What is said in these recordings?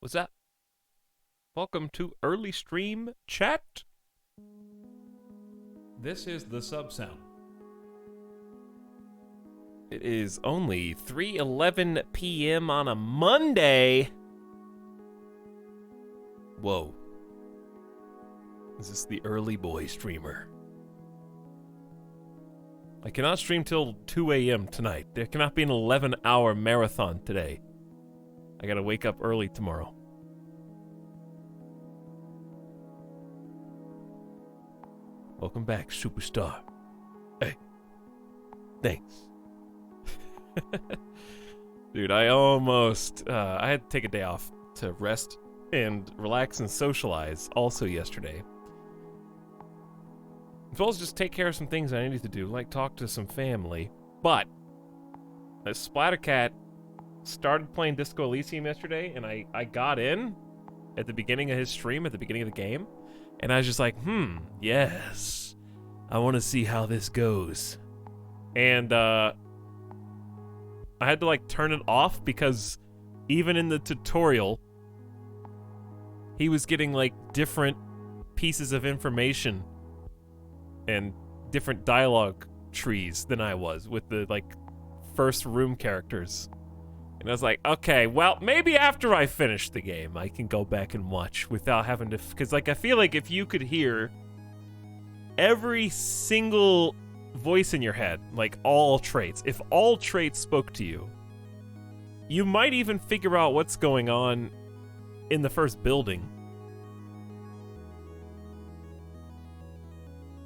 What's up? Welcome to early stream chat. This is the sub sound. It is only 3:11 p.m. on a Monday. Whoa. Is this the early boy streamer? I cannot stream till 2 a.m. tonight. There cannot be an 11-hour marathon today. I gotta wake up early tomorrow. Welcome back, superstar. Hey. Thanks. Dude, I almost... I had to take a day off to rest and relax and socialize also yesterday. As well as just take care of some things I needed to do, like talk to some family. But, Splattercat started playing Disco Elysium yesterday, and I got in at the beginning of his stream, at the beginning of the game, and I was just like, yes, I want to see how this goes. And, I had to, like, turn it off because even in the tutorial, he was getting, like, different pieces of information and different dialogue trees than I was with the, like, first room characters. And I was like, okay, well, maybe after I finish the game, I can go back and watch without having to... Because, like, I feel like if you could hear every single voice in your head, like all traits, if all traits spoke to you, you might even figure out what's going on in the first building.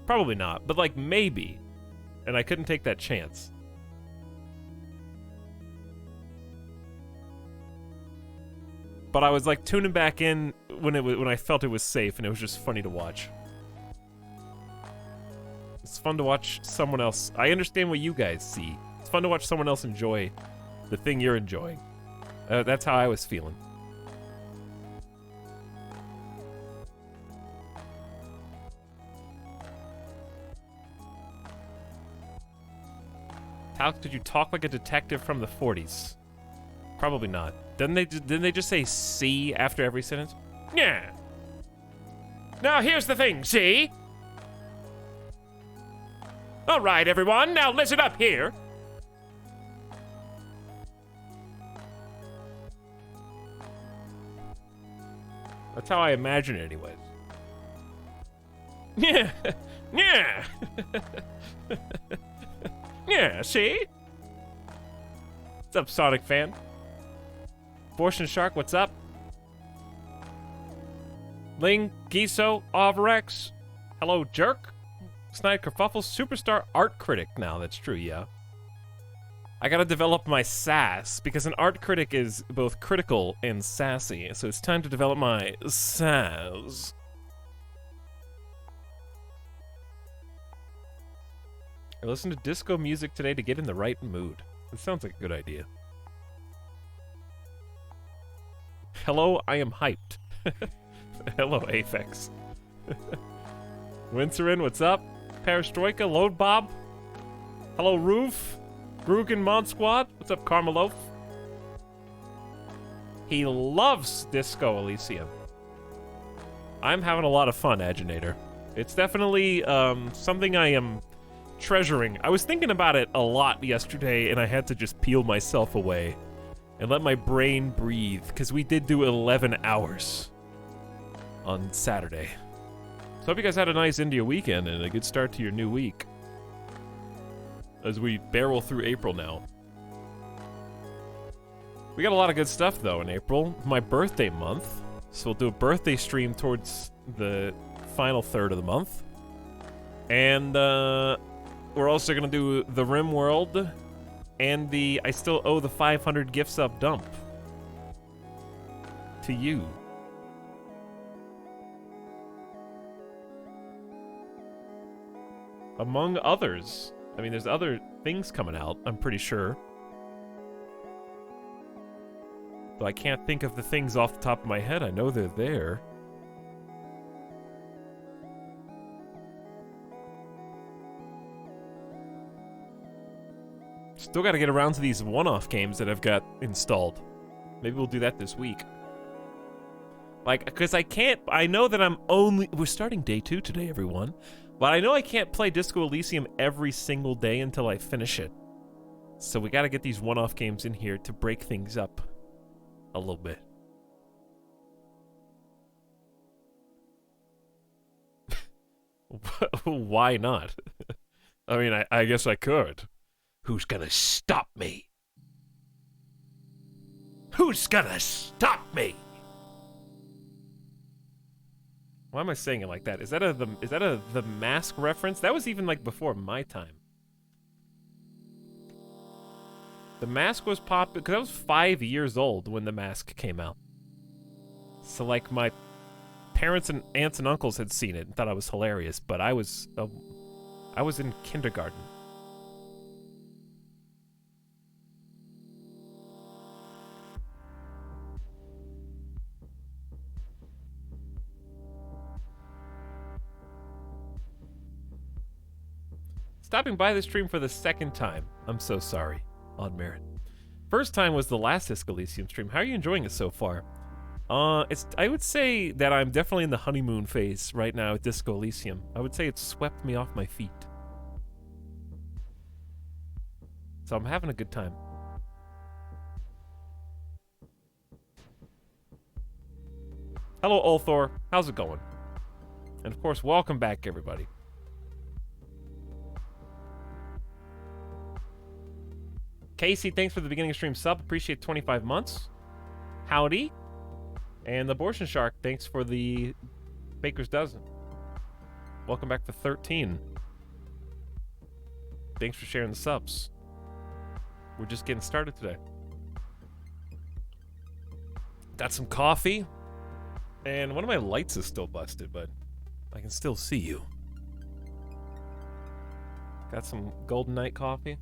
Probably not, but like maybe. And I couldn't take that chance. But I was like tuning back in when I felt it was safe, and it was just funny to watch. It's fun to watch someone else. I understand what you guys see. It's fun to watch someone else enjoy the thing you're enjoying. That's how I was feeling. How could you talk like a detective from the 40s? Probably not. Didn't they just say "see" after every sentence? Yeah. Now here's the thing, see? All right, everyone, now listen up here. That's how I imagine it, anyways. Yeah, yeah. Yeah, see? What's up, Sonic fan? Fortune Shark, what's up? Ling, Giso, Overx. Hello, Jerk. Snide Kerfuffle, superstar art critic. Now, that's true, yeah. I gotta develop my sass, because an art critic is both critical and sassy, so it's time to develop my sass. I listened to disco music today to get in the right mood. It sounds like a good idea. Hello, I am hyped. Hello, Aphex. Wincerin, what's up? Perestroika, Load Bob. Hello, Roof. Grugan Mod Squad. What's up, Karmaloaf? He loves Disco Elysium. I'm having a lot of fun, Aginator. It's definitely something I am treasuring. I was thinking about it a lot yesterday, and I had to just peel myself away and let my brain breathe, because we did do 11 hours on Saturday. So hope you guys had a nice India weekend and a good start to your new week as we barrel through April now. We got a lot of good stuff, though, in April. My birthday month, so we'll do a birthday stream towards the final third of the month. And, we're also gonna do the Rim World and the I still owe the 500 gift sub dump to you. Among others. I mean, there's other things coming out, I'm pretty sure. Though I can't think of the things off the top of my head. I know they're there. Still gotta get around to these one-off games that I've got installed. Maybe we'll do that this week. Like, because I know that we're starting day 2 today, everyone. But I know I can't play Disco Elysium every single day until I finish it. So we gotta get these one-off games in here to break things up a little bit. Why not? I mean, I guess I could. Who's gonna stop me? Who's gonna stop me? Why am I saying it like that? Is that a The Mask reference? That was even like before my time. The Mask was because I was 5 years old when The Mask came out. So like my parents and aunts and uncles had seen it and thought I was hilarious, but I was in kindergarten. Stopping by the stream for the second time. I'm so sorry. On merit. First time was the last Disco Elysium stream. How are you enjoying it so far? I would say that I'm definitely in the honeymoon phase right now at Disco Elysium. I would say it's swept me off my feet. So I'm having a good time. Hello, Ulthor. How's it going? And of course, welcome back, everybody. Casey, thanks for the beginning of stream sub. Appreciate 25 months. Howdy. And the Abortion Shark, thanks for the Baker's Dozen. Welcome back for 13. Thanks for sharing the subs. We're just getting started today. Got some coffee. And one of my lights is still busted, but I can still see you. Got some Golden Night coffee.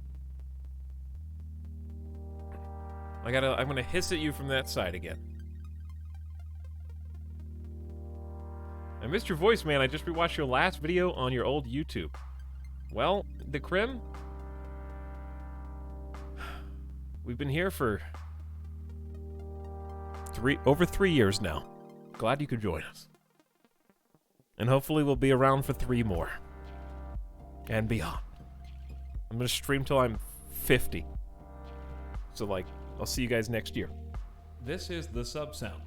I'm gonna hiss at you from that side again. I missed your voice, man. I just rewatched your last video on your old YouTube. Well, the Crim, we've been here for over 3 years now. Glad you could join us. And hopefully we'll be around for 3 more. And beyond. I'm gonna stream till I'm 50. So like, I'll see you guys next year. This is the sub sound.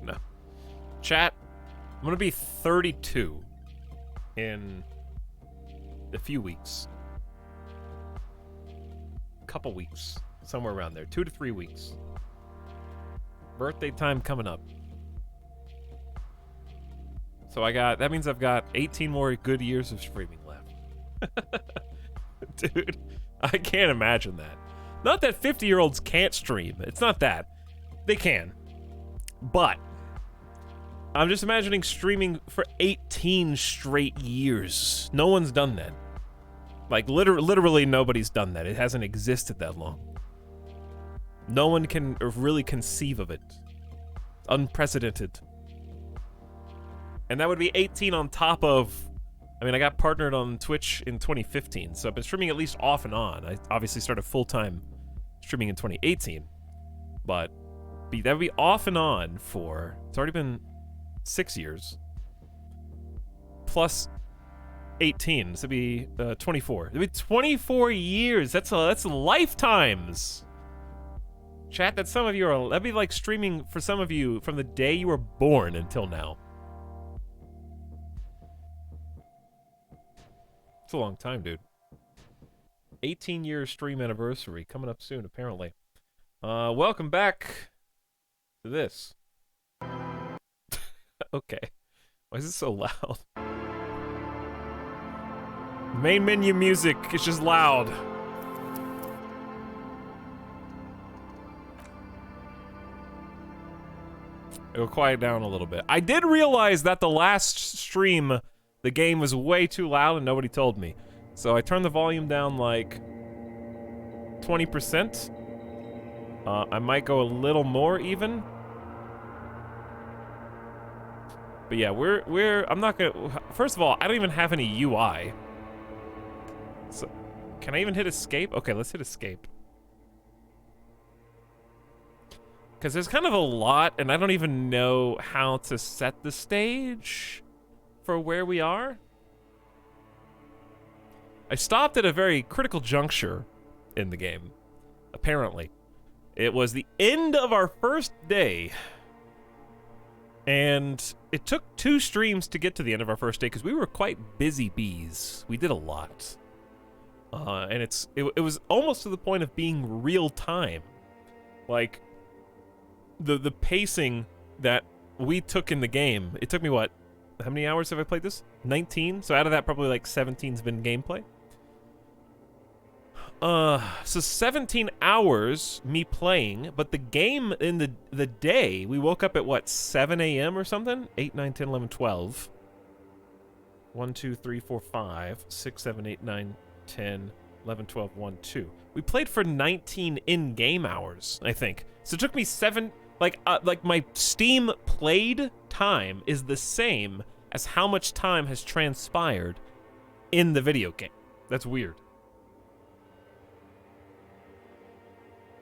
No. Chat, I'm gonna be 32 in a few weeks. Couple weeks. Somewhere around there. 2 to 3 weeks. Birthday time coming up. So that means I've got 18 more good years of streaming left. Dude, I can't imagine that. Not that 50-year-olds can't stream. It's not that. They can. But I'm just imagining streaming for 18 straight years. No one's done that. Like, literally nobody's done that. It hasn't existed that long. No one can really conceive of it. Unprecedented. And that would be 18 on top of... I mean, I got partnered on Twitch in 2015, so I've been streaming at least off and on. I obviously started full-time streaming in 2018, but that would be off and on for... It's already been 6 years. Plus 18, so it'd be 24. It'd be 24 years! That's lifetimes! Chat, that some of you are... That'd be like streaming for some of you from the day you were born until now. A long time, dude. 18-year stream anniversary coming up soon, apparently. Welcome back to this. Okay. Why is it so loud? Main menu music is just loud. It'll quiet down a little bit. I did realize that the last stream... The game was way too loud and nobody told me. So I turned the volume down like 20%. I might go a little more even. But yeah, I'm not gonna... First of all, I don't even have any UI. So, can I even hit escape? Okay, let's hit escape. Because there's kind of a lot, and I don't even know how to set the stage for where we are. I stopped at a very critical juncture in the game, apparently. It was the end of our first day, and it took 2 streams to get to the end of our first day because we were quite busy bees. We did a lot. And it was almost to the point of being real time. Like, the pacing that we took in the game, it took me what? How many hours have I played this? 19? So out of that, probably like 17's been gameplay. So 17 hours me playing, but the game in the day, we woke up at what, 7 a.m. or something? 8, 9, 10, 11, 12. 1, 2, 3, 4, 5, 6, 7, 8, 9, 10, 11, 12, 1, 2. We played for 19 in-game hours, I think. So it took me 7, like my Steam played time is the same as how much time has transpired in the video game. That's weird.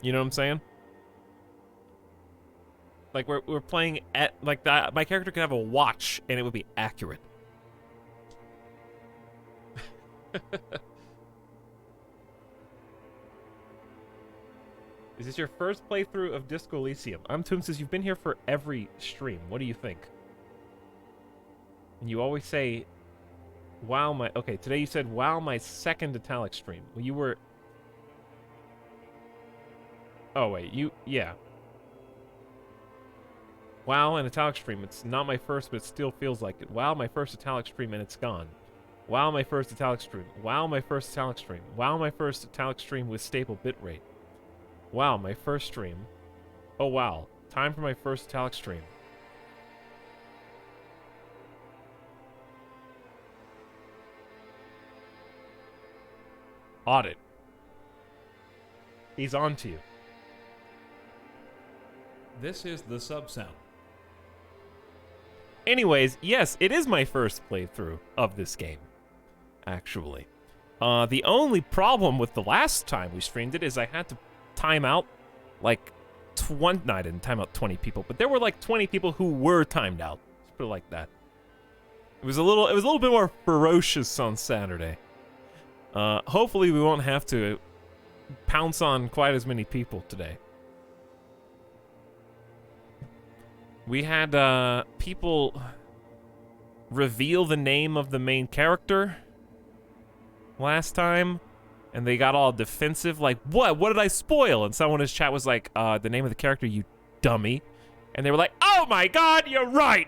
You know what I'm saying? Like, we're playing at, like, that. My character could have a watch, and it would be accurate. Is this your first playthrough of Disco Elysium? Toon says you've been here for every stream. What do you think? And you always say, wow, my... Okay, today you said, wow, my second Etalyx stream. Well, you were... Oh, wait, yeah. Wow, an Etalyx stream. It's not my first, but it still feels like it. Wow, my first Etalyx stream, and it's gone. Wow, my first Etalyx stream. Wow, my first Etalyx stream. Wow, my first Etalyx stream with stable bitrate. Wow, my first stream. Oh, wow. Time for my first Etalyx stream. Audit. He's on to you. This is the sub sound. Anyways, yes, it is my first playthrough of this game, actually. The only problem with the last time we streamed it is I had to time out, like, no, I didn't time out 20 people, but there were, like, 20 people who were timed out. Let's put it like that. It was a little bit more ferocious on Saturday. Hopefully we won't have to pounce on quite as many people today. We had people reveal the name of the main character last time, and they got all defensive, like, what did I spoil? And someone in his chat was like, the name of the character, you dummy. And they were like, oh my god, you're right!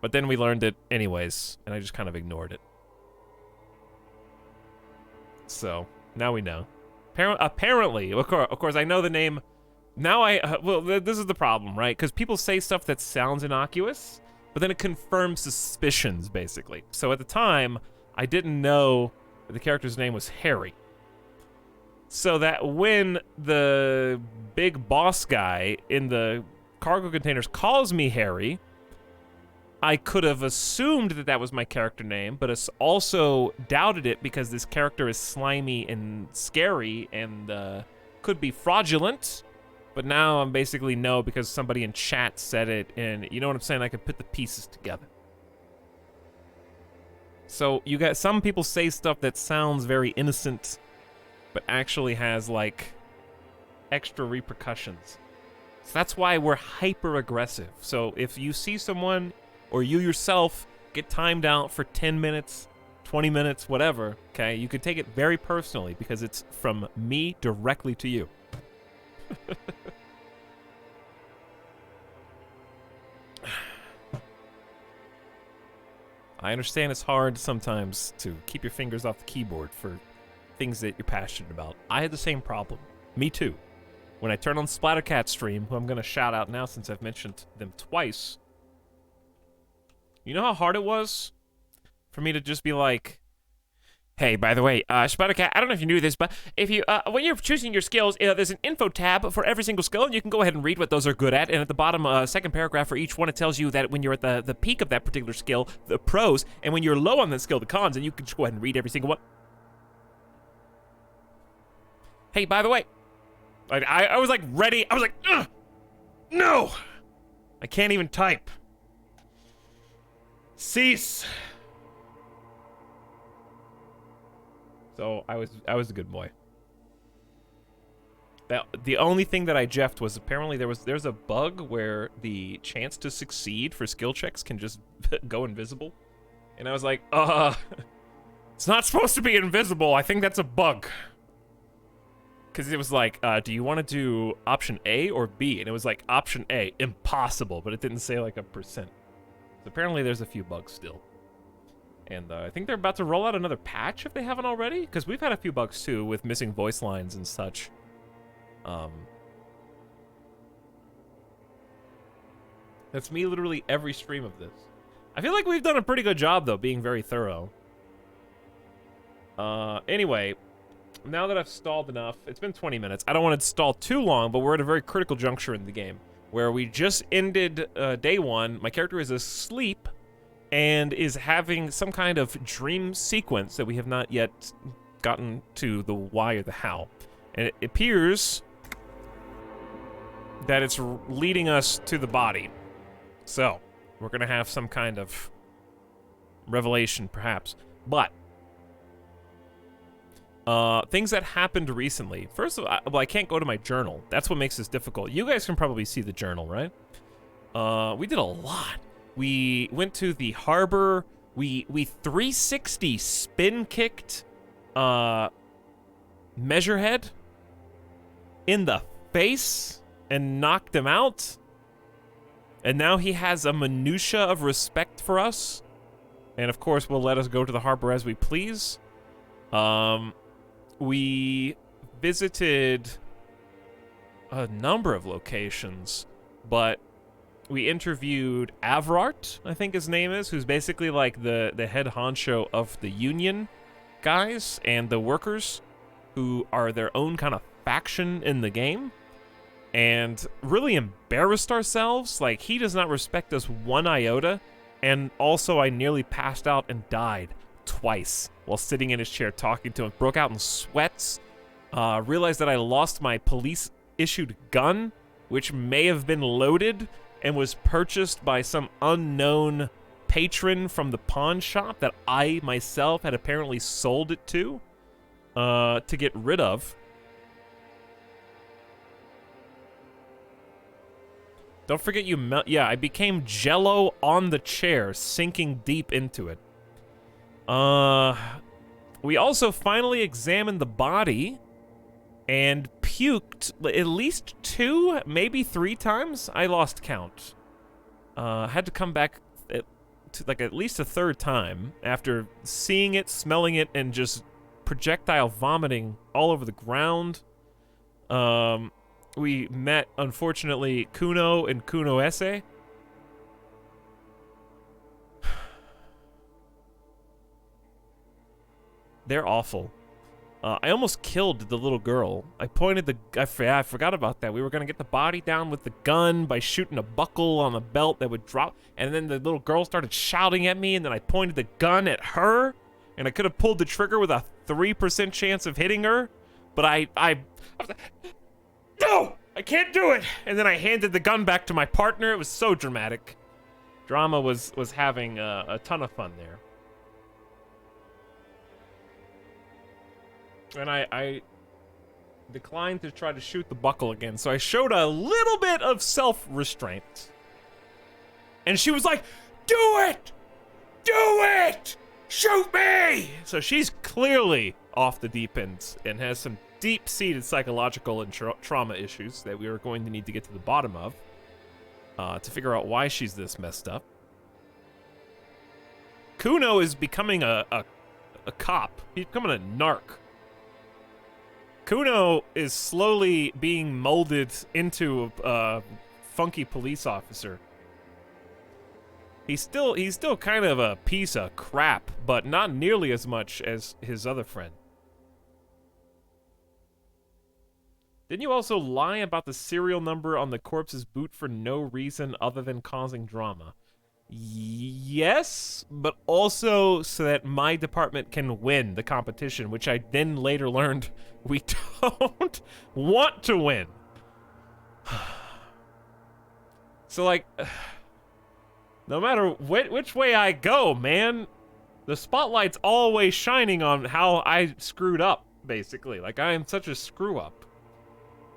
But then we learned it anyways, and I just kind of ignored it. So, now we know. Apparently, of course, I know the name. Now well, this is the problem, right? Because people say stuff that sounds innocuous, but then it confirms suspicions, basically. So at the time, I didn't know that the character's name was Harry. So that when the big boss guy in the cargo containers calls me Harry, I could have assumed that that was my character name, but also doubted it because this character is slimy and scary and could be fraudulent. But now I'm basically no because somebody in chat said it, and you know what I'm saying? I could put the pieces together. So you got some people say stuff that sounds very innocent, but actually has like extra repercussions. So that's why we're hyper aggressive. So if you see someone or you yourself get timed out for 10 minutes, 20 minutes, whatever, okay, you could take it very personally because it's from me directly to you. I understand it's hard sometimes to keep your fingers off the keyboard for things that you're passionate about. I had the same problem. Me too. When I turn on Splattercat stream, who I'm going to shout out now since I've mentioned them twice, you know how hard it was for me to just be like, hey, by the way, Splattercat, I don't know if you knew this, but if you, when you're choosing your skills, there's an info tab for every single skill, and you can go ahead and read what those are good at, and at the bottom, second paragraph for each one, it tells you that when you're at the peak of that particular skill, the pros, and when you're low on that skill, the cons, and you can just go ahead and read every single one. Hey, by the way, I was like ready. I was like, ugh, no! I can't even type. Cease. So I was a good boy. The only thing that I jeffed was apparently there's a bug where the chance to succeed for skill checks can just go invisible. And I was like, it's not supposed to be invisible. I think that's a bug. Because it was like, do you want to do option A or B? And it was like, option A, impossible, but it didn't say like a percent. So apparently there's a few bugs still. And I think they're about to roll out another patch if they haven't already. Because we've had a few bugs too with missing voice lines and such. That's me literally every stream of this. I feel like we've done a pretty good job though, being very thorough. Anyway, now that I've stalled enough, it's been 20 minutes. I don't want to stall too long, but we're at a very critical juncture in the game where we just ended day one. My character is asleep and is having some kind of dream sequence that we have not yet gotten to the why or the how. And it appears that it's leading us to the body. So, we're gonna have some kind of revelation, perhaps. But things that happened recently. First of all, well, I can't go to my journal. That's what makes this difficult. You guys can probably see the journal, right? We did a lot. We went to the harbor. We 360 spin kicked Measurehead in the face and knocked him out. And now he has a minutia of respect for us. And of course, will let us go to the harbor as we please. We visited a number of locations, but we interviewed Avrart, I think his name is, who's basically like the head honcho of the union guys and the workers, who are their own kind of faction in the game, and really embarrassed ourselves. Like, he does not respect us one iota, and also I nearly passed out and died twice while sitting in his chair talking to him. Broke out in sweats, realized that I lost my police-issued gun, which may have been loaded and was purchased by some unknown patron from the pawn shop that I myself had apparently sold it to get rid of. Don't forget yeah, I became jello on the chair, sinking deep into it. We also finally examined the body and puked at least 2, maybe 3 times. I lost count. Had to come back to like at least a 3rd time after seeing it, smelling it, and just projectile vomiting all over the ground. We met, unfortunately, Kuno and Kuno Esse. They're awful. I almost killed the little girl. I forgot about that. We were gonna get the body down with the gun by shooting a buckle on the belt that would drop, and then the little girl started shouting at me, and then I pointed the gun at her, and I could have pulled the trigger with a 3% chance of hitting her, but I was like, no! I can't do it! And then I handed the gun back to my partner. It was so dramatic. Drama was having a ton of fun there. And I declined to try to shoot the buckle again, so I showed a little bit of self-restraint. And she was like, do it! Do it! Shoot me! So she's clearly off the deep end and has some deep-seated psychological and trauma issues that we are going to need to get to the bottom of to figure out why she's this messed up. Kuno is becoming a cop. He's becoming a narc. Kuno is slowly being molded into a funky police officer. He's still kind of a piece of crap, but not nearly as much as his other friend. Didn't you also lie about the serial number on the corpse's boot for no reason other than causing drama? Yes, but also so that my department can win the competition, which I then later learned we don't want to win. So, like, no matter which way I go, man, the spotlight's always shining on how I screwed up, basically. Like, I am such a screw-up.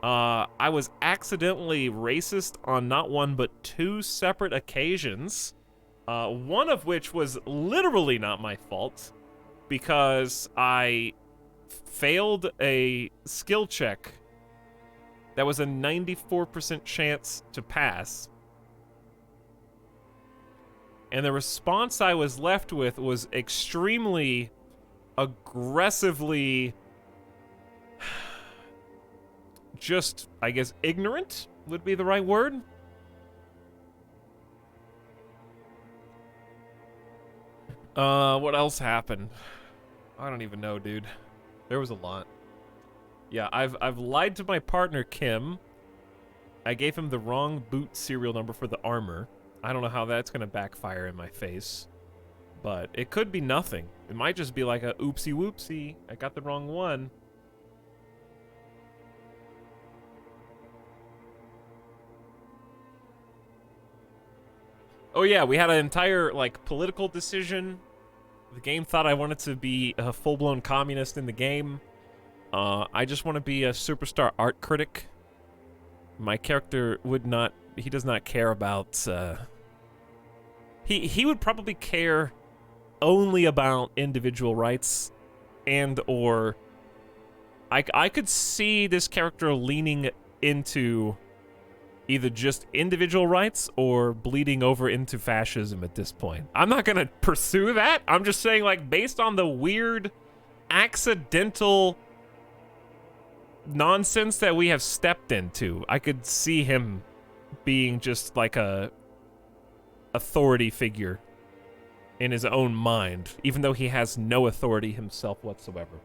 I was accidentally racist on not one but two separate occasions. One of which was literally not my fault, because I failed a skill check that was a 94% chance to pass. And the response I was left with was extremely aggressively just, I guess, ignorant would be the right word. What else happened? I don't even know, dude. There was a lot. Yeah, I've lied to my partner, Kim. I gave him the wrong boot serial number for the armor. I don't know how that's gonna backfire in my face. But it could be nothing. It might just be like a oopsie whoopsie. I got the wrong one. Oh yeah, we had an entire, like, political decision. The game thought I wanted to be a full-blown communist in the game. I just want to be a superstar art critic. My character would not... He does not care about... He would probably care only about individual rights and or... I could see this character leaning into either just individual rights or bleeding over into fascism at this point. I'm not gonna pursue that. I'm just saying, like, based on the weird, accidental nonsense that we have stepped into, I could see him being just like a authority figure in his own mind, even though he has no authority himself whatsoever.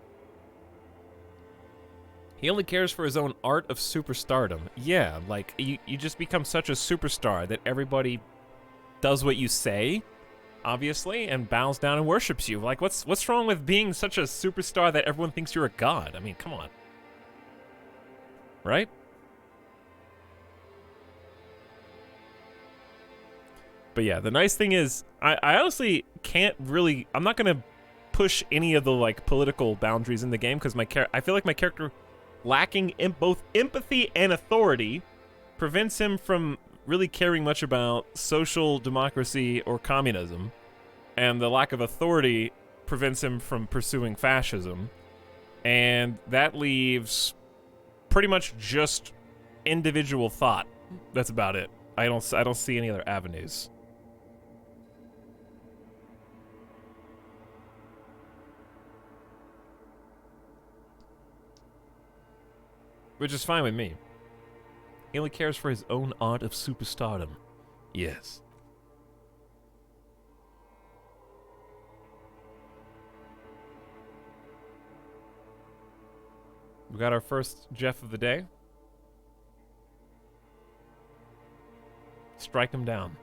He only cares for his own art of superstardom. Yeah, like, you just become such a superstar that everybody does what you say, obviously, and bows down and worships you. Like, what's wrong with being such a superstar that everyone thinks you're a god? I mean, come on. Right? But yeah, the nice thing is, I honestly can't really... I'm not going to push any of the, like, political boundaries in the game, because I feel like my character... lacking in both empathy and authority prevents him from really caring much about social democracy or communism, and the lack of authority prevents him from pursuing fascism, and that leaves pretty much just individual thought. That's about it. I don't see any other avenues. Which is fine with me. He only cares for his own art of superstardom. Yes. We got our first Jeff of the day. Strike him down.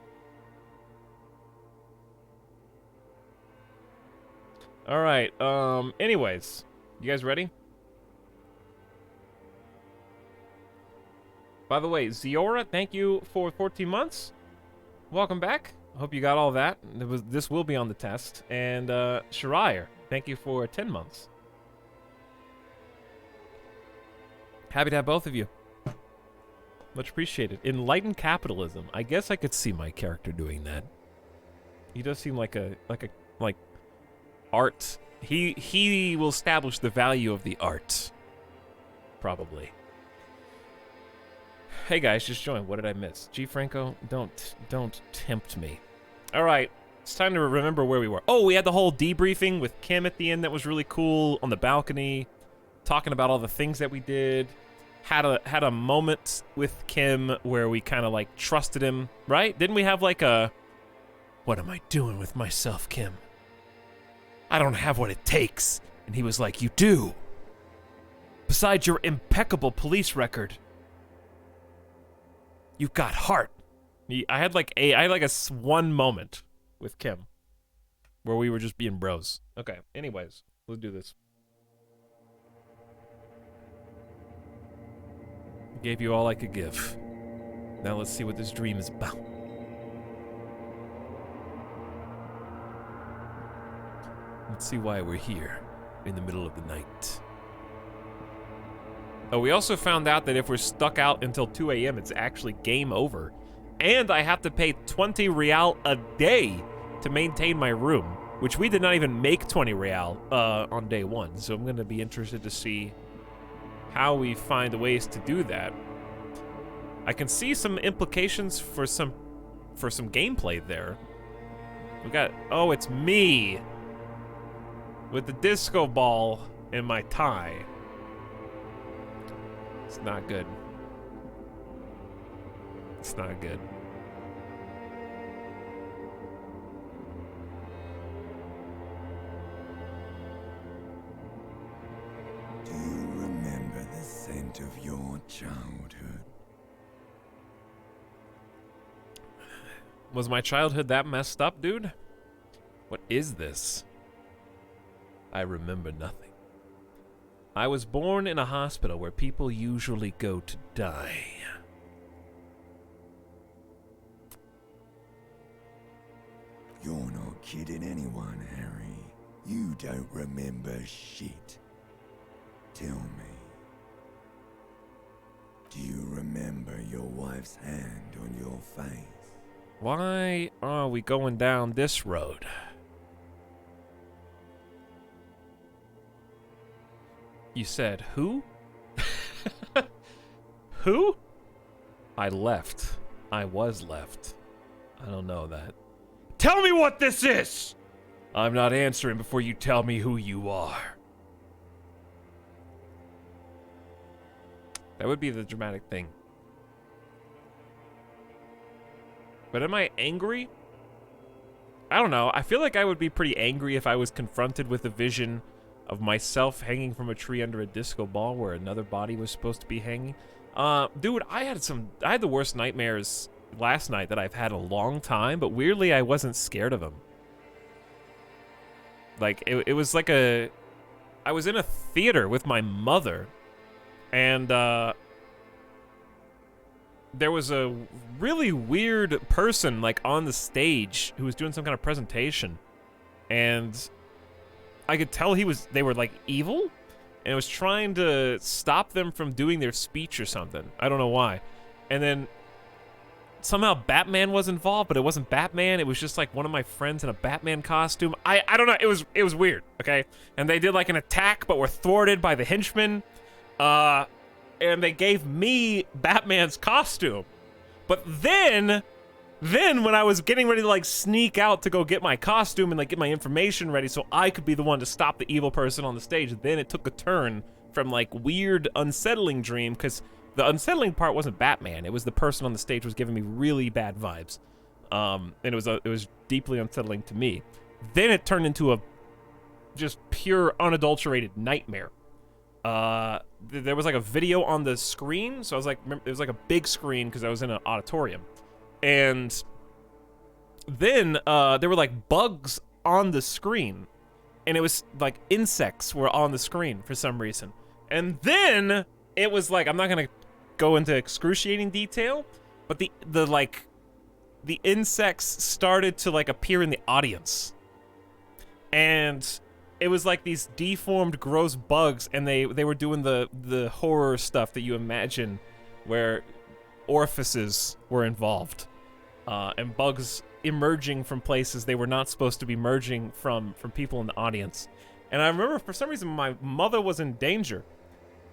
Alright, anyways. You guys ready? By the way, Ziora, thank you for 14 months. Welcome back. I hope you got all that. This will be on the test. And Shariah, thank you for 10 months. Happy to have both of you. Much appreciated. Enlightened capitalism. I guess I could see my character doing that. He does seem like art. He will establish the value of the art. Probably. Hey guys, just joined. What did I miss? G. Franco, don't tempt me. All right, it's time to remember where we were. Oh, we had the whole debriefing with Kim at the end. That was really cool on the balcony, talking about all the things that we did. Had a moment with Kim where we kind of like trusted him, right? Didn't we have like a, what am I doing with myself, Kim? I don't have what it takes. And he was like, you do. Besides your impeccable police record, you've got heart. I had like one moment with Kim where we were just being bros. Okay, anyways, let's do this. I gave you all I could give. Now let's see what this dream is about. Let's see why we're here in the middle of the night. Oh, we also found out that if we're stuck out until 2 a.m., it's actually game over. And I have to pay 20 real a day to maintain my room, which we did not even make 20 real on day one. So I'm going to be interested to see how we find ways to do that. I can see some implications for some gameplay there. We got, oh, it's me with the disco ball in my tie. It's not good. It's not good. Do you remember the scent of your childhood? Was my childhood that messed up, dude? What is this? I remember nothing. I was born in a hospital where people usually go to die. You're not kidding anyone, Harry. You don't remember shit. Tell me. Do you remember your wife's hand on your face? Why are we going down this road? You said who? Who? I left. I was left. I don't know that. Tell me what this is! I'm not answering before you tell me who you are. That would be the dramatic thing. But am I angry? I don't know. I feel like I would be pretty angry if I was confronted with a vision of myself hanging from a tree under a disco ball where another body was supposed to be hanging. Dude, I had the worst nightmares last night that I've had a long time, but weirdly I wasn't scared of them. Like, it was like I was in a theater with my mother, and there was a really weird person, like, on the stage who was doing some kind of presentation, and I could tell they were, like, evil, and it was trying to stop them from doing their speech or something. I don't know why. And then somehow Batman was involved, but it wasn't Batman. It was just, like, one of my friends in a Batman costume. I don't know. It was weird, okay? And they did, like, an attack, but were thwarted by the henchmen. And they gave me Batman's costume. But then when I was getting ready to, like, sneak out to go get my costume and, like, get my information ready so I could be the one to stop the evil person on the stage, then it took a turn from, like, weird, unsettling dream, because the unsettling part wasn't Batman. It was the person on the stage was giving me really bad vibes. And it was deeply unsettling to me. Then it turned into a just pure, unadulterated nightmare. There was, like, a video on the screen, so I was like, it was like a big screen because I was in an auditorium. And then there were, like, bugs on the screen, and it was like insects were on the screen for some reason. And then it was like, I'm not gonna go into excruciating detail, but the insects started to, like, appear in the audience, and it was like these deformed, gross bugs, and they were doing the horror stuff that you imagine, where orifices were involved, and bugs emerging from places they were not supposed to be emerging from people in the audience. And I remember for some reason my mother was in danger,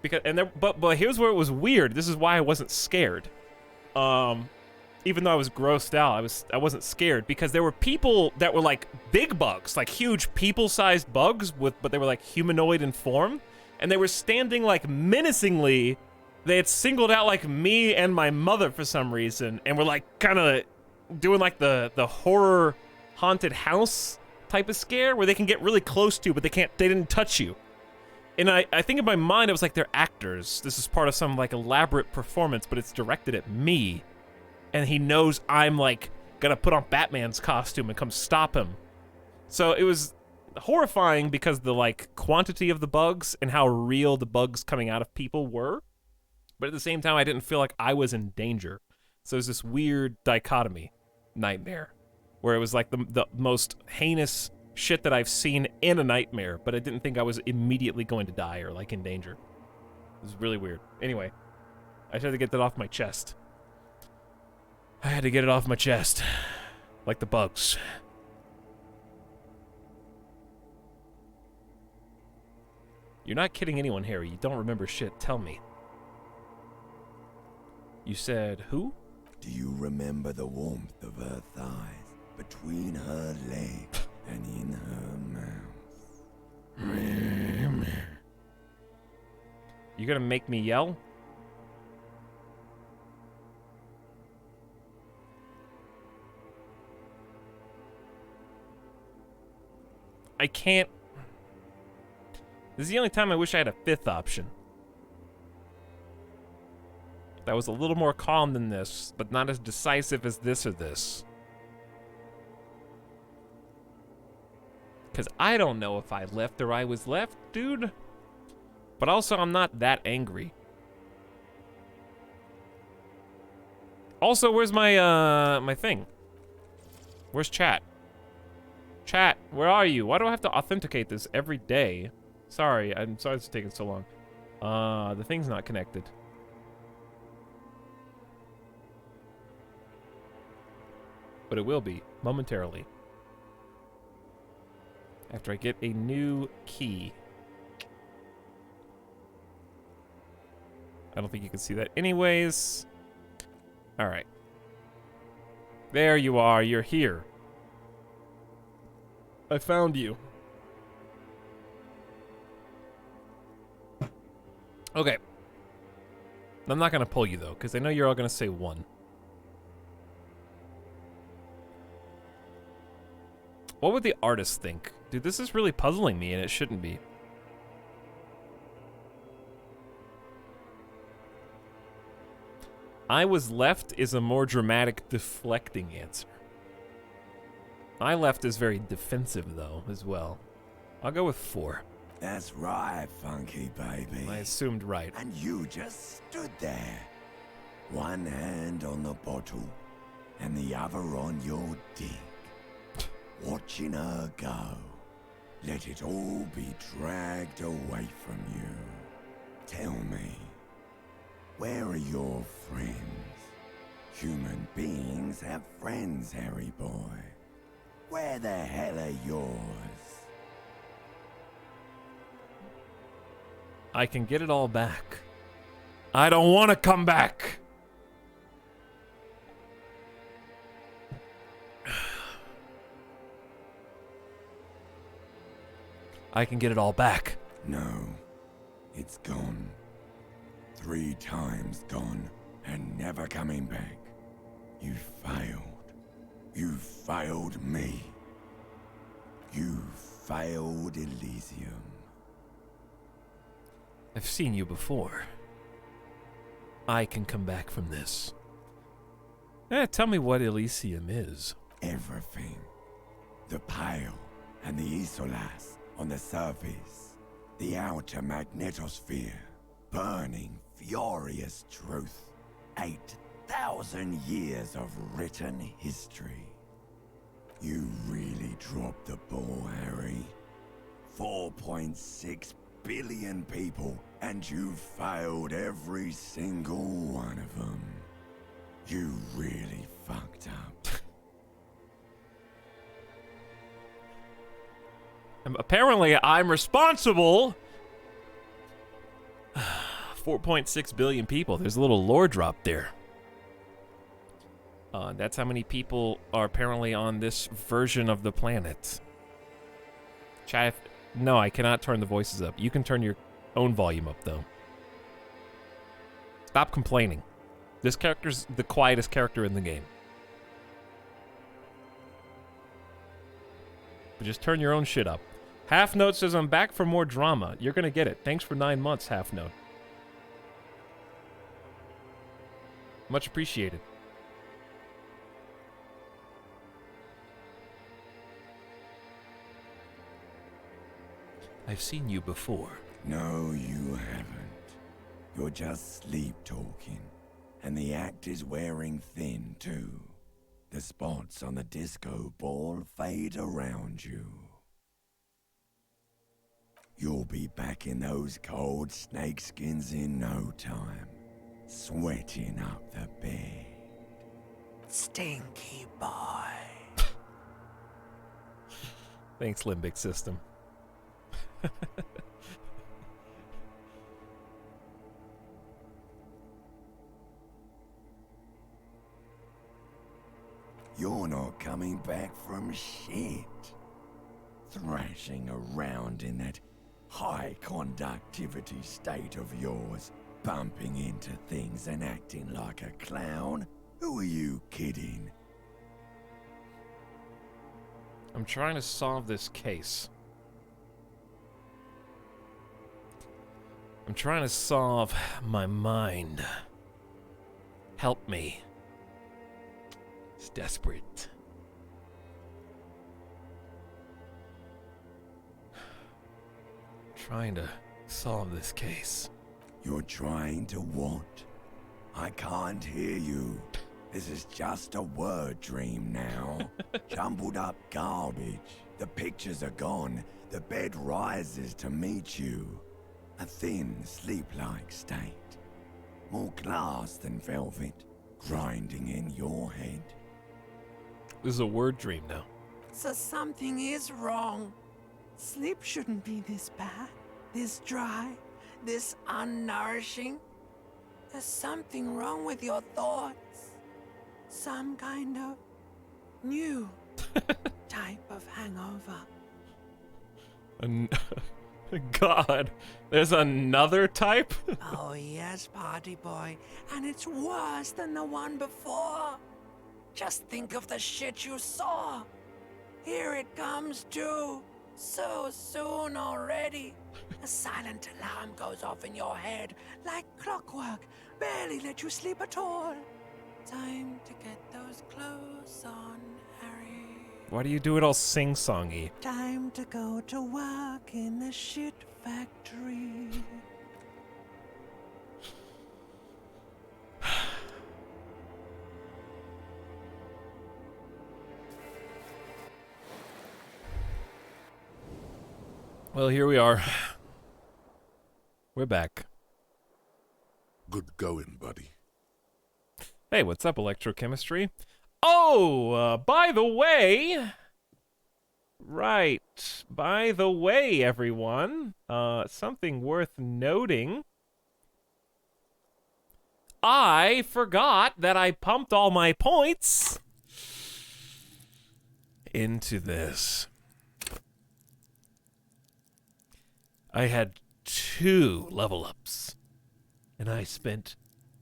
because but here's where it was weird. This is why I wasn't scared. Even though I was grossed out, I wasn't scared, because there were people that were like big bugs, like huge people-sized bugs but they were like humanoid in form, and they were standing like menacingly. They had singled out like me and my mother for some reason, and were like kind of doing like the horror haunted house type of scare where they can get really close to you, but they didn't touch you. And I think in my mind, it was like they're actors. This is part of some like elaborate performance, but it's directed at me. and he knows I'm like gonna put on Batman's costume and come stop him. So it was horrifying because the like quantity of the bugs and how real the bugs coming out of people were. But at the same time, I didn't feel like I was in danger. So there's this weird dichotomy nightmare where it was like the most heinous shit that I've seen in a nightmare, but I didn't think I was immediately going to die or like in danger. It was really weird. Anyway, I had to get that off my chest. I had to get it off my chest. Like the bugs. You're not kidding anyone, Harry. You don't remember shit. Tell me. You said who? Do you remember the warmth of her thighs between her legs and in her mouth? You gonna make me yell? I can't. This is the only time I wish I had a fifth option. That was a little more calm than this, but not as decisive as this or this. Because I don't know if I left or I was left, dude. But also, I'm not that angry. Also, where's my, my thing? Where's chat? Chat, where are you? Why do I have to authenticate this every day? Sorry, I'm sorry it's taking so long. The thing's not connected. But it will be, momentarily. After I get a new key. I don't think you can see that anyways. Alright. There you are, you're here. I found you. Okay. I'm not gonna pull you though, because I know you're all gonna say 1. What would the artist think? Dude, this is really puzzling me and it shouldn't be. I was left is a more dramatic, deflecting answer. I left is very defensive, though, as well. I'll go with 4. That's right, funky baby. I assumed right. And you just stood there. One hand on the bottle and the other on your dick. Watching her go. Let it all be dragged away from you. Tell me, where are your friends? Human beings have friends, Harry boy. Where the hell are yours? I can get it all back. I don't want to come back. I can get it all back. No, it's gone. 3 times gone and never coming back. You failed. You failed me. You failed Elysium. I've seen you before. I can come back from this. Tell me what Elysium is. Everything. The Pale and the Etalyx on the surface. The outer magnetosphere. Burning, furious truth. 8,000 years of written history. You really dropped the ball, Harry. 4.6 billion people, and you failed every single one of them. You really fucked up. Apparently, I'm responsible. 4.6 billion people. There's a little lore drop there. That's how many people are apparently on this version of the planet. Chat, no, I cannot turn the voices up. You can turn your own volume up, though. Stop complaining. This character's the quietest character in the game. But just turn your own shit up. Half Note says, I'm back for more drama. You're gonna get it. Thanks for 9 months, Half Note. Much appreciated. I've seen you before. No, you haven't. You're just sleep talking. And the act is wearing thin, too. The spots on the disco ball fade around you. You'll be back in those cold snakeskins in no time, sweating up the bed. Stinky boy. Thanks, Limbic System. You're not coming back from shit. Thrashing around in that high conductivity state of yours, bumping into things and acting like a clown? Who are you kidding? I'm trying to solve this case. I'm trying to solve my mind. Help me. It's desperate. Trying to solve this case. You're trying to what? I can't hear you. This is just a word dream now. Jumbled up garbage. The pictures are gone. The bed rises to meet you. A thin, sleep-like state. More glass than velvet, grinding in your head. This is a word dream now. So something is wrong. Sleep shouldn't be this bad, this dry, this unnourishing. There's something wrong with your thoughts. Some kind of new type of hangover. God, there's another type? Oh yes, party boy, and it's worse than the one before. Just think of the shit you saw. Here it comes too. So soon already. A silent alarm goes off in your head like clockwork. Barely let you sleep at all. Time to get those clothes on, Harry. Why do you do it all sing-songy? Time to go to work in the shit factory. Well, here we are. We're back. Good going, buddy. Hey, what's up, electrochemistry? Oh, by the way... Right. By the way, everyone, something worth noting. I forgot that I pumped all my points into this. I had 2 level ups, and I spent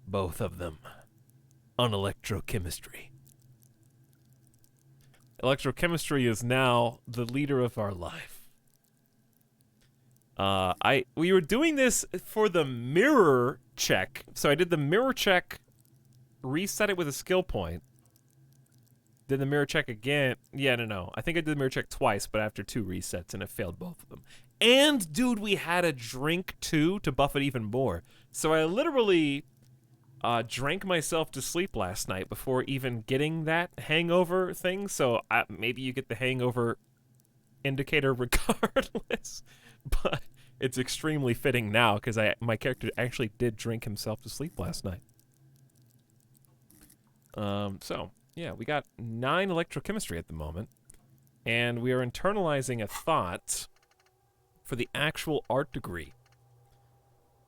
both of them on electrochemistry. Electrochemistry is now the leader of our life. We were doing this for the mirror check. So I did the mirror check, reset it with a skill point. Did the mirror check again. Yeah, no. I think I did the mirror check twice, but after 2 resets, and it failed both of them. And, dude, we had a drink, too, to buff it even more. So I literally drank myself to sleep last night before even getting that hangover thing. So maybe you get the hangover indicator regardless. But it's extremely fitting now because my character actually did drink himself to sleep last night. So, yeah, we got 9 electrochemistry at the moment. And we are internalizing a thought for the actual art degree.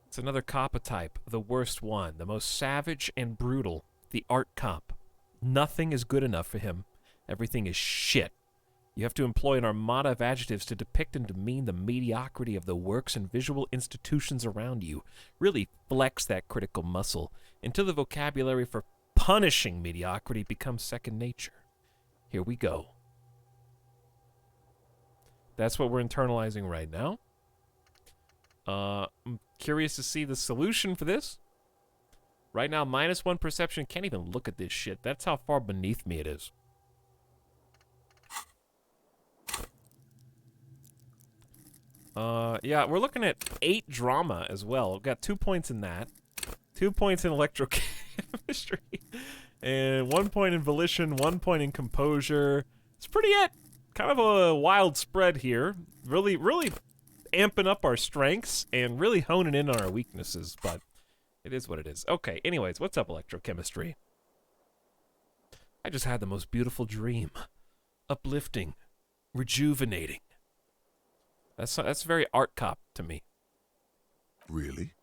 It's another Kappa type, the worst one, the most savage and brutal, the art cop. Nothing is good enough for him. Everything is shit. You have to employ an armada of adjectives to depict and demean the mediocrity of the works and visual institutions around you. Really flex that critical muscle until the vocabulary for punishing mediocrity becomes second nature. Here we go. That's what we're internalizing right now. I'm curious to see the solution for this. Right now, -1 perception. Can't even look at this shit. That's how far beneath me it is. Yeah, we're looking at 8 drama as well. We've got 2 points in that, 2 points in electrochemistry, and 1 point in volition, 1 point in composure. It's pretty it. Kind of a wild spread here. Really amping up our strengths and really honing in on our weaknesses, but it is what it is. Okay, anyways, what's up, electrochemistry? I just had the most beautiful dream. Uplifting. Rejuvenating. That's very art cop to me. Really?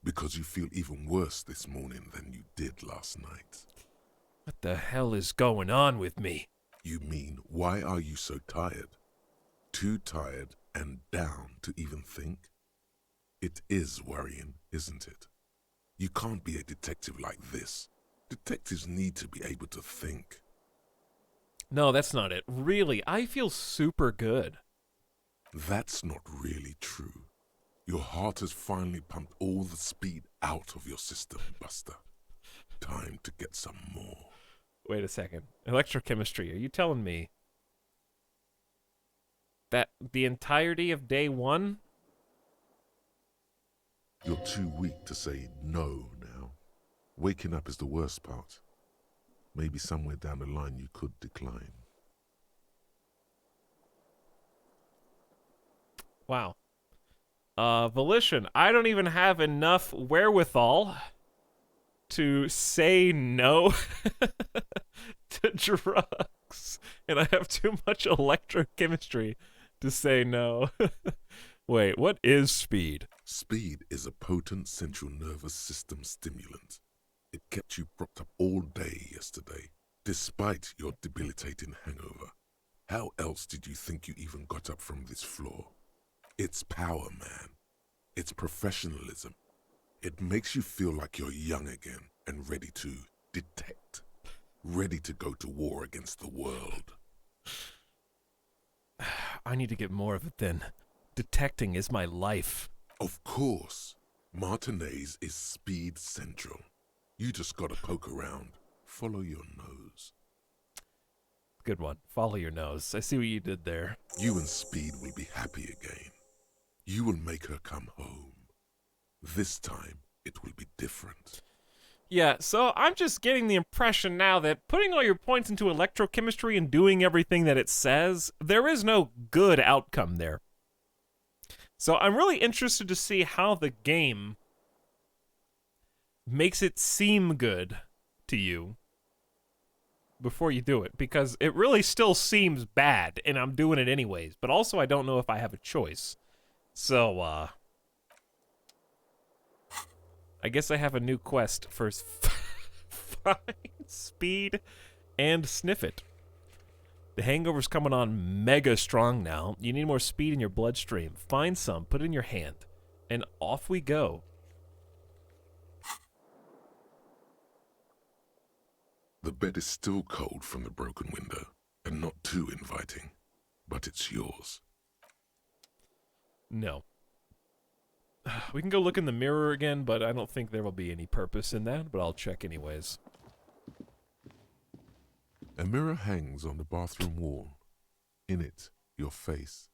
Because you feel even worse this morning than you did last night. What the hell is going on with me? You mean, why are you so tired? Too tired and down to even think? It is worrying, isn't it? You can't be a detective like this. Detectives need to be able to think. No, that's not it. Really, I feel super good. That's not really true. Your heart has finally pumped all the speed out of your system, Buster. Time to get some more. Wait a second. Electrochemistry, are you telling me that the entirety of day 1? You're too weak to say no now. Waking up is the worst part. Maybe somewhere down the line you could decline. Wow. Volition, I don't even have enough wherewithal to say no to drugs. And I have too much electrochemistry to say no. Wait, what is speed? Speed is a potent central nervous system stimulant. It kept you propped up all day yesterday, despite your debilitating hangover. How else did you think you even got up from this floor? It's power, man. It's professionalism. It makes you feel like you're young again and ready to detect. Ready to go to war against the world. I need to get more of it then. Detecting is my life. Of course. Martinez is speed central. You just gotta poke around. Follow your nose. Good one. Follow your nose. I see what you did there. You and Speed will be happy again. You will make her come home. This time, it will be different. Yeah, so I'm just getting the impression now that putting all your points into electrochemistry and doing everything that it says, there is no good outcome there. So I'm really interested to see how the game makes it seem good to you before you do it, because it really still seems bad, and I'm doing it anyways, but also I don't know if I have a choice. So, I guess I have a new quest for find speed and sniff it. The hangover's coming on mega strong now. You need more speed in your bloodstream. Find some, put it in your hand, and off we go. The bed is still cold from the broken window, and not too inviting, but it's yours. No. We can go look in the mirror again, but I don't think there will be any purpose in that, but I'll check anyways. A mirror hangs on the bathroom wall. In it, your face.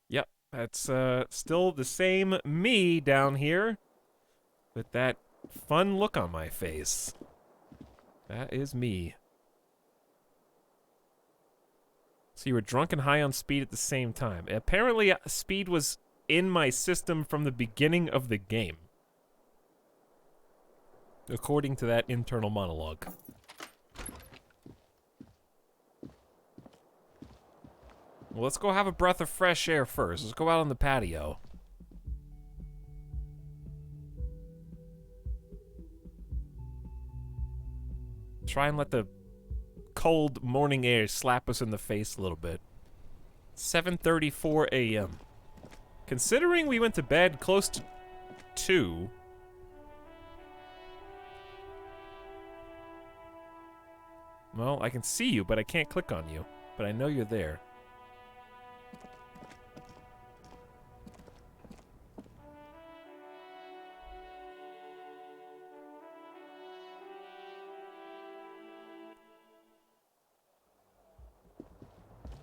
Yep, that's still the same me down here with that fun look on my face. That is me. So you were drunk and high on speed at the same time. Apparently, speed was in my system from the beginning of the game, according to that internal monologue. Well, let's go have a breath of fresh air first. Let's go out on the patio. Try and let the cold morning air slap us in the face a little bit. 7:34 a.m. Considering we went to bed close to 2... Well, I can see you, but I can't click on you. But I know you're there.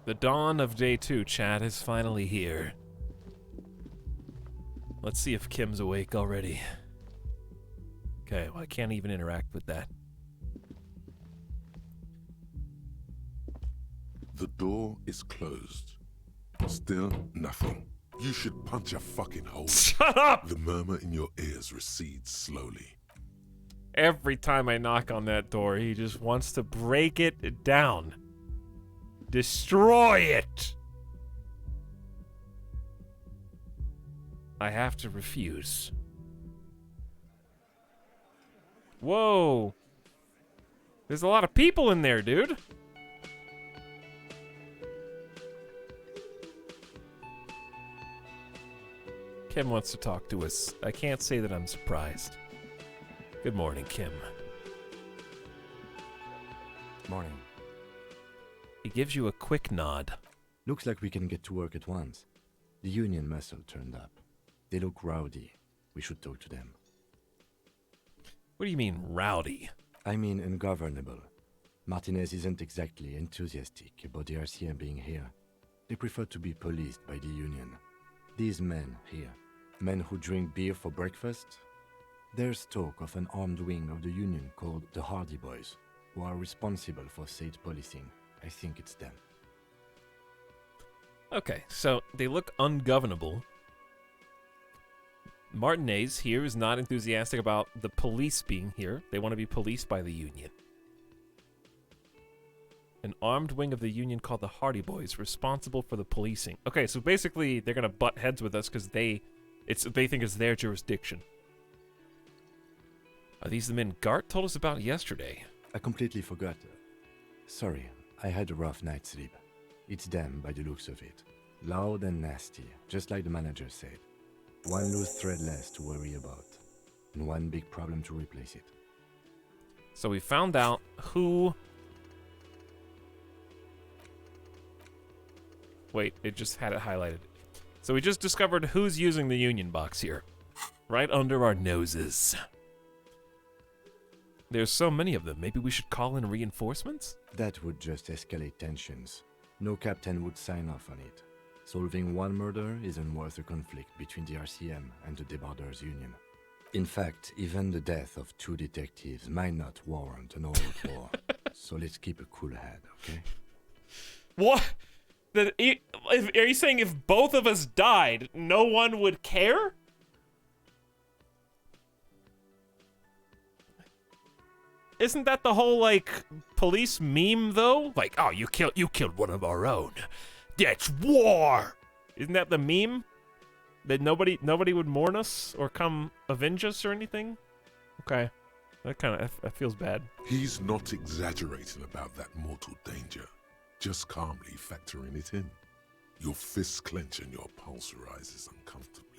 The dawn of day 2, chat, is finally here. Let's see if Kim's awake already. Okay, well, I can't even interact with that. The door is closed. Still nothing. You should punch a fucking hole. Shut up! The murmur in your ears recedes slowly. Every time I knock on that door, he just wants to break it down. Destroy it! I have to refuse. Whoa! There's a lot of people in there, dude. Kim wants to talk to us. I can't say that I'm surprised. Good morning, Kim. Morning. He gives you a quick nod. Looks like we can get to work at once. The Union muscle turned up. They look rowdy. We should talk to them. What do you mean, rowdy? I mean ungovernable. Martinez isn't exactly enthusiastic about the RCM being here. They prefer to be policed by the Union. These men here, men who drink beer for breakfast, there's talk of an armed wing of the Union called the Hardy Boys, who are responsible for state policing. I think it's them. Okay, so they look ungovernable. Martinez here is not enthusiastic about the police being here. They want to be policed by the Union. An armed wing of the Union called the Hardy Boys, responsible for the policing. Okay, so basically they're gonna butt heads with us because they think it's their jurisdiction. Are these the men Gart told us about yesterday? I completely forgot. Sorry, I had a rough night's sleep. It's them by the looks of it. Loud and nasty, just like the manager said. One loose thread less to worry about, and one big problem to replace it. So we found out who... Wait, it just had it highlighted. So we just discovered who's using the Union box here. Right under our noses. There's so many of them, maybe we should call in reinforcements? That would just escalate tensions. No captain would sign off on it. Solving one murder isn't worth a conflict between the RCM and the Debarders Union. In fact, even the death of 2 detectives might not warrant an all-out war. So let's keep a cool head, okay? What? Are you saying if both of us died, no one would care? Isn't that the whole, like, police meme, though? Like, oh, you killed one of our own. That's war! Isn't that the meme? That nobody would mourn us or come avenge us or anything? Okay. That feels bad. He's not exaggerating about that mortal danger, just calmly factoring it in. Your fists clench and your pulse rises uncomfortably.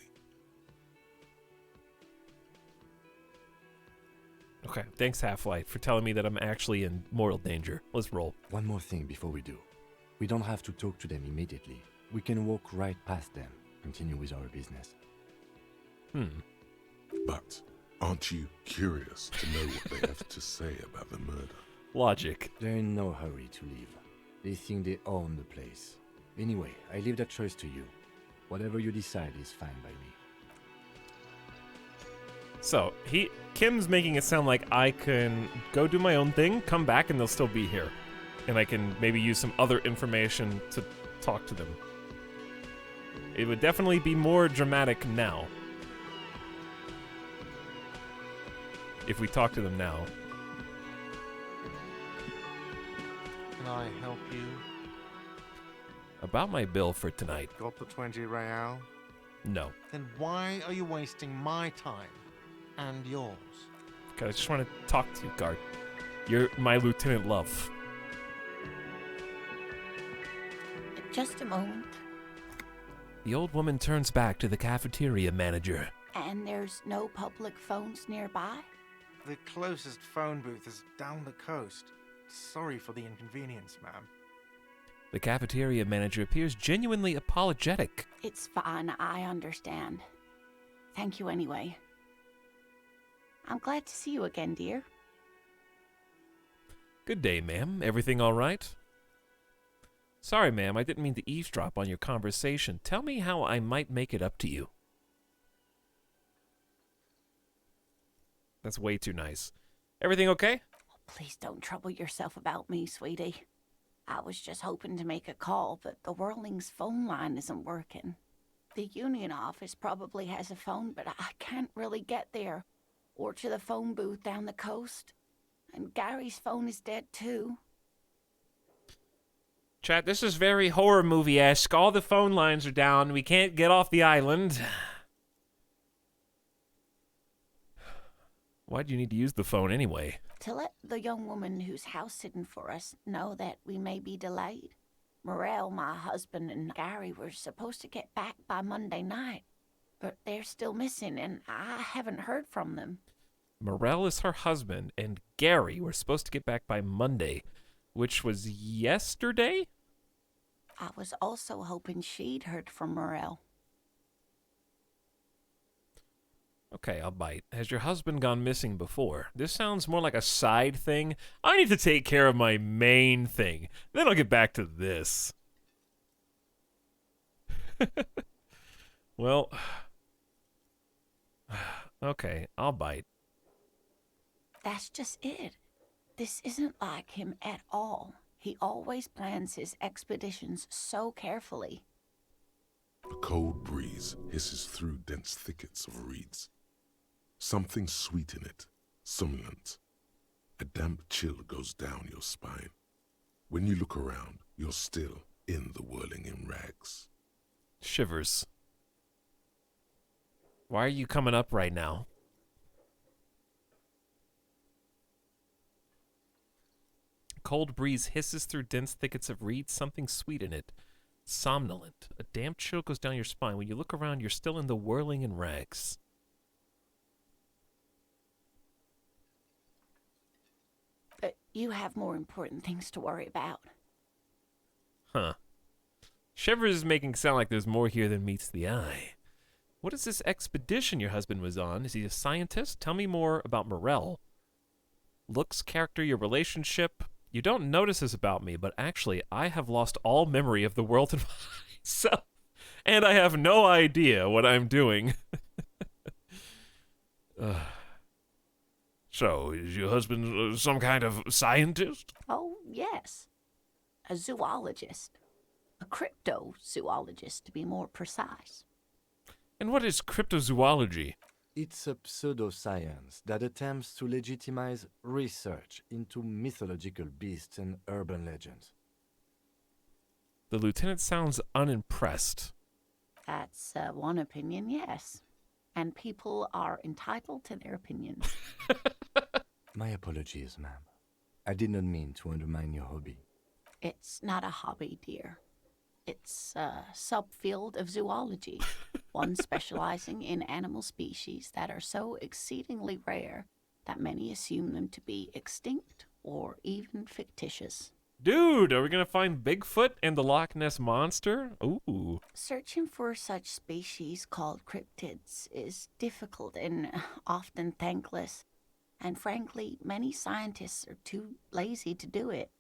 Okay, thanks Half-Life for telling me that I'm actually in mortal danger. Let's roll. One more thing before we do. We don't have to talk to them immediately. We can walk right past them, continue with our business. But aren't you curious to know what they have to say about the murder? Logic. They're in no hurry to leave. They think they own the place. Anyway, I leave that choice to you. Whatever you decide is fine by me. So, Kim's making it sound like I can go do my own thing, come back, and they'll still be here. And I can maybe use some other information to talk to them. It would definitely be more dramatic now. If we talk to them now. Can I help you? About my bill for tonight. Got the 20 real? No. Then why are you wasting my time and yours? Okay, I just want to talk to you, Gart. You're my lieutenant love. Just a moment. The old woman turns back to the cafeteria manager. And there's no public phones nearby? The closest phone booth is down the coast. Sorry for the inconvenience, ma'am. The cafeteria manager appears genuinely apologetic. It's fine, I understand. Thank you anyway. I'm glad to see you again, dear. Good day, ma'am. Everything all right? Sorry, ma'am, I didn't mean to eavesdrop on your conversation. Tell me how I might make it up to you. That's way too nice. Everything okay? Please don't trouble yourself about me, sweetie. I was just hoping to make a call, but the Whirling's phone line isn't working. The Union office probably has a phone, but I can't really get there. Or to the phone booth down the coast. And Gary's phone is dead too. Chat, this is very horror movie-esque. All the phone lines are down. We can't get off the island. Why do you need to use the phone anyway? To let the young woman who's house-sitting for us know that we may be delayed. Morel, my husband, and Gary were supposed to get back by Monday night. But they're still missing, and I haven't heard from them. Morel is her husband, and Gary were supposed to get back by Monday, which was yesterday? I was also hoping she'd heard from Morel. Okay, I'll bite. Has your husband gone missing before? This sounds more like a side thing. I need to take care of my main thing. Then I'll get back to this. Well, okay, I'll bite. That's just it. This isn't like him at all. He always plans his expeditions so carefully. A cold breeze hisses through dense thickets of reeds. Something sweet in it, somnolent. A damp chill goes down your spine. When you look around, you're still in the whirling in rags. Shivers. Why are you coming up right now? Cold breeze hisses through dense thickets of reeds, something sweet in it. Somnolent. A damp chill goes down your spine. When you look around, you're still in the whirling in rags. But you have more important things to worry about. Huh. Shivers is making it sound like there's more here than meets the eye. What is this expedition your husband was on? Is he a scientist? Tell me more about Morel. Looks, character, your relationship. You don't notice this about me, but actually, I have lost all memory of the world and myself. And I have no idea what I'm doing. So, is your husband some kind of scientist? Oh, yes. A zoologist. A cryptozoologist, to be more precise. And what is cryptozoology? It's a pseudoscience that attempts to legitimize research into mythological beasts and urban legends. The lieutenant sounds unimpressed. That's one opinion, yes. And people are entitled to their opinions. My apologies, ma'am. I did not mean to undermine your hobby. It's not a hobby, dear. It's a subfield of zoology, one specializing in animal species that are so exceedingly rare that many assume them to be extinct or even fictitious. Dude, are we gonna find Bigfoot and the Loch Ness Monster? Ooh. Searching for such species called cryptids is difficult and often thankless, and frankly, many scientists are too lazy to do it.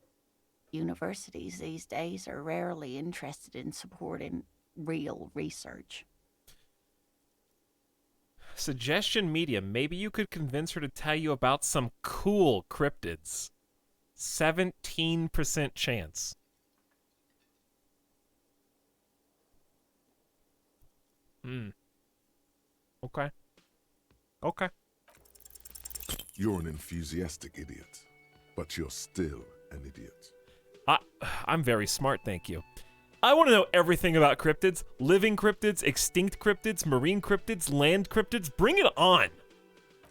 Universities these days are rarely interested in supporting real research. Suggestion medium. Maybe you could convince her to tell you about some cool cryptids. 17% chance. Okay. Okay. You're an enthusiastic idiot, but you're still an idiot. I'm very smart, thank you. I want to know everything about cryptids. Living cryptids, extinct cryptids, marine cryptids, land cryptids. Bring it on!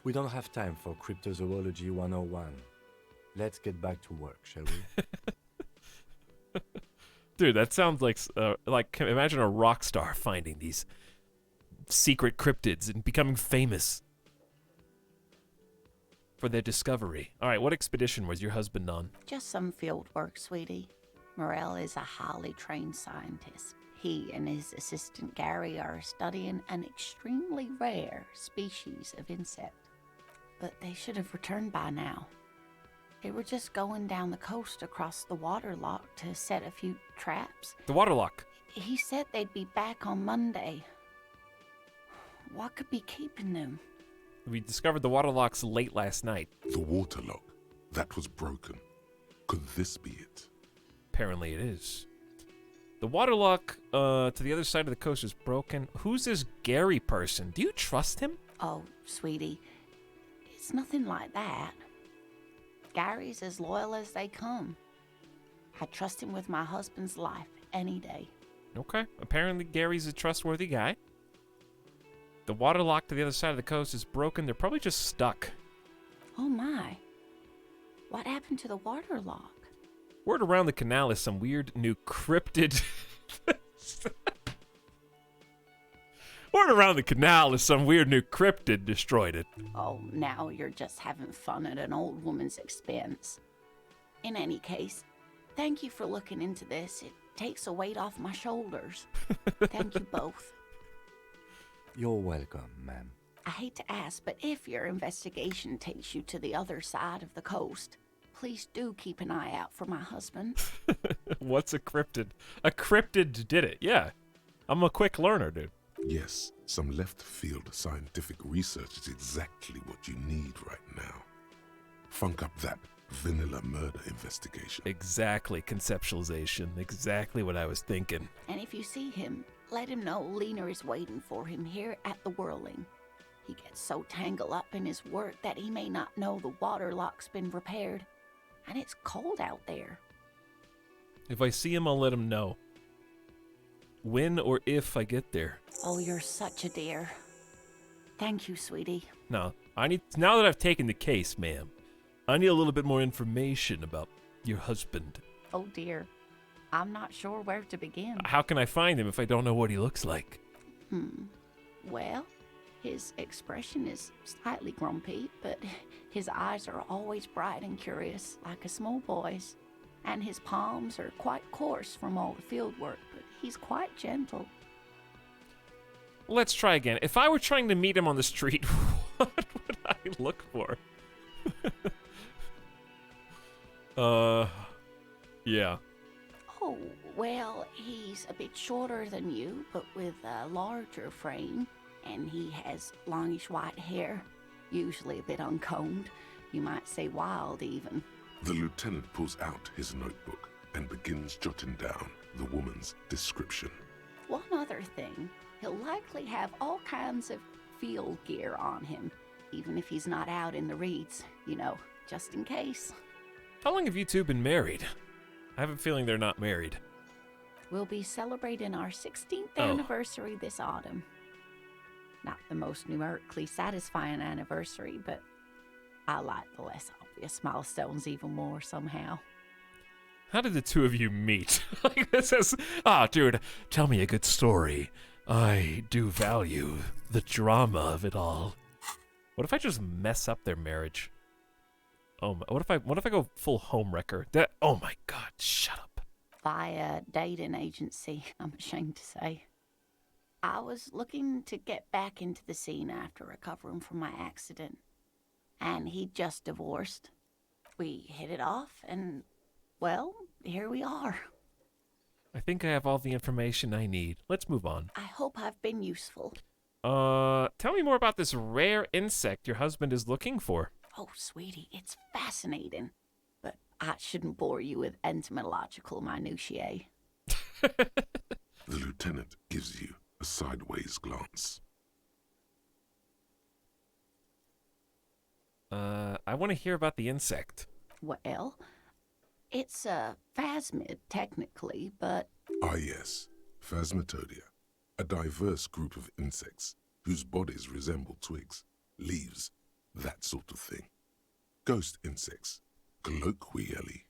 We don't have time for Cryptozoology 101. Let's get back to work, shall we? Dude, that sounds like imagine a rock star finding these secret cryptids and becoming famous for their discovery. All right, what expedition was your husband on? Just some field work, sweetie. Morel is a highly trained scientist. He and his assistant Gary are studying an extremely rare species of insect. But they should have returned by now. They were just going down the coast across the water lock to set a few traps. The water lock. He said they'd be back on Monday. What could be keeping them? We discovered the water locks late last night. The water lock. That was broken. Could this be it? Apparently it is. The water lock to the other side of the coast is broken. Who's this Gary person? Do you trust him? Oh, sweetie, it's nothing like that. Gary's as loyal as they come. I trust him with my husband's life any day. Okay. Apparently Gary's a trustworthy guy. The water lock to the other side of the coast is broken. They're probably just stuck. Oh my. What happened to the water lock? Word around the canal is some weird new cryptid... Word around the canal is some weird new cryptid destroyed it. Oh, now you're just having fun at an old woman's expense. In any case, thank you for looking into this. It takes a weight off my shoulders. Thank you both. You're welcome, ma'am. I hate to ask, but if your investigation takes you to the other side of the coast, please do keep an eye out for my husband. What's a cryptid? A cryptid did it, yeah. I'm a quick learner, dude. Yes, some left-field scientific research is exactly what you need right now. Funk up that vanilla murder investigation. Exactly, conceptualization. Exactly what I was thinking. And if you see him, let him know Lena is waiting for him here at the Whirling. He gets so tangled up in his work that he may not know the water lock's been repaired. And it's cold out there. If I see him, I'll let him know. When or if I get there. Oh, you're such a dear. Thank you, sweetie. No, now that I've taken the case, ma'am, I need a little bit more information about your husband. Oh dear. I'm not sure where to begin. How can I find him if I don't know what he looks like? Well, his expression is slightly grumpy, but his eyes are always bright and curious, like a small boy's. And his palms are quite coarse from all the field work, but he's quite gentle. Let's try again. If I were trying to meet him on the street, what would I look for? Yeah. Oh, well, he's a bit shorter than you, but with a larger frame. And he has longish white hair, usually a bit uncombed. You might say wild, even. The lieutenant pulls out his notebook and begins jotting down the woman's description. One other thing, he'll likely have all kinds of field gear on him, even if he's not out in the reeds, you know, just in case. How long have you two been married? I have a feeling they're not married. We'll be celebrating our 16th anniversary this autumn. Not the most numerically satisfying anniversary, but I like the less obvious milestones even more somehow. How did the two of you meet? Like this is... dude, tell me a good story. I do value the drama of it all. What if I just mess up their marriage? Oh, what if I go full homewrecker? Oh my god, shut up. Via dating agency, I'm ashamed to say. I was looking to get back into the scene after recovering from my accident. And he'd just divorced. We hit it off, and, well, here we are. I think I have all the information I need. Let's move on. I hope I've been useful. Tell me more about this rare insect your husband is looking for. Oh, sweetie, it's fascinating. But I shouldn't bore you with entomological minutiae. The lieutenant gives you a sideways glance. I want to hear about the insect. Well, it's a phasmid, technically, but... Ah yes, Phasmatodia, a diverse group of insects whose bodies resemble twigs, leaves, that sort of thing. Ghost insects, colloquially.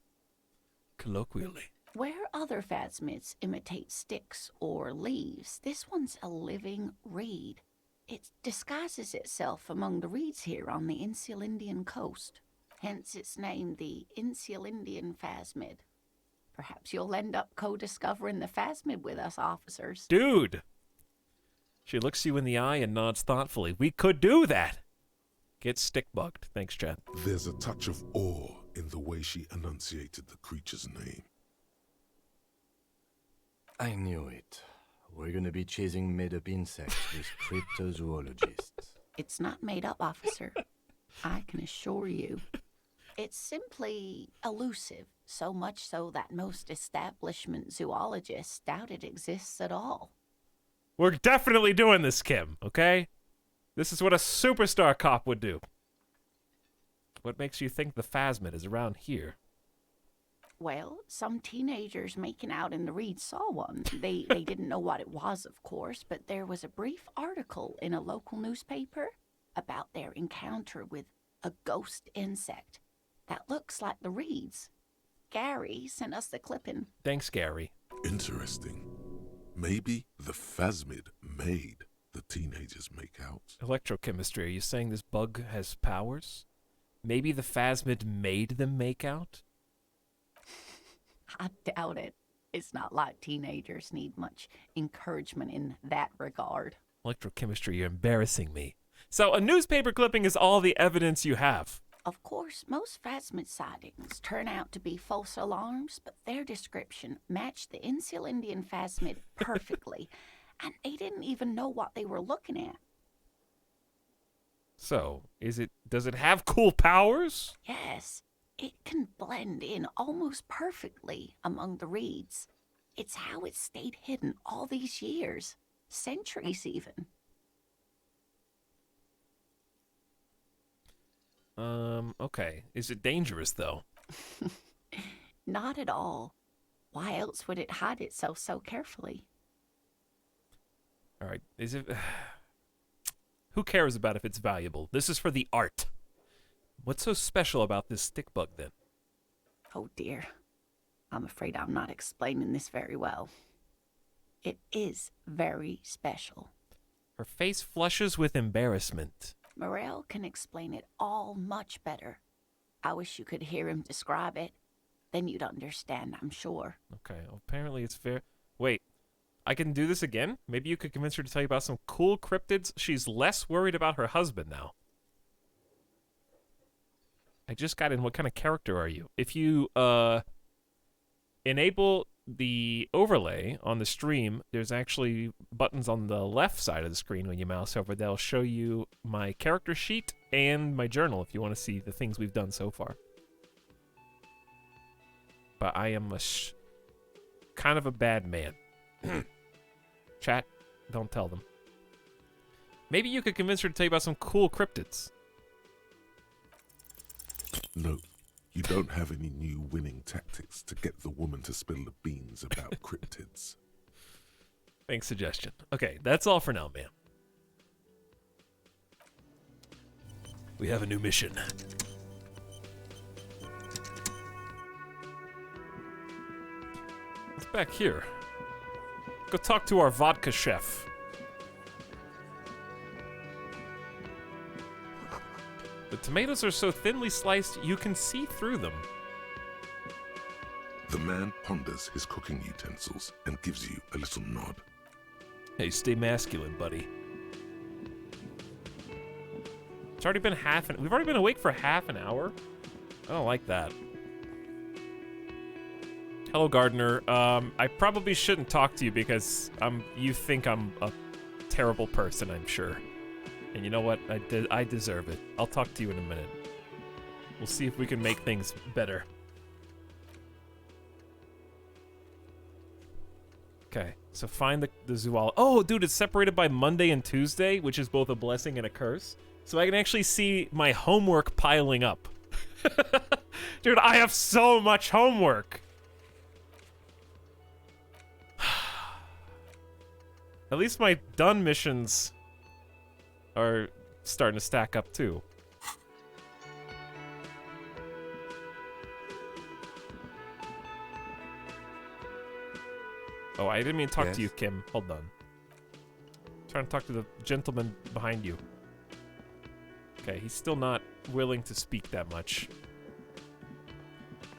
Colloquially. Where other phasmids imitate sticks or leaves, this one's a living reed. It disguises itself among the reeds here on the Insulindian coast. Hence its name, the Insulindian phasmid. Perhaps you'll end up co-discovering the phasmid with us, officers. Dude! She looks you in the eye and nods thoughtfully. We could do that! Get stick-bugged. Thanks, Chad. There's a touch of awe in the way she enunciated the creature's name. I knew it. We're gonna be chasing made-up insects with cryptozoologists. It's not made up, officer. I can assure you. It's simply elusive, so much so that most establishment zoologists doubt it exists at all. We're definitely doing this, Kim, okay? This is what a superstar cop would do. What makes you think the phasmid is around here? Well, some teenagers making out in the reeds saw one. They didn't know what it was, of course, but there was a brief article in a local newspaper about their encounter with a ghost insect that looks like the reeds. Gary sent us the clipping. Thanks, Gary. Interesting. Maybe the phasmid made the teenagers make out. Electrochemistry, are you saying this bug has powers? Maybe the phasmid made them make out? I doubt it. It's not like teenagers need much encouragement in that regard. Electrochemistry, you're embarrassing me. So a newspaper clipping is all the evidence you have. Of course, most phasmid sightings turn out to be false alarms, but their description matched the Insul Indian phasmid perfectly, and they didn't even know what they were looking at. So, does it have cool powers? Yes, it can blend in almost perfectly among the reeds. It's how it stayed hidden all these years, centuries even. Okay. Is it dangerous, though? Not at all. Why else would it hide itself so carefully? All right. Is it... Who cares about if it's valuable? This is for the art. What's so special about this stick bug, then? Oh, dear. I'm afraid I'm not explaining this very well. It is very special. Her face flushes with embarrassment. Morel can explain it all much better. I wish you could hear him describe it. Then you'd understand, I'm sure. Okay, well, apparently it's fair. Wait, I can do this again? Maybe you could convince her to tell you about some cool cryptids. She's less worried about her husband now. I just got in. What kind of character are you? If you enable the overlay on the stream, there's actually buttons on the left side of the screen when you mouse over. They'll show you my character sheet and my journal if you want to see the things we've done so far. But I am kind of a bad man. Chat, don't tell them. Maybe you could convince her to tell you about some cool cryptids. No, you don't have any new winning tactics to get the woman to spill the beans about cryptids. Thanks, suggestion. Okay, that's all for now, ma'am. We have a new mission. What's back here? Go talk to our vodka chef. The tomatoes are so thinly sliced, you can see through them. The man ponders his cooking utensils and gives you a little nod. Hey, stay masculine, buddy. It's already been we've already been awake for half an hour? I don't like that. Hello, Gardener. I probably shouldn't talk to you because you think I'm a terrible person, I'm sure. And you know what? I deserve it. I'll talk to you in a minute. We'll see if we can make things better. Okay, so find the zoology. Oh, dude, it's separated by Monday and Tuesday, which is both a blessing and a curse. So I can actually see my homework piling up. Dude, I have so much homework. At least my done missions are starting to stack up too. Oh, I didn't mean to talk to you, Kim. Hold on. Trying to talk to the gentleman behind you. Okay, he's still not willing to speak that much.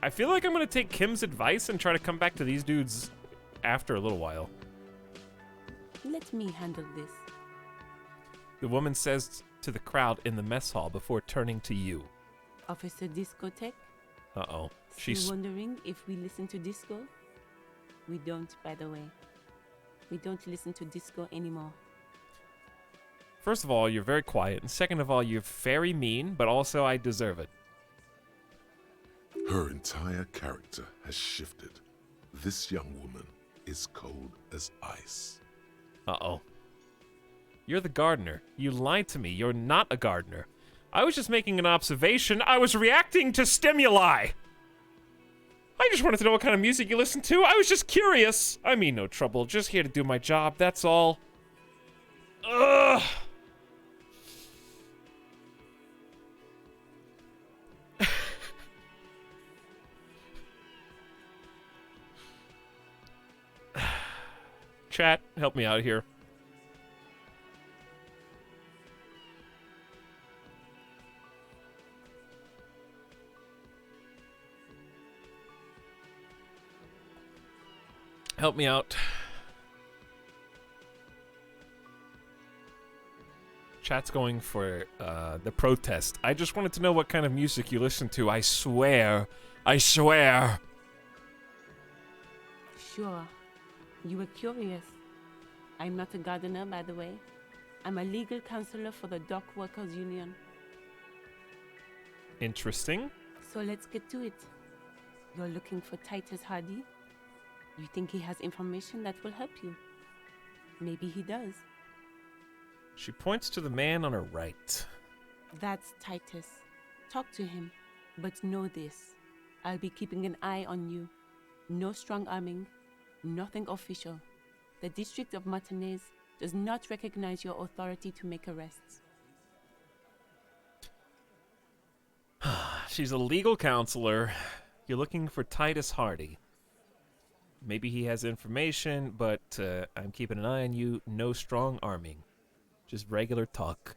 I feel like I'm gonna take Kim's advice and try to come back to these dudes after a little while. Let me handle this. The woman says to the crowd in the mess hall before turning to you. Officer Discotheque? Uh-oh. Still She's... wondering if we listen to disco? We don't, by the way. We don't listen to disco anymore. First of all, you're very quiet, and second of all, you're very mean, but also I deserve it. Her entire character has shifted. This young woman is cold as ice. Uh-oh. You're the gardener. You lied to me. You're not a gardener. I was just making an observation. I was reacting to stimuli. I just wanted to know what kind of music you listen to. I was just curious. I mean, no trouble. Just here to do my job. That's all. Ugh. Chat, help me out here. Help me out. Chat's going for the protest. I just wanted to know what kind of music you listen to. I swear. I swear. Sure. You were curious. I'm not a gardener, by the way. I'm a legal counselor for the Dock Workers Union. Interesting. So let's get to it. You're looking for Titus Hardy? You think he has information that will help you? Maybe he does. She points to the man on her right. That's Titus. Talk to him. But know this. I'll be keeping an eye on you. No strong arming. Nothing official. The District of Martinez does not recognize your authority to make arrests. She's a legal counselor. You're looking for Titus Hardy. Maybe he has information, but I'm keeping an eye on you. No strong arming. Just regular talk.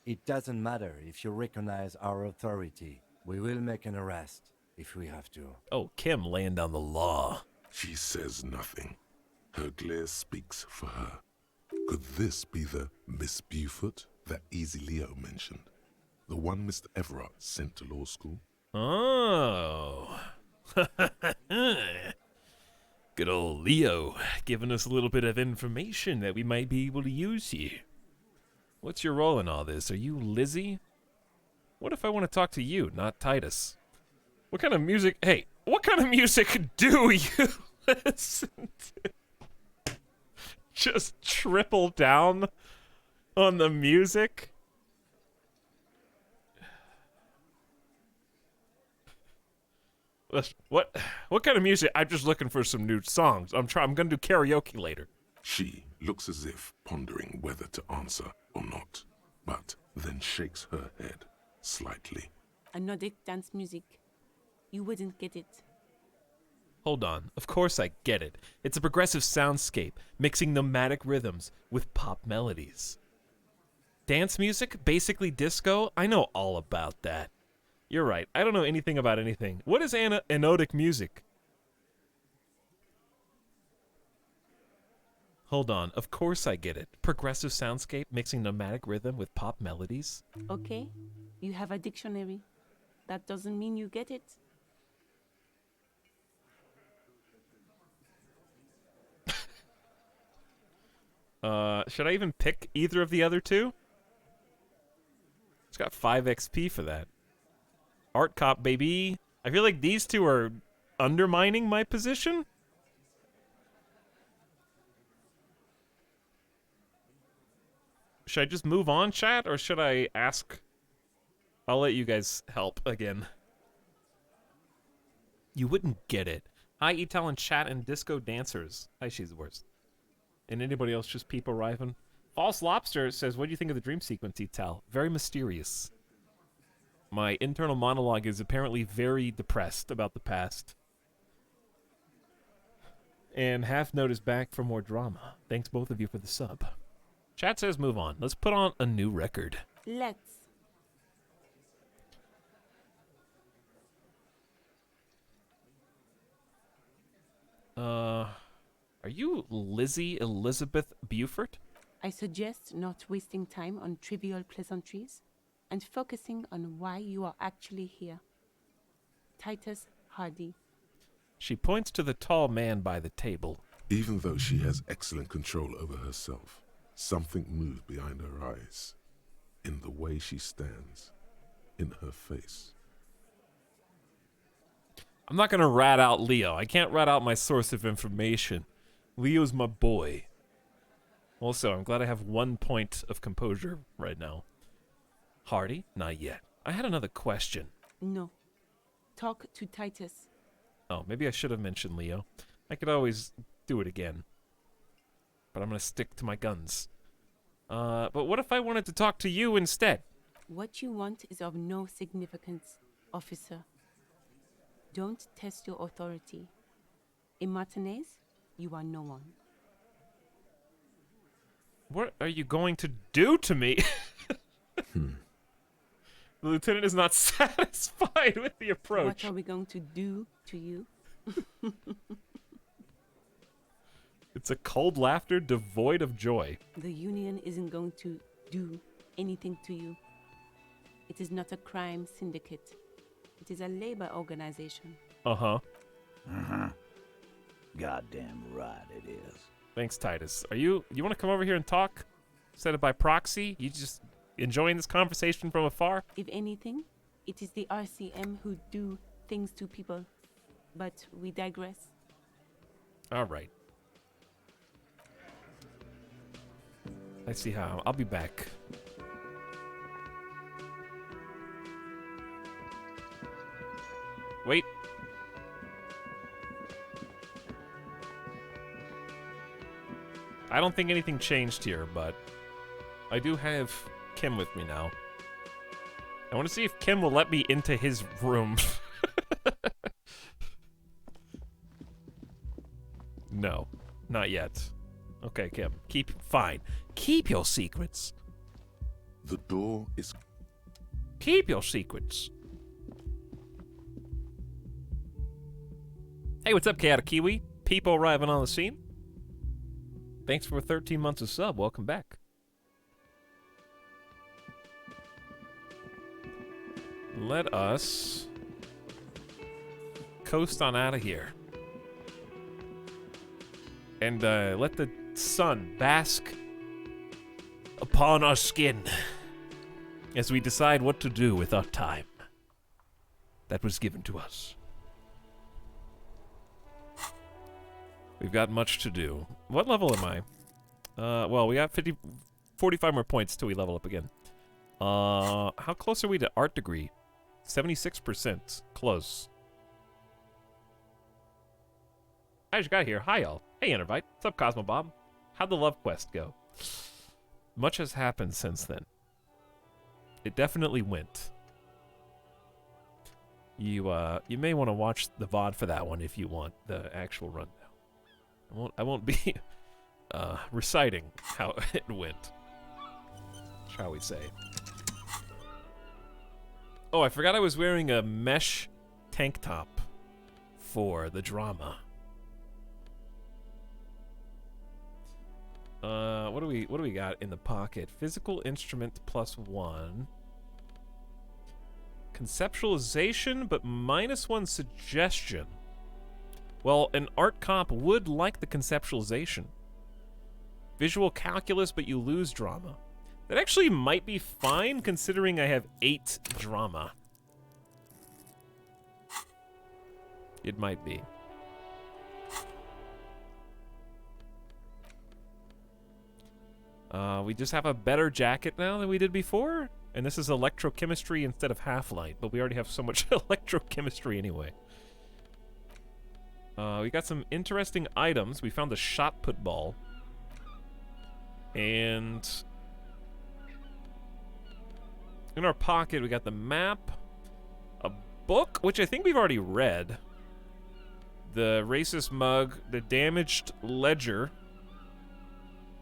It doesn't matter if you recognize our authority. We will make an arrest if we have to. Oh, Kim laying down the law. She says nothing. Her glare speaks for her. Could this be the Miss Beaufort that Easy Leo mentioned? The one Mr. Everard sent to law school? Oh. Good old Leo, giving us a little bit of information that we might be able to use here. What's your role in all this? Are you Lizzie? What if I want to talk to you, not Titus? What kind of music... Hey, what kind of music do you listen to? Just triple down on the music? What kind of music? I'm just looking for some new songs. I'm gonna do karaoke later. She looks as if pondering whether to answer or not, but then shakes her head slightly. Another dance music. You wouldn't get it. Hold on. Of course I get it. It's a progressive soundscape, mixing nomadic rhythms with pop melodies. Dance music? Basically disco? I know all about that. You're right. I don't know anything about anything. What is anodic music? Hold on. Of course I get it. Progressive soundscape mixing nomadic rhythm with pop melodies? Okay? You have a dictionary. That doesn't mean you get it. Should I even pick either of the other two? It's got 5 XP for that. Art Cop, baby. I feel like these two are undermining my position. Should I just move on, chat, or should I ask? I'll let you guys help again. You wouldn't get it. Hi, Etal chat and disco dancers. Hi, she's the worst. And anybody else just peep arriving? False Lobster says, what do you think of the dream sequence, Etal? Very mysterious. My internal monologue is apparently very depressed about the past. And Half Note is back for more drama. Thanks both of you for the sub. Chat says move on. Let's put on a new record. Let's. Are you Lizzie Elizabeth Beaufort? I suggest not wasting time on trivial pleasantries. and focusing on why you are actually here. Titus Hardy. She points to the tall man by the table. Even though she has excellent control over herself, something moved behind her eyes, in the way she stands, in her face. I'm not gonna rat out Leo. I can't rat out my source of information. Leo's my boy. Also, I'm glad I have 1 point of composure right now. Hardy? Not yet. I had another question. No. Talk to Titus. Oh, maybe I should have mentioned Leo. I could always do it again. But I'm gonna stick to my guns. But what if I wanted to talk to you instead? What you want is of no significance, officer. Don't test your authority. In Martinez, you are no one. What are you going to do to me? The lieutenant is not satisfied with the approach. What are we going to do to you? It's a cold laughter devoid of joy. The Union isn't going to do anything to you. It is not a crime syndicate. It is a labor organization. Uh-huh. Uh-huh. Goddamn right it is. Thanks, Titus. You want to come over here and talk? Instead of by proxy? You just enjoying this conversation from afar? If anything, it is the RCM who do things to people. But we digress. All right. I see how. I'll be back. Wait. I don't think anything changed here, but I do have Kim with me now. I want to see if Kim will let me into his room. No, not yet. Okay, Kim. Fine. Keep your secrets. The door is... Keep your secrets. Hey, what's up, Chaotic Kiwi? People arriving on the scene. Thanks for 13 months of sub. Welcome back. Let us coast on out of here. And let the sun bask upon our skin as we decide what to do with our time that was given to us. We've got much to do. What level am I? Well, we got 45 more points till we level up again. How close are we to art degree? 76%. Close. I just got here. Hi, y'all. Hey, Intervite. What's up, Cosmo Bob? How'd the love quest go? Much has happened since then. It definitely went. You may want to watch the VOD for that one if you want the actual rundown. I won't be reciting how it went, shall we say. Oh, I forgot I was wearing a mesh tank top for the drama. What do we got in the pocket? Physical instrument +1. Conceptualization, but -1 suggestion. Well, an art comp would like the conceptualization. Visual calculus, but you lose drama. That actually might be fine, considering I have 8 drama. It might be. We just have a better jacket now than we did before. And this is electrochemistry instead of half-light, but we already have so much electrochemistry anyway. We got some interesting items. We found a shot put ball. And in our pocket, we got the map, a book, which I think we've already read, the racist mug, the damaged ledger.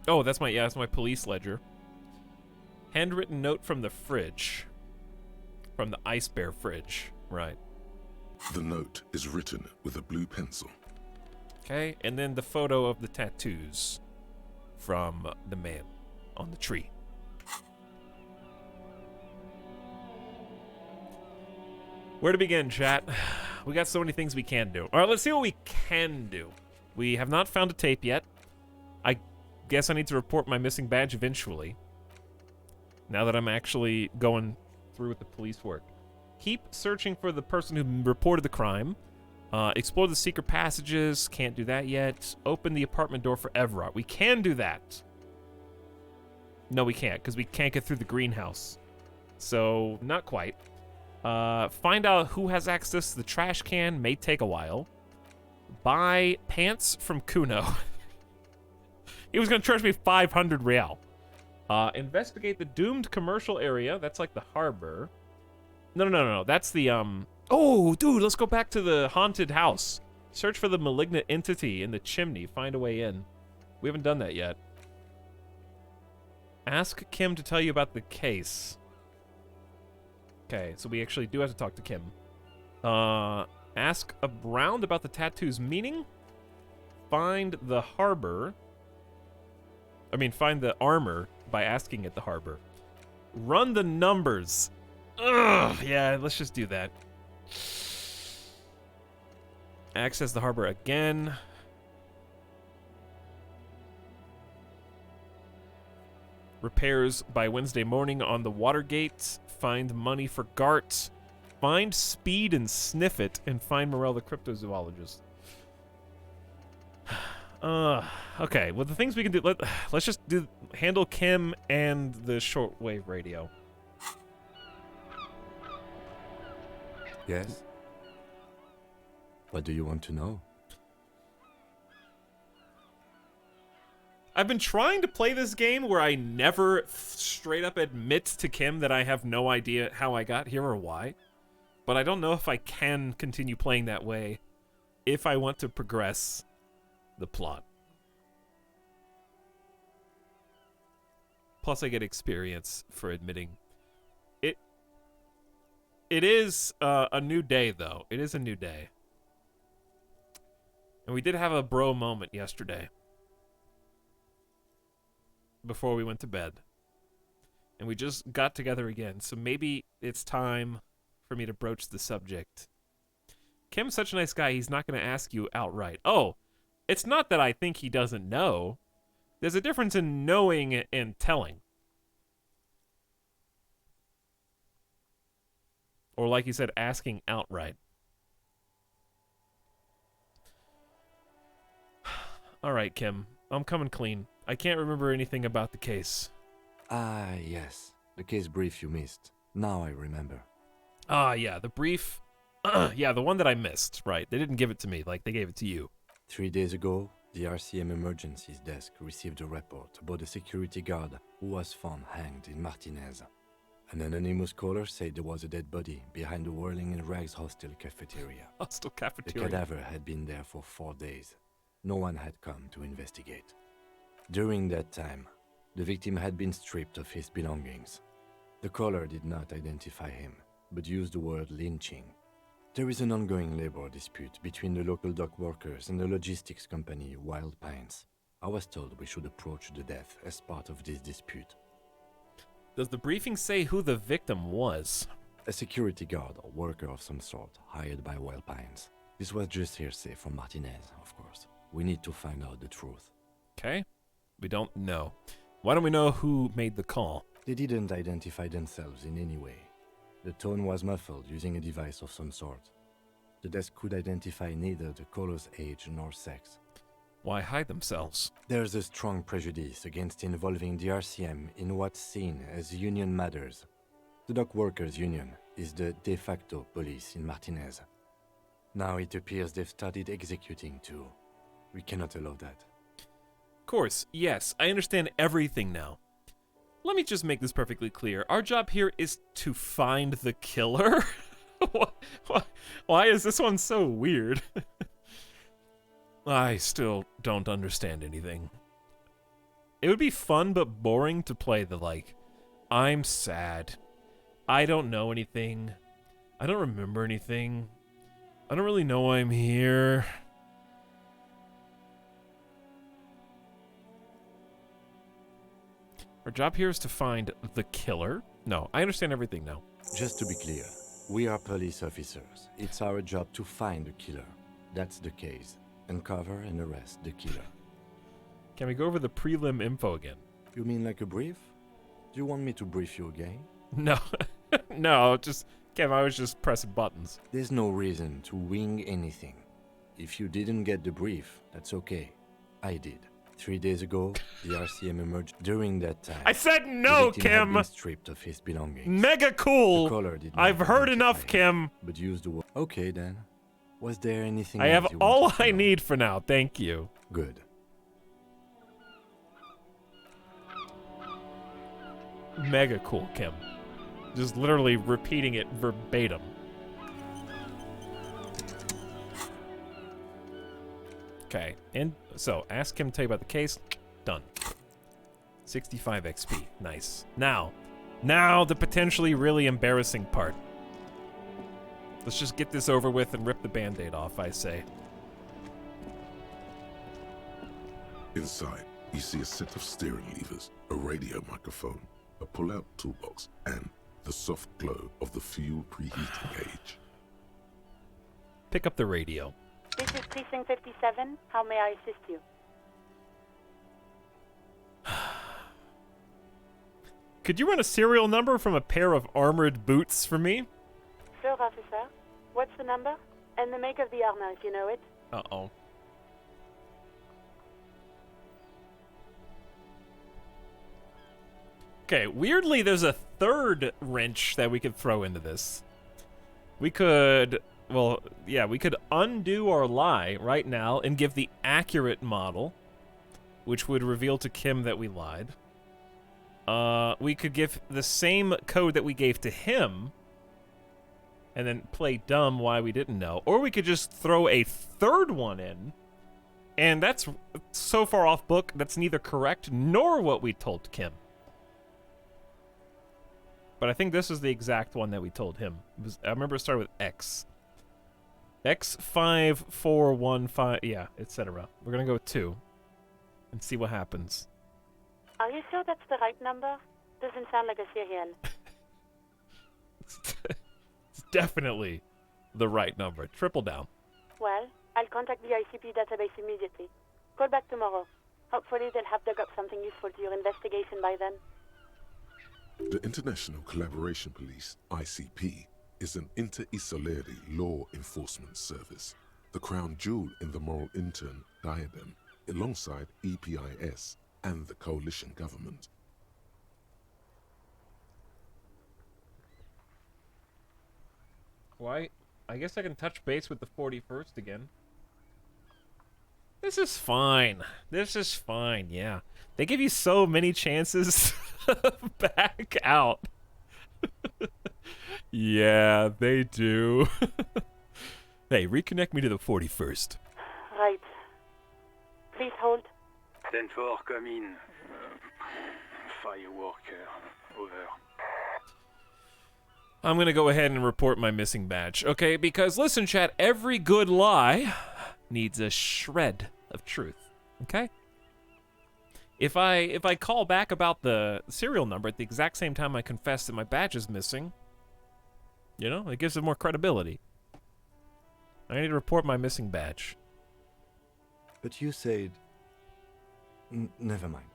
Oh, that's my police ledger. Handwritten note from the fridge. From the Ice Bear fridge, right. The note is written with a blue pencil. Okay, and then the photo of the tattoos from the man on the tree. Where to begin, chat? We got so many things we can do. All right, let's see what we can do. We have not found a tape yet. I guess I need to report my missing badge eventually. Now that I'm actually going through with the police work. Keep searching for the person who reported the crime. Explore the secret passages. Can't do that yet. Open the apartment door for Everett. We can do that. No, we can't, because we can't get through the greenhouse. So, not quite. Find out who has access to the trash can. May take a while. Buy pants from Kuno. He was going to charge me 500 real. Investigate the doomed commercial area. That's like the harbor. No. That's the, Oh, dude, let's go back to the haunted house. Search for the malignant entity in the chimney. Find a way in. We haven't done that yet. Ask Kim to tell you about the case. Okay, so we actually do have to talk to Kim. Ask around about the tattoo's meaning. Find the harbor. Find the armor by asking at the harbor. Run the numbers. Ugh, yeah, let's just do that. Access the harbor again. Repairs by Wednesday morning on the Watergate. Find money for Gart. Find Speed and Sniff It. And find Morel the cryptozoologist. Okay, well, the things we can do... Let's just handle Kim and the shortwave radio. Yes? What do you want to know? I've been trying to play this game where I never straight up admit to Kim that I have no idea how I got here or why. But I don't know if I can continue playing that way if I want to progress the plot. Plus I get experience for admitting. It is a new day, though. It is a new day. And we did have a bro moment yesterday. Before we went to bed. And we just got together again, so maybe it's time for me to broach the subject. Kim's such a nice guy, he's not going to ask you outright. Oh, it's not that I think he doesn't know. There's a difference in knowing and telling. Or like you said, asking outright. All right, Kim, I'm coming clean. I can't remember anything about the case. Ah, yes. The case brief you missed. Now I remember. Ah, yeah, the brief. Yeah, the one that I missed. Right, they didn't give it to me like they gave it to you. 3 days ago, the RCM Emergencies Desk received a report about a security guard who was found hanged in Martinez. An anonymous caller said there was a dead body behind the Whirling in Rags hostel cafeteria. Hostel The cafeteria. cadaver had been there for 4 days. No one had come to investigate. During that time, the victim had been stripped of his belongings. The caller did not identify him, but used the word lynching. There is an ongoing labor dispute between the local dock workers and the logistics company Wild Pines. I was told we should approach the death as part of this dispute. Does the briefing say who the victim was? A security guard or worker of some sort hired by Wild Pines. This was just hearsay from Martinez, of course. We need to find out the truth. Okay. We don't know. Why don't we know who made the call? They didn't identify themselves in any way. The tone was muffled using a device of some sort. The desk could identify neither the caller's age nor sex. Why hide themselves? There's a strong prejudice against involving the RCM in what's seen as union matters. The dock workers' union is the de facto police in Martinez. Now it appears they've started executing too. We cannot allow that. Of course, yes, I understand everything now. Let me just make this perfectly clear. Our job here is to find the killer? Why is this one so weird? I still don't understand anything. It would be fun but boring to play the, like, I'm sad. I don't know anything. I don't remember anything. I don't really know why I'm here. Our job here is to find the killer? No, I understand everything now. Just to be clear, We are police officers. It's our job to find the killer. That's the case. Uncover and arrest the killer. Can we go over the prelim info again? You mean like a brief? Do you want me to brief you again? No. No, just... Kev, I was just pressing buttons. There's no reason to wing anything. If you didn't get the brief, that's okay. I did. 3 days ago, the RCM emerged. During that time, I said no, the victim had Kim! been stripped of his belongings. Mega cool! The caller did not I've heard identify enough, him, Kim. But used the word. Okay then. Was there anything I else have you all wanted to I know? need for now, thank you. Good. Mega cool, Kim. Just literally repeating it verbatim. Okay, and so ask him to tell you about the case. Done. 65 XP. Nice. Now the potentially really embarrassing part. Let's just get this over with and rip the band-aid off, I say. Inside, you see a set of steering levers, a radio microphone, a pull-out toolbox, and the soft glow of the fuel preheating gauge. Pick up the radio. This is Precinct 57. How may I assist you? Could you run a serial number from a pair of armored boots for me? Sure, officer. What's the number? And the make of the armor, if you know it. Uh-oh. Okay, weirdly, there's a third wrench that we could throw into this. We could, well, yeah, we could undo our lie right now and give the accurate model, which would reveal to Kim that we lied. We could give the same code that we gave to him, and then play dumb why we didn't know. Or we could just throw a third one in, and that's so far off book, that's neither correct nor what we told Kim. But I think this is the exact one that we told him. I remember it started with X. X5415, yeah, etc. We're gonna go with 2 and see what happens. Are you sure that's the right number? Doesn't sound like a serial. It's definitely the right number. Triple down. Well, I'll contact the ICP database immediately. Call back tomorrow. Hopefully they'll have dug up something useful to your investigation by then. The International Collaboration Police, ICP, is an inter-Isolari law enforcement service, the crown jewel in the moral intern diadem, alongside EPIS and the coalition government. Why? I guess I can touch base with the 41st again. This is fine. This is fine, yeah. They give you so many chances to back out. Yeah, they do. Hey, reconnect me to the 41st. Right. Please hold. 10-4, come in. Fireworker, over. I'm gonna go ahead and report my missing badge, okay? Because listen, chat, every good lie needs a shred of truth, okay? If I call back about the serial number at the exact same time I confess that my badge is missing, you know, it gives it more credibility. I need to report my missing badge. But you said... never mind.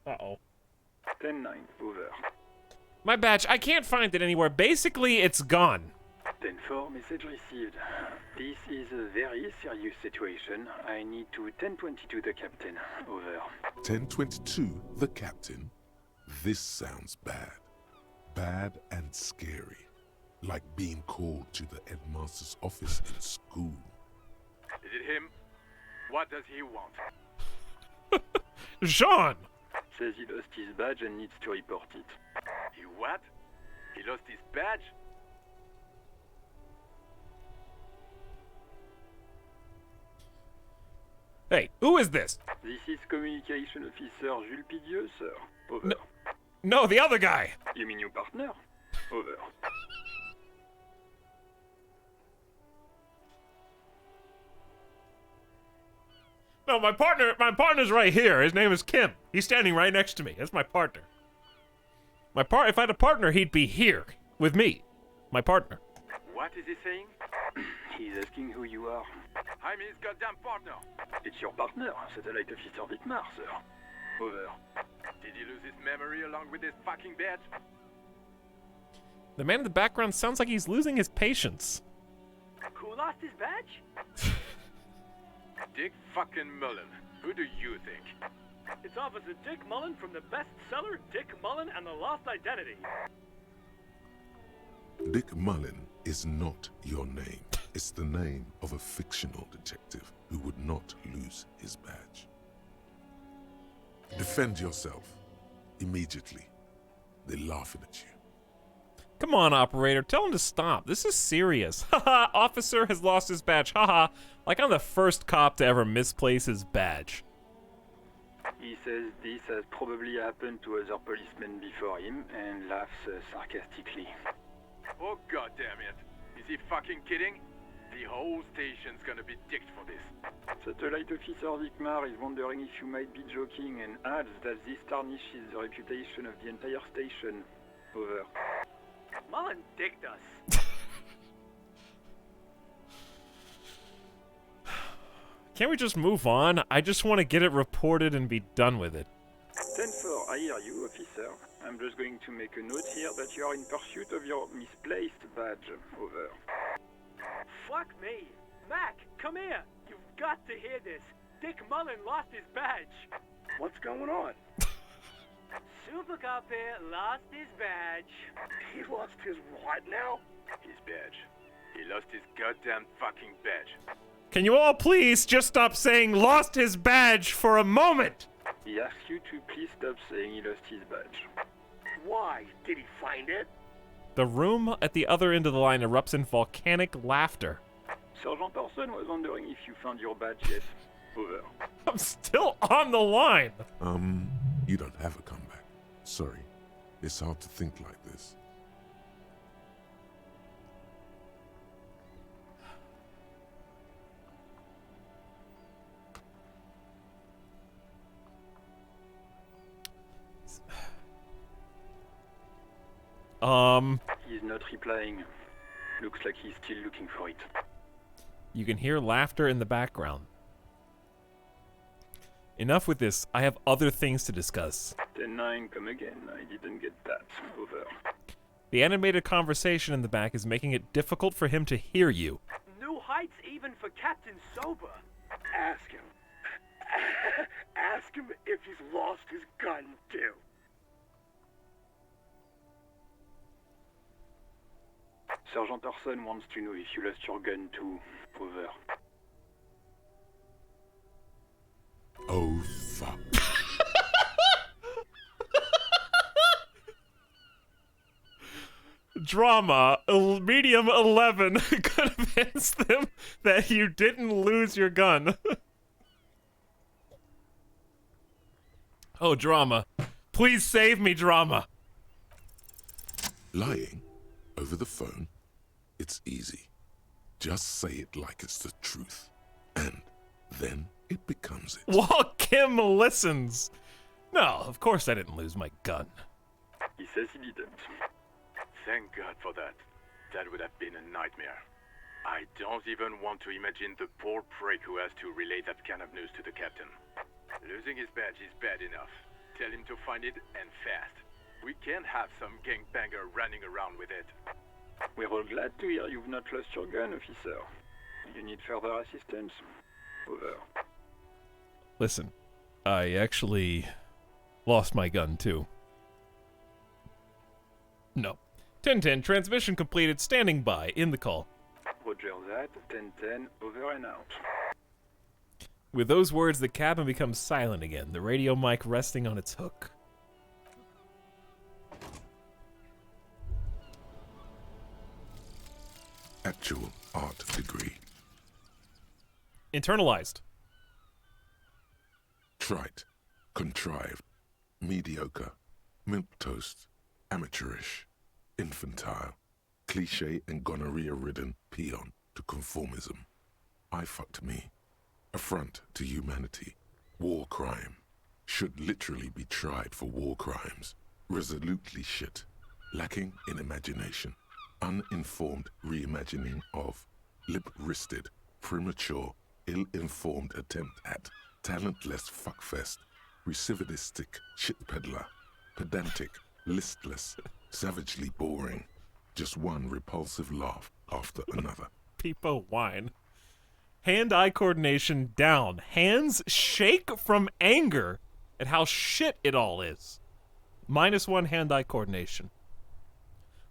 Uh-oh. 10-9, over. My badge, I can't find it anywhere. Basically, it's gone. 10-4, message received. This is a very serious situation. I need to 1022 the captain, over. 1022, the captain. This sounds bad. Bad and scary. Like being called to the headmaster's office in school. Is it him? What does he want? Jean! Says he lost his badge and needs to report it. He what? He lost his badge? Hey, who is this? This is Communication Officer Jules Pidieux, sir. Over. No, the other guy! You mean your partner? Over. No, my partner's right here. His name is Kim. He's standing right next to me. That's my partner. If I had a partner, he'd be here with me. My partner. What is he saying? He's asking who you are. I'm his goddamn partner. It's your partner, Satellite Officer Wittmar, sir. Over. Did he lose his memory along with his fucking badge? The man in the background sounds like he's losing his patience. Who lost his badge? Dick fucking Mullen. Who do you think? It's Officer Dick Mullen from the bestseller Dick Mullen and the Lost Identity. Dick Mullen is not your name. It's the name of a fictional detective who would not lose his badge. Defend yourself. Immediately. They're laughing at you. Come on, operator. Tell him to stop. This is serious. Haha, officer has lost his badge. Haha. Like I'm the first cop to ever misplace his badge. He says this has probably happened to other policemen before him and laughs sarcastically. Oh god damn it. Is he fucking kidding? The whole station's gonna be dicked for this. Satellite Officer Wittmar is wondering if you might be joking and adds that this tarnishes the reputation of the entire station. Over. Mullen dicked us. Can't we just move on? I just want to get it reported and be done with it. 10-4, I hear you, officer. I'm just going to make a note here that you are in pursuit of your misplaced badge. Over. Fuck me. Mac, come here. You've got to hear this. Dick Mullen lost his badge. What's going on? Super Cop here lost his badge. He lost his what now? His badge. He lost his goddamn fucking badge. Can you all please just stop saying lost his badge for a moment? He asks you to please stop saying he lost his badge. Why? Did he find it? The room at the other end of the line erupts in volcanic laughter. Sergeant Person was wondering if you found your badge yet. Over. I'm still on the line. You don't have a comeback. Sorry. It's hard to think like this. He's not replying. Looks like he's still looking for it. You can hear laughter in the background. Enough with this. I have other things to discuss. 10-9, come again. I didn't get that. Over. The animated conversation in the back is making it difficult for him to hear you. New heights even for Captain Sober. Ask him. Ask him if he's lost his gun, too. Sergeant Orson wants to know if you lost your gun too. Over. Oh, fuck. Drama, medium 11, convince them that you didn't lose your gun. Oh, drama. Please save me, drama. Lying over the phone? It's easy. Just say it like it's the truth. And then it becomes it. While Kim listens. No, of course I didn't lose my gun. He says he didn't. Thank God for that. That would have been a nightmare. I don't even want to imagine the poor prick who has to relay that kind of news to the captain. Losing his badge is bad enough. Tell him to find it, and fast. We can't have some gangbanger running around with it. We're all glad to hear you've not lost your gun, officer. You need further assistance? Over. Listen, I actually lost my gun too. No. 10-10, transmission completed, standing by, in the call. Roger that, 10-10, over and out. With those words, the cabin becomes silent again, the radio mic resting on its hook. Actual art degree. Internalized. Trite. Contrived. Mediocre. Milquetoast. Amateurish. Infantile. Cliché and gonorrhea-ridden peon to conformism. I fucked me. Affront to humanity. War crime. Should literally be tried for war crimes. Resolutely shit. Lacking in imagination. Uninformed reimagining of. Limp-wristed. Premature. Ill-informed attempt at. Talentless fuckfest. Recidivistic shit peddler. Pedantic. Listless. Savagely boring. Just one repulsive laugh after another. People whine. Hand-eye coordination down. Hands shake from anger at how shit it all is. -1 hand-eye coordination.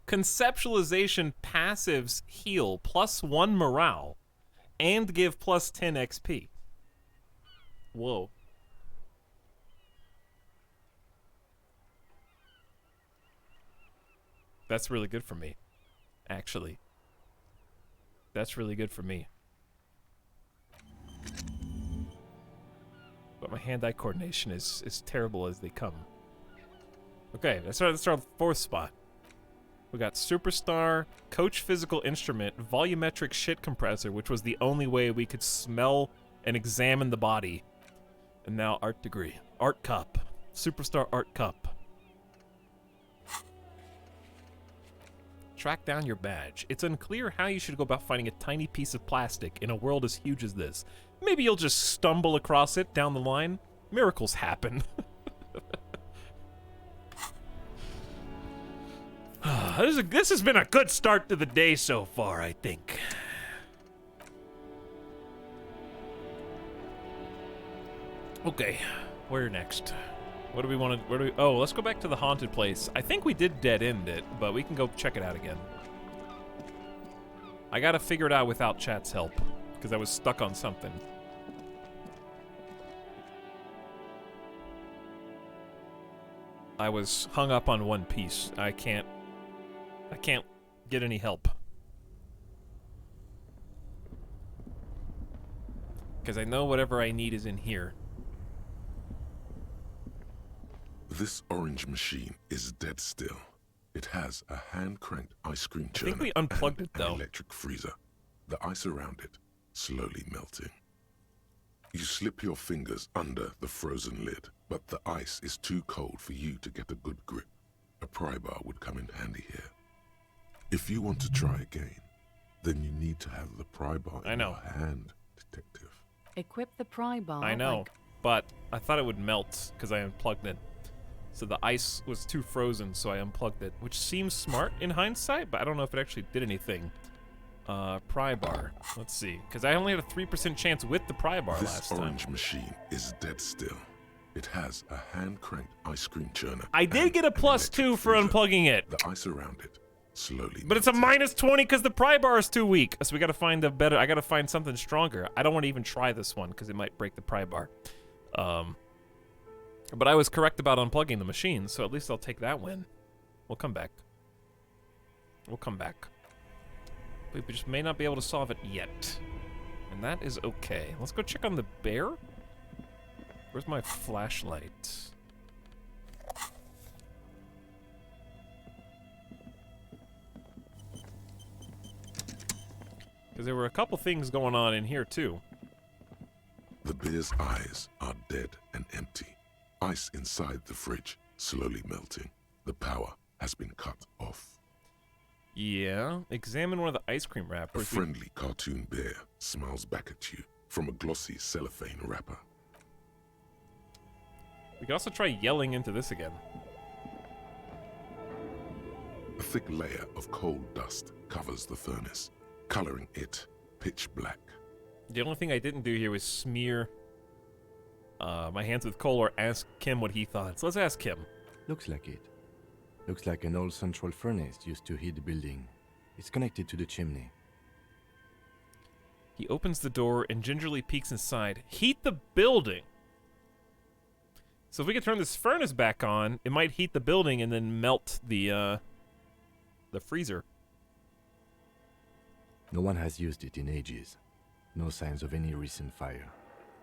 Conceptualization passives heal +1 morale and give +10 XP. Whoa. That's really good for me, actually. That's really good for me. But my hand-eye coordination is terrible as they come. Okay, let's start with the 4th spot. We got Superstar, Coach Physical Instrument, Volumetric Shit Compressor, which was the only way we could smell and examine the body. And now Art Degree. Art Cup. Superstar Art Cup. Track down your badge. It's unclear how you should go about finding a tiny piece of plastic in a world as huge as this. Maybe you'll just stumble across it down the line. Miracles happen. This has been a good start to the day so far, I think. Okay, where next? What do we want to... Oh, let's go back to the haunted place. I think we did dead end it, but we can go check it out again. I gotta figure it out without chat's help, because I was stuck on something. I was hung up on one piece. I can't get any help. Because I know whatever I need is in here. This orange machine is dead still. It has a hand-cranked ice cream churner. I think we unplugged it, though. An electric freezer. The ice around it slowly melting. You slip your fingers under the frozen lid, but the ice is too cold for you to get a good grip. A pry bar would come in handy here. If you want to try again, then you need to have the pry bar in your hand, detective. Equip the pry bar. I know, but I thought it would melt because I unplugged it. So the ice was too frozen, so I unplugged it, which seems smart in hindsight, but I don't know if it actually did anything. Pry bar. Let's see, because I only had a 3% chance with the pry bar last time. This orange machine is dead still. It has a hand-cranked ice cream churner. I did get a +2 for unplugging it. The ice around it slowly. But it's a -20 because the pry bar is too weak. So we gotta find a better. I gotta find something stronger. I don't want to even try this one because it might break the pry bar. But I was correct about unplugging the machine, so at least I'll take that win. We'll come back. We'll come back. We just may not be able to solve it yet. And that is okay. Let's go check on the bear. Where's my flashlight? Because there were a couple things going on in here, too. The bear's eyes are dead and empty. Ice inside the fridge, slowly melting. The power has been cut off. Yeah, examine one of the ice cream wrappers. A friendly cartoon bear smiles back at you from a glossy cellophane wrapper. We can also try yelling into this again. A thick layer of coal dust covers the furnace, coloring it pitch black. The only thing I didn't do here was smear my hands with coal or ask Kim what he thought. So let's ask Kim. Looks like it. Looks like an old central furnace used to heat the building. It's connected to the chimney. He opens the door and gingerly peeks inside. Heat the building! So if we could turn this furnace back on, it might heat the building and then melt the freezer. No one has used it in ages. No signs of any recent fire.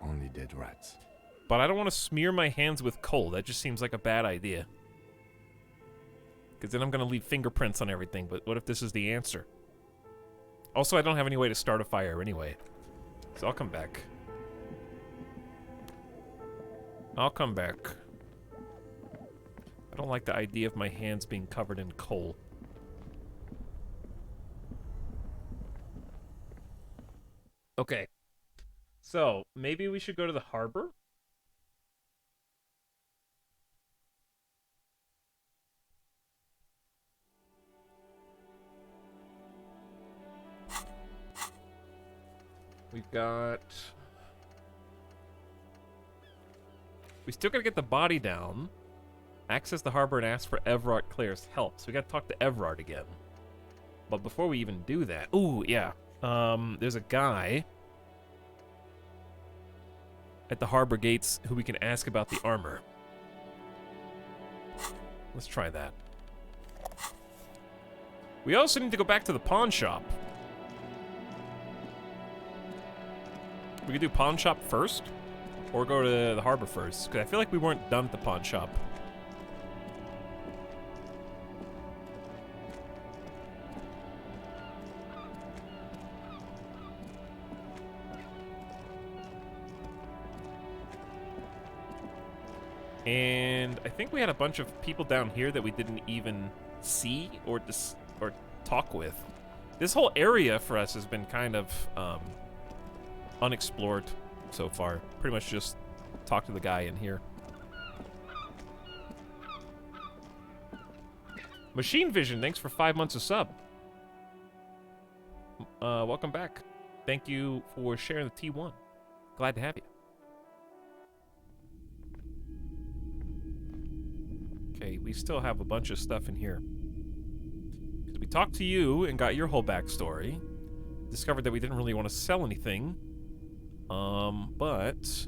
Only dead rats. But I don't want to smear my hands with coal. That just seems like a bad idea. Because then I'm going to leave fingerprints on everything. But what if this is the answer? Also, I don't have any way to start a fire anyway. So I'll come back. I'll come back. I don't like the idea of my hands being covered in coal. Okay. So, maybe we should go to the harbor? We've got... We still gotta get the body down. Access the harbor and ask for Everard Claire's help. So we gotta talk to Everard again. But before we even do that... Ooh, yeah. There's a guy at the harbor gates who we can ask about the armor. Let's try that. We also need to go back to the pawn shop. We could do pawn shop first, or go to the harbor first, because I feel like we weren't done at the pawn shop. And I think we had a bunch of people down here that we didn't even see or talk with. This whole area for us has been kind of unexplored so far. Pretty much just talk to the guy in here. Machine Vision, thanks for 5 months of sub. Welcome back. Thank you for sharing the T1. Glad to have you. Okay, we still have a bunch of stuff in here. Because we talked to you and got your whole backstory. Discovered that we didn't really want to sell anything. But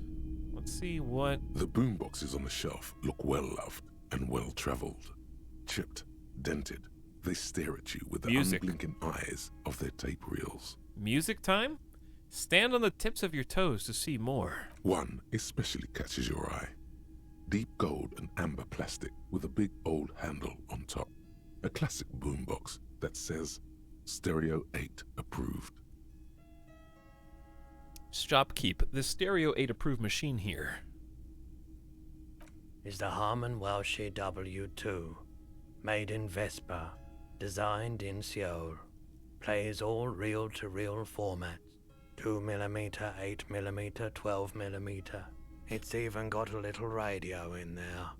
let's see what... The boomboxes on the shelf look well-loved and well-traveled. Chipped, dented, they stare at you with the unblinking eyes of their tape reels. Music time? Stand on the tips of your toes to see more. One especially catches your eye. Deep gold and amber plastic with a big old handle on top. A classic boombox that says Stereo 8 approved. Shopkeep, the Stereo 8 approved machine here. Is the Harman Welsh W2. Made in Vespa. Designed in Seoul. Plays all reel-to-reel formats. 2mm, 8mm, 12mm. It's even got a little radio in there.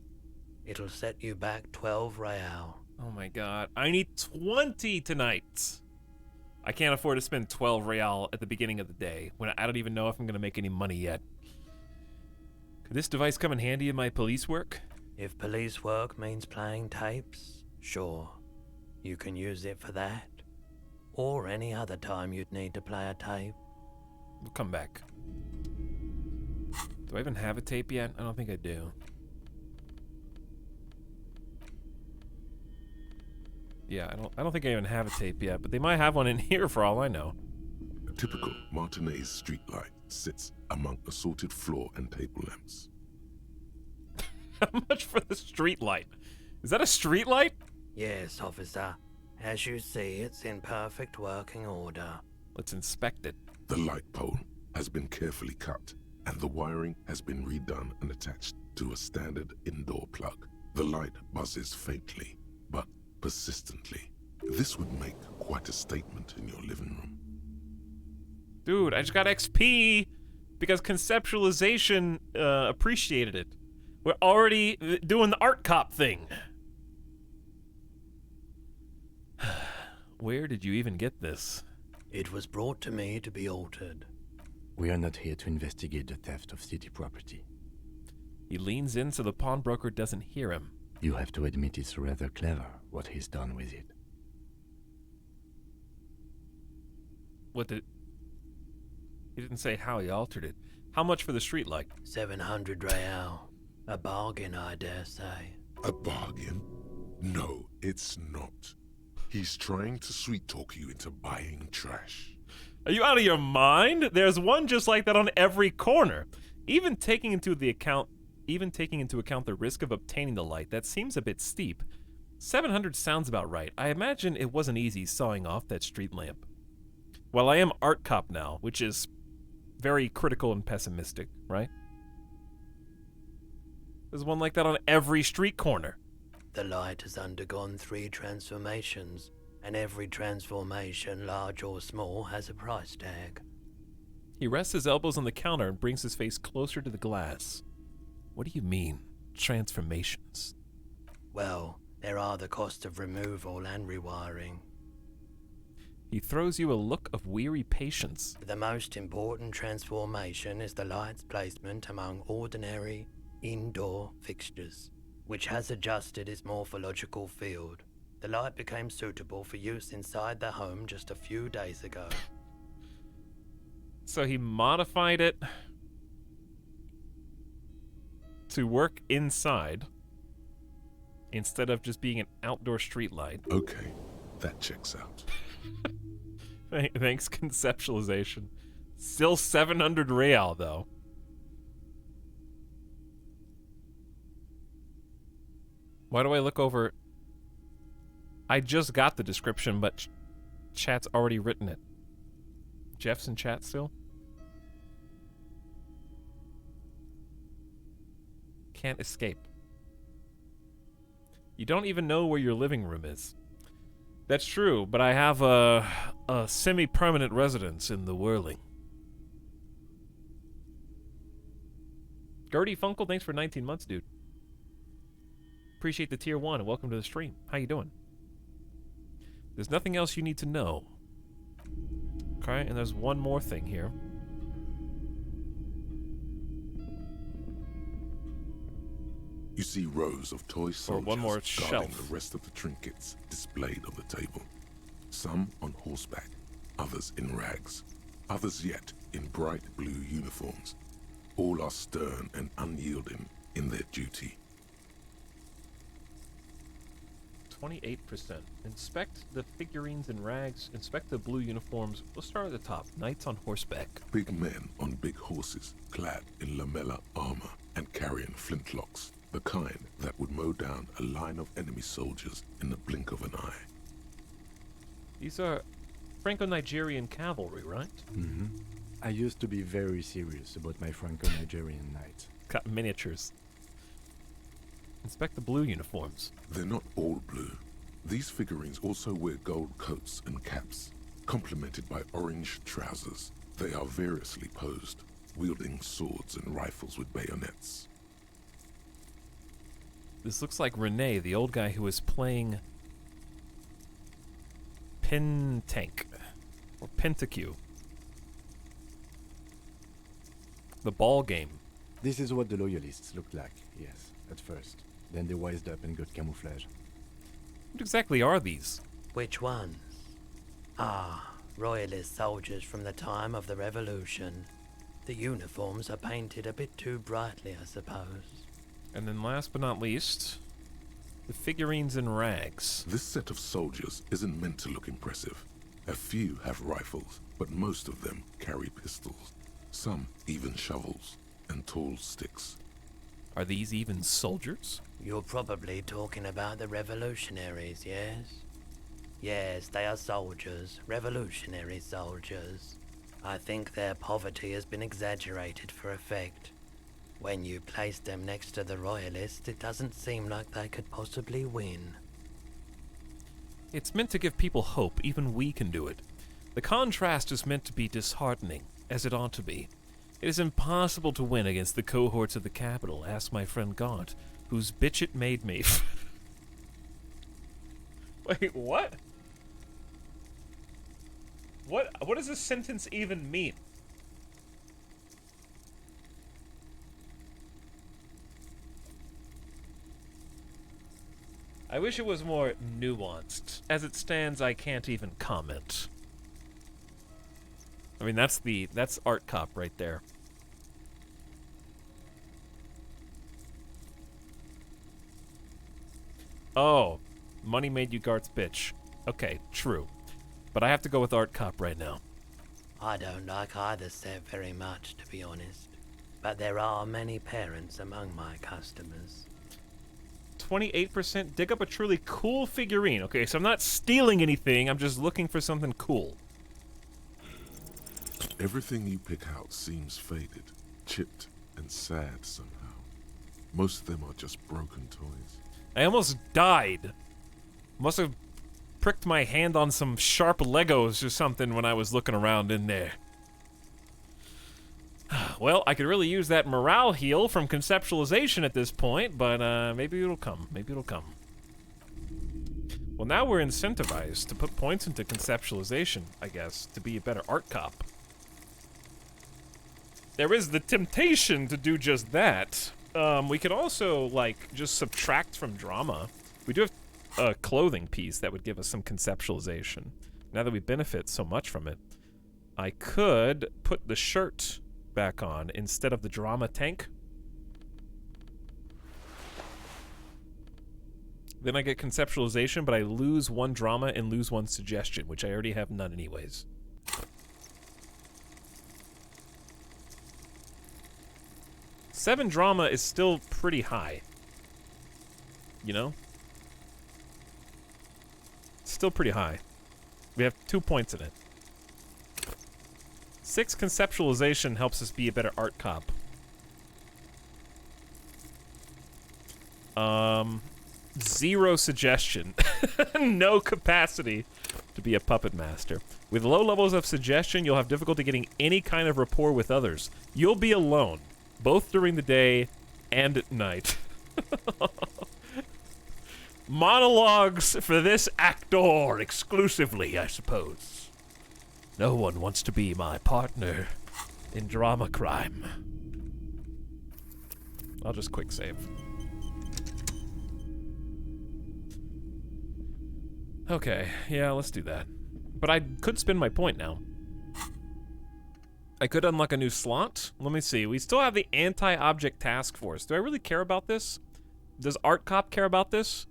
It'll set you back 12 real. Oh my god. I need 20 tonight. I can't afford to spend 12 real at the beginning of the day when I don't even know if I'm going to make any money yet. Could this device come in handy in my police work? If police work means playing tapes, sure. You can use it for that. Or any other time you'd need to play a tape. We'll come back. Do I even have a tape yet? I don't think I do. Yeah, I don't think I even have a tape yet, but they might have one in here for all I know. A typical Martinez streetlight sits among assorted floor and table lamps. How much for the streetlight? Is that a streetlight? Yes, officer. As you see, it's in perfect working order. Let's inspect it. The light pole has been carefully cut, and the wiring has been redone and attached to a standard indoor plug. The light buzzes faintly, but persistently. This would make quite a statement in your living room. Dude, I just got XP because conceptualization appreciated it. We're already doing the art cop thing. Where did you even get this? It was brought to me to be altered. We are not here to investigate the theft of city property. He leans in so the pawnbroker doesn't hear him. You have to admit it's rather clever what he's done with it. What did... He didn't say how he altered it. How much for the streetlight? 700 real. A bargain, I dare say. A bargain? No, it's not. He's trying to sweet-talk you into buying trash. Are you out of your mind? There's one just like that on every corner. Even taking into account the risk of obtaining the light, that seems a bit steep. 700 sounds about right. I imagine it wasn't easy sawing off that street lamp. Well, I am art cop now, which is very critical and pessimistic, right? There's one like that on every street corner. The light has undergone 3 transformations, and every transformation, large or small, has a price tag. He rests his elbows on the counter and brings his face closer to the glass. What do you mean, transformations? Well, there are the cost of removal and rewiring. He throws you a look of weary patience. The most important transformation is the light's placement among ordinary indoor fixtures, which has adjusted its morphological field. The light became suitable for use inside the home just a few days ago. So he modified it to work inside instead of just being an outdoor street light. Okay, that checks out. Thanks, conceptualization. Still 700 real, though. Why do I look over? I just got the description, but chat's already written it. Jeff's in chat still? Can't escape. You don't even know where your living room is. That's true, but I have a semi-permanent residence in the Whirling. Gertie Funkle, thanks for 19 months, dude. Appreciate the tier 1 and welcome to the stream. How you doing? There's nothing else you need to know. Okay, and there's one more thing here. You see rows of toy soldiers one more guarding shelf. the rest of the trinkets displayed on the table. Some on horseback, others in rags, others yet in bright blue uniforms. All are stern and unyielding in their duty. 28%. Inspect the figurines in rags. Inspect the blue uniforms. We'll start at the top. Knights on horseback. Big men on big horses, clad in lamella armor and carrying flintlocks, the kind that would mow down a line of enemy soldiers in the blink of an eye. These are Franco-Nigerian cavalry, right? Mm-hmm. I used to be very serious about my Franco-Nigerian knights. Got miniatures. Inspect the blue uniforms. They're not all blue. These figurines also wear gold coats and caps, complemented by orange trousers. They are variously posed, wielding swords and rifles with bayonets. This looks like Renee, the old guy who was playing Pentank or Pentaque. The ball game. This is what the loyalists looked like, yes, at first. Then they wised up and got camouflage. What exactly are these? Which ones? Ah, royalist soldiers from the time of the Revolution. The uniforms are painted a bit too brightly, I suppose. And then last but not least, the figurines in rags. This set of soldiers isn't meant to look impressive. A few have rifles, but most of them carry pistols. Some even shovels and tall sticks. Are these even soldiers? You're probably talking about the revolutionaries, yes? Yes, they are soldiers, revolutionary soldiers. I think their poverty has been exaggerated for effect. When you place them next to the royalists, it doesn't seem like they could possibly win. It's meant to give people hope, even we can do it. The contrast is meant to be disheartening, as it ought to be. It is impossible to win against the cohorts of the capital, ask my friend Gaunt, whose bitch it made me. Wait, what? What does this sentence even mean? I wish it was more nuanced. As it stands, I can't even comment. I mean, that's Art Cop right there. Oh, money made you Gart's bitch. Okay, true. But I have to go with Art Cop right now. I don't like either set very much, to be honest. But there are many parents among my customers. 28%. Dig up a truly cool figurine. Okay, so I'm not stealing anything. I'm just looking for something cool. Everything you pick out seems faded, chipped, and sad somehow. Most of them are just broken toys. I almost died. Must have pricked my hand on some sharp Legos or something when I was looking around in there. Well, I could really use that morale heal from conceptualization at this point, but maybe it'll come. Maybe it'll come. Well, now we're incentivized to put points into conceptualization, I guess, to be a better art cop. There is the temptation to do just that. We could also, like, just subtract from drama. We do have a clothing piece that would give us some conceptualization. Now that we benefit so much from it, I could put the shirt back on instead of the drama tank. Then I get conceptualization, but I lose 1 drama and lose 1 suggestion, which I already have none anyways. Seven drama is still pretty high. You know? Still pretty high. We have 2 points in it. 6 conceptualization helps us be a better art cop. 0 suggestion. No capacity to be a puppet master. With low levels of suggestion, you'll have difficulty getting any kind of rapport with others. You'll be alone, both during the day and at night. Monologues for this actor exclusively, I suppose. No one wants to be my partner in drama crime. I'll just quick save. Okay, yeah, let's do that. But I could spend my point now. I could unlock a new slot. Let me see. We still have the anti-object task force. Do I really care about this? Does Art Cop care about this?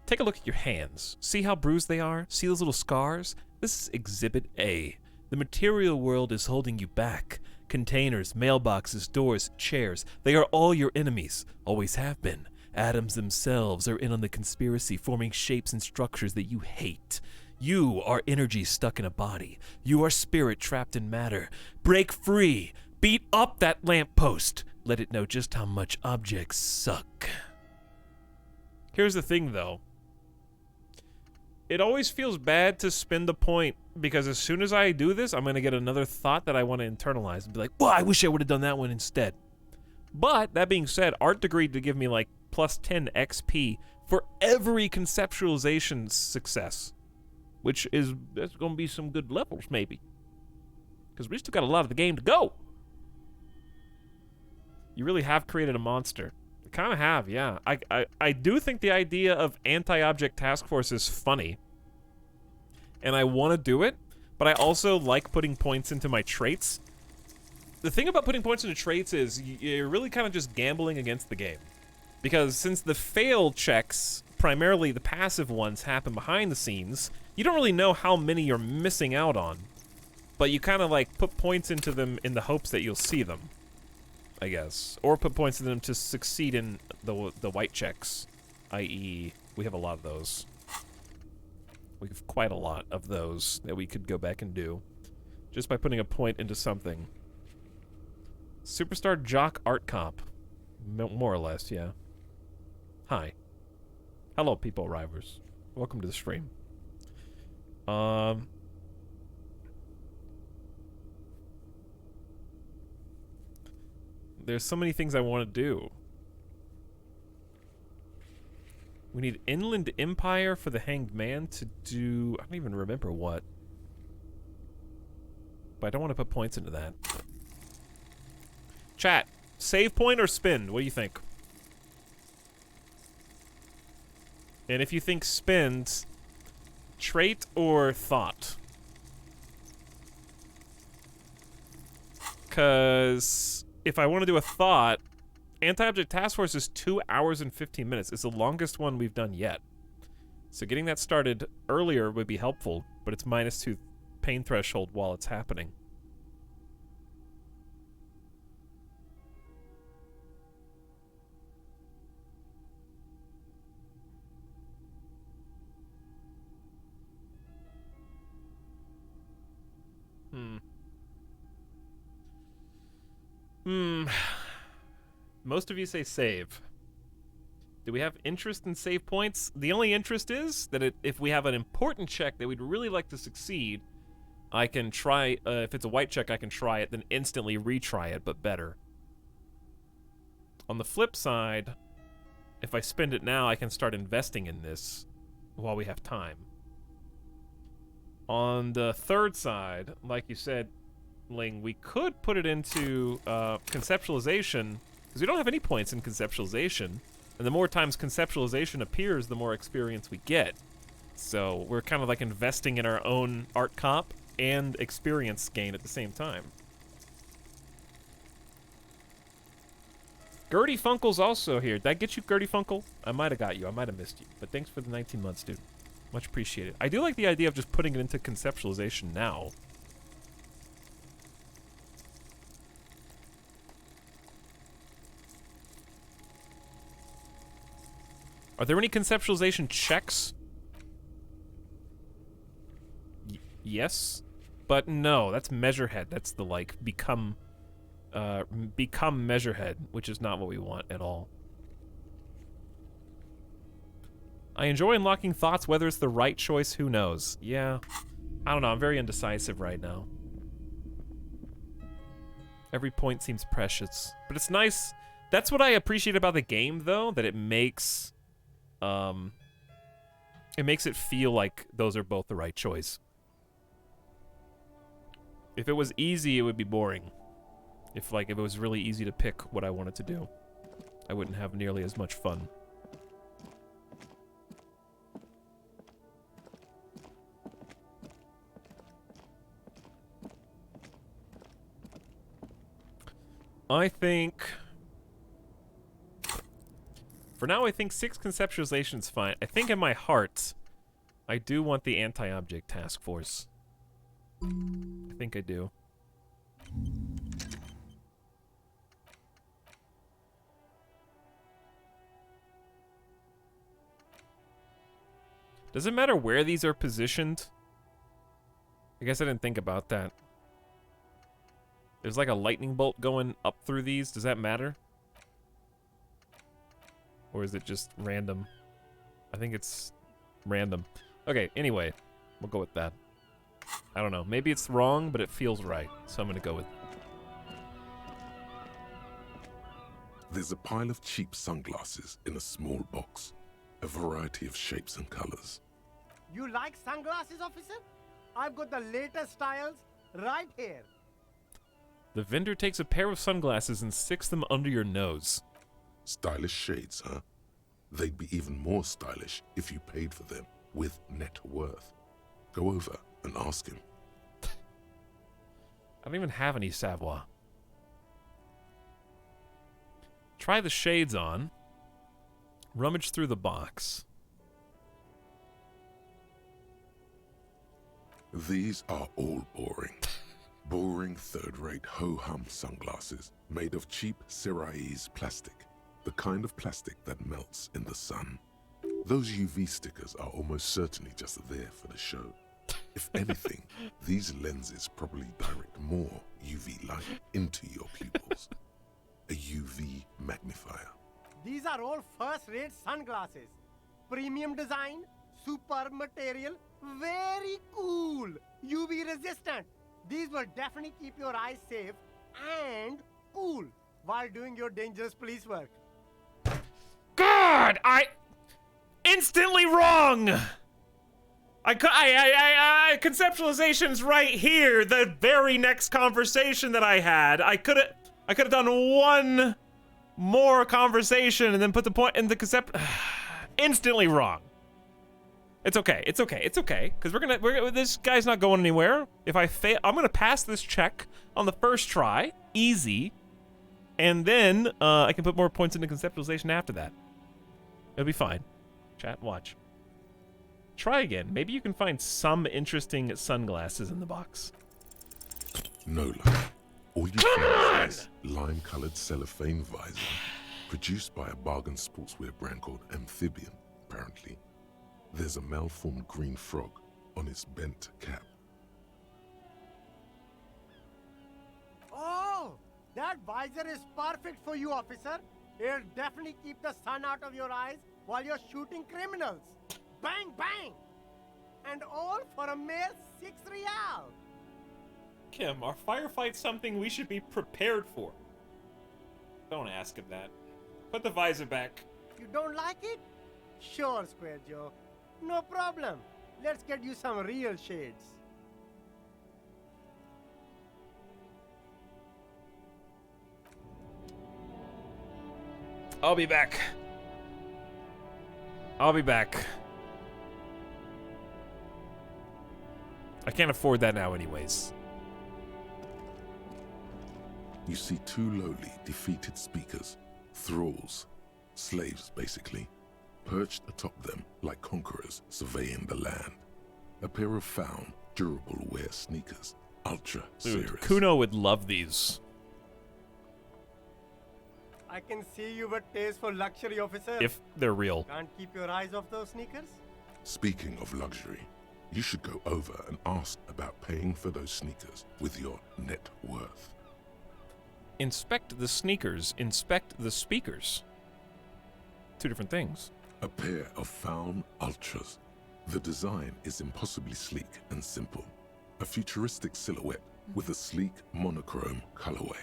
Take a look at your hands. See how bruised they are? See those little scars? This is Exhibit A. The material world is holding you back. Containers, mailboxes, doors, chairs. They are all your enemies. Always have been. Atoms themselves are in on the conspiracy, forming shapes and structures that you hate. You are energy stuck in a body. You are spirit trapped in matter. Break free. Beat up that lamppost. Let it know just how much objects suck. Here's the thing, though. It always feels bad to spend a point, because as soon as I do this, I'm going to get another thought that I want to internalize and be like, well, I wish I would have done that one instead. But, that being said, Art agreed to give me like plus 10 XP for every conceptualization success. Which is, that's going to be some good levels, maybe. Because we still got a lot of the game to go. You really have created a monster. You kind of have, yeah. I do think the idea of anti-object task force is funny. And I want to do it, but I also like putting points into my traits. The thing about putting points into traits is you're really kind of just gambling against the game. Because since the fail checks, primarily the passive ones, happen behind the scenes, you don't really know how many you're missing out on. But you kind of like put points into them in the hopes that you'll see them, I guess. Or put points in them to succeed in the white checks, i.e. we have a lot of those. We have quite a lot of those that we could go back and do just by putting a point into something. Superstar Jock Art Cop. More or less, yeah. Hi. Hello, people arrivers. Welcome to the stream. There's so many things I want to do. We need Inland Empire for the Hanged Man to do... I don't even remember what. But I don't want to put points into that. Chat, save point or spend? What do you think? And if you think spend, trait or thought? Because if I want to do a thought, Anti-Object Task Force is 2 hours and 15 minutes. It's the longest one we've done yet. So getting that started earlier would be helpful, but it's -2 pain threshold while it's happening. Most of you say save. Do we have interest in save points? The only interest is that if we have an important check that we'd really like to succeed, I can try, if it's a white check, I can try it, then instantly retry it, but better. On the flip side, if I spend it now, I can start investing in this while we have time. On the third side, like you said, Ling, we could put it into conceptualization, because we don't have any points in conceptualization, and the more times conceptualization appears, the more experience we get. So we're kind of like investing in our own art cop and experience gain at the same time. Gertie Funkel's also here. Did I get you, Gertie Funkel? I might have got you. I might have missed you. But thanks for the 19 months, dude. Much appreciated. I do like the idea of just putting it into conceptualization now. Are there any conceptualization checks? Yes, but no, that's Measurehead. That's the, like, become Measurehead, which is not what we want at all. I enjoy unlocking thoughts. Whether it's the right choice, who knows? Yeah, I don't know. I'm very indecisive right now. Every point seems precious, but it's nice. That's what I appreciate about the game, though, that it makes it feel like those are both the right choice. If it was easy, it would be boring. If it was really easy to pick what I wanted to do, I wouldn't have nearly as much fun. I think... For now, I think 6 conceptualization's fine. I think in my heart, I do want the anti-object task force. I think I do. Does it matter where these are positioned? I guess I didn't think about that. There's like a lightning bolt going up through these. Does that matter? Or is it just random? I think it's random. Okay, anyway, we'll go with that. I don't know. Maybe it's wrong, but it feels right. So I'm going to go with it. There's a pile of cheap sunglasses in a small box. A variety of shapes and colors. You like sunglasses, officer? I've got the latest styles right here. The vendor takes a pair of sunglasses and sticks them under your nose. Stylish shades, huh? They'd be even more stylish if you paid for them with net worth. Go over and ask him. I don't even have any savoir. Try the shades on. Rummage through the box. These are all boring. Boring third-rate ho-hum sunglasses made of cheap Syrahese plastic. The kind of plastic that melts in the sun. Those UV stickers are almost certainly just there for the show. If anything, these lenses probably direct more UV light into your pupils. A UV magnifier. These are all first-rate sunglasses. Premium design, superb material, very cool. UV resistant. These will definitely keep your eyes safe and cool while doing your dangerous police work. God, instantly wrong. Conceptualization's right here. The very next conversation that I had, I could have done one more conversation and then put the point in the concept. Instantly wrong. It's okay. It's okay. It's okay. Because this guy's not going anywhere. If I fail, I'm gonna pass this check on the first try, easy, and then I can put more points into conceptualization after that. It'll be fine. Chat, watch. Try again. Maybe you can find some interesting sunglasses in the box. No luck. All you find is this lime-colored cellophane visor, produced by a bargain sportswear brand called Amphibian, apparently. There's a malformed green frog on its bent cap. Oh, that That visor is perfect for you, officer. It'll definitely keep the sun out of your eyes while you're shooting criminals. Bang, bang! And all for a mere 6 real. Kim, are firefights something we should be prepared for? Don't ask him that. Put the visor back. You don't like it? Sure, Square Joe. No problem. Let's get you some real shades. I'll be back. I'll be back. I can't afford that now anyways. You see two lowly, defeated speakers, thralls, slaves basically, perched atop them like conquerors surveying the land. A pair of found, durable wear sneakers, ultra serious. Dude, Kuno would love these. I can see you with taste for luxury, officer. If they're real. Can't keep your eyes off those sneakers? Speaking of luxury, you should go over and ask about paying for those sneakers with your net worth. Inspect the sneakers, inspect the speakers. Two different things. A pair of found ultras. The design is impossibly sleek and simple. A futuristic silhouette with a sleek monochrome colorway,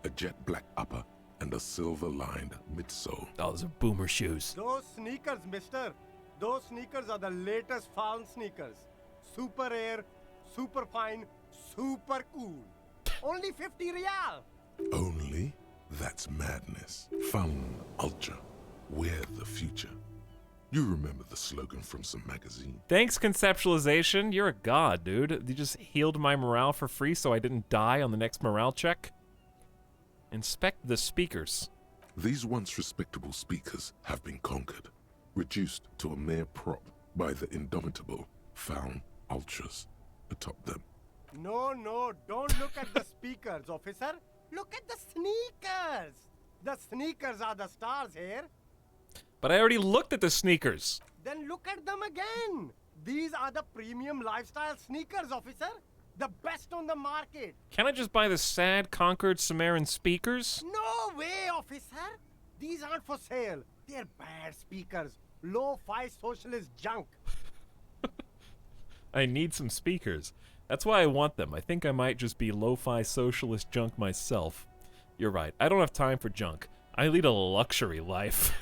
a jet black upper, and a silver-lined midsole. Oh, those are boomer shoes. Those sneakers, mister. Those sneakers are the latest found sneakers. Super air, super fine, super cool. Only 50 real. Only? That's madness. Found ultra. We're the future. You remember the slogan from some magazine? Thanks, conceptualization. You're a god, dude. You just healed my morale for free so I didn't die on the next morale check. Inspect the speakers. These once respectable speakers have been conquered, reduced to a mere prop by the indomitable found ultras atop them. No, don't look at the speakers, officer. Look at the sneakers. The sneakers are the stars here. But I already looked at the sneakers. Then look at them again. These are the premium lifestyle sneakers, officer. The best on the market. Can I just buy the sad, conquered Sumerian speakers? No way, officer. These aren't for sale. They're bad speakers. Lo-fi socialist junk. I need some speakers. That's why I want them. I think I might just be lo-fi socialist junk myself. You're right. I don't have time for junk. I lead a luxury life.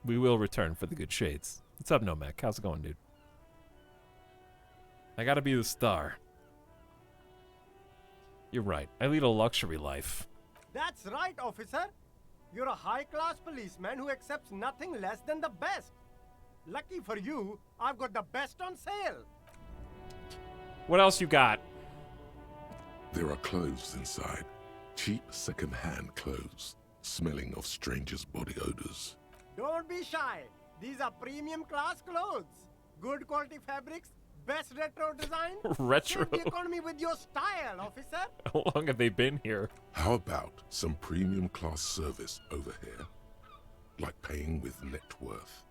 We will return for the good shades. What's up, Nomac? How's it going, dude? I gotta be the star. You're right. I lead a luxury life. That's right, officer. You're a high-class policeman who accepts nothing less than the best. Lucky for you, I've got the best on sale. What else you got? There are clothes inside. Cheap second-hand clothes, smelling of strangers' body odors. Don't be shy. These are premium class clothes. Good quality fabrics, best retro design. Retro. Save the economy with your style, officer. How long have they been here? How about some premium class service over here? Like paying with net worth.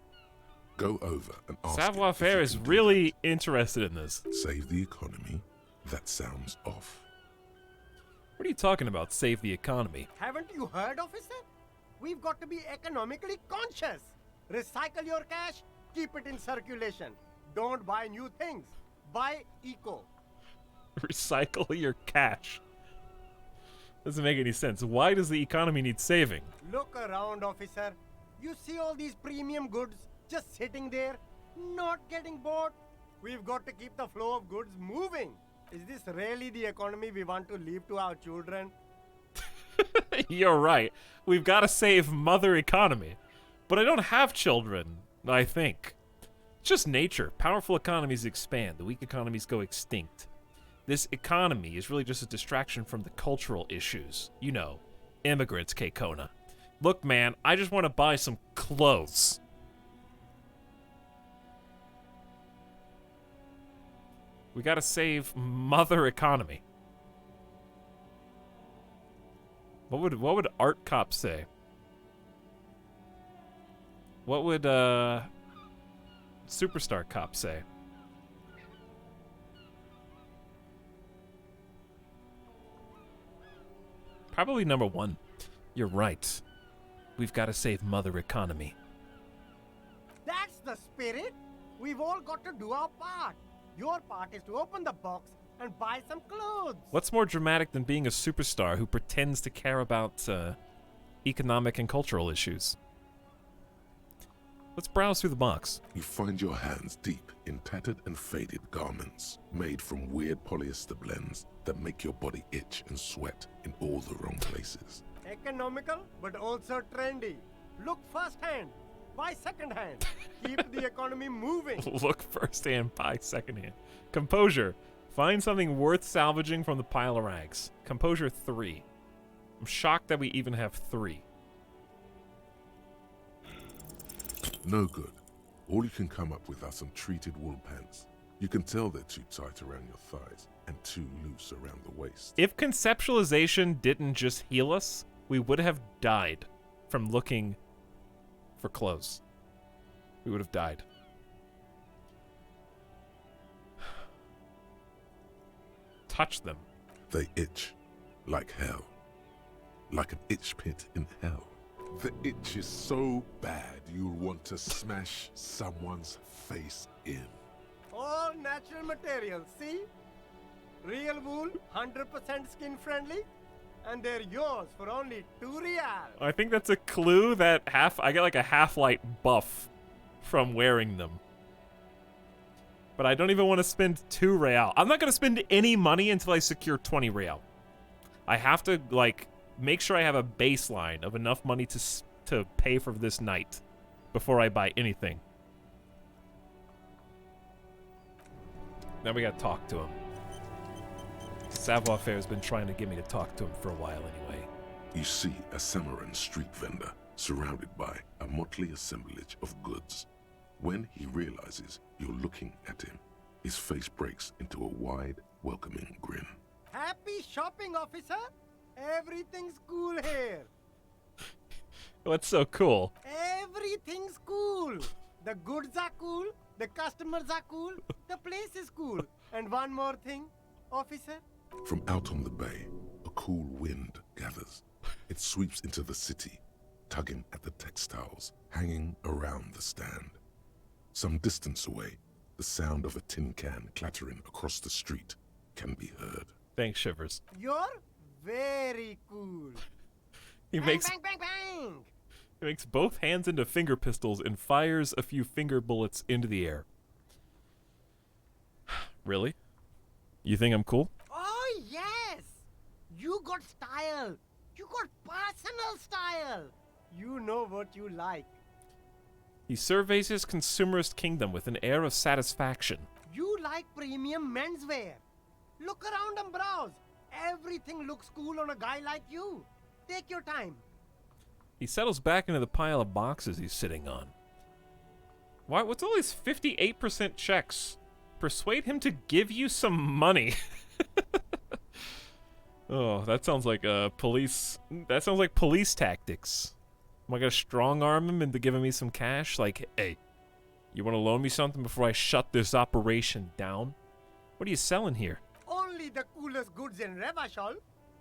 Go over and ask Savoir-faire is really interested in this. Save the economy? That sounds off. What are you talking about, save the economy? Haven't you heard, officer? We've got to be economically conscious. Recycle your cash, keep it in circulation. Don't buy new things. Buy eco. Recycle your cash. Doesn't make any sense. Why does the economy need saving? Look around, officer. You see all these premium goods just sitting there, not getting bought? We've got to keep the flow of goods moving. Is this really the economy we want to leave to our children? You're right. We've got to save mother economy. But I don't have children, I think. It's just nature. Powerful economies expand. The weak economies go extinct. This economy is really just a distraction from the cultural issues. You know, immigrants, K-Kona. Look, man, I just want to buy some clothes. We got to save mother economy. What would Art Cop say? What would Superstar Cop say? Probably number 1. You're right. We've got to save Mother Economy. That's the spirit. We've all got to do our part. Your part is to open the box and buy some clothes. What's more dramatic than being a superstar who pretends to care about economic and cultural issues? Let's browse through the box. You find your hands deep in tattered and faded garments made from weird polyester blends that make your body itch and sweat in all the wrong places. Economical, but also trendy. Look firsthand, buy secondhand. Keep the economy moving. Look firsthand, buy secondhand. Composure. Find something worth salvaging from the pile of rags. Composure 3. I'm shocked that we even have 3. No good. All you can come up with are some treated wool pants. You can tell they're too tight around your thighs and too loose around the waist. If conceptualization didn't just heal us, we would have died from looking for clothes. We would have died. Touch them. They itch like hell. Like an itch pit in hell. The itch is so bad you'll want to smash someone's face in. All natural materials, see? Real wool, 100% skin friendly, and they're yours for only 2 real. I think that's a clue that I get like a half-light buff from wearing them. But I don't even want to spend 2 real. I'm not going to spend any money until I secure 20 real. I have to, like, make sure I have a baseline of enough money to pay for this night before I buy anything. Now we gotta talk to him. Savoir-faire has been trying to get me to talk to him for a while anyway. You see a Samaran street vendor surrounded by a motley assemblage of goods. When he realizes you're looking at him, his face breaks into a wide, welcoming grin. Happy shopping, officer. Everything's cool here. What's so cool? Everything's cool. The goods are cool. The customers are cool. The place is cool. And one more thing, officer. From out on the bay, a cool wind gathers. It sweeps into the city, tugging at the textiles hanging around the stand. Some distance away, the sound of a tin can clattering across the street can be heard. Thanks, Shivers. You're very cool. He bang, makes bang, bang, bang. He makes both hands into finger pistols and fires a few finger bullets into the air. Really? You think I'm cool? Oh, yes. You got style. You got personal style. You know what you like. He surveys his consumerist kingdom with an air of satisfaction. You like premium menswear. Look around and browse. Everything looks cool on a guy like you. Take your time. He settles back into the pile of boxes he's sitting on. Why? What's all these 58% checks? Persuade him to give you some money. Oh, that sounds like police. That sounds like police tactics. Am I gonna strong arm him into giving me some cash? Like, hey, you want to loan me something before I shut this operation down? What are you selling here? Only the coolest goods in Revachol.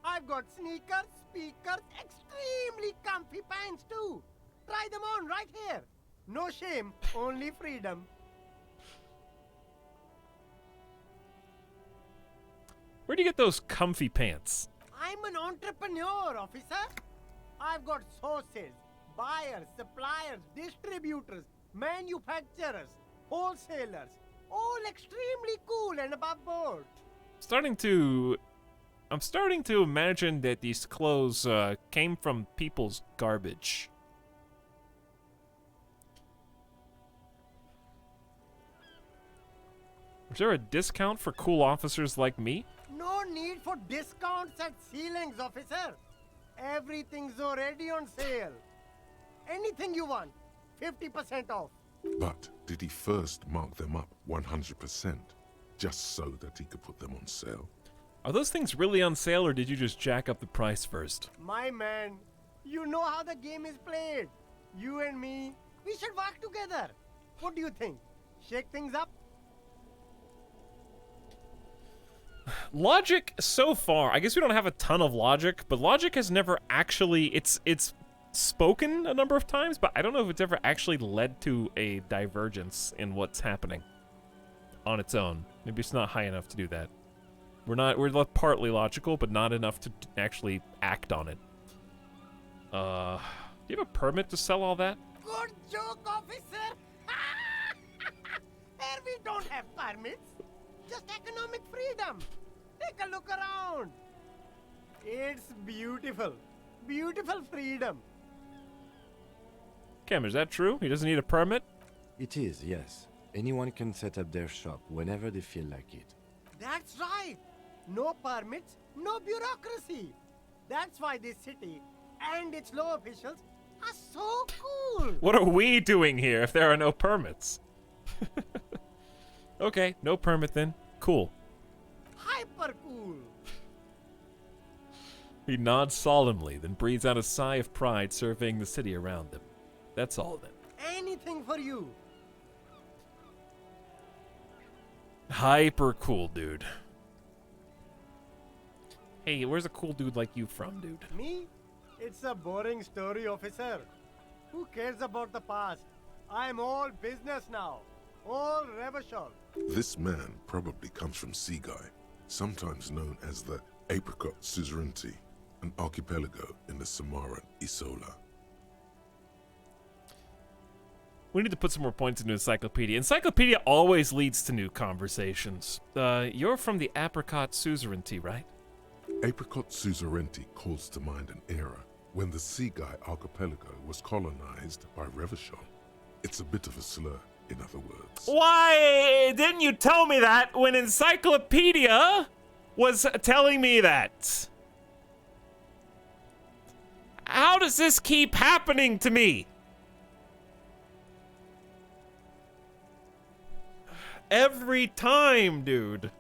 I've got sneakers, speakers, extremely comfy pants too. Try them on right here. No shame, only freedom. Where do you get those comfy pants? I'm an entrepreneur, officer. I've got sources, buyers, suppliers, distributors, manufacturers, wholesalers, all extremely cool and above board. I'm starting to imagine that these clothes came from people's garbage. Is there a discount for cool officers like me? No need for discounts at ceilings, officer. Everything's already on sale. Anything you want, 50% off. But did he first mark them up 100%, just so that he could put them on sale? Are those things really on sale, or did you just jack up the price first? My man, you know how the game is played. You and me, we should work together. What do you think? Shake things up? Logic so far, I guess we don't have a ton of logic, but logic has never actually, it's spoken a number of times, but I don't know if it's ever actually led to a divergence in what's happening on its own. Maybe it's not high enough to do that. We're partly logical, but not enough to actually act on it. Do you have a permit to sell all that? Good joke, officer. Here we don't have permits. Just economic freedom. Take a look around. It's beautiful. Beautiful freedom. Cam, is that true? He doesn't need a permit? It is, yes. Anyone can set up their shop whenever they feel like it. That's right. No permits, no bureaucracy. That's why this city and its law officials are so cool. What are we doing here if there are no permits? Okay, no permit then. Cool. Hyper cool. He nods solemnly, then breathes out a sigh of pride surveying the city around them. That's all then. Anything for you. Hyper cool dude. Hey, where's a cool dude like you from, dude? Me? It's a boring story, officer. Who cares about the past? I'm all business now. All revolution. This man probably comes from Seaguy, sometimes known as the Apricot Suzerainty, an archipelago in the Samaran Isola. We need to put some more points into Encyclopedia. Encyclopedia always leads to new conversations. You're from the Apricot Suzerainty, right? Apricot Suzerainty calls to mind an era when the Seaguy archipelago was colonized by Revachol. It's a bit of a slur, in other words. Why didn't you tell me that when Encyclopedia was telling me that? How does this keep happening to me? Every time, dude.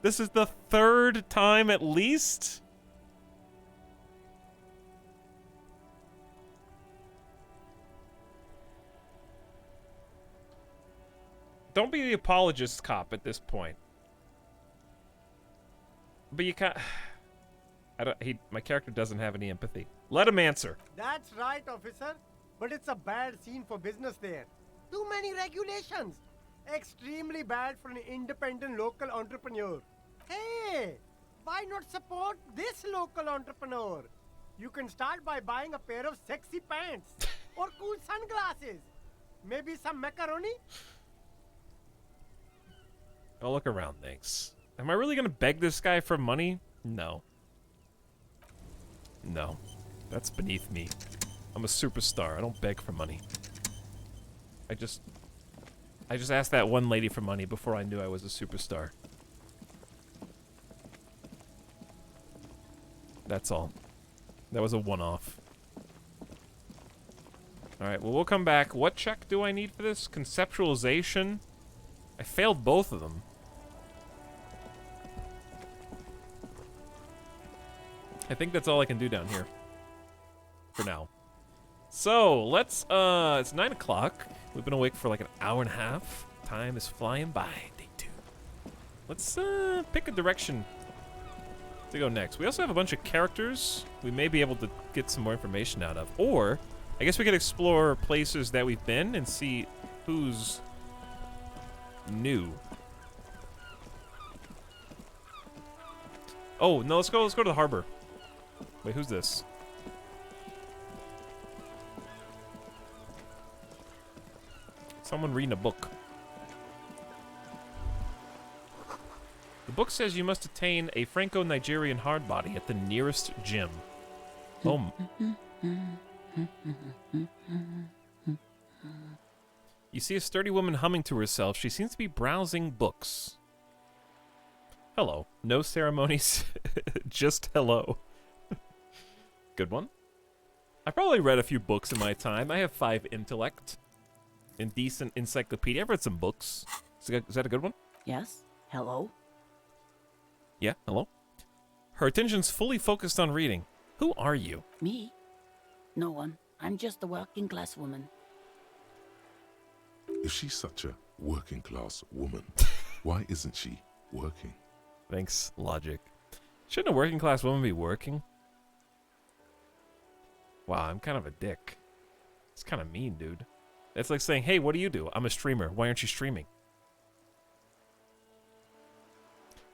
This is the third time at least? Don't be the apologist cop at this point. But you can't... my character doesn't have any empathy. Let him answer. That's right, officer. But it's a bad scene for business there. Too many regulations. Extremely bad for an independent local entrepreneur. Hey, why not support this local entrepreneur? You can start by buying a pair of sexy pants or cool sunglasses. Maybe some macaroni? I'll look around, thanks. Am I really gonna beg this guy for money? No. No. That's beneath me. I'm a superstar. I don't beg for money. I just asked that one lady for money before I knew I was a superstar. That's all. That was a one-off. Alright, well, we'll come back. What check do I need for this? Conceptualization? I failed both of them. I think that's all I can do down here. For now. So, let's, it's 9 o'clock. We've been awake for like an hour and a half. Time is flying by. Day 2. Let's, pick a direction to go next. We also have a bunch of characters we may be able to get some more information out of. Or, I guess we could explore places that we've been and see who's new. Oh, no, let's go to the harbor. Wait, who's this? Someone reading a book. The book says you must attain a Franco-Nigerian hardbody at the nearest gym. Oh. You see a sturdy woman humming to herself. She seems to be browsing books. Hello. No ceremonies. Just hello. Good one. I probably read a few books in my time. I have 5 intellect. And decent encyclopedia. I've read some books. Is that a good one? Yes. Hello. Yeah, hello. Her attention's fully focused on reading. Who are you? Me? No one. I'm just a working class woman. Is she such a working class woman. Why isn't she working? Thanks, logic. Shouldn't a working class woman be working? Wow, I'm kind of a dick. It's kind of mean, dude. It's like saying, hey, what do you do? I'm a streamer. Why aren't you streaming?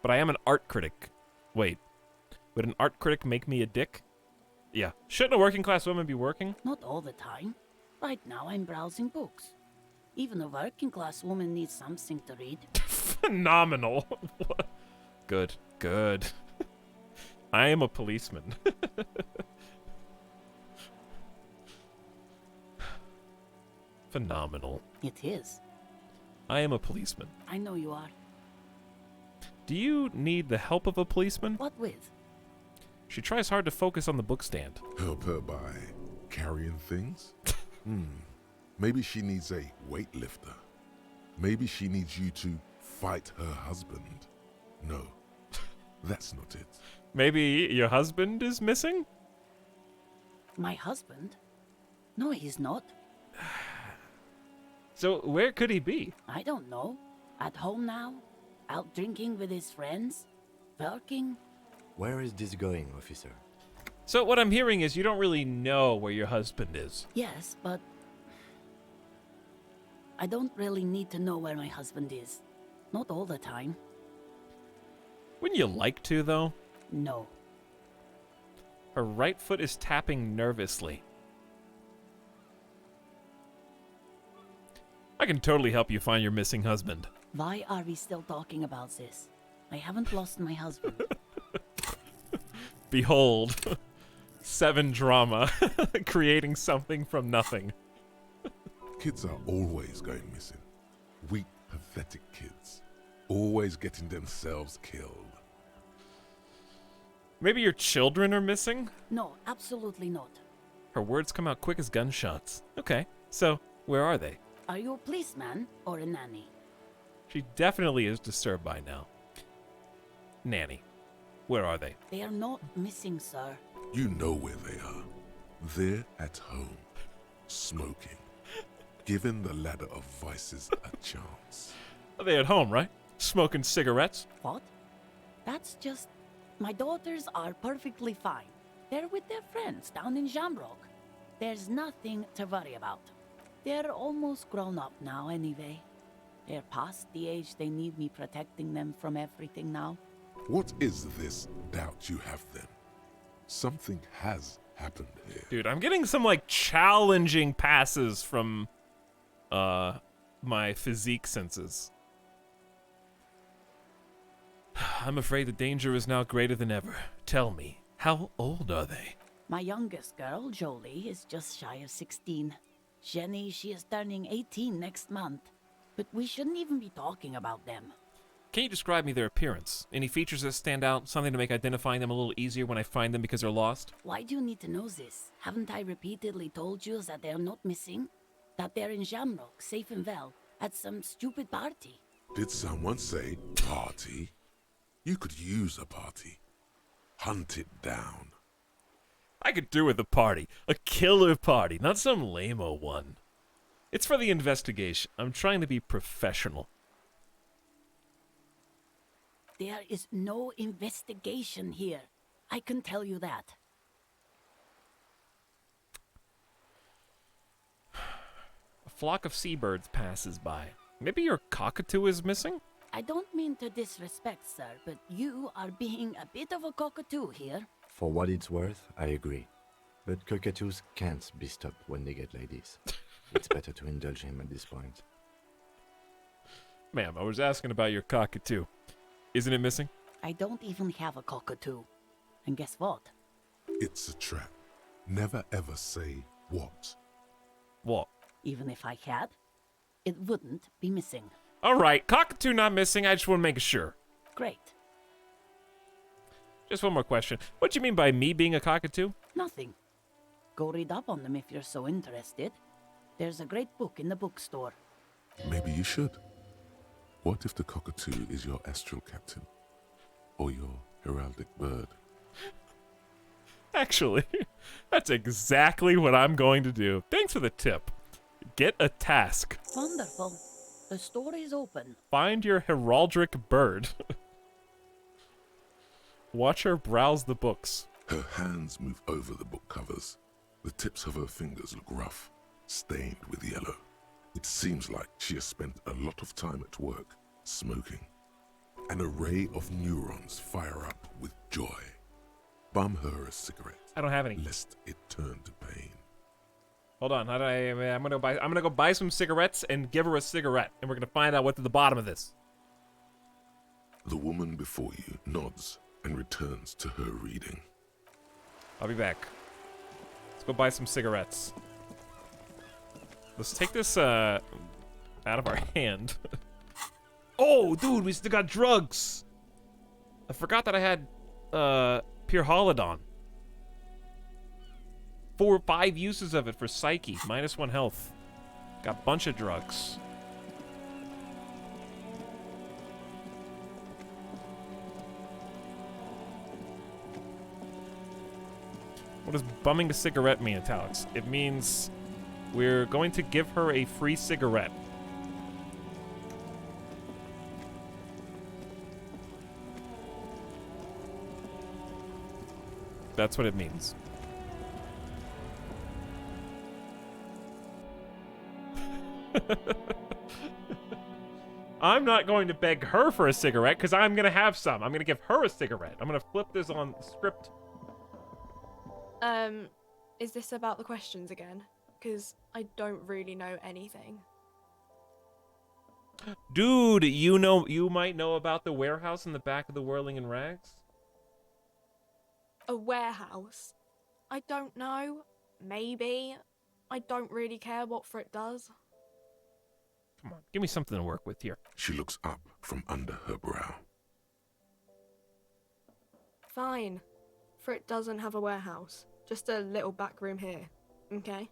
But I am an art critic. Wait, would an art critic make me a dick? Yeah. Shouldn't a working class woman be working? Not all the time. Right now I'm browsing books. Even a working class woman needs something to read. Phenomenal. Good, good. I am a policeman. Phenomenal. It is. I am a policeman. I know you are. Do you need the help of a policeman? What with? She tries hard to focus on the book stand. Help her by carrying things? Maybe she needs a weightlifter. Maybe she needs you to fight her husband. No, that's not it. Maybe your husband is missing? My husband? No, he's not. So where could he be? I don't know. At home now? Out drinking with his friends? Working? Where is this going, officer? So what I'm hearing is you don't really know where your husband is. Yes, but I don't really need to know where my husband is. Not all the time. Wouldn't you like to, though? No. Her right foot is tapping nervously. I can totally help you find your missing husband. Why are we still talking about this? I haven't lost my husband. Behold, 7 drama, creating something from nothing. Kids are always going missing. Weak, pathetic kids. Always getting themselves killed. Maybe your children are missing? No, absolutely not. Her words come out quick as gunshots. Okay, so where are they? Are you a policeman or a nanny? She definitely is disturbed by now. Nanny, where are they? They are not missing, sir. You know where they are. They're at home, smoking, giving the ladder of vices a chance. Are they at home, right? Smoking cigarettes? What? That's just... My daughters are perfectly fine. They're with their friends down in Jamrock. There's nothing to worry about. They're almost grown up now anyway. They're past the age they need me protecting them from everything now. What is this doubt you have then? Something has happened here. Dude, I'm getting some, like, challenging passes from, my physique senses. I'm afraid the danger is now greater than ever. Tell me, how old are they? My youngest girl, Jolie, is just shy of 16. Jenny, she is turning 18 next month. But we shouldn't even be talking about them. Can you describe me their appearance? Any features that stand out? Something to make identifying them a little easier when I find them because they're lost? Why do you need to know this? Haven't I repeatedly told you that they're not missing? That they're in Jamrock, safe and well, at some stupid party? Did someone say party? You could use a party. Hunt it down. I could do with a party. A killer party, not some lame-o one. It's for the investigation. I'm trying to be professional. There is no investigation here. I can tell you that. A flock of seabirds passes by. Maybe your cockatoo is missing? I don't mean to disrespect, sir, but you are being a bit of a cockatoo here. For what it's worth, I agree. But cockatoos can't be stopped when they get like this. It's better to indulge him at this point. Ma'am, I was asking about your cockatoo. Isn't it missing? I don't even have a cockatoo. And guess what? It's a trap. Never ever say what. What? Even if I had, it wouldn't be missing. Alright, cockatoo not missing, I just want to make sure. Great. Just one more question. What do you mean by me being a cockatoo? Nothing. Go read up on them if you're so interested. There's a great book in the bookstore. Maybe you should. What if the cockatoo is your astral captain? Or your heraldic bird? Actually, that's exactly what I'm going to do. Thanks for the tip. Get a task. Wonderful. The store is open. Find your heraldic bird. Watch her browse the books. Her hands move over the book covers. The tips of her fingers look rough, stained with yellow. It seems like she has spent a lot of time at work, smoking. An array of neurons fire up with joy. Bum her a cigarette. I don't have any. Lest it turn to pain. Hold on. I'm gonna go buy some cigarettes and give her a cigarette, and we're gonna find out what's at the bottom of this. The woman before you nods and returns to her reading. I'll be back. Let's go buy some cigarettes. Let's take this out of our hand. Oh, dude, we still got drugs. I forgot that I had pure Holodon. 4 or 5 uses of it for Psyche, -1 health. Got a bunch of drugs. What does bumming a cigarette mean, Etalyx? It means we're going to give her a free cigarette. That's what it means. I'm not going to beg her for a cigarette because I'm going to have some. I'm going to give her a cigarette. I'm going to flip this on script. Is this about the questions again? Because I don't really know anything. Dude, you might know about the warehouse in the back of the Whirling in Rags? A warehouse? I don't know. Maybe. I don't really care what Frit does. Come on, give me something to work with here. She looks up from under her brow. Fine. Frit doesn't have a warehouse. Just a little back room here. Okay?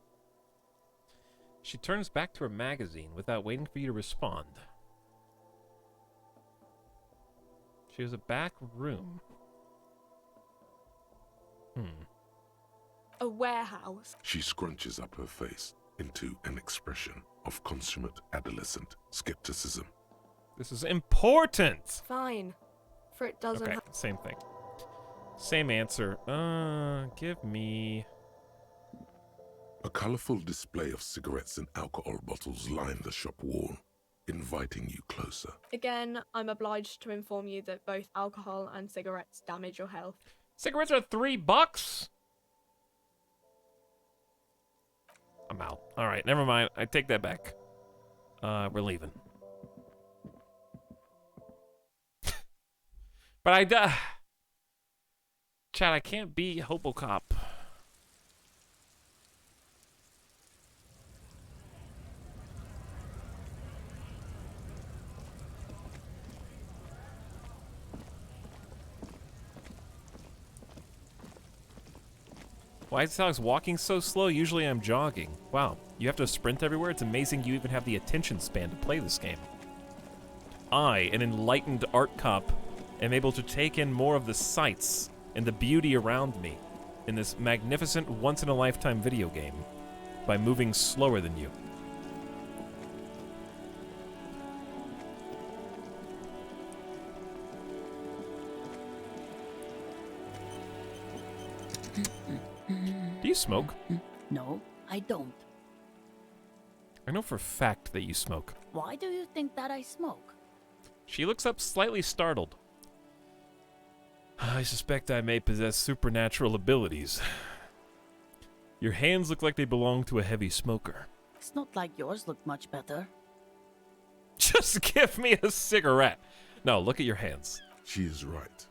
She turns back to her magazine without waiting for you to respond. She has a back room. A warehouse? She scrunches up her face into an expression of consummate adolescent skepticism. This is important! Fine. Frit doesn't have... same thing. Same answer. Give me... A colorful display of cigarettes and alcohol bottles line the shop wall, inviting you closer. Again, I'm obliged to inform you that both alcohol and cigarettes damage your health. Cigarettes are $3? I'm out. Alright, never mind. I take that back. We're leaving. But Chad, I can't be Hobocop. Why is Alex walking so slow? Usually I'm jogging. Wow, you have to sprint everywhere? It's amazing you even have the attention span to play this game. I, an enlightened art cop, am able to take in more of the sights and the beauty around me in this magnificent once-in-a-lifetime video game by moving slower than you. Do you smoke? No, I don't. I know for a fact that you smoke. Why do you think that I smoke? She looks up slightly startled. I suspect I may possess supernatural abilities. Your hands look like they belong to a heavy smoker. It's not like yours look much better. Just give me a cigarette. No, look at your hands. She is right.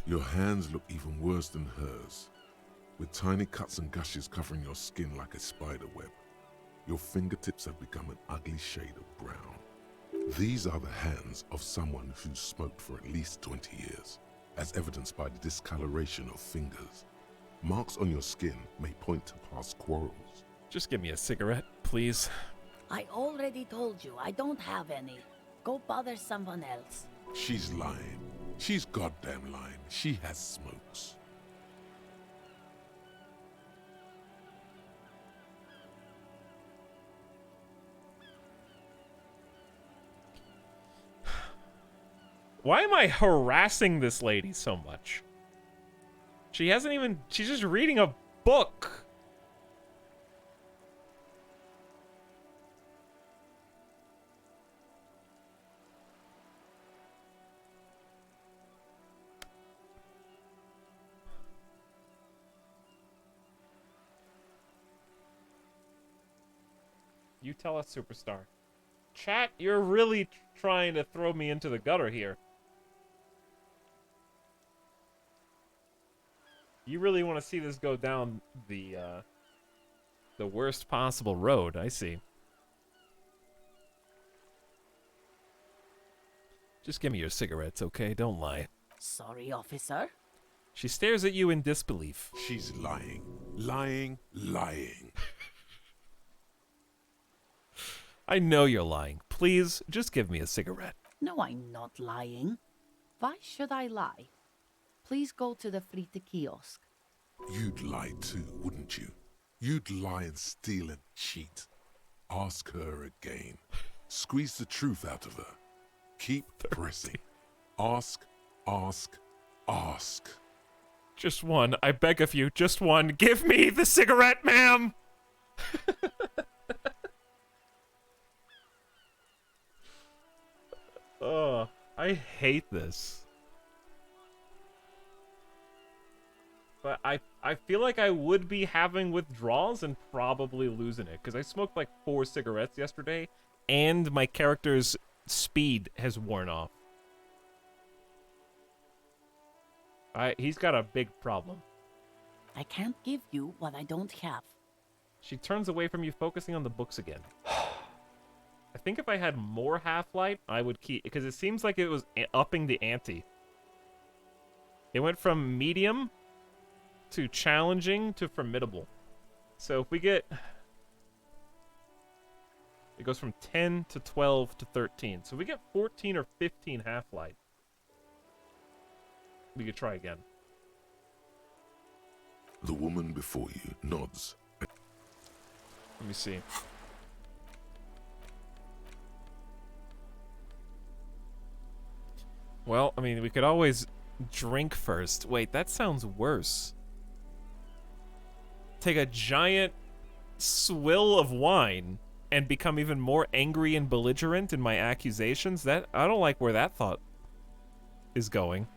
Your hands look even worse than hers, with tiny cuts and gushes covering your skin like a spider web. Your fingertips have become an ugly shade of brown. These are the hands of someone who's smoked for at least 20 years, as evidenced by the discoloration of fingers. Marks on your skin may point to past quarrels. Just give me a cigarette, please. I already told you I don't have any. Go bother someone else. She's lying. She's goddamn lying. She has smokes. Why am I harassing this lady so much? She hasn't even... She's just reading a book. You tell us, superstar. Chat, you're really trying to throw me into the gutter here. You really want to see this go down the worst possible road, I see. Just give me your cigarettes, okay? Don't lie. Sorry, officer. She stares at you in disbelief. She's lying. Lying, lying. I know you're lying. Please, just give me a cigarette. No, I'm not lying. Why should I lie? Please go to the Frita kiosk. You'd lie too, wouldn't you? You'd lie and steal and cheat. Ask her again. Squeeze the truth out of her. Keep pressing. Ask, ask, ask. Just one. I beg of you. Just one. Give me the cigarette, ma'am! Oh, I hate this. But I feel like I would be having withdrawals and probably losing it. Because I smoked like 4 cigarettes yesterday, and my character's speed has worn off. He's got a big problem. I can't give you what I don't have. She turns away from you, focusing on the books again. I think if I had more Half-Light, I would keep... Because it seems like it was upping the ante. It went from medium to challenging to formidable. So if we get... It goes from 10 to 12 to 13. So if we get 14 or 15 Half-Light, we could try again. The woman before you nods. Let me see. Well, I mean, we could always drink first. Wait, that sounds worse. Take a giant swill of wine and become even more angry and belligerent in my accusations? That I don't like where that thought is going.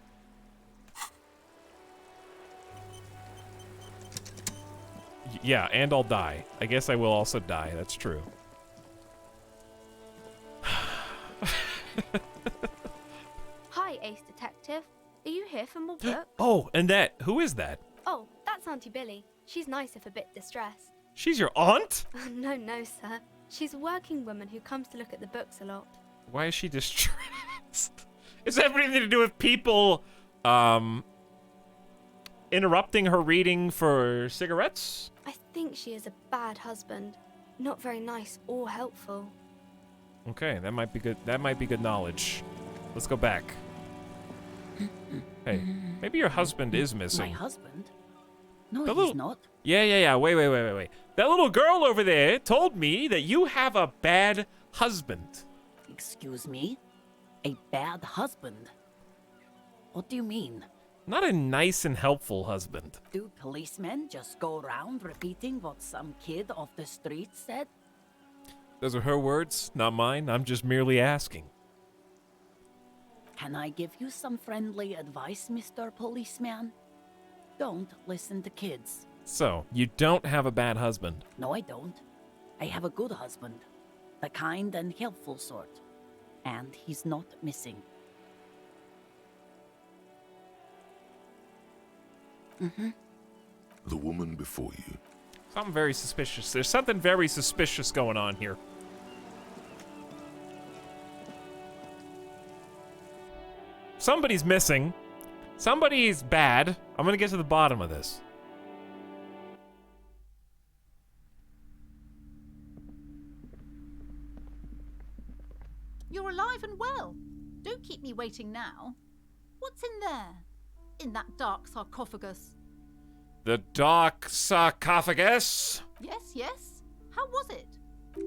Yeah, and I'll die. I guess I will also die. That's true. Hi, Ace Detective. Are you here for more books? Oh, and that. Who is that? Oh, that's Auntie Billy. She's nice if a bit distressed. She's your aunt? No, no, sir. She's a working woman who comes to look at the books a lot. Why is she distressed? Is that anything to do with people, interrupting her reading for cigarettes? I think she is a bad husband. Not very nice or helpful. Okay, that might be good. That might be good knowledge. Let's go back. Hey, maybe your husband is missing. My husband? No, The he's little- not. Yeah. Wait. That little girl over there told me that you have a bad husband. Excuse me? A bad husband? What do you mean? Not a nice and helpful husband. Do policemen just go around repeating what some kid off the street said? Those are her words, not mine. I'm just merely asking. Can I give you some friendly advice, Mr. Policeman? Don't listen to kids. So, you don't have a bad husband. No, I don't. I have a good husband. The kind and helpful sort. And he's not missing. The woman before you. Something very suspicious. There's something very suspicious going on here. Somebody's missing. Somebody's bad. I'm gonna get to the bottom of this. You're alive and well. Don't keep me waiting now. What's in there? In that dark sarcophagus? The dark sarcophagus. Yes. How was it?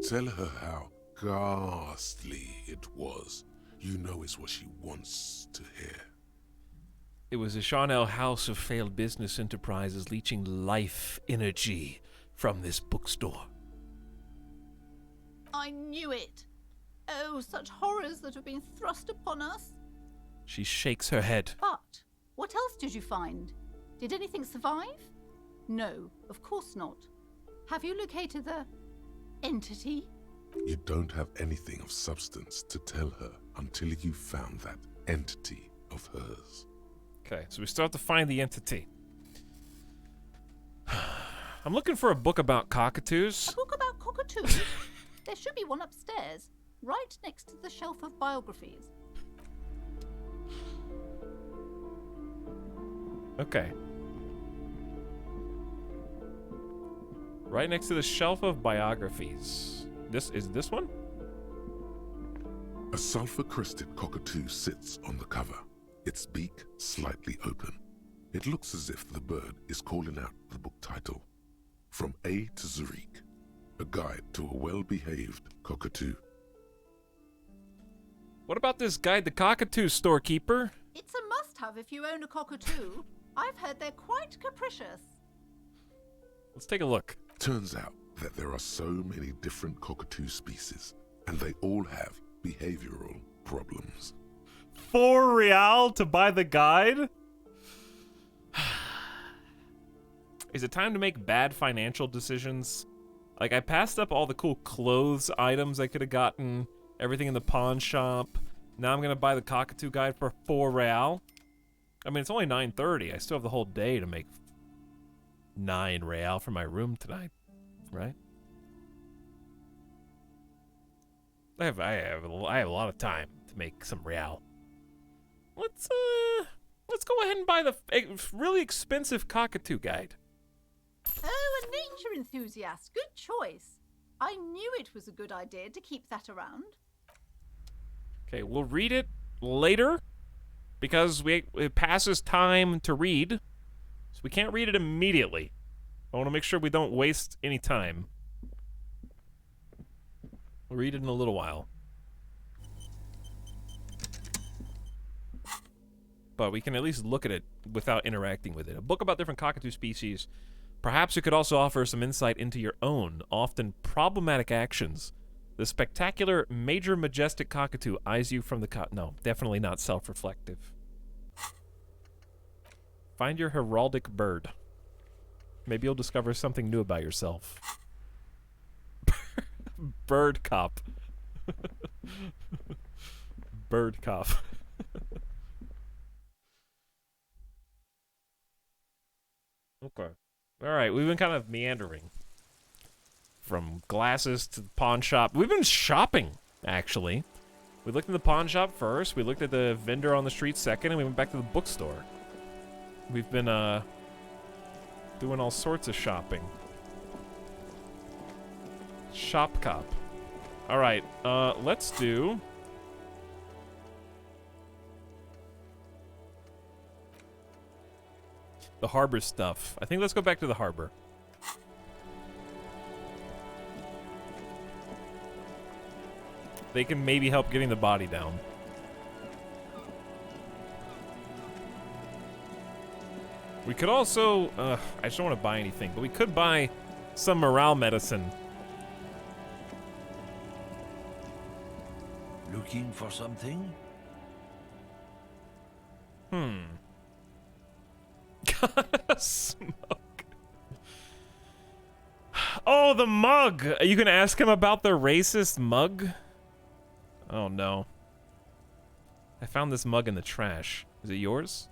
Tell her how ghastly it was. you know is what she wants to hear. It was a Charnel house of failed business enterprises leeching life energy from this bookstore. I knew it. Oh, such horrors that have been thrust upon us. She shakes her head. But what else did you find? Did anything survive? No, of course not. Have you located the entity? You don't have anything of substance to tell her until you found that entity of hers. Okay, so we still have to find the entity. I'm looking for a book about cockatoos. A book about cockatoos? There should be one upstairs, right next to the shelf of biographies. Okay. Right next to the shelf of biographies. This one? A sulfur-crested cockatoo sits on the cover, its beak slightly open. It looks as if the bird is calling out the book title, From A to Zurich, a guide to a well-behaved cockatoo. What about this guide, the cockatoo storekeeper? It's a must-have if you own a cockatoo. I've heard they're quite capricious. Let's take a look. Turns out that there are so many different cockatoo species, and they all have behavioral problems. 4 real to buy the guide? Is it time to make bad financial decisions? Like, I passed up all the cool clothes items I could have gotten, everything in the pawn shop. Now I'm gonna buy the cockatoo guide for 4 real. I mean, it's only 9:30. I still have the whole day to make 9 real for my room tonight, right? I have a lot of time to make some real. Let's go ahead and buy the really expensive cockatoo guide. Oh, a nature enthusiast. Good choice. I knew it was a good idea to keep that around. Okay, we'll read it later because it passes time to read, so we can't read it immediately. I want to make sure we don't waste any time. We'll read it in a little while. But we can at least look at it without interacting with it. A book about different cockatoo species. Perhaps it could also offer some insight into your own, often problematic actions. The spectacular, major, majestic cockatoo eyes you from the no, definitely not self-reflective. Find your heraldic bird. Maybe you'll discover something new about yourself. Bird cop. Bird cop. Okay. Alright, we've been kind of meandering. From glasses to the pawn shop. We've been shopping, actually. We looked in the pawn shop first, we looked at the vendor on the street second, and we went back to the bookstore. We've been, doing all sorts of shopping. Shop cop. Alright, let's do... the harbor stuff. I think let's go back to the harbor. They can maybe help getting the body down. We could also, I just don't want to buy anything, but we could buy some morale medicine. Looking for something? Smoke. Oh, the mug! You can ask him about the racist mug? Oh no. I found this mug in the trash. Is it yours?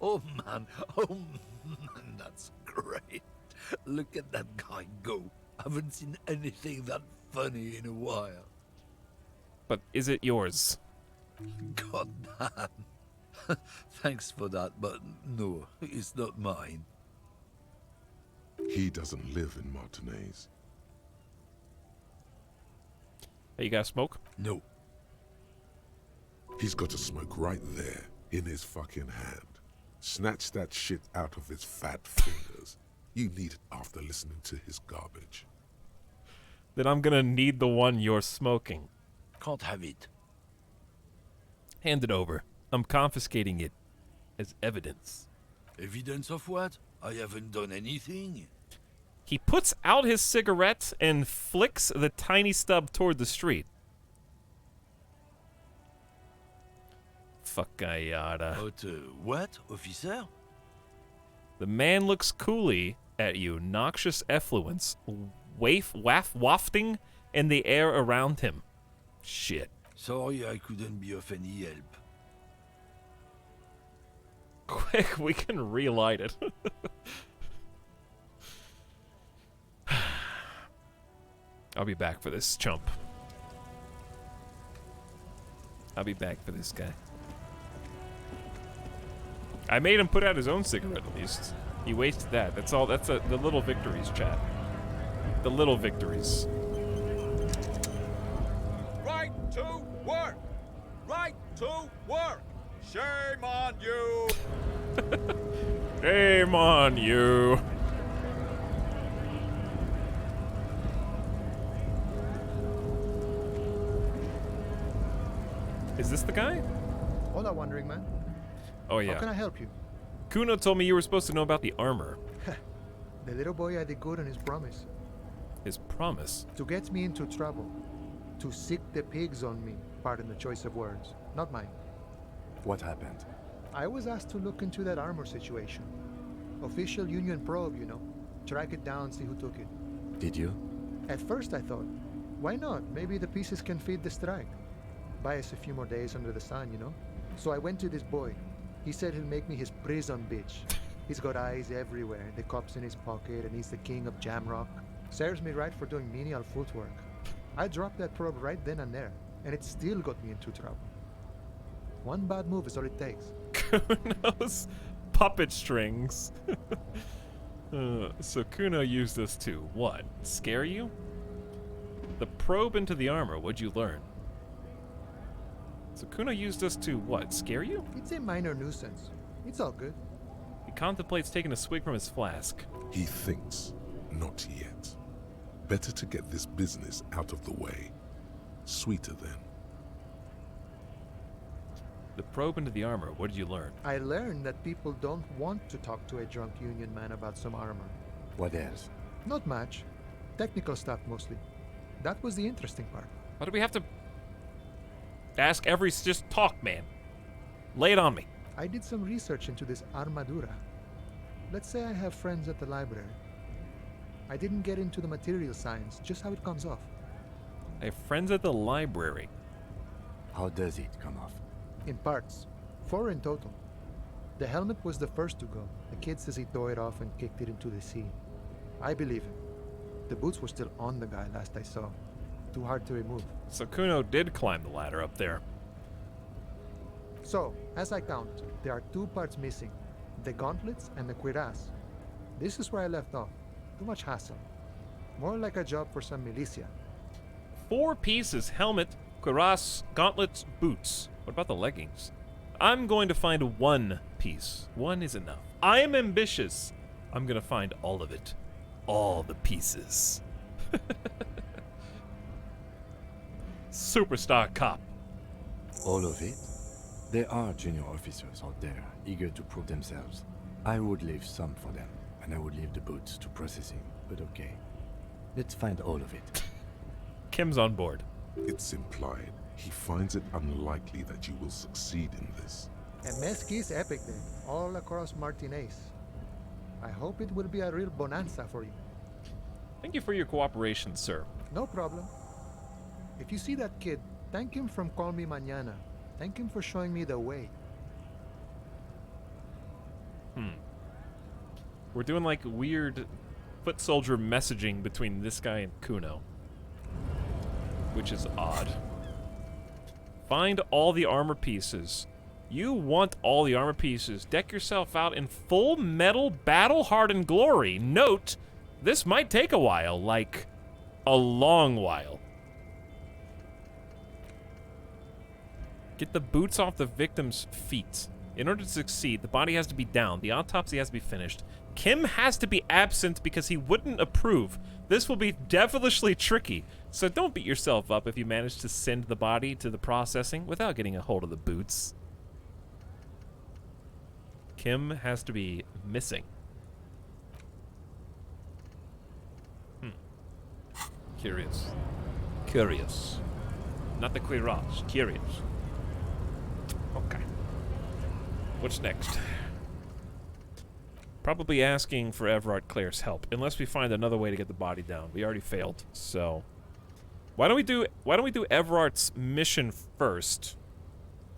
Oh man, that's great. Look at that guy go. Haven't seen anything that funny in a while. But is it yours? God damn. Thanks for that, but no, it's not mine. He doesn't live in Martinez. Hey, you got a smoke? No. He's got a smoke right there, in his fucking hand. Snatch that shit out of his fat fingers. You need it after listening to his garbage. Then I'm gonna need the one you're smoking. Can't have it. Hand it over. I'm confiscating it as evidence. Evidence of what? I haven't done anything. He puts out his cigarette and flicks the tiny stub toward the street. Fuckayada. What, officer? The man looks coolly at you, noxious effluence wafting in the air around him. Shit. Sorry I couldn't be of any help. Quick, we can relight it. I'll be back for this chump. I'll be back for this guy. I made him put out his own cigarette at least. He wasted that. That's all. That's the little victories, chat. The little victories. Right to work! Right to work! Shame on you! Shame on you! Is this the guy? Hola, Wandering Man. Oh, yeah. How can I help you? Kuno told me you were supposed to know about the armor. The little boy had the good on his promise. His promise? To get me into trouble. To sick the pigs on me. Pardon the choice of words. Not mine. What happened? I was asked to look into that armor situation. Official Union probe, you know. Track it down, see who took it. Did you? At first I thought, why not? Maybe the pieces can feed the strike. Buy us a few more days under the sun, you know? So I went to this boy. He said he'll make me his prison bitch. He's got eyes everywhere, the cops in his pocket, and he's the king of Jamrock. Serves me right for doing menial footwork. I dropped that probe right then and there, and it still got me into trouble. One bad move is all it takes. Kuno's puppet strings. So Kuno used this to, what, scare you? The probe into the armor, what'd you learn? So Kuno used this to, what, scare you? It's a minor nuisance. It's all good. He contemplates taking a swig from his flask. He thinks, not yet. Better to get this business out of the way. Sweeter then. The probe into the armor, what did you learn? I learned that people don't want to talk to a drunk Union man about some armor. What else? Not much. Technical stuff mostly. That was the interesting part. Why do we have to ask every... Just talk, man. Lay it on me. I did some research into this armadura. Let's say I have friends at the library. I didn't get into the material science, just how it comes off. I have friends at the library. How does it come off? In parts. 4 in total. The helmet was the first to go. The kid says he tore it off and kicked it into the sea. I believe him. The boots were still on the guy last I saw. Too hard to remove. So Kuno did climb the ladder up there. So, as I count, there are 2 parts missing. The gauntlets and the cuirass. This is where I left off. Too much hassle. More like a job for some militia. 4 pieces: helmet, cuirass, gauntlets, boots. What about the leggings? I'm going to find 1 piece. 1 is enough. I am ambitious. I'm going to find all of it. All the pieces. Superstar cop. All of it? There are junior officers out there, eager to prove themselves. I would leave some for them, and I would leave the boots to processing, but okay. Let's find all of it. Kim's on board. It's implied. He finds it unlikely that you will succeed in this. A Mesquite epic day, all across Martinez. I hope it will be a real bonanza for you. Thank you for your cooperation, sir. No problem. If you see that kid, thank him from Call Me Mañana. Thank him for showing me the way. We're doing like weird foot soldier messaging between this guy and Kuno, which is odd. Find all the armor pieces. You want all the armor pieces. Deck yourself out in full metal battle-hardened glory. Note, this might take a while, like a long while. Get the boots off the victim's feet. In order to succeed, the body has to be down, the autopsy has to be finished, Kim has to be absent because he wouldn't approve. This will be devilishly tricky, so don't beat yourself up if you manage to send the body to the processing without getting a hold of the boots. Kim has to be missing. Curious. Curious. Not the cuirass. Curious. Okay. What's next? Probably asking for Everard Claire's help, unless we find another way to get the body down. We already failed, so why don't we do Everard's mission first?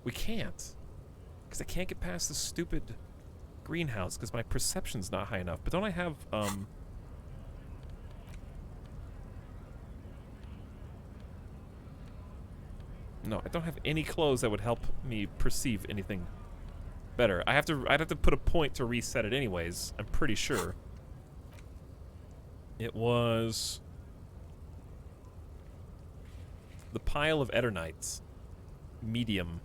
We can't, because I can't get past the stupid greenhouse because my perception's not high enough. But don't I have no, I don't have any clothes that would help me perceive anything better. I'd have to put a point to reset it anyways, I'm pretty sure. It was the pile of Eternites. Medium.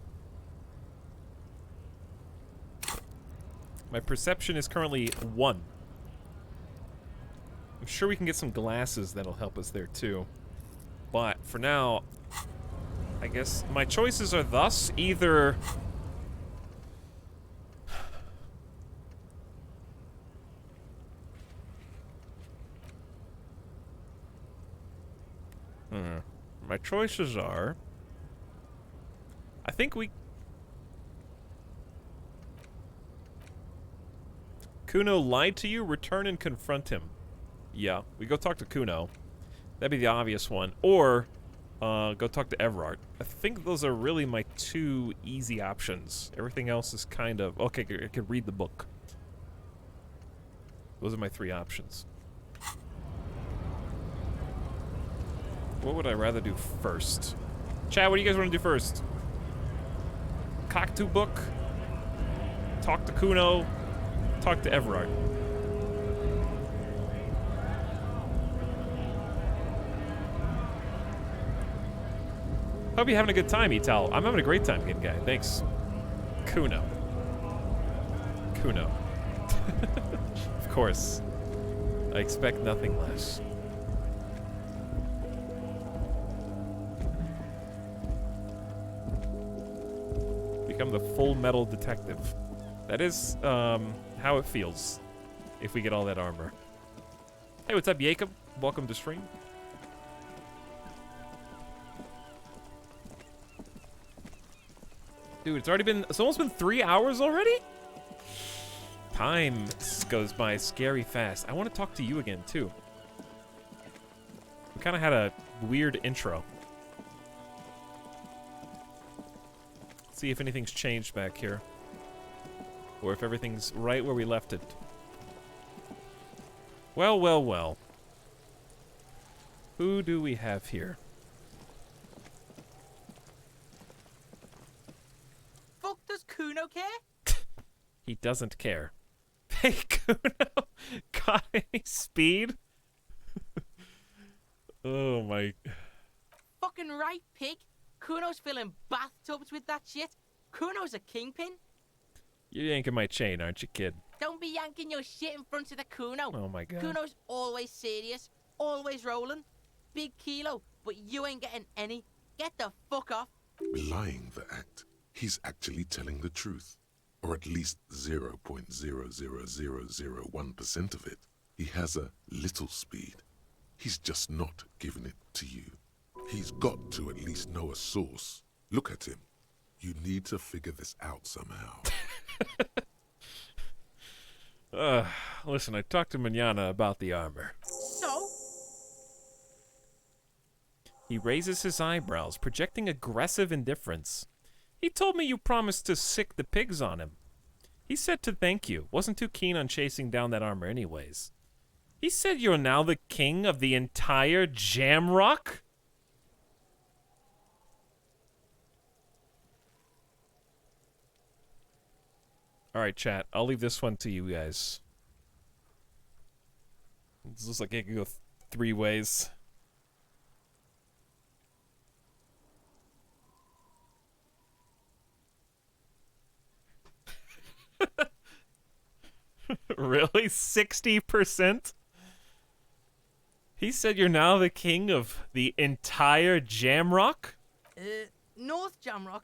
My perception is currently 1. I'm sure we can get some glasses that'll help us there too. But for now, I guess my choices are thus either my choices are I think we Kuno lied to you, return and confront him. Yeah, we go talk to Kuno. That'd be the obvious one. Or go talk to Everard. I think those are really my 2 easy options. Everything else is kind of... Okay, I could read the book. Those are my 3 options. What would I rather do first? Chad, what do you guys want to do first? Cockatoo book? Talk to Kuno? Talk to Everard? Hope you're having a good time, Etal. I'm having a great time, good guy. Thanks. Kuno. Kuno. Of course. I expect nothing less. Become the Full Metal Detective. That is how it feels if we get all that armor. Hey, what's up, Jacob? Welcome to stream. Dude, it's almost been 3 hours already? Time goes by scary fast. I want to talk to you again, too. We kind of had a weird intro. Let's see if anything's changed back here. Or if everything's right where we left it. Well, well, well. Who do we have here? Does Kuno care? He doesn't care. Hey, Kuno, got any speed? Oh my. Fucking right, pig. Kuno's filling bathtubs with that shit. Kuno's a kingpin. You're yanking my chain, aren't you, kid? Don't be yanking your shit in front of the Kuno. Oh my god. Kuno's always serious, always rolling. Big kilo, but you ain't getting any. Get the fuck off. Belying the act. He's actually telling the truth, or at least 0.00001% of it. He has a little speed. He's just not giving it to you. He's got to at least know a source. Look at him. You need to figure this out somehow. Listen, I talked to Manana about the armor. So? He raises his eyebrows, projecting aggressive indifference. He told me you promised to sick the pigs on him. He said to thank you. Wasn't too keen on chasing down that armor anyways. He said you're now the king of the entire Jamrock? Alright, chat. I'll leave this one to you guys. This looks like it could go 3 ways. Really? 60%? He said you're now the king of the entire Jamrock? North Jamrock?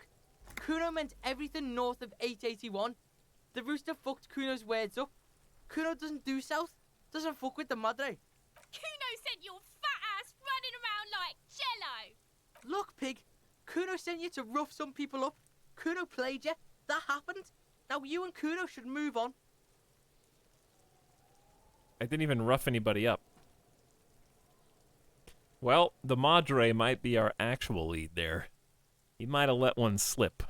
Kuno meant everything north of 881. The rooster fucked Kuno's words up. Kuno doesn't do south, doesn't fuck with the madre. Kuno sent your fat ass running around like jello. Look, pig, Kuno sent you to rough some people up. Kuno played you. That happened. Now you and Kuno should move on. I didn't even rough anybody up. Well, the Madre might be our actual lead there. He might have let one slip.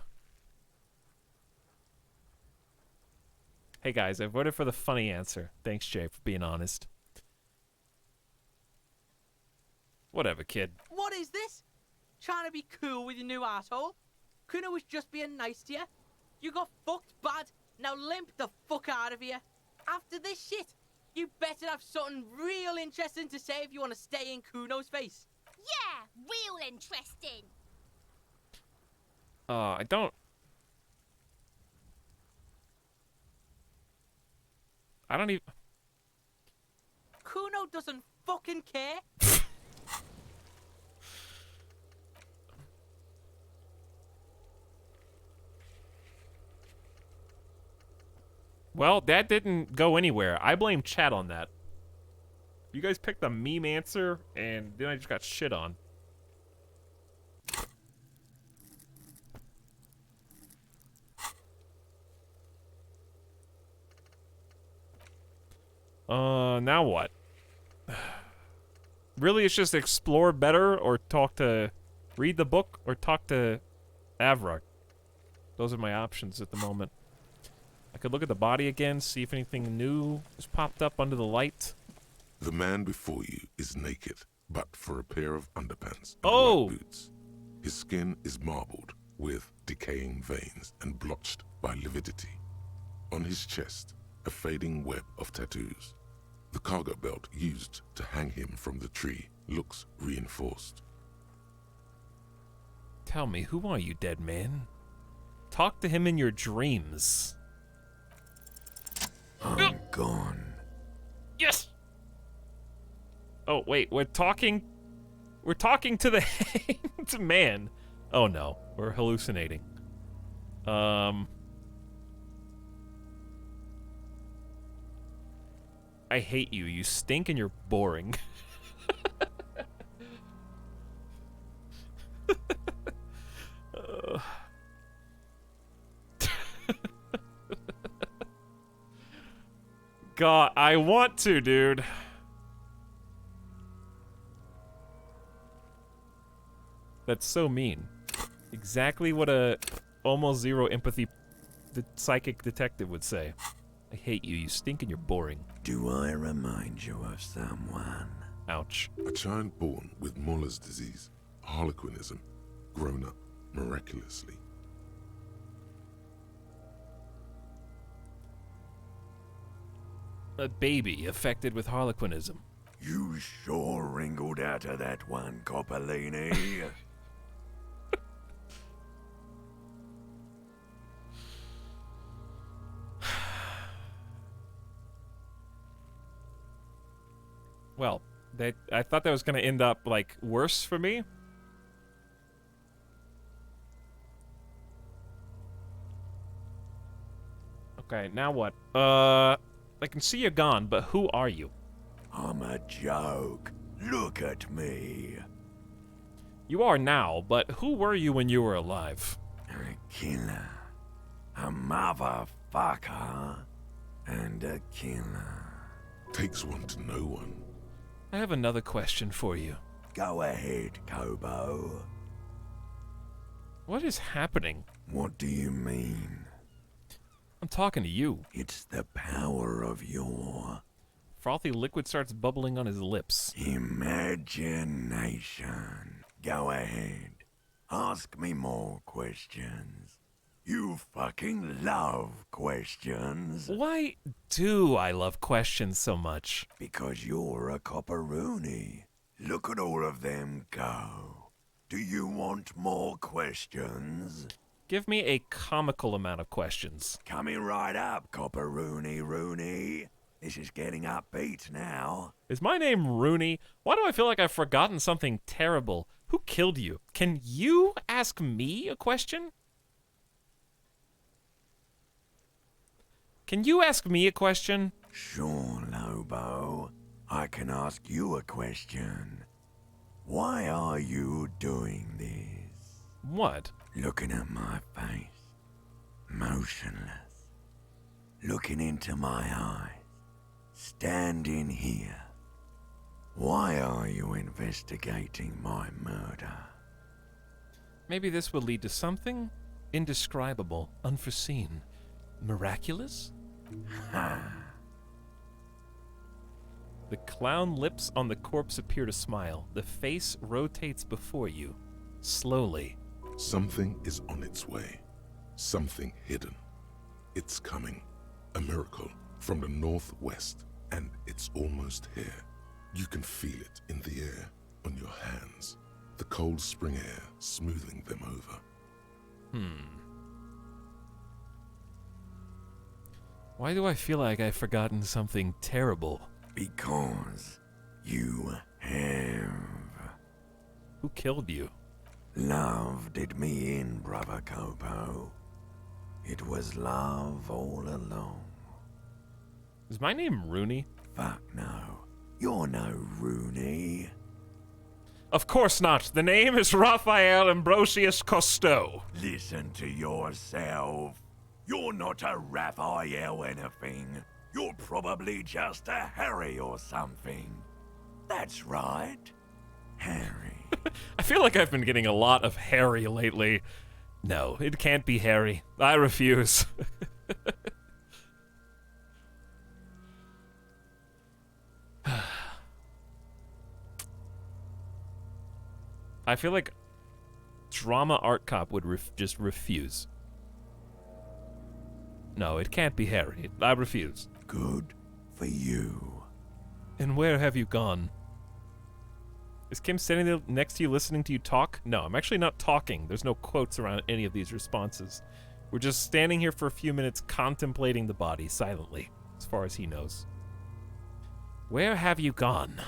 Hey guys, I voted for the funny answer. Thanks, Jay, for being honest. Whatever, kid. What is this? Trying to be cool with your new asshole? Kuno was just being nice to you. You got fucked bad. Now limp the fuck out of here. After this shit, you better have something real interesting to say if you want to stay in Kuno's face. Yeah, real interesting. I don't even... Kuno doesn't fucking care. Well, that didn't go anywhere. I blame chat on that. You guys picked the meme answer, and then I just got shit on. Now what? Really, it's just explore better, or read the book, or talk to Avrock. Those are my options at the moment. I could look at the body again, see if anything new has popped up under the light. The man before you is naked, but for a pair of underpants and white boots. His skin is marbled with decaying veins and blotched by lividity. On his chest, a fading web of tattoos. The cargo belt used to hang him from the tree looks reinforced. Tell me, who are you, dead man? Talk to him in your dreams. I'm gone. Yes! Oh, wait, we're talking to the hanged man. Oh no, we're hallucinating. I hate you. You stink and you're boring. God, I want to, dude. That's so mean. Exactly what a almost zero empathy psychic detective would say. I hate you. You stink and you're boring. Do I remind you of someone? Ouch. A child born with Muller's disease, harlequinism, grown up miraculously. A baby affected with harlequinism. You sure wrinkled out of that one, Coppolini. Well, I thought that was going to end up, like, worse for me. Okay, now what? I can see you're gone, but who are you? I'm a joke. Look at me. You are now, but who were you when you were alive? A killer. A motherfucker. And a killer. Takes one to know one. I have another question for you. Go ahead, Kobo. What is happening? What do you mean? I'm talking to you. It's the power of your... Frothy liquid starts bubbling on his lips. Imagination. Go ahead. Ask me more questions. You fucking love questions. Why do I love questions so much? Because you're a copperoonie. Look at all of them go. Do you want more questions? Give me a comical amount of questions. Coming right up, Copper Rooney. This is getting upbeat now. Is my name Rooney? Why do I feel like I've forgotten something terrible? Who killed you? Can you ask me a question? Can you ask me a question? Sure, Lobo. I can ask you a question. Why are you doing this? What? Looking at my face. Motionless. Looking into my eyes. Standing here. Why are you investigating my murder? Maybe this will lead to something indescribable, unforeseen, miraculous? The clown lips on the corpse appear to smile. The face rotates before you, slowly. Something is on its way. Something hidden. It's coming. A miracle from the northwest, and it's almost here. You can feel it in the air, on your hands. The cold spring air smoothing them over. Why do I feel like I've forgotten something terrible? Because you have. Who killed you? Love did me in, brother Copo. It was love all along. Is my name Rooney? Fuck no. You're no Rooney. Of course not. The name is Raphael Ambrosius Cousteau. Listen to yourself. You're not a Raphael anything. You're probably just a Harry or something. That's right. Harry. I feel like I've been getting a lot of Harry lately. No, it can't be Harry. I refuse. I feel like Drama Art Cop would just refuse. No, it can't be Harry. I refuse. Good for you. And where have you gone? Is Kim standing there next to you listening to you talk? No, I'm actually not talking. There's no quotes around any of these responses. We're just standing here for a few minutes contemplating the body silently, as far as he knows. Where have you gone?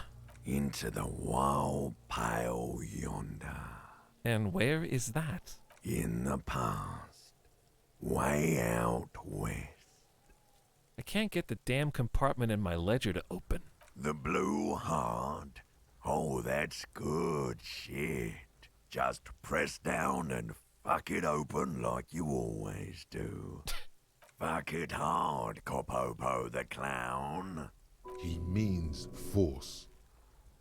Into the wild pale yonder. And where is that? In the past. Way out west. I can't get the damn compartment in my ledger to open. The blue heart. Oh, that's good shit. Just press down and fuck it open like you always do. Fuck it hard, Copopo the clown. He means force.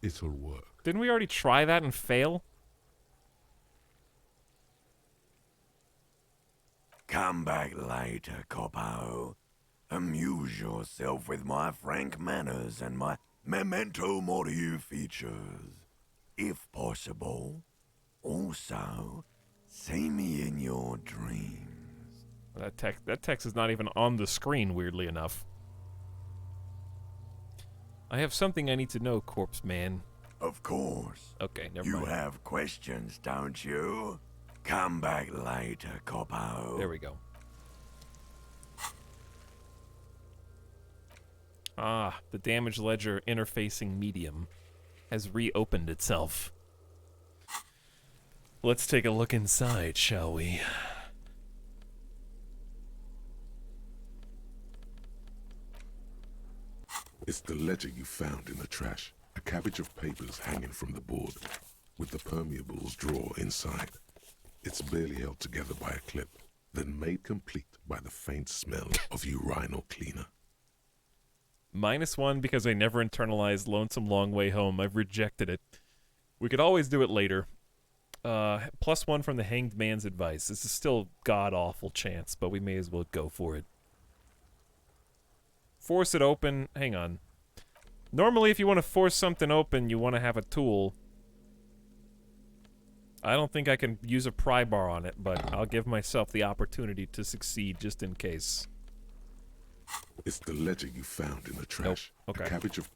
It'll work. Didn't we already try that and fail? Come back later, Copo. Amuse yourself with my frank manners and my memento mori features, if possible. Also, see me in your dreams. That text is not even on the screen, weirdly enough. I have something I need to know, Corpse Man. Of course. Okay, never mind. You have questions, don't you? Come back later, Copo. There we go. Ah, the damage ledger interfacing medium has reopened itself. Let's take a look inside, shall we? It's the ledger you found in the trash. A cabbage of papers hanging from the board, with the permeables drawer inside. It's barely held together by a clip, then made complete by the faint smell of urinal cleaner. -1 because I never internalized Lonesome Long Way Home. I've rejected it. We could always do it later. +1 from the Hanged Man's advice. This is still god-awful chance, but we may as well go for it. Force it open. Hang on. Normally, if you want to force something open, you want to have a tool. I don't think I can use a pry bar on it, but I'll give myself the opportunity to succeed just in case. It's the ledger you found in the trash. Nope. Okay. A cabbage of...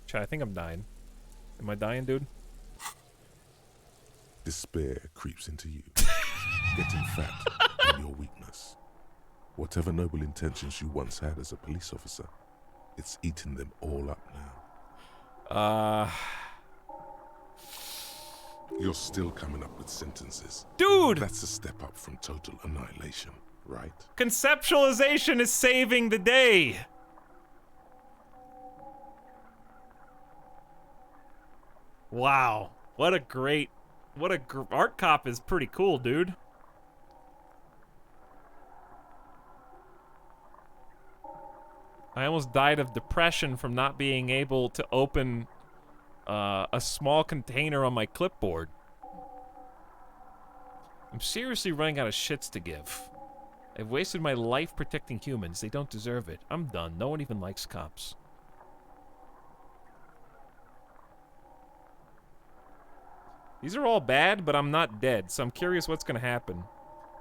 Chat, I think I'm dying. Am I dying, dude? Despair creeps into you. getting fat and your weakness. Whatever noble intentions you once had as a police officer, it's eating them all up now. You're still coming up with sentences. Dude! That's a step up from total annihilation, right? Conceptualization is saving the day! Wow. What a great... Art Cop is pretty cool, dude. I almost died of depression from not being able to open a small container on my clipboard. I'm seriously running out of shits to give. I've wasted my life protecting humans. They don't deserve it. I'm done. No one even likes cops. These are all bad, but I'm not dead, so I'm curious what's gonna happen.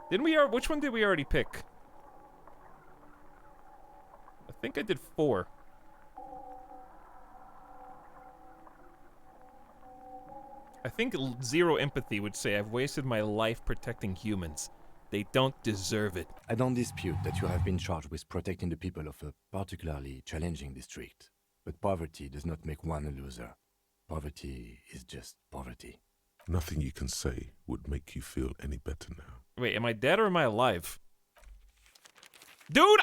Which one did we already pick? I think I did 4. I think 0 empathy would say I've wasted my life protecting humans. They don't deserve it. I don't dispute that you have been charged with protecting the people of a particularly challenging district. But poverty does not make one a loser. Poverty is just poverty. Nothing you can say would make you feel any better now. Wait, am I dead or am I alive? Dude,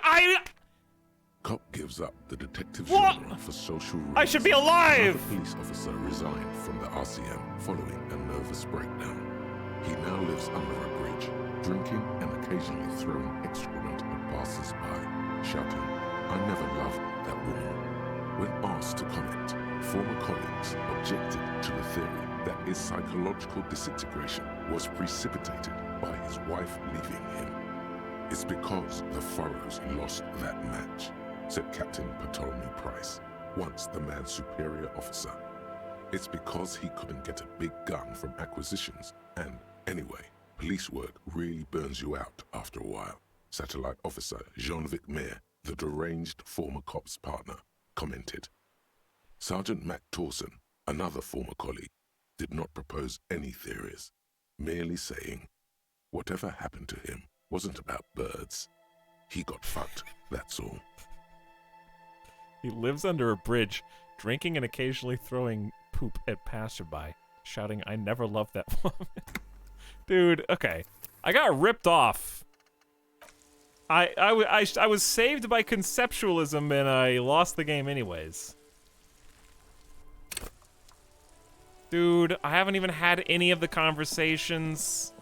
Cop gives up the detective What? genre for social reasons. I should be alive! Another police officer resigned from the RCM following a nervous breakdown. He now lives under a bridge, drinking and occasionally throwing excrement at passers-by, shouting, "I never loved that woman." When asked to comment, former colleagues objected to the theory that his psychological disintegration was precipitated by his wife leaving him. It's because the Furrows lost that match, said Captain Ptolemy Price, once the man's superior officer. It's because he couldn't get a big gun from acquisitions, and anyway, police work really burns you out after a while, Satellite Officer Jean-Vic Mayer, the deranged former cop's partner, commented. Sergeant Mac Torson, another former colleague, did not propose any theories, merely saying, whatever happened to him wasn't about birds. He got fucked, that's all. He lives under a bridge, drinking and occasionally throwing poop at passerby, shouting, "I never loved that woman." Dude, okay. I got ripped off. I was saved by conceptualism and I lost the game anyways. Dude, I haven't even had any of the conversations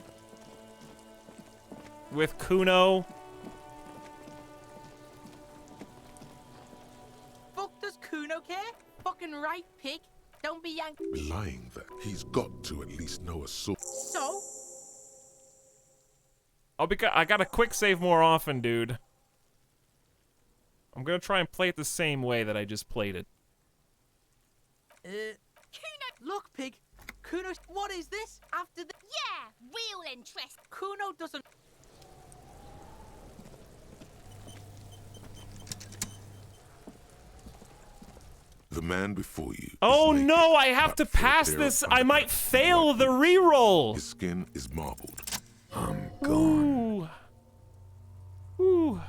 with Kuno. Fuck does Kuno care? Fucking right, pig. Don't be yank. Belying that, he's got to at least know a source. So? I gotta quick save more often, dude. I'm gonna try and play it the same way that I just played it. Kuno! Look, pig. Kuno, what is this? After the... Yeah, real interest. Kuno doesn't... The man before you. Oh no, I have to pass this. I might fail the reroll. His skin is marbled. I'm gone. Ooh.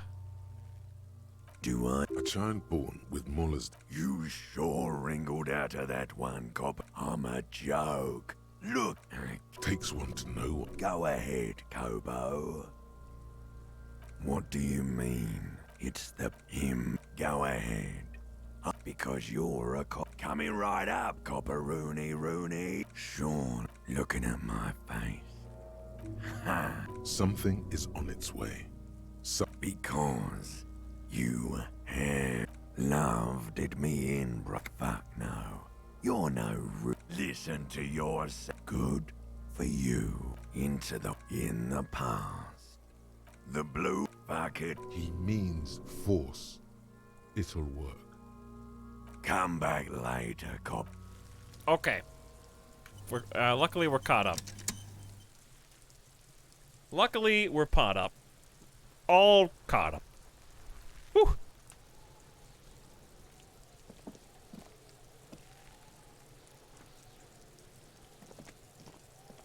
Do I? A child born with Muller's. You sure wrinkled out of that one, cop. I'm a joke. Look. Takes one to know. Go ahead, Kobo. What do you mean? It's the him. Go ahead. Because you're a cop. Coming right up, copper-rooney. Sean, looking at my face. Ha! Something is on its way. Because you have loved me in, bro. Fuck no. You're no listen to yourself. Good for you. In the past. The blue bucket. He means force. It'll work. Come back later, cop. Okay. Luckily we're caught up. Luckily we're caught up. All caught up. Whew.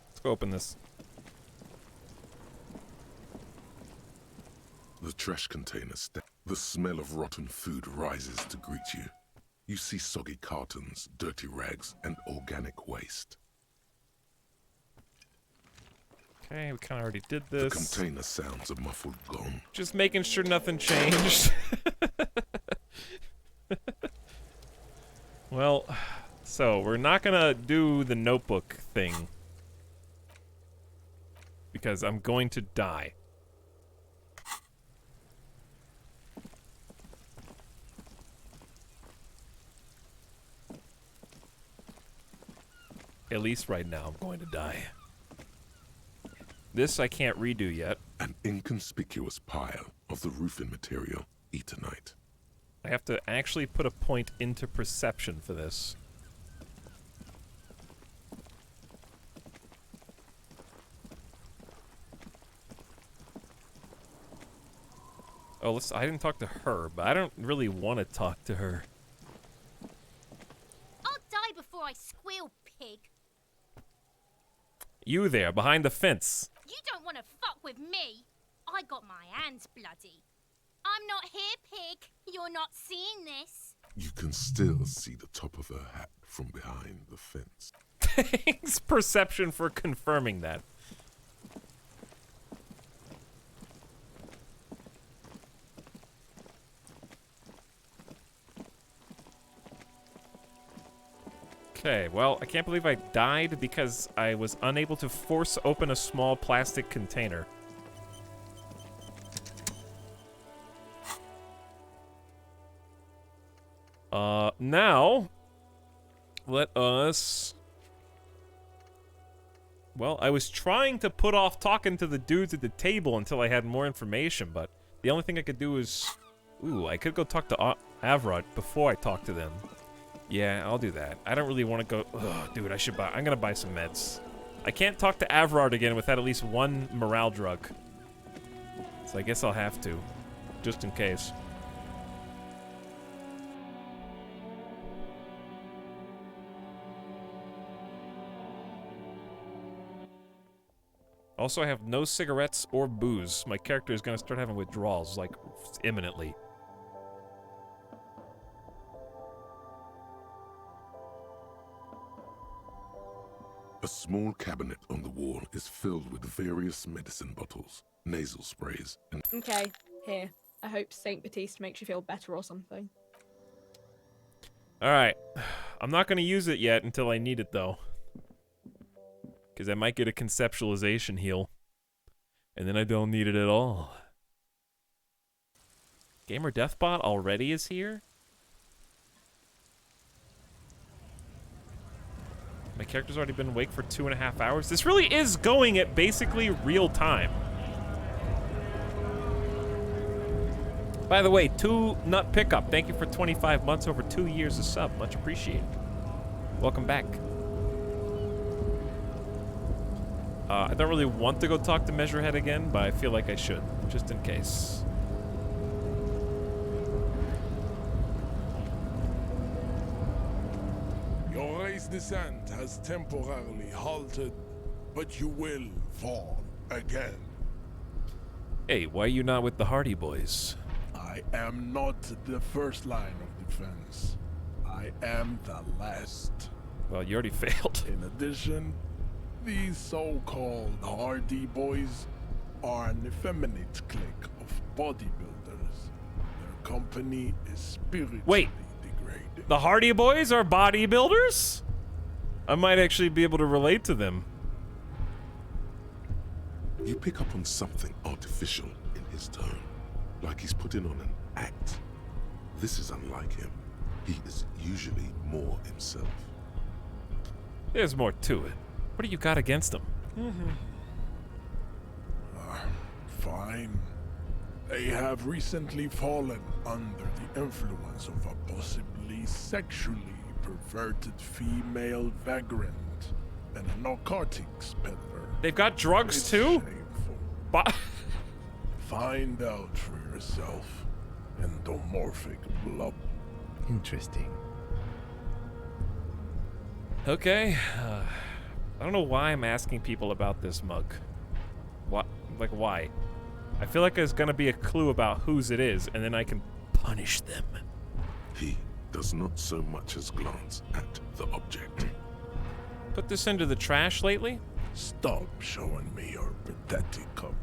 Let's go open this. trash container the smell of rotten food rises to greet you. You see soggy cartons, dirty rags, and organic waste. Okay, we kind of already did this. The container sounds a muffled gong. Just making sure nothing changed. Well, so we're not gonna do the notebook thing. Because I'm going to die. At least right now, I'm going to die. This I can't redo yet. An inconspicuous pile of the roofing material, Etalyx. I have to actually put a point into perception for this. Oh, I didn't talk to her, but I don't really want to talk to her. I'll die before I squeal, pig. You there, behind the fence. You don't want to fuck with me. I got my hands bloody. I'm not here, pig. You're not seeing this. You can still see the top of her hat from behind the fence. Thanks, perception, for confirming that. Okay, well, I can't believe I died because I was unable to force open a small plastic container. Now, let us... Well, I was trying to put off talking to the dudes at the table until I had more information, but the only thing I could do is... Ooh, I could go talk to Avrod before I talk to them. Yeah, I'll do that. I don't really want to go... Ugh, dude, I'm gonna buy some meds. I can't talk to Avrod again without at least one morale drug. So I guess I'll have to. Just in case. Also, I have no cigarettes or booze. My character is gonna start having withdrawals, like, imminently. A small cabinet on the wall is filled with various medicine bottles, nasal sprays, and... Okay, here. I hope Saint Baptiste makes you feel better or something. Alright. I'm not gonna use it yet until I need it, though. Because I might get a conceptualization heal. And then I don't need it at all. Gamer Deathbot already is here? My character's already been awake for 2.5 hours. This really is going at basically real time. By the way, 2 Nut Pickup. Thank you for 25 months over 2 years of sub. Much appreciated. Welcome back. I don't really want to go talk to Measurehead again, but I feel like I should, just in case. Your race descent has temporarily halted, but you will fall again. Hey, why are you not with the Hardy Boys? I am not the first line of defense. I am the last. Well, you already failed. In addition, these so-called Hardy Boys are an effeminate clique of bodybuilders. Their company is spiritually degraded. The Hardy Boys are bodybuilders? I might actually be able to relate to them. You pick up on something artificial in his tone, like he's putting on an act. This is unlike him. He is usually more himself. There's more to it. What do you got against him? Fine. They have recently fallen under the influence of a possibly sexually perverted female vagrant and a narcotics peddler. They've got drugs too? Find out for yourself. Endomorphic blob. Interesting. Okay. I don't know why I'm asking people about this mug. What? Like, why? I feel like there's gonna be a clue about whose it is, and then I can punish them. He does not so much as glance at the object. Put this into the trash lately? Stop showing me your pathetic cup.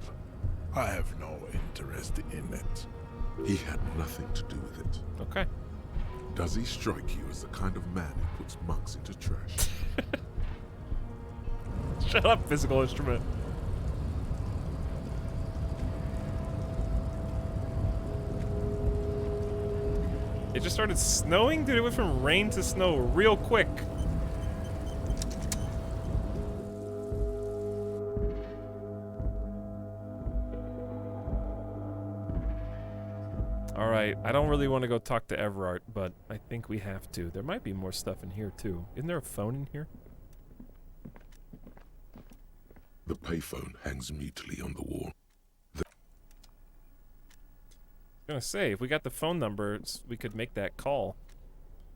I have no interest in it. He had nothing to do with it. Okay. Does he strike you as the kind of man who puts mugs into trash? Shut up, physical instrument. It just started snowing? Dude, it went from rain to snow real quick. Alright, I don't really want to go talk to Everard, but I think we have to. There might be more stuff in here, too. Isn't there a phone in here? The payphone hangs mutely on the wall. I was gonna say, if we got the phone numbers, we could make that call.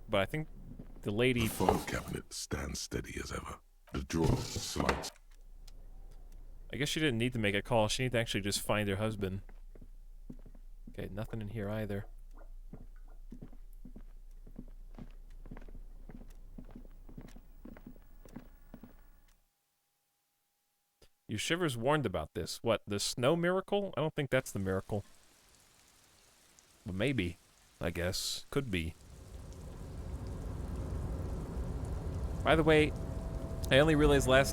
But I think the lady... The file cabinet stands steady as ever. The drawer slides. I guess she didn't need to make a call. She needed to actually just find her husband. Okay, nothing in here either. You Shivers warned about this. What, the snow miracle? I don't think that's the miracle. But maybe, I guess. Could be. By the way, I only realized last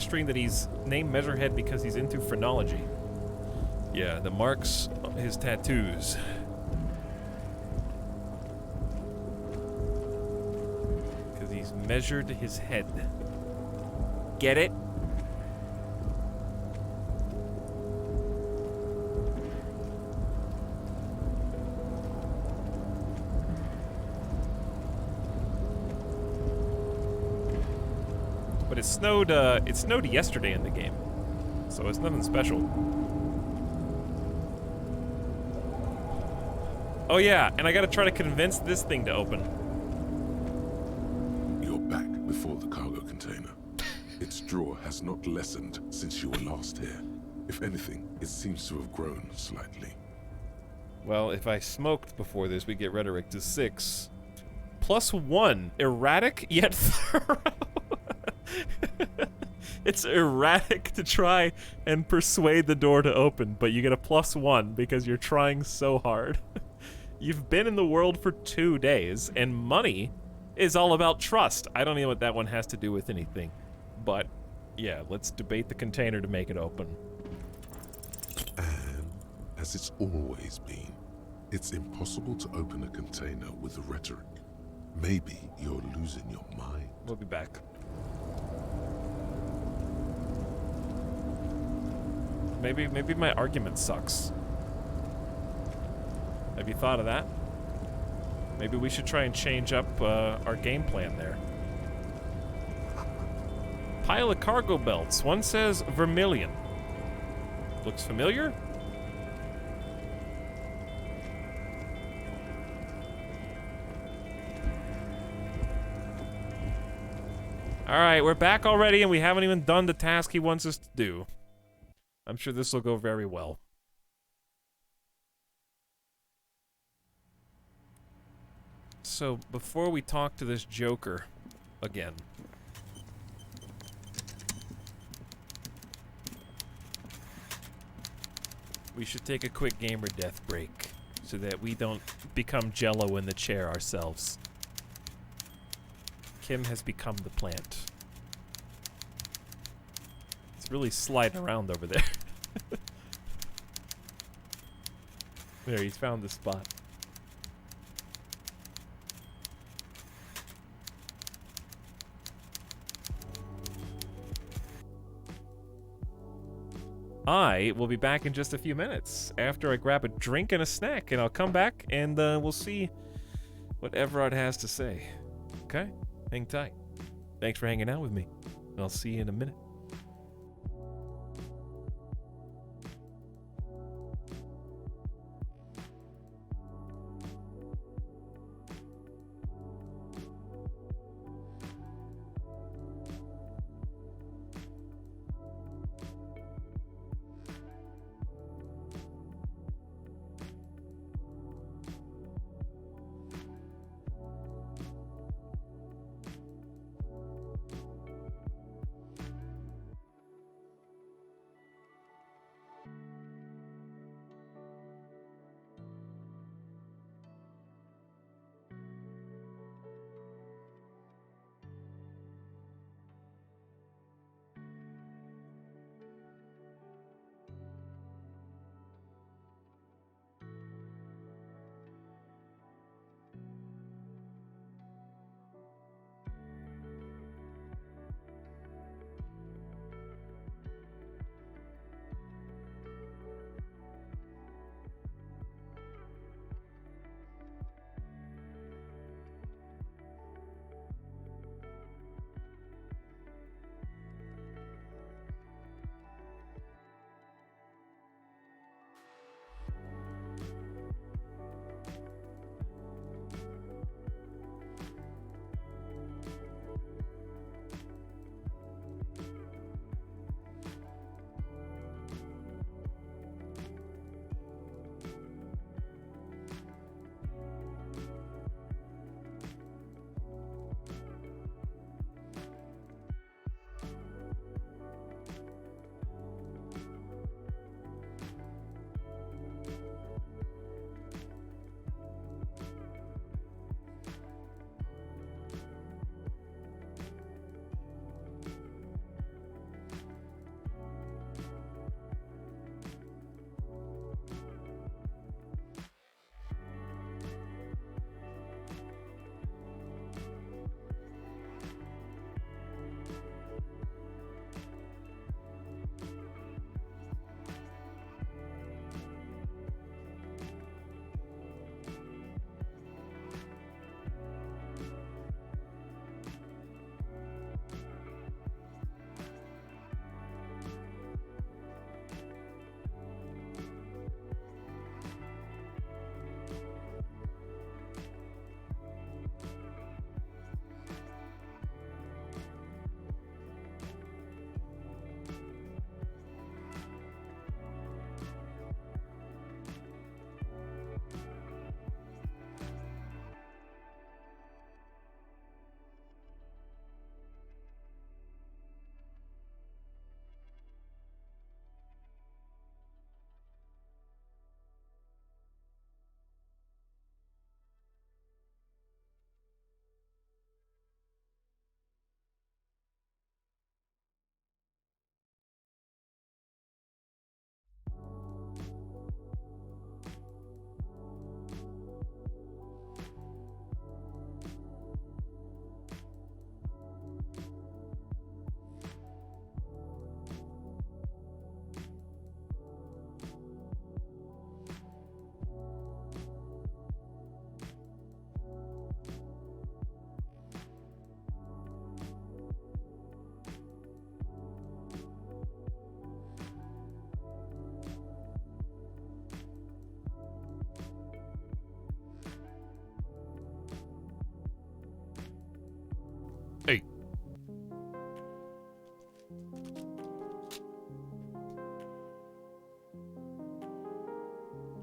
stream, that he's named Measurehead because he's into phrenology. Yeah, the marks on his tattoos. Because he's measured his head. Get it? But it snowed yesterday in the game. So it's nothing special. Oh yeah, and I gotta try to convince this thing to open. You're back before the cargo container. Its drawer has not lessened since you were last here. If anything, it seems to have grown slightly. Well, if I smoked before this, we get rhetoric to 6. +1. Erratic, yet thorough. It's erratic to try and persuade the door to open, but you get a +1 because you're trying so hard. You've been in the world for 2 days, and money is all about trust. I don't know what that one has to do with anything. But, yeah, let's debate the container to make it open. And, as it's always been, it's impossible to open a container with rhetoric. Maybe you're losing your mind. We'll be back. Maybe my argument sucks. Have you thought of that? Maybe we should try and change up our game plan there. Pile of cargo belts. One says vermilion. Looks familiar? Alright, we're back already and we haven't even done the task he wants us to do. I'm sure this will go very well. So, before we talk to this Joker again, we should take a quick gamer death break so that we don't become Jello in the chair ourselves. Kim has become the plant. It's really sliding around over there. There, he's found the spot. I will be back in just a few minutes after I grab a drink and a snack, and I'll come back and we'll see what Everard has to say. Okay? Hang tight. Thanks for hanging out with me, and I'll see you in a minute.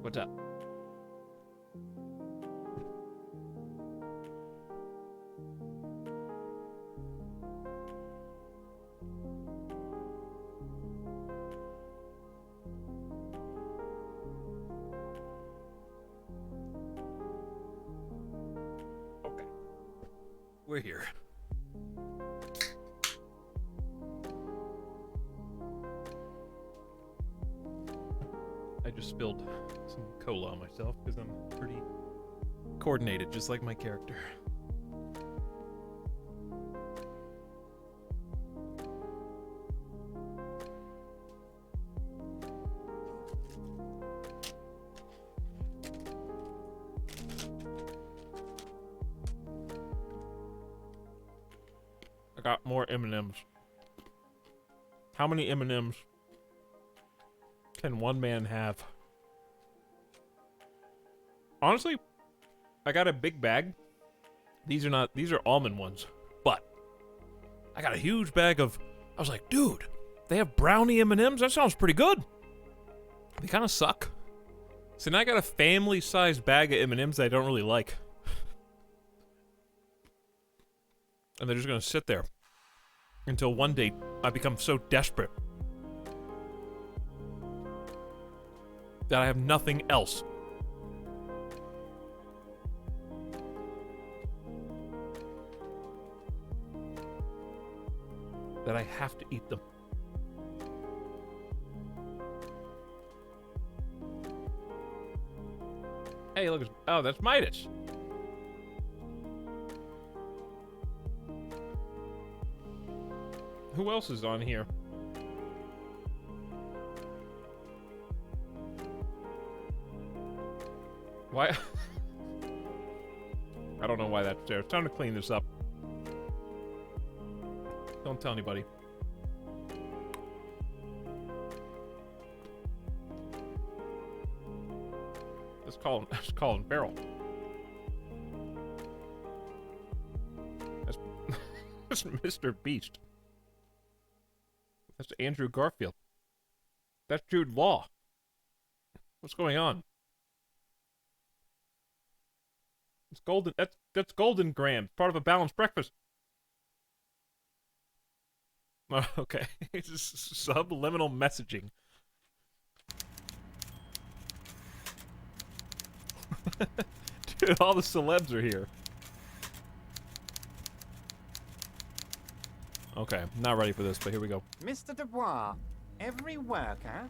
What's up? Okay. We're here. I just spilled some cola on myself because I'm pretty coordinated, just like my character. I got more M&Ms. How many M&Ms can one man have? Honestly, I got a big bag. These are almond ones, but I got a huge bag of, I was like, dude, they have brownie M&Ms? That sounds pretty good. They kind of suck. So now I got a family-sized bag of M&Ms that I don't really like. And they're just gonna sit there until one day I become so desperate that I have nothing else. That I have to eat them. Hey, look, oh, that's Midas. Who else is on here? Why? I don't know why that's there. It's time to clean this up. Don't tell anybody. Let's call him Farrell. That's Mr. Beast. That's Andrew Garfield. That's Jude Law. What's going on? It's golden. That's Golden Graham, part of a balanced breakfast. Oh, okay. It's just subliminal messaging. Dude, all the celebs are here. Okay, not ready for this, but here we go. Mr. Dubois, every worker...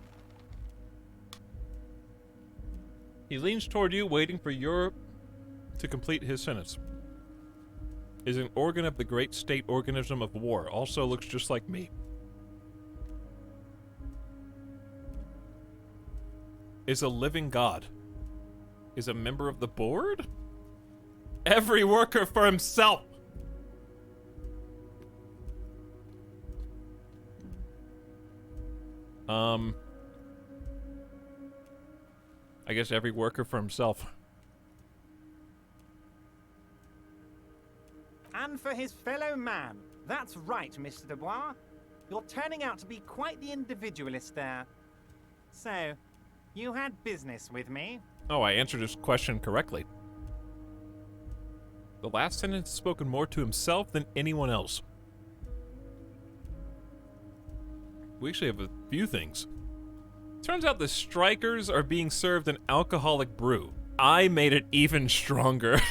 He leans toward you, waiting for your... to complete his sentence. Is an organ of the great state organism of war. Also looks just like me. Is a living god. Is a member of the board? Every worker for himself! I guess every worker for himself. And for his fellow man. That's right, Mr. Dubois. You're turning out to be quite the individualist there. So, you had business with me? Oh, I answered his question correctly. The last sentence spoken more to himself than anyone else. We actually have a few things. Turns out the strikers are being served an alcoholic brew. I made it even stronger.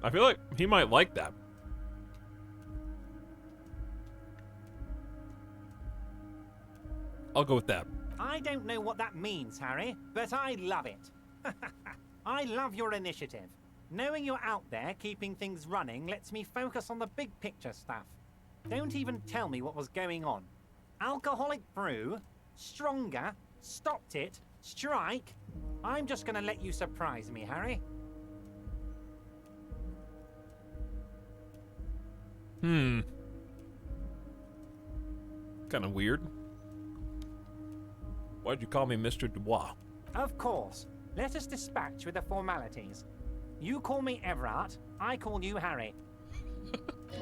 I feel like he might like that. I'll go with that. I don't know what that means, Harry, but I love it. I love your initiative. Knowing you're out there keeping things running lets me focus on the big picture stuff. Don't even tell me what was going on. Alcoholic brew? Stronger? Stopped it? Strike? I'm just gonna let you surprise me, Harry. Kind of weird. Why'd you call me Mr. Dubois? Of course. Let us dispatch with the formalities. You call me Everard, I call you Harry.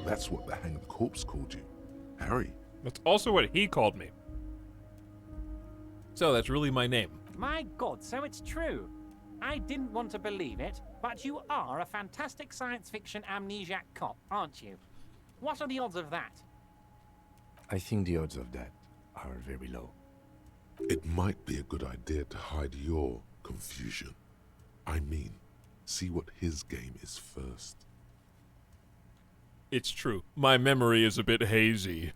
That's what the hanged corpse called you. Harry. That's also what he called me. So that's really my name. My God, so it's true. I didn't want to believe it, but you are a fantastic science fiction amnesiac cop, aren't you? What are the odds of that? I think the odds of that are very low. It might be a good idea to hide your confusion. I mean, see what his game is first. It's true. My memory is a bit hazy.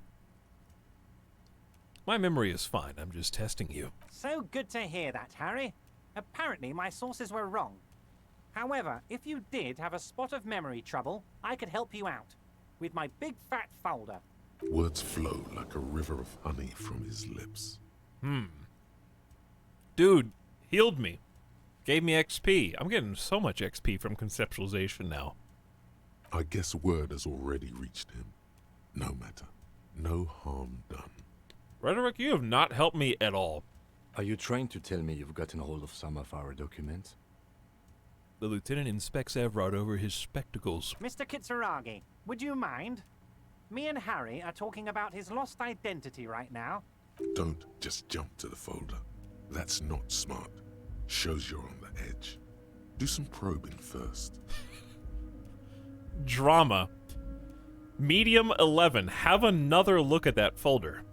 My memory is fine. I'm just testing you. So good to hear that, Harry. Apparently my sources were wrong. However, if you did have a spot of memory trouble, I could help you out with my big fat folder. Words flow like a river of honey from his lips. Dude, healed me. Gave me XP. I'm getting so much XP from conceptualization now. I guess word has already reached him. No matter. No harm done. Rhetoric, you have not helped me at all. Are you trying to tell me you've gotten hold of some of our documents? The lieutenant inspects Evrod over his spectacles. Mr. Kitsuragi, would you mind? Me and Harry are talking about his lost identity right now. Don't just jump to the folder. That's not smart. Shows you're on the edge. Do some probing first. Drama. Medium 11. Have another look at that folder.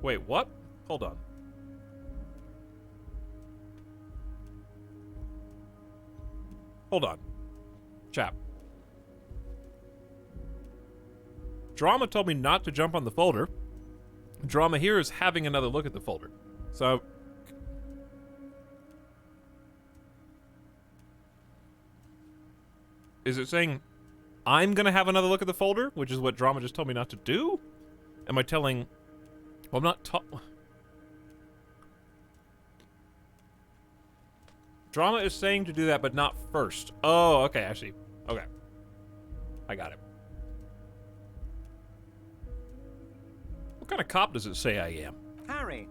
Wait, what? Hold on. Hold on. Chap. Drama told me not to jump on the folder. Drama here is having another look at the folder. So... is it saying I'm gonna have another look at the folder? Which is what Drama just told me not to do? Am I telling... well, I'm not Drama is saying to do that, but not first. Oh, okay, I see. Okay. I got it. What kind of cop does it say I am? Harry,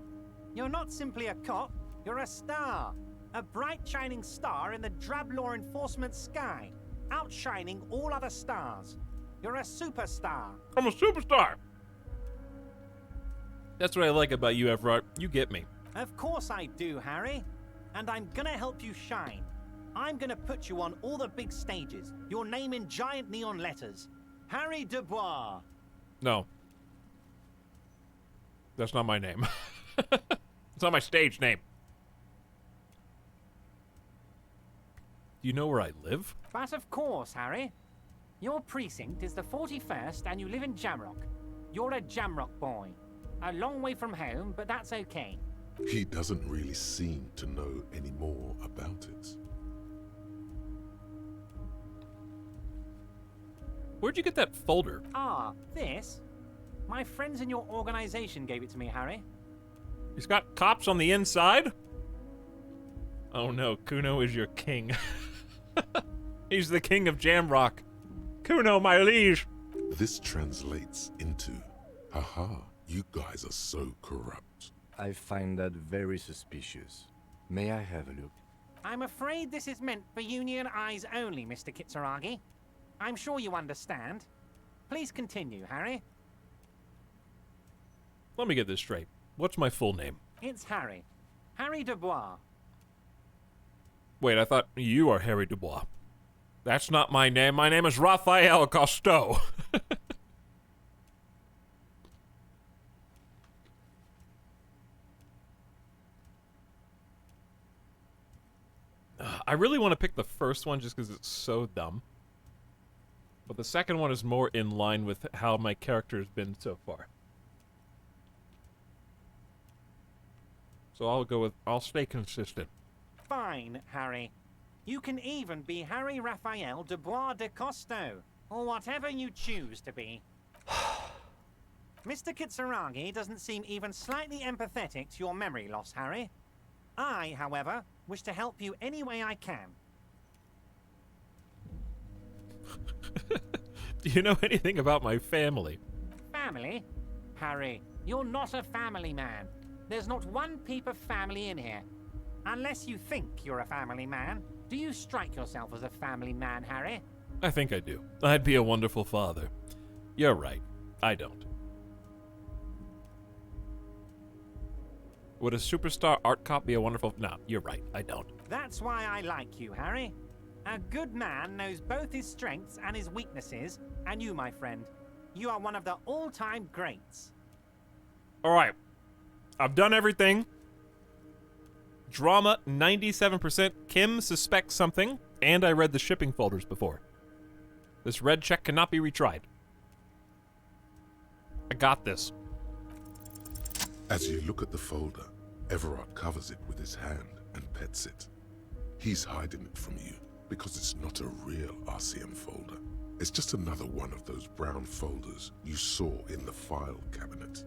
you're not simply a cop, you're a star. A bright shining star in the drab law enforcement sky, outshining all other stars. You're a superstar. I'm a superstar! That's what I like about you, Evrod. You get me. Of course I do, Harry. And I'm gonna help you shine. I'm gonna put you on all the big stages. Your name in giant neon letters. Harry Dubois. No. That's not my name. It's not my stage name. Do you know where I live? But of course, Harry. Your precinct is the 41st and you live in Jamrock. You're a Jamrock boy. A long way from home, but that's okay. He doesn't really seem to know any more about it. Where'd you get that folder? Ah, this? My friends in your organization gave it to me, Harry. He's got cops on the inside? Oh no, Kuno is your king. He's the king of Jamrock. Kuno, my liege! This translates into, haha, you guys are so corrupt. I find that very suspicious. May I have a look? I'm afraid this is meant for Union eyes only, Mr. Kitsuragi. I'm sure you understand. Please continue, Harry. Let me get this straight. What's my full name? It's Harry. Harry Dubois. Wait, I thought you are Harry Dubois. That's not my name. My name is Raphael Cousteau. I really want to pick the first one just because it's so dumb. But the second one is more in line with how my character has been so far. So I'll stay consistent. Fine, Harry. You can even be Harry Raphael Dubois de Costo, or whatever you choose to be. Mr. Kitsuragi doesn't seem even slightly empathetic to your memory loss, Harry. I, however, wish to help you any way I can. Do you know anything about my family? Family? Harry, you're not a family man. There's not one peep of family in here. Unless you think you're a family man. Do you strike yourself as a family man, Harry? I think I do. I'd be a wonderful father. You're right. I don't. Would a superstar art cop be a wonderful... No, you're right. I don't. That's why I like you, Harry. A good man knows both his strengths and his weaknesses, and you, my friend, you are one of the all-time greats. All right. I've done everything. Drama, 97%. Kim suspects something, and I read the shipping folders before. This red check cannot be retried. I got this. As you look at the folder, Everard covers it with his hand and pets it. He's hiding it from you because it's not a real RCM folder. It's just another one of those brown folders you saw in the file cabinet.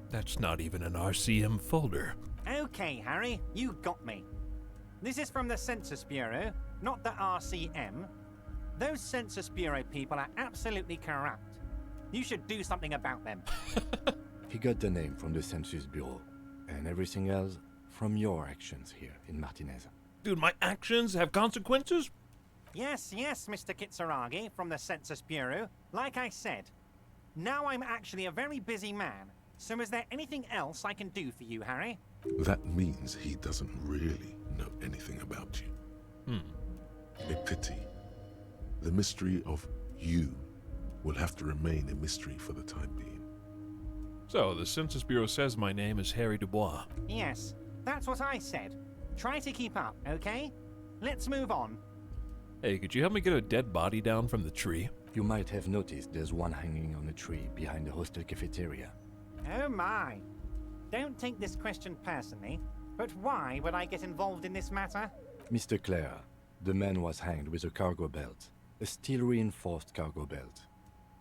That's not even an RCM folder. Okay, Harry, you got me. This is from the Census Bureau, not the RCM. Those Census Bureau people are absolutely corrupt. You should do something about them. He got the name from the Census Bureau, and everything else from your actions here in Martinez. Dude, my actions have consequences? Yes, Mr. Kitsuragi from the Census Bureau. Like I said, now I'm actually a very busy man. So is there anything else I can do for you, Harry? That means he doesn't really know anything about you. A pity. The mystery of you will have to remain a mystery for the time being. So, the Census Bureau says my name is Harry Dubois. Yes, that's what I said. Try to keep up, okay? Let's move on. Hey, could you help me get a dead body down from the tree? You might have noticed there's one hanging on a tree behind the hostel cafeteria. Oh my. Don't take this question personally, but why would I get involved in this matter? Mr. Clare, the man was hanged with a cargo belt, a steel-reinforced cargo belt.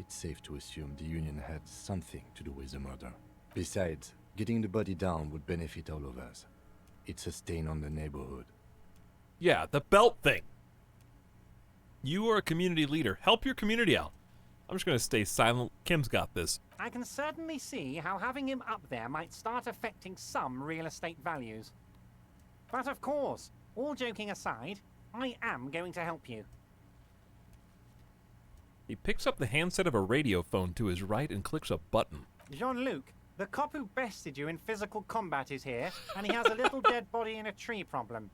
It's safe to assume the Union had something to do with the murder. Besides, getting the body down would benefit all of us. It's a stain on the neighborhood. Yeah, the belt thing. You are a community leader. Help your community out. I'm just going to stay silent. Kim's got this. I can certainly see how having him up there might start affecting some real estate values. But of course, all joking aside, I am going to help you. He picks up the handset of a radio phone to his right and clicks a button. Jean-Luc, the cop who bested you in physical combat is here, and he has a little dead body in a tree problem.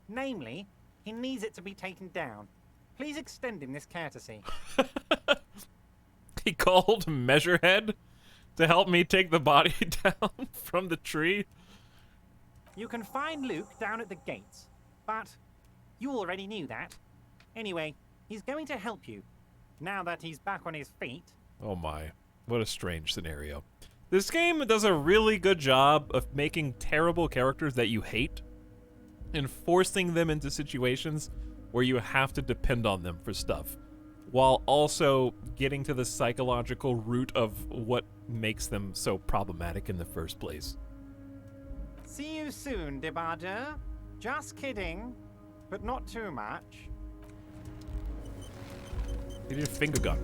Namely, he needs it to be taken down. Please extend him this courtesy. He called Measurehead to help me take the body down from the tree. You can find Luke down at the gates, but you already knew that. Anyway, he's going to help you, now that he's back on his feet. Oh my, what a strange scenario. This game does a really good job of making terrible characters that you hate and forcing them into situations where you have to depend on them for stuff, while also getting to the psychological root of what makes them so problematic in the first place. See you soon, Debardeur. Just kidding, but not too much. You need a finger gun.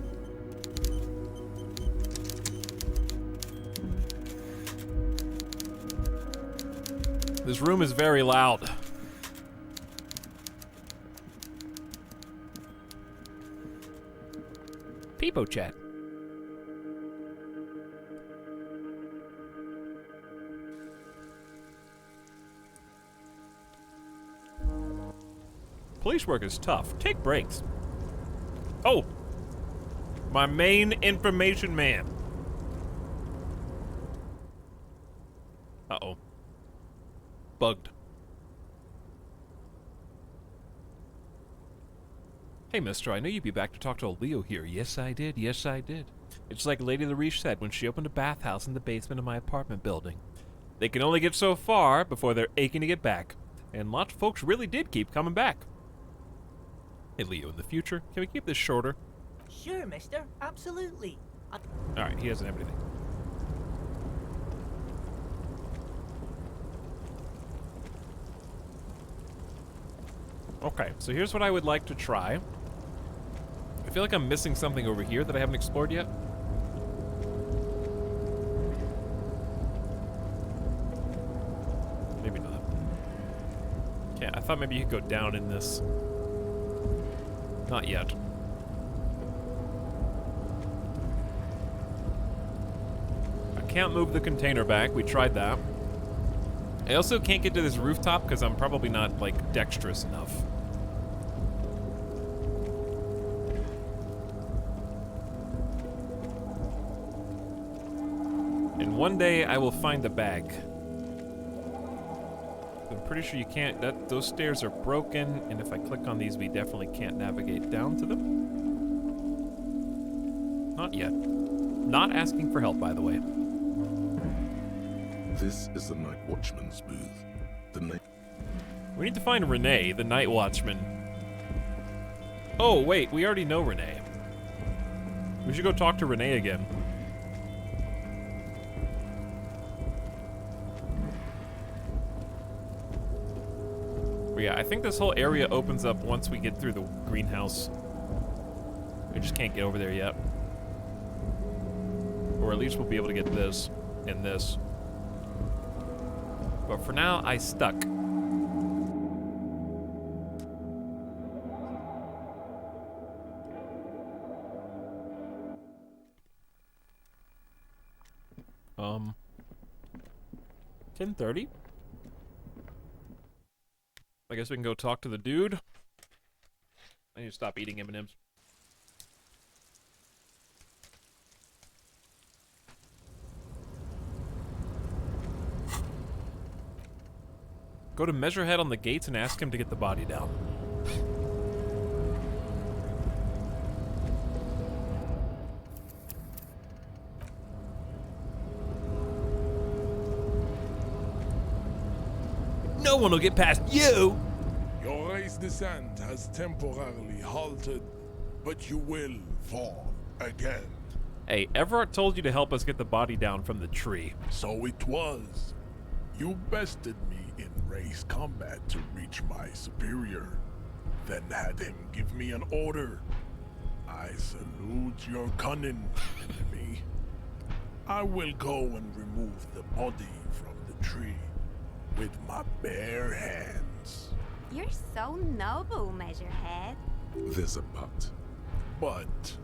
This room is very loud. Peepo chat. Police work is tough. Take breaks. Oh! My main information man. Uh-oh. Bugged. Hey, mister, I knew you'd be back to talk to old Leo here. Yes, I did. Yes, I did. It's like Lady LaRiche said when she opened a bathhouse in the basement of my apartment building. They can only get so far before they're aching to get back. And lots of folks really did keep coming back. Hey, Leo, in the future, can we keep this shorter? Sure, mister. Absolutely. Alright, he doesn't have anything. Okay, so here's what I would like to try. I feel like I'm missing something over here that I haven't explored yet. Maybe not. Okay, I thought maybe you could go down in this. Not yet. can't move the container back. We tried that. I also can't get to this rooftop because I'm probably not, like, dexterous enough. And one day I will find the bag. I'm pretty sure you can't, those stairs are broken, and if I click on these, we definitely can't navigate down to them. Not yet. Not asking for help, by the way. This is the Night Watchman's booth. We need to find Renee, the Night Watchman. Oh, wait, we already know Renee. We should go talk to Renee again. But yeah, I think this whole area opens up once we get through the greenhouse. We just can't get over there yet. Or at least we'll be able to get this and this. But for now, I stuck. Um, 10:30? I guess we can go talk to the dude. I need to stop eating M&Ms. Go to Measurehead on the gates and ask him to get the body down. No one will get past you! Your race descent has temporarily halted, but you will fall again. Hey, Everard told you to help us get the body down from the tree. So it was. You bested me in race combat to reach my superior, then had him give me an order. I salute your cunning, enemy. I will go and remove the body from the tree with my bare hands. You're so noble, Measurehead. There's a but. But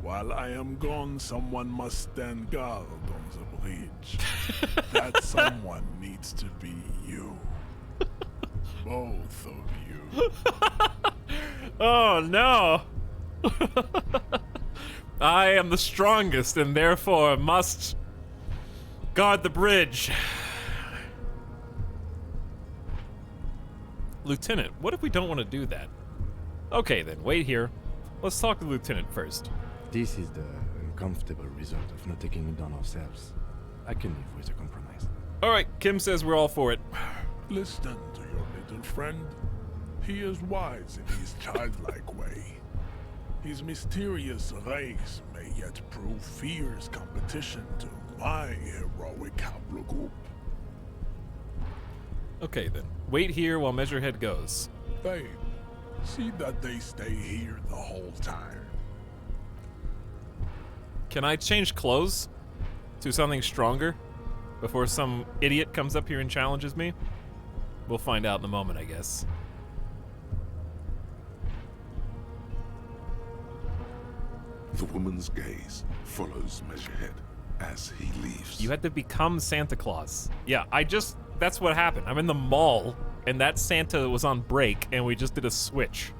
while I am gone, someone must stand guard on the bridge. That someone needs to be you. Both of you. Oh no! I am the strongest and therefore must guard the bridge. Lieutenant, what if we don't want to do that? Okay then, wait here. Let's talk to the Lieutenant first. This is the uncomfortable result of not taking it on ourselves. I can live with a compromise. Alright, Kim says we're all for it. Listen to your little friend. He is wise in his childlike way. His mysterious race may yet prove fierce competition to my heroic haplogroup. Okay then, wait here while Measurehead goes. Babe, see that they stay here the whole time. Can I change clothes to something stronger before some idiot comes up here and challenges me? We'll find out in a moment, I guess. The woman's gaze follows Measurehead as he leaves. You had to become Santa Claus. Yeah, that's what happened. I'm in the mall, and that Santa was on break, and we just did a switch.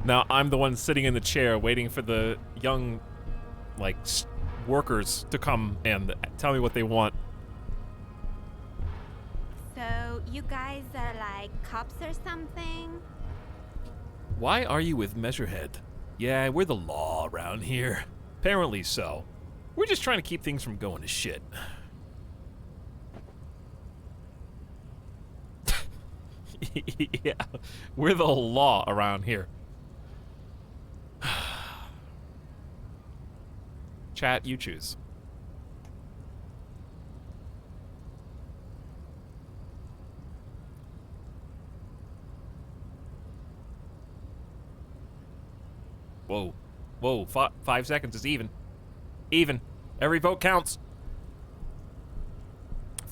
Now I'm the one sitting in the chair waiting for the young, like, workers to come and tell me what they want. So, you guys are like cops or something? Why are you with Measurehead? Yeah, we're the law around here. Apparently so. We're just trying to keep things from going to shit. Yeah, we're the law around here. Chat, you choose. Whoa. Whoa, 5 seconds is even. Even. Every vote counts.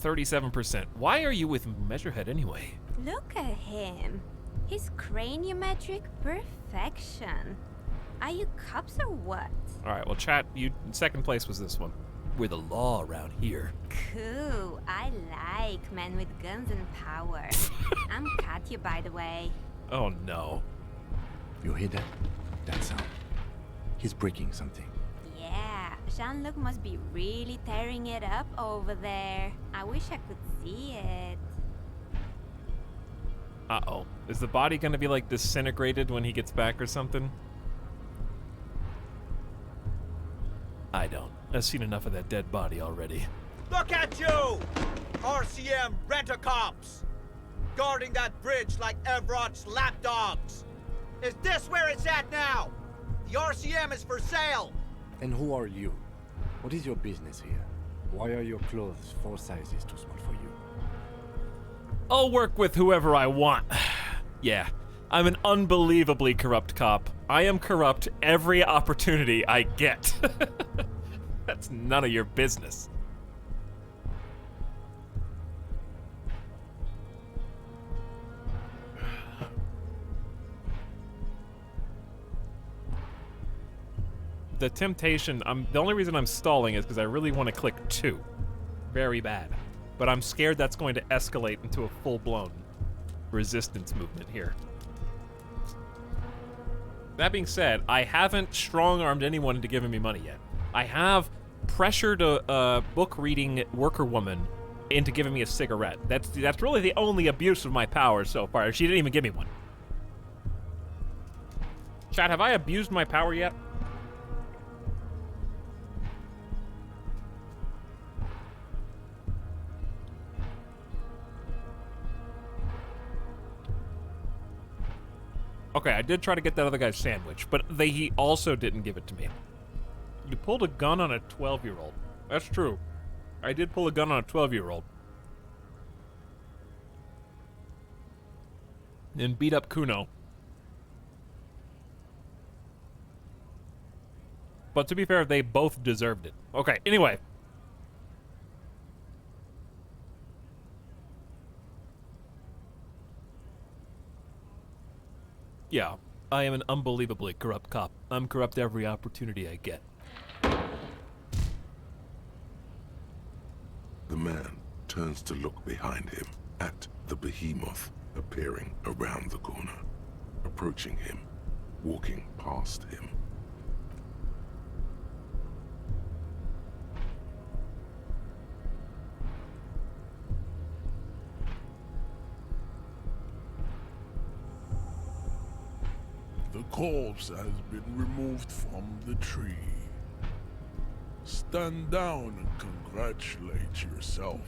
37%. Why are you with Measurehead anyway? Look at him. His craniometric perfection. Are you cops or what? Alright, well chat, you second place was this one. We're the law around here. Cool. I like men with guns and power. I'm Katya, by the way. Oh no. You hear that? That sound. He's breaking something. Yeah, Jean-Luc must be really tearing it up over there. I wish I could see it. Uh-oh. Is the body gonna be like disintegrated when he gets back or something? I don't. I've seen enough of that dead body already. Look at you! RCM rent-a-cops! Guarding that bridge like Everott's lapdogs! Is this where it's at now? The RCM is for sale! And who are you? What is your business here? Why are your clothes 4 sizes too small for you? I'll work with whoever I want. Yeah, I'm an unbelievably corrupt cop. I am corrupt every opportunity I get. That's none of your business. The temptation, the only reason I'm stalling is because I really want to click 2. Very bad. But I'm scared that's going to escalate into a full-blown resistance movement here. That being said, I haven't strong-armed anyone into giving me money yet. I have pressured a book-reading worker woman into giving me a cigarette. That's really the only abuse of my power so far. She didn't even give me one. Chat, have I abused my power yet? Okay, I did try to get that other guy's sandwich, but he also didn't give it to me. You pulled a gun on a 12-year-old. That's true. I did pull a gun on a 12-year-old. And beat up Kuno. But to be fair, they both deserved it. Okay, anyway. Yeah, I am an unbelievably corrupt cop. I'm corrupt every opportunity I get. The man turns to look behind him at the behemoth appearing around the corner, approaching him, walking past him. The corpse has been removed from the tree. Stand down and congratulate yourself.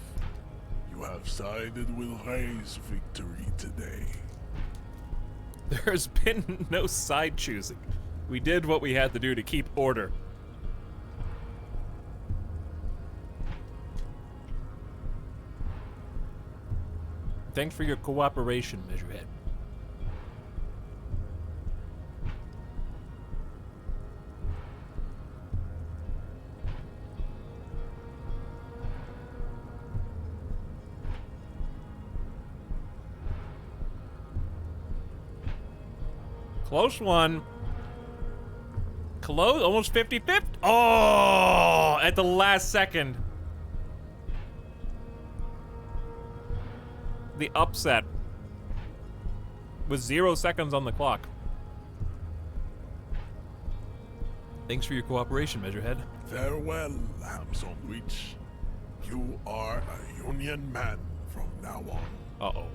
You have sided with Ray's victory today. There's been no side choosing. We did what we had to do to keep order. Thanks for your cooperation, Measurehead. Close one. Close, almost 50-50. Oh, at the last second. The upset with 0 seconds on the clock. Thanks for your cooperation, Measurehead. Farewell, ham sandwich. You are a Union man from now on. Uh-oh.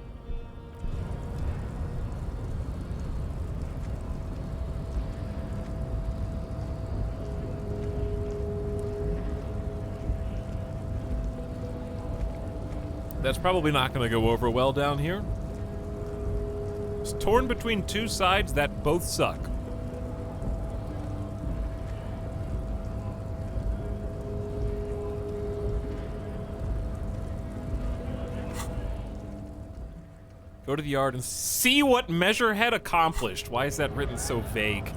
That's probably not going to go over well down here. It's torn between two sides that both suck. Go to the yard and see what Measurehead accomplished. Why is that written so vague?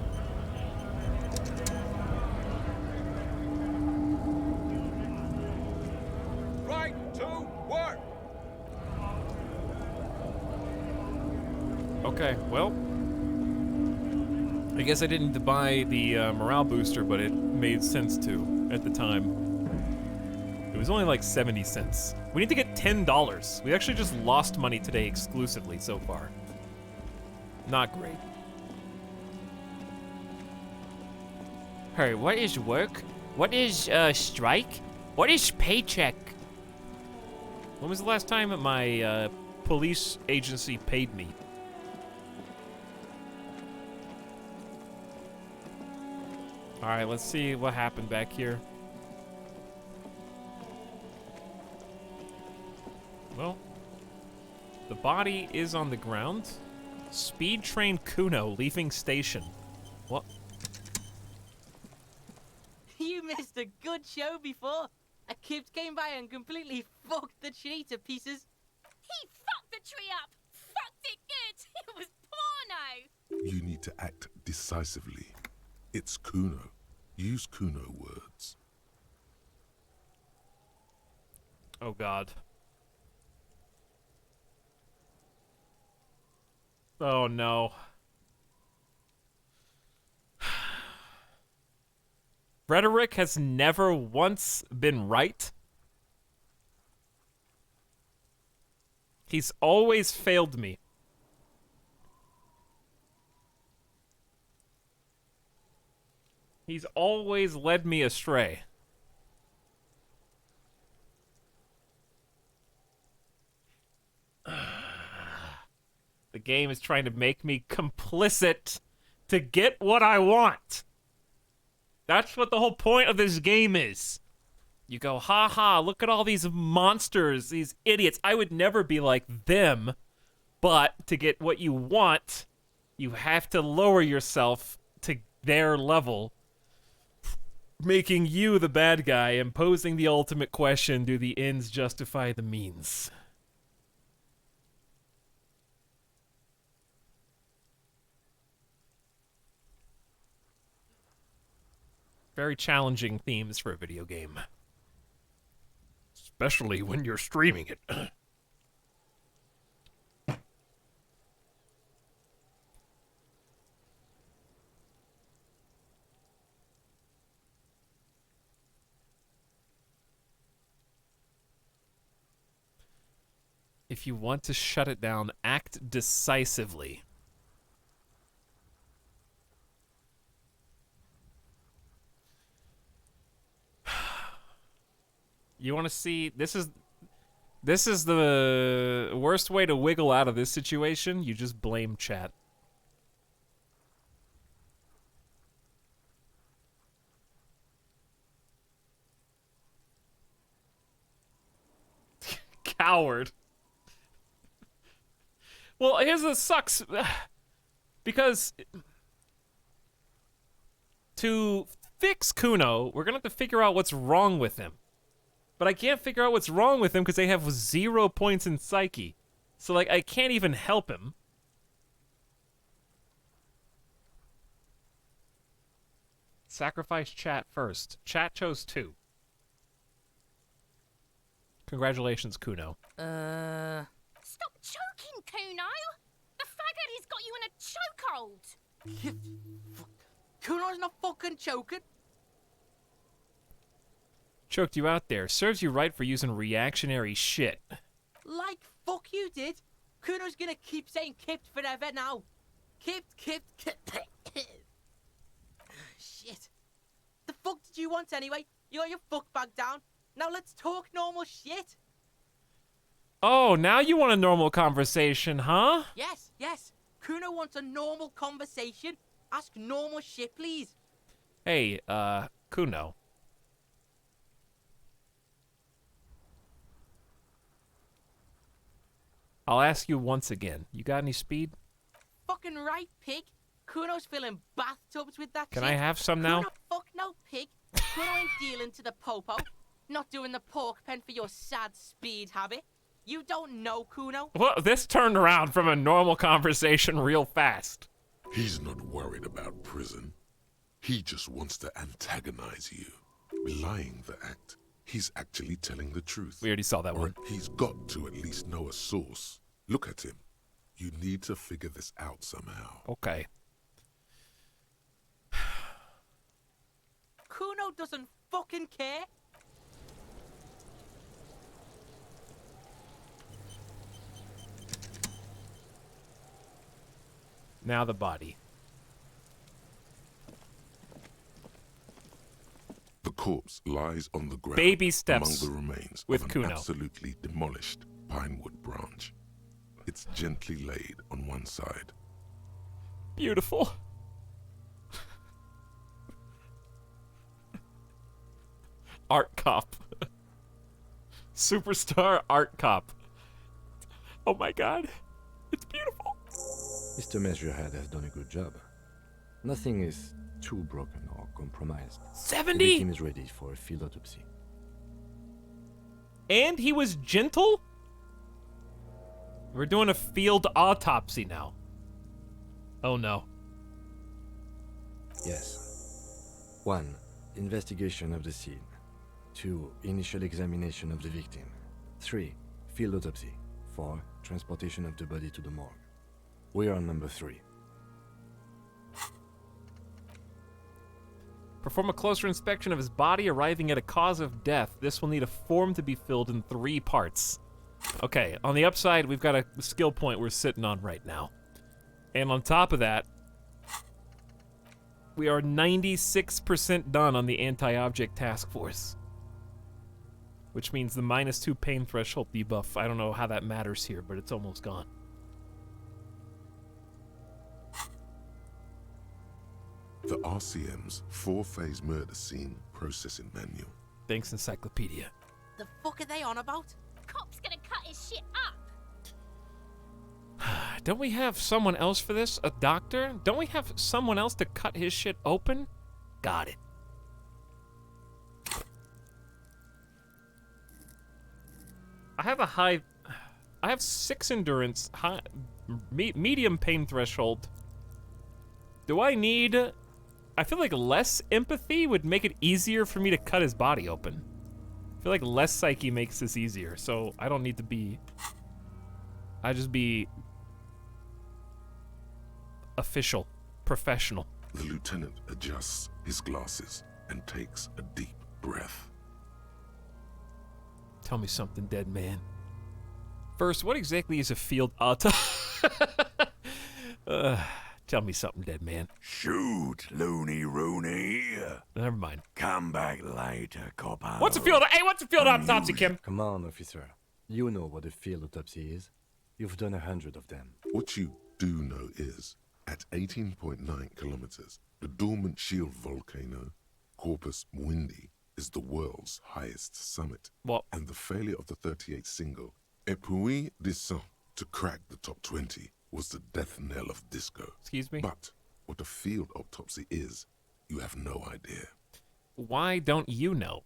Right to work! Okay, well, I guess I didn't buy the morale booster, but it made sense to at the time. was only like 70 cents. We need to get $10. We actually just lost money today exclusively so far. Not great. Hey, what is work? What is, strike? What is paycheck? When was the last time my, police agency paid me? Alright, let's see what happened back here. Well, the body is on the ground. Speed train Kuno leaving station. What? You missed a good show before. A kid came by and completely fucked the tree to pieces. He fucked the tree up! Fucked it good! It was porno! You need to act decisively. It's Kuno. Use Kuno words. Oh god. Oh no. Rhetoric has never once been right. He's always failed me. He's always led me astray. The game is trying to make me complicit to get what I want. That's what the whole point of this game is. You go, ha ha, look at all these monsters, these idiots. I would never be like them, but to get what you want, you have to lower yourself to their level, making you the bad guy and posing the ultimate question, do the ends justify the means? Very challenging themes for a video game. Especially when you're streaming it. If you want to shut it down, act decisively. You want to see, this is the worst way to wiggle out of this situation. You just blame chat. Coward. Well, here's the sucks. Because to fix Kuno, we're gonna have to figure out what's wrong with him. But I can't figure out what's wrong with him because they have 0 points in Psyche. So, like, I can't even help him. Sacrifice chat first. Chat chose 2. Congratulations, Kuno. Stop choking, Kuno! The faggot has got you in a chokehold! Kuno's not fucking choking. Choked you out there. Serves you right for using reactionary shit. Like fuck you did. Kuno's gonna keep saying kipped forever now. Kipped. Shit. The fuck did you want anyway? You got your fuck bag down. Now let's talk normal shit. Oh, now you want a normal conversation, huh? Yes. Kuno wants a normal conversation. Ask normal shit, please. Hey, Kuno. I'll ask you once again. You got any speed? Fucking right, pig. Kuno's filling bathtubs with that Can shit. I have some now? Kuno, fuck no, pig. Kuno ain't dealing to the popo. Not doing the pork pen for your sad speed habit. You don't know Kuno. Well, this turned around from a normal conversation real fast. He's not worried about prison. He just wants to antagonize you. Belying the act. He's actually telling the truth. We already saw that one. He's got to at least know a source. Look at him. You need to figure this out somehow. Okay. Kuno doesn't fucking care. Now the body. The corpse lies on the ground Baby steps among the remains with of an Kuno. absolutely demolished pinewood branch. It's gently laid on one side. Beautiful. Art cop. Superstar art cop. Oh my god. It's beautiful. Mr. Measurehead has done a good job. Nothing is too broken or compromised. 70? The victim is ready for a field autopsy. And he was gentle? We're doing a field autopsy now. Oh no. Yes. 1. Investigation of the scene. 2. Initial examination of the victim. 3. Field autopsy. 4. Transportation of the body to the morgue. We are on number 3. Perform a closer inspection of his body, arriving at a cause of death. This will need a form to be filled in 3 parts. Okay, on the upside, we've got a skill point we're sitting on right now. And on top of that, we are 96% done on the anti-object task force. Which means the -2 pain threshold debuff. I don't know how that matters here, but it's almost gone. The RCM's 4-phase murder scene processing manual. Thanks, Encyclopedia. The fuck are they on about? Cop's gonna cut his shit up. Don't we have someone else for this? A doctor? Don't we have someone else to cut his shit open? Got it. I have 6 endurance, medium pain threshold. Do I need... I feel like less empathy would make it easier for me to cut his body open. I feel like less psyche makes this easier, so I don't need to be... I just be... official, professional. The lieutenant adjusts his glasses and takes a deep breath. Tell me something, dead man. First, what exactly is a field auto? Tell me something, dead man. Shoot, loony rooney. Never mind. Come back later, copper. What's a field? Hey, what's a field autopsy, Kim? Come on, officer. You know what a field autopsy is. You've done 100 of them. What you do know is, at 18.9 kilometers, the dormant shield volcano, Corpus Mundi, is the world's highest summit. What? And the failure of the 38 single, Et puis descend, to crack the top 20, was the death knell of disco. Excuse me? But what a field autopsy is, you have no idea. Why don't you know?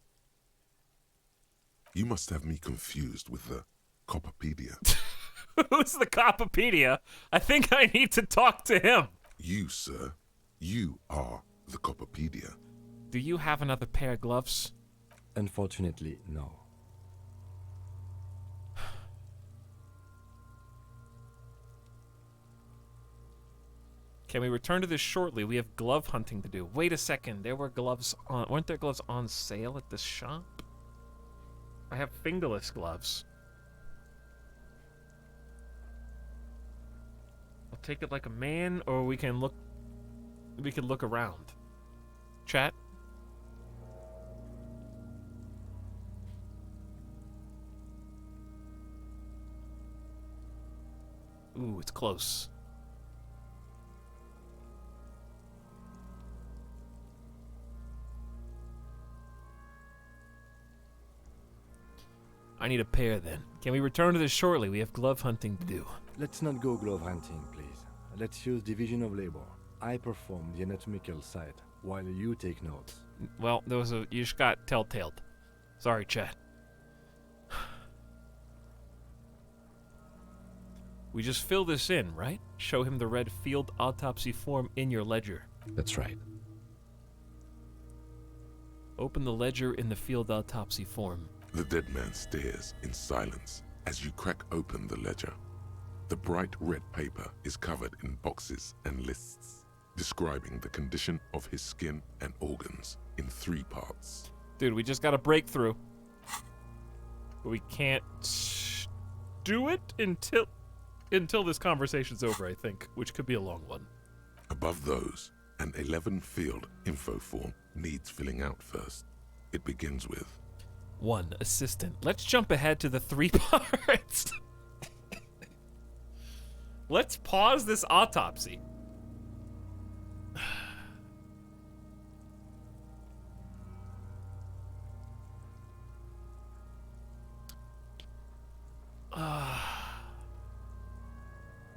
You must have me confused with the Copperpedia. Who's the Copperpedia? I think I need to talk to him. You, sir. You are the Copperpedia. Do you have another pair of gloves? Unfortunately, no. Can we return to this shortly? We have glove hunting to do. Wait a second. There were gloves on... Weren't there gloves on sale at this shop? I have fingerless gloves. I'll take it like a man, or we can look... We can look around. Chat? Ooh, it's close. I need a pair then. Can we return to this shortly? We have glove hunting to do. Let's not go glove hunting, please. Let's use division of labor. I perform the anatomical side, while you take notes. Well, there was a... You just got telltaled. Sorry, chat. We just fill this in, right? Show him the red field autopsy form in your ledger. That's right. Open the ledger in the field autopsy form. The dead man stares in silence as you crack open the ledger. The bright red paper is covered in boxes and lists, describing the condition of his skin and organs in 3 parts. Dude, we just got a breakthrough. But we can't do it until this conversation's over, I think, which could be a long one. Above those, an 11-field info form needs filling out first. It begins with 1. Assistant. Let's jump ahead to the 3 parts. Let's pause this autopsy.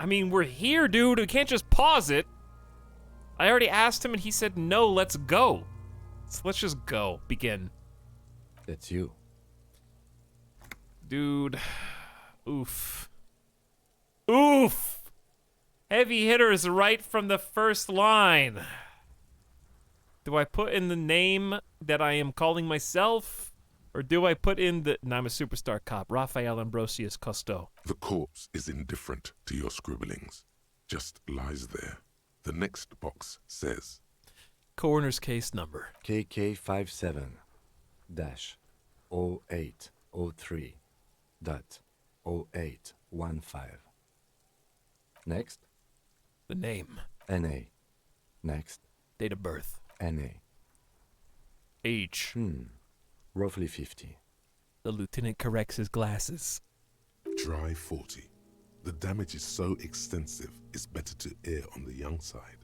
I mean, we're here, dude. We can't just pause it. I already asked him and he said, no, let's go. So let's just go. Begin. That's you. Dude. Oof. Oof! Heavy hitters right from the first line. Do I put in the name that I am calling myself? Or do I put in the... No, I'm a superstar cop. Raphael Ambrosius Cousteau. the corpse is indifferent to your scribblings, just lies there. The next box says Coroner's case number KK57-0803.0815. Next. The name. NA. Next. Date of birth. NA. Age. Roughly 50. The lieutenant corrects his glasses. Dry 40. The damage is so extensive, it's better to err on the young side.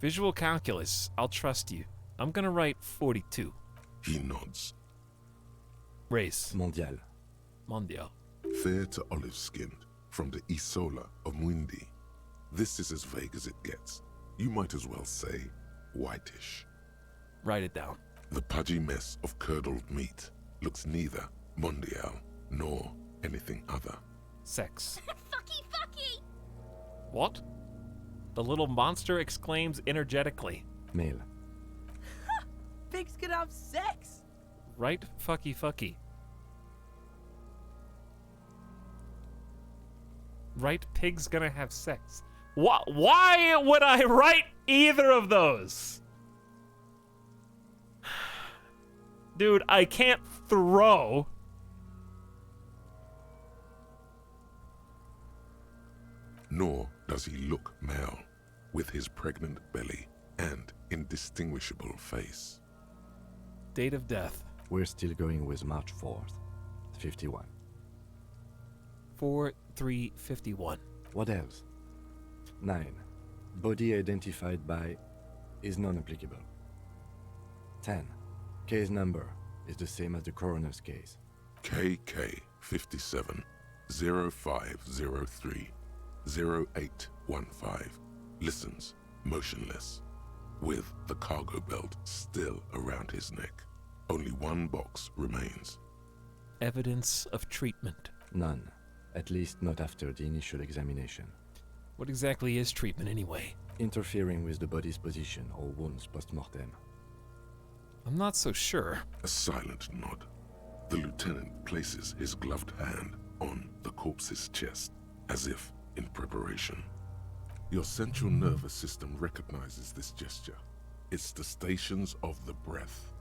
Visual calculus. I'll trust you. I'm gonna write 42. He nods. Race. Mondial. Mondial. Fair to olive-skinned, from the Isola of Mwindi. This is as vague as it gets. You might as well say whitish. Write it down. The pudgy mess of curdled meat looks neither mondial nor anything other. Sex. Fucky, fucky! What? The little monster exclaims energetically. Male. Pigs can have sex? Right fucky fucky. Right pig's gonna have sex. Why would I write either of those? Dude, I can't throw. Nor does he look male, with his pregnant belly and indistinguishable face. Date of death. We're still going with March 4th, 51. 4/3/51. What else? 9. Body identified by is non-applicable. 10. Case number is the same as the coroner's case. KK57 0503 0815 listens motionless, with the cargo belt still around his neck. Only one box remains. Evidence of treatment. None. At least not after the initial examination. What exactly is treatment anyway? Interfering with the body's position or wounds post-mortem. I'm not so sure. A silent nod. The lieutenant places his gloved hand on the corpse's chest, as if in preparation. Your central nervous system recognizes this gesture. It's the stations of the breath.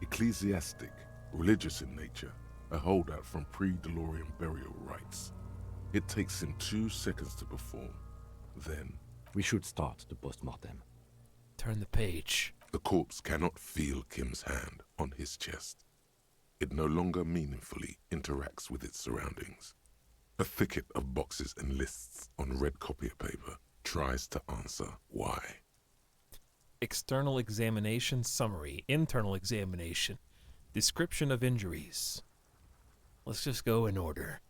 Ecclesiastic, religious in nature, a holdout from pre-DeLorean burial rites. It takes him 2 seconds to perform. Then, we should start the post-mortem. Turn the page. The corpse cannot feel Kim's hand on his chest. It no longer meaningfully interacts with its surroundings. A thicket of boxes and lists on red copier paper tries to answer why. External examination summary. Internal examination. Description of injuries. Let's just go in order.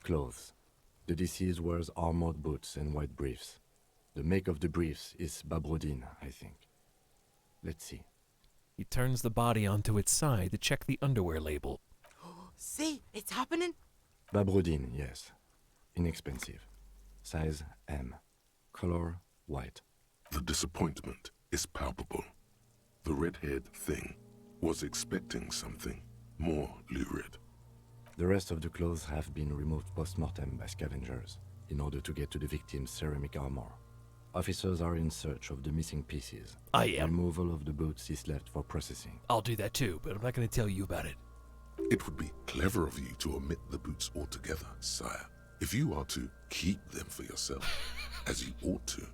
Clothes. The deceased wears armored boots and white briefs. The make of the briefs is Babrodine, I think. Let's see. He turns the body onto its side to check the underwear label. See, it's happening. Babrodine, yes. Inexpensive. Size M. Color white. The disappointment is palpable. The red-haired thing was expecting something more lurid. The rest of the clothes have been removed post-mortem by scavengers in order to get to the victim's ceramic armor. Officers are in search of the missing pieces. I am. Removal of the boots is left for processing. I'll do that too, but I'm not going to tell you about it. It would be clever of you to omit the boots altogether, sire. If you are to keep them for yourself, as you ought to,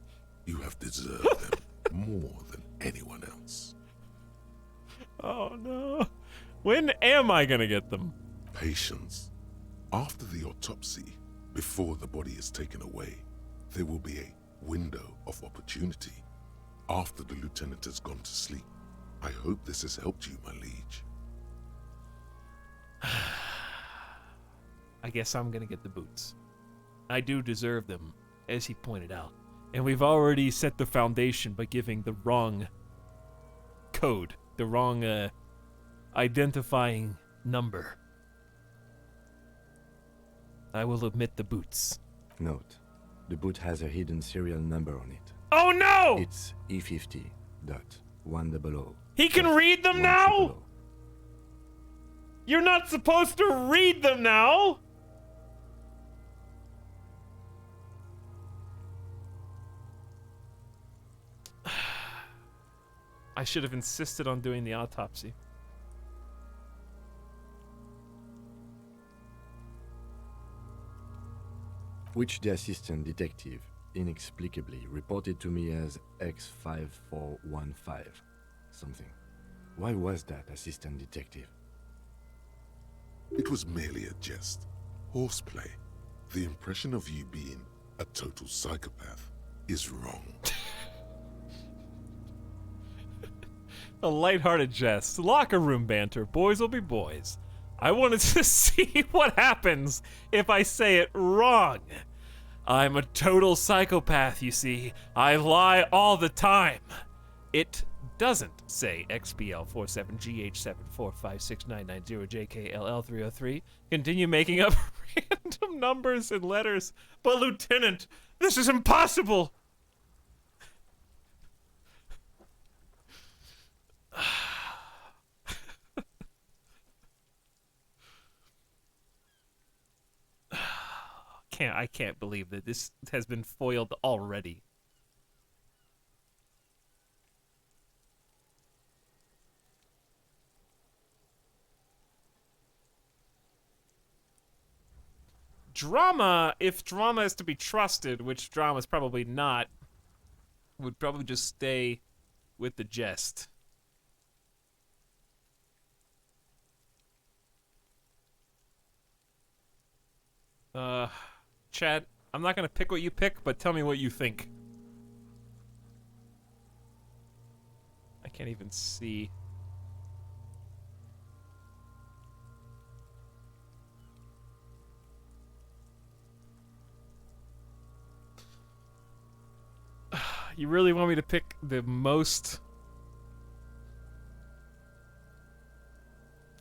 You have deserved them more than anyone else. Oh no. When am I gonna get them? Patience. After the autopsy, before the body is taken away, there will be a window of opportunity. After the lieutenant has gone to sleep. I hope this has helped you, my liege. I guess I'm gonna get the boots. I do deserve them, as he pointed out. And we've already set the foundation by giving the wrong code, the wrong identifying number. I will admit the boots. Note, the boot has a hidden serial number on it. Oh no! It's E50.100. He can read them now? You're not supposed to read them now! I should have insisted on doing the autopsy. Which the assistant detective inexplicably reported to me as X5415 something. Why was that, assistant detective? It was merely a jest. Horseplay. The impression of you being a total psychopath is wrong. A lighthearted jest. Locker room banter. Boys will be boys. I wanted to see what happens if I say it wrong. I'm a total psychopath, you see. I lie all the time. It doesn't say XBL47GH74569990JKLL303. Continue making up random numbers and letters. But Lieutenant, this is impossible! I can't believe that this has been foiled already. Drama, if drama is to be trusted, which drama is probably not, would probably just stay with the jest. Chad, I'm not gonna pick what you pick, but tell me what you think. I can't even see. You really want me to pick the most?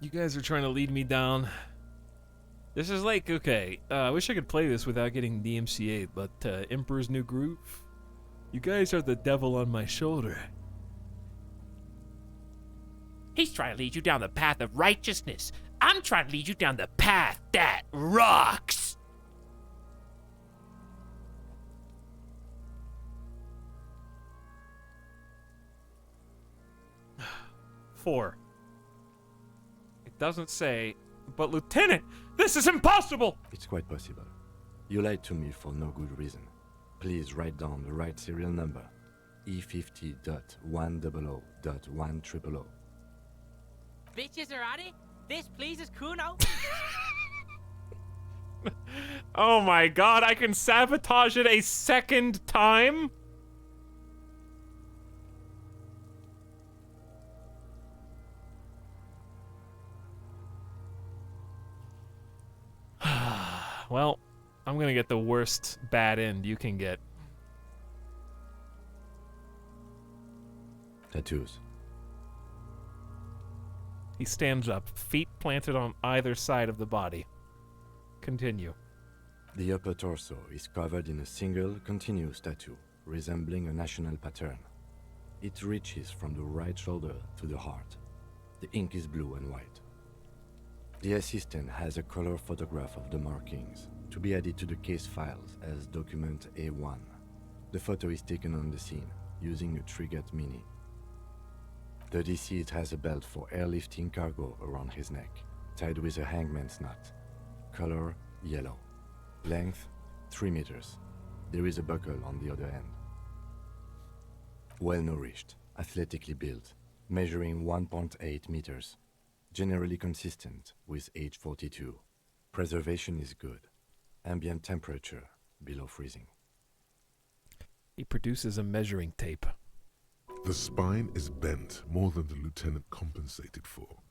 You guys are trying to lead me down. This is like, okay, I wish I could play this without getting DMCA'd, but Emperor's New Groove? You guys are the devil on my shoulder. He's trying to lead you down the path of righteousness. I'm trying to lead you down the path that rocks. Four. It doesn't say, but Lieutenant, this is impossible! It's quite possible. You lied to me for no good reason. Please write down the right serial number. E50.100.1000. Bitches are at it. This pleases Kuno. Oh my god, I can sabotage it a second time? Well, I'm gonna get the worst bad end you can get. Tattoos. He stands up, feet planted on either side of the body. Continue. The upper torso is covered in a single, continuous tattoo, resembling a national pattern. It reaches from the right shoulder to the heart. The ink is blue and white. The assistant has a color photograph of the markings, to be added to the case files as document A1. The photo is taken on the scene, using a Trigat Mini. The deceased has a belt for airlifting cargo around his neck, tied with a hangman's knot. Color, yellow. Length, 3 meters. There is a buckle on the other end. Well nourished, athletically built, measuring 1.8 meters. Generally consistent with age 42. Preservation is good. Ambient temperature below freezing. He produces a measuring tape. The spine is bent more than the lieutenant compensated for.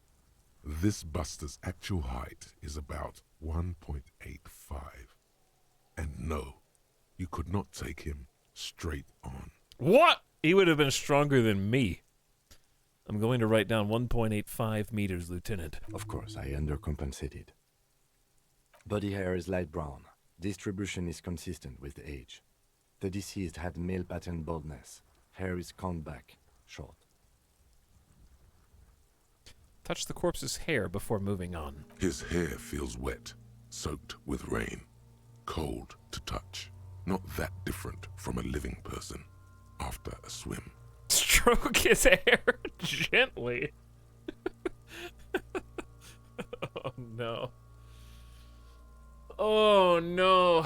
This buster's actual height is about 1.85. And no, you could not take him straight on. What? He would have been stronger than me. I'm going to write down 1.85 meters, Lieutenant. Of course, I undercompensated. Body hair is light brown. Distribution is consistent with age. The deceased had male pattern baldness. Hair is combed back, short. Touch the corpse's hair before moving on. His hair feels wet, soaked with rain, cold to touch. Not that different from a living person after a swim. Stroke his hair gently. Oh no. Oh no.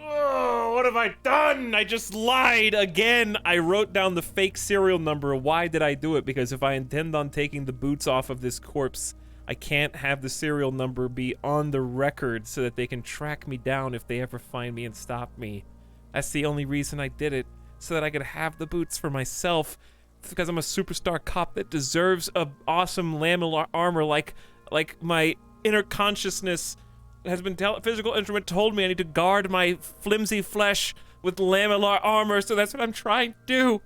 Oh, what have I done? I just lied again. I wrote down the fake serial number. Why did I do it? Because if I intend on taking the boots off of this corpse, I can't have the serial number be on the record so that they can track me down if they ever find me and stop me. That's the only reason I did it, so that I could have the boots for myself. It's because I'm a superstar cop that deserves a awesome lamellar armor like my inner consciousness has been physical instrument told me I need to guard my flimsy flesh with lamellar armor, so that's what I'm trying to do.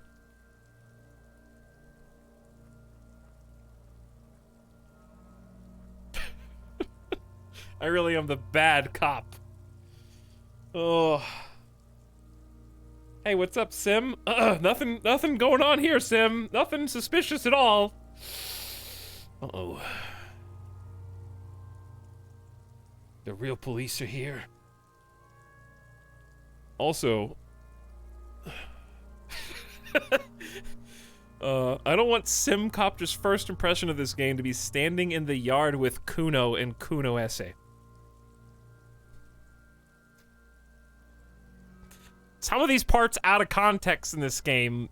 I really am the bad cop. Oh. Hey, what's up, Sim? Nothing going on here, Sim. Nothing suspicious at all. Uh-oh. The real police are here. Also, I don't want Simcopter's first impression of this game to be standing in the yard with Kuno in Kuno Essay. Some of these parts out of context in this game,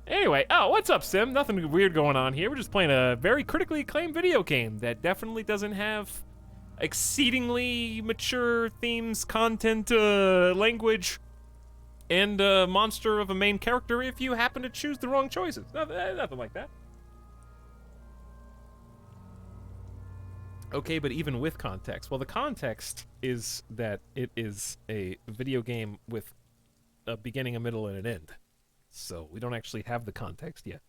Anyway, oh, what's up, Sim? Nothing weird going on here. We're just playing a very critically acclaimed video game that definitely doesn't have exceedingly mature themes, content, language, and a monster of a main character if you happen to choose the wrong choices. Nothing like that. Okay, but even with context, well, the context is that it is a video game with a beginning, a middle, and an end. So we don't actually have the context yet.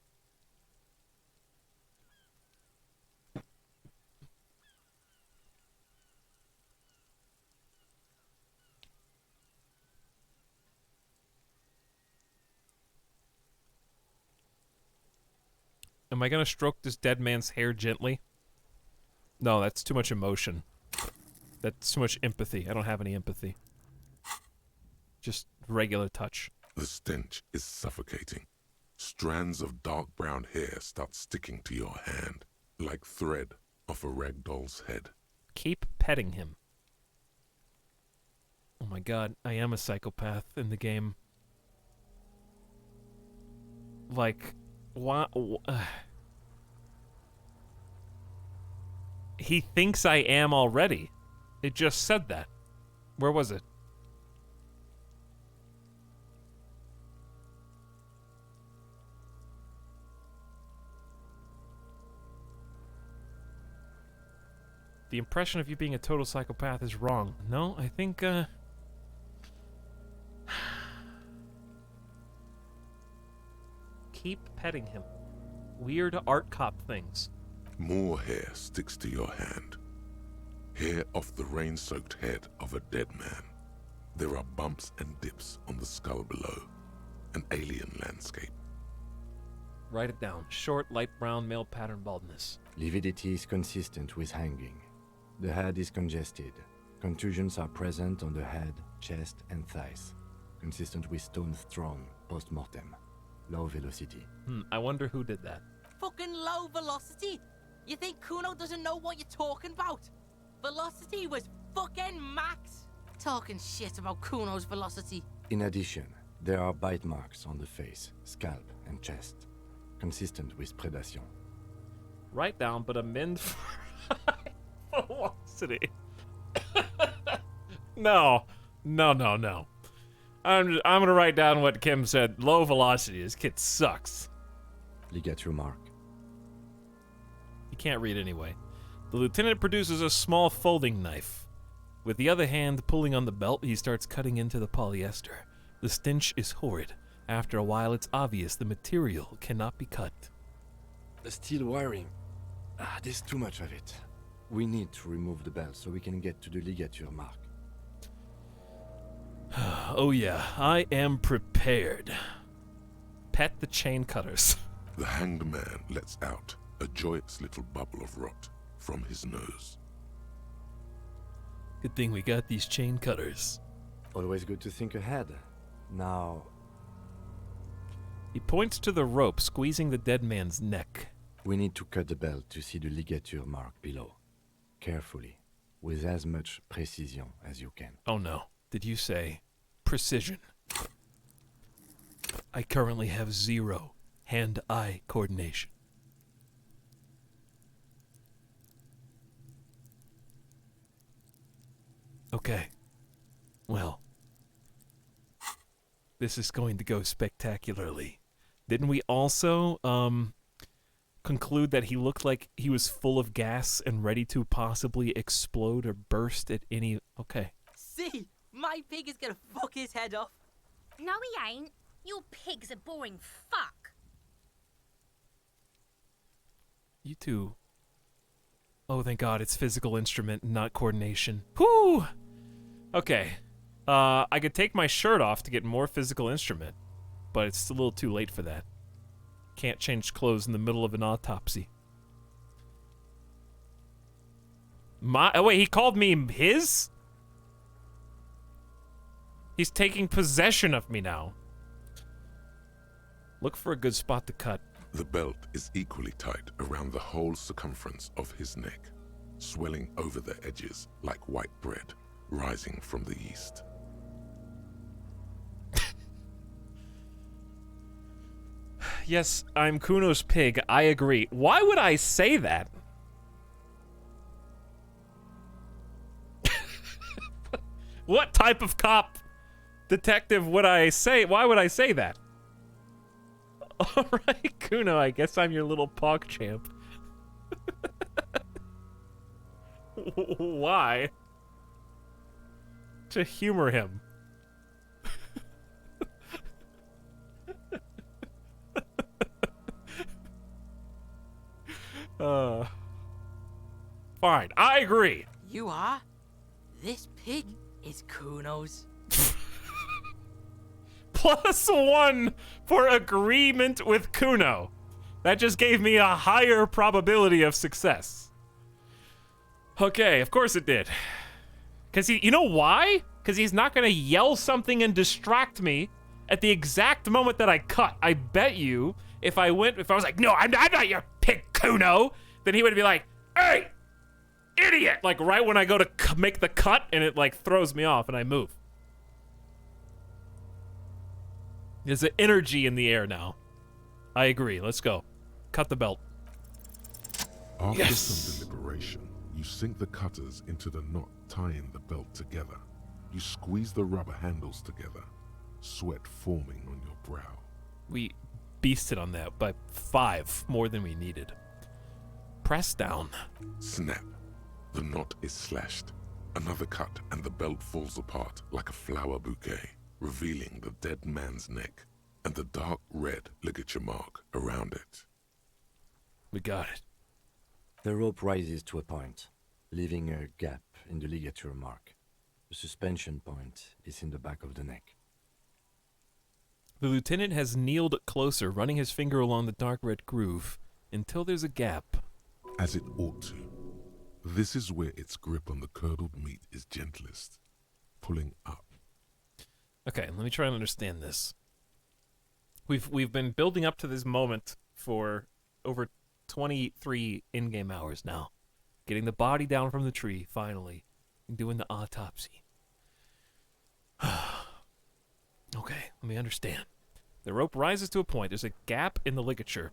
Am I gonna stroke this dead man's hair gently? No, that's too much emotion. That's too much empathy. I don't have any empathy. Just regular touch. The stench is suffocating. Strands of dark brown hair start sticking to your hand, like thread off a rag doll's head. Keep petting him. Oh my god, I am a psychopath in the game. Like, what? He thinks I am already. It just said that. Where was it? The impression of you being a total psychopath is wrong. No, I think, keep petting him. Weird art cop things. More hair sticks to your hand. Hair off the rain-soaked head of a dead man. There are bumps and dips on the skull below. An alien landscape. Write it down. Short, light brown, male pattern baldness. Lividity is consistent with hanging. The head is congested. Contusions are present on the head, chest, and thighs, consistent with stones thrown post-mortem. low velocity. I wonder who did that. Fucking low velocity? You think Kuno doesn't know what you're talking about? Velocity was fucking max. Talking shit about Kuno's velocity. In addition, there are bite marks on the face, scalp, and chest, consistent with predation. Write down, but amend for velocity. No. I'm gonna write down what Kim said. Low velocity. This kid sucks. Ligature mark. You can't read anyway. The lieutenant produces a small folding knife. With the other hand pulling on the belt, he starts cutting into the polyester. The stench is horrid. After a while, it's obvious the material cannot be cut. The steel wiring. There's too much of it. We need to remove the belt so we can get to the ligature mark. Oh yeah, I am prepared. Pet the chain cutters. The hanged man lets out a joyous little bubble of rot from his nose. Good thing we got these chain cutters. Always good to think ahead. Now... He points to the rope squeezing the dead man's neck. We need to cut the belt to see the ligature mark below. Carefully, with as much precision as you can. Oh no. Did you say precision? I currently have 0 hand-eye coordination. Okay. Well, this is going to go spectacularly. Didn't we also conclude that he looked like he was full of gas and ready to possibly explode or burst at any... Okay. See? My pig is gonna fuck his head off. No, he ain't. Your pig's a boring fuck. You two. Oh, thank God, it's physical instrument, not coordination. Whew! Okay. I could take my shirt off to get more physical instrument, but it's a little too late for that. Can't change clothes in the middle of an autopsy. Oh wait, he called me his? He's taking possession of me now. Look for a good spot to cut. The belt is equally tight around the whole circumference of his neck, swelling over the edges like white bread rising from the east. Yes, I'm Kuno's pig. I agree. Why would I say that? What type of cop detective would I say? Why would I say that? All right, Kuno, I guess I'm your little pog champ. Why? To humor him. Fine, I agree. You are? This pig is Kuno's. +1 for agreement with Kuno. That just gave me a higher probability of success. Okay, of course it did. Because you know why? Because he's not going to yell something and distract me at the exact moment that I cut. I bet you if I was like, no, I'm not your pig, Kuno, then he would be like, hey, idiot! Like right when I go to make the cut and it like throws me off and I move. There's an energy in the air now. I agree. Let's go. Cut the belt. After Yes. some deliberation, you sink the cutters into the knot tying the belt together. You squeeze the rubber handles together, sweat forming on your brow. We beasted on that by 5 more than we needed. Press down. Snap. The knot is slashed. Another cut and the belt falls apart like a flower bouquet, revealing the dead man's neck and the dark red ligature mark around it. We got it. The rope rises to a point, leaving a gap in the ligature mark. The suspension point is in the back of the neck. The lieutenant has kneeled closer, running his finger along the dark red groove until there's a gap. As it ought to. This is where its grip on the curdled meat is gentlest, pulling up. Okay, let me try and understand this. We've been building up to this moment for over 23 in-game hours now. Getting the body down from the tree, finally. And doing the autopsy. Okay, let me understand. The rope rises to a point. There's a gap in the ligature.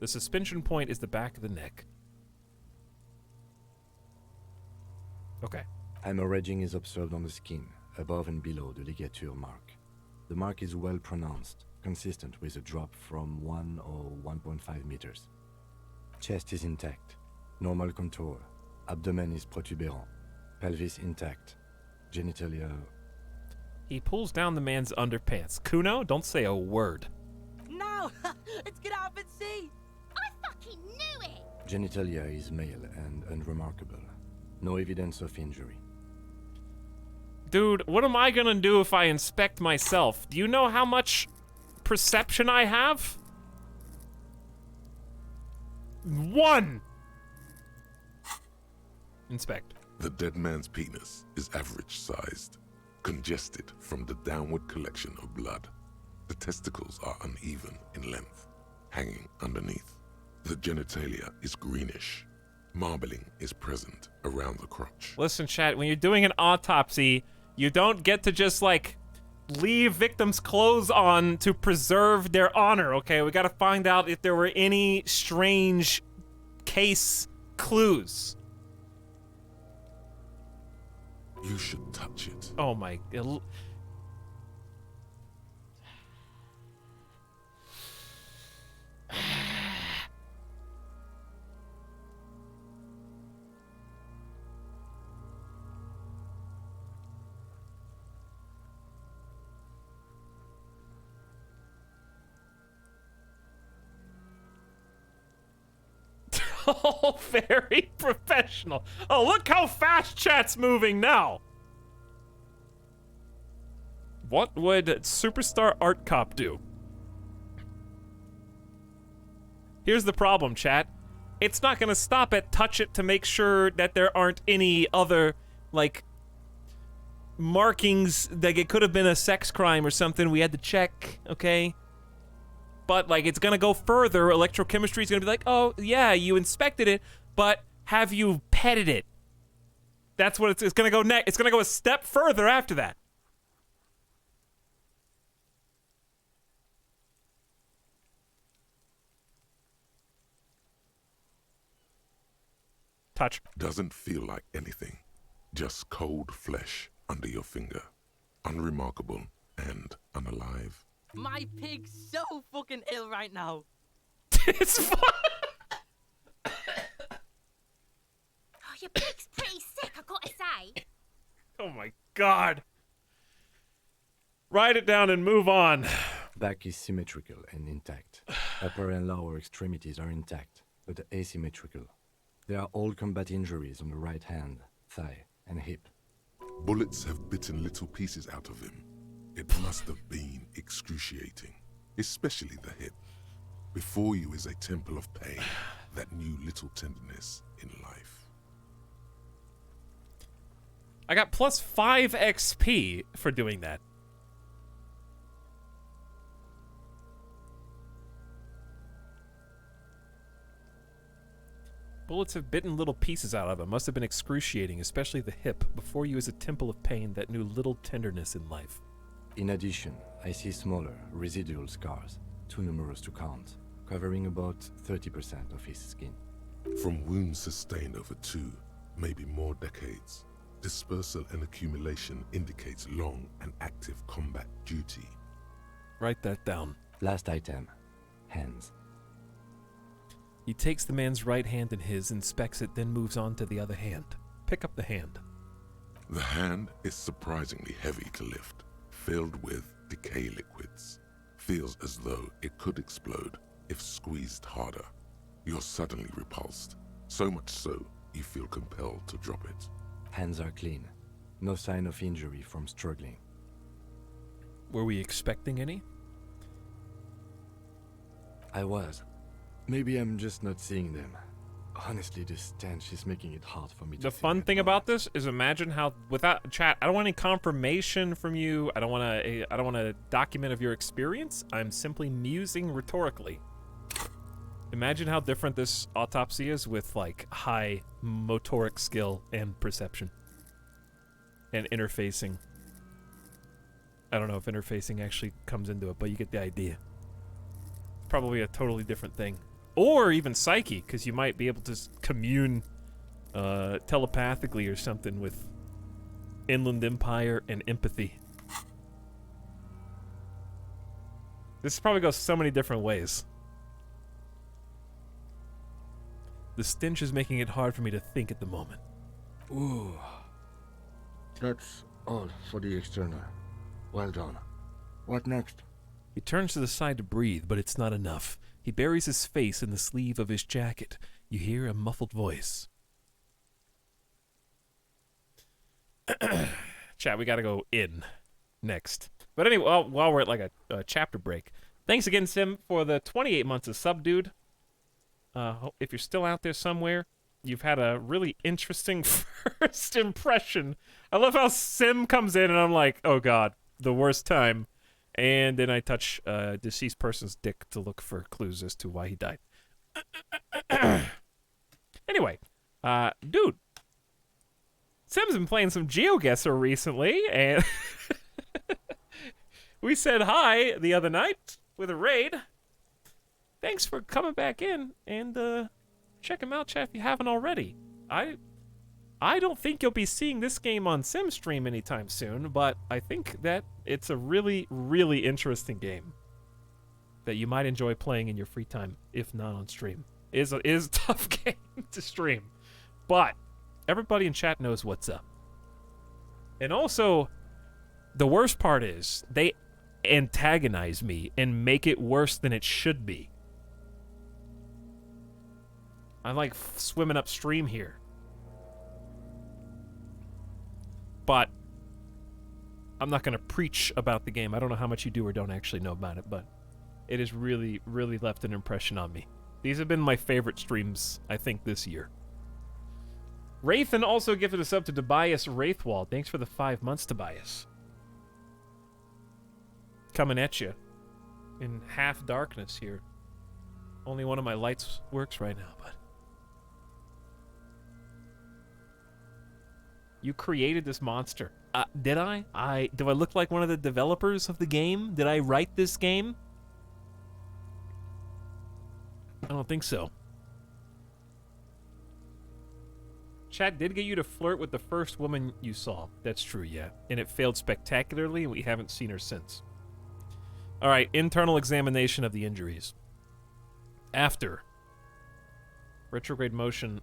The suspension point is the back of the neck. Okay. Hemorrhaging is observed on the skin, above and below the ligature mark. The mark is well pronounced, consistent with a drop from 1 or 1.5 meters. Chest is intact, normal contour. Abdomen is protuberant, pelvis intact, genitalia... He pulls down the man's underpants. Kuno, don't say a word. No! Let's get out and see! I fucking knew it! Genitalia is male and unremarkable. No evidence of injury. Dude, what am I gonna do if I inspect myself? Do you know how much perception I have? 1! Inspect. The dead man's penis is average-sized, congested from the downward collection of blood. The testicles are uneven in length, hanging underneath. The genitalia is greenish. Marbling is present around the crotch. Listen, chat, when you're doing an autopsy, you don't get to just, like, leave victims' clothes on to preserve their honor, okay? We gotta find out if there were any strange case clues. You should touch it. Oh my... Oh, very professional. Oh, look how fast chat's moving now. What would Superstar Art Cop do? Here's the problem, chat. It's not gonna stop at touch it to make sure that there aren't any other, like, markings, like it could have been a sex crime or something we had to check, okay? But, like, it's gonna go further. Electrochemistry is gonna be like, oh, yeah, you inspected it, but have you petted it? That's what it's gonna go next. It's gonna go a step further after that. Touch. Doesn't feel like anything. Just cold flesh under your finger. Unremarkable and unalive. My pig's so fucking ill right now. It's fun. Oh, your pig's pretty sick, I gotta say. Oh my god. Write it down and move on. Back is symmetrical and intact. Upper and lower extremities are intact, but asymmetrical. There are all combat injuries on the right hand, thigh, and hip. Bullets have bitten little pieces out of him. It must have been excruciating, especially the hip. Before you is a temple of pain that knew little tenderness in life. I got plus 5 XP for doing that. Bullets have bitten little pieces out of him. Must have been excruciating, especially the hip. Before you is a temple of pain that knew little tenderness in life. In addition, I see smaller, residual scars, too numerous to count, covering about 30% of his skin. From wounds sustained over 2, maybe more decades, dispersal and accumulation indicates long and active combat duty. Write that down. Last item, hands. He takes the man's right hand in his, inspects it, then moves on to the other hand. Pick up the hand. The hand is surprisingly heavy to lift, filled with decay liquids. Feels as though it could explode if squeezed harder. You're suddenly repulsed, so much so you feel compelled to drop it. Hands are clean. No sign of injury from struggling. Were we expecting any? I was. Maybe I'm just not seeing them. Honestly, this stench is making it hard for me to The fun thing about this is imagine how, without chat, I don't want any confirmation from you. I don't want a document of your experience. I'm simply musing rhetorically. Imagine how different this autopsy is with like high motoric skill and perception and interfacing. I don't know if interfacing actually comes into it, but you get the idea. It's probably a totally different thing. Or even psyche, because you might be able to commune telepathically or something with Inland Empire and empathy. This probably goes so many different ways. The stench is making it hard for me to think at the moment. Ooh. That's all for the external. Well done. What next? He turns to the side to breathe, but it's not enough. He buries his face in the sleeve of his jacket. You hear a muffled voice. Chat, we gotta go in next. But anyway, while we're at like a chapter break, thanks again, Sim, for the 28 months of sub, dude. If you're still out there somewhere, you've had a really interesting first impression. I love how Sim comes in and I'm like, oh god, the worst time. And then I touch a deceased person's dick to look for clues as to why he died. Anyway, dude, Sim's been playing some GeoGuessr recently, and we said hi the other night with a raid. Thanks for coming back in, and check him out, chat, if you haven't already. I don't think you'll be seeing this game on Sim stream anytime soon, but I think that it's a really, really interesting game that you might enjoy playing in your free time, if not on stream. It is a tough game to stream, but everybody in chat knows what's up. And also, the worst part is they antagonize me and make it worse than it should be. I'm like swimming upstream here. But I'm not going to preach about the game. I don't know how much you do or don't actually know about it, but it has really, really left an impression on me. These have been my favorite streams, I think, this year. Wraithen also gifted us up to Tobias Wraithwall. Thanks for the 5 months, Tobias. Coming at you in half darkness here. Only one of my lights works right now, but... You created this monster. Did I? Do I look like one of the developers of the game? Did I write this game? I don't think so. Chat did get you to flirt with the first woman you saw. That's true, yeah. And it failed spectacularly, and we haven't seen her since. Alright, internal examination of the injuries. After. Retrograde Motion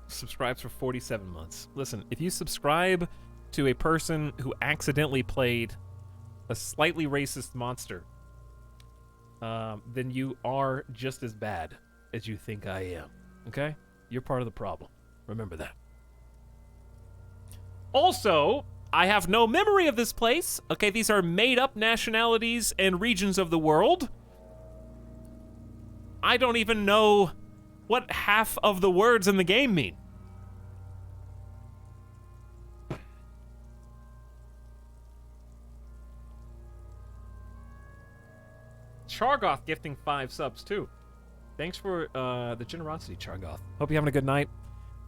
subscribes for 47 months. Listen, if you subscribe to a person who accidentally played a slightly racist monster, then you are just as bad as you think I am. Okay? You're part of the problem. Remember that. Also, I have no memory of this place. Okay, these are made-up nationalities and regions of the world. I don't even know what half of the words in the game mean. Chargoth gifting 5 subs too. Thanks for the generosity, Chargoth. Hope you're having a good night,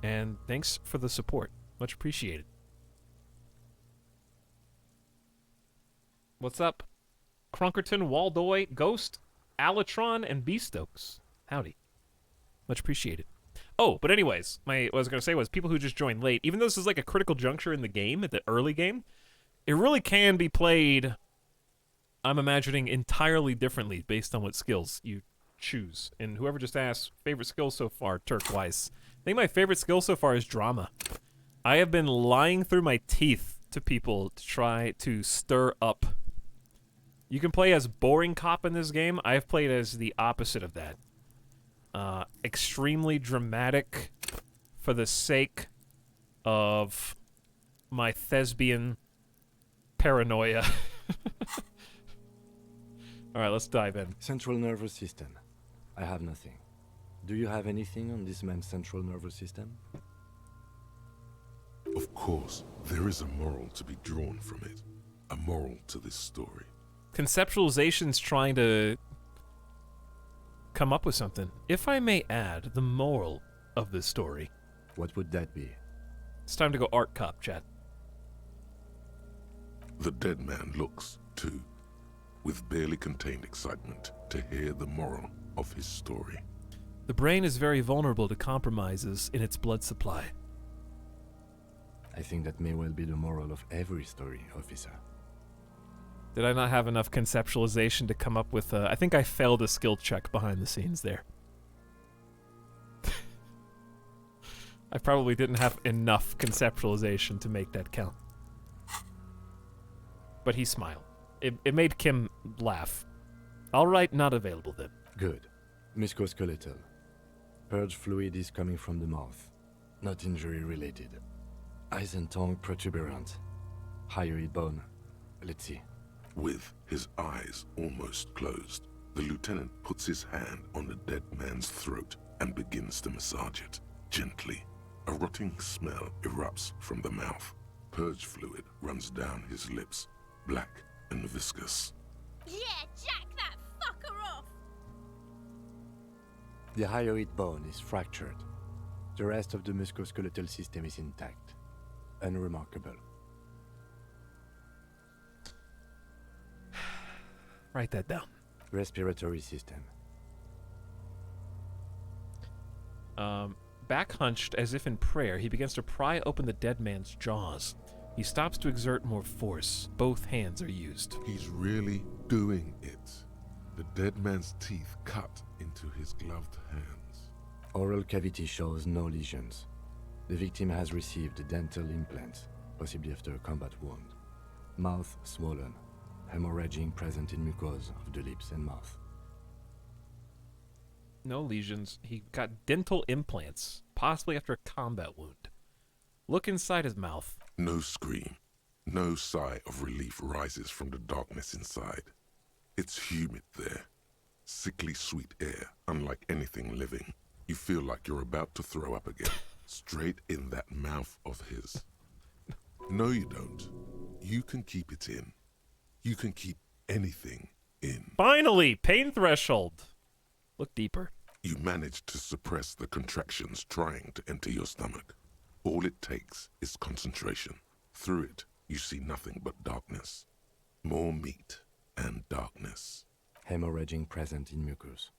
and thanks for the support. Much appreciated. What's up? Crunkerton, Waldoy, Ghost, Alatron, and B-Stokes. Howdy. Much appreciated. Oh, but anyways, what I was going to say was people who just joined late, even though this is like a critical juncture in the game, at the early game, it really can be played, I'm imagining, entirely differently based on what skills you choose. And whoever just asked, favorite skill so far, Turquoise. I think my favorite skill so far is drama. I have been lying through my teeth to people to try to stir up. You can play as boring cop in this game. I have played as the opposite of that. Extremely dramatic for the sake of my thespian paranoia. Alright, let's dive in. Central nervous system. I have nothing. Do you have anything on this man's central nervous system? Of course, there is a moral to be drawn from it. A moral to this story. Conceptualization's trying to come up with something. If I may add, the moral of this story. What would that be? It's time to go art cop, chat. The dead man looks, too, with barely contained excitement to hear the moral of his story. The brain is very vulnerable to compromises in its blood supply. I think that may well be the moral of every story, officer. Did I not have enough conceptualization to come up with I think I failed a skill check behind the scenes there. I probably didn't have enough conceptualization to make that count. But he smiled. It made Kim laugh. Alright, not available then. Good. Musculoskeletal. Purge fluid is coming from the mouth. Not injury related. Eyes and tongue protuberant. Hyoid bone. Let's see. With his eyes almost closed, the lieutenant puts his hand on the dead man's throat and begins to massage it, gently. A rotting smell erupts from the mouth. Purge fluid runs down his lips, black and viscous. Yeah, jack that fucker off! The hyoid bone is fractured. The rest of the musculoskeletal system is intact. Unremarkable. Write that down. Respiratory system. Back hunched as if in prayer, he begins to pry open the dead man's jaws. He stops to exert more force. Both hands are used. He's really doing it. The dead man's teeth cut into his gloved hands. Oral cavity shows no lesions. The victim has received dental implants, possibly after a combat wound. Mouth swollen. Hemorrhaging present in mucosa of the lips and mouth. No lesions. He got dental implants, possibly after a combat wound. Look inside his mouth. No scream. No sigh of relief rises from the darkness inside. It's humid there. Sickly sweet air, unlike anything living. You feel like you're about to throw up again, straight in that mouth of his. No, you don't. You can keep it in. You can keep anything in. Finally! Pain threshold! Look deeper. You manage to suppress the contractions trying to enter your stomach. All it takes is concentration. Through it, you see nothing but darkness. More meat and darkness. Hemorrhaging present in mucus.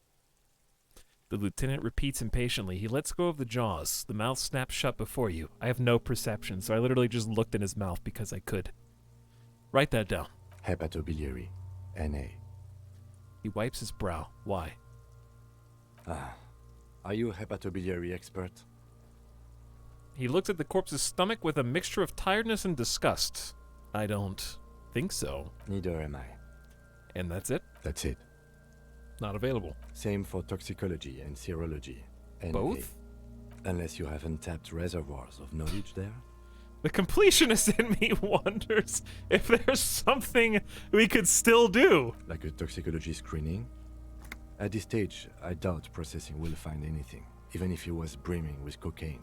The lieutenant repeats impatiently. He lets go of the jaws. The mouth snaps shut before you. I have no perception, so I literally just looked in his mouth because I could. Write that down. Hepatobiliary. NA. He wipes his brow. Why? Are you a hepatobiliary expert? He looks at the corpse's stomach with a mixture of tiredness and disgust. I don't think so. Neither am I. And that's it? That's it. Not available. Same for toxicology and serology. NA. Both? Unless you have untapped reservoirs of knowledge there. The completionist in me wonders if there's something we could still do. Like a toxicology screening? At this stage, I doubt processing will find anything, even if he was brimming with cocaine.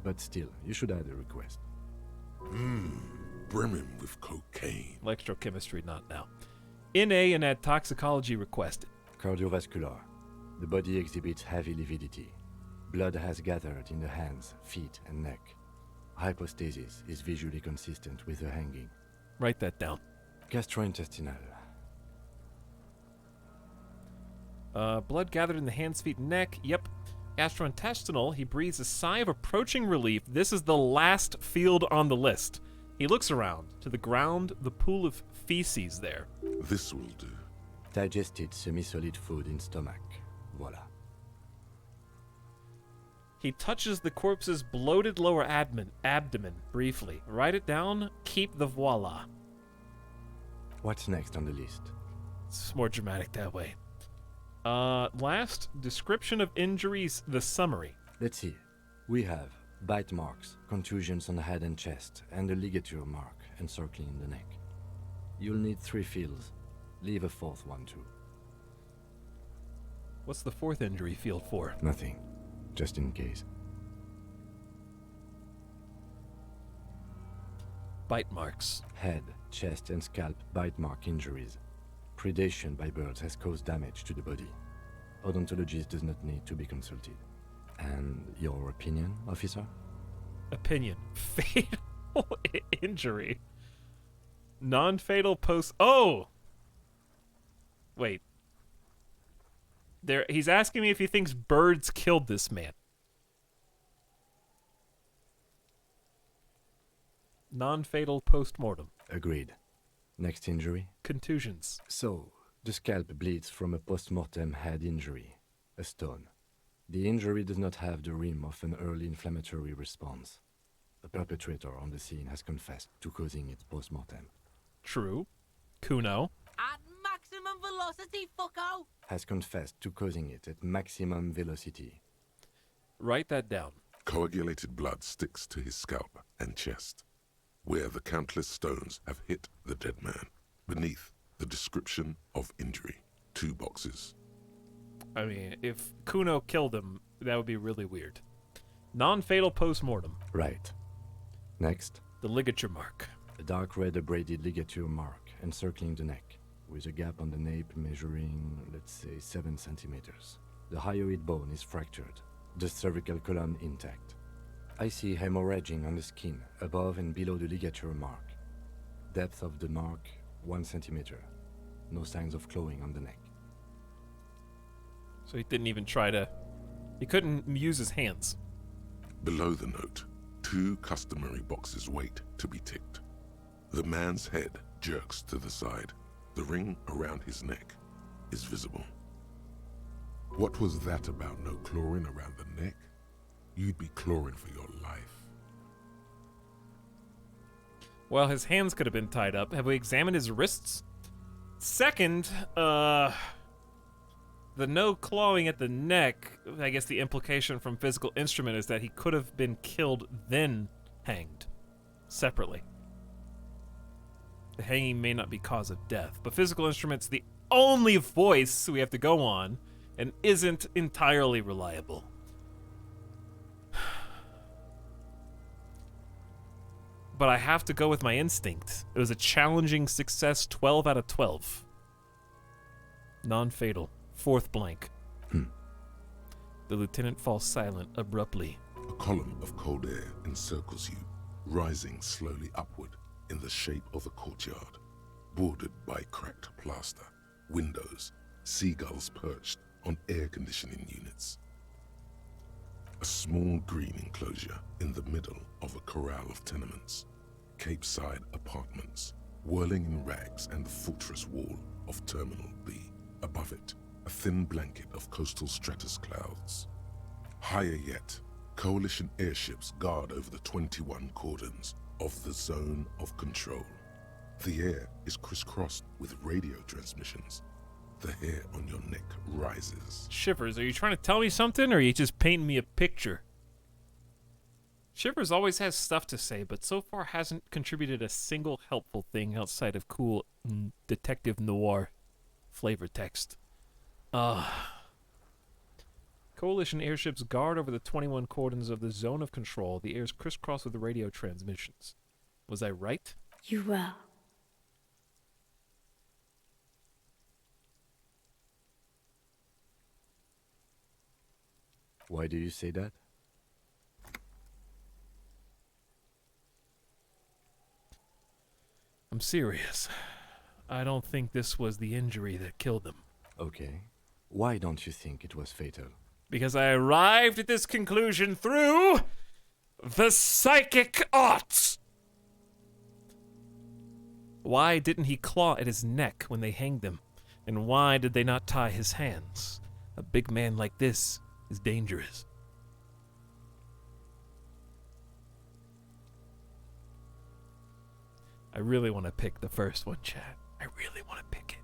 But still, you should add a request. Brimming with cocaine. Electrochemistry, not now. NA and add toxicology requested. Cardiovascular. The body exhibits heavy lividity. Blood has gathered in the hands, feet, and neck. Hypostasis is visually consistent with the hanging. Write that down. Gastrointestinal. Blood gathered in the hands, feet, and neck. Yep. Gastrointestinal. He breathes a sigh of approaching relief. This is the last field on the list. He looks around. To the ground, the pool of feces there. This will do. Digested semi-solid food in stomach. Voila. He touches the corpse's bloated lower abdomen briefly. Write it down. Keep the voila. What's next on the list? It's more dramatic that way. Last, description of injuries, the summary. Let's see. We have bite marks, contusions on the head and chest, and a ligature mark encircling the neck. You'll need 3 fields. Leave a 4th one too. What's the fourth injury field for? Nothing. Just in case. Bite marks. Head, chest, and scalp bite mark injuries. Predation by birds has caused damage to the body. Odontologist does not need to be consulted. And your opinion, officer? Opinion. Fatal injury. Non-fatal post... Oh! Wait. He's asking me if he thinks birds killed this man. Non-fatal post-mortem. Agreed. Next injury? Contusions. So, the scalp bleeds from a post-mortem head injury, a stone. The injury does not have the rim of an early inflammatory response. The perpetrator on the scene has confessed to causing it post-mortem. True. Kuno. At maximum velocity, fucko! Has confessed to causing it at maximum velocity. Write that down. Coagulated blood sticks to his scalp and chest, where the countless stones have hit the dead man. Beneath, the description of injury. 2 boxes. I mean, if Kuno killed him, that would be really weird. Non-fatal post-mortem. Right. Next. The ligature mark. A dark red abraded ligature mark encircling the neck, with a gap on the nape measuring, let's say, 7 centimeters. The hyoid bone is fractured, the cervical column intact. I see hemorrhaging on the skin, above and below the ligature mark. Depth of the mark, 1 centimeter. No signs of clawing on the neck. So he didn't even try to... He couldn't use his hands. Below the note, 2 customary boxes wait to be ticked. The man's head jerks to the side. The ring around his neck is visible. What was that about no clawing around the neck? You'd be clawing for your life. Well, his hands could have been tied up. Have we examined his wrists? Second, the no clawing at the neck, I guess the implication from physical instrument is that he could have been killed then hanged separately. The hanging may not be cause of death, but physical instrument's the only voice we have to go on and isn't entirely reliable. But I have to go with my instinct. It was a challenging success, 12 out of 12. Non-fatal. 4th blank. The lieutenant falls silent abruptly. A column of cold air encircles you, rising slowly upward in the shape of a courtyard, bordered by cracked plaster, windows, seagulls perched on air conditioning units. A small green enclosure in the middle of a corral of tenements, Cape-side apartments, whirling in rags, and the fortress wall of Terminal B. Above it, a thin blanket of coastal stratus clouds. Higher yet, coalition airships guard over the 21 cordons of the zone of control. The air is crisscrossed with radio transmissions. The hair on your neck rises. Shivers, are you trying to tell me something, or are you just painting me a picture? Shivers always has stuff to say, but so far hasn't contributed a single helpful thing outside of cool detective noir flavor text. Coalition airships guard over the 21 cordons of the zone of control. The air is crisscrossed with radio transmissions. Was I right? You were. Why do you say that? I'm serious. I don't think this was the injury that killed him. Okay. Why don't you think it was fatal? Because I arrived at this conclusion through the psychic arts. Why didn't he claw at his neck when they hanged him? And why did they not tie his hands? A big man like this is dangerous. I really want to pick the first one, chat. I really want to pick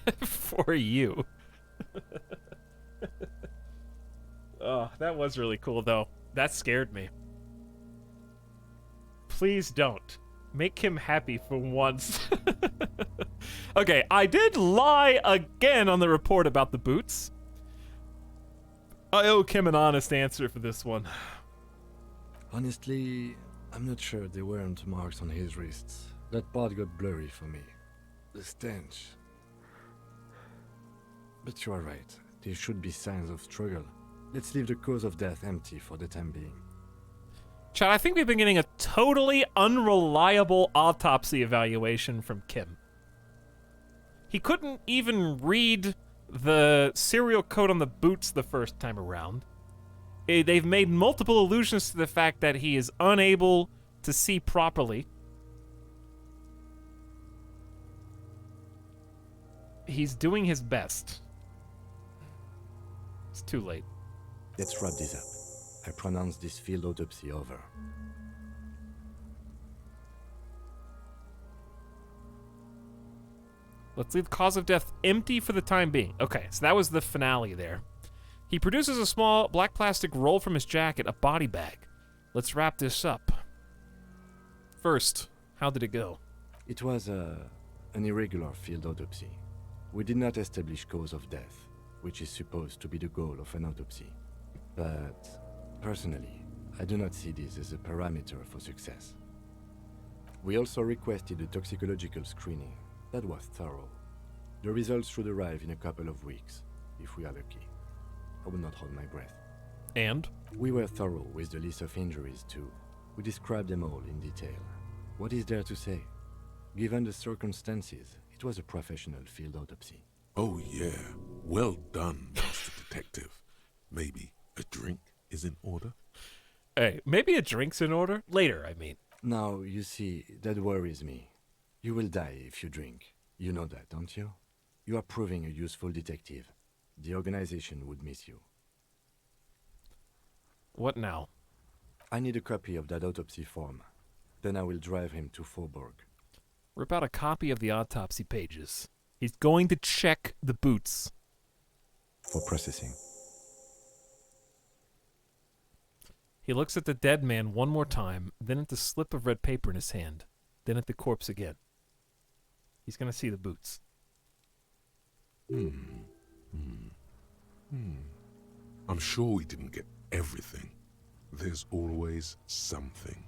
it. For you. Oh, that was really cool, though. That scared me. Please don't Make him happy for once. Okay, I did lie again on the report about the boots. I owe Kim an honest answer for this one. Honestly, I'm not sure there weren't marks on his wrists. That part got blurry for me. The stench. But you are right. There should be signs of struggle. Let's leave the cause of death empty for the time being. Chad, I think we've been getting a totally unreliable autopsy evaluation from Kim. He couldn't even read the serial code on the boots the first time around. They've made multiple allusions to the fact that he is unable to see properly. He's doing his best. It's too late. Let's wrap this up. I pronounce this field autopsy over. Let's leave the cause of death empty for the time being. Okay, so that was the finale there. He produces a small black plastic roll from his jacket, a body bag. Let's wrap this up. First, how did it go? It was an irregular field autopsy. We did not establish cause of death, which is supposed to be the goal of an autopsy. But personally, I do not see this as a parameter for success. We also requested a toxicological screening. That was thorough. The results should arrive in a couple of weeks, if we are lucky. I will not hold my breath. And? We were thorough with the list of injuries too. We described them all in detail. What is there to say? Given the circumstances, it was a professional field autopsy. Oh yeah, well done, Master Detective. Maybe a drink is in order? Hey, maybe a drink's in order? Later, I mean. Now, you see, that worries me. You will die if you drink. You know that, don't you? You are proving a useful detective. The organization would miss you. What now? I need a copy of that autopsy form. Then I will drive him to Faubourg. Rip out a copy of the autopsy pages. He's going to check the boots. For processing. He looks at the dead man one more time, then at the slip of red paper in his hand, then at the corpse again. He's going to see the boots. I'm sure we didn't get everything. There's always something.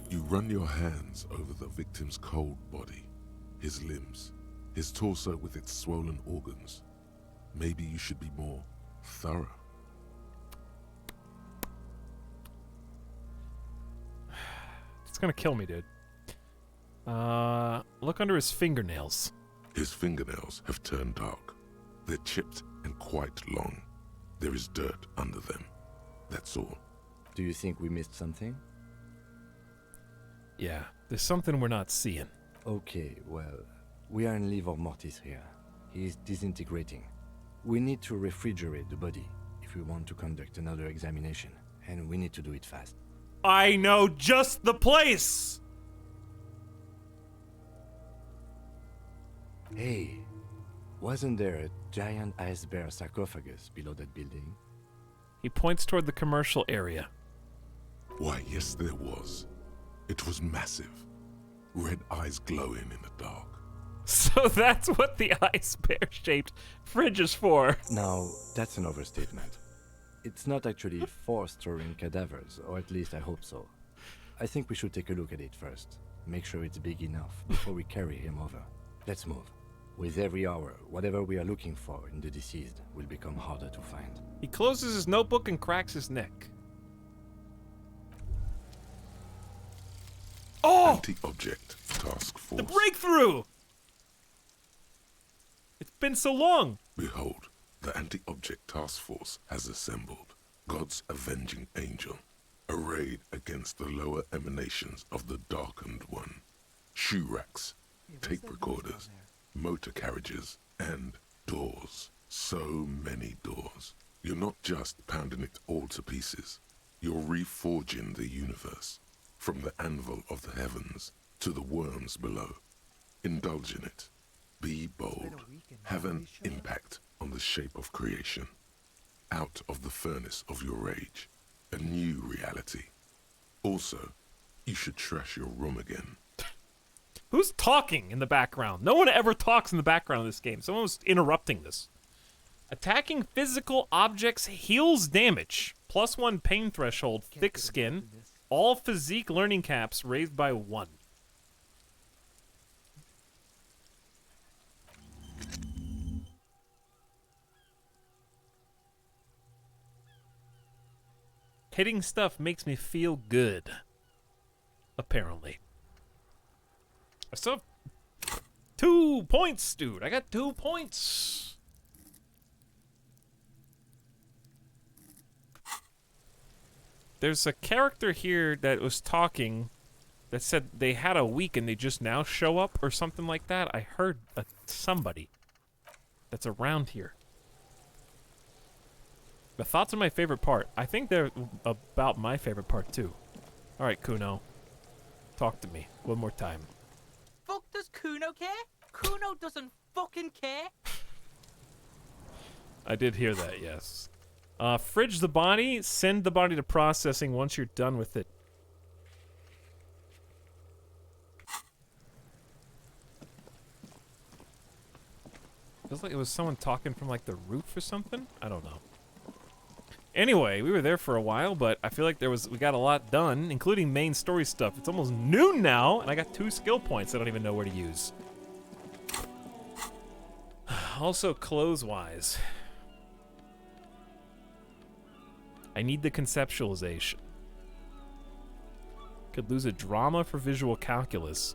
You run your hands over the victim's cold body, his limbs, his torso with its swollen organs. Maybe you should be more thorough. It's gonna kill me, dude. Look under his fingernails. His fingernails have turned dark. They're chipped and quite long. There is dirt under them. That's all. Do you think we missed something? Yeah, there's something we're not seeing. Okay, well, we are in livor mortis here. He is disintegrating. We need to refrigerate the body if we want to conduct another examination, and we need to do it fast. I know just the place! Hey, wasn't there a giant ice bear sarcophagus below that building? He points toward the commercial area. Why, yes, there was. It was massive. Red eyes glowing in the dark. So that's what the ice bear-shaped fridge is for. Now, that's an overstatement. It's not actually for storing cadavers, or at least I hope so. I think we should take a look at it first. Make sure it's big enough before we carry him over. Let's move. With every hour, whatever we are looking for in the deceased will become harder to find. He closes his notebook and cracks his neck. Oh! Anti-object task force. The breakthrough! It's been so long! Behold, the anti-object task force has assembled. God's avenging angel, arrayed against the lower emanations of the darkened one. Shoe racks, tape recorders, motor carriages, and doors. So many doors. You're not just pounding it all to pieces. You're reforging the universe, from the anvil of the heavens to the worms below. Indulge in it. Be bold. Have an impact on the shape of creation. Out of the furnace of your rage. A new reality. Also, you should trash your room again. Who's talking in the background? No one ever talks in the background of this game. Someone was interrupting this. Attacking physical objects heals damage. +1 pain threshold, thick skin. All physique learning caps raised by 1. Hitting stuff makes me feel good. Apparently. I still have 2 points, dude. I got 2 points. There's a character here that was talking that said they had a week and they just now show up or something like that. I heard somebody that's around here. The thoughts are my favorite part. I think they're about my favorite part too. All right, Kuno. Talk to me one more time. Fuck does Kuno care? Kuno doesn't fucking care. I did hear that, yes. Fridge the body, send the body to processing once you're done with it. Feels like it was someone talking from like the roof or something? I don't know. Anyway, we were there for a while, but I feel like we got a lot done, including main story stuff. It's almost noon now, and I got 2 skill points I don't even know where to use. Also, clothes-wise. I need the conceptualization. Could lose a drama for visual calculus.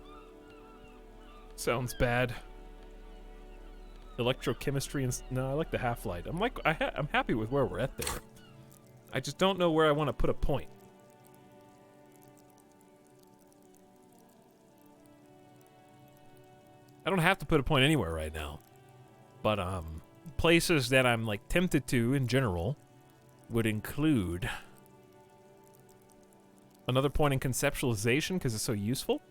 Sounds bad. Electrochemistry and... No, I like the half-light. I'm happy with where we're at there. I just don't know where I want to put a point. I don't have to put a point anywhere right now. But, places that I'm, like, tempted to in general would include another point in conceptualization because it's so useful.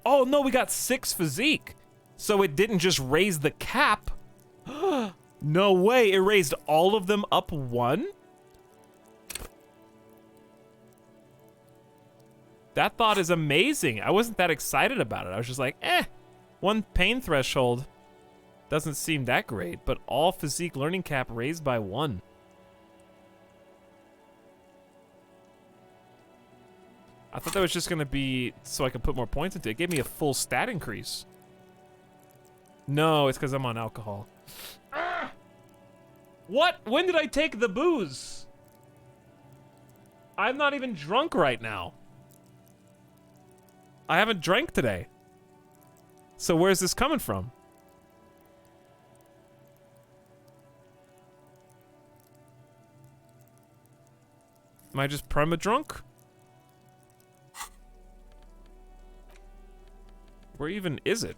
Oh, no, we got 6 physique. So it didn't just raise the cap. No way, it raised all of them up 1? That thought is amazing. I wasn't that excited about it. I was just like, 1 pain threshold doesn't seem that great, but all physique learning cap raised by 1. I thought that was just gonna be so I could put more points into it. It gave me a full stat increase. No, it's because I'm on alcohol. What? When did I take the booze? I'm not even drunk right now. I haven't drank today. So where's this coming from? Am I just perma-drunk? Where even is it?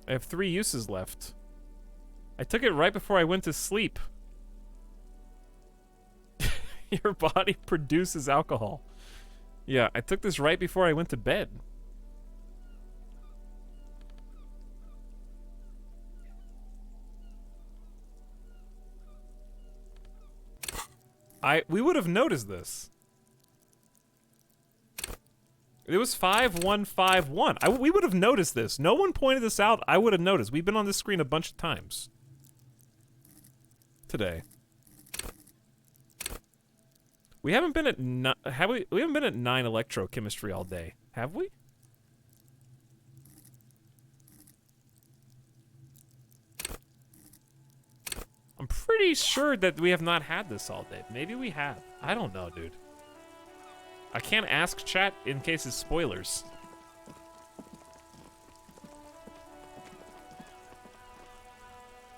I have 3 uses left. I took it right before I went to sleep. Your body produces alcohol. Yeah, I took this right before I went to bed. We would have noticed this. It was 5151. We would have noticed this. No one pointed this out. I would have noticed. We've been on this screen a bunch of times today. We haven't been at we haven't been at 9 electrochemistry all day, have we? I'm pretty sure that we have not had this all day. Maybe we have. I don't know, dude. I can't ask chat in case it's spoilers.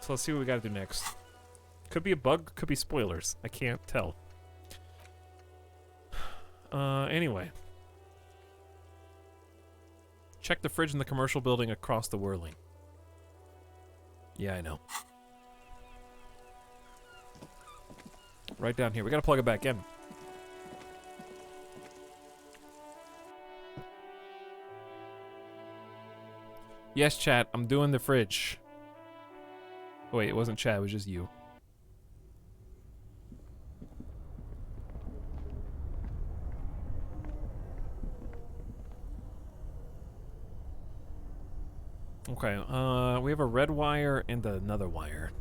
So let's see what we gotta do next. Could be a bug, could be spoilers. I can't tell. Anyway. Check the fridge in the commercial building across the whirling. Yeah, I know. Right down here. We gotta plug it back in. Yes, chat. I'm doing the fridge. Wait, it wasn't chat. It was just you. Okay, we have a red wire and another wire.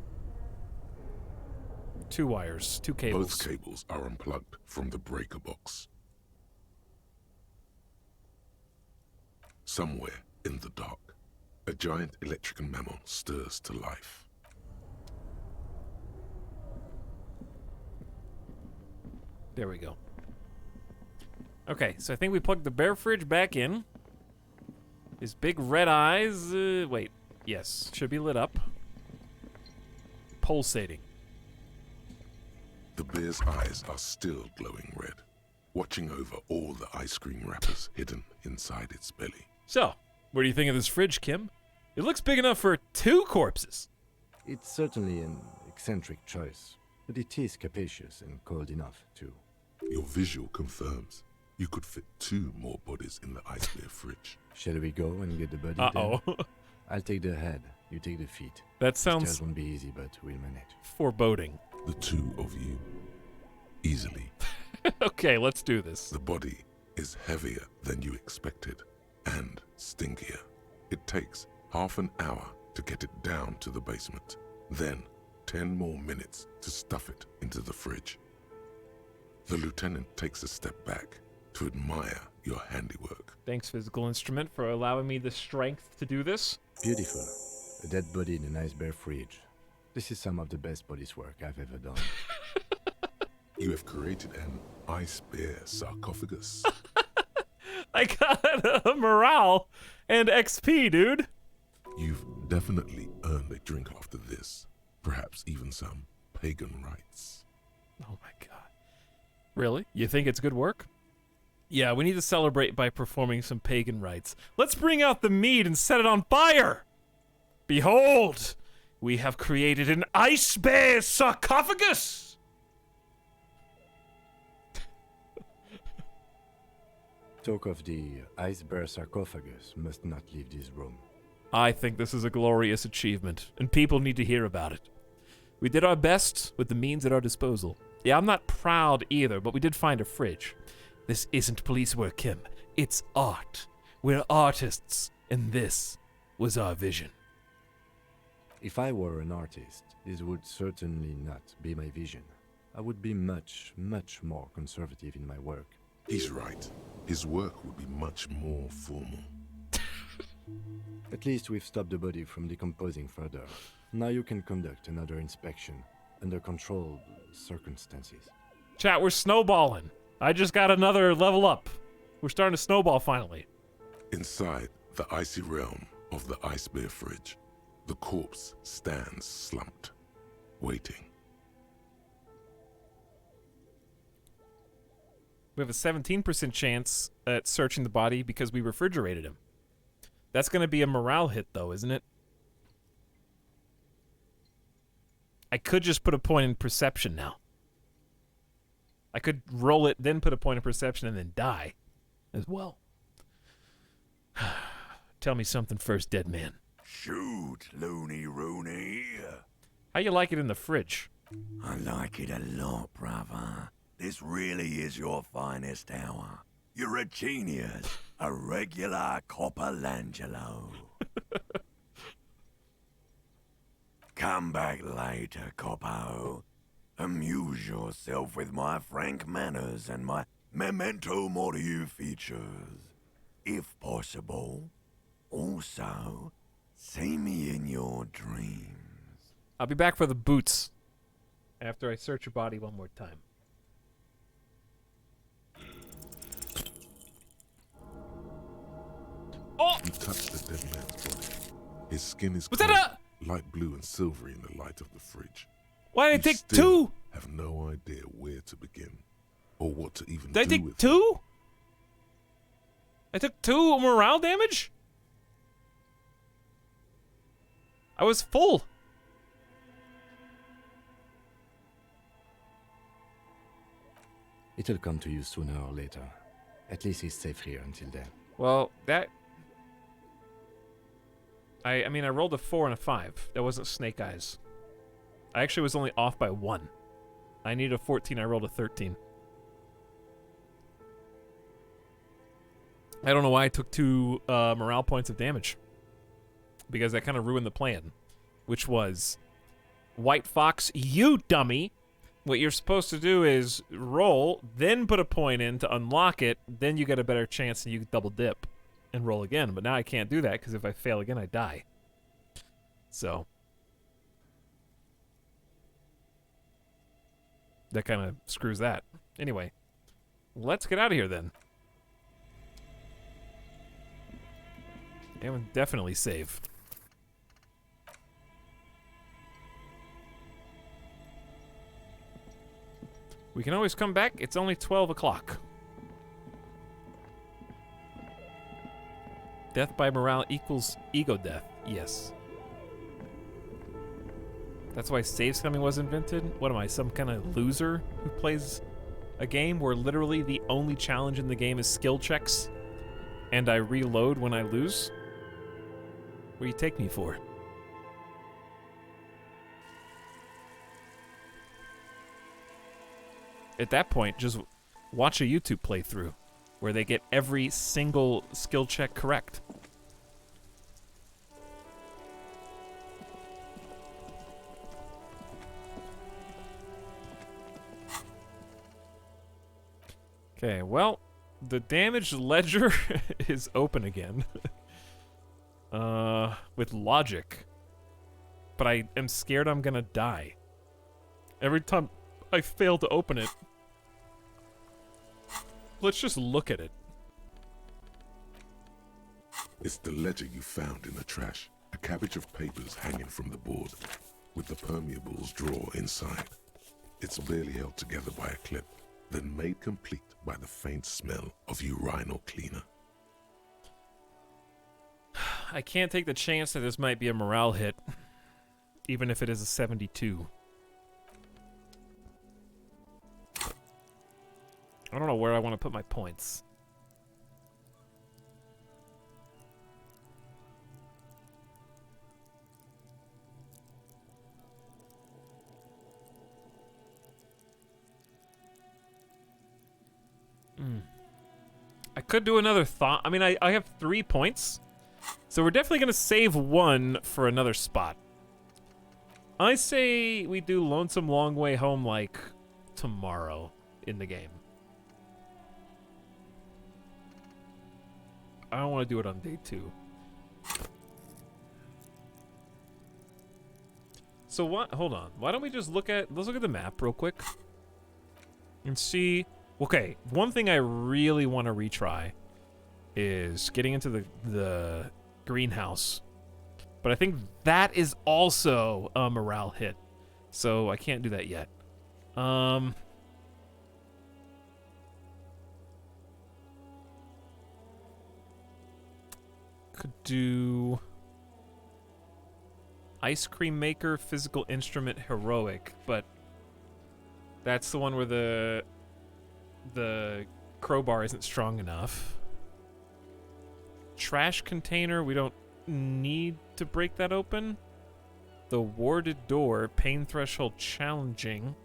2 wires, 2 cables. Both cables are unplugged from the breaker box. Somewhere in the dark, a giant electrical mammal stirs to life. There we go. Okay, so I think we plugged the bear fridge back in. His big red eyes, wait, yes, should be lit up. Pulsating. The bear's eyes are still glowing red, watching over all the ice cream wrappers hidden inside its belly. So, what do you think of this fridge, Kim? It looks big enough for 2 corpses. It's certainly an eccentric choice, but it is capacious and cold enough, too. Your visual confirms you could fit 2 more bodies in the ice bear fridge. Shall we go and get the body Uh-oh. then? I'll take the head, you take the feet. That sounds... The stairs won't be easy, but we'll manage. Foreboding. The 2 of you. Easily. Okay, let's do this. The body is heavier than you expected, and stinkier. It takes half an hour to get it down to the basement, then 10 more minutes to stuff it into the fridge. The lieutenant takes a step back to admire your handiwork. Thanks, Physical Instrument, for allowing me the strength to do this. Beautiful. A dead body in a nice bear fridge. This is some of the best police work I've ever done. You have created an ice bear sarcophagus. I got a morale and XP, dude. You've definitely earned a drink after this. Perhaps even some pagan rites. Oh my god. Really? You think it's good work? Yeah, we need to celebrate by performing some pagan rites. Let's bring out the mead and set it on fire! Behold! We have created an ice bear sarcophagus! Talk of the ice bear sarcophagus must not leave this room. I think this is a glorious achievement, and people need to hear about it. We did our best with the means at our disposal. Yeah, I'm not proud either, but we did find a fridge. This isn't police work, Kim. It's art. We're artists, and this was our vision. If I were an artist, this would certainly not be my vision. I would be much, much more conservative in my work. He's right. His work would be much more formal. At least we've stopped the body from decomposing further. Now you can conduct another inspection under controlled circumstances. Chat, we're snowballing. I just got another level up. We're starting to snowball finally. Inside the icy realm of the ice bear fridge, the corpse stands slumped, waiting. We have a 17% chance at searching the body because we refrigerated him. That's going to be a morale hit, though, isn't it? I could just put a point in perception now. I could roll it, then put a point of perception, and then die as well. Tell me something first, dead man. Shoot, loony rooney. How you like it in the fridge? I like it a lot, brother. This really is your finest hour. You're a genius, a regular Copperlangelo. Come back later, Coppo. Amuse yourself with my frank manners and my memento mori features, if possible. Also, see me in your dreams. I'll be back for the boots after I search your body one more time. Oh! You touch the dead man's body. His skin is Was that light blue and silvery in the light of the fridge. Why did I take still 2? Have no idea where to begin or what to even Did I do take with 2? I took 2 morale damage? I was full. It'll come to you sooner or later. At least he's safe here until then. Well, that... I mean, I rolled a 4 and a 5. That wasn't Snake Eyes. I actually was only off by 1. I needed a 14, I rolled a 13. I don't know why I took 2 morale points of damage. Because that kind of ruined the plan. Which was, White Fox, you dummy! What you're supposed to do is roll, then put a point in to unlock it, then you get a better chance and you double dip and roll again. But now I can't do that because if I fail again, I die. So that kind of screws that. Anyway, let's get out of here then. And definitely save. We can always come back. It's only 12 o'clock. Death by morale equals ego death. Yes. That's why save scumming was invented? What am I, some kind of loser who plays a game where literally the only challenge in the game is skill checks and I reload when I lose? What do you take me for? At that point, just watch a YouTube playthrough where they get every single skill check correct. Okay, well, the damage ledger is open again. With logic. But I am scared I'm gonna die. Every time I fail to open it. Let's just look at it. It's the ledger you found in the trash. A cabbage of papers hanging from the board, with the permeables drawer inside. It's barely held together by a clip, then made complete by the faint smell of urinal cleaner. I can't take the chance that this might be a morale hit, even if it is a 72. I don't know where I want to put my points. I could do another thought. I mean, I have 3 points. So we're definitely going to save 1 for another spot. I say we do Lonesome Long Way Home like tomorrow in the game. I don't want to do it on day 2. So what? Hold on. Why don't we just look at... Let's look at the map real quick. And see... Okay, one thing I really want to retry is getting into the greenhouse. But I think that is also a morale hit. So I can't do that yet. Could do Ice Cream Maker, Physical Instrument, Heroic, but that's the one where the crowbar isn't strong enough. Trash Container, we don't need to break that open. The Warded Door, Pain Threshold Challenging.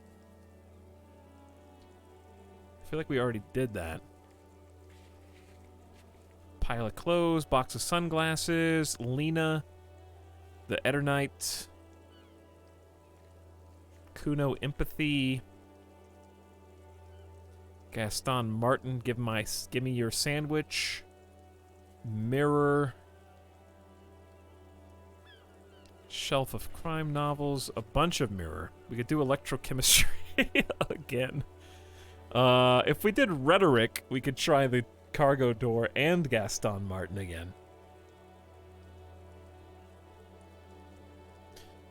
I feel like we already did that. Pile of Clothes, Box of Sunglasses, Lena, the Eternite, Kuno Empathy, Gaston Martin, give me your sandwich, Mirror, Shelf of Crime Novels, a bunch of Mirror. We could do Electrochemistry again. If we did Rhetoric, we could try the Cargo Door and Gaston Martin again.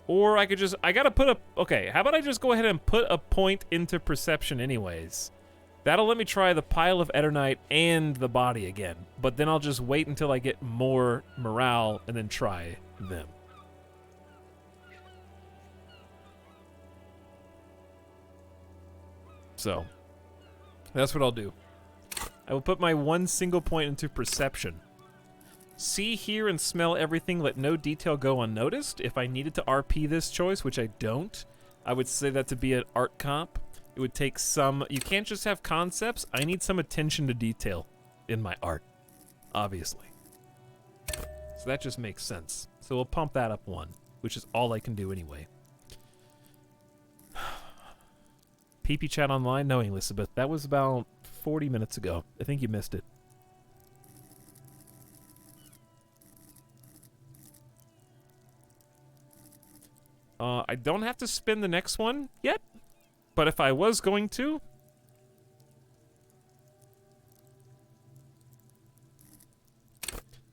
Or I could just, I gotta put a, okay, how about I just go ahead and put a point into Perception anyways. That'll let me try the Pile of Eternite and the body again. But then I'll just wait until I get more morale and then try them. So, that's what I'll do. I will put my one single point into perception. See, hear, and smell everything. Let no detail go unnoticed. If I needed to RP this choice, which I don't, I would say that to be an art comp. It would take some... You can't just have concepts. I need some attention to detail in my art, obviously. So that just makes sense. So we'll pump that up 1, which is all I can do anyway. PP chat online? No, Elizabeth. That was about 40 minutes ago. I think you missed it. I don't have to spin the next one yet, but if I was going to...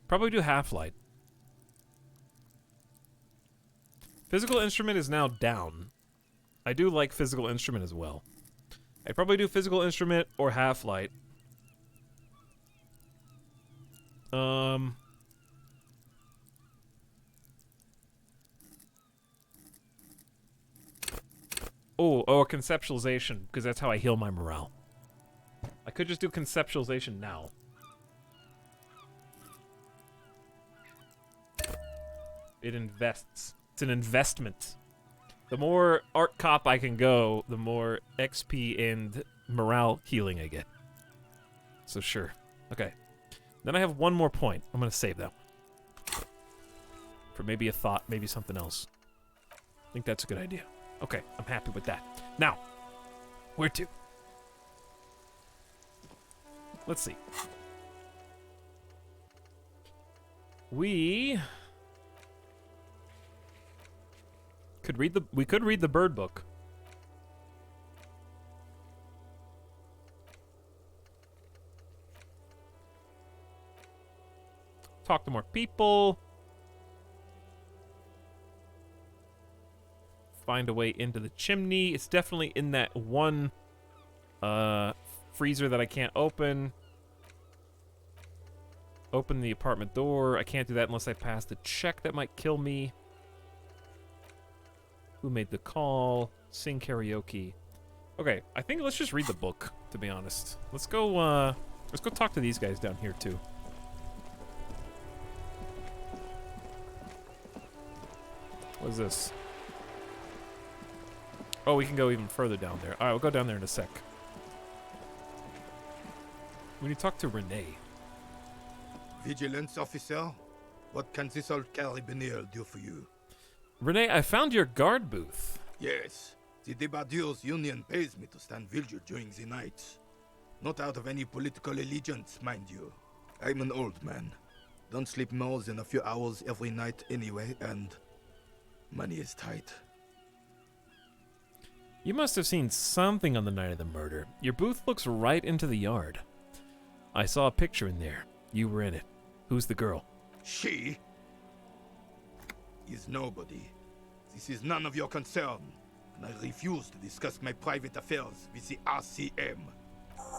Probably do Half-Light. Physical Instrument is now down. I do like Physical Instrument as well. I'd probably do Physical Instrument or Half-Light. Oh, Conceptualization, because that's how I heal my morale. I could just do Conceptualization now. It invests. It's an investment. The more art cop I can go, the more XP and morale healing I get. So sure. Okay. Then I have one more point. I'm going to save that one. For maybe a thought, maybe something else. I think that's a good idea. Okay, I'm happy with that. Now, where to? Let's see. We could read the bird book. Talk to more people. Find a way into the chimney. It's definitely in that one freezer that I can't open. Open the apartment door. I can't do that unless I pass the check that might kill me. Who made the call? Sing karaoke. Okay, I think let's just read the book, to be honest. Let's go talk to these guys down here too. What is this? Oh, we can go even further down there. Alright, we'll go down there in a sec. We need to talk to Renee. Vigilance officer, what can this old carabinier do for you? Renee, I found your guard booth. Yes, the Debardeurs Union pays me to stand vigil during the nights. Not out of any political allegiance, mind you. I'm an old man. Don't sleep more than a few hours every night anyway, and money is tight. You must have seen something on the night of the murder. Your booth looks right into the yard. I saw a picture in there. You were in it. Who's the girl? She is nobody. This is none of your concern, and I refuse to discuss my private affairs with the RCM.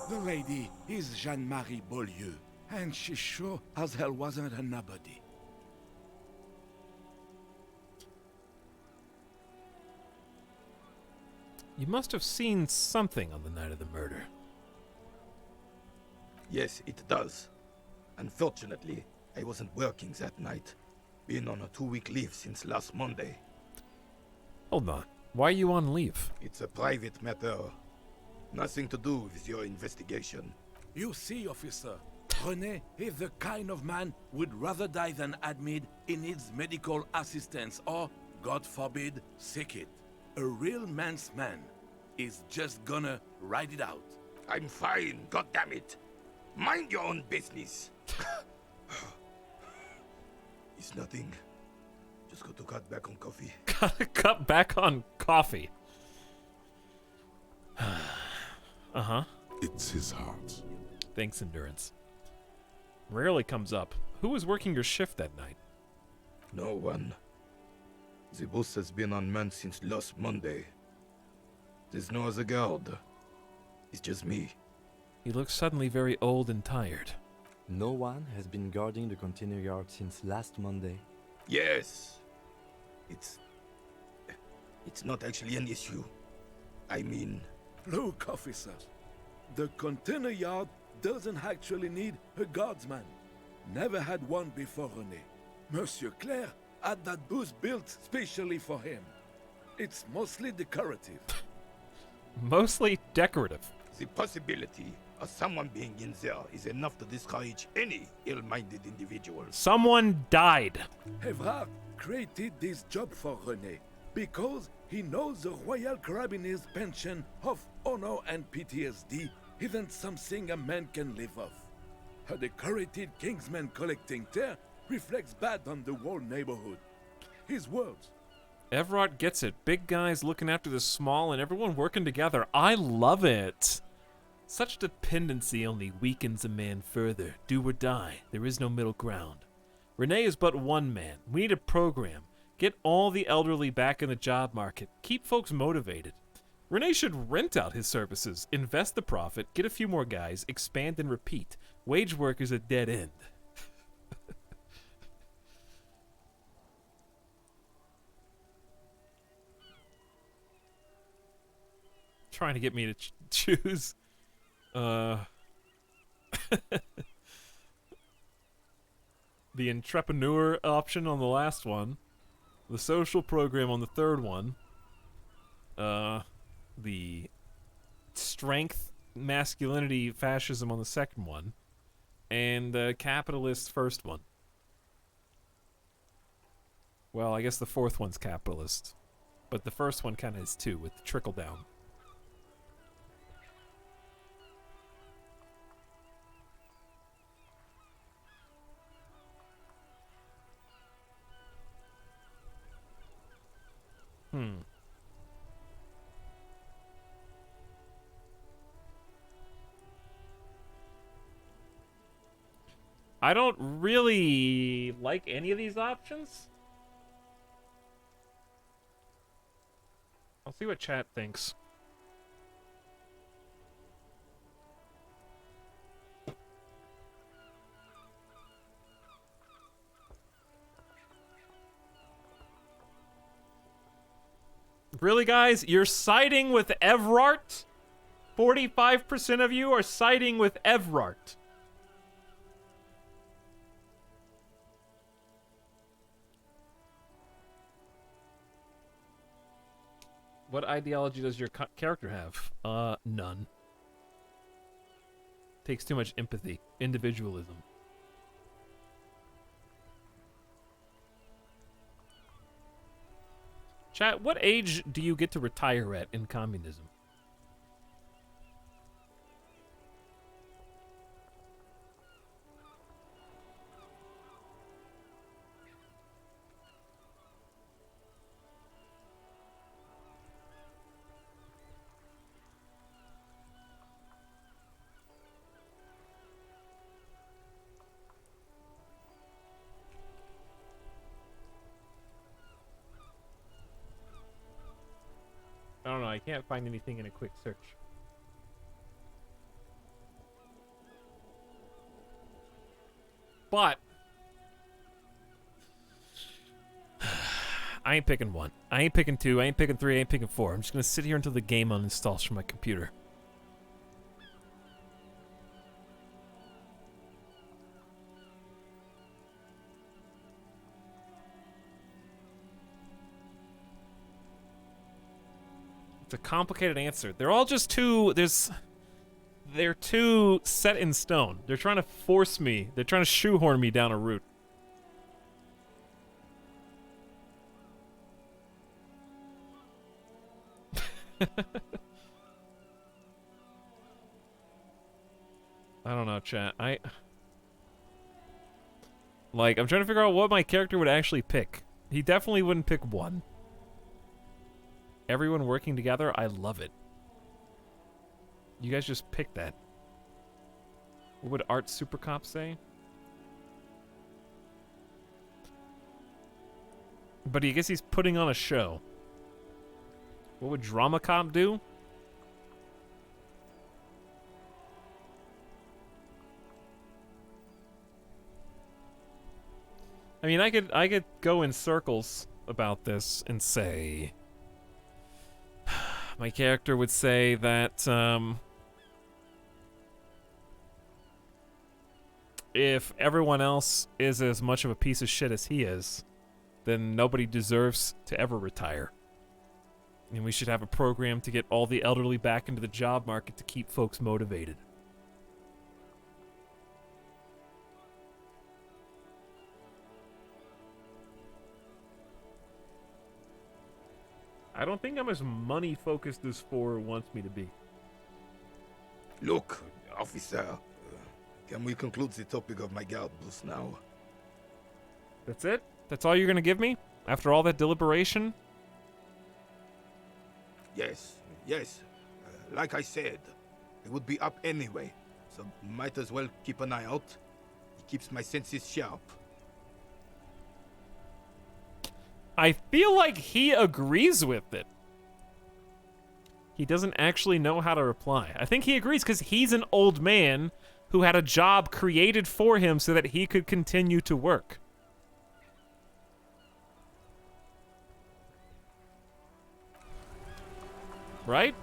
The lady is Jeanne-Marie Beaulieu, and she sure as hell wasn't a nobody. You must have seen something on the night of the murder. Yes, it does. Unfortunately, I wasn't working that night. Been on a 2-week leave since last Monday. Hold on. Why are you on leave? It's a private matter. Nothing to do with your investigation. You see, officer, René is the kind of man would rather die than admit he needs medical assistance or, God forbid, sick it. A real man's man is just gonna ride it out. I'm fine, goddammit. Mind your own business. It's nothing. Just got to cut back on coffee. Cut back on coffee. Uh-huh. It's his heart. Thanks, Endurance. Rarely comes up. Who was working your shift that night? No one. The bus has been unmanned since last Monday. There's no other guard. It's just me. He looks suddenly very old and tired. No one has been guarding the container yard since last Monday. Yes. It's not actually an issue. I mean, Look, officer, the container yard doesn't actually need a guardsman. Never had one before René. Monsieur Claire had that booth built specially for him. It's mostly decorative. Mostly decorative. The possibility of someone being in there is enough to discourage any ill-minded individual. Someone died. Evrard created this job for René because he knows the Royal Carabiniers' pension of honor and PTSD isn't something a man can live off. A decorated Kingsman collecting tear reflects bad on the whole neighborhood. His words. Evrard gets it. Big guys looking after the small and everyone working together. I love it. Such dependency only weakens a man further. Do or die. There is no middle ground. René is but one man. We need a program. Get all the elderly back in the job market. Keep folks motivated. René should rent out his services, invest the profit, get a few more guys, expand and repeat. Wage work is a dead end. Trying to get me to choose. The entrepreneur option on the last one. The social program on the third one. The strength, masculinity, fascism on the second one. And the capitalist first one. Well, I guess the fourth one's capitalist. But the first one kind of is too, with the trickle down. I don't really like any of these options. I'll see what chat thinks. Really, guys? You're siding with Evrard? 45% of you are siding with Evrard. What ideology does your character have? None. Takes too much empathy. Individualism. Chat, what age do you get to retire at in communism? I don't know, I can't find anything in a quick search. But I ain't picking one. I ain't picking two. I ain't picking three. I ain't picking four. I'm just gonna sit here until the game uninstalls from my computer. It's a complicated answer. They're all just too... They're too set in stone. They're trying to force me. They're trying to shoehorn me down a route. I don't know, chat. I'm trying to figure out what my character would actually pick. He definitely wouldn't pick one. Everyone working together, I love it. You guys just pick that. What would Art Super Cop say? But I guess he's putting on a show. What would Drama Cop do? I mean, I could go in circles about this and say My character would say that if everyone else is as much of a piece of shit as he is, then nobody deserves to ever retire. And we should have a program to get all the elderly back into the job market to keep folks motivated. I don't think I'm as money-focused as 4 wants me to be. Look, officer, can we conclude the topic of my guard boost now? That's it? That's all you're gonna give me? After all that deliberation? Yes. Like I said, it would be up anyway, so might as well keep an eye out. It keeps my senses sharp. I feel like he agrees with it. He doesn't actually know how to reply. I think he agrees because he's an old man who had a job created for him so that he could continue to work. Right?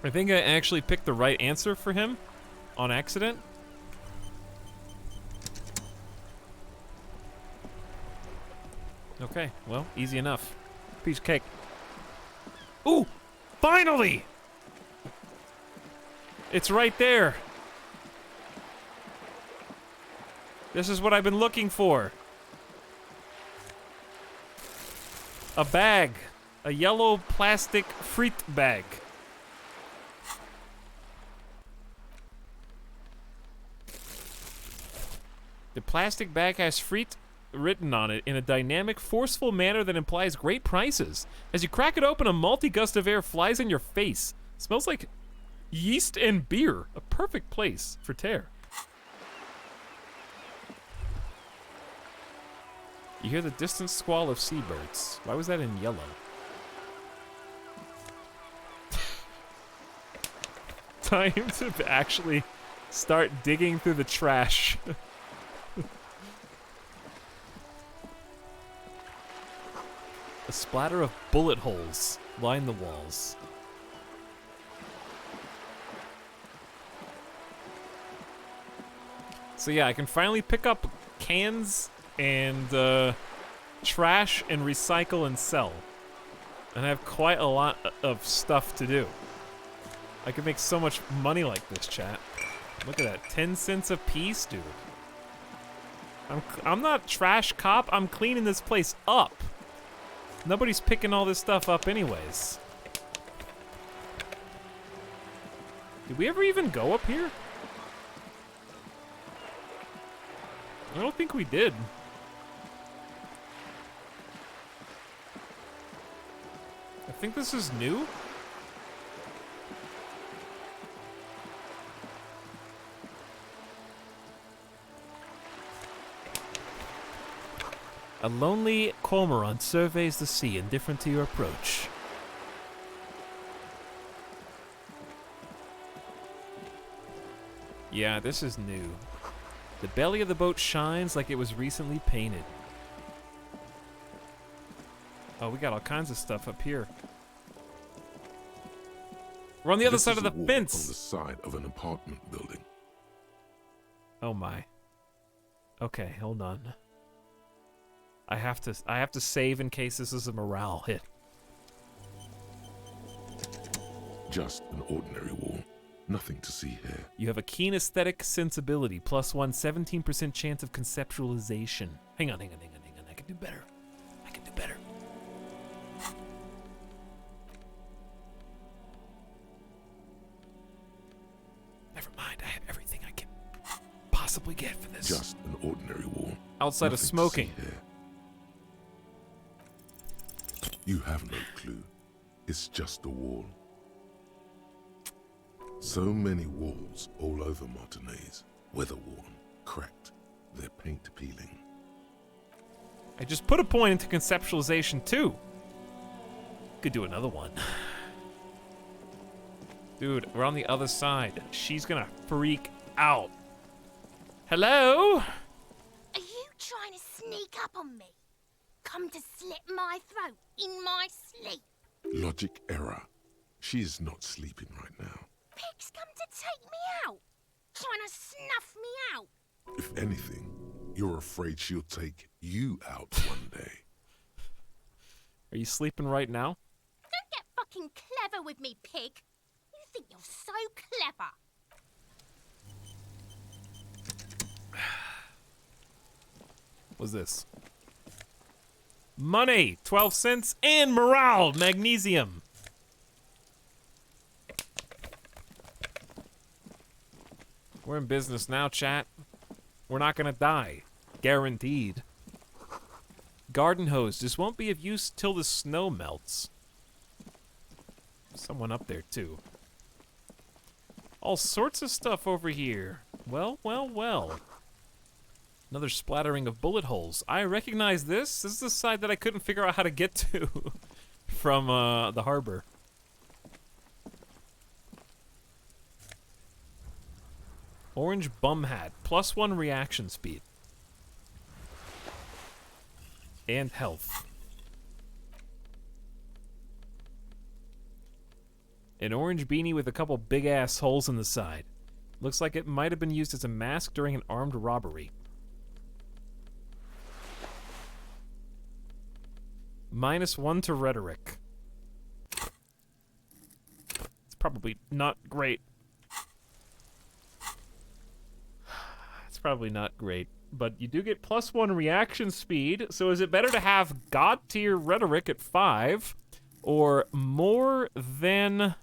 I think I actually picked the right answer for him on accident. Okay, well, easy enough. Piece of cake. Ooh! Finally! It's right there. This is what I've been looking for. A bag. A yellow plastic frit bag. The plastic bag has frit written on it in a dynamic, forceful manner that implies great prices. As you crack it open, a multi-gust of air flies in your face. It smells like yeast and beer. A perfect place for tear. You hear the distant squall of seabirds. Why was that in yellow? Time to actually start digging through the trash. A splatter of bullet holes line the walls. So yeah, I can finally pick up cans and trash and recycle and sell. And I have quite a lot of stuff to do. I could make so much money like this, chat. Look at that, 10 cents a piece, dude. I'm not trash cop, I'm cleaning this place up. Nobody's picking all this stuff up anyways. Did we ever even go up here? I don't think we did. I think this is new. A lonely cormorant surveys the sea, indifferent to your approach. Yeah, this is new. The belly of the boat shines like it was recently painted. Oh, we got all kinds of stuff up here. We're on the other side of the fence. On the side of an apartment building. Oh my. Okay, hold on. I have to save in case this is a morale hit. Just an ordinary wall. Nothing to see here. You have a keen aesthetic sensibility, +1 17% chance of conceptualization. Hang on. I can do better. Never mind, I have everything I can possibly get for this. Just an ordinary wall. Outside of smoking. You have no clue. It's just a wall. So many walls all over Martinez. Weather-worn, cracked, their paint peeling. I just put a point into conceptualization too. Could do another one. Dude, we're on the other side. She's gonna freak out. Hello? Are you trying to sneak up on me? Come to slit my throat in my sleep? Logic error. She is not sleeping right now. Pig's come to take me out. Trying to snuff me out. If anything, you're afraid she'll take you out one day. Are you sleeping right now? Don't get fucking clever with me, pig. You think you're so clever. What's this? Money, 12 cents, and morale, magnesium. We're in business now, chat. We're not gonna die. Guaranteed. Garden hose. This won't be of use till the snow melts. Someone up there, too. All sorts of stuff over here. Well, well, well. Another splattering of bullet holes. I recognize this. This is the side that I couldn't figure out how to get to from the harbor. Orange bum hat. +1 reaction speed. And health. An orange beanie with a couple big-ass holes in the side. Looks like it might have been used as a mask during an armed robbery. -1 to rhetoric. It's probably not great. It's probably not great. But you do get +1 reaction speed, so is it better to have God tier rhetoric at 5 or more than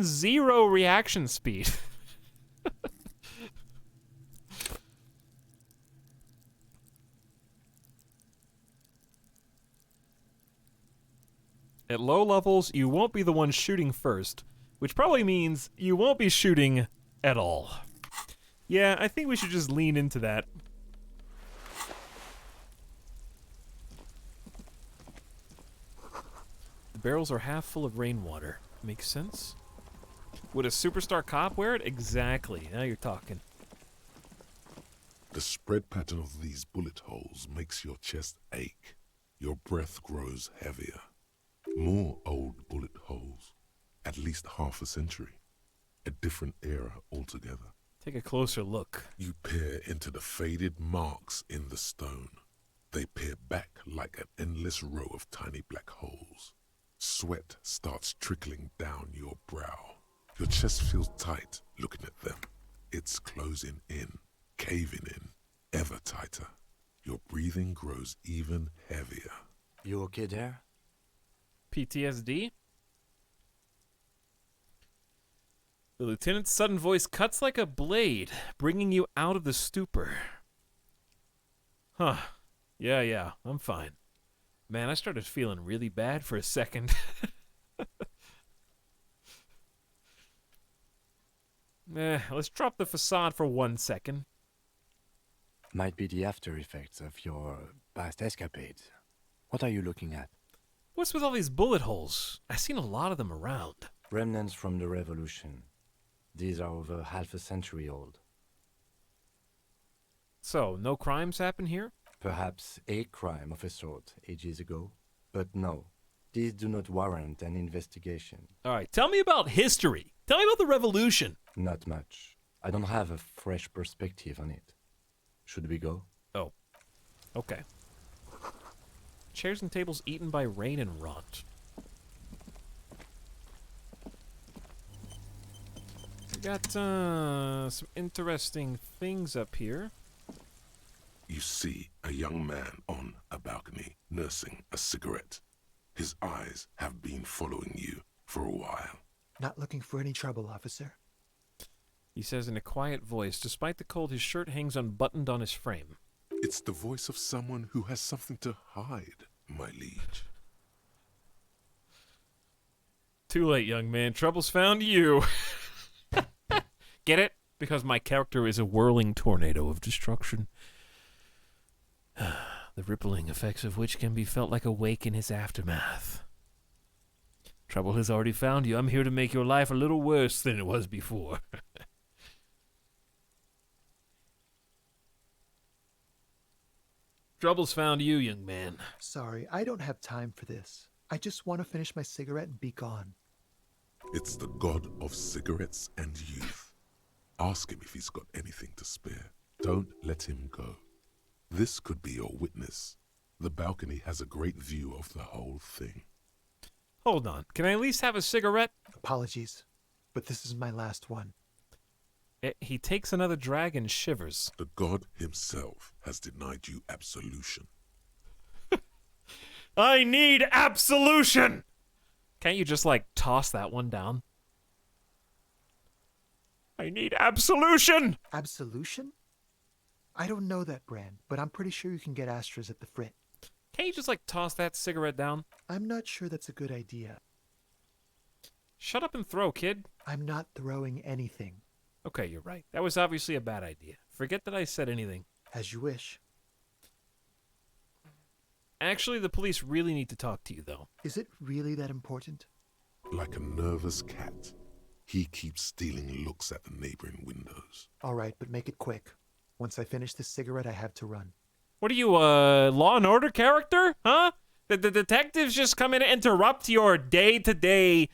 0 reaction speed? At low levels, you won't be the one shooting first, which probably means you won't be shooting at all. Yeah, I think we should just lean into that. The barrels are half full of rainwater. Makes sense. Would a superstar cop wear it? Exactly. Now you're talking. The spread pattern of these bullet holes makes your chest ache. Your breath grows heavier. More old bullet holes. At least half a century. A different era altogether. Take a closer look. You peer into the faded marks in the stone. They peer back like an endless row of tiny black holes. Sweat starts trickling down your brow. Your chest feels tight looking at them. It's closing in, caving in, ever tighter. Your breathing grows even heavier. You okay there? PTSD? The lieutenant's sudden voice cuts like a blade, bringing you out of the stupor. Huh. Yeah, I'm fine. Man, I started feeling really bad for a second. Let's drop the facade for 1 second. Might be the after effects of your past escapades. What are you looking at? What's with all these bullet holes? I've seen a lot of them around. Remnants from the revolution. These are over half a century old. So, no crimes happen here? Perhaps a crime of a sort ages ago. But no, these do not warrant an investigation. Alright, tell me about history. Tell me about the revolution. Not much. I don't have a fresh perspective on it. Should we go? Oh. Okay. Chairs and tables eaten by rain and rot. We got some interesting things up here. You see a young man on a balcony nursing a cigarette. His eyes have been following you for a while. Not looking for any trouble, officer. He says in a quiet voice. Despite the cold, his shirt hangs unbuttoned on his frame. It's the voice of someone who has something to hide, my liege. Too late, young man. Trouble's found you. Get it? Because my character is a whirling tornado of destruction. The rippling effects of which can be felt like a wake in his aftermath. Trouble has already found you. I'm here to make your life a little worse than it was before. Trouble's found you, young man. Sorry, I don't have time for this. I just want to finish my cigarette and be gone. It's the god of cigarettes and youth. Ask him if he's got anything to spare. Don't let him go. This could be your witness. The balcony has a great view of the whole thing. Hold on. Can I at least have a cigarette? Apologies, but this is my last one. He takes another drag and shivers. The god himself has denied you absolution. I need absolution! Can't you just, like, toss that one down? I need absolution! Absolution? I don't know that brand, but I'm pretty sure you can get Astras at the Frit. Can't you just, like, toss that cigarette down? I'm not sure that's a good idea. Shut up and throw, kid. I'm not throwing anything. Okay, you're right. That was obviously a bad idea. Forget that I said anything. As you wish. Actually, the police really need to talk to you, though. Is it really that important? Like a nervous cat, he keeps stealing looks at the neighboring windows. All right, but make it quick. Once I finish this cigarette, I have to run. What are you, a Law and Order character? Huh? The detectives just come in and interrupt your day-to-day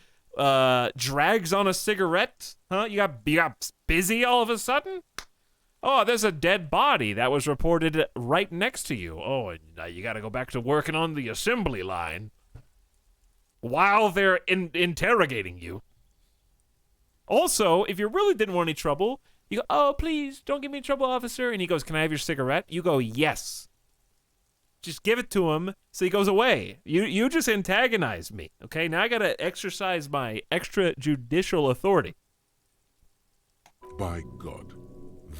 drags on a cigarette? Huh? You got busy all of a sudden? Oh, there's a dead body that was reported right next to you. Oh, and you gotta go back to working on the assembly line while they're interrogating you. Also, if you really didn't want any trouble, you go, oh, please, don't give me trouble, officer. And he goes, can I have your cigarette? You go, yes. Just give it to him so he goes away. You just antagonized me, okay? Now I gotta exercise my extrajudicial authority. By God,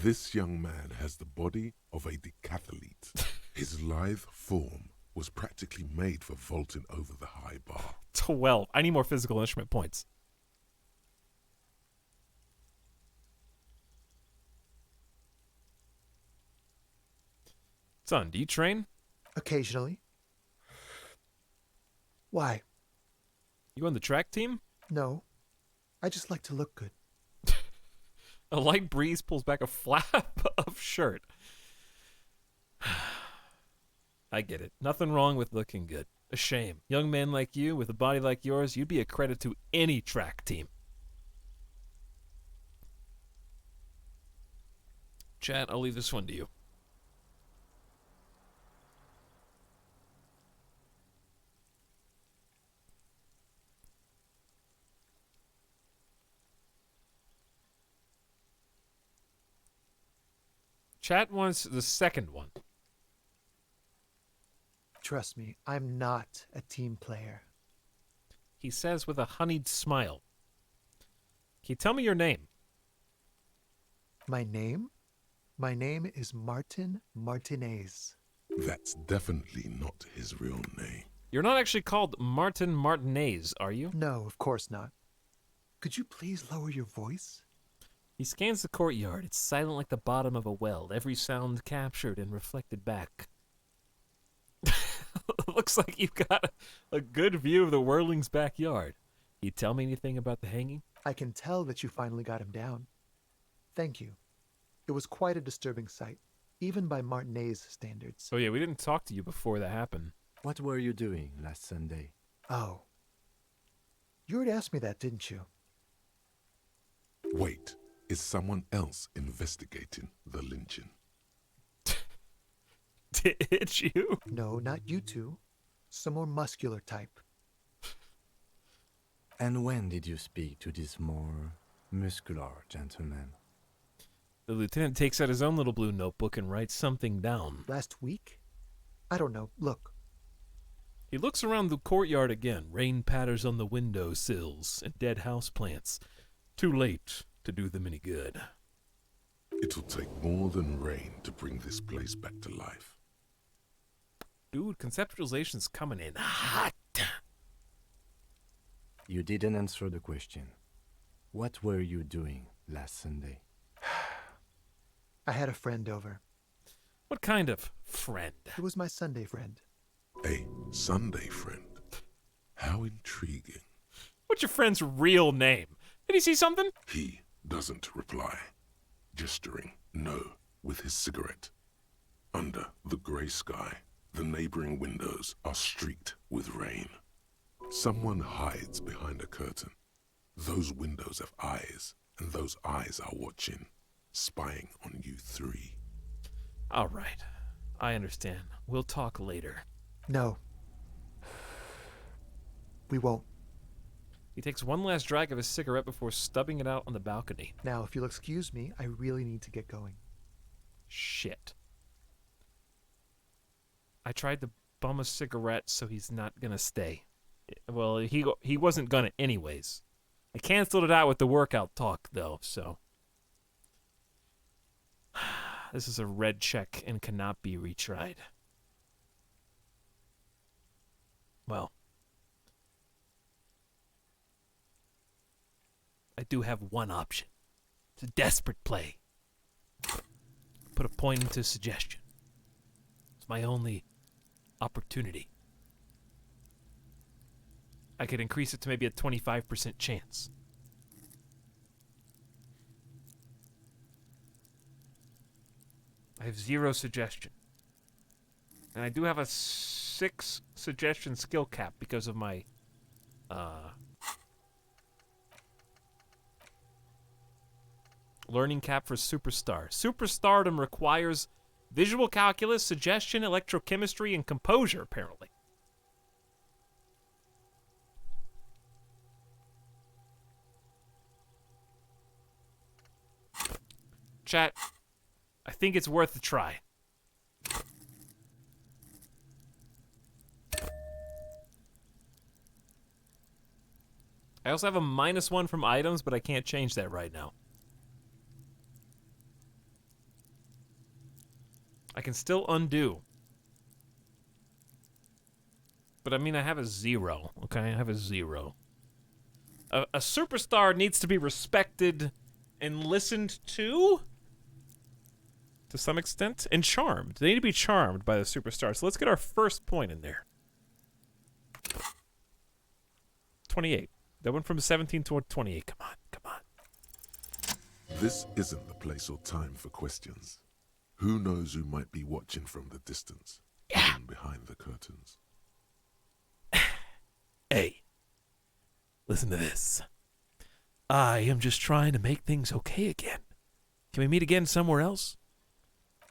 this young man has the body of a decathlete. His lithe form was practically made for vaulting over the high bar. 12. I need more physical instrument points. Son, do you train? Occasionally. Why? You on the track team? No. I just like to look good. A light breeze pulls back a flap of shirt. I get it. Nothing wrong with looking good. A shame. Young man like you, with a body like yours, you'd be a credit to any track team. Chat, I'll leave this one to you. Chat wants the second one. Trust me, I'm not a team player. He says with a honeyed smile. Can you tell me your name? My name? My name is Martin Martinez. That's definitely not his real name. You're not actually called Martin Martinez, are you? No, of course not. Could you please lower your voice? He scans the courtyard. It's silent like the bottom of a well, every sound captured and reflected back. Looks like you've got a good view of the Whirling's backyard. Can you tell me anything about the hanging? I can tell that you finally got him down. Thank you. It was quite a disturbing sight, even by Martinez standards. Oh yeah, we didn't talk to you before that happened. What were you doing last Sunday? Oh. You already asked me that, didn't you? Wait, is someone else investigating the lynching? Did you? No, not you two. Some more muscular type. And when did you speak to this more muscular gentleman? The lieutenant takes out his own little blue notebook and writes something down. Last week? I don't know. Look. He looks around the courtyard again. Rain patters on the window sills and dead houseplants. Too late to do them any good. It'll take more than rain to bring this place back to life. Dude, conceptualization's coming in hot. You didn't answer the question. What were you doing last Sunday? I had a friend over. What kind of friend? It was my Sunday friend. A Sunday friend? How intriguing. What's your friend's real name? Did he see something? He doesn't reply, gesturing no with his cigarette. Under the grey sky, the neighboring windows are streaked with rain. Someone hides behind a curtain. Those windows have eyes, and those eyes are watching, spying on you three. All right. I understand. We'll talk later. No. We won't. He takes one last drag of his cigarette before stubbing it out on the balcony. Now, if you'll excuse me, I really need to get going. Shit. I tried to bum a cigarette, so he's not gonna stay. Well, he wasn't gonna anyways. I canceled it out with the workout talk, though, so... This is a red check and cannot be retried. Well... I do have one option. It's a desperate play. Put a point into suggestion. It's my only opportunity. I could increase it to maybe a 25% chance. I have 0 suggestion. And I do have a 6 suggestion skill cap because of my learning cap for Superstar. Superstardom requires visual calculus, suggestion, electrochemistry, and composure, apparently. Chat, I think it's worth a try. I also have a -1 from items, but I can't change that right now. I can still undo. But I mean, I have a 0, okay? I have a 0. A superstar needs to be respected and listened to some extent, and charmed. They need to be charmed by the superstar. So let's get our first point in there. 28. That went from 17 to 28. Come on, come on. This isn't the place or time for questions. Who knows who might be watching from the distance, even behind the curtains. Hey, listen to this. I am just trying to make things okay again. Can we meet again somewhere else?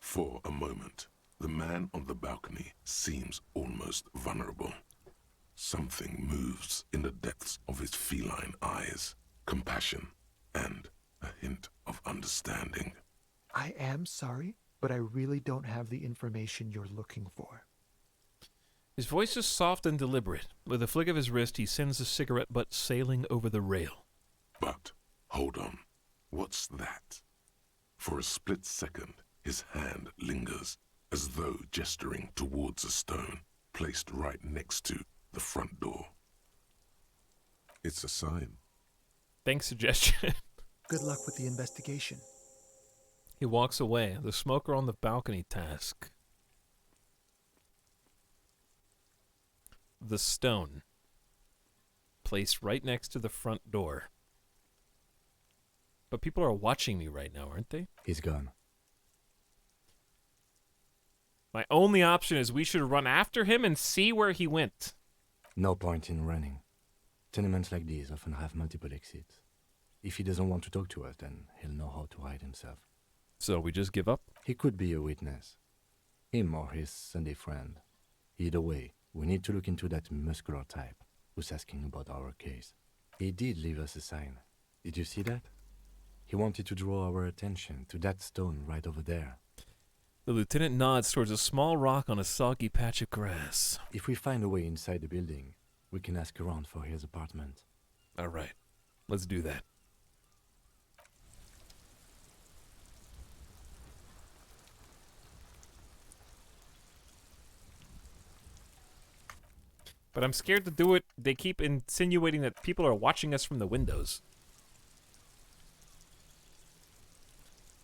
For a moment, the man on the balcony seems almost vulnerable. Something moves in the depths of his feline eyes, compassion, and a hint of understanding. I am sorry, but I really don't have the information you're looking for. His voice is soft and deliberate. With a flick of his wrist, he sends a cigarette butt sailing over the rail. But, hold on, what's that? For a split second, his hand lingers, as though gesturing towards a stone placed right next to the front door. It's a sign. Thanks, suggestion. Good luck with the investigation. He walks away. The smoker on the balcony task. The stone. Placed right next to the front door. But people are watching me right now, aren't they? He's gone. My only option is we should run after him and see where he went. No point in running. Tenements like these often have multiple exits. If he doesn't want to talk to us, then he'll know how to hide himself. So we just give up? He could be a witness. Him or his Sunday friend. Either way, we need to look into that muscular type who's asking about our case. He did leave us a sign. Did you see that? He wanted to draw our attention to that stone right over there. The lieutenant nods towards a small rock on a soggy patch of grass. If we find a way inside the building, we can ask around for his apartment. All right. Let's do that. But I'm scared to do it. They keep insinuating that people are watching us from the windows.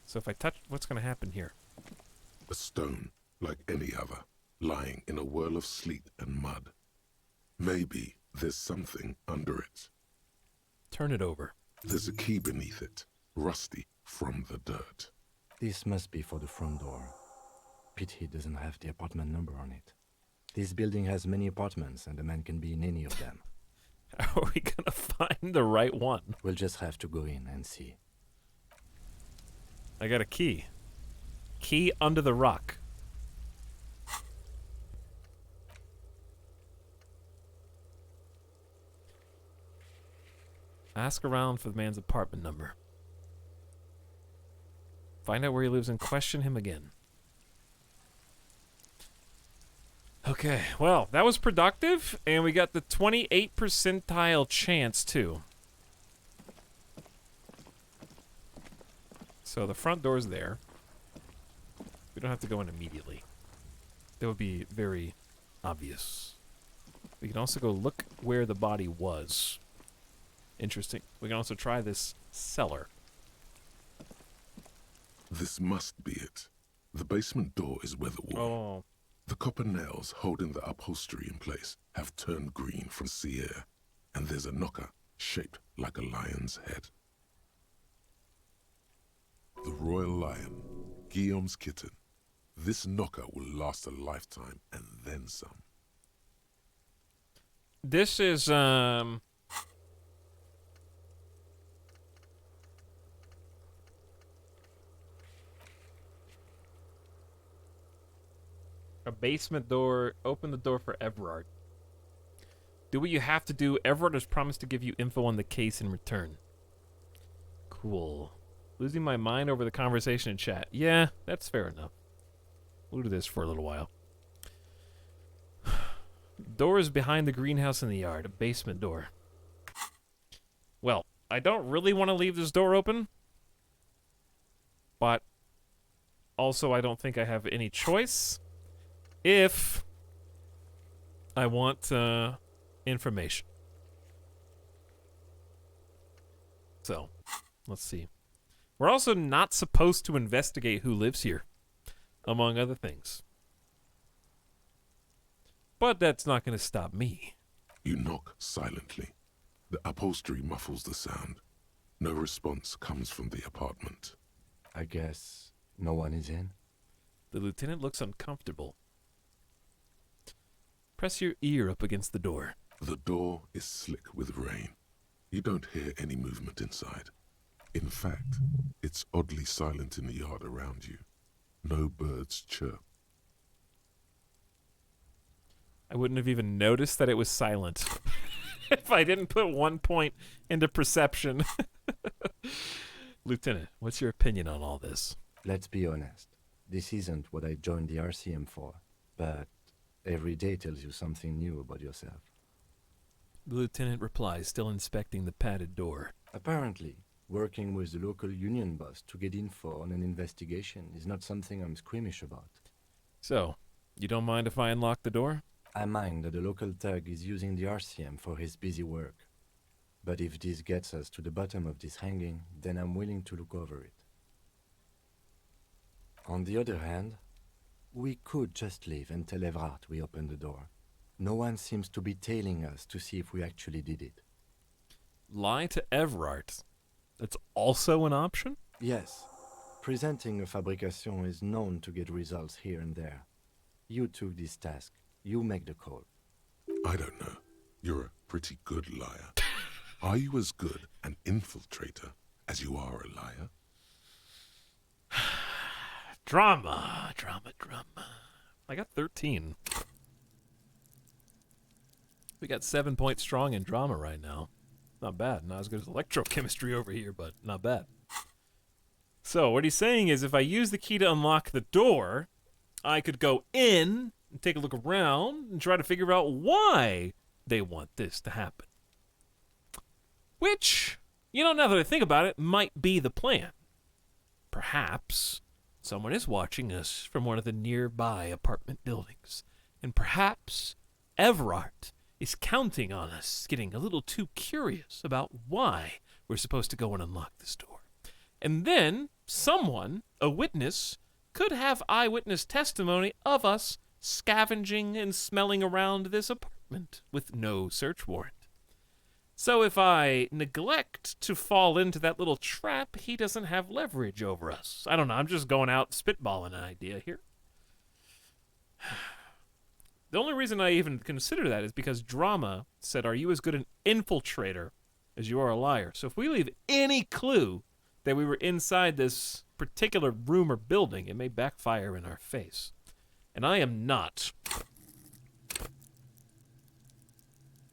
So if I touch, what's going to happen here? A stone, like any other, lying in a whirl of sleet and mud. Maybe there's something under it. Turn it over. There's a key beneath it, rusty from the dirt. This must be for the front door. Pity it doesn't have the apartment number on it. This building has many apartments, and a man can be in any of them. How are we gonna find the right one? We'll just have to go in and see. I got a key. Key under the rock. Ask around for the man's apartment number. Find out where he lives and question him again. Okay, well, that was productive, and we got the 28th percentile chance, too. So the front door's there. We don't have to go in immediately. That would be very obvious. We can also go look where the body was. Interesting. We can also try this cellar. This must be it. The basement door is weather-worn. Oh. The copper nails holding the upholstery in place have turned green from sea air, and there's a knocker shaped like a lion's head. The royal lion, Guillaume's kitten. This knocker will last a lifetime and then some. This is, a basement door. Open the door for Everard. Do what you have to do. Everard has promised to give you info on the case in return. Cool. Losing my mind over the conversation in chat. Yeah, that's fair enough. We'll do this for a little while. Door is behind the greenhouse in the yard. A basement door. Well, I don't really want to leave this door open. But also I don't think I have any choice. If I want information. So, let's see. We're also not supposed to investigate who lives here, among other things. But that's not going to stop me. You knock silently. The upholstery muffles the sound. No response comes from the apartment. I guess no one is in? The lieutenant looks uncomfortable. Press your ear up against the door. The door is slick with rain. You don't hear any movement inside. In fact, it's oddly silent in the yard around you. No birds chirp. I wouldn't have even noticed that it was silent if I didn't put 1 point into perception. Lieutenant, what's your opinion on all this? Let's be honest. This isn't what I joined the RCM for, but every day tells you something new about yourself. The lieutenant replies, still inspecting the padded door. Apparently, working with the local union boss to get info on an investigation is not something I'm squeamish about. So, you don't mind if I unlock the door? I mind that the local thug is using the RCM for his busy work. But if this gets us to the bottom of this hanging, then I'm willing to look over it. On the other hand, we could just leave and tell Everard we opened the door. No one seems to be tailing us to see if we actually did it. Lie to Everard. That's also an option? Yes. Presenting a fabrication is known to get results here and there. You took this task. You make the call. I don't know. You're a pretty good liar. Are you as good an infiltrator as you are a liar? Drama. I got 13. We got 7 points strong in drama right now. Not bad. Not as good as electrochemistry over here, but not bad. So, what he's saying is if I use the key to unlock the door, I could go in and take a look around and try to figure out why they want this to happen. Which, now that I think about it, might be the plan. Perhaps someone is watching us from one of the nearby apartment buildings. And perhaps Everard is counting on us getting a little too curious about why we're supposed to go and unlock this door. And then someone, a witness, could have eyewitness testimony of us scavenging and smelling around this apartment with no search warrant. So if I neglect to fall into that little trap, he doesn't have leverage over us. I don't know, I'm just going out spitballing an idea here. The only reason I even consider that is because Drama said, are you as good an infiltrator as you are a liar? So if we leave any clue that we were inside this particular room or building, it may backfire in our face. And I am not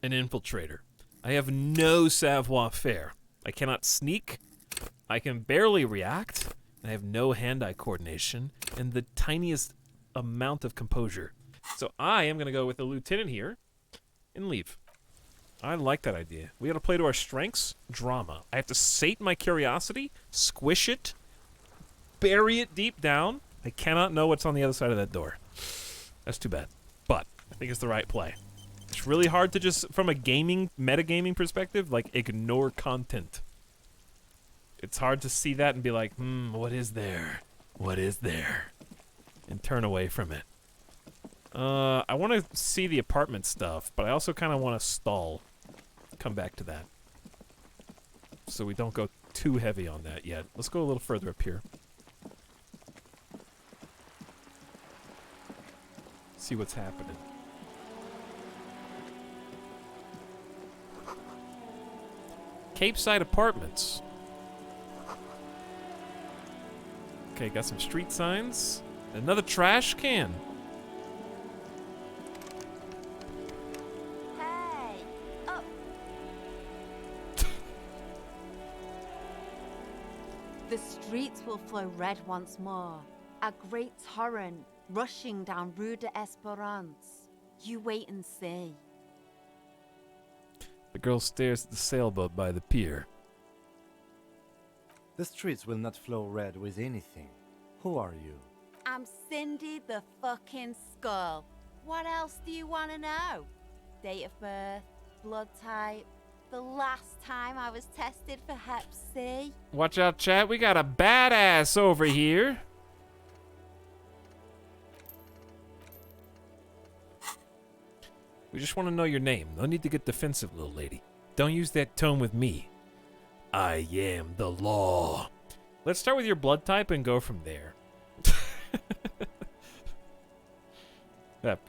an infiltrator. I have no savoir-faire. I cannot sneak. I can barely react. I have no hand-eye coordination and the tiniest amount of composure. So I am going to go with the lieutenant here and leave. I like that idea. We got to play to our strengths. Drama. I have to sate my curiosity, squish it, bury it deep down. I cannot know what's on the other side of that door. That's too bad. But I think it's the right play. It's really hard to just, from a metagaming perspective, like, ignore content. It's hard to see that and be like, what is there? What is there? And turn away from it. I want to see the apartment stuff, but I also kind of want to stall. Come back to that. So we don't go too heavy on that yet. Let's go a little further up here. See what's happening. Cape Side Apartments. Okay, got some street signs. Another trash can. Hey! Oh! The streets will flow red once more. A great torrent rushing down Rue de Esperance. You wait and see. The girl stares at the sailboat by the pier. The streets will not flow red with anything. Who are you? I'm Cindy the fucking Skull. What else do you want to know? Date of birth, blood type, the last time I was tested for Hep C. Watch out, chat. We got a badass over here. We just want to know your name. No need to get defensive, little lady. Don't use that tone with me. I am the law. Let's start with your blood type and go from there.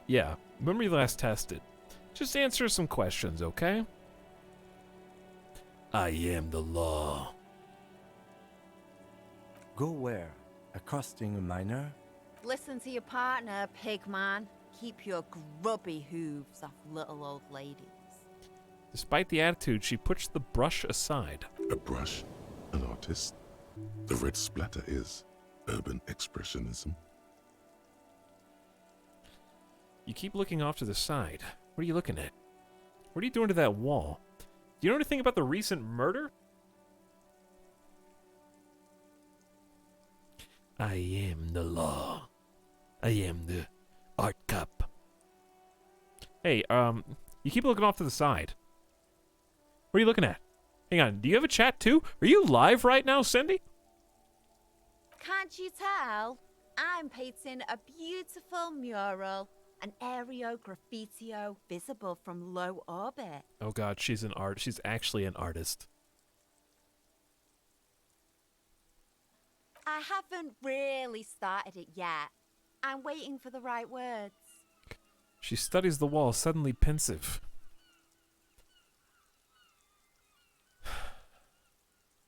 Yeah, remember you last tested. Just answer some questions, okay? I am the law. Go where? Accosting a minor? Listen to your partner, pigman. Keep your grubby hooves off little old ladies. Despite the attitude, she pushed the brush aside. A brush? An artist? The red splatter is urban expressionism. You keep looking off to the side. What are you looking at? What are you doing to that wall? Do you know anything about the recent murder? I am the law. I am the art cup. Hey, you keep looking off to the side. What are you looking at? Hang on, do you have a chat too? Are you live right now, Cindy? Can't you tell? I'm painting a beautiful mural, an aereo graffitio visible from low orbit. Oh god, she's actually an artist. I haven't really started it yet. I'm waiting for the right words. She studies the wall, suddenly pensive.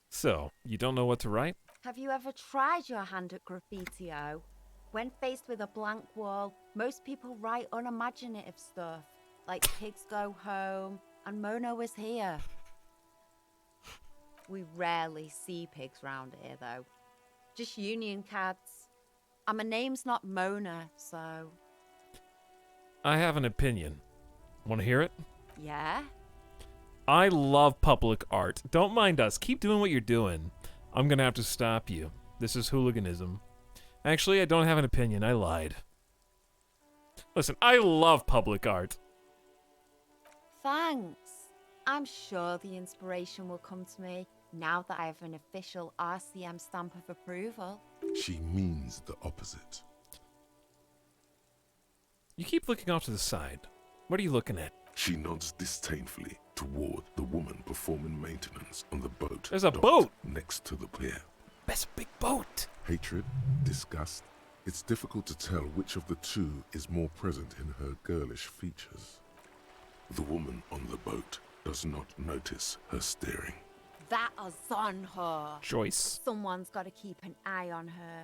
So, you don't know what to write? Have you ever tried your hand at graffitio? When faced with a blank wall, most people write unimaginative stuff, like pigs go home and Mona was here. We rarely see pigs round here, though. Just union cabs. And my name's not Mona, so... I have an opinion. Want to hear it? Yeah? I love public art. Don't mind us. Keep doing what you're doing. I'm gonna have to stop you. This is hooliganism. Actually, I don't have an opinion. I lied. Listen, I love public art. Thanks. I'm sure the inspiration will come to me now that I have an official RCM stamp of approval. She means the opposite. You keep looking off to the side. What are you looking at? She nods disdainfully toward the woman performing maintenance on the boat. There's a boat! Next to the pier. That's a big boat! Hatred, disgust, It's difficult to tell which of the two is more present in her girlish features. The woman on the boat does not notice her staring. That is on her. Joyce. Someone's got to keep an eye on her.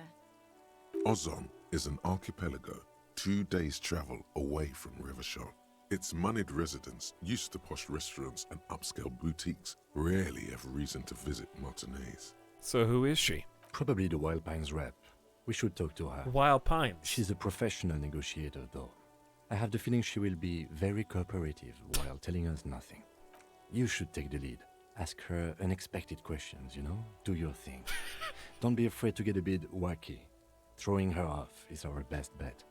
Ozon is an archipelago 2 days' travel away from Rivershore. Its moneyed residents, used to posh restaurants and upscale boutiques, rarely have reason to visit Martinez. So who is she? Probably the Wild Pines rep. We should talk to her. Wild Pines? She's a professional negotiator, though. I have the feeling she will be very cooperative while telling us nothing. You should take the lead. Ask her unexpected questions, you know? Do your thing. Don't be afraid to get a bit wacky. Throwing her off is our best bet.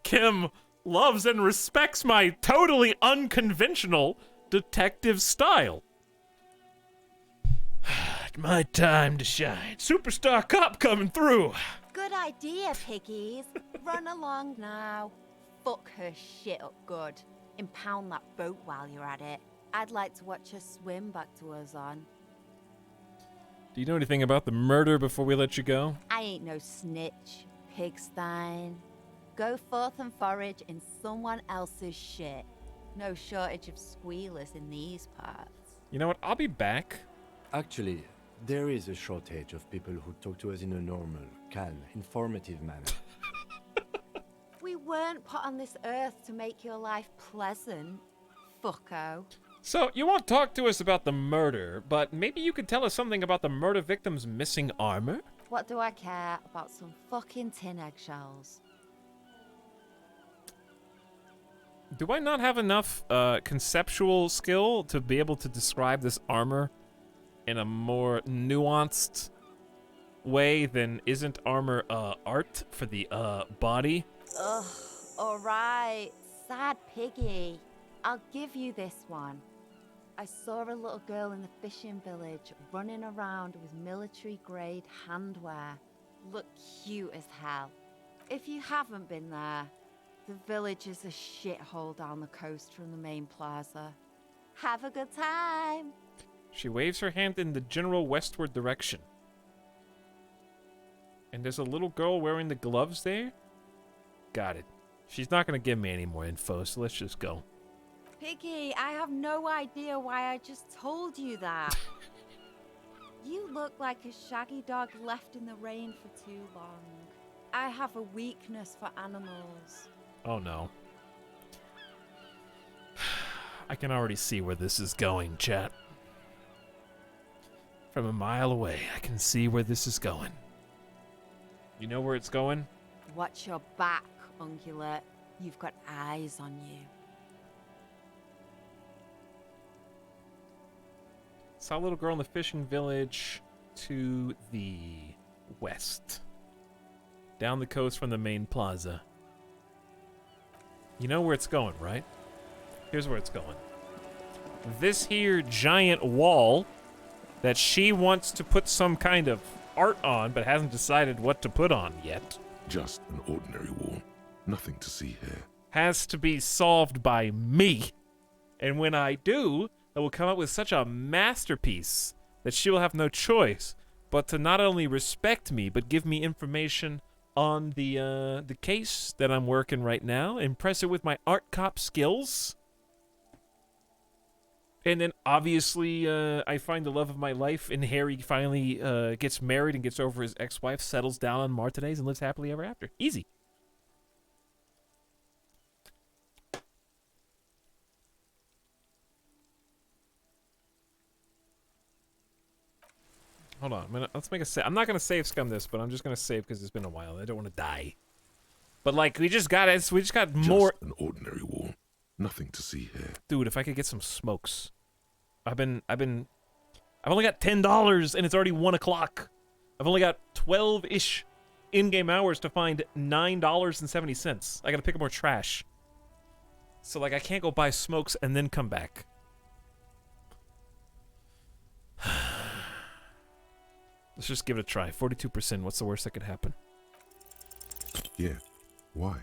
Kim loves and respects my totally unconventional detective style. My time to shine. Superstar cop coming through. Good idea, piggies. Run along now. Fuck her shit up good. Impound that boat while you're at it. I'd like to watch her swim back to Ozon. Do you know anything about the murder before we let you go? I ain't no snitch, Pigstein. Go forth and forage in someone else's shit. No shortage of squealers in these parts. You know what? I'll be back. Actually, there is a shortage of people who talk to us in a normal, calm, informative manner. We weren't put on this earth to make your life pleasant, fucko. So, you won't talk to us about the murder, but maybe you could tell us something about the murder victim's missing armor? What do I care about some fucking tin eggshells? Do I not have enough conceptual skill to be able to describe this armor in a more nuanced way than isn't armor art for the body? Ugh, alright, sad piggy. I'll give you this one. I saw a little girl in the fishing village running around with military-grade handwear. Look cute as hell. If you haven't been there, the village is a shithole down the coast from the main plaza. Have a good time. She waves her hand in the general westward direction. And there's a little girl wearing the gloves there? Got it. She's not going to give me any more info, so let's just go. Piggy, I have no idea why I just told you that. You look like a shaggy dog left in the rain for too long. I have a weakness for animals. Oh no. I can already see where this is going, chat. From a mile away, I can see where this is going. You know where it's going? Watch your back, Ungulate. You've got eyes on you. Saw a little girl in the fishing village to the west. Down the coast from the main plaza. You know where it's going, right? Here's where it's going. This here giant wall that she wants to put some kind of art on, but hasn't decided what to put on yet. Just an ordinary wall. Nothing to see here. Has to be solved by me. And when I do, I will come up with such a masterpiece that she will have no choice but to not only respect me, but give me information on the case that I'm working right now, impress her with my art cop skills. And then obviously I find the love of my life, and Harry finally gets married and gets over his ex-wife, settles down on Martinez, and lives happily ever after. Easy. Hold on, let's make a save. I'm not gonna save scum this, but I'm just gonna save because it's been a while. I don't want to die. But like, we just got it. We just got more. Just an ordinary wall. Nothing to see here. Dude, if I could get some smokes. I've only got $10 and it's already 1 o'clock. I've only got 12-ish in-game hours to find $9.70. I gotta pick up more trash. So like, I can't go buy smokes and then come back. Let's just give it a try. 42%. What's the worst that could happen? Yeah. Why?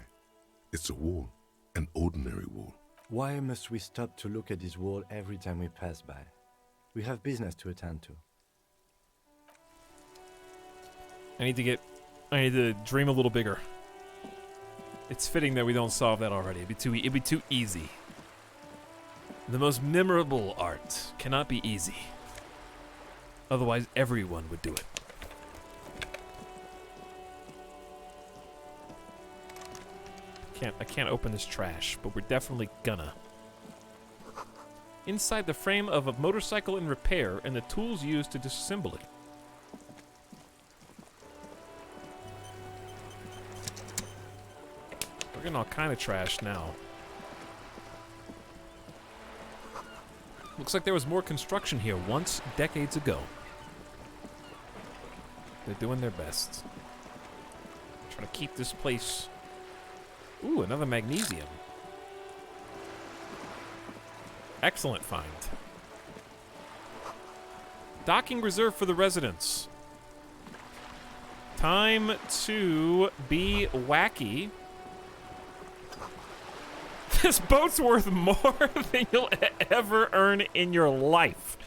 It's a wall. An ordinary wall. Why must we stop to look at this wall every time we pass by? We have business to attend to. I need to get I need to dream a little bigger. It's fitting that we don't solve that already. It'd be too easy. The most memorable art cannot be easy. Otherwise, everyone would do it. I can't open this trash, but we're definitely gonna. Inside the frame of a motorcycle in repair and the tools used to disassemble it. We're getting all kind of trash now. Looks like there was more construction here once, decades ago. They're doing their best. Trying to keep this place... Ooh, another magnesium. Excellent find. Docking reserved for the residents. Time to be wacky. This boat's worth more than you'll ever earn in your life.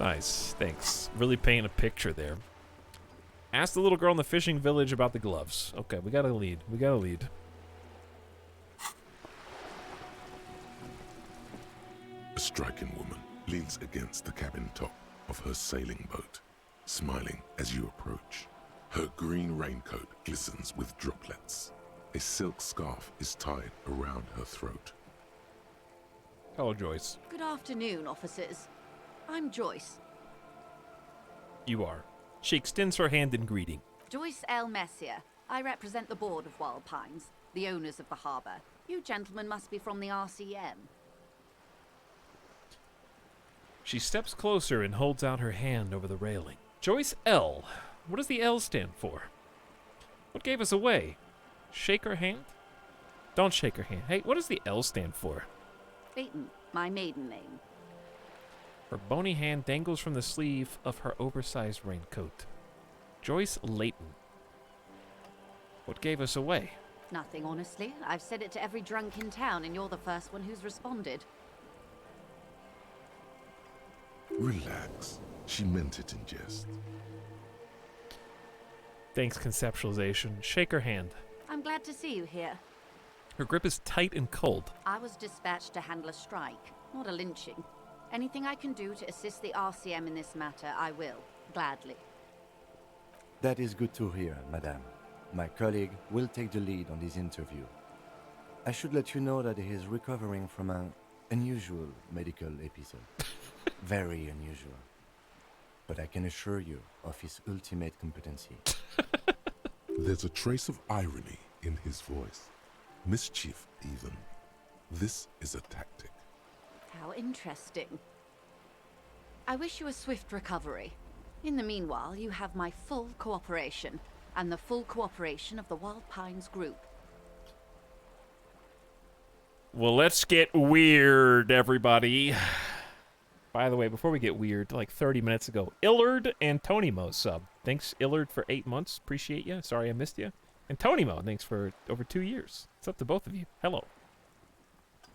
Nice, thanks. Really painting a picture there. Ask the little girl in the fishing village about the gloves. Okay, we gotta lead. We gotta lead. A striking woman leans against the cabin top of her sailing boat, smiling as you approach. Her green raincoat glistens with droplets. A silk scarf is tied around her throat. Hello, Joyce. Good afternoon, officers. I'm Joyce. You are. She extends her hand in greeting. Joyce L. Messier. I represent the board of Wild Pines, the owners of the harbour. You gentlemen must be from the RCM. She steps closer and holds out her hand over the railing. Joyce L. What does the L stand for? What gave us away? Shake her hand? Don't shake her hand. Hey, what does the L stand for? Leighton, my maiden name. Her bony hand dangles from the sleeve of her oversized raincoat. Joyce Leighton. What gave us away? Nothing, honestly. I've said it to every drunk in town, and you're the first one who's responded. Relax. She meant it in jest. Thanks, conceptualization. Shake her hand. I'm glad to see you here. Her grip is tight and cold. I was dispatched to handle a strike, not a lynching. Anything I can do to assist the RCM in this matter, I will. Gladly. That is good to hear, madame. My colleague will take the lead on this interview. I should let you know that he is recovering from an unusual medical episode. Very unusual. But I can assure you of his ultimate competency. There's a trace of irony in his voice. Mischief, even. This is a tactic. How interesting. I wish you a swift recovery. In the meanwhile, you have my full cooperation, and the full cooperation of the Wild Pines group. Well, let's get weird, everybody. By the way, before we get weird, like 30 minutes ago, Illard and Tonimo sub. Thanks, Illard, for 8 months. Appreciate you. Sorry I missed you. And Tonimo, thanks for over 2 years. It's up to both of you. Hello. I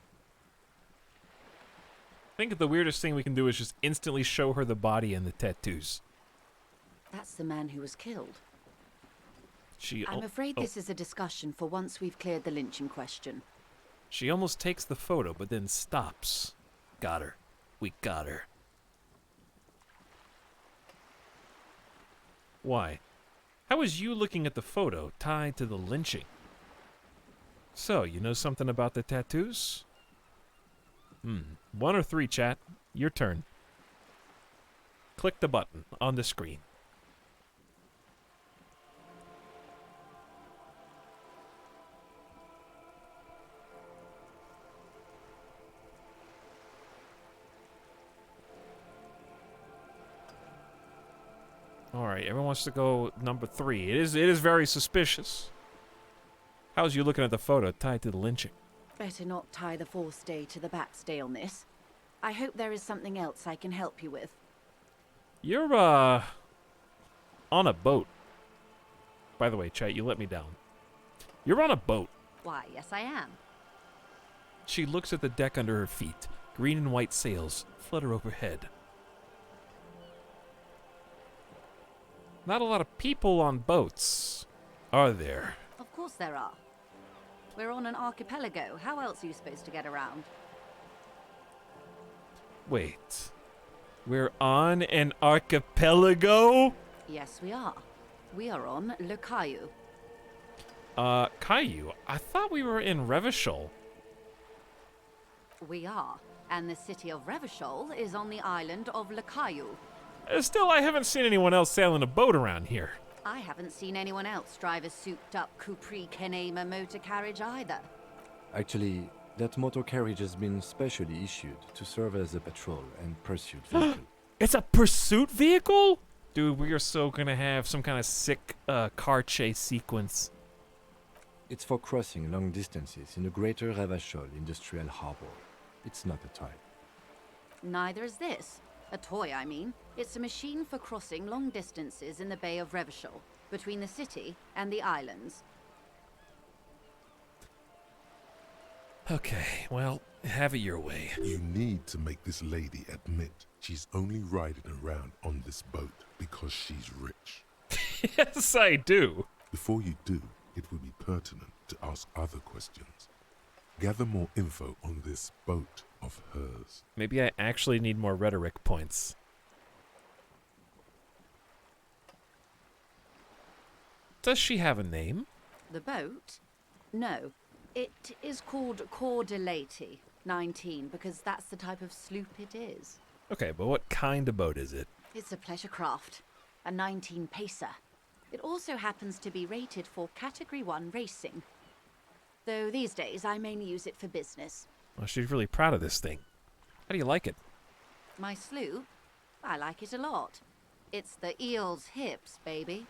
think the weirdest thing we can do is just instantly show her the body and the tattoos. That's the man who was killed. She. I'm afraid this is a discussion for once we've cleared the lynching question. She almost takes the photo, but then stops. Got her. We got her. Why? How is you looking at the photo tied to the lynching? So, you know something about the tattoos? 1 or 3, chat. Your turn. Click the button on the screen. Alright, everyone wants to go number 3. It is very suspicious. How's you looking at the photo tied to the lynching? Better not tie the forestay to the backstay on this. I hope there is something else I can help you with. You're, on a boat. By the way, chat, you let me down. You're on a boat. Why, yes I am. She looks at the deck under her feet. Green and white sails flutter overhead. Not a lot of people on boats. are there? Of course there are. We're on an archipelago. How else are you supposed to get around? Wait. We're on an archipelago? Yes, we are. We are on Le Caillou. Caillou? I thought we were in Revachol. We are. And the city of Revachol is on the island of Le Caillou. Still, I haven't seen anyone else sailing a boat around here. I haven't seen anyone else drive a souped-up Capri Kenema motor carriage either. Actually, that motor carriage has been specially issued to serve as a patrol and pursuit vehicle. It's a pursuit vehicle? Dude, we are so gonna have some kind of sick car chase sequence. It's for crossing long distances in the greater Revachol industrial harbor. It's not a toy. Neither is this. A toy, I mean. It's a machine for crossing long distances in the Bay of Revachol, between the city and the islands. Okay, well, have it your way. You need to make this lady admit she's only riding around on this boat because she's rich. Yes, I do. Before you do, it would be pertinent to ask other questions. Gather more info on this boat of hers. Maybe I actually need more rhetoric points. Does she have a name? The boat? No. It is called Cordelati 19 because that's the type of sloop it is. Okay, but what kind of boat is it? It's a pleasure craft, a 19 pacer. It also happens to be rated for Category 1 racing. Though these days I mainly use it for business. Well, she's really proud of this thing. How do you like it? My sloop? I like it a lot. It's the eel's hips, baby.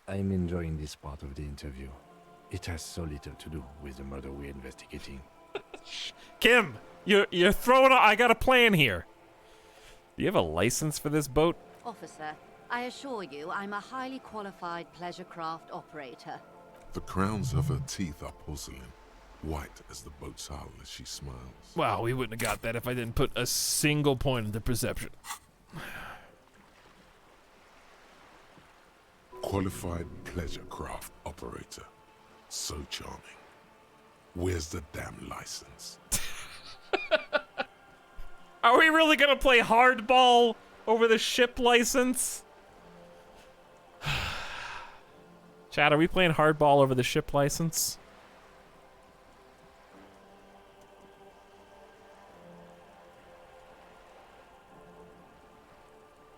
I'm enjoying this part of the interview. It has so little to do with the murder we're investigating. Kim, you're throwing. I got a plan here. Do you have a license for this boat? Officer, I assure you I'm a highly qualified pleasure craft operator. The crowns of her teeth are porcelain, white as the boat's hull as she smiles. Wow, we wouldn't have got that if I didn't put a single point into perception. Qualified pleasure craft operator. So charming. Where's the damn license? Are we really gonna play hardball over the ship license? Chad, are we playing hardball over the ship license?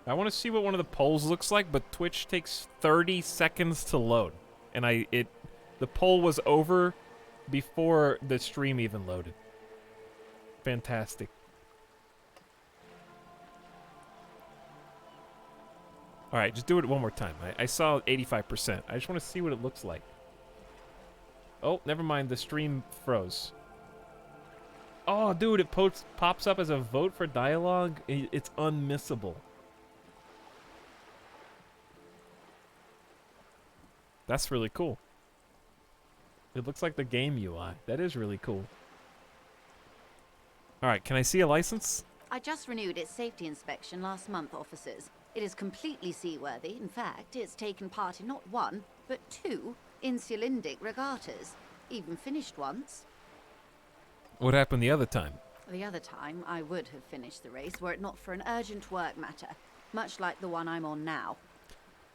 I want to see what one of the polls looks like, but Twitch takes 30 seconds to load. And the poll was over before the stream even loaded. Fantastic. All right, just do it one more time. I saw 85%. I just want to see what it looks like. Oh, never mind. The stream froze. Oh, dude, it pops up as a vote for dialogue. It's unmissable. That's really cool. It looks like the game UI. That is really cool. All right, can I see a license? I just renewed its safety inspection last month, officers. It is completely seaworthy. In fact, it's taken part in not one, but 2 insulindic regattas. Even finished once. What happened the other time? The other time, I would have finished the race were it not for an urgent work matter, much like the one I'm on now.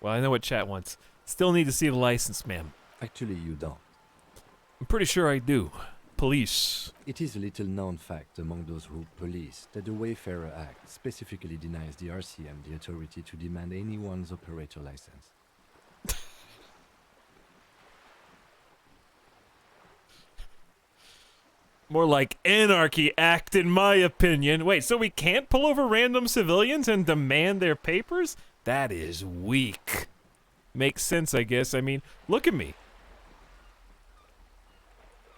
Well, I know what chat wants. Still need to see the license, ma'am. Actually, you don't. I'm pretty sure I do. Police. It is a little known fact among those who police that the Wayfarer Act specifically denies the RCM the authority to demand anyone's operator license. More like Anarchy Act, in my opinion. Wait, so we can't pull over random civilians and demand their papers? That is weak. Makes sense, I guess. I mean, look at me.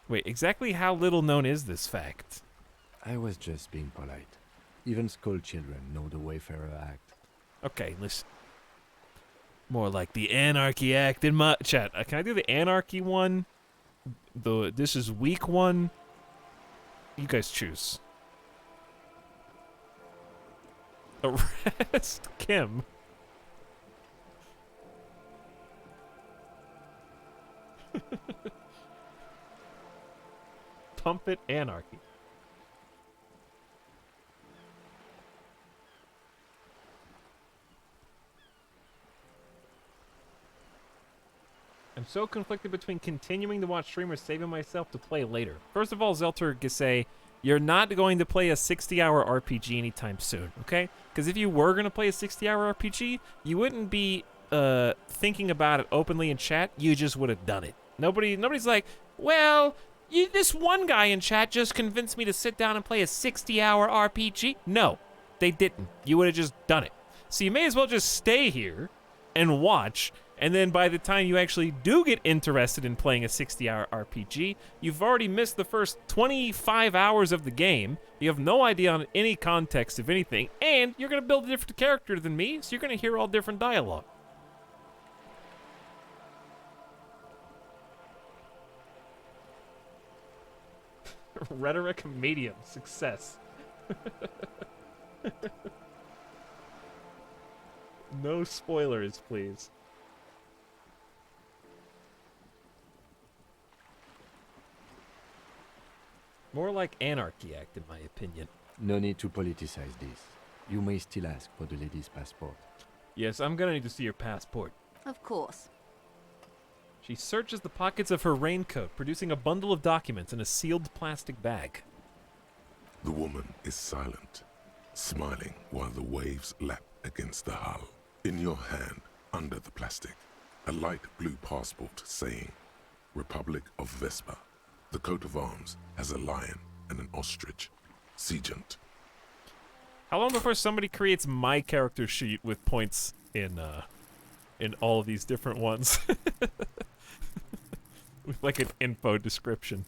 Wait, exactly how little known is this fact? I was just being polite. Even school children know the Wayfarer Act. Okay, listen. More like the Anarchy Act in my chat. Can I do the Anarchy one? This is weak one. You guys choose. Arrest Kim. Pump it anarchy. I'm so conflicted between continuing to watch stream or saving myself to play later. First of all, Zelter Gisay, you're not going to play a 60-hour RPG anytime soon, okay? Because if you were going to play a 60-hour RPG, you wouldn't be thinking about it openly in chat. You just would have done it. Nobody's like, well, this one guy in chat just convinced me to sit down and play a 60-hour RPG. No, they didn't. You would have just done it. So you may as well just stay here and watch. And then by the time you actually do get interested in playing a 60-hour RPG, you've already missed the first 25 hours of the game. You have no idea on any context of anything, and you're going to build a different character than me, so you're going to hear all different dialogue. Rhetoric medium. Success. No spoilers, please. More like Anarchy Act, in my opinion. No need to politicize this. You may still ask for the lady's passport. Yes, I'm gonna need to see your passport. Of course. She searches the pockets of her raincoat, producing a bundle of documents in a sealed plastic bag. The woman is silent, smiling while the waves lap against the hull. In your hand, under the plastic, a light blue passport saying, Republic of Vespa. The coat of arms has a lion and an ostrich. Seagent. How long before somebody creates my character sheet with points in all of these different ones? With like an info description.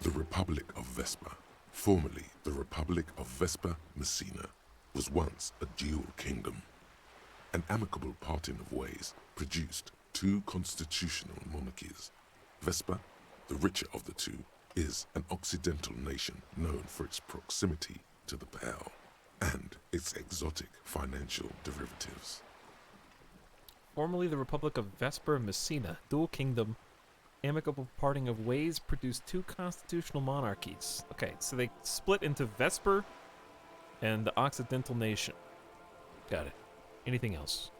The Republic of Vespa, formerly the Republic of Vespa Messina, was once a dual kingdom. An amicable parting of ways produced two constitutional monarchies. Vespa, the richer of the two, is an occidental nation known for its proximity to the Pale and its exotic financial derivatives. Formerly the Republic of Vesper Messina, dual kingdom, amicable parting of ways produced two constitutional monarchies. Okay, so they split into Vesper and the Occidental Nation. Got it. Anything else?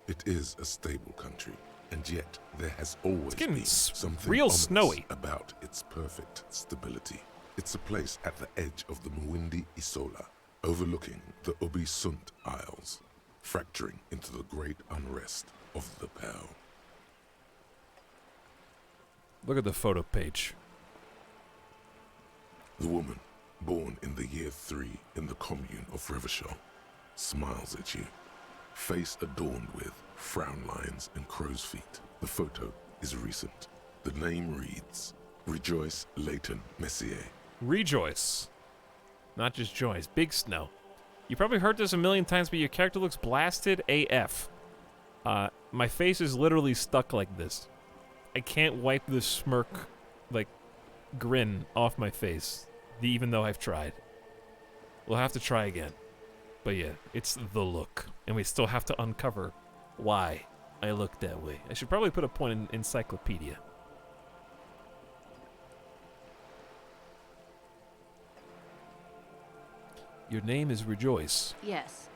It is a stable country, and yet there has always been something real ominous snowy about its perfect stability. It's a place at the edge of the Muindi Isola, overlooking the Ubi Sunt Isles, fracturing into the great unrest of the Pale. Look at the photo page. The woman, born in the year 3 in the commune of Revachol, smiles at you, face adorned with frown lines and crow's feet. The photo is recent. The name reads, Rejoice Leighton Messier. Rejoice. Not just Joyce. Big Snow. You probably heard this a million times, but your character looks blasted AF. My face is literally stuck like this. I can't wipe the smirk, like, grin off my face, even though I've tried. We'll have to try again. But yeah, it's the look. And we still have to uncover why I look that way. I should probably put a point in encyclopedia. Your name is Rejoice. Yes,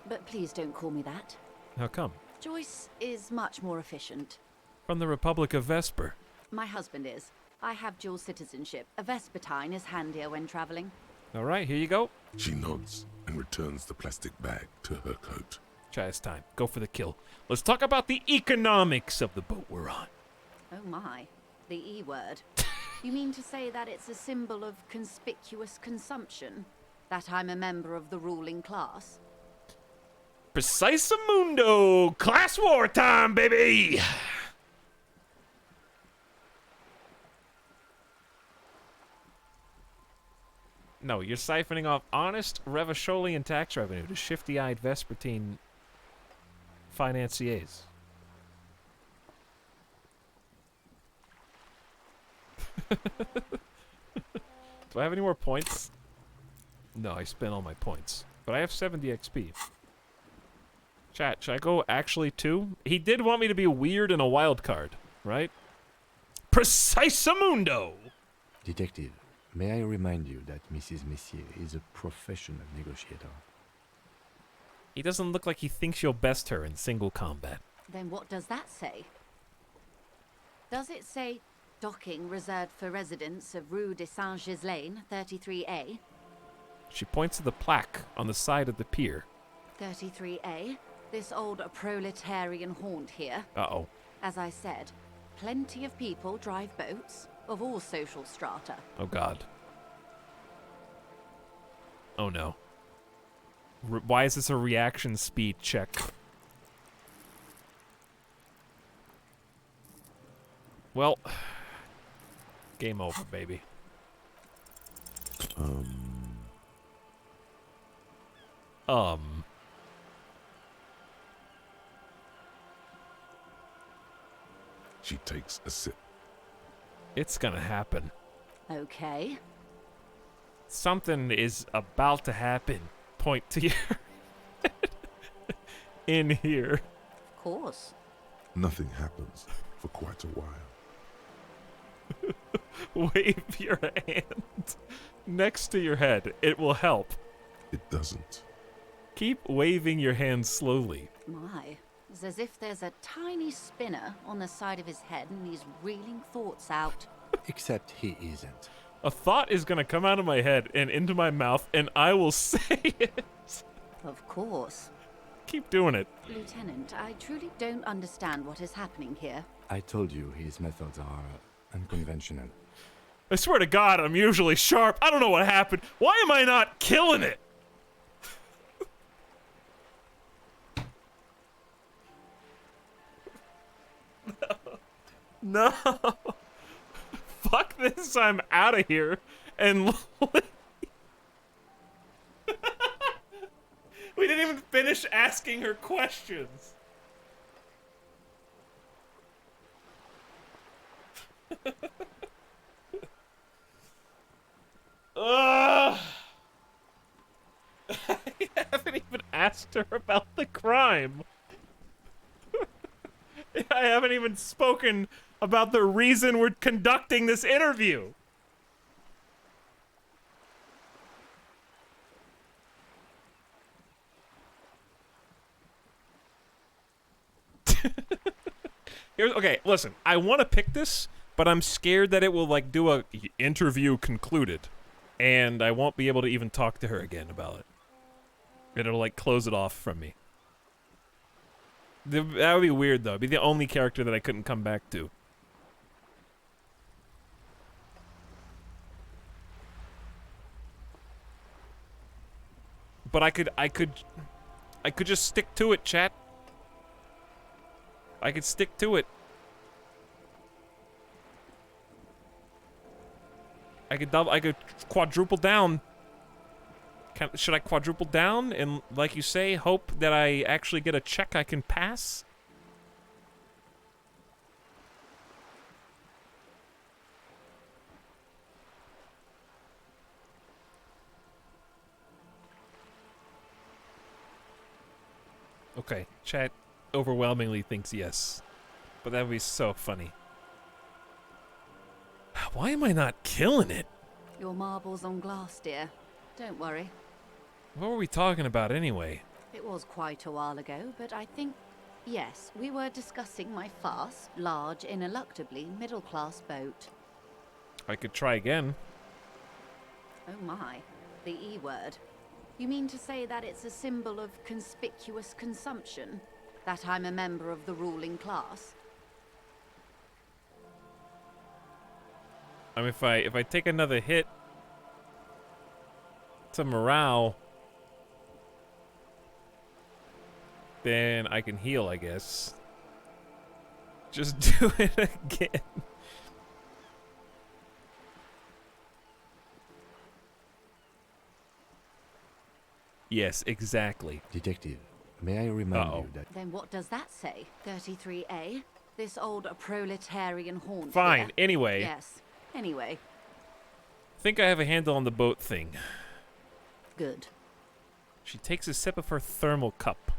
but please don't call me that. How come? Joyce is much more efficient. From the Republic of Vesper. My husband is. I have dual citizenship. A Vespertine is handier when traveling. All right, here you go. She nods and returns the plastic bag to her coat. Chaz time. Go for the kill. Let's talk about the economics of the boat we're on. Oh my, the E word. You mean to say that it's a symbol of conspicuous consumption? That I'm a member of the ruling class? Precisamundo! Class war time, baby! No, you're siphoning off honest Revacholian tax revenue to shifty-eyed Vespertine financiers. Do I have any more points? No, I spent all my points. But I have 70 XP. Chat, should I go actually 2? He did want me to be weird and a wild card, right? Precisamundo! Detective, may I remind you that Mrs. Messier is a professional negotiator. He doesn't look like he thinks you'll best her in single combat. Then what does that say? Does it say docking reserved for residents of Rue de Saint-Ghislain, 33A? She points to the plaque on the side of the pier. 33A? This old proletarian haunt here. Uh-oh. As I said, plenty of people drive boats of all social strata. Oh, God. Oh, no. Why is this a reaction speed check? Well, game over, baby. She takes a sip. It's gonna happen. Okay. Something is about to happen. Point to your in here. Of course. Nothing happens for quite a while. Wave your hand next to your head. It will help. It doesn't. Keep waving your hand slowly. My, it's as if there's a tiny spinner on the side of his head and he's reeling thoughts out. Except he isn't. A thought is gonna come out of my head and into my mouth, and I will say it. Of course. Keep doing it. Lieutenant, I truly don't understand what is happening here. I told you his methods are unconventional. I swear to God, I'm usually sharp. I don't know what happened. Why am I not killing it? No. Fuck this, I'm out of here. And we didn't even finish asking her questions. I haven't even asked her about the crime. I haven't even spoken about the reason we're conducting this interview. Okay, listen, I want to pick this, but I'm scared that it will, like, do a interview concluded, and I won't be able to even talk to her again about it. It'll, like, close it off from me. That would be weird, though. It'd be the only character that I couldn't come back to. But I could just stick to it, chat. I could stick to it. I could quadruple down. Should I quadruple down and, like you say, hope that I actually get a check I can pass? Okay, chat overwhelmingly thinks yes. But that would be so funny. Why am I not killing it? Your marbles on glass, dear. Don't worry. What were we talking about anyway? It was quite a while ago, but I think, yes, we were discussing my fast, large, ineluctably middle-class boat. I could try again. Oh my, the E word. You mean to say that it's a symbol of conspicuous consumption? That I'm a member of the ruling class? I mean, if I take another hit to morale, then I can heal, I guess. Just do it again. Yes, exactly. Detective, may I remind you that... Then what does that say? 33A? This old proletarian haunt. Fine, here. anyway. Yes, anyway. Think I have a handle on the boat thing. Good. She takes a sip of her thermal cup.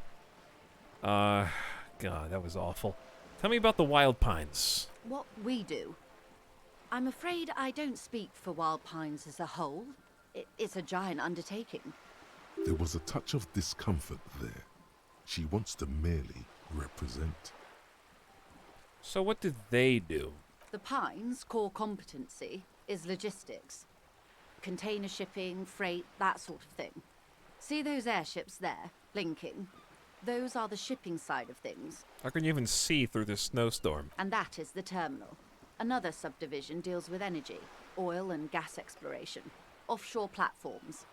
God, that was awful. Tell me about the Wild Pines. What we do. I'm afraid I don't speak for Wild Pines as a whole. It's a giant undertaking. There was a touch of discomfort there. She wants to merely represent. So what do they do? The Pines' core competency is logistics. Container shipping, freight, that sort of thing. See those airships there, blinking? Those are the shipping side of things. How can you even see through this snowstorm? And that is the terminal. Another subdivision deals with energy, oil and gas exploration, offshore platforms.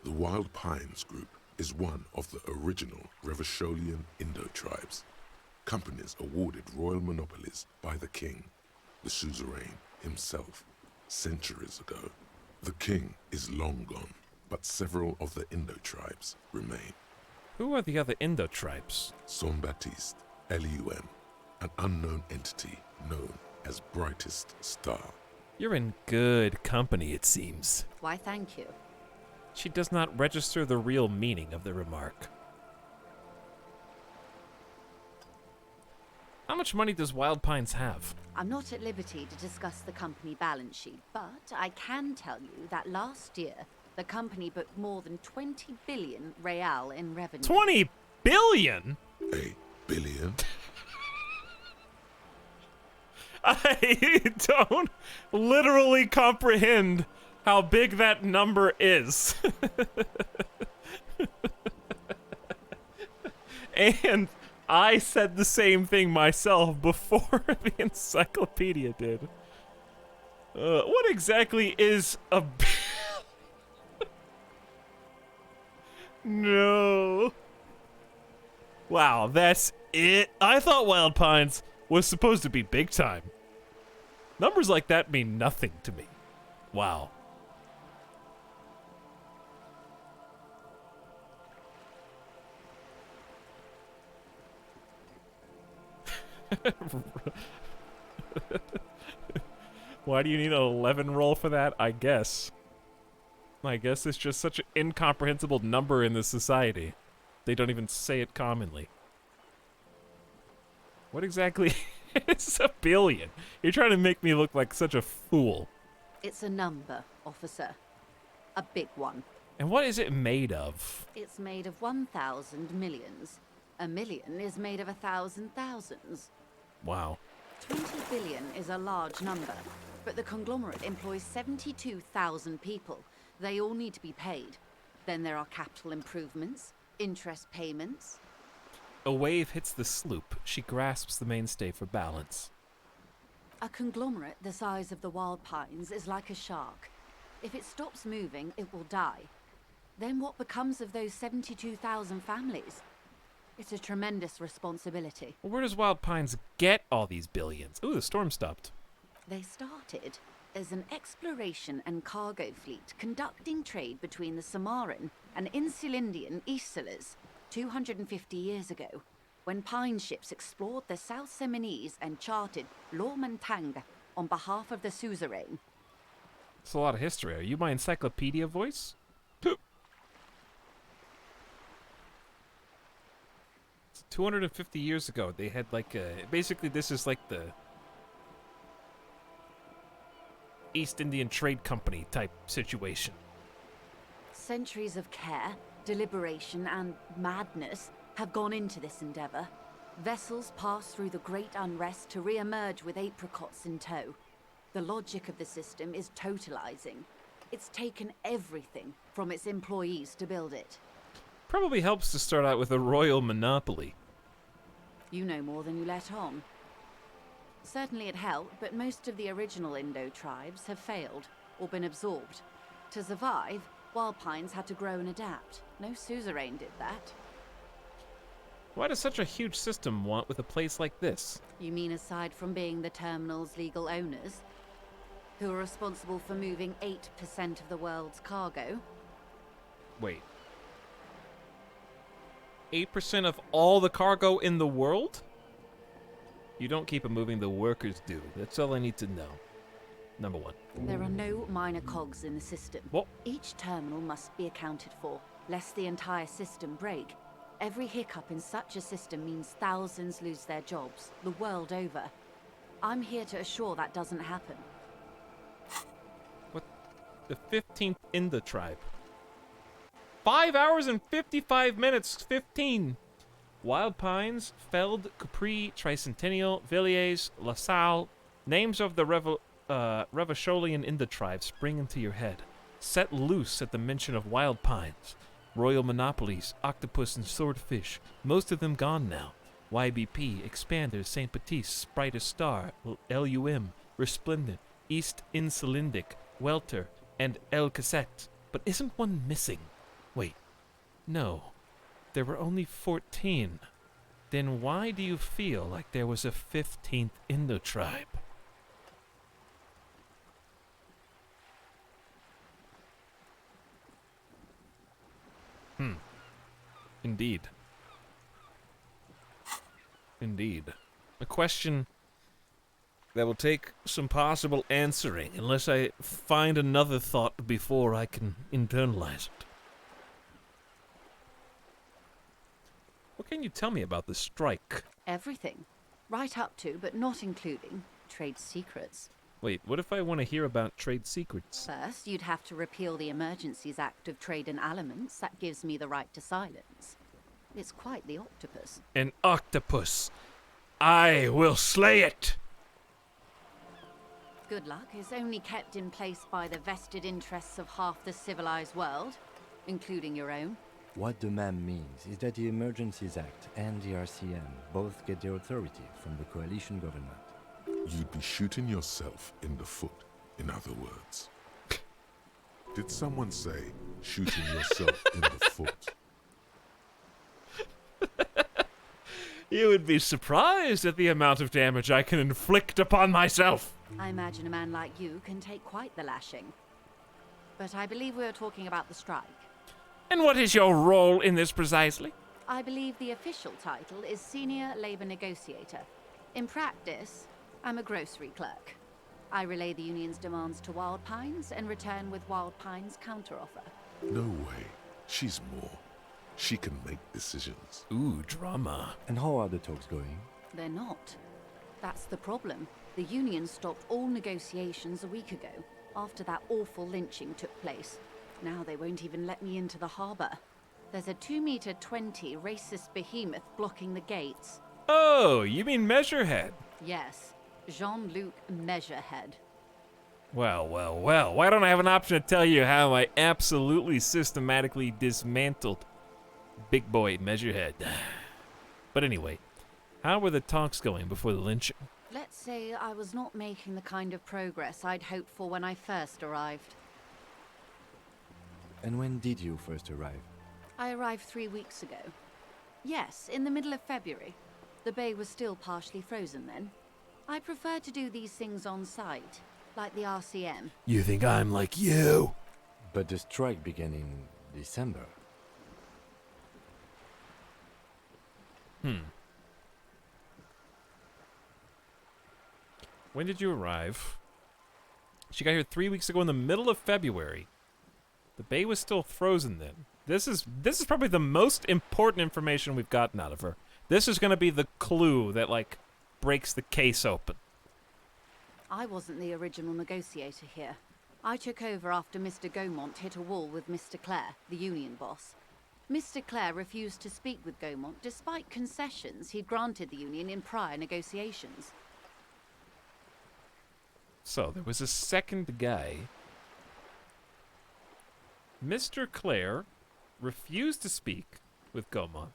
The Wild Pines Group is one of the original Revacholian Indo-tribes. Companies awarded royal monopolies by the king, the suzerain himself, centuries ago. The king is long gone, but several of the Indo-tribes remain. Who are the other Indo-tribes? Son-Baptiste, LUM, an unknown entity known as Brightest Star. You're in good company, it seems. Why, thank you. She does not register the real meaning of the remark. How much money does Wild Pines have? I'm not at liberty to discuss the company balance sheet, but I can tell you that last year, the company booked more than 20 billion real in revenue. 20 billion? A billion? I don't literally comprehend how big that number is. And I said the same thing myself before the encyclopedia did. What exactly is a No. Wow, that's it? I thought Wild Pines was supposed to be big time. Numbers like that mean nothing to me. Wow. Why do you need an 11 roll for that? I guess. I guess it's just such an incomprehensible number in this society. They don't even say it commonly. What exactly is a billion? You're trying to make me look like such a fool. It's a number, officer. A big one. And what is it made of? It's made of 1,000 millions. A million is made of 1,000 thousands. Wow. 20 billion is a large number, but the conglomerate employs 72,000 people. They all need to be paid. Then there are capital improvements, interest payments. A wave hits the sloop. She grasps the mainstay for balance. A conglomerate the size of the Wild Pines is like a shark. If it stops moving, it will die. Then what becomes of those 72,000 families? It's a tremendous responsibility. Well, where does Wild Pines get all these billions? Ooh, the storm stopped. They started as an exploration and cargo fleet conducting trade between the Samaran and Insulindian Isolas 250 years ago, when pine ships explored the South Seminese and charted Lomantang on behalf of the suzerain. It's a lot of history. Are you my encyclopedia voice? 250 years ago, they had like a... Basically, this is like the East Indian Trade Company type situation. Centuries of care, deliberation, and madness have gone into this endeavor. Vessels pass through the great unrest to re-emerge with apricots in tow. The logic of the system is totalizing. It's taken everything from its employees to build it. Probably helps to start out with a royal monopoly. You know more than you let on. Certainly it helped, but most of the original Indo tribes have failed or been absorbed. To survive, Wild Pines had to grow and adapt. No suzerain did that. Why does such a huge system want with a place like this? You mean aside from being the terminal's legal owners, who are responsible for moving 8% of the world's cargo? Wait. 8% of all the cargo in the world? You don't keep it moving, the workers do. That's all I need to know. Number one. There are no minor cogs in the system. What? Each terminal must be accounted for, lest the entire system break. Every hiccup in such a system means thousands lose their jobs, the world over. I'm here to assure that doesn't happen. What? The 15th in the tribe. 5 hours and 55 minutes, 15. Wild Pines, Feld, Capri, Tricentennial, Villiers, LaSalle. Names of the Revacholian in the tribe spring into your head. Set loose at the mention of Wild Pines. Royal Monopolies, Octopus and Swordfish, most of them gone now. YBP, Expander, St. Baptiste, Sprite Star, LUM, Resplendent, East Insulindic, Welter, and El Cassette. But isn't one missing? Wait, no. There were only 14. Then why do you feel like there was a 15th Indo-tribe? Indeed. Indeed. A question that will take some possible answering unless I find another thought before I can internalize it. What can you tell me about the strike? Everything. Right up to, but not including, trade secrets. Wait, what if I want to hear about trade secrets? First, you'd have to repeal the Emergencies Act of Trade in Aliments. That gives me the right to silence. It's quite the octopus. An octopus! I will slay it! Good luck is only kept in place by the vested interests of half the civilized world, including your own. What the ma'am means is that the Emergencies Act and the RCM both get their authority from the coalition government. You'd be shooting yourself in the foot, in other words. Did someone say shooting yourself in the foot? You would be surprised at the amount of damage I can inflict upon myself. I imagine a man like you can take quite the lashing. But I believe we are talking about the strike. And what is your role in this precisely? I believe the official title is Senior Labor Negotiator. In practice, I'm a grocery clerk. I relay the union's demands to Wild Pines and return with Wild Pines' counteroffer. No way. She's more. She can make decisions. Ooh, drama. And how are the talks going? They're not. That's the problem. The union stopped all negotiations a week ago, after that awful lynching took place. Now they won't even let me into the harbor. There's a 2-meter-20 racist behemoth blocking the gates. Oh, you mean Measurehead? Yes, Jean-Luc Measurehead. Well, well, well. Why don't I have an option to tell you how I absolutely systematically dismantled Big Boy Measurehead? But anyway, how were the talks going before the lynching? Let's say I was not making the kind of progress I'd hoped for when I first arrived. And when did you first arrive? I arrived 3 weeks ago. Yes, in the middle of February. The bay was still partially frozen then. I prefer to do these things on site, like the RCM. You think I'm like you? But the strike began in December. When did you arrive? She got here 3 weeks ago in the middle of February. The bay was still frozen then. This is probably the most important information we've gotten out of her. This is going to be the clue that, like, breaks the case open. I wasn't the original negotiator here. I took over after Mr. Gaumont hit a wall with Mr. Clare, the union boss. Mr. Clare refused to speak with Gaumont despite concessions he'd granted the union in prior negotiations. So, there was a second guy. Mr. Clare refused to speak with Gaumont.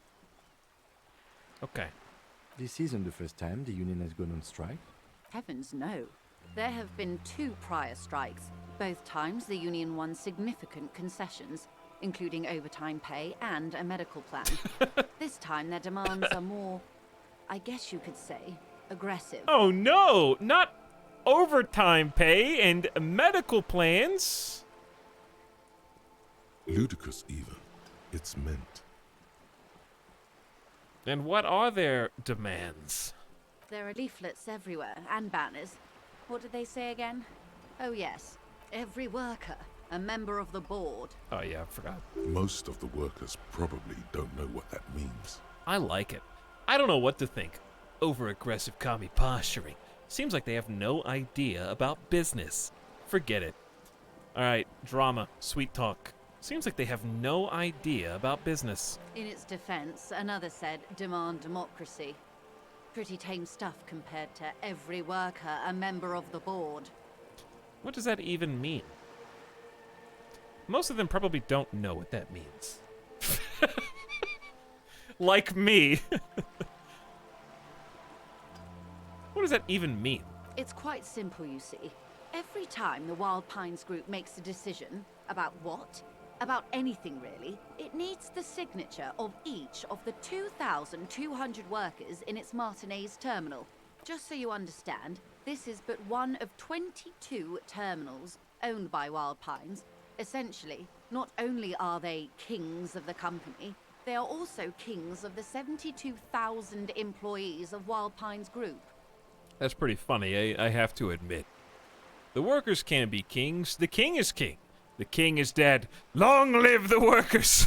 Okay. This isn't the first time the union has gone on strike. Heavens no. There have been 2 prior strikes. Both times the union won significant concessions, including overtime pay and a medical plan. This time their demands are more, I guess you could say, aggressive. Oh no! Not overtime pay and medical plans! Ludicrous even. It's meant. And what are their demands? There are leaflets everywhere, and banners. What did they say again? Oh yes, every worker, a member of the board. Oh yeah, I forgot. Most of the workers probably don't know what that means. I like it. I don't know what to think. Over-aggressive commie posturing. Seems like they have no idea about business. Forget it. Alright, drama, sweet talk. Seems like they have no idea about business. In its defense, another said, demand democracy. Pretty tame stuff compared to every worker a member of the board. What does that even mean? Most of them probably don't know what that means. Like me. What does that even mean? It's quite simple, you see. Every time the Wild Pines group makes a decision about what, about anything really, it needs the signature of each of the 2,200 workers in its Martinez terminal. Just so you understand, this is but one of 22 terminals owned by Wild Pines. Essentially, not only are they kings of the company, they are also kings of the 72,000 employees of Wild Pines Group. That's pretty funny, I have to admit. The workers can't be kings. The king is king. The king is dead. Long live the workers!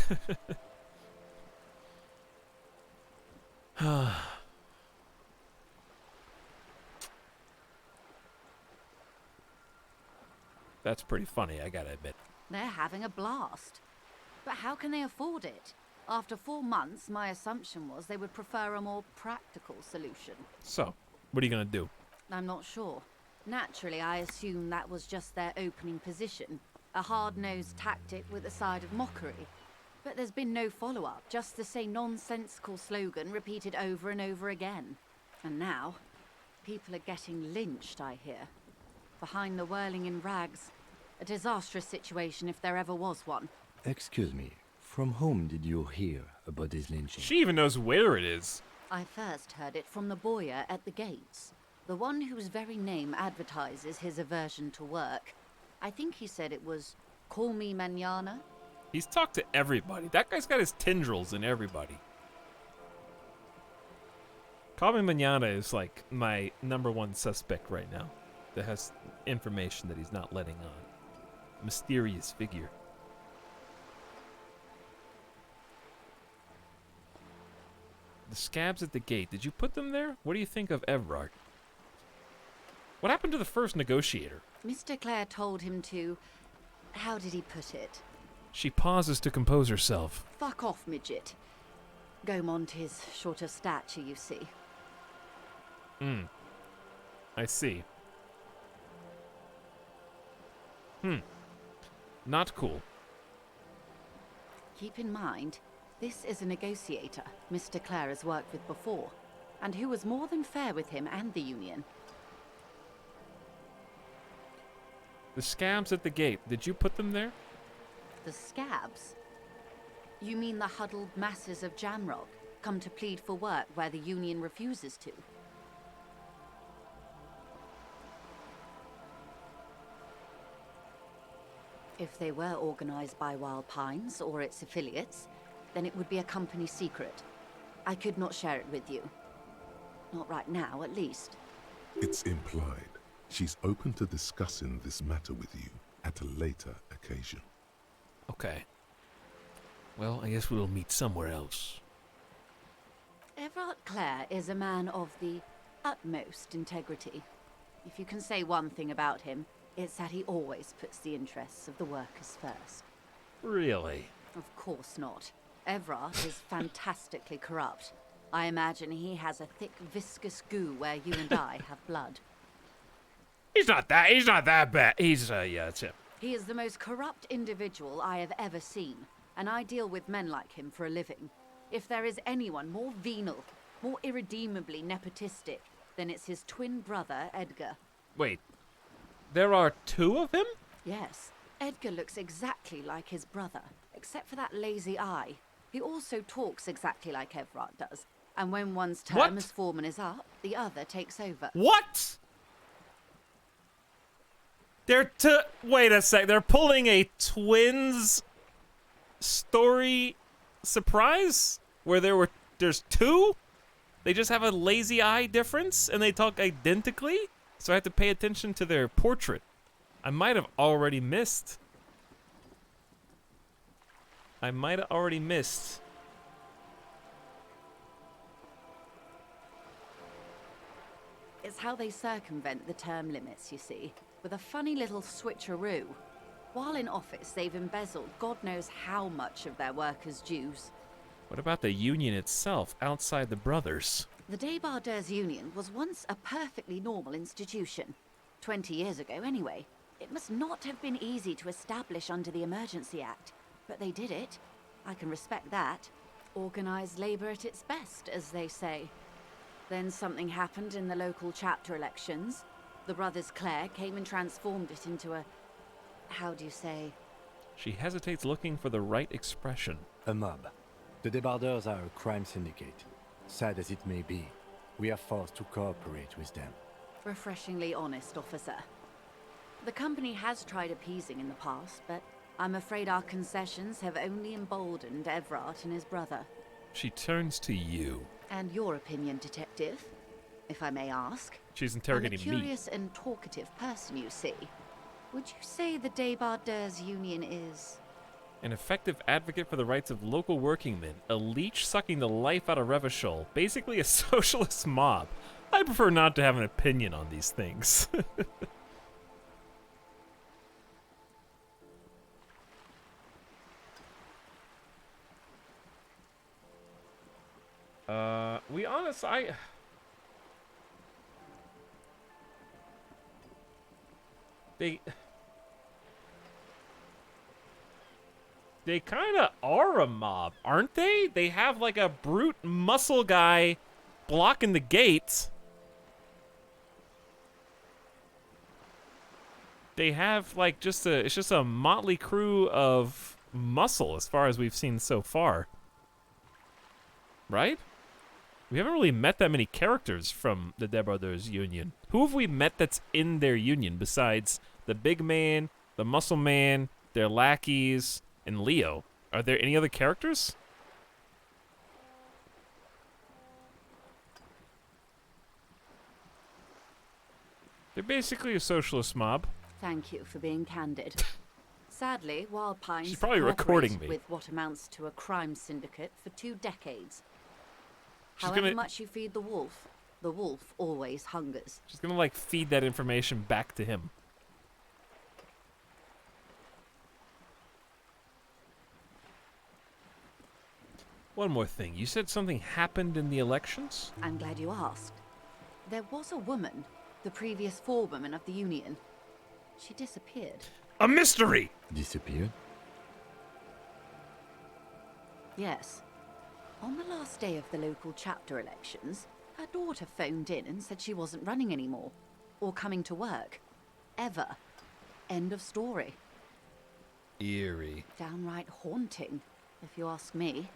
That's pretty funny, I gotta admit. They're having a blast. But how can they afford it? After 4 months, my assumption was they would prefer a more practical solution. So, what are you gonna do? I'm not sure. Naturally, I assumed that was just their opening position, a hard-nosed tactic with a side of mockery. But there's been no follow-up, just the same nonsensical slogan repeated over and over again. And now, people are getting lynched, I hear. Behind the whirling in rags. A disastrous situation if there ever was one. Excuse me, from whom did you hear about this lynching? She even knows where it is. I first heard it from the bowyer at the gates. The one whose very name advertises his aversion to work. I think he said it was, call me mañana. He's talked to everybody. That guy's got his tendrils in everybody. Call me mañana is like my #1 suspect right now. That has information that he's not letting on. Mysterious figure. The scabs at the gate. Did you put them there? What do you think of Evrard? What happened to the first negotiator? Mr. Clare told him to... How did he put it? She pauses to compose herself. Fuck off, midget. Gaumont is short of stature, you see. I see. Not cool. Keep in mind, this is a negotiator Mr. Clare has worked with before, and who was more than fair with him and the Union. The scabs at the gate. Did you put them there? The scabs? You mean the huddled masses of Jamrock, come to plead for work where the Union refuses to? If they were organized by Wild Pines or its affiliates, then it would be a company secret. I could not share it with you. Not right now, at least. It's implied. She's open to discussing this matter with you at a later occasion. Okay. Well, I guess we'll meet somewhere else. Everard Clare is a man of the utmost integrity. If you can say one thing about him, it's that he always puts the interests of the workers first. Really? Of course not. Everard is fantastically corrupt. I imagine he has a thick, viscous goo where you and I have blood. He's not that bad. He's, yeah, it's him. He is the most corrupt individual I have ever seen, and I deal with men like him for a living. If there is anyone more venal, more irredeemably nepotistic, then it's his twin brother, Edgar. Wait. There are 2 of him? Yes. Edgar looks exactly like his brother, except for that lazy eye. He also talks exactly like Everard does. And when one's term as foreman is up, the other takes over. What? Wait a sec. They're pulling a twins story surprise? Where there's 2? They just have a lazy eye difference and they talk identically? So I have to pay attention to their portrait. I might have already missed I might have already missed. It's how they circumvent the term limits, you see, with a funny little switcheroo. While in office, they've embezzled God knows how much of their workers' dues. What about the union itself, outside the brothers? The Débardeurs Union was once a perfectly normal institution. 20 years ago, anyway. It must not have been easy to establish under the Emergency Act, but they did it. I can respect that. Organized labor at its best, as they say. Then something happened in the local chapter elections. The brothers Clare came and transformed it into a... how do you say? She hesitates, looking for the right expression. A mob. The Débardeurs are a crime syndicate. Sad as it may be, we are forced to cooperate with them. Refreshingly honest, officer. The company has tried appeasing in the past, but I'm afraid our concessions have only emboldened Evrart and his brother. She turns to you. And your opinion, detective, if I may ask. She's interrogating I'm a curious and talkative person, you see. Would you say the Débardeurs Union is... an effective advocate for the rights of local workingmen, a leech sucking the life out of Revachol, basically a socialist mob? I prefer not to have an opinion on these things. They kind of are a mob, aren't they? They have like a brute muscle guy blocking the gates. They have like it's just a motley crew of muscle as far as we've seen so far. Right? We haven't really met that many characters from the Débardeurs Union. Who have we met that's in their union besides the big man, the muscle man, their lackeys, and Leo? Are there any other characters? They're basically a socialist mob. Thank you for being candid. Sadly, Wild Pines She's probably recording me. with what amounts to a crime syndicate for 2 decades. She's However gonna- much you feed the wolf always hungers. She's gonna like feed that information back to him. One more thing. You said something happened in the elections? I'm glad you asked. There was a woman, the previous forewoman of the union. She disappeared. A mystery! Disappeared? Yes. On the last day of the local chapter elections, her daughter phoned in and said she wasn't running anymore, or coming to work. Ever. End of story. Eerie. Downright haunting, if you ask me.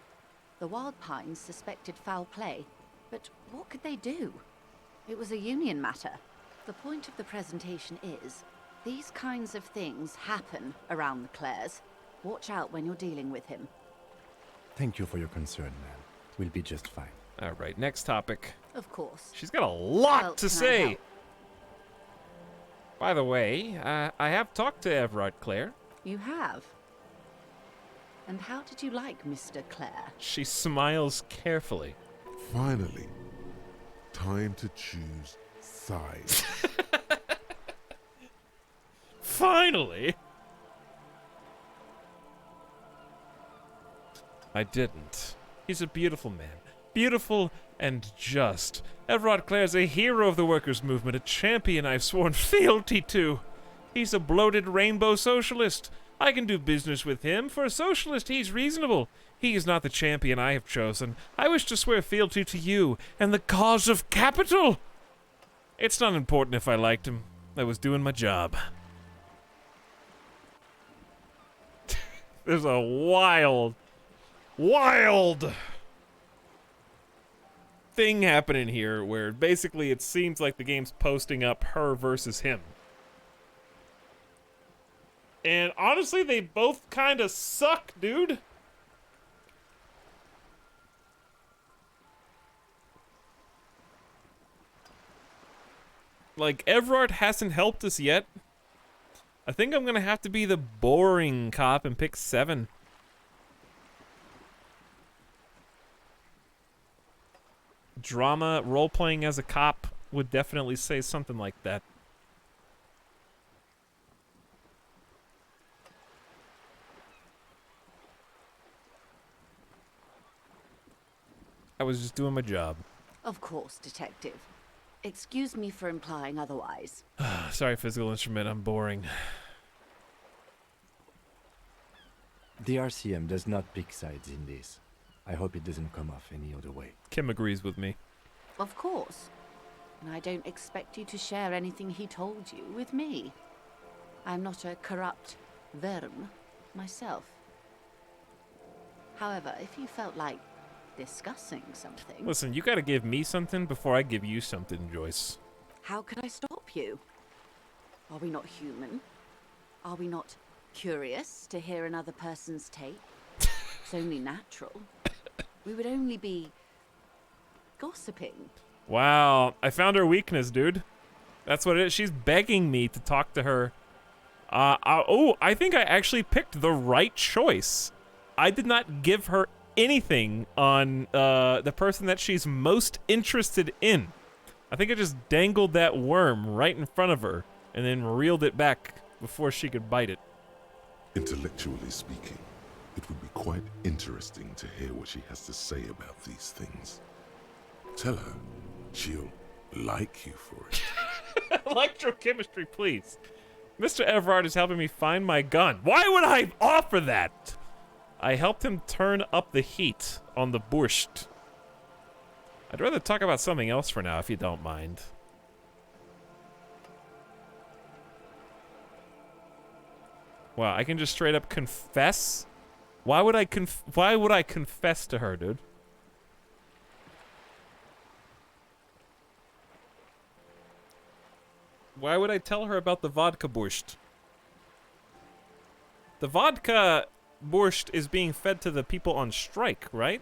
The Wild Pines suspected foul play, but what could they do? It was a union matter. The point of the presentation is, these kinds of things happen around the Clares. Watch out when you're dealing with him. Thank you for your concern, man. We'll be just fine. All right, next topic. Of course. She's got a lot Well, to can I say. help? By the way, I have talked to Evrart Clare. You have? And how did you like Mr. Clare? She smiles carefully. Finally, time to choose sides. Finally! I didn't. He's a beautiful man. Beautiful and just. Evrart Clare's a hero of the workers' movement, a champion I've sworn fealty to. He's a bloated rainbow socialist. I can do business with him. For a socialist, he's reasonable. He is not the champion I have chosen. I wish to swear fealty to you and the cause of capital. It's not important if I liked him. I was doing my job. There's a wild thing happening here where basically it seems like the game's posting up her versus him. And honestly, they both kind of suck, dude. Like, Evrart hasn't helped us yet. I think I'm gonna have to be the boring cop and pick 7. drama role-playing as a cop would definitely say something like that. I was just doing my job. Of course, Detective. Excuse me for implying otherwise. Sorry, physical instrument, I'm boring. The RCM does not pick sides in this. I hope it doesn't come off any other way. Kim agrees with me. Of course. And I don't expect you to share anything he told you with me. I'm not a corrupt verm myself. However, if you felt like discussing something... Listen, you gotta give me something before I give you something, Joyce. How could I stop you? Are we not human? Are we not curious to hear another person's take? It's only natural. We would only be gossiping. Wow, I found her weakness, dude. That's what it is. She's begging me to talk to her. I think I actually picked the right choice. I did not give her anything on the person that she's most interested in. I think I just dangled that worm right in front of her and then reeled it back before she could bite it. Intellectually speaking, it would be quite interesting to hear what she has to say about these things. Tell her she'll like you for it. Electrochemistry, please. Mr. Everard is helping me find my gun. Why would I offer that? I helped him turn up the heat on the borscht. I'd rather talk about something else for now, if you don't mind. Wow, I can just straight up confess? Why would I confess to her, dude? Why would I tell her about the vodka borscht? The vodka borscht is being fed to the people on strike, right?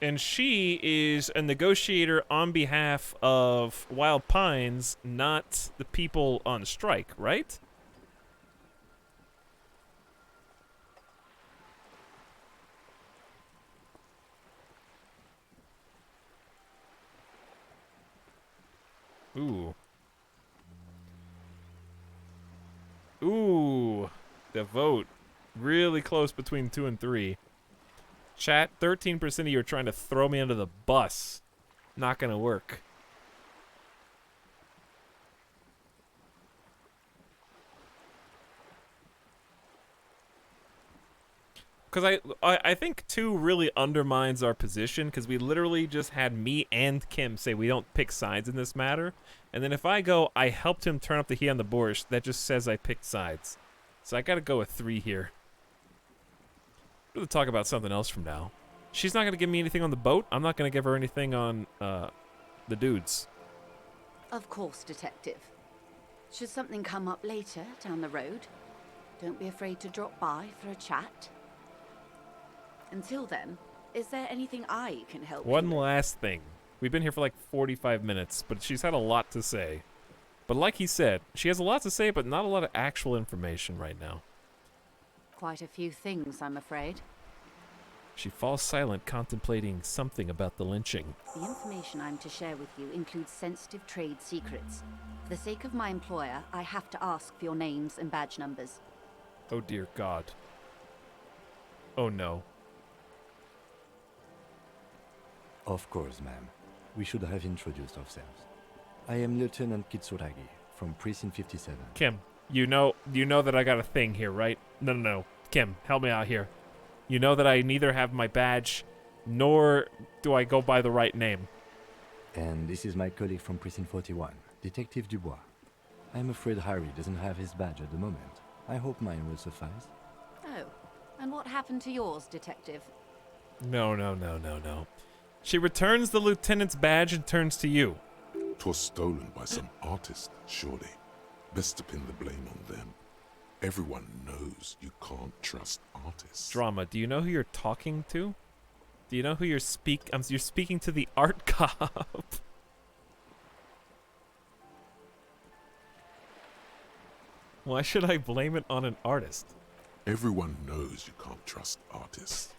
And she is a negotiator on behalf of Wild Pines, not the people on strike, right? Ooh. Ooh. The vote. Really close between 2 and 3. Chat, 13% of you are trying to throw me under the bus. Not gonna work. Because I think 2 really undermines our position, because we literally just had me and Kim say we don't pick sides in this matter. And then if I go, I helped him turn up the heat on the borscht, that just says I picked sides. So I gotta go with 3 here. We'll talk about something else from now. She's not gonna give me anything on the boat. I'm not gonna give her anything on the dudes. Of course, Detective. Should something come up later down the road, don't be afraid to drop by for a chat. Until then, is there anything I can help you with? One last thing. We've been here for like 45 minutes, but she's had a lot to say. But like he said, she has a lot to say, but not a lot of actual information right now. Quite a few things, I'm afraid. She falls silent, contemplating something about the lynching. The information I'm to share with you includes sensitive trade secrets. For the sake of my employer, I have to ask for your names and badge numbers. Oh dear God. Oh no. Of course, ma'am. We should have introduced ourselves. I am Lieutenant Kitsuragi from Precinct 57. Kim, you know that I got a thing here, right? No. Kim, help me out here. You know that I neither have my badge, nor do I go by the right name. And this is my colleague from Precinct 41, Detective Dubois. I'm afraid Harry doesn't have his badge at the moment. I hope mine will suffice. Oh, and what happened to yours, Detective? No. She returns the lieutenant's badge and turns to you. 'Twas stolen by some artist, surely. Best to pin the blame on them. Everyone knows you can't trust artists. Drama, do you know who you're talking to? Do you know who you're speaking to the art cop. Why should I blame it on an artist? Everyone knows you can't trust artists.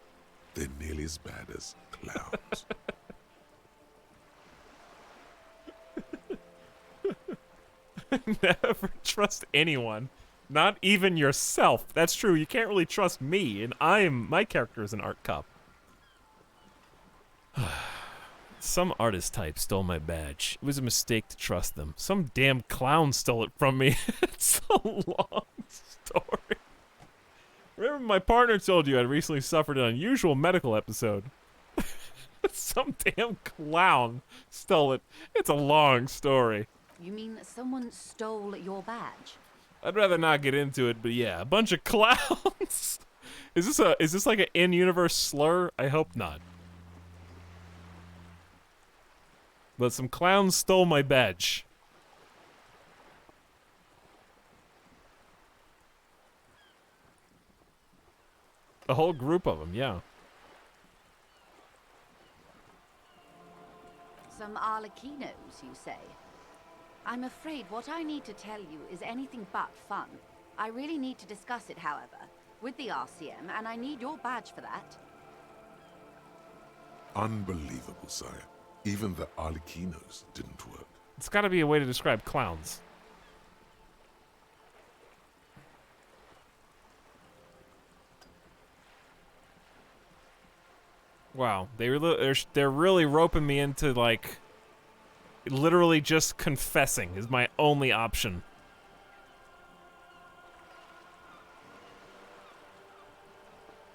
They're nearly as bad as clowns. Never trust anyone. Not even yourself. That's true. You can't really trust me, and my character is an art cop. Some artist type stole my badge. It was a mistake to trust them. Some damn clown stole it from me. It's a long story. Remember my partner told you I'd recently suffered an unusual medical episode. Some damn clown stole it. It's a long story. You mean that someone stole your badge? I'd rather not get into it, but yeah, a bunch of clowns. Is this like an in-universe slur? I hope not. But some clowns stole my badge. A whole group of them, yeah. Some Arlequinos, you say? I'm afraid what I need to tell you is anything but fun. I really need to discuss it, however, with the RCM, and I need your badge for that. Unbelievable, sire. Even the Arlequinos didn't work. It's gotta be a way to describe clowns. Wow, they're really roping me into, like, literally just confessing is my only option.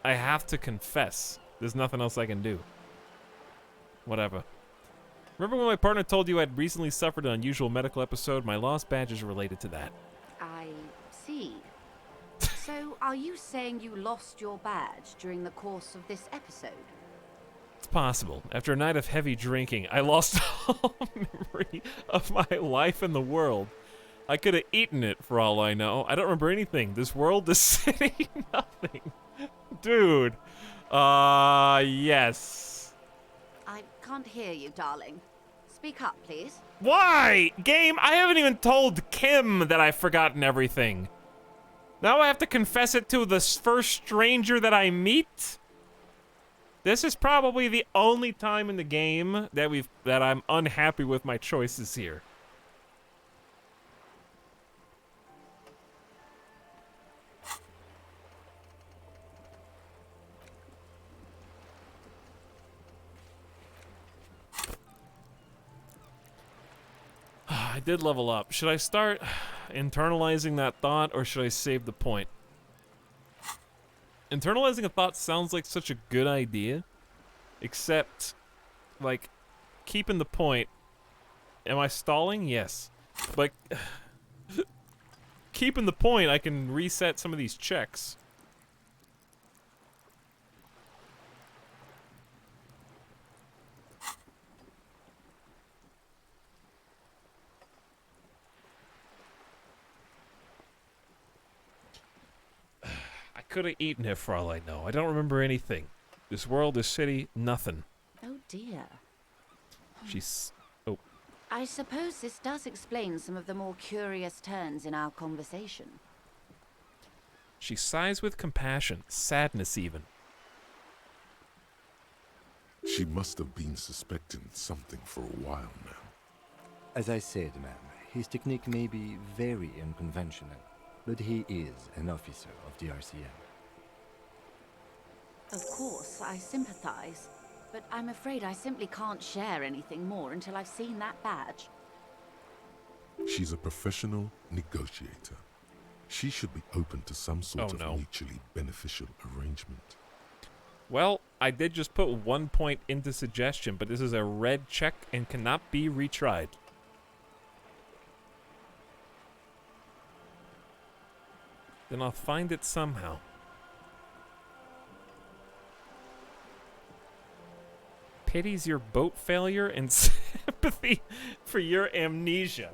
I have to confess. There's nothing else I can do. Whatever. Remember when my partner told you I'd recently suffered an unusual medical episode? My lost badge is related to that. I see. So, are you saying you lost your badge during the course of this episode? It's possible. After a night of heavy drinking, I lost all memory of my life in the world. I could have eaten it for all I know. I don't remember anything. This world, this city, nothing. Dude. Yes. I can't hear you, darling. Speak up, please. Why? Game, I haven't even told Kim that I've forgotten everything. Now I have to confess it to the first stranger that I meet? This is probably the only time in the game that I'm unhappy with my choices here. I did level up. Should I start internalizing that thought, or should I save the point? Internalizing a thought sounds like such a good idea, except, like, keeping the point. Am I stalling? Yes. Like, keeping the point, I can reset some of these checks. I could have eaten it for all I know. I don't remember anything. This world, this city, nothing. Oh dear. She's... oh. I suppose this does explain some of the more curious turns in our conversation. She sighs with compassion, sadness even. She must have been suspecting something for a while now. As I said, ma'am, his technique may be very unconventional, but he is an officer of the RCM. Of course, I sympathize, but I'm afraid I simply can't share anything more until I've seen that badge. She's a professional negotiator. She should be open to some sort of mutually beneficial arrangement. Well, I did just put 1 point into suggestion, but this is a red check and cannot be retried. Then I'll find it somehow. Pities your boat failure and sympathy for your amnesia.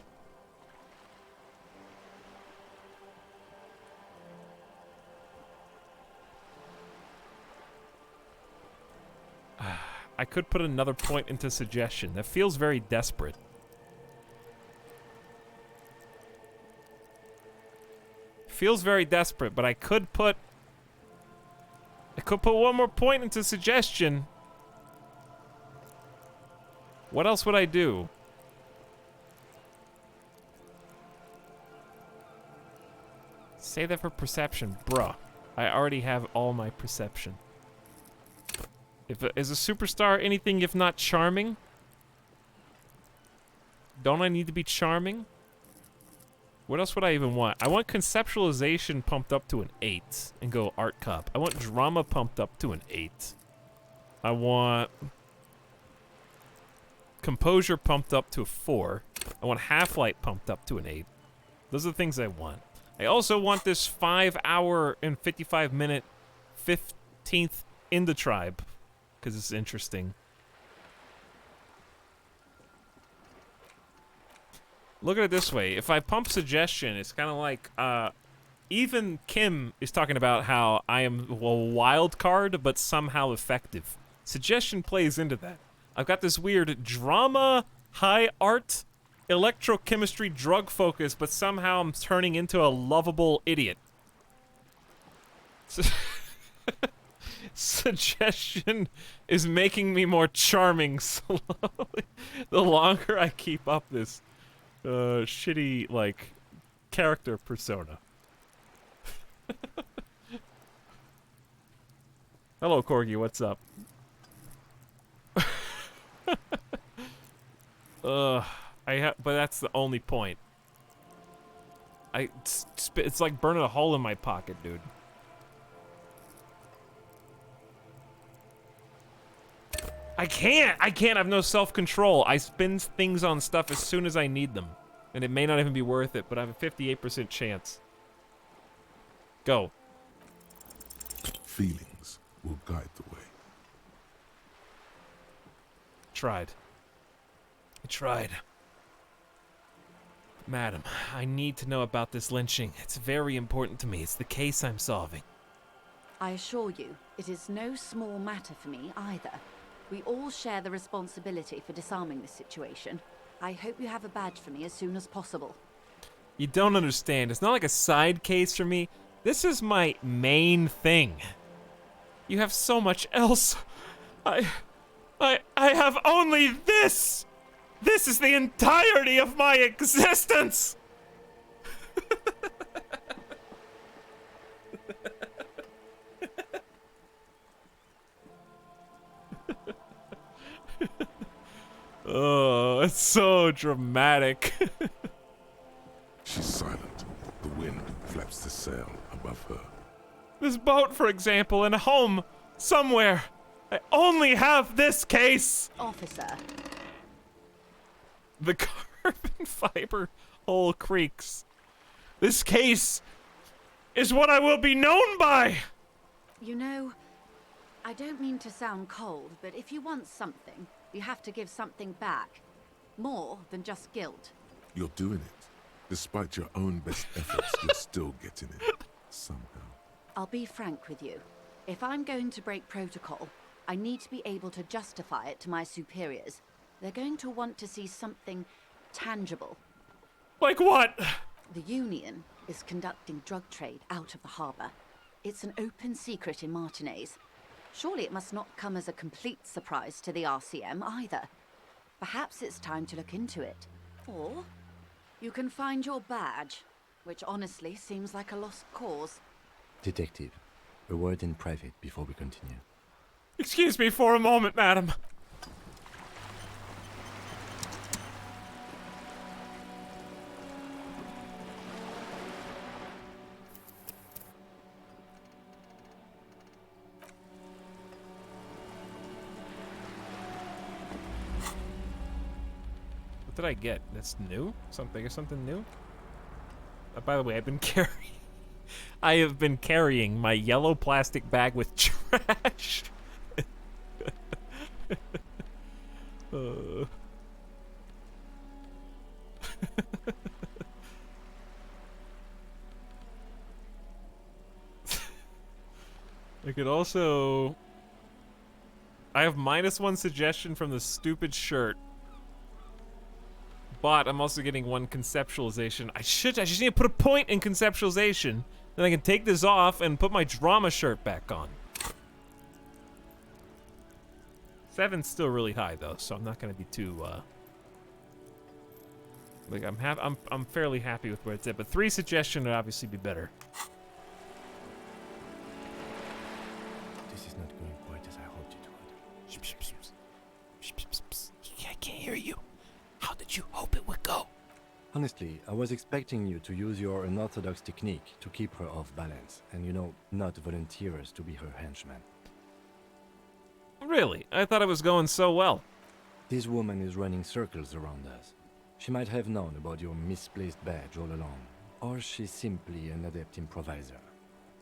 I could put another point into suggestion. That feels very desperate. Feels very desperate, but I could put could put one more point into suggestion. What else would I do? Save that for perception. Bruh. I already have all my perception. Is a superstar anything if not charming? Don't I need to be charming? What else would I even want? I want conceptualization pumped up to an 8 and go art cop. I want drama pumped up to an 8. I want composure pumped up to a 4. I want half-light pumped up to an 8. Those are the things I want. I also want this 5-hour and 55-minute 15th in the tribe, because it's interesting. Look at it this way. If I pump suggestion, it's kind of like, even Kim is talking about how I am a wild card, but somehow effective. Suggestion plays into that. I've got this weird drama, high art, electrochemistry drug focus, but somehow I'm turning into a lovable idiot. Suggestion is making me more charming slowly. The longer I keep up this shitty, like, character persona. Hello, Corgi, what's up? But that's the only point. It's like burning a hole in my pocket, dude. I can't have no self-control. I spin things on stuff as soon as I need them. And it may not even be worth it, but I have a 58% chance. Go. Feelings will guide the way. Tried. I tried. Madam, I need to know about this lynching. It's very important to me. It's the case I'm solving. I assure you, it is no small matter for me either. We all share the responsibility for disarming this situation. I hope you have a badge for me as soon as possible. You don't understand. It's not like a side case for me. This is my main thing. You have so much else. I have only this! This is the entirety of my existence! Oh, it's so dramatic. She's silent. The wind flaps the sail above her. This boat, for example, in a home, somewhere. I only have this case! Officer. The carbon fiber hole creaks. This case is what I will be known by! You know, I don't mean to sound cold, but if you want something, you have to give something back. More than just guilt. You're doing it. Despite your own best efforts, you're still getting it. Somehow. I'll be frank with you. If I'm going to break protocol, I need to be able to justify it to my superiors. They're going to want to see something tangible. Like what? The Union is conducting drug trade out of the harbor. It's an open secret in Martinez. Surely it must not come as a complete surprise to the RCM either. Perhaps it's time to look into it. Or you can find your badge, which honestly seems like a lost cause. Detective, a word in private before we continue. Excuse me for a moment, madam. What did I get? That's new? Something new? By the way, I have been carrying my yellow plastic bag with trash. I could also... I have -1 suggestion from the stupid shirt. But I'm also getting 1 conceptualization. I just need to put a point in conceptualization. Then I can take this off and put my drama shirt back on. 7's still really high though, so I'm not gonna be too like I'm fairly happy with where it's at, but 3 suggestion would obviously be better. This is not going quite as I hoped it would. I can't hear you. How did you hope it would go? Honestly, I was expecting you to use your unorthodox technique to keep her off balance, and not volunteer us to be her henchmen. Really? I thought it was going so well. This woman is running circles around us. She might have known about your misplaced badge all along, or she's simply an adept improviser.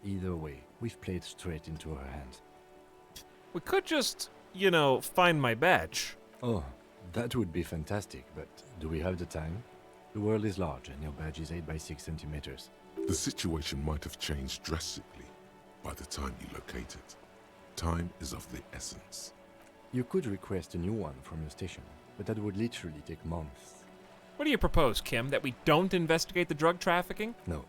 Either way, we've played straight into her hands. We could just, find my badge. Oh, that would be fantastic, but do we have the time? The world is large, and your badge is 8 by 6 centimeters. The situation might have changed drastically by the time you locate it. Time is of the essence. You could request a new one from your station, but that would literally take months. What do you propose, Kim? That we don't investigate the drug trafficking? No.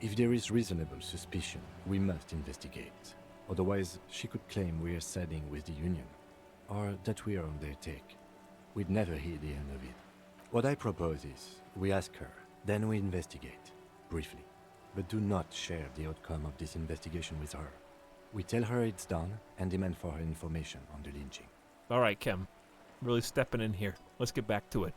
If there is reasonable suspicion, we must investigate. Otherwise, she could claim we are siding with the Union, or that we are on their take. We'd never hear the end of it. What I propose is, we ask her, then we investigate, briefly. But do not share the outcome of this investigation with her. We tell her it's done, and demand for her information on the lynching. All right, Kim. Really stepping in here. Let's get back to it.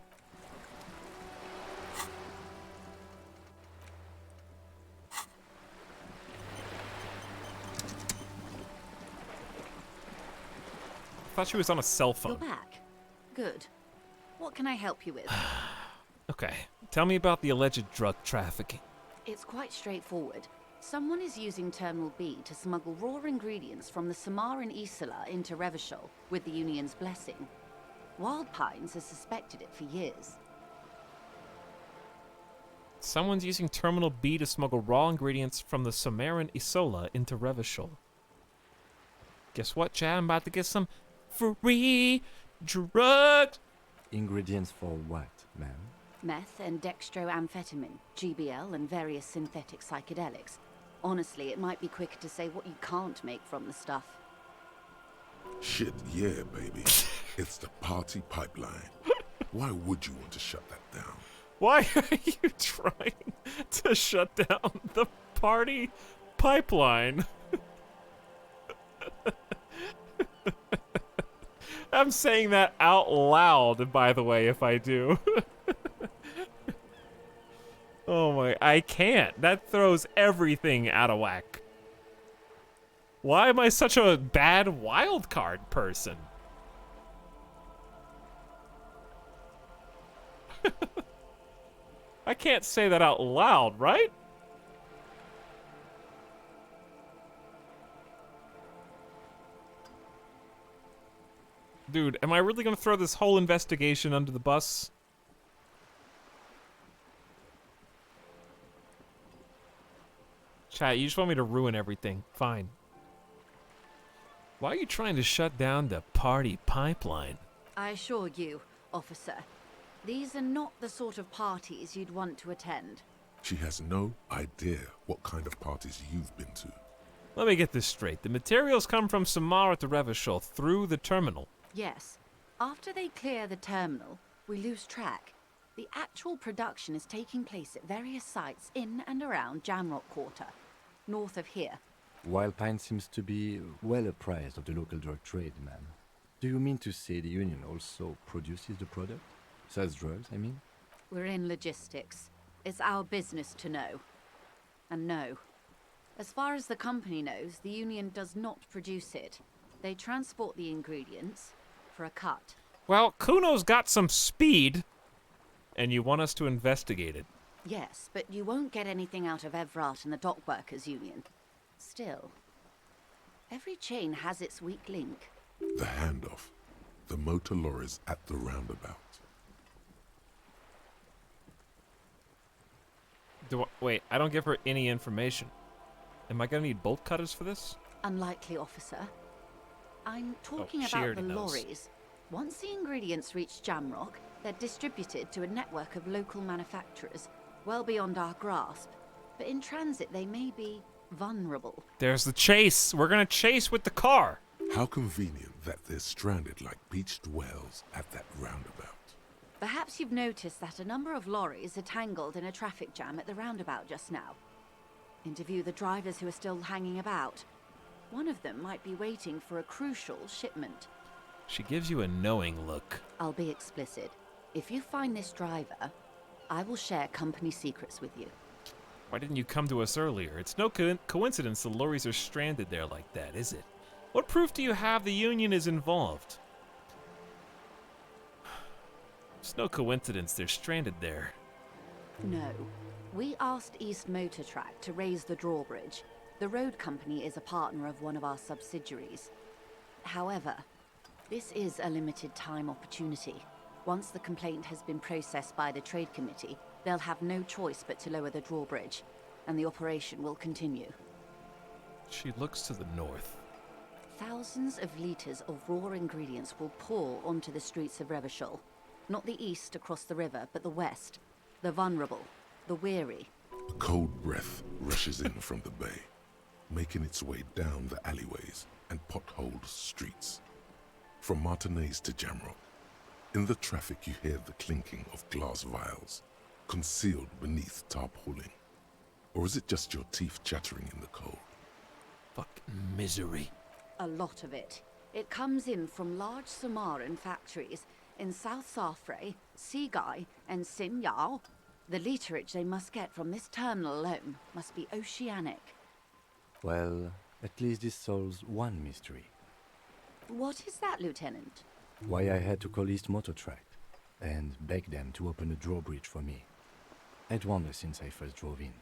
I thought she was on a cell phone. You're back. Good. What can I help you with? Okay. Tell me about the alleged drug trafficking. It's quite straightforward. Someone is using Terminal B to smuggle raw ingredients from the Samar and Isola into Revachol with the Union's blessing. Wild Pines has suspected it for years. Someone's using Terminal B to smuggle raw ingredients from the Samar Isola into Revachol. Guess what, Chad? I'm about to get some free drugs. Ingredients for what, ma'am? Meth and dextroamphetamine, GBL, and various synthetic psychedelics. Honestly, it might be quicker to say what you can't make from the stuff. Shit, yeah, baby. It's the party pipeline. Why would you want to shut that down? Why are you trying to shut down the party pipeline? I'm saying that out loud, by the way, if I do. Oh my, I can't. That throws everything out of whack. Why am I such a bad wild card person? I can't say that out loud, right? Dude, am I really gonna throw this whole investigation under the bus? Chat, you just want me to ruin everything. Fine. Why are you trying to shut down the party pipeline? I assure you, officer, these are not the sort of parties you'd want to attend. She has no idea what kind of parties you've been to. Let me get this straight. The materials come from Samara to Revachol through the terminal. Yes. After they clear the terminal, we lose track. The actual production is taking place at various sites in and around Jamrock Quarter, north of here. Wild Pine seems to be well apprised of the local drug trade, ma'am. Do you mean to say the Union also produces the product? Sells drugs, I mean? We're in logistics. It's our business to know. And no. As far as the company knows, the Union does not produce it. They transport the ingredients for a cut. Well, Kuno's got some speed, and you want us to investigate it. Yes, but you won't get anything out of Evrat and the Dock Workers Union. Still, every chain has its weak link. The handoff. The motor lorries at the roundabout. Wait, I don't give her any information. Am I gonna need bolt cutters for this? Unlikely, officer. I'm talking she about already the knows. lorries. Once the ingredients reach Jamrock, they're distributed to a network of local manufacturers, well beyond our grasp. But in transit, they may be vulnerable. There's the chase. We're gonna chase with the car. How convenient that they're stranded like beached whales at that roundabout. Perhaps you've noticed that a number of lorries are tangled in a traffic jam at the roundabout just now. Interview the drivers who are still hanging about. One of them might be waiting for a crucial shipment. She gives you a knowing look. I'll be explicit. If you find this driver, I will share company secrets with you. Why didn't you come to us earlier? It's no coincidence the lorries are stranded there like that, is it? What proof do you have the Union is involved? It's no coincidence they're stranded there. No. We asked East Motor Track to raise the drawbridge. The road company is a partner of one of our subsidiaries. However, this is a limited time opportunity. Once the complaint has been processed by the Trade Committee, they'll have no choice but to lower the drawbridge, and the operation will continue. She looks to the north. Thousands of liters of raw ingredients will pour onto the streets of Revachol. Not the east across the river, but the west. The vulnerable, the weary. A cold breath rushes in from the bay, making its way down the alleyways and potholed streets. From Martinez to Jamrock, in the traffic you hear the clinking of glass vials, concealed beneath tarpaulin. Or is it just your teeth chattering in the cold? Fucking misery. A lot of it. It comes in from large Samaran factories in South Safre, Sigai, and Sinyao. The literage they must get from this terminal alone must be oceanic. Well, at least this solves one mystery. What is that, Lieutenant? Why I had to call East Motor Track and beg them to open a drawbridge for me. I'd wondered since I first drove in,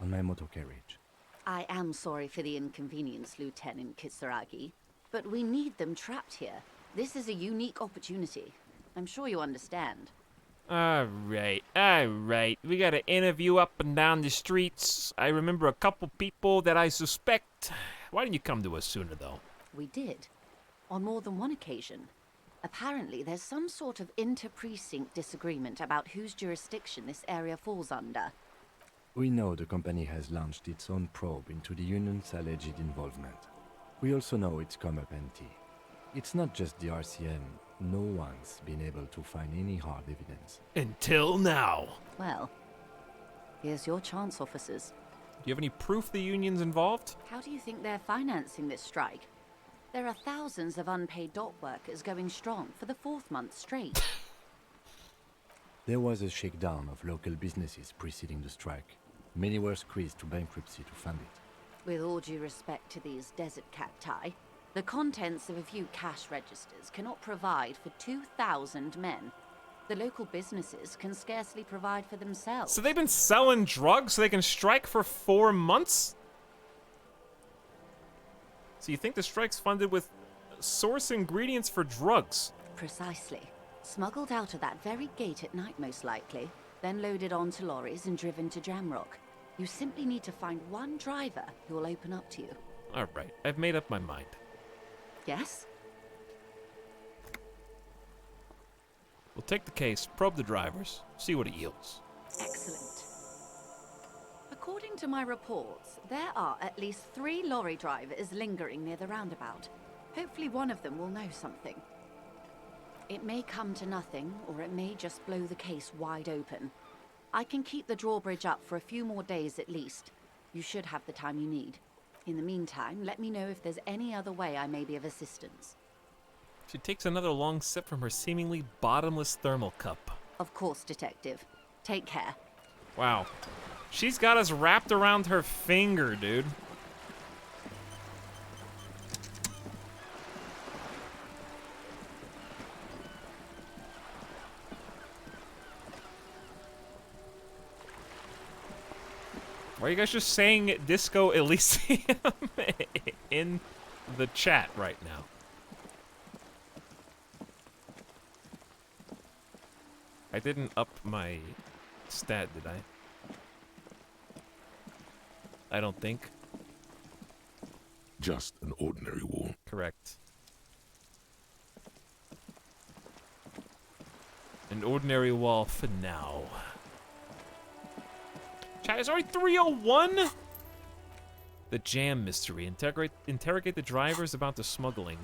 on my motor carriage. I am sorry for the inconvenience, Lieutenant Kisaragi, but we need them trapped here. This is a unique opportunity. I'm sure you understand. Alright. We gotta interview up and down the streets. I remember a couple people that I suspect. Why didn't you come to us sooner, though? We did. On more than one occasion. Apparently, there's some sort of inter-precinct disagreement about whose jurisdiction this area falls under. We know the company has launched its own probe into the Union's alleged involvement. We also know it's come up empty. It's not just the RCM. No one's been able to find any hard evidence. Until now. Well, here's your chance, officers. Do you have any proof the Union's involved? How do you think they're financing this strike? There are thousands of unpaid dock workers going strong for the 4th month straight. There was a shakedown of local businesses preceding the strike. Many were squeezed to bankruptcy to fund it. With all due respect to these desert cacti, the contents of a few cash registers cannot provide for 2,000 men. The local businesses can scarcely provide for themselves. So they've been selling drugs so they can strike for 4 months? So you think the strike's funded with source ingredients for drugs? Precisely. Smuggled out of that very gate at night, most likely, then loaded onto lorries and driven to Jamrock. You simply need to find one driver who will open up to you. Alright, I've made up my mind. Yes? We'll take the case, probe the drivers, see what it yields. Excellent. According to my reports, there are at least 3 lorry drivers lingering near the roundabout. Hopefully one of them will know something. It may come to nothing, or it may just blow the case wide open. I can keep the drawbridge up for a few more days at least. You should have the time you need. In the meantime, let me know if there's any other way I may be of assistance. She takes another long sip from her seemingly bottomless thermal cup. Of course, Detective. Take care. Wow. She's got us wrapped around her finger, dude. Why are you guys just saying Disco Elysium in the chat right now? I didn't up my stat, did I? I don't think. Just an ordinary wall. Correct. An ordinary wall for now. Chat, is already 301? The jam mystery. Interrogate the drivers about the smuggling.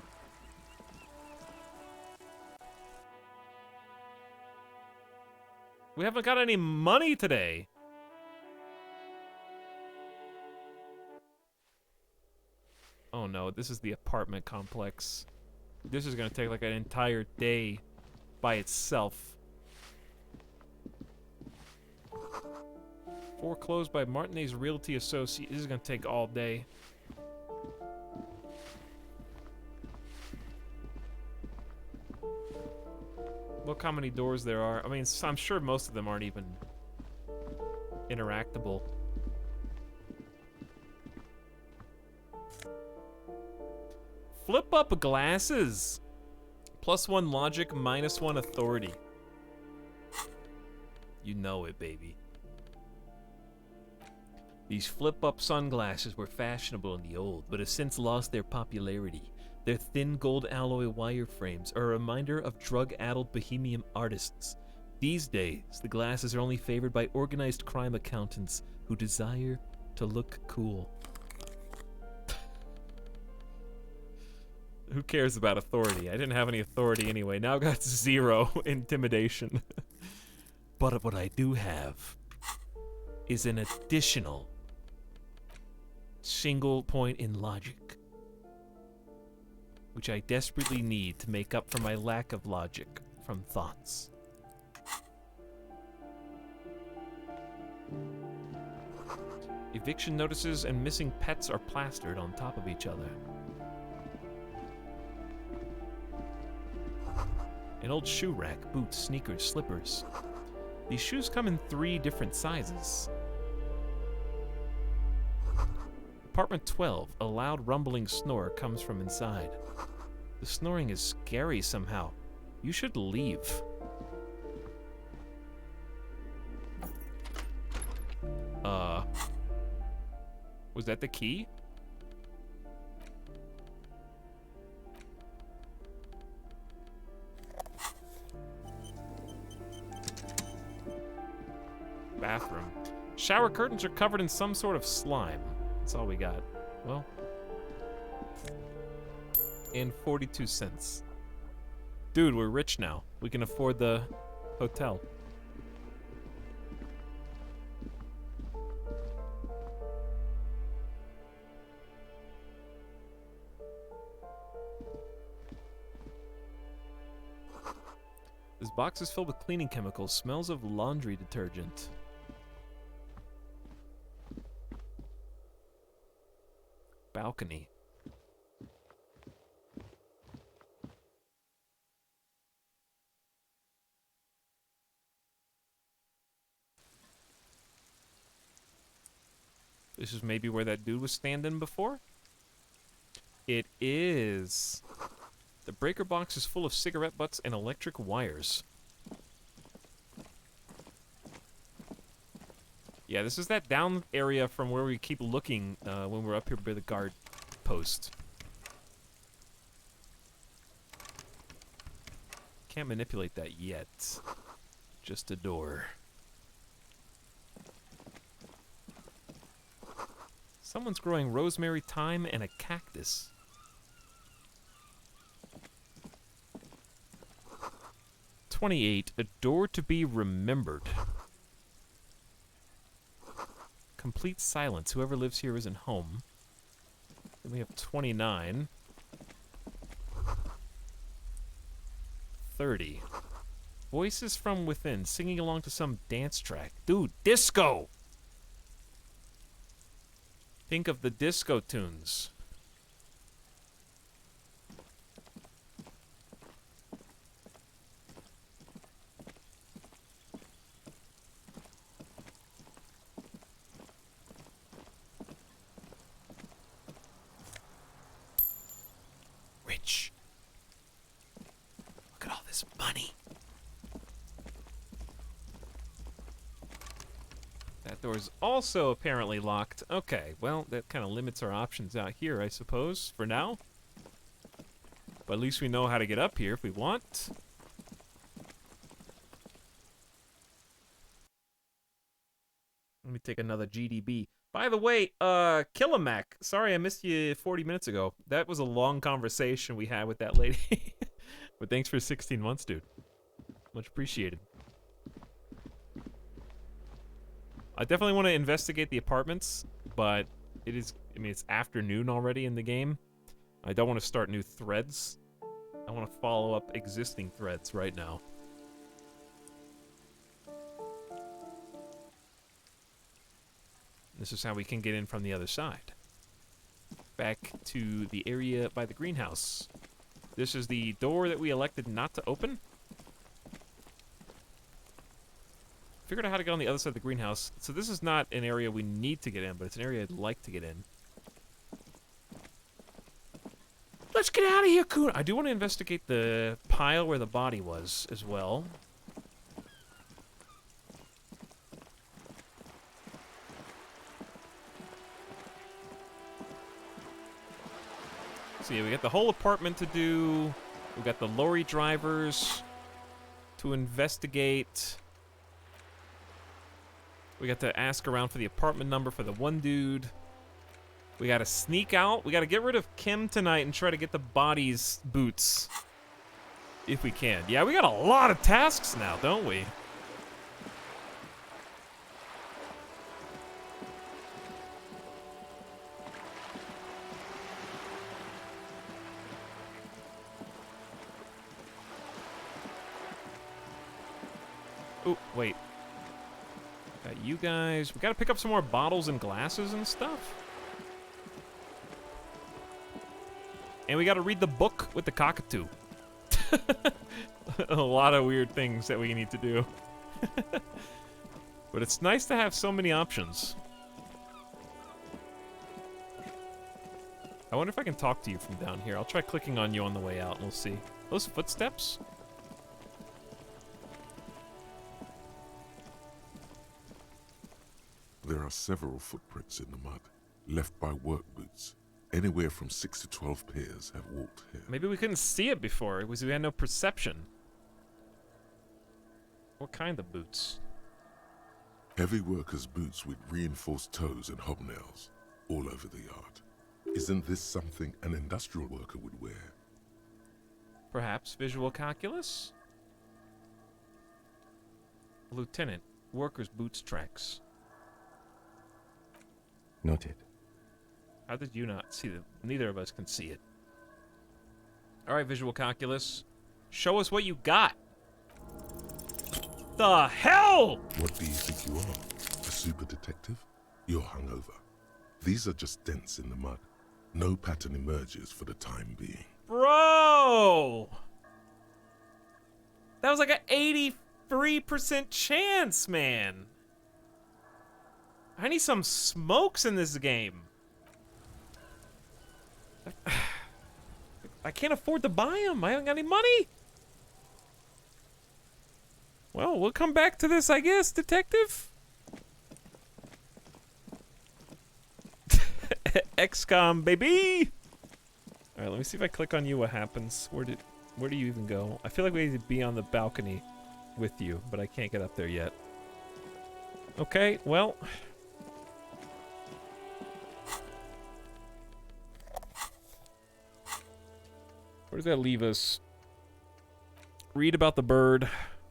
We haven't got any money today. Oh no, this is the apartment complex. This is gonna take like an entire day by itself. Foreclosed by Martinez Realty Associates. This is gonna take all day. Look how many doors there are. I mean, I'm sure most of them aren't even interactable. Flip up glasses. +1 logic, -1 authority. You know it, baby. These flip-up sunglasses were fashionable in the old, but have since lost their popularity. Their thin gold alloy wireframes are a reminder of drug-addled bohemian artists. These days, the glasses are only favored by organized crime accountants who desire to look cool. Who cares about authority? I didn't have any authority anyway. Now I've got 0 intimidation. But what I do have is an additional single point in logic, which I desperately need to make up for my lack of logic from thoughts. Eviction notices and missing pets are plastered on top of each other. An old shoe rack, boots, sneakers, slippers. These shoes come in 3 different sizes. Apartment 12, a loud rumbling snore comes from inside. The snoring is scary somehow. You should leave. Was that the key? Bathroom. Shower curtains are covered in some sort of slime. That's all we got. Well. And 42 cents. Dude, we're rich now. We can afford the hotel. This box is filled with cleaning chemicals. Smells of laundry detergent. Balcony. This is maybe where that dude was standing before? It is. The breaker box is full of cigarette butts and electric wires. Yeah, this is that down area from where we keep looking when we're up here by the guard post. Can't manipulate that yet. Just a door. Someone's growing rosemary, thyme, and a cactus. $28, a door to be remembered. Complete silence. Whoever lives here isn't home. Then we have 29. 30. Voices from within, singing along to some dance track. Dude, disco! Think of the disco tunes. Rich. Look at all this money. That door's also apparently locked. Okay, well, that kind of limits our options out here, I suppose, for now. But at least we know how to get up here if we want. Let me take another GDB. By the way, Killamak, sorry I missed you 40 minutes ago. That was a long conversation we had with that lady. But thanks for 16 months, dude. Much appreciated. I definitely want to investigate the apartments, but it is, I mean, it's afternoon already in the game. I don't want to start new threads. I want to follow up existing threads right now. This is how we can get in from the other side. Back to the area by the greenhouse. This is the door that we elected not to open. Figured out how to get on the other side of the greenhouse. So this is not an area we need to get in, but it's an area I'd like to get in. Let's get out of here, Kuno. I do want to investigate the pile where the body was as well. So yeah, we got the whole apartment to do. We got the lorry drivers to investigate. We got to ask around for the apartment number for the one dude. We got to sneak out. We got to get rid of Kim tonight and try to get the body's boots. If we can. Yeah, we got a lot of tasks now, don't we? Oh, wait. Got you guys. We gotta pick up some more bottles and glasses and stuff. And we gotta read the book with the cockatoo. A lot of weird things that we need to do. But it's nice to have so many options. I wonder if I can talk to you from down here. I'll try clicking on you on the way out and we'll see. Those footsteps? There are several footprints in the mud, left by work boots. Anywhere from 6 to 12 pairs have walked here. Maybe we couldn't see it before. It was we had no perception. What kind of boots? Heavy workers' boots with reinforced toes and hobnails, all over the yard. Isn't this something an industrial worker would wear? Perhaps visual calculus? Lieutenant, workers' boots tracks. Noted. How did you not see it? Neither of us can see it. All right, visual calculus. Show us what you got. The hell? What do you think you are? A super detective? You're hungover. These are just dents in the mud. No pattern emerges for the time being. Bro! That was like an 83% chance, man. I need some smokes in this game. I can't afford to buy them. I haven't got any money. Well, we'll come back to this, I guess, detective. XCOM, baby. All right, let me see if I click on you. What happens? Where do you even go? I feel like we need to be on the balcony with you, but I can't get up there yet. Okay, well. Where does that leave us? Read about the bird.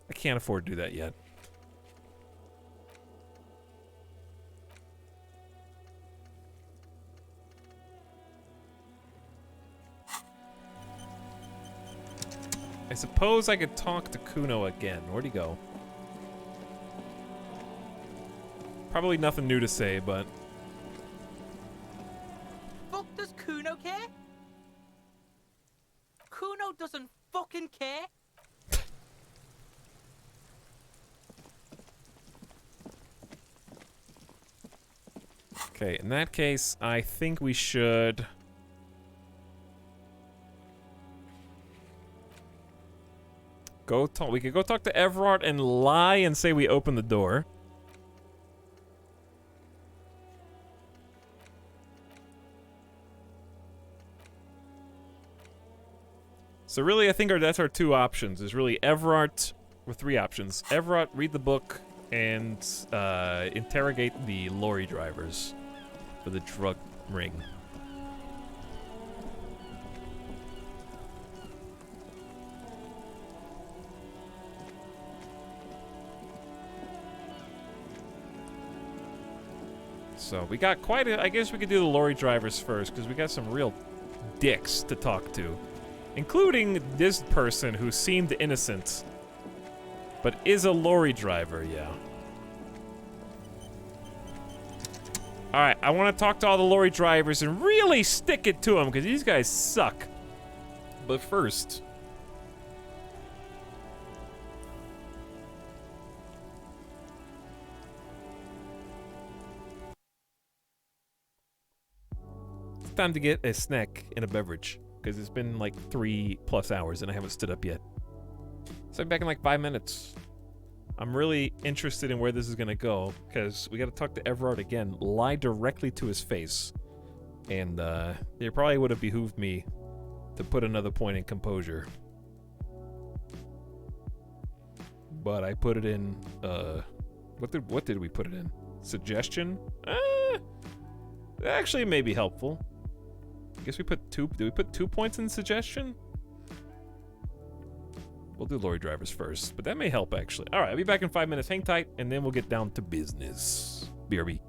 I can't afford to do that yet. I suppose I could talk to Kuno again. Where'd he go? Probably nothing new to say, but... Fuck does Kuno care? Kuno doesn't fucking care. Okay, in that case, I think we should... go talk. We could go talk to Everard and lie and say we opened the door. So really, I think that's our two options. Is really Everard with three options. Everard, read the book, and interrogate the lorry drivers for the drug ring. So we got quite a... I guess we could do the lorry drivers first, because we got some real dicks to talk to. Including this person who seemed innocent, but is a lorry driver, yeah. Alright, I want to talk to all the lorry drivers and really stick it to them, because these guys suck. But first... it's time to get a snack and a beverage, because it's been like 3+ hours and I haven't stood up yet. So I'm back in like 5 minutes. I'm really interested in where this is gonna go, because we gotta talk to Everard again, lie directly to his face. And it probably would have behooved me to put another point in composure. But I put it in, what did we put it in? Suggestion? Actually, it may be helpful. I guess we put 2, did we put 2 points in suggestion? We'll do lorry drivers first, but that may help actually. All right, I'll be back in 5 minutes. Hang tight, and then we'll get down to business. BRB.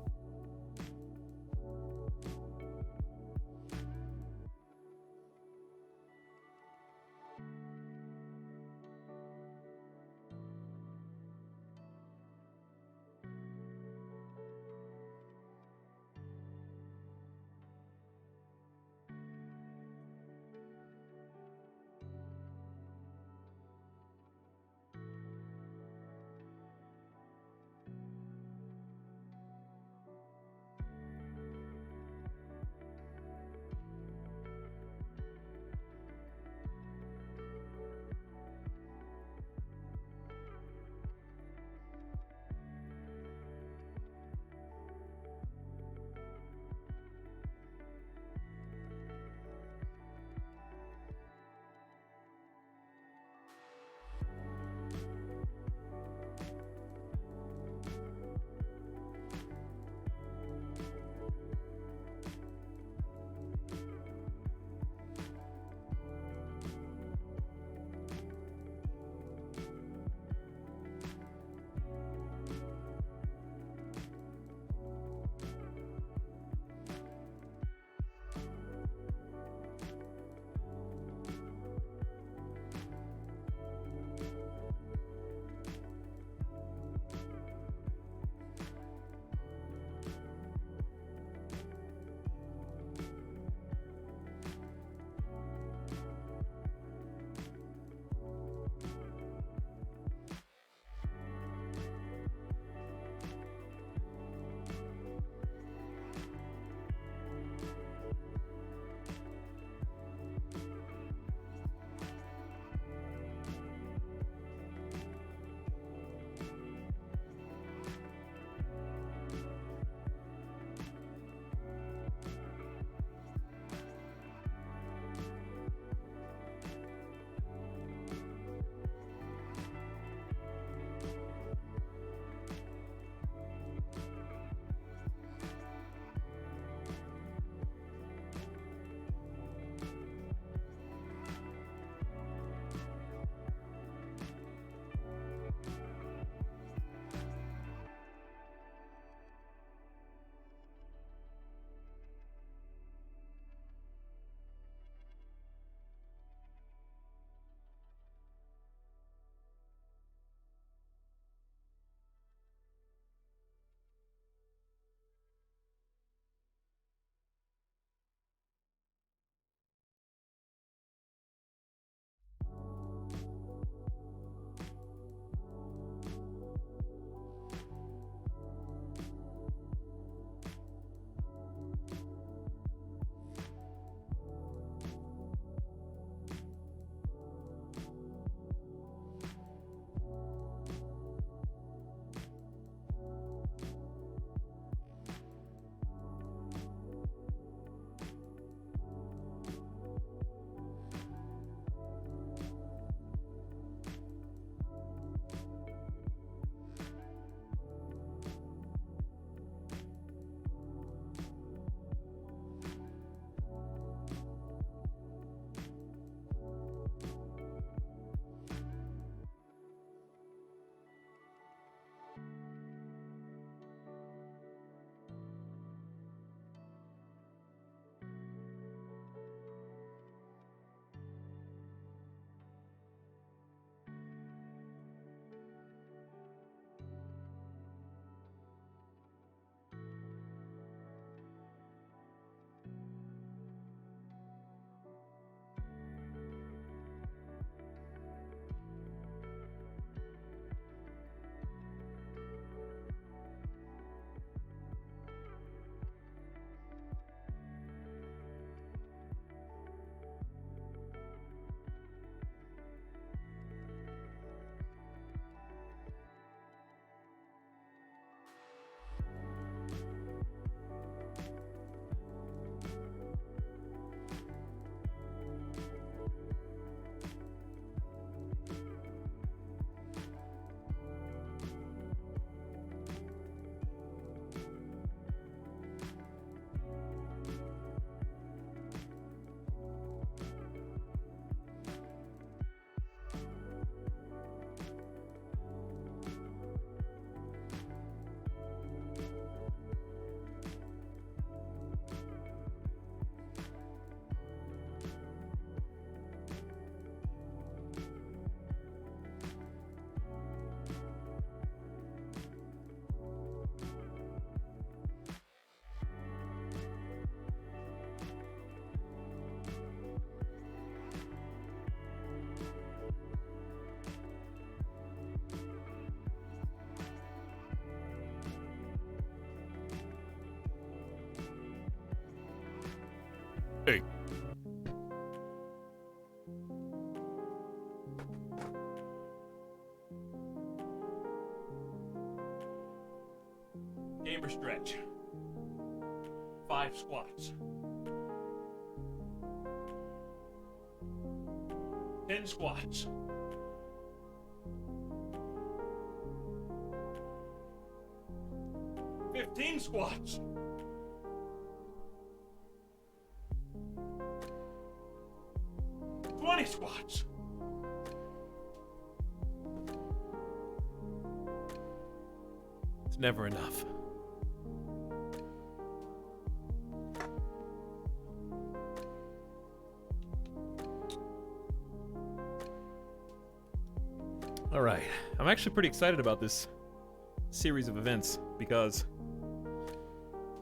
Chamber stretch. 5 squats. 10 squats. 15 squats. 20 squats. It's never enough. All right, I'm actually pretty excited about this series of events because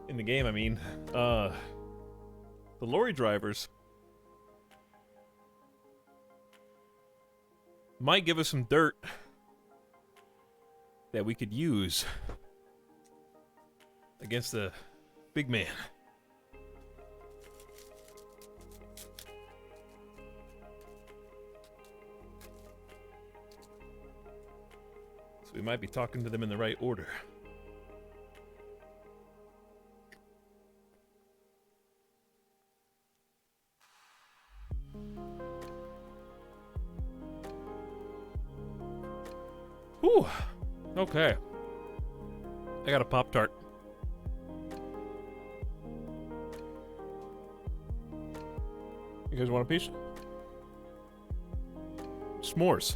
in the game, I mean, the lorry drivers might give us some dirt that we could use against the big man. So we might be talking to them in the right order. Whew. Okay. I got a Pop-Tart. You guys want a piece? S'mores.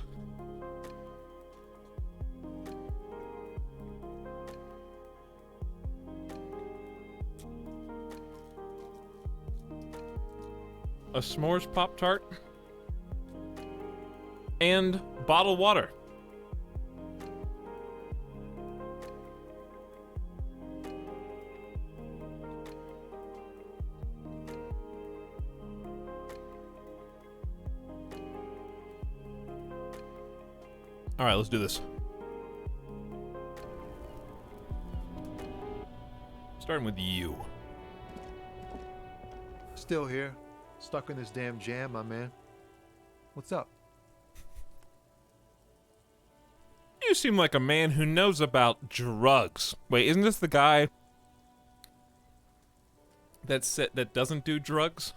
A s'mores Pop-Tart and bottled water. All right, let's do this. Starting with you. Still here. Stuck in this damn jam, my man. What's up? You seem like a man who knows about drugs. Wait, isn't this the guy that doesn't do drugs?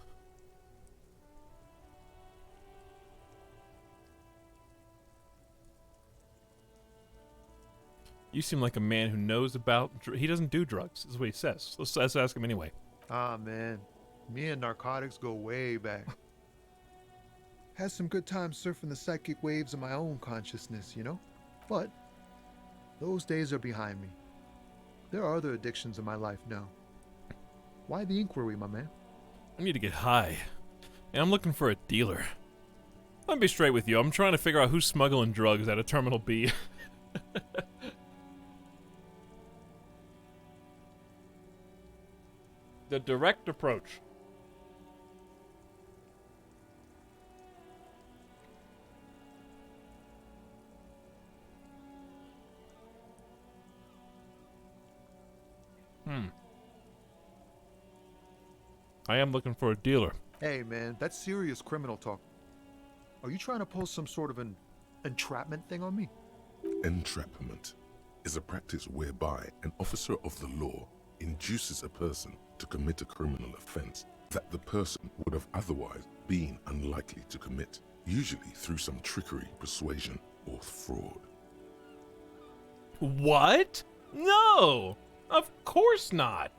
You seem like a man who knows about... He doesn't do drugs, is what he says. Let's ask him anyway. Ah, man. Me and narcotics go way back. Had some good times surfing the psychic waves of my own consciousness, you know? But those days are behind me. There are other addictions in my life now. Why the inquiry, my man? I need to get high. And I'm looking for a dealer. Let me be straight with you. I'm trying to figure out who's smuggling drugs out of Terminal B. The direct approach. I am looking for a dealer. Hey, man, that's serious criminal talk. Are you trying to pull some sort of an entrapment thing on me? Entrapment is a practice whereby an officer of the law induces a person to commit a criminal offense that the person would have otherwise been unlikely to commit, usually through some trickery, persuasion, or fraud. What? No! Of course not!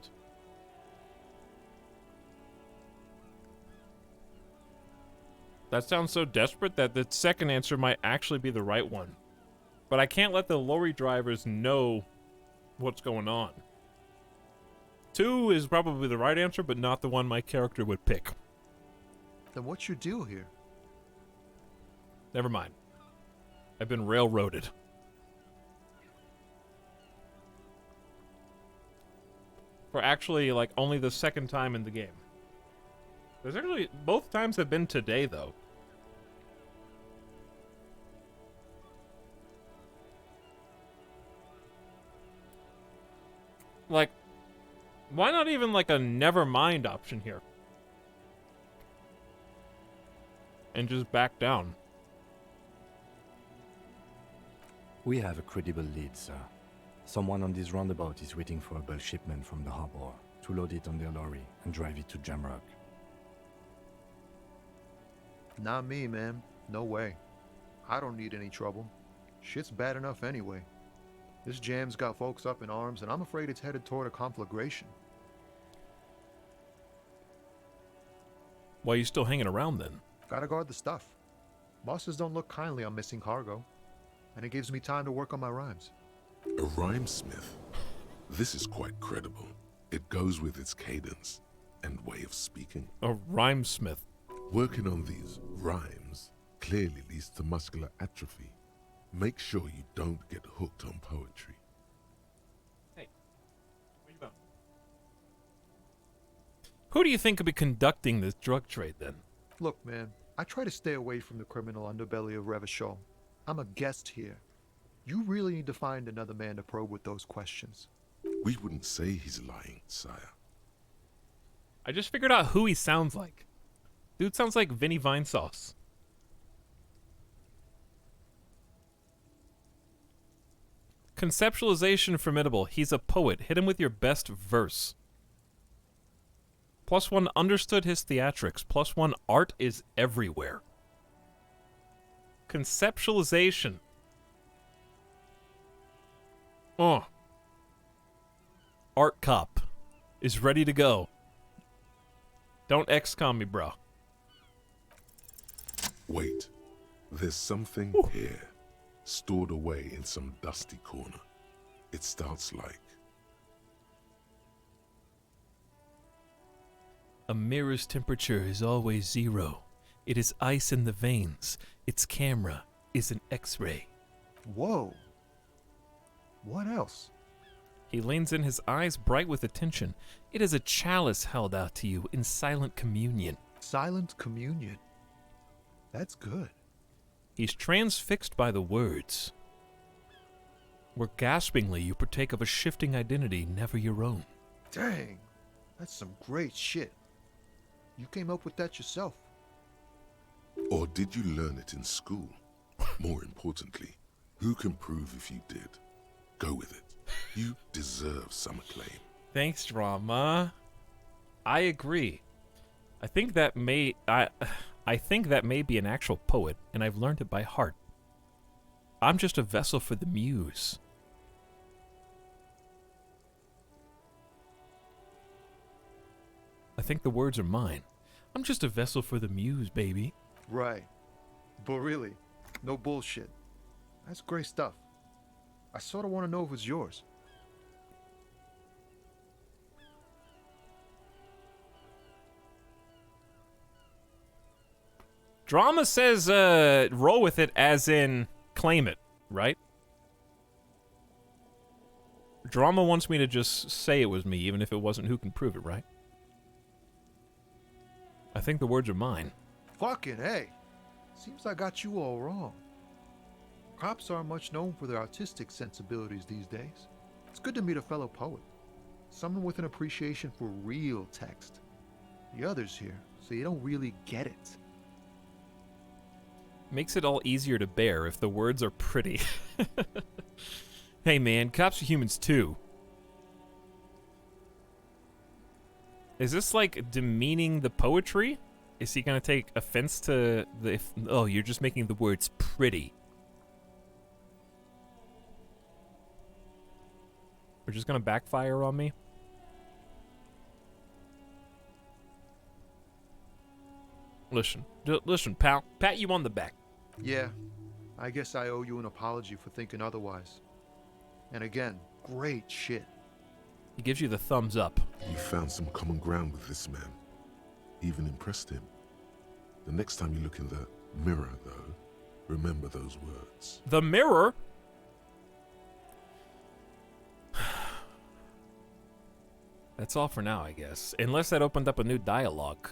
That sounds so desperate that the second answer might actually be the right one. But I can't let the lorry drivers know what's going on. 2 is probably the right answer, but not the one my character would pick. Then what's your deal here? Never mind. I've been railroaded. For actually, like, only the second time in the game. There's actually... Both times have been today, though. Like, why not even, like, a never mind option here? And just back down. We have a credible lead, sir. Someone on this roundabout is waiting for a bulk shipment from the harbor to load it on their lorry and drive it to Jamrock. Not me, man. No way. I don't need any trouble. Shit's bad enough anyway. This jam's got folks up in arms, and I'm afraid it's headed toward a conflagration. Why are you still hanging around then? Gotta guard the stuff. Bosses don't look kindly on missing cargo, and it gives me time to work on my rhymes. A rhymesmith? This is quite credible. It goes with its cadence and way of speaking. A rhymesmith. Working on these rhymes clearly leads to muscular atrophy. Make sure you don't get hooked on poetry. Hey, where you going? Who do you think could be conducting this drug trade then? Look, man, I try to stay away from the criminal underbelly of Revachol. I'm a guest here. You really need to find another man to probe with those questions. We wouldn't say he's lying, sire. I just figured out who he sounds like. Dude sounds like Vinny Vinesauce. Conceptualization formidable. He's a poet. Hit him with your best verse. +1 understood his theatrics. +1 art is everywhere. Conceptualization. Oh. Art cop is ready to go. Don't XCOM me, bro. Wait. There's something here, stored away in some dusty corner. It starts like... A mirror's temperature is always 0. It is ice in the veins. Its camera is an X-ray. Whoa. What else? He leans in, his eyes bright with attention. It is a chalice held out to you in silent communion. Silent communion? That's good. He's transfixed by the words. Where gaspingly you partake of a shifting identity never your own. Dang, that's some great shit. You came up with that yourself. Or did you learn it in school? More importantly, who can prove if you did? Go with it. You deserve some acclaim. Thanks, drama. I agree. I think that may be an actual poet, and I've learned it by heart. I'm just a vessel for the muse. I think the words are mine. I'm just a vessel for the muse, baby. Right. But really, no bullshit. That's great stuff. I sort of want to know if it's yours. Drama says roll with it as in claim it, right? Drama wants me to just say it was me, even if it wasn't. Who can prove it, right? I think the words are mine. Fucking hey. Seems I got you all wrong. Cops aren't much known for their artistic sensibilities these days. It's good to meet a fellow poet. Someone with an appreciation for real text. The others here, so you don't really get it. Makes it all easier to bear if the words are pretty. Hey man, cops are humans too. Is this like demeaning the poetry? Is he gonna take offense to the... oh, you're just making the words pretty. We're just gonna backfire on me? Listen, listen, pal. Pat you on the back. Yeah, I guess I owe you an apology for thinking otherwise. And again, great shit. He gives you the thumbs up. You found some common ground with this man. Even impressed him. The next time you look in the mirror, though, remember those words. The mirror? That's all for now, I guess. Unless that opened up a new dialogue.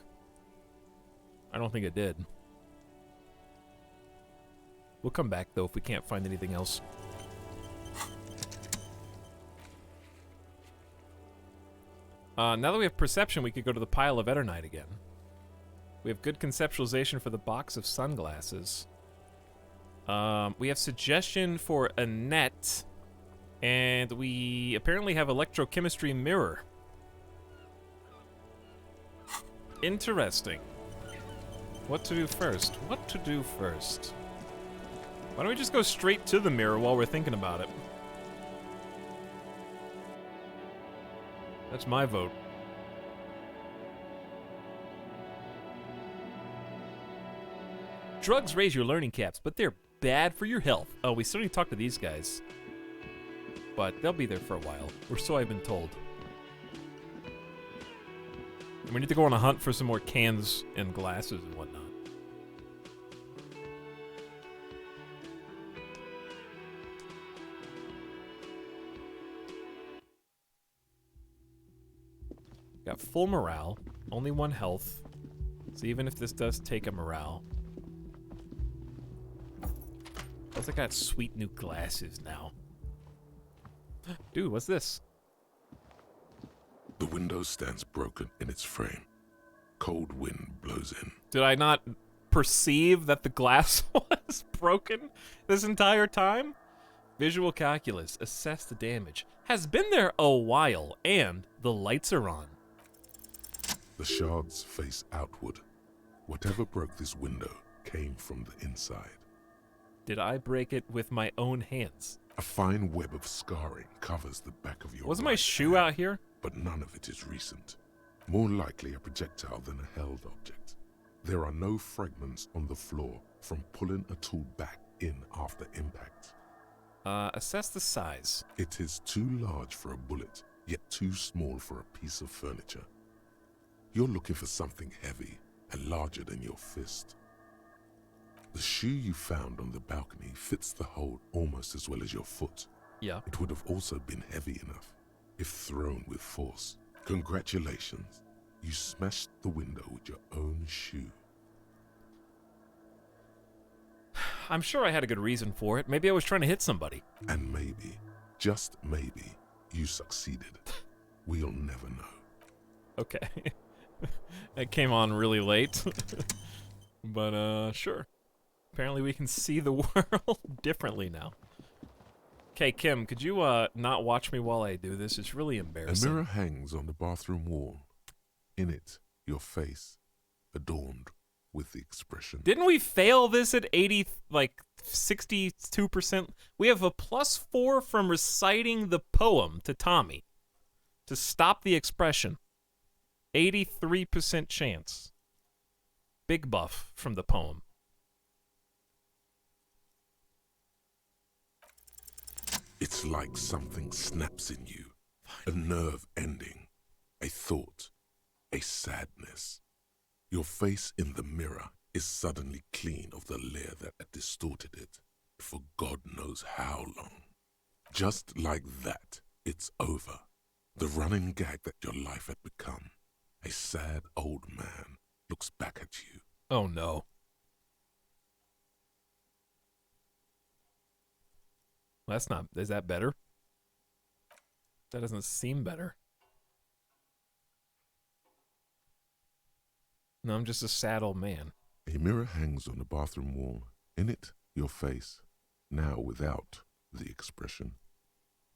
I don't think it did. We'll come back, though, if we can't find anything else. Now that we have perception, we could go to the pile of Eternite again. We have good conceptualization for the box of sunglasses. We have suggestion for Annette. And we apparently have electrochemistry mirror. Interesting. What to do first? What to do first? Why don't we just go straight to the mirror while we're thinking about it? That's my vote. Drugs raise your learning caps, but they're bad for your health. Oh, we still need to talk to these guys. But they'll be there for a while, or so I've been told. And we need to go on a hunt for some more cans and glasses and whatnot. Got full morale, only 1 health. So even if this does take a morale. Plus I got sweet new glasses now. Dude, what's this? The window stands broken in its frame. Cold wind blows in. Did I not perceive that the glass was broken this entire time? Visual calculus, assess the damage. Has been there a while, and the lights are on. The shards face outward. Whatever broke this window came from the inside. Did I break it with my own hands? A fine web of scarring covers the back of your Wasn't my right shoe hand, out here? But none of it is recent. More likely a projectile than a held object. There are no fragments on the floor from pulling a tool back in after impact. Assess the size. It is too large for a bullet, yet too small for a piece of furniture. You're looking for something heavy and larger than your fist. The shoe you found on the balcony fits the hold almost as well as your foot. Yeah. It would have also been heavy enough if thrown with force. Congratulations. You smashed the window with your own shoe. I'm sure I had a good reason for it. Maybe I was trying to hit somebody. And maybe, just maybe, you succeeded. We'll never know. Okay. It came on really late. But, sure. Apparently we can see the world differently now. Okay, Kim, could you, not watch me while I do this? It's really A embarrassing. mirror hangs on the bathroom wall. In it, your face, adorned with the expression. Didn't we fail this at 62%? We have a +4 from reciting the poem to Tommy. To stop the expression. 83% chance. Big buff from the poem. It's like something snaps in you. A nerve ending. A thought. A sadness. Your face in the mirror is suddenly clean of the layer that had distorted it for God knows how long. Just like that, it's over. The running gag that your life had become. A sad old man looks back at you. Oh no. That's not... Is that better? That doesn't seem better. No, I'm just a sad old man. A mirror hangs on the bathroom wall. In it, your face. Now without the expression.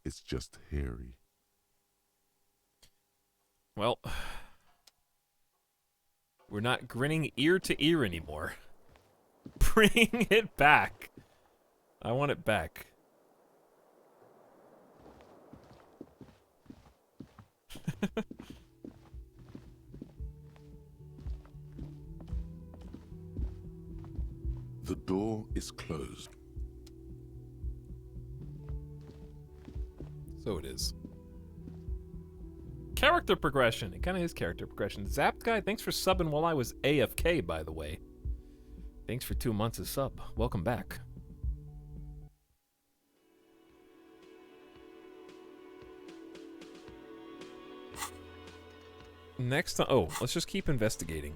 It's just hairy. Well, we're not grinning ear to ear anymore. Bring it back. I want it back. The door is closed. So it is. Character progression. It kind of is character progression. Zapped Guy, thanks for subbing while I was AFK, by the way. Thanks for 2 months of sub. Welcome back. Next time... Oh, let's just keep investigating.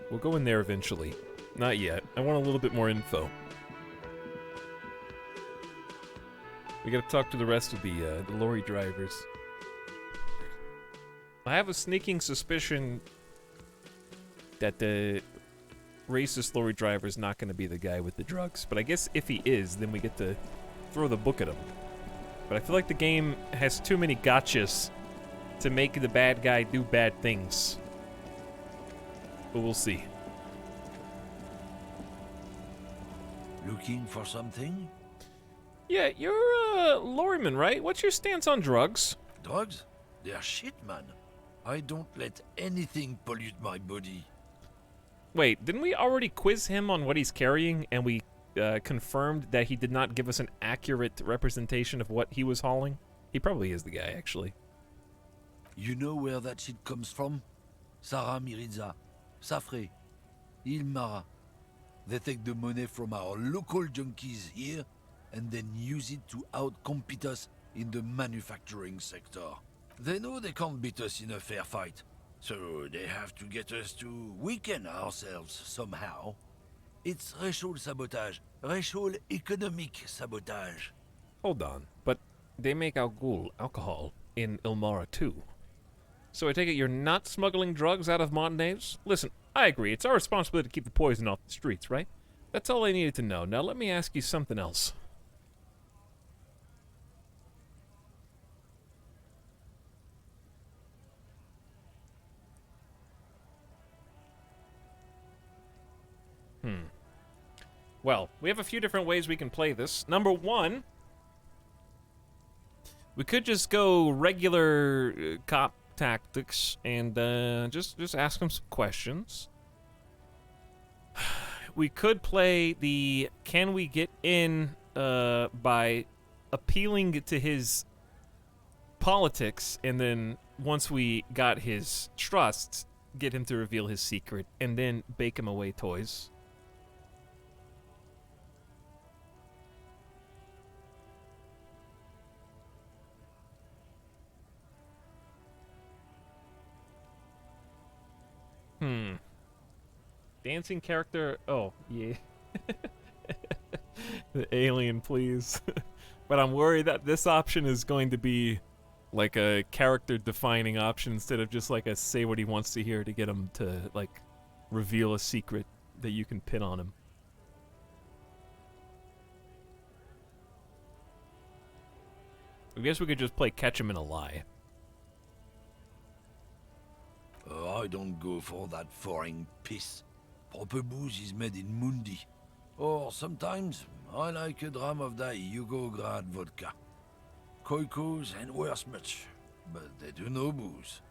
We'll go in there eventually. Not yet. I want a little bit more info. We gotta talk to the rest of the lorry drivers. I have a sneaking suspicion that the racist lorry driver is not going to be the guy with the drugs. But I guess if he is, then we get to throw the book at him. But I feel like the game has too many gotchas to make the bad guy do bad things. But we'll see. Looking for something? Yeah, you're a lorryman, right? What's your stance on drugs? Drugs? They're shit, man. I don't let anything pollute my body. Wait, didn't we already quiz him on what he's carrying, and we confirmed that he did not give us an accurate representation of what he was hauling? He probably is the guy, actually. You know where that shit comes from? Sarah Miriza, Safre, Ilmara. They take the money from our local junkies here and then use it to outcompete us in the manufacturing sector. They know they can't beat us in a fair fight, so they have to get us to weaken ourselves somehow. It's racial sabotage, racial economic sabotage. Hold on, but they make alcohol in Ilmara too. So I take it you're not smuggling drugs out of Montagnais? Listen, I agree, it's our responsibility to keep the poison off the streets, right? That's all I needed to know. Now let me ask you something else. Well, we have a few different ways we can play this. Number one, we could just go regular cop tactics and just ask them some questions. We could play the can we get in by appealing to his politics, and then once we got his trust, get him to reveal his secret, and then bake him away toys. Dancing character. Oh, yeah. The alien, please. But I'm worried that this option is going to be like a character-defining option instead of just like a say what he wants to hear to get him to like reveal a secret that you can pin on him. I guess we could just play catch him in a lie. I don't go for that foreign piss. Proper booze is made in Mundi. Or sometimes, I like a dram of that Yugograd vodka. Koikos and worse much, but they do no booze.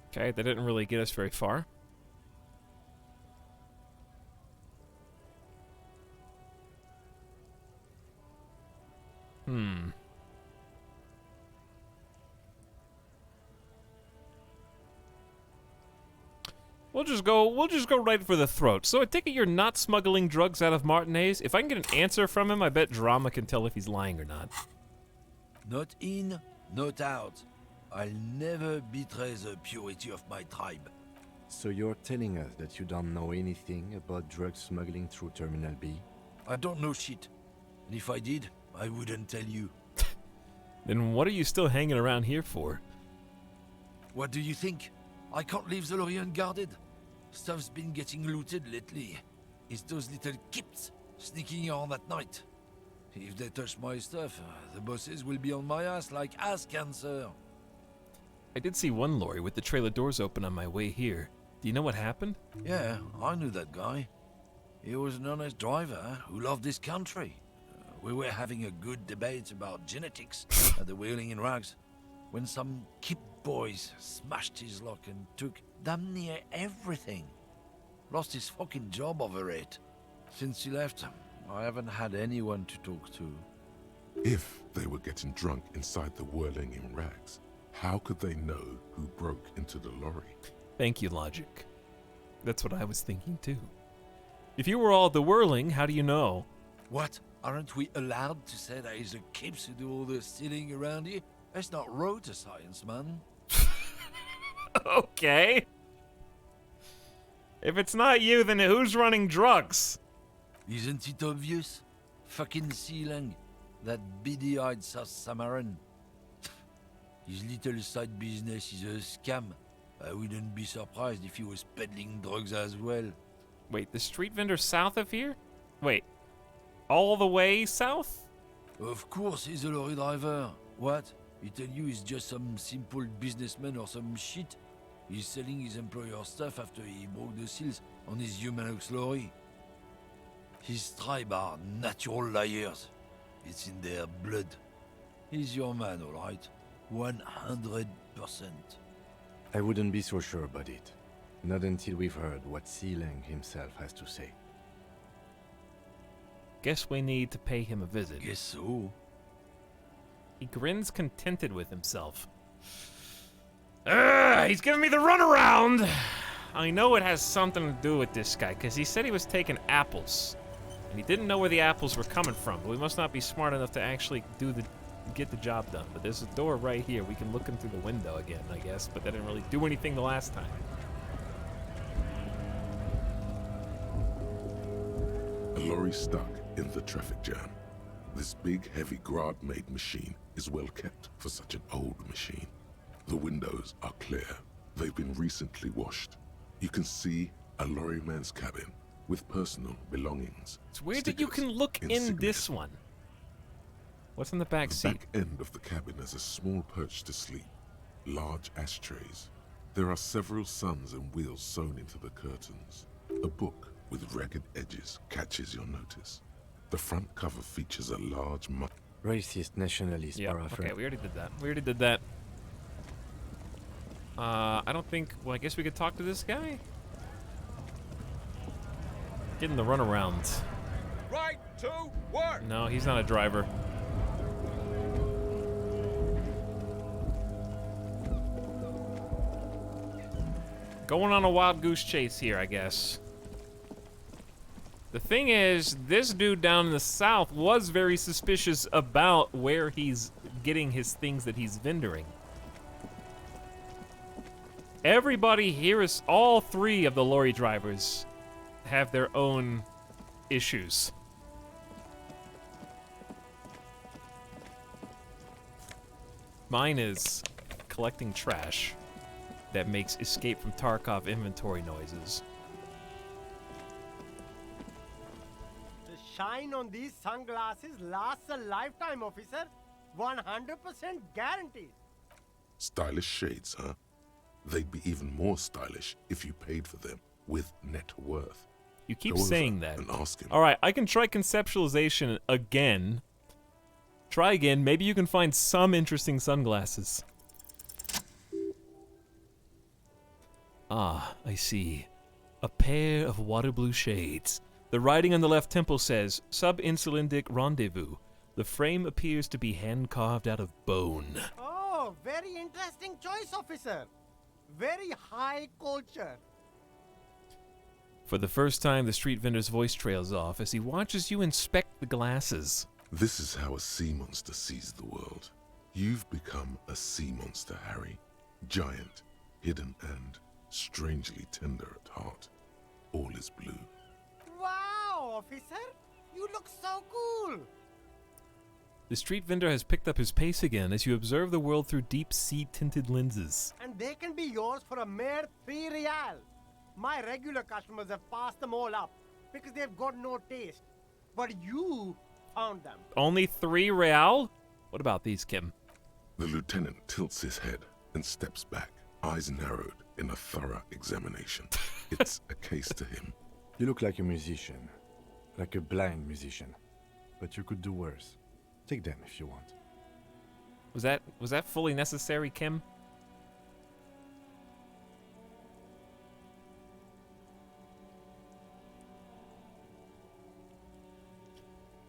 Okay, that didn't really get us very far. We'll just go right for the throat. So I take it you're not smuggling drugs out of Martinez? If I can get an answer from him, I bet Drama can tell if he's lying or not. Not in, not out. I'll never betray the purity of my tribe. So you're telling us that you don't know anything about drug smuggling through Terminal B? I don't know shit. And if I did, I wouldn't tell you. Then what are you still hanging around here for? What do you think? I can't leave the lorry unguarded. Stuff's been getting looted lately. It's those little kips sneaking on at night. If they touch my stuff, the bosses will be on my ass like ass cancer. I did see one lorry with the trailer doors open on my way here. Do you know what happened? Yeah, I knew that guy. He was an honest driver who loved this country. We were having a good debate about genetics at the Wheeling in Rags when some kip boys smashed his lock and took damn near everything. Lost his fucking job over it. Since he left, I haven't had anyone to talk to. If they were getting drunk inside the Whirling in Rags, how could they know who broke into the lorry? Thank you, Logic. That's what I was thinking too. If you were all at the Whirling, how do you know? What? Aren't we allowed to say that it's the kips who do all the stealing around here? That's not road to science, man. Okay. If it's not you, then who's running drugs? Isn't it obvious? Fucking Sealang, that beady-eyed South Samaran. His little side business is a scam. I wouldn't be surprised if he was peddling drugs as well. Wait, the street vendor south of here? Wait, all the way south? Of course he's a lorry driver. What? He tell you he's just some simple businessman or some shit? He's selling his employer stuff after he broke the seals on his Humanox lorry. His tribe are natural liars. It's in their blood. He's your man, all right? 100%. I wouldn't be so sure about it. Not until we've heard what Sealang himself has to say. Guess we need to pay him a visit. Guess so. He grins contented with himself. He's giving me the runaround! I know it has something to do with this guy, because he said he was taking apples. And he didn't know where the apples were coming from, but we must not be smart enough to actually get the job done. But there's a door right here. We can look in through the window again, I guess, but that didn't really do anything the last time. A lorry stuck in the traffic jam. This big, heavy Grad-made machine is well kept for such an old machine. The windows are clear. They've been recently washed. You can see a lorryman's cabin with personal belongings. It's weird that you can look in this one. What's in the back seat? The back end of the cabin has a small perch to sleep, large ashtrays. There are several suns and wheels sewn into the curtains. A book with ragged edges catches your notice. The front cover features a large racist nationalist paraphrase. Okay, we already did that. We already did that. I don't think... Well, I guess we could talk to this guy? Getting the runaround. Right to work! No, he's not a driver. Going on a wild goose chase here, I guess. The thing is, this dude down in the south was very suspicious about where he's getting his things that he's vendoring. Everybody here is, all three of the lorry drivers have their own issues. Mine is collecting trash that makes escape from Tarkov inventory noises. The shine on these sunglasses lasts a lifetime, officer. 100% guaranteed. Stylish shades, huh? They'd be even more stylish if you paid for them with net worth. You keep Go over saying that. and ask him. All right, I can try conceptualization again. Try again. Maybe you can find some interesting sunglasses. Ah, I see. A pair of water blue shades. The writing on the left temple says, Sub-Insulindic Rendezvous. The frame appears to be hand-carved out of bone. Oh, very interesting choice, officer. Very high culture. For the first time, the street vendor's voice trails off as he watches you inspect the glasses. This is how a sea monster sees the world. You've become a sea monster, Harry. Giant, hidden, and strangely tender at heart. All is blue. Wow, officer. You look so cool. The street vendor has picked up his pace again as you observe the world through deep sea-tinted lenses. And they can be yours for a mere 3 real. My regular customers have passed them all up because they've got no taste. But you found them. Only 3 real? What about these, Kim? The lieutenant tilts his head and steps back, eyes narrowed in a thorough examination. It's a case to him. You look like a musician. Like a blind musician. But you could do worse. Take them if you want. Was that fully necessary, Kim?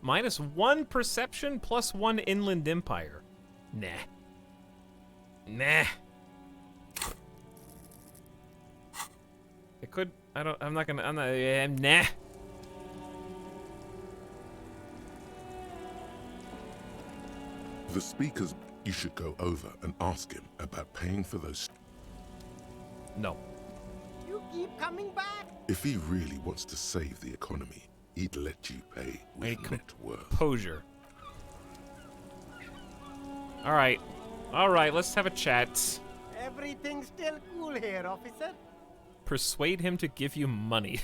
-1 perception plus 1 inland empire. Nah. Nah. It could. I'm not. Nah. The speakers, you should go over and ask him about paying for those. No. You keep coming back. If he really wants to save the economy, he'd let you pay with net worth. Composure. All right, let's have a chat. Everything's still cool here, officer. Persuade him to give you money.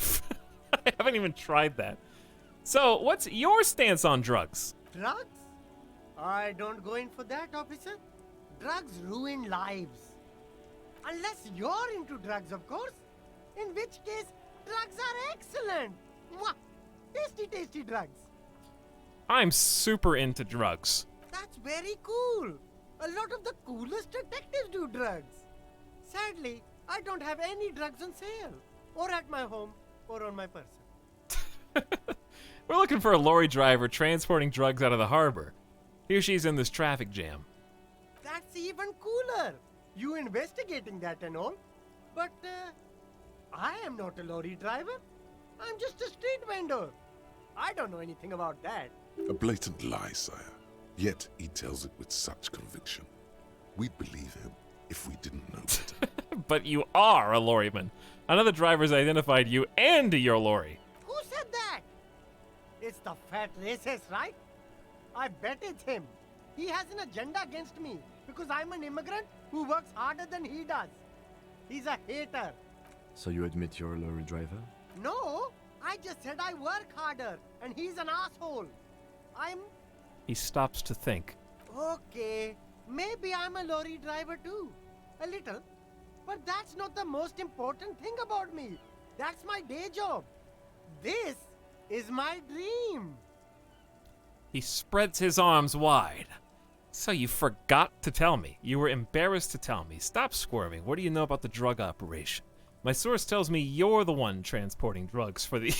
I haven't even tried that. So, what's your stance on drugs? Drugs? I don't go in for that, officer. Drugs ruin lives. Unless you're into drugs, of course. In which case, drugs are excellent. Mwah! Tasty, tasty drugs. I'm super into drugs. That's very cool. A lot of the coolest detectives do drugs. Sadly, I don't have any drugs on sale. Or at my home, or on my person. We're looking for a lorry driver transporting drugs out of the harbor. Here she's in this traffic jam. That's even cooler. You investigating that and all. But, I am not a lorry driver. I'm just a street vendor. I don't know anything about that. A blatant lie, sire. Yet he tells it with such conviction. We'd believe him if we didn't know better. But you are a lorryman. Another driver's identified you and your lorry. Who said that? It's the fat racist, right? I bet it's him. He has an agenda against me because I'm an immigrant who works harder than he does. He's a hater. So you admit you're a lorry driver? No, I just said I work harder and he's an asshole. He stops to think. Okay, maybe I'm a lorry driver too. A little. But that's not the most important thing about me. That's my day job. This is my dream. He spreads his arms wide. So you forgot to tell me. You were embarrassed to tell me. Stop squirming. What do you know about the drug operation? My source tells me you're the one transporting drugs for the...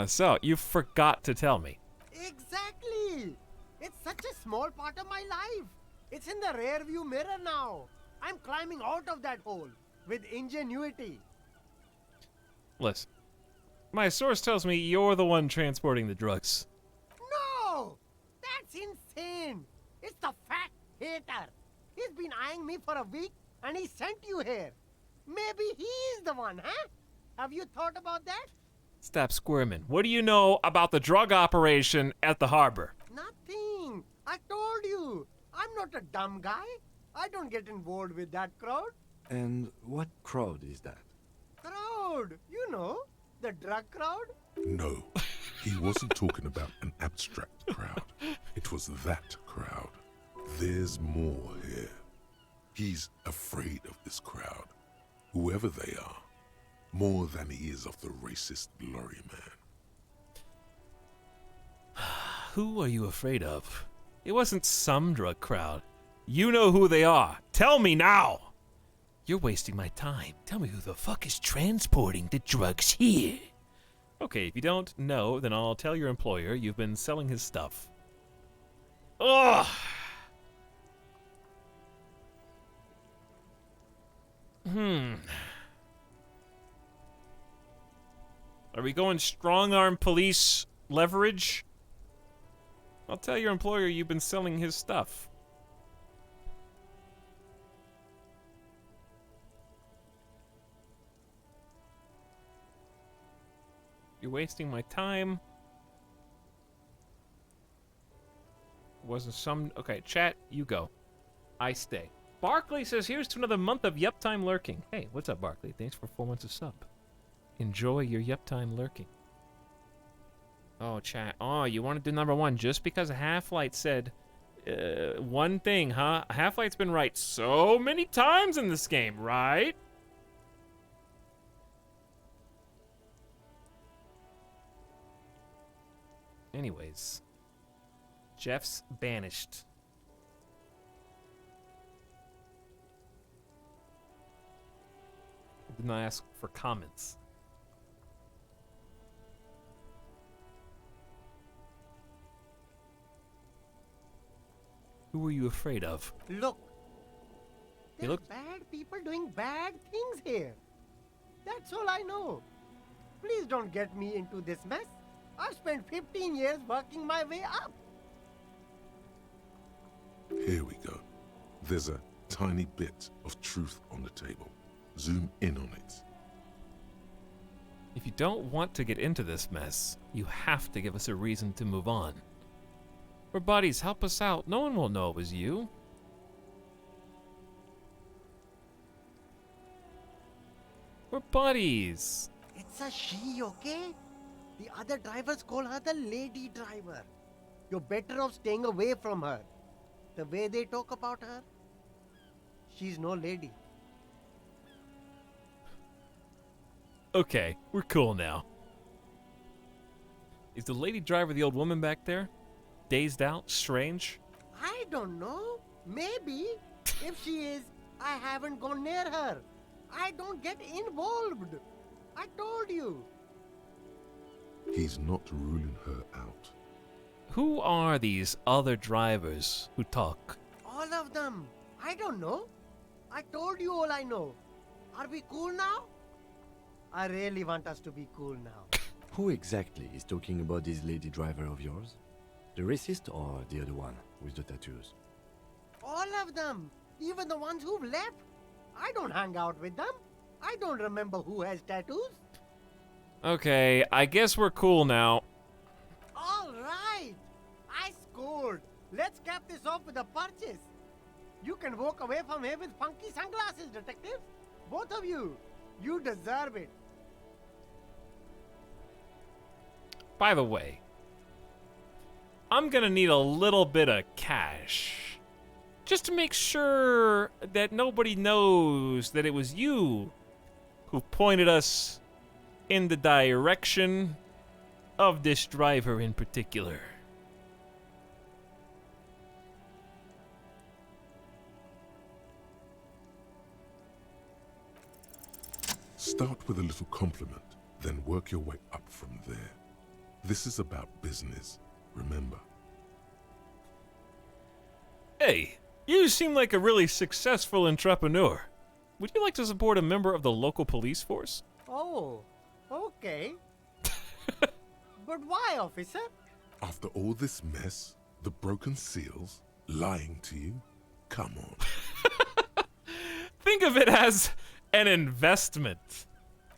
So, you forgot to tell me. Exactly. It's such a small part of my life. It's in the rear view mirror now. I'm climbing out of that hole with ingenuity. Listen, my source tells me you're the one transporting the drugs. No! That's insane. It's the fat hater. He's been eyeing me for a week and he sent you here. Maybe he's the one, huh? Have you thought about that? Stop squirming. What do you know about the drug operation at the harbor? Nothing. I told you. I'm not a dumb guy. I don't get involved with that crowd. And what crowd is that? Crowd. You know, the drug crowd. No, he wasn't talking about an abstract crowd. It was that crowd. There's more here. He's afraid of this crowd, whoever they are, more than he is of the racist lorry man. Who are you afraid of? It wasn't some drug crowd. You know who they are. Tell me now! You're wasting my time. Tell me who the fuck is transporting the drugs here. Okay, if you don't know, then I'll tell your employer you've been selling his stuff. Ugh! Are we going strong-arm police leverage? I'll tell your employer you've been selling his stuff. You're wasting my time. Wasn't some... Okay, chat, you go. I stay. Barkley says, here's to another month of Yup Time lurking. Hey, what's up, Barkley? Thanks for 4 months of sub. Enjoy your Yup Time lurking. Oh, chat. Oh, you want to do number one just because Half-Light said one thing, huh? Half-Light's been right so many times in this game, right? Anyways. Jeff's banished. I did not ask for comments. Who are you afraid of? Look. You There's look... bad people doing bad things here. That's all I know. Please don't get me into this mess. I've spent 15 years working my way up. Here we go. There's a tiny bit of truth on the table. Zoom in on it. If you don't want to get into this mess, you have to give us a reason to move on. We're buddies, help us out. No one will know it was you. We're buddies. It's a she, okay? The other drivers call her the lady driver. You're better off staying away from her. The way they talk about her, she's no lady. Okay, we're cool now. Is the lady driver the old woman back there? Dazed out? Strange? I don't know. Maybe. If she is, I haven't gone near her. I don't get involved. I told you. He's not ruling her out. Who are these other drivers who talk? All of them. I don't know. I told you all I know. Are we cool now? I really want us to be cool now. Who exactly is talking about this lady driver of yours? The racist or the other one with the tattoos? All of them. Even the ones who've left. I don't hang out with them. I don't remember who has tattoos. Okay, I guess we're cool now. All right. I scored. Let's cap this off with a purchase. You can walk away from here with funky sunglasses, detectives. Both of you. You deserve it. By the way, I'm gonna need a little bit of cash. Just to make sure that nobody knows that it was you who pointed us in the direction of this driver in particular. Start with a little compliment, then work your way up from there. This is about business, remember. Hey, you seem like a really successful entrepreneur. Would you like to support a member of the local police force? Oh, okay. But why, officer? After all this mess, the broken seals, lying to you, come on. Think of it as an investment.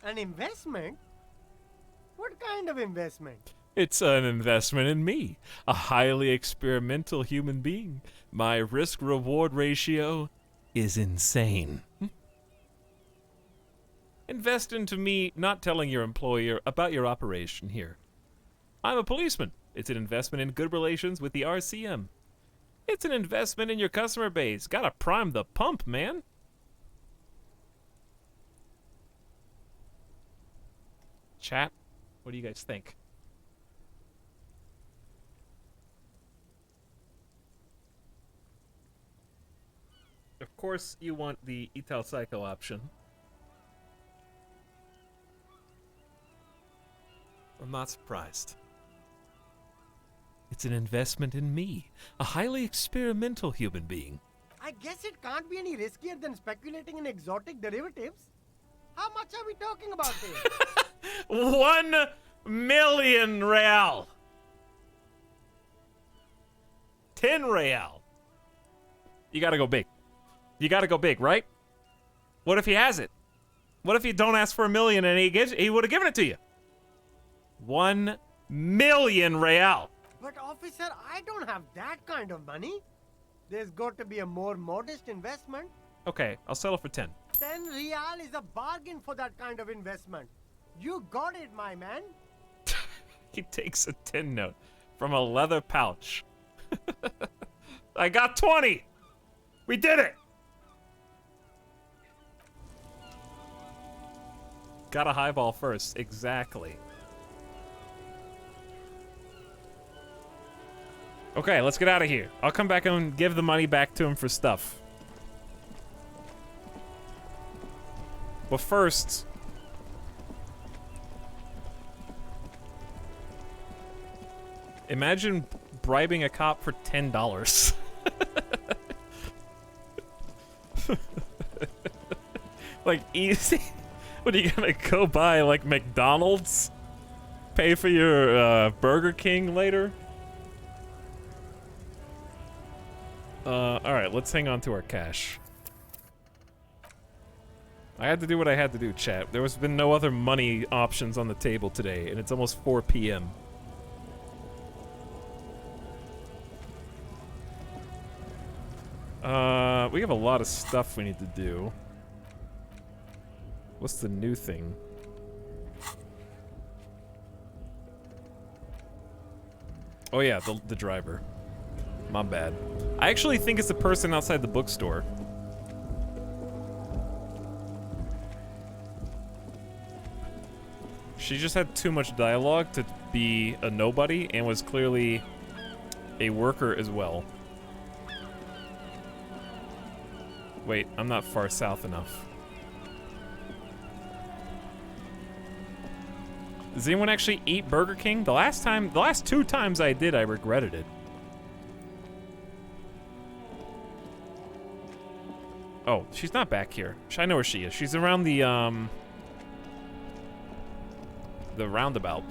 An investment? What kind of investment? It's an investment in me, a highly experimental human being. My risk-reward ratio is insane. Invest into me not telling your employer about your operation here. I'm a policeman. It's an investment in good relations with the RCM. It's an investment in your customer base. Gotta prime the pump, man. Chat, what do you guys think? Of course, you want the Etalyx option. I'm not surprised. It's an investment in me, a highly experimental human being. I guess it can't be any riskier than speculating in exotic derivatives. How much are we talking about here? 1 million real. 10 real. You gotta go big. You gotta go big, right? What if he has it? What if you don't ask for 1 million and he would have given it to you? 1 million real. But officer, I don't have that kind of money. There's got to be a more modest investment. Okay, I'll settle for 10. 10 real is a bargain for that kind of investment. You got it, my man. He takes a 10 note from a leather pouch. I got 20. We did it. Got a highball first, exactly. Okay, let's get out of here. I'll come back and give the money back to him for stuff. But first... imagine bribing a cop for $10. Like, easy. What, are you gonna go buy, like, McDonald's? Pay for your, Burger King later? Alright, let's hang on to our cash. I had to do what I had to do, chat. There has been no other money options on the table today, and it's almost 4 p.m. We have a lot of stuff we need to do. What's the new thing? Oh yeah, the driver. My bad. I actually think it's the person outside the bookstore. She just had too much dialogue to be a nobody and was clearly a worker as well. Wait, I'm not far south enough. Does anyone actually eat Burger King? The last 2 times I did, I regretted it. Oh, she's not back here. I know where she is. She's around the roundabout.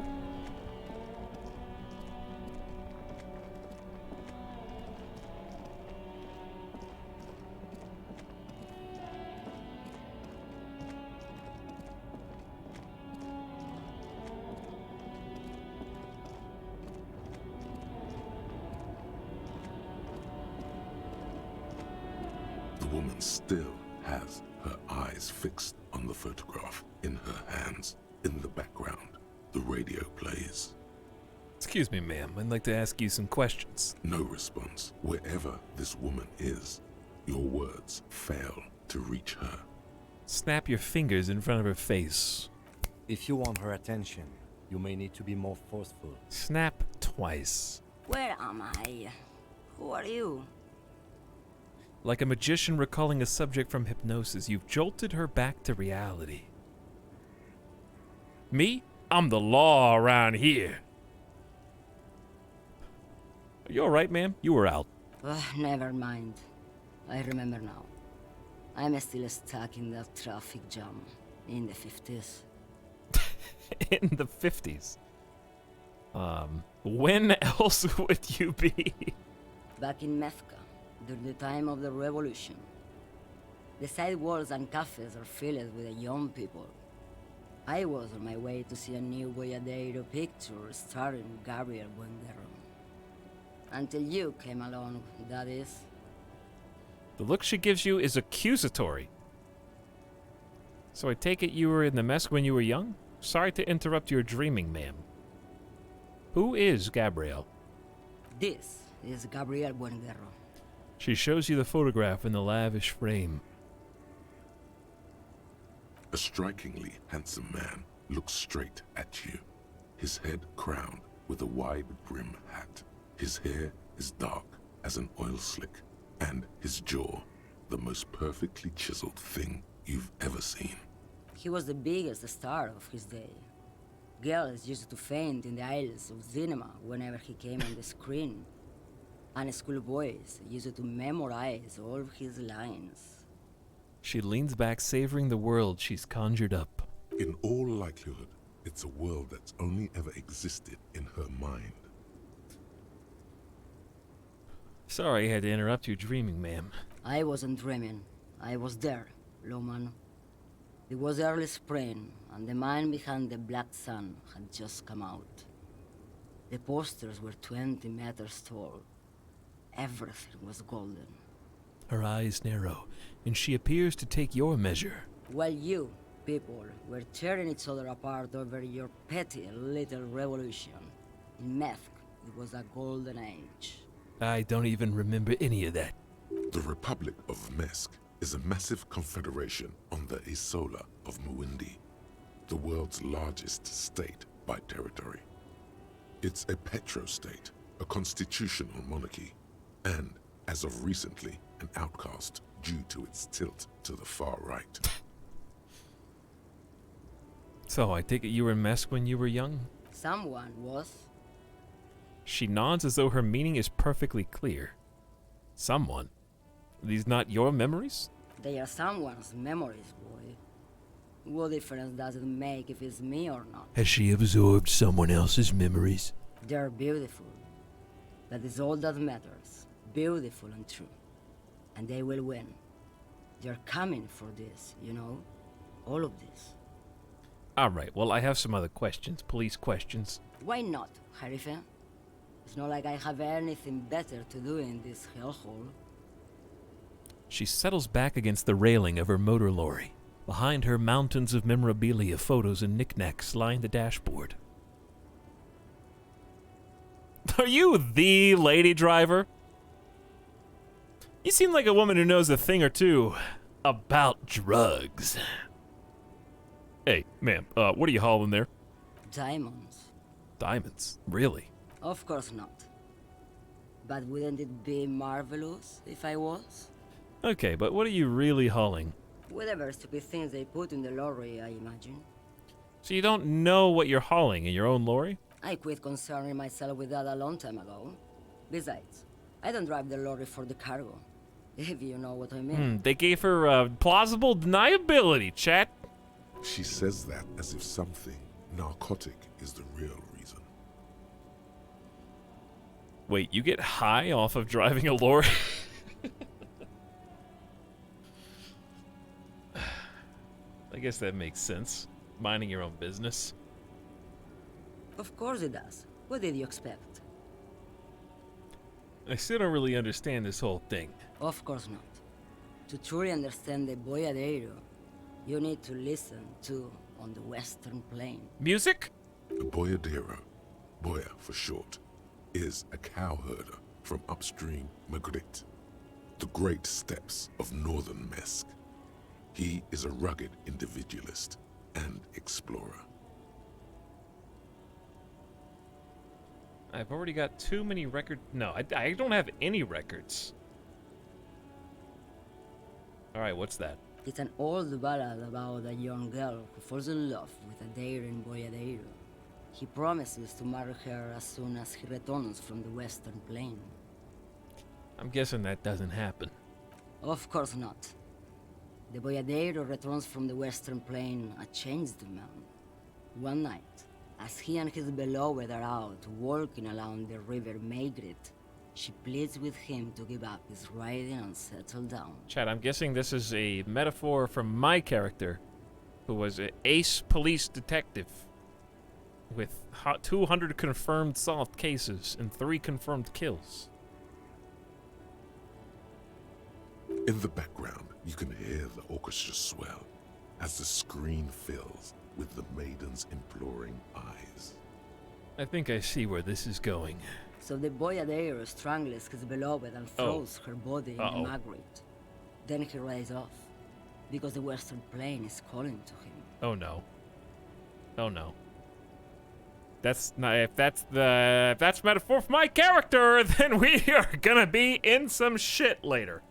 The woman still has her eyes fixed on the photograph in her hands. In the background, the radio plays. Excuse me, ma'am. I'd like to ask you some questions. No response. Wherever this woman is, your words fail to reach her. Snap your fingers in front of her face. If you want her attention, you may need to be more forceful. Snap twice. Where am I? Who are you? Like a magician recalling a subject from hypnosis, you've jolted her back to reality. Me? I'm the law around here. Are you alright, ma'am? You were out. Never mind. I remember now. I'm still stuck in that traffic jam in the 50s. In the 50s? When else would you be? Back in Methka, during the time of the revolution. The sidewalks and cafes are filled with young people. I was on my way to see a new Boyadero picture starring Gabriel Buendero. Until you came along, that is. The look she gives you is accusatory. So I take it you were in the mess when you were young? Sorry to interrupt your dreaming, ma'am. Who is Gabriel? This is Gabriel Buendero. She shows you the photograph in the lavish frame. A strikingly handsome man looks straight at you, his head crowned with a wide brim hat. His hair is dark as an oil slick, and his jaw the most perfectly chiseled thing you've ever seen. He was the biggest star of his day. Girls used to faint in the aisles of cinema whenever he came on the screen, and schoolboys used to memorize all of his lines. She leans back, savoring the world she's conjured up. In all likelihood, it's a world that's only ever existed in her mind. Sorry I had to interrupt your dreaming, ma'am. I wasn't dreaming. I was there, Lawman. It was early spring, and the man behind the black sun had just come out. The posters were 20 meters tall. Everything was golden. Her eyes narrow, and she appears to take your measure. While you, people, were tearing each other apart over your petty little revolution, in Methk, it was a golden age. I don't even remember any of that. The Republic of Mesk is a massive confederation on the Isola of Muindi, the world's largest state by territory. It's a petrostate, a constitutional monarchy, and, as of recently, an outcast due to its tilt to the far right. So, I take it you were in Mesk when you were young? Someone was. She nods as though her meaning is perfectly clear. Someone? These not your memories? They are someone's memories, boy. What difference does it make if it's me or not? Has she absorbed someone else's memories? They're beautiful. That is all that matters. Beautiful and true. And they will win. They're coming for this, you know? All of this. Alright, well I have some other questions. Police questions. Why not, Harife? It's not like I have anything better to do in this hellhole. She settles back against the railing of her motor lorry. Behind her, mountains of memorabilia, photos, and knickknacks line the dashboard. Are you the lady driver? You seem like a woman who knows a thing or two about drugs. Hey, ma'am, what are you hauling there? Diamonds. Diamonds? Really? Of course not. But wouldn't it be marvelous if I was? Okay, but what are you really hauling? Whatever stupid things they put in the lorry, I imagine. So you don't know what you're hauling in your own lorry? I quit concerning myself with that a long time ago. Besides, I don't drive the lorry for the cargo, if you know what I mean. They gave her plausible deniability, chat. She says that as if something narcotic is the real reason. Wait, you get high off of driving a lorry? I guess that makes sense. Minding your own business. Of course it does. What did you expect? I still don't really understand this whole thing. Of course not. To truly understand the boyadero, you need to listen to On the Western Plain. Music? A boyadero, boya for short, is a cowherder from upstream Magritte, the great steppes of northern Mesk. He is a rugged individualist and explorer. I've already got too many records. No, I don't have any records. Alright, what's that? It's an old ballad about a young girl who falls in love with a daring boyadero. He promises to marry her as soon as he returns from the Western Plain. I'm guessing that doesn't happen. Of course not. The boyadero returns from the Western Plain a changed man. One night, as he and his beloved are out walking along the river Magritte, she pleads with him to give up his riding and settle down. Chad, I'm guessing this is a metaphor from my character, who was an ace police detective with 200 confirmed solved cases and 3 confirmed kills. In the background, you can hear the orchestra swell as the screen fills with the maiden's imploring eyes. I think I see where this is going. So the boyadero strangles his beloved and throws her body in the Magritte. Then he rides off, because the Western Plain is calling to him. Oh no. Oh no. That's not, if that's metaphor for my character, then we are gonna be in some shit later.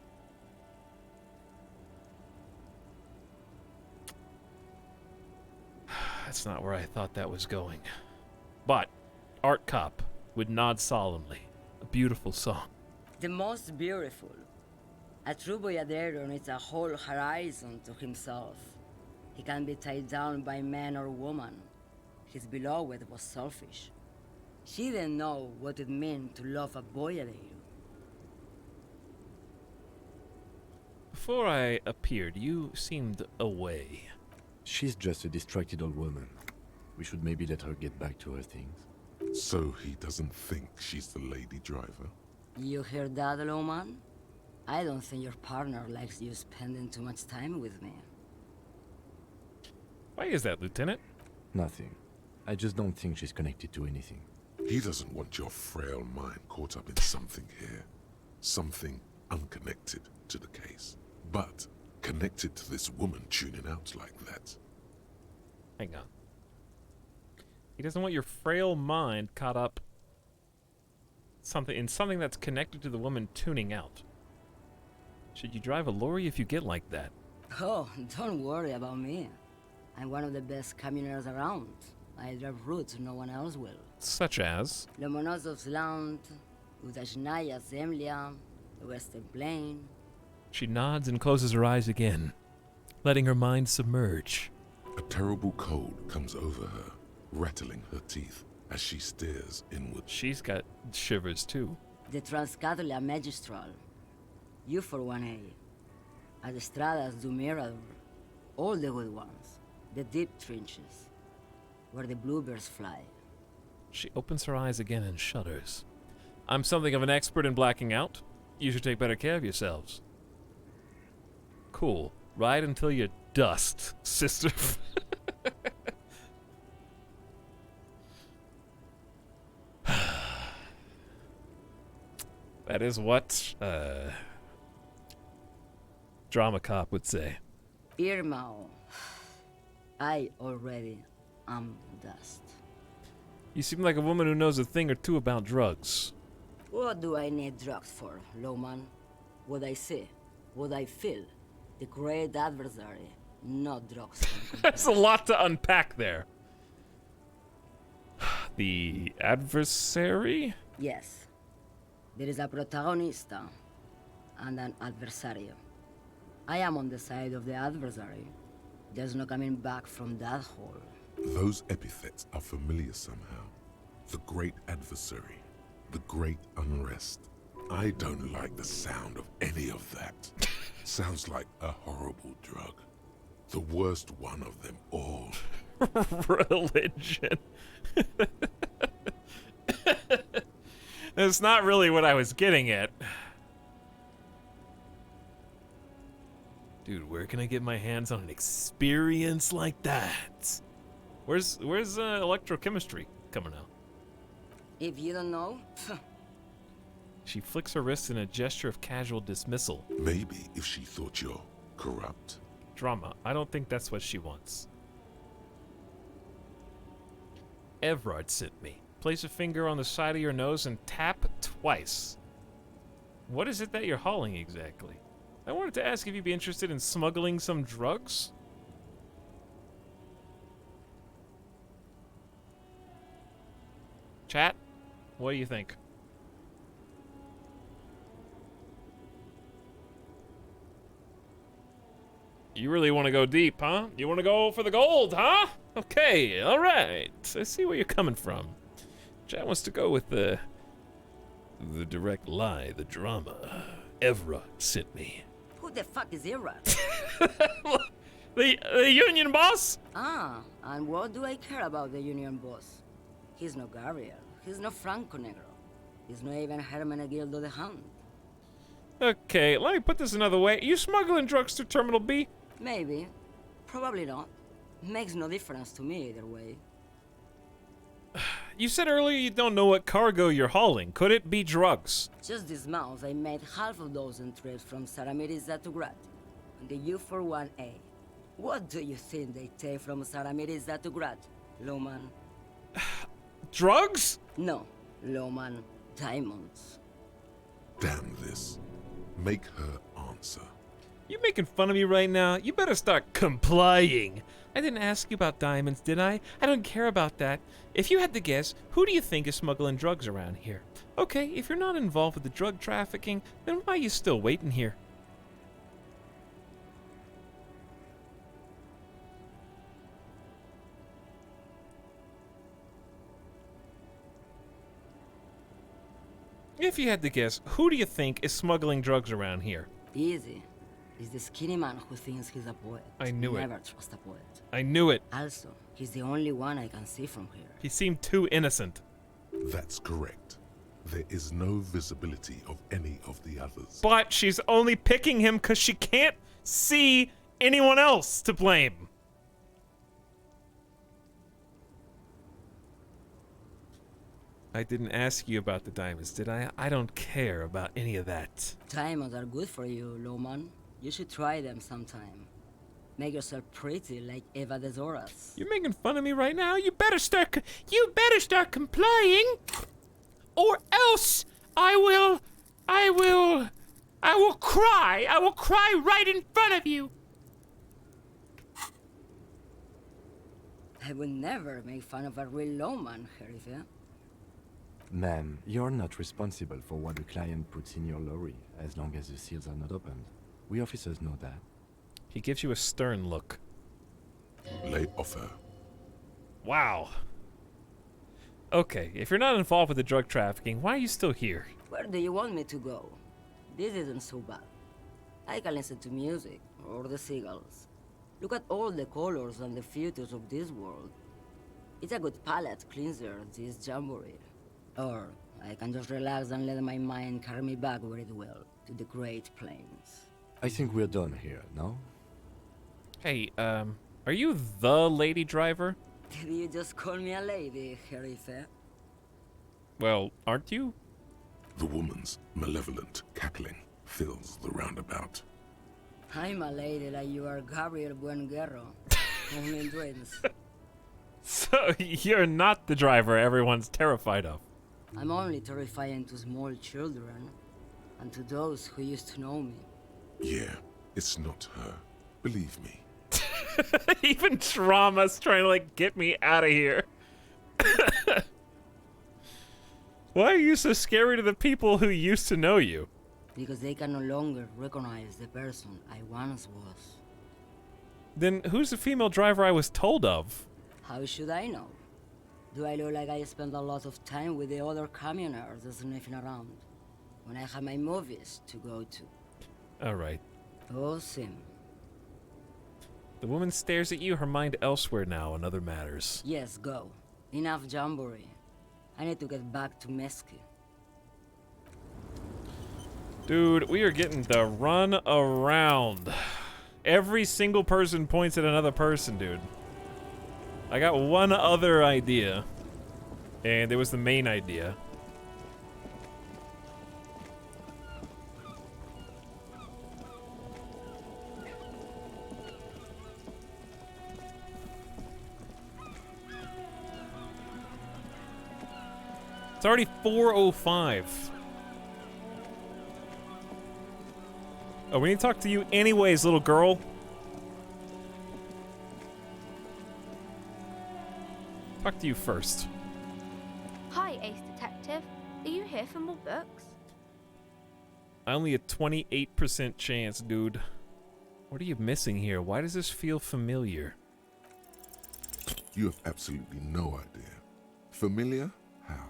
That's not where I thought that was going. But Art Cop would nod solemnly. A beautiful song. The most beautiful. A true boyadero needs a whole horizon to himself. He can't be tied down by man or woman. His beloved was selfish. She didn't know what it meant to love a boyadero. Before I appeared, you seemed away. She's just a distracted old woman. We should maybe let her get back to her things. So he doesn't think she's the lady driver? You hear that, Lowman? I don't think your partner likes you spending too much time with me. Why is that, Lieutenant? Nothing. I just don't think she's connected to anything. He doesn't want your frail mind caught up in something here. Something unconnected to the case. But connected to this woman tuning out like that. Hang on. He doesn't want your frail mind caught up in something that's connected to the woman tuning out. Should you drive a lorry if you get like that? Oh, don't worry about me. I'm one of the best camioners around. I drive routes no one else will. Such as? Lomonosov's Land, Udajnaya Zemlya, the Western Plain. She nods and closes her eyes again, letting her mind submerge. A terrible cold comes over her, rattling her teeth as she stares inward. She's got shivers too. The Transcatolia Magistral. You for 1A. Adestradas du Mirador. All the good ones. The deep trenches. Where the bluebirds fly. She opens her eyes again and shudders. I'm something of an expert in blacking out. You should take better care of yourselves. Cool. Ride until you dust, sister. That is what Drama Cop would say. Irmão, I already am dust. You seem like a woman who knows a thing or two about drugs. What do I need drugs for, Lowman? What I see, what I feel, the great adversary, not drugs. That's a lot to unpack there. The adversary? Yes. There is a protagonista and an adversario. I am on the side of the adversary. There's no coming back from that hole. Those epithets are familiar somehow. The great adversary, the great unrest. I don't like the sound of any of that. Sounds like a horrible drug. The worst one of them all. Religion. That's not really what I was getting at. Dude, where can I get my hands on an experience like that? Where's electrochemistry coming out? If you don't know, She flicks her wrist in a gesture of casual dismissal. Maybe if she thought you're corrupt. Drama. I don't think that's what she wants. Evrard sent me. Place a finger on the side of your nose and tap twice. What is it that you're hauling exactly? I wanted to ask if you'd be interested in smuggling some drugs. Chat, what do you think? You really want to go deep, huh? You want to go for the gold, huh? Okay, all right. I see where you're coming from. Chat wants to go with the direct lie, the drama. Evra sent me. who the fuck is Ira? The union boss? Ah, and what do I care about the union boss? He's no Gabriel. He's no Franco Negro. He's not even Hermenegildo the Hound. Okay, let me put this another way. You smuggling drugs through Terminal B? Maybe. Probably not. Makes no difference to me either way. You said earlier you don't know what cargo you're hauling. Could it be drugs? Just this month, I made half a dozen trips from Saramiriza to Grat, on the U41A. What do you think they take from Saramiriza to Grat, Loman? Drugs? No, Loman. Diamonds. Damn this. Make her answer. You making fun of me right now? You better start complying. I didn't ask you about diamonds, did I? I don't care about that. If you had to guess, who do you think is smuggling drugs around here? Okay, if you're not involved with the drug trafficking, then why are you still waiting here? If you had to guess, who do you think is smuggling drugs around here? Easy. He's the skinny man who thinks he's a poet. I knew it. Never trust a poet. I knew it. Also, he's the only one I can see from here. He seemed too innocent. That's correct. There is no visibility of any of the others. But she's only picking him because she can't see anyone else to blame. I didn't ask you about the diamonds, did I? I don't care about any of that. Diamonds are good for you, Loman. You should try them sometime. Make yourself pretty like Eva de Zoras. You're making fun of me right now? You better start complying, or else I will cry. I will cry right in front of you. I would never make fun of a real Loman, Herifia. Ma'am, you're not responsible for what the client puts in your lorry, as long as the seals are not opened. We officers know that. He gives you a stern look. Lay off her. Wow. Okay, if you're not involved with the drug trafficking, why are you still here? Where do you want me to go? This isn't so bad. I can listen to music, or the seagulls. Look at all the colors and the futures of this world. It's a good palate cleanser, this jamboree. Or I can just relax and let my mind carry me back where it will, to the Great Plains. I think we're done here, no? Hey, are you the lady driver? Did you just call me a lady, Herife? Well, aren't you? The woman's malevolent cackling fills the roundabout. I'm a lady like you are Gabriel Buenguerro. Only in dreams. So you're not the driver everyone's terrified of. I'm only terrifying to small children and to those who used to know me. Yeah, it's not her. Believe me. Even Trauma's trying to, like, get me out of here. Why are you so scary to the people who used to know you? Because they can no longer recognize the person I once was. Then who's the female driver I was told of? How should I know? Do I look like I spend a lot of time with the other communers sniffing around when I have my movies to go to? Alright. Oh, Sim. The woman stares at you, her mind elsewhere now on other matters. Yes, go. Enough jamboree. I need to get back to Mesky. Dude, we are getting the run around. Every single person points at another person, dude. I got one other idea. And it was the main idea. It's already 4:05. Oh, we need to talk to you anyways, little girl. Talk to you first. Hi, Ace Detective. Are you here for more books? Only a 28% chance, dude. What are you missing here? Why does this feel familiar? You have absolutely no idea. Familiar? How?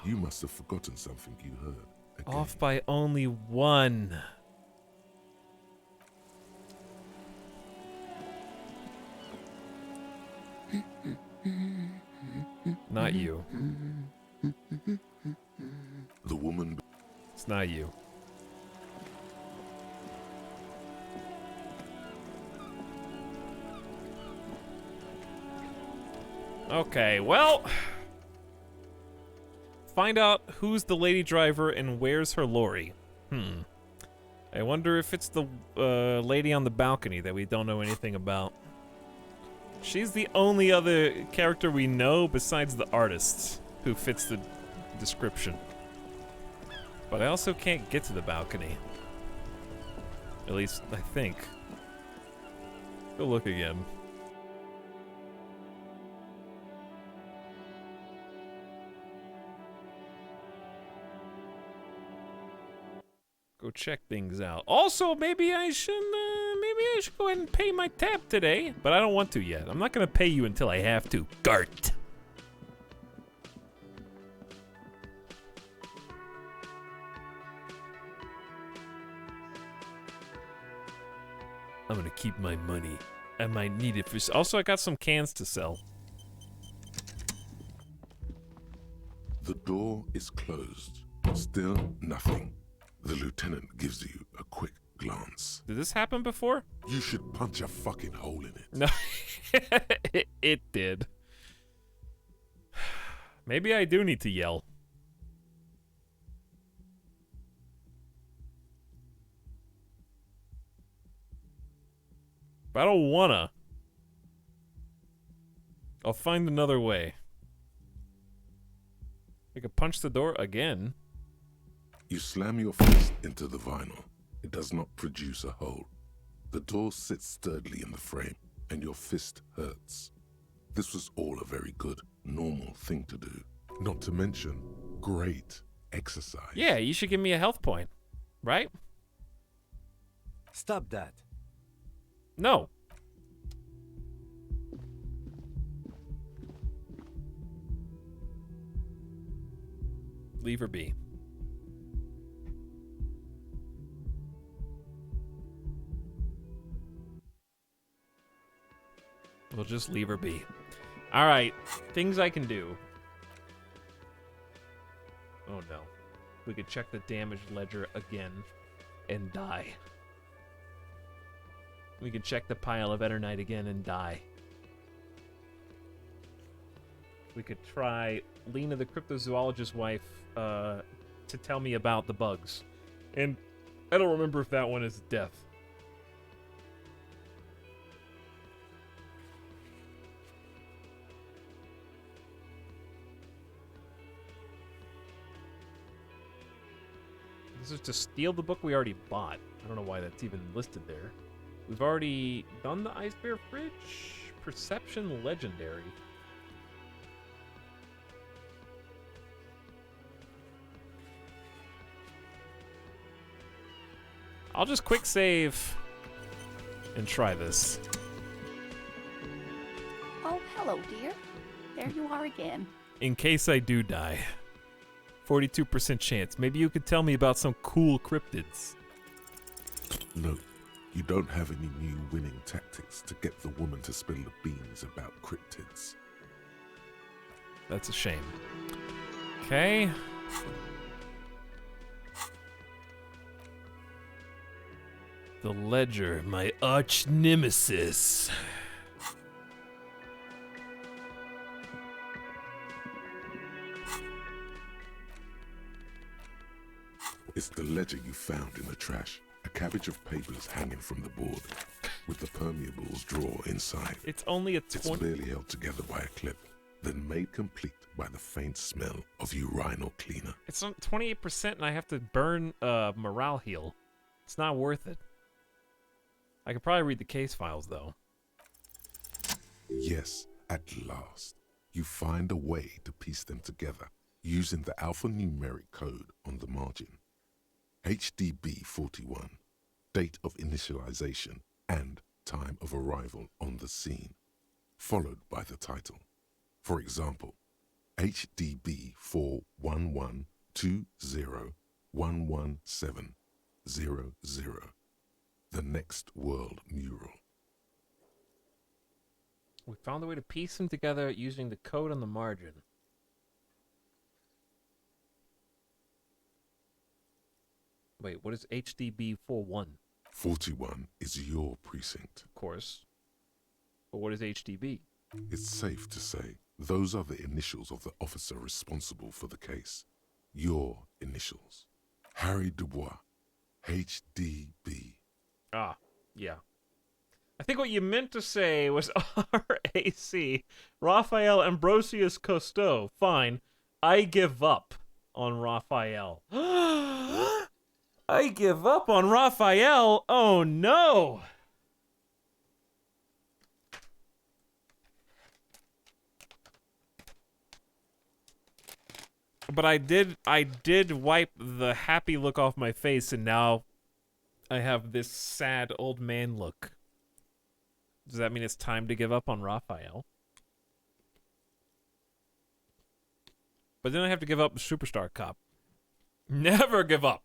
You must have forgotten something you heard. Again. Off by only one. Not you. The woman. It's not you. Okay, well. Find out who's the lady driver and where's her lorry. I wonder if it's the lady on the balcony that we don't know anything about. She's the only other character we know besides the artist who fits the description. But I also can't get to the balcony. At least, I think. Go look again. Go check things out. Also, maybe I should go ahead and pay my tab today, but I don't want to yet. I'm not gonna pay you until I have to. Gart. I'm gonna keep my money. I might need it for. Also, I got some cans to sell. The door is closed. Still nothing. The lieutenant gives you a quick glance. Did this happen before? You should punch a fucking hole in it. No, it did. Maybe I do need to yell. But I don't wanna. I'll find another way. I could punch the door again. You slam your fist into the vinyl. It does not produce a hole. The door sits sturdily in the frame, and your fist hurts. This was all a very good, normal thing to do. Not to mention, great exercise. Yeah, you should give me a health point. Right? Stop that. No. Leave her be. We'll just leave her be. Alright, things I can do. Oh no. We could check the damage ledger again and die. We can check the pile of Eternite again and die. We could try Lena, the cryptozoologist's wife, to tell me about the bugs. And I don't remember if that one is death. This is to steal the book we already bought. I don't know why that's even listed there. We've already done the Ice Bear Fridge. Perception Legendary. I'll just quick save and try this. Oh, hello, dear. There you are again. In case I do die. 42% chance. Maybe you could tell me about some cool cryptids. No, you don't have any new winning tactics to get the woman to spill the beans about cryptids. That's a shame. Okay. The Ledger, my arch nemesis. It's the ledger you found in the trash. A cabbage of papers hanging from the board, with the permeables drawer inside. It's only a It's barely held together by a clip, then made complete by the faint smell of urinal cleaner. It's on 28% and I have to burn morale heal. It's not worth it. I could probably read the case files though. Yes, at last. You find a way to piece them together using the alphanumeric code on the margin. HDB 41, date of initialization and time of arrival on the scene, followed by the title. For example, HDB 41120117000, the next world mural. We found a way to piece them together using the code on the margin. Wait, what is HDB 41? 41 is your precinct. Of course. But what is HDB? It's safe to say those are the initials of the officer responsible for the case. Your initials. Harry Dubois, HDB. Ah, yeah. I think what you meant to say was RAC. Raphael Ambrosius Cousteau. Fine. I give up on Raphael. I give up on Raphael. Oh no. But I did wipe the happy look off my face, and now I have this sad old man look. Does that mean it's time to give up on Raphael? But then I have to give up Superstar Cop. Never give up.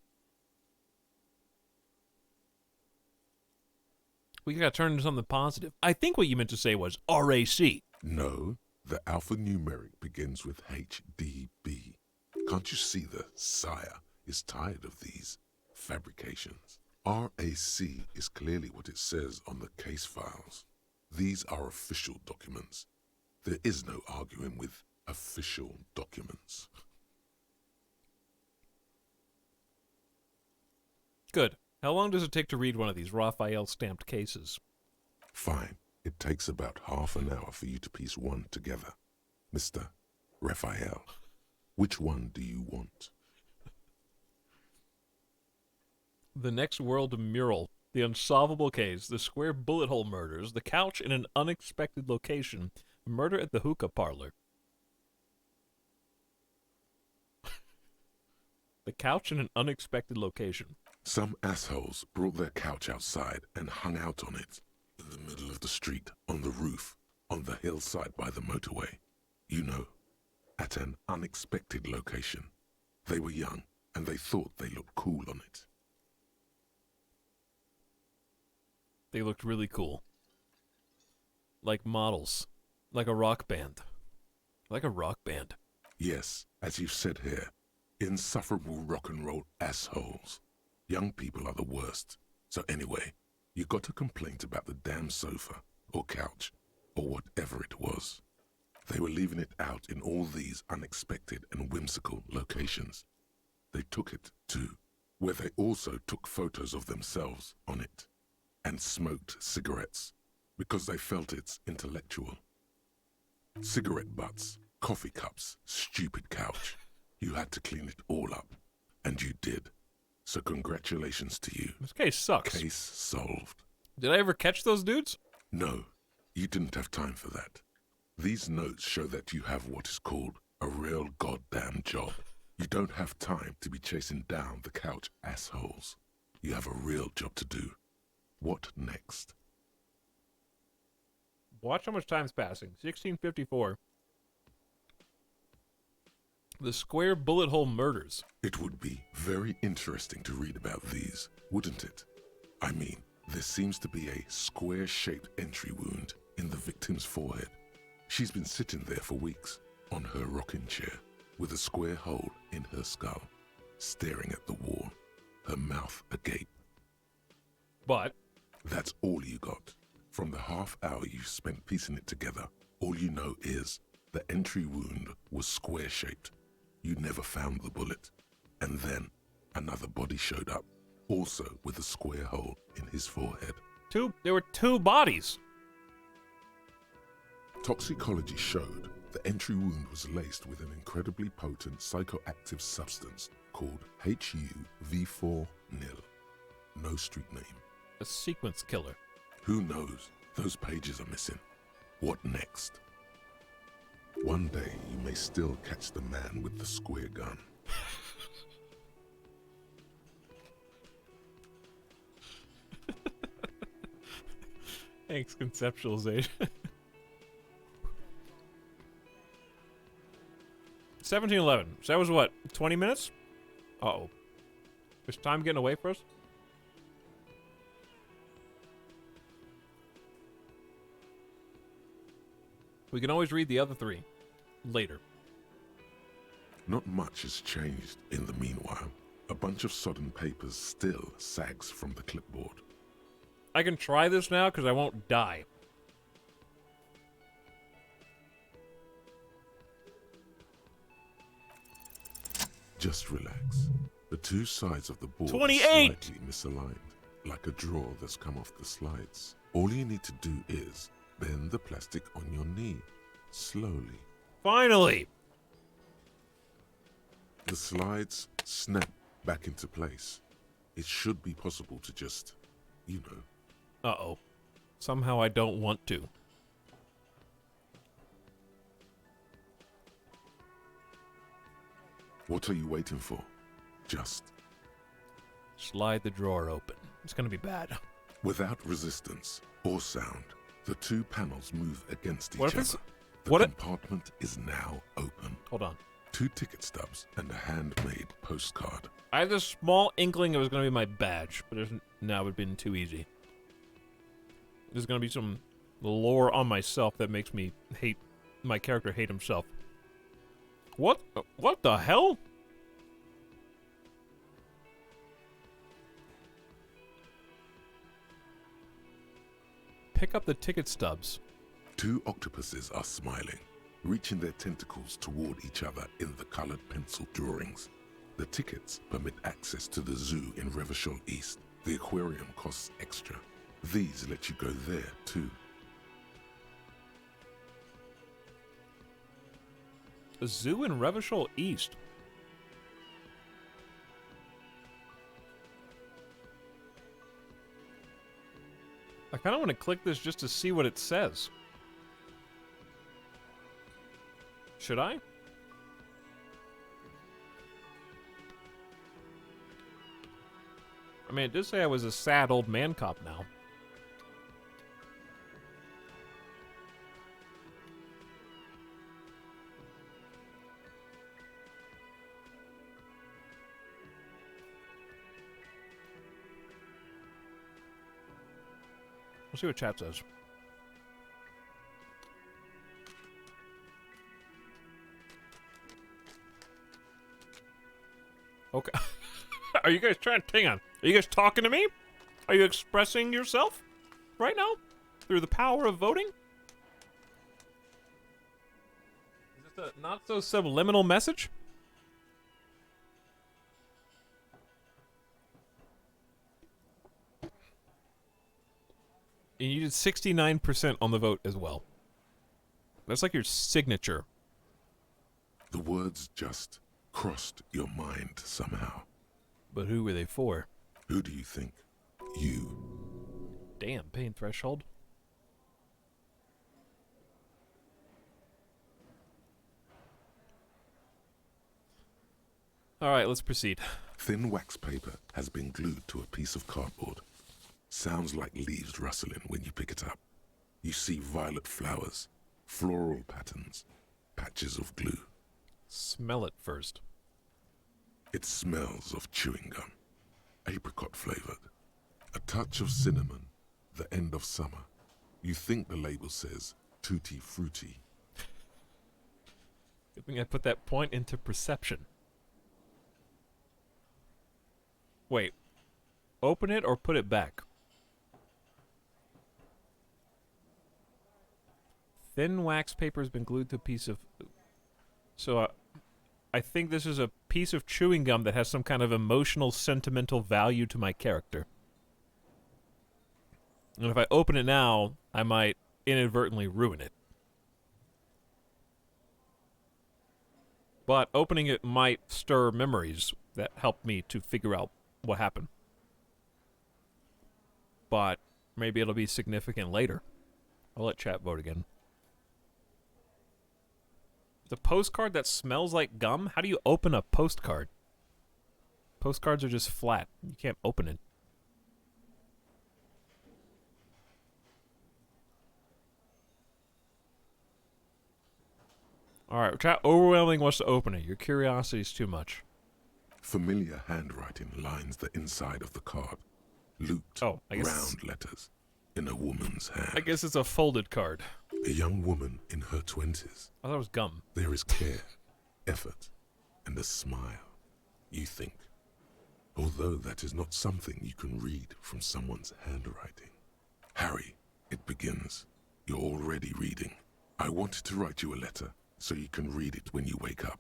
We gotta turn into something positive. I think what you meant to say was RAC. No, the alphanumeric begins with HDB. Can't you see the sire is tired of these fabrications? RAC is clearly what it says on the case files. These are official documents. There is no arguing with official documents. Good. How long does it take to read one of these Raphael stamped cases? Fine. It takes about half an hour for you to piece one together. Mr. Raphael, which one do you want? The Next World Mural, The Unsolvable Case, The Square Bullet Hole Murders, The Couch in an Unexpected Location, Murder at the Hookah Parlor. The Couch in an Unexpected Location. Some assholes brought their couch outside and hung out on it, in the middle of the street, on the roof, on the hillside by the motorway. You know, at an unexpected location. They were young, and they thought they looked cool on it. They looked really cool. Like models. Like a rock band. Like a rock band. Yes, as you've said here, insufferable rock and roll assholes. Young people are the worst. So anyway, You got a complaint about the damn sofa, or couch, or whatever it was. They were leaving it out in all these unexpected and whimsical locations. They took it, too, where they also took photos of themselves on it, and smoked cigarettes, because they felt it's intellectual. Cigarette butts, coffee cups, stupid couch. You had to clean it all up, and you did. So congratulations to you. This case sucks. Case solved. Did I ever catch those dudes? No, you didn't have time for that. These notes show that you have what is called a real goddamn job. You don't have time to be chasing down the couch assholes. You have a real job to do. What next? Watch how much time's passing. 1654. The Square Bullet Hole Murders. It would be very interesting to read about these, wouldn't it? I mean, there seems to be a square-shaped entry wound in the victim's forehead. She's been sitting there for weeks, on her rocking chair, with a square hole in her skull, staring at the wall, her mouth agape. But that's all you got. From the half hour you spent piecing it together, all you know is the entry wound was square-shaped. You never found the bullet. And then another body showed up, also with a square hole in his forehead. There were two bodies. Toxicology showed the entry wound was laced with an incredibly potent psychoactive substance called HUV4 nil. No street name. A sequence killer. Who knows? Those pages are missing. What next? One day you may still catch the man with the square gun. Thanks, conceptualization. 1711. So that was what? 20 minutes? Uh-oh. Is time getting away for us? We can always read the other three later. Not much has changed in the meanwhile. A bunch of sodden papers still sags from the clipboard. I can try this now because I won't die. Just relax. The two sides of the board 28! are slightly misaligned, like a drawer that's come off the slides. All you need to do is bend the plastic on your knee, slowly. Finally! The slides snap back into place. It should be possible to just, you know. Uh-oh. Somehow I don't want to. What are you waiting for? Just slide the drawer open. It's gonna be bad. Without resistance or sound, the two panels move against each What if other. it's- The what if- compartment is now open. Hold on. 2 ticket stubs and a handmade postcard. I had a small inkling it was gonna be my badge, but now it would have been too easy. There's gonna be some lore on myself that makes me hate my character hate himself. What the hell? Pick up the ticket stubs. 2 octopuses are smiling, reaching their tentacles toward each other in the colored pencil drawings. The tickets permit access to the zoo in Revachol East. The aquarium costs extra. These let you go there, too. A zoo in Revachol East. I kind of want to click this just to see what it says. Should I? I mean, it did say I was a sad old man cop now. We'll see what chat says. Okay. Are you guys trying to hang on? Are you guys talking to me? Are you expressing yourself right now through the power of voting? Is this a not so subliminal message? And you did 69% on the vote as well. That's like your signature. The words just crossed your mind somehow. But who were they for? Who do you think? You. Damn, pain threshold. Alright, let's proceed. Thin wax paper has been glued to a piece of cardboard. Sounds like leaves rustling when you pick it up. You see violet flowers, floral patterns, patches of glue. Smell it first. It smells of chewing gum, apricot flavored. A touch of cinnamon, the end of summer. You think the label says tutti frutti. Good thing I put that point into perception. Wait. Open it or put it back? Thin wax paper has been glued to a piece of... So, I think this is a piece of chewing gum that has some kind of emotional, sentimental value to my character. And if I open it now, I might inadvertently ruin it. But opening it might stir memories that help me to figure out what happened. But maybe it'll be significant later. I'll let chat vote again. The postcard that smells like gum? How do you open a postcard? Postcards are just flat. You can't open it. Alright, chat overwhelming wants to open it. Your curiosity is too much. Familiar handwriting lines the inside of the card. Looped, round letters in a woman's hand. I guess it's a folded card. A young woman in her 20s. I thought it was gum. There is care, effort, and a smile. You think. Although that is not something you can read from someone's handwriting. Harry, it begins. You're already reading. I wanted to write you a letter so you can read it when you wake up.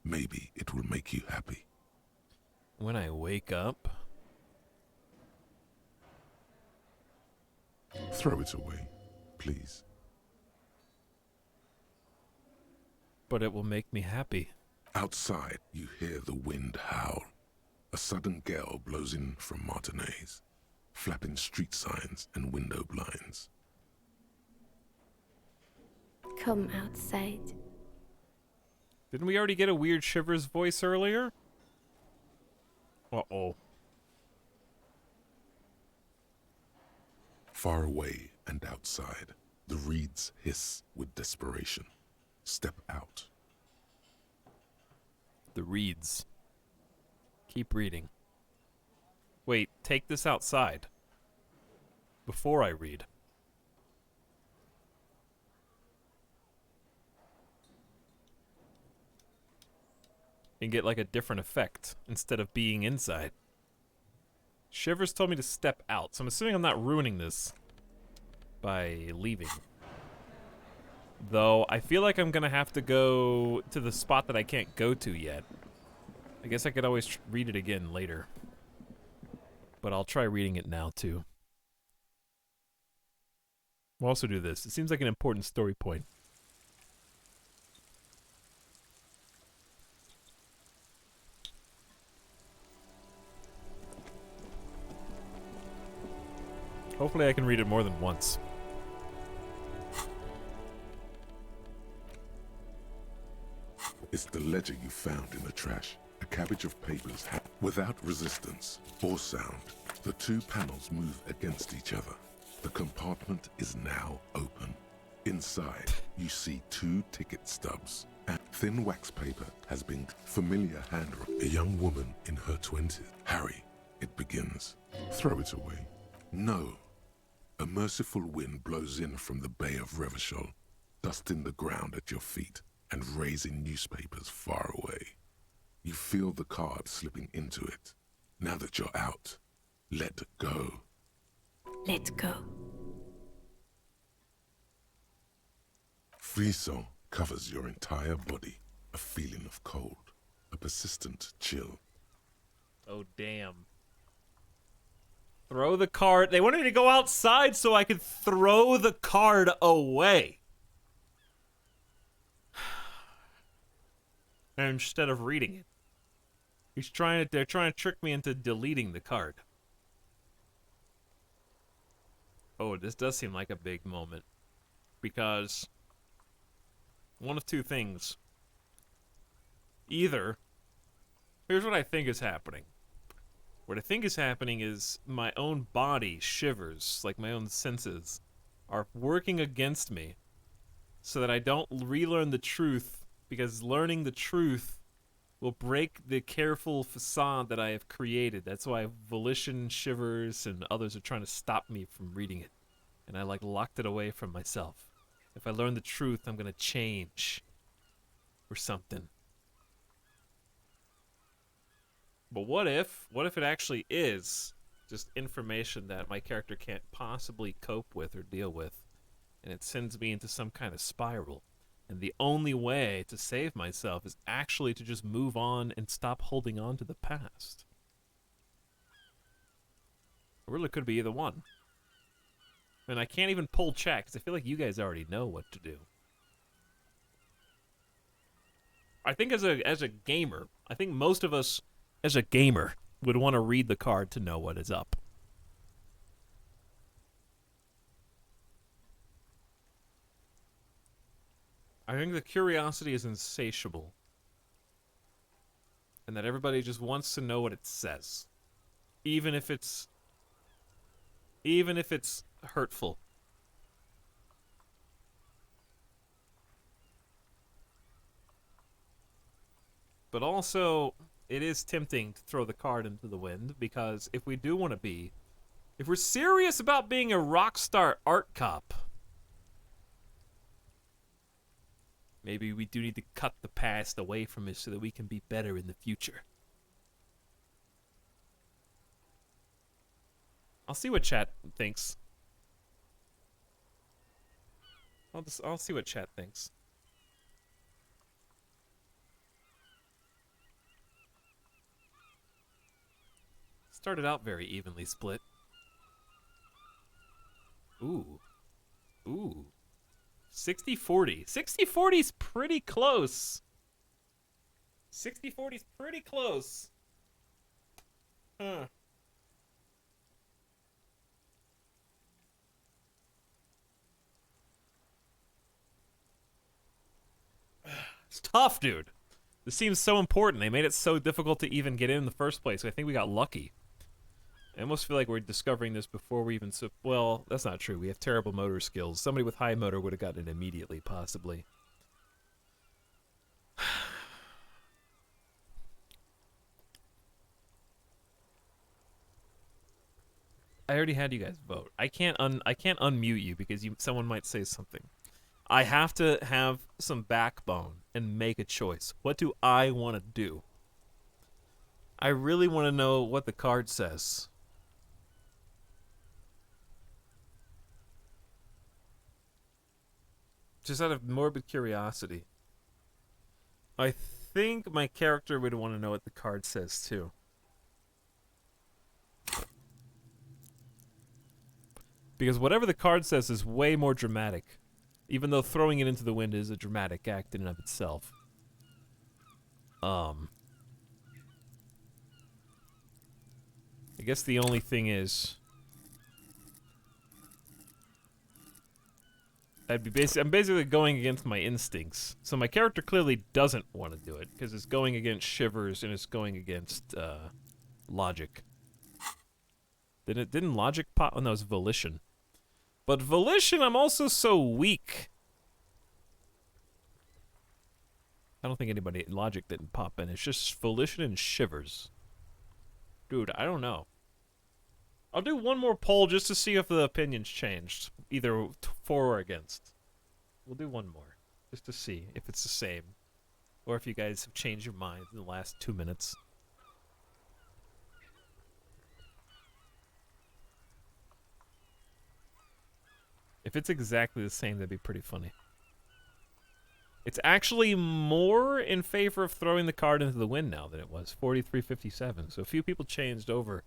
Maybe it will make you happy. When I wake up? Throw it away, please. But it will make me happy. Outside, you hear the wind howl. A sudden gale blows in from Martinez, flapping street signs and window blinds. Come outside. Didn't we already get a weird Shivers voice earlier? Uh-oh. Far away and outside, the reeds hiss with desperation. Step out. The reeds. Keep reading. Wait, take this outside. Before I read. And get like a different effect instead of being inside. Shivers told me to step out, so I'm assuming I'm not ruining this by leaving. Though, I feel like I'm gonna have to go to the spot that I can't go to yet. I guess I could always read it again later. But I'll try reading it now, too. We'll also do this. It seems like an important story point. Hopefully I can read it more than once. It's the ledger you found in the trash. A cabbage of papers. Without resistance or sound, the two panels move against each other. The compartment is now open. Inside, you see two ticket stubs. And thin wax paper has been familiar handwriting. A young woman in her 20s. Harry, it begins. Throw it away. No. A merciful wind blows in from the Bay of Revachol, dusting the ground at your feet and raising newspapers far away. You feel the card slipping into it. Now that you're out, let go. let go. Frisson covers your entire body. A feeling of cold. A persistent chill. Oh, damn. Throw the card. They wanted me to go outside so I could throw the card away. And instead of reading it. They're trying to trick me into deleting the card. Oh, this does seem like a big moment. Because one of two things. Either, here's what I think is happening. What I think is happening is my own body shivers, like my own senses, are working against me so that I don't relearn the truth, because learning the truth will break the careful facade that I have created. That's why Volition shivers and others are trying to stop me from reading it. And I like locked it away from myself. If I learn the truth, I'm gonna change. Or something. But what if it actually is just information that my character can't possibly cope with or deal with, and it sends me into some kind of spiral, and the only way to save myself is actually to just move on and stop holding on to the past? It really could be either one. And I can't even pull chat, because I feel like you guys already know what to do. I think as a gamer, I think most of us as a gamer would want to read the card to know what is up. I think the curiosity is insatiable. And that everybody just wants to know what it says. Even if it's hurtful. But also, it is tempting to throw the card into the wind, because if we do want to be, if we're serious about being a rock star art cop, maybe we do need to cut the past away from us so that we can be better in the future. I'll see what chat thinks. I'll see what chat thinks. Started out very evenly split. Ooh. Ooh. 60-40. 60-40 is pretty close. 60-40 is pretty close. Huh. It's tough, dude. This seems so important. They made it so difficult to even get in the first place. I think we got lucky. I almost feel like we're discovering this before we even... Well, that's not true. We have terrible motor skills. Somebody with high motor would have gotten it immediately, possibly. I already had you guys vote. I can't unmute you because someone might say something. I have to have some backbone and make a choice. What do I want to do? I really want to know what the card says. Just out of morbid curiosity. I think my character would want to know what the card says, too. Because whatever the card says is way more dramatic. Even though throwing it into the wind is a dramatic act in and of itself. I guess the only thing is... I'm basically going against my instincts. So my character clearly doesn't want to do it, because it's going against shivers and it's going against logic. Didn't logic pop? Oh no, it's volition. But volition, I'm also so weak. I don't think anybody logic didn't pop in. It's just volition and shivers. Dude, I don't know. I'll do one more poll just to see if the opinion's changed. Either for or against. We'll do one more. Just to see if it's the same. Or if you guys have changed your mind in the last 2 minutes. If it's exactly the same, that'd be pretty funny. It's actually more in favor of throwing the card into the wind now than it was. 43-57. So a few people changed over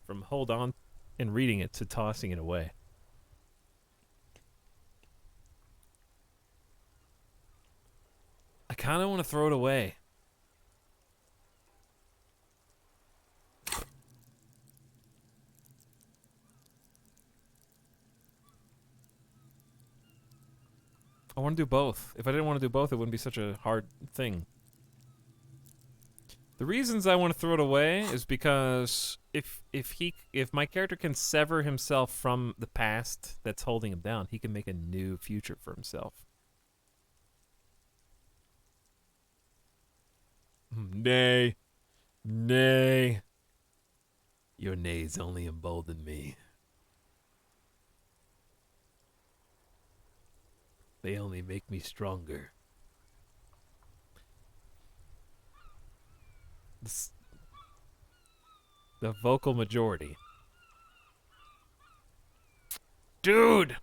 from hold on and reading it to tossing it away. I kind of want to throw it away. I want to do both. If I didn't want to do both, it wouldn't be such a hard thing. The reasons I want to throw it away is because if my character can sever himself from the past that's holding him down, he can make a new future for himself. Nay. Nay. Your nays only embolden me. They only make me stronger. The vocal majority. Dude!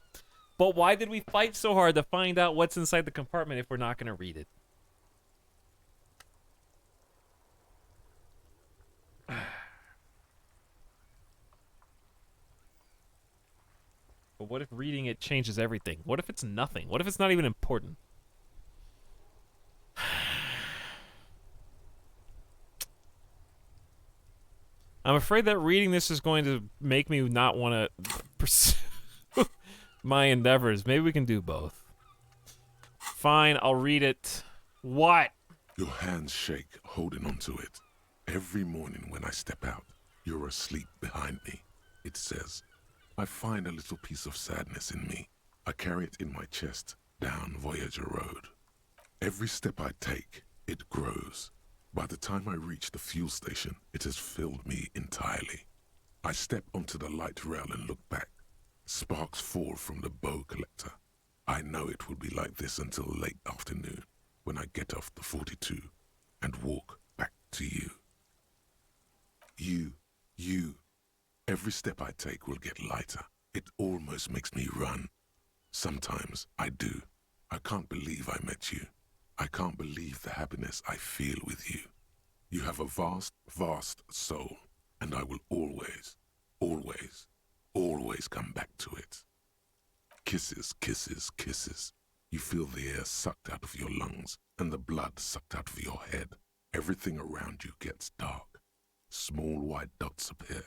But why did we fight so hard to find out what's inside the compartment if we're not going to read it? But what if reading it changes everything? What if it's nothing? What if it's not even important? I'm afraid that reading this is going to make me not want to pursue my endeavors. Maybe we can do both. Fine, I'll read it. What? Your hands shake, holding onto it. Every morning when I step out, you're asleep behind me. It says, I find a little piece of sadness in me. I carry it in my chest, down Voyager Road. Every step I take, it grows. By the time I reach the fuel station, it has filled me entirely. I step onto the light rail and look back. Sparks fall from the bow collector. I know it will be like this until late afternoon, when I get off the 42 and walk back to you. You. Every step I take will get lighter. It almost makes me run. Sometimes I do. I can't believe I met you. I can't believe the happiness I feel with you. You have a vast, vast soul, and I will always, always, always come back to it. Kisses, kisses, kisses. You feel the air sucked out of your lungs and the blood sucked out of your head. Everything around you gets dark. Small white dots appear.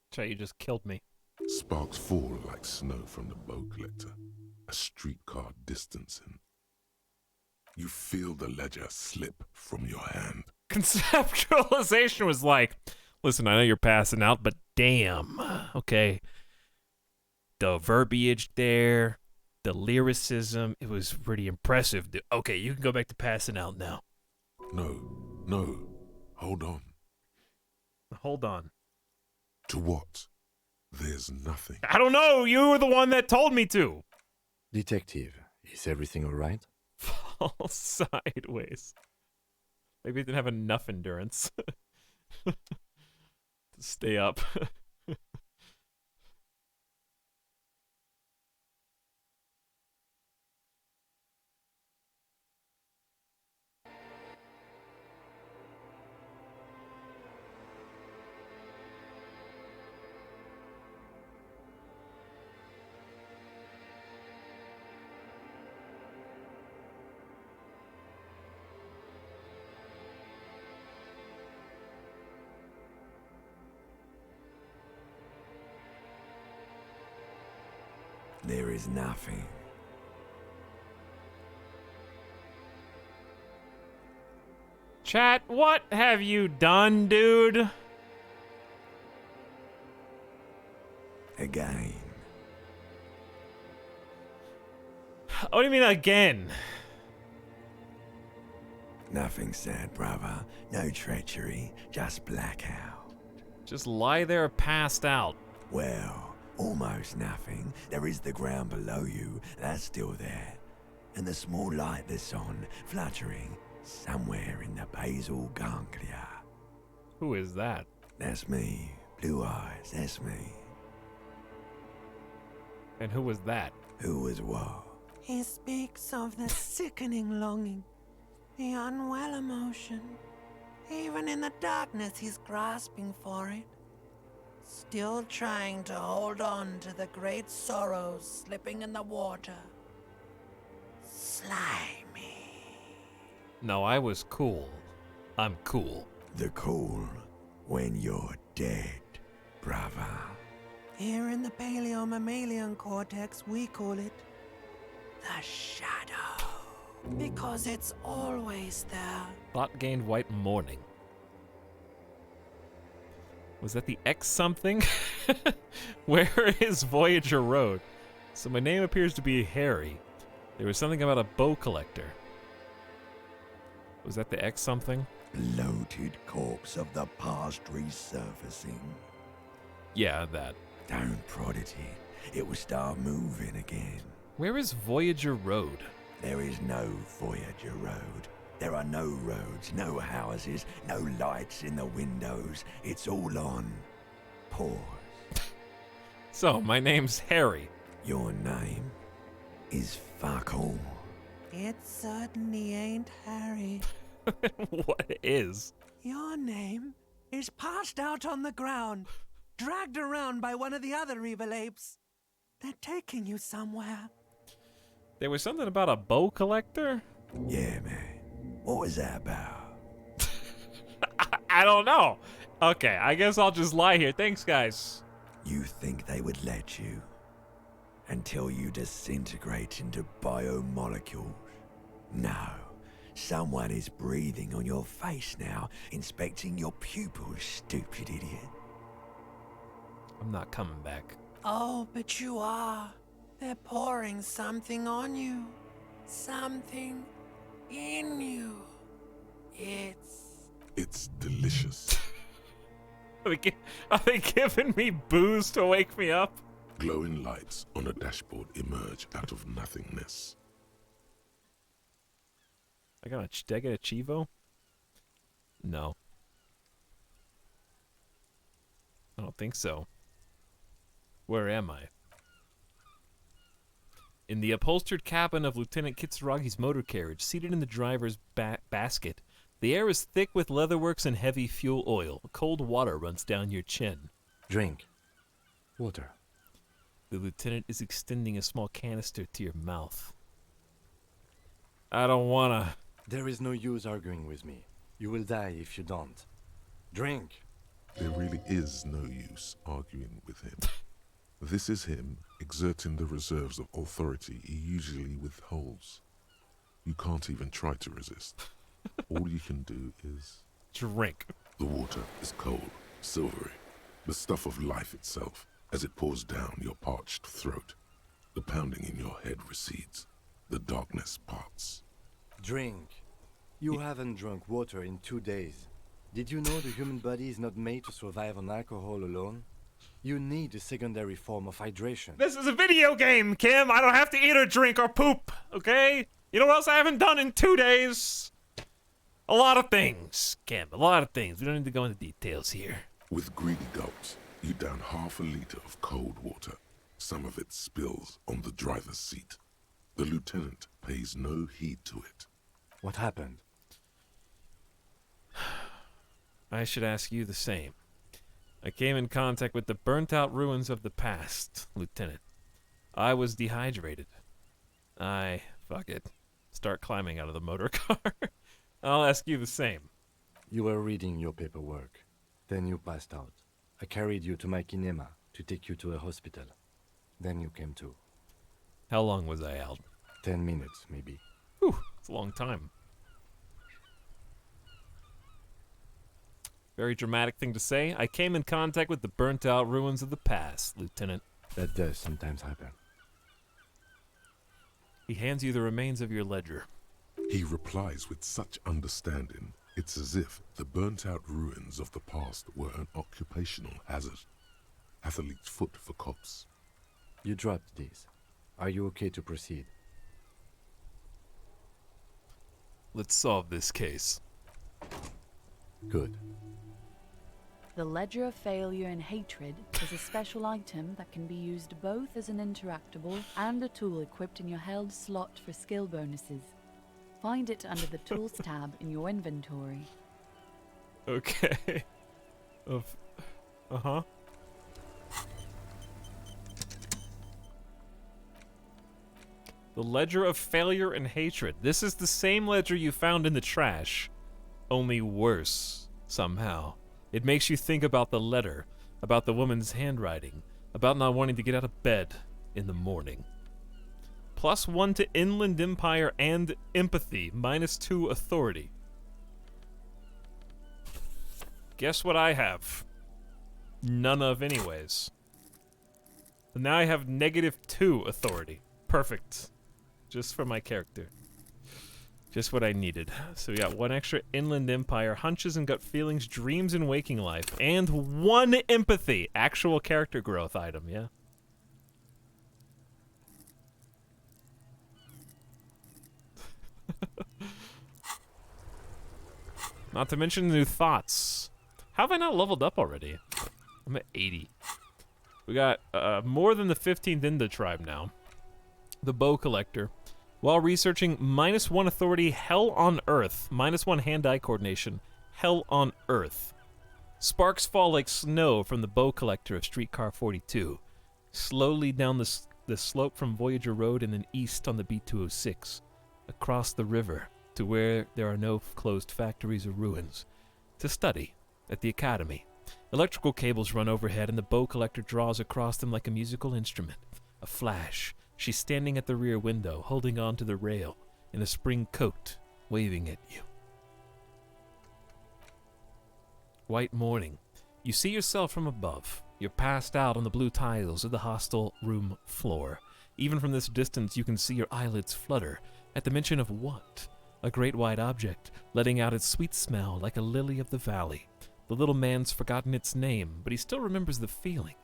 Chat, you just killed me. Sparks fall like snow from the bow collector. A streetcar distancing. You feel the ledger slip from your hand. Conceptualization was like, listen, I know you're passing out, but damn. Okay. The verbiage there, the lyricism, it was pretty impressive. Okay, you can go back to passing out now. No. Hold on. Hold on. To what? There's nothing. I don't know. You were the one that told me to. Detective, is everything all right? Fall sideways. Maybe he didn't have enough endurance to stay up. There is nothing. Chat, what have you done, dude? Again. What do you mean again? Nothing sad, brother. No treachery, just blackout. Just lie there passed out. Well, almost nothing. There is the ground below you, that's still there. And the small light that's on, fluttering, somewhere in the basal ganglia. Who is that? That's me. Blue eyes, that's me. And who was that? Who was what? He speaks of the sickening longing, the unwell emotion. Even in the darkness, he's grasping for it. Still trying to hold on to the great sorrows slipping in the water. Slimy. No, I was cool. I'm cool. The cool when you're dead, brother. Here in the paleo-mammalian cortex, we call it the shadow. Because it's always there. Thought gained white morning. Was that the X something? Where is Voyager Road? So my name appears to be Harry. There was something about a bow collector. Was that the X something? Bloated corpse of the past resurfacing. Yeah, that. Don't prod at it. It will start moving again. Where is Voyager Road? There is no Voyager Road. There are no roads, no houses, no lights in the windows. It's all on pause. So, my name's Harry. Your name is fuck all. It certainly ain't Harry. What is? Your name is passed out on the ground, dragged around by one of the other evil apes. They're taking you somewhere. There was something about a bow collector? Yeah, man. What was that about? I don't know. Okay, I guess I'll just lie here. Thanks, guys. You think they would let you? Until you disintegrate into biomolecules? No. Someone is breathing on your face now, inspecting your pupils, stupid idiot. I'm not coming back. Oh, but you are. They're pouring something on you. Something in you. It's delicious. Are they giving me booze to wake me up? Glowing lights on a dashboard emerge out of nothingness. Did I get a Chivo? No. I don't think so. Where am I? In the upholstered cabin of Lieutenant Kitsuragi's motor carriage, seated in the driver's basket, the air is thick with leatherworks and heavy fuel oil. Cold water runs down your chin. Drink. Water. The lieutenant is extending a small canister to your mouth. I don't wanna. There is no use arguing with me. You will die if you don't. Drink. There really is no use arguing with him. This is him exerting the reserves of authority he usually withholds. You can't even try to resist. All you can do is... drink. The water is cold, silvery, the stuff of life itself, as it pours down your parched throat. The pounding in your head recedes. The darkness parts. Drink. You haven't drunk water in 2 days. Did you know the human body is not made to survive on alcohol alone? You need a secondary form of hydration. This is a video game, Kim. I don't have to eat or drink or poop, okay? You know what else I haven't done in 2 days? A lot of things, Kim. A lot of things. We don't need to go into details here. With greedy gulps, you down half a liter of cold water. Some of it spills on the driver's seat. The lieutenant pays no heed to it. What happened? I should ask you the same. I came in contact with the burnt-out ruins of the past, Lieutenant. I was dehydrated. Fuck it. Start climbing out of the motor car. I'll ask you the same. You were reading your paperwork. Then you passed out. I carried you to my kinema to take you to a hospital. Then you came to. How long was I out? 10 minutes, maybe. Whew, it's a long time. Very dramatic thing to say. I came in contact with the burnt-out ruins of the past, Lieutenant. That does sometimes happen. He hands you the remains of your ledger. He replies with such understanding, it's as if the burnt-out ruins of the past were an occupational hazard. Etalyx foot for cops. You dropped these. Are you okay to proceed? Let's solve this case. Good. The Ledger of Failure and Hatred is a special item that can be used both as an interactable and a tool equipped in your held slot for skill bonuses. Find it under the Tools tab in your inventory. Okay. Uh-huh. The Ledger of Failure and Hatred. This is the same ledger you found in the trash, only worse, somehow. It makes you think about the letter, about the woman's handwriting, about not wanting to get out of bed in the morning. +1 to Inland Empire and Empathy, -2 Authority. Guess what I have? None of anyways. And now I have -2 Authority. Perfect. Just for my character. Just what I needed. So we got 1 extra Inland Empire, Hunches and Gut Feelings, Dreams and Waking Life, and 1 Empathy. Actual character growth item, yeah. Not to mention new thoughts. How have I not leveled up already? I'm at 80. We got more than the 15th in the tribe now. The Bow Collector. While researching, -1 Authority, Hell on Earth. -1 hand-eye coordination, Hell on Earth. Sparks fall like snow from the Bow Collector of Streetcar 42. Slowly down the slope from Voyager Road and then east on the B206. Across the river to where there are no closed factories or ruins. To study at the Academy. Electrical cables run overhead and the Bow Collector draws across them like a musical instrument. A flash. She's standing at the rear window, holding on to the rail, in a spring coat, waving at you. White morning. You see yourself from above. You're passed out on the blue tiles of the hostel room floor. Even from this distance, you can see your eyelids flutter at the mention of what? A great white object, letting out its sweet smell like a lily of the valley. The little man's forgotten its name, but he still remembers the feeling.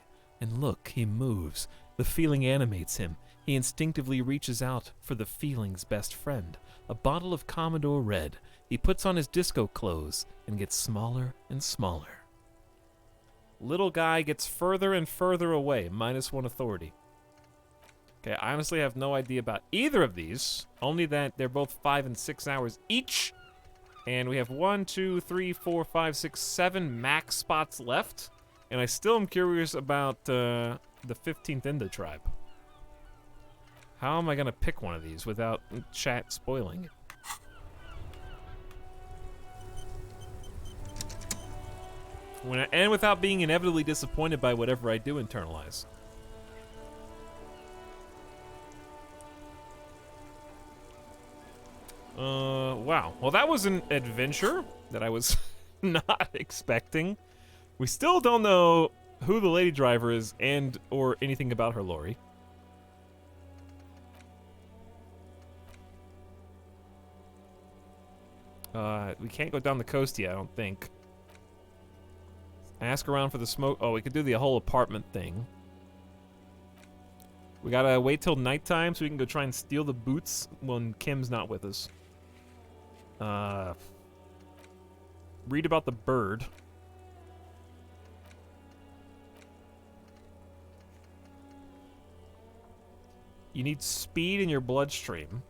And look, he moves. The feeling animates him. He instinctively reaches out for the feeling's best friend, a bottle of Commodore Red. He puts on his disco clothes and gets smaller and smaller. Little guy gets further and further away, -1 Authority. Okay, I honestly have no idea about either of these, only that they're both 5 and 6 hours each. And we have 1, 2, 3, 4, 5, 6, 7 max spots left. And I still am curious about the 15th in the tribe. How am I going to pick one of these without chat spoiling it? And without being inevitably disappointed by whatever I do internalize. Wow. Well, that was an adventure that I was not expecting. We still don't know who the lady driver is and or anything about her lorry. We can't go down the coast yet, I don't think. Ask around for the smoke. Oh, we could do the whole apartment thing. We gotta wait till nighttime so we can go try and steal the boots when Kim's not with us. Read about the bird. You need speed in your bloodstream.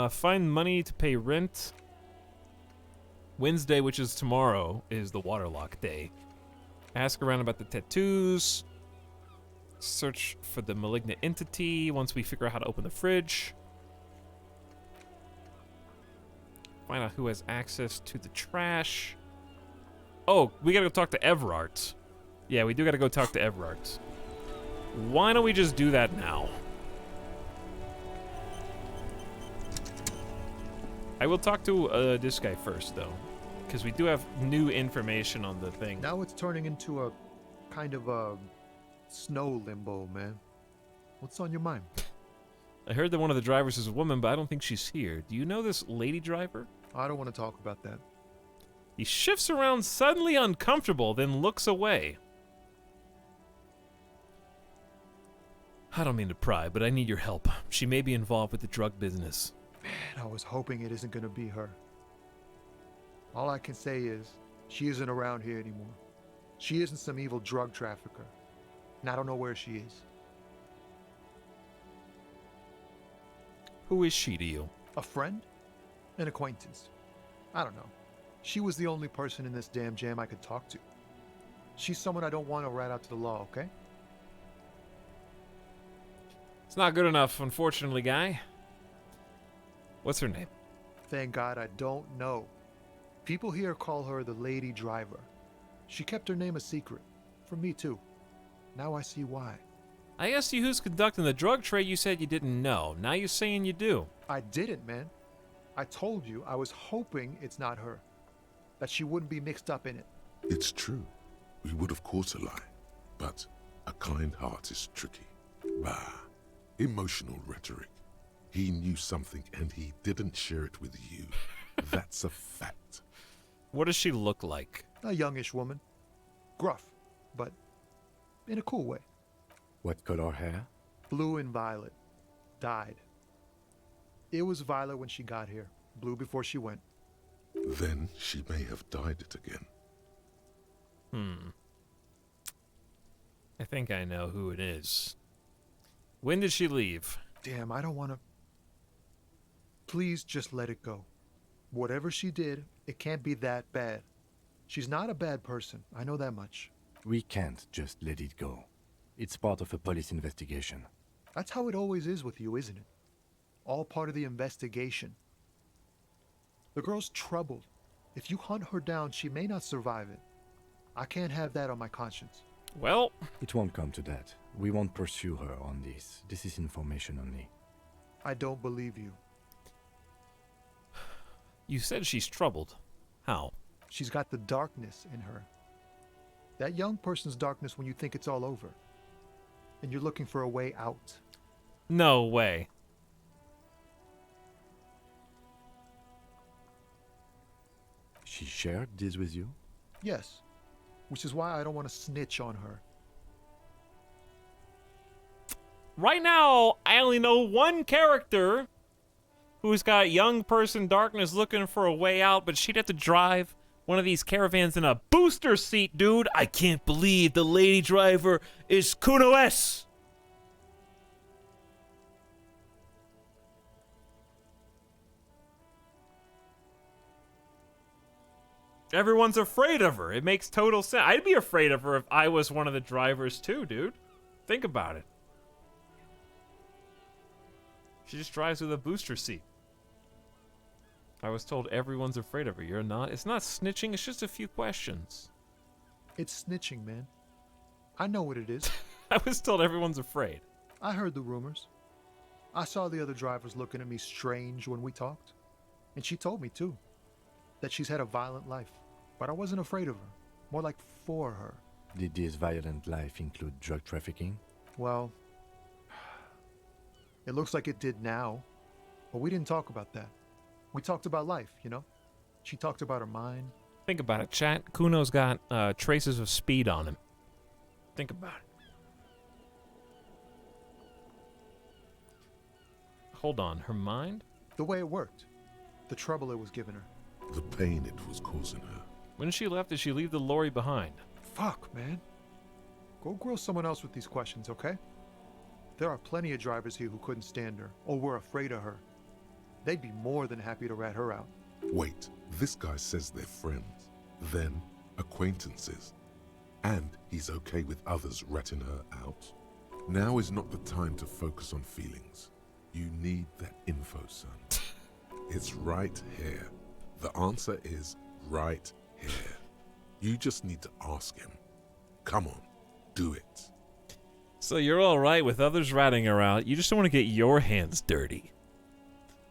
Find money to pay rent. Wednesday, which is tomorrow, is the Waterlock Day. Ask around about the tattoos. Search for the malignant entity once we figure out how to open the fridge. Find out who has access to the trash. Oh, we gotta go talk to Everart. Yeah, we do gotta go talk to Everart. Why don't we just do that now? I will talk to this guy first, though, because we do have new information on the thing. Now it's turning into a kind of a snow limbo, man. What's on your mind? I heard that one of the drivers is a woman, but I don't think she's here. Do you know this lady driver? I don't want to talk about that. He shifts around suddenly uncomfortable, then looks away. I don't mean to pry, but I need your help. She may be involved with the drug business. Man, I was hoping it isn't going to be her. All I can say is, she isn't around here anymore. She isn't some evil drug trafficker. And I don't know where she is. Who is she to you? A friend? An acquaintance. I don't know. She was the only person in this damn jam I could talk to. She's someone I don't want to rat out to the law, okay? It's not good enough, unfortunately, guy. What's her name? Thank God I don't know. People here call her the Lady Driver. She kept her name a secret. From me, too. Now I see why. I asked you who's conducting the drug trade. You said you didn't know. Now you're saying you do. I didn't, man. I told you I was hoping it's not her. That she wouldn't be mixed up in it. It's true. We would of course lie. But a kind heart is tricky. Bah. Emotional rhetoric. He knew something and he didn't share it with you. That's a fact. What does she look like? A youngish woman. Gruff, but in a cool way. What color hair? Blue and violet. Dyed. It was violet when she got here. Blue before she went. Then she may have dyed it again. I think I know who it is. When did she leave? Damn, I don't want to... Please just let it go. Whatever she did, it can't be that bad. She's not a bad person. I know that much. We can't just let it go. It's part of a police investigation. That's how it always is with you, isn't it? All part of the investigation. The girl's troubled. If you hunt her down, she may not survive it. I can't have that on my conscience. Well... It won't come to that. We won't pursue her on this. This is information only. I don't believe you. You said she's troubled. How? She's got the darkness in her. That young person's darkness when you think it's all over. And you're looking for a way out. No way. She shared this with you? Yes. Which is why I don't want to snitch on her. Right now, I only know one character who's got young person darkness looking for a way out, but she'd have to drive one of these caravans in a booster seat, dude. I can't believe the lady driver is Kuno S. Everyone's afraid of her. It makes total sense. I'd be afraid of her if I was one of the drivers too, dude. Think about it. She just drives with a booster seat. I was told everyone's afraid of her. You're not? It's not snitching. It's just a few questions. It's snitching, man. I know what it is. I was told everyone's afraid. I heard the rumors. I saw the other drivers looking at me strange when we talked. And she told me, too, that she's had a violent life. But I wasn't afraid of her. More like for her. Did this violent life include drug trafficking? Well, it looks like it did now. But we didn't talk about that. We talked about life, you know? She talked about her mind. Think about it, chat. Kuno's got traces of speed on him. Think about it. Hold on, her mind? The way it worked. The trouble it was giving her. The pain it was causing her. When she left, did she leave the lorry behind? Fuck, man. Go grill someone else with these questions, okay? There are plenty of drivers here who couldn't stand her, or were afraid of her. They'd be more than happy to rat her out. Wait, this guy says they're friends, then acquaintances, and he's okay with others ratting her out? Now is not the time to focus on feelings. You need that info, son. It's right here. The answer is right here. You just need to ask him. Come on, do it. So you're alright with others ratting her out, you just don't want to get your hands dirty.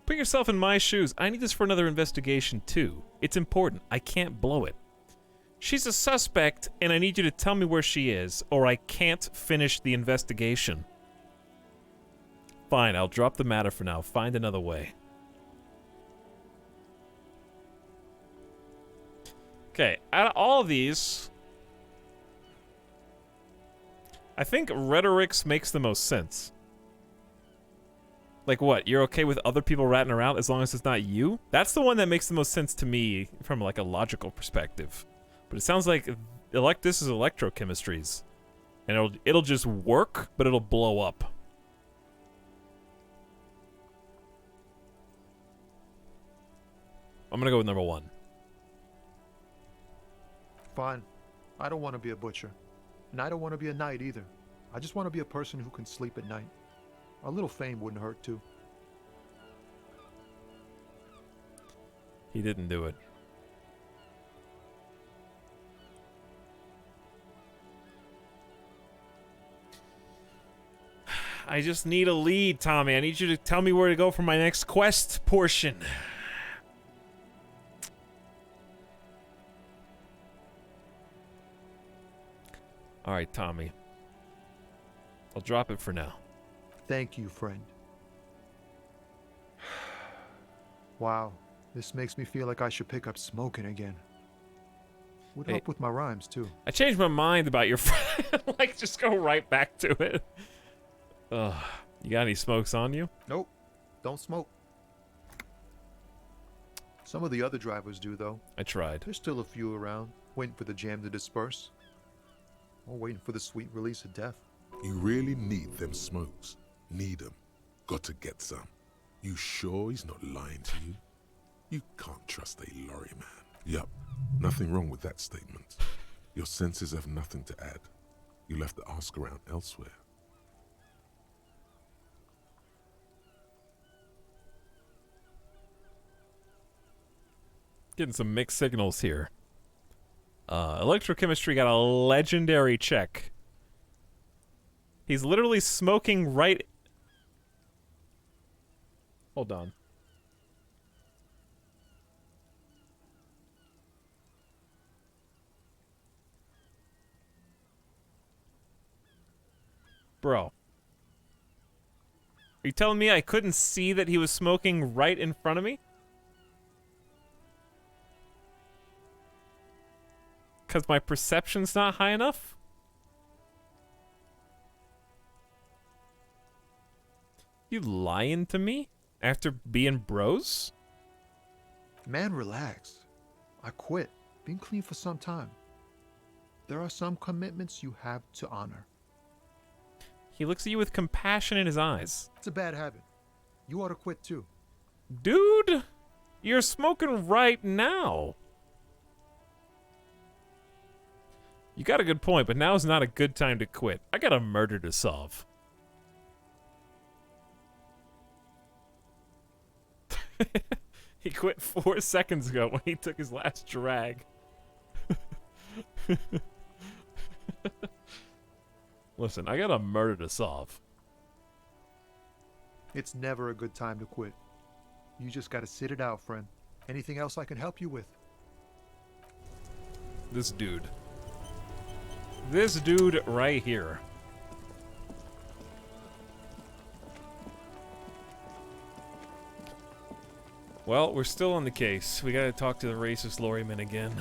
Put yourself in my shoes. I need this for another investigation too. It's important. I can't blow it. She's a suspect, and I need you to tell me where she is, or I can't finish the investigation. Fine, I'll drop the matter for now. Find another way. Okay, out of all of these, I think Rhetorix makes the most sense. Like what? You're okay with other people ratting around as long as it's not you? That's the one that makes the most sense to me from like a logical perspective. But it sounds like this is electrochemistries. And it'll just work, but it'll blow up. I'm gonna go with number 1. Fine. I don't want to be a butcher. And I don't want to be a knight either. I just want to be a person who can sleep at night. A little fame wouldn't hurt too. He didn't do it. I just need a lead, Tommy. I need you to tell me where to go for my next quest portion. Alright, Tommy. I'll drop it for now. Thank you, friend. Wow, this makes me feel like I should pick up smoking again. Would help with my rhymes, too. I changed my mind about your friend. Like, just go right back to it. Ugh. You got any smokes on you? Nope. Don't smoke. Some of the other drivers do, though. I tried. There's still a few around, waiting for the jam to disperse. Or waiting for the sweet release of death. You really need them smokes. Need them. Got to get some. You sure he's not lying to you? You can't trust a lorry man. Yup. Nothing wrong with that statement. Your senses have nothing to add. You'll have to ask around elsewhere. Getting some mixed signals here. Electrochemistry got a legendary check. He's literally smoking right... Hold on. Bro. Are you telling me I couldn't see that he was smoking right in front of me? Because my perception's not high enough? You lying to me after being bros? Man, relax. I quit. Been clean for some time. There are some commitments you have to honor. He looks at you with compassion in his eyes. It's a bad habit. You ought to quit too. Dude, you're smoking right now. You got a good point, but now's not a good time to quit. I got a murder to solve. He quit 4 seconds ago when he took his last drag. Listen, I got a murder to solve. It's never a good time to quit. You just gotta sit it out, friend. Anything else I can help you with? This dude. This dude right here. Well, we're still on the case. We gotta talk to the racist lorryman again.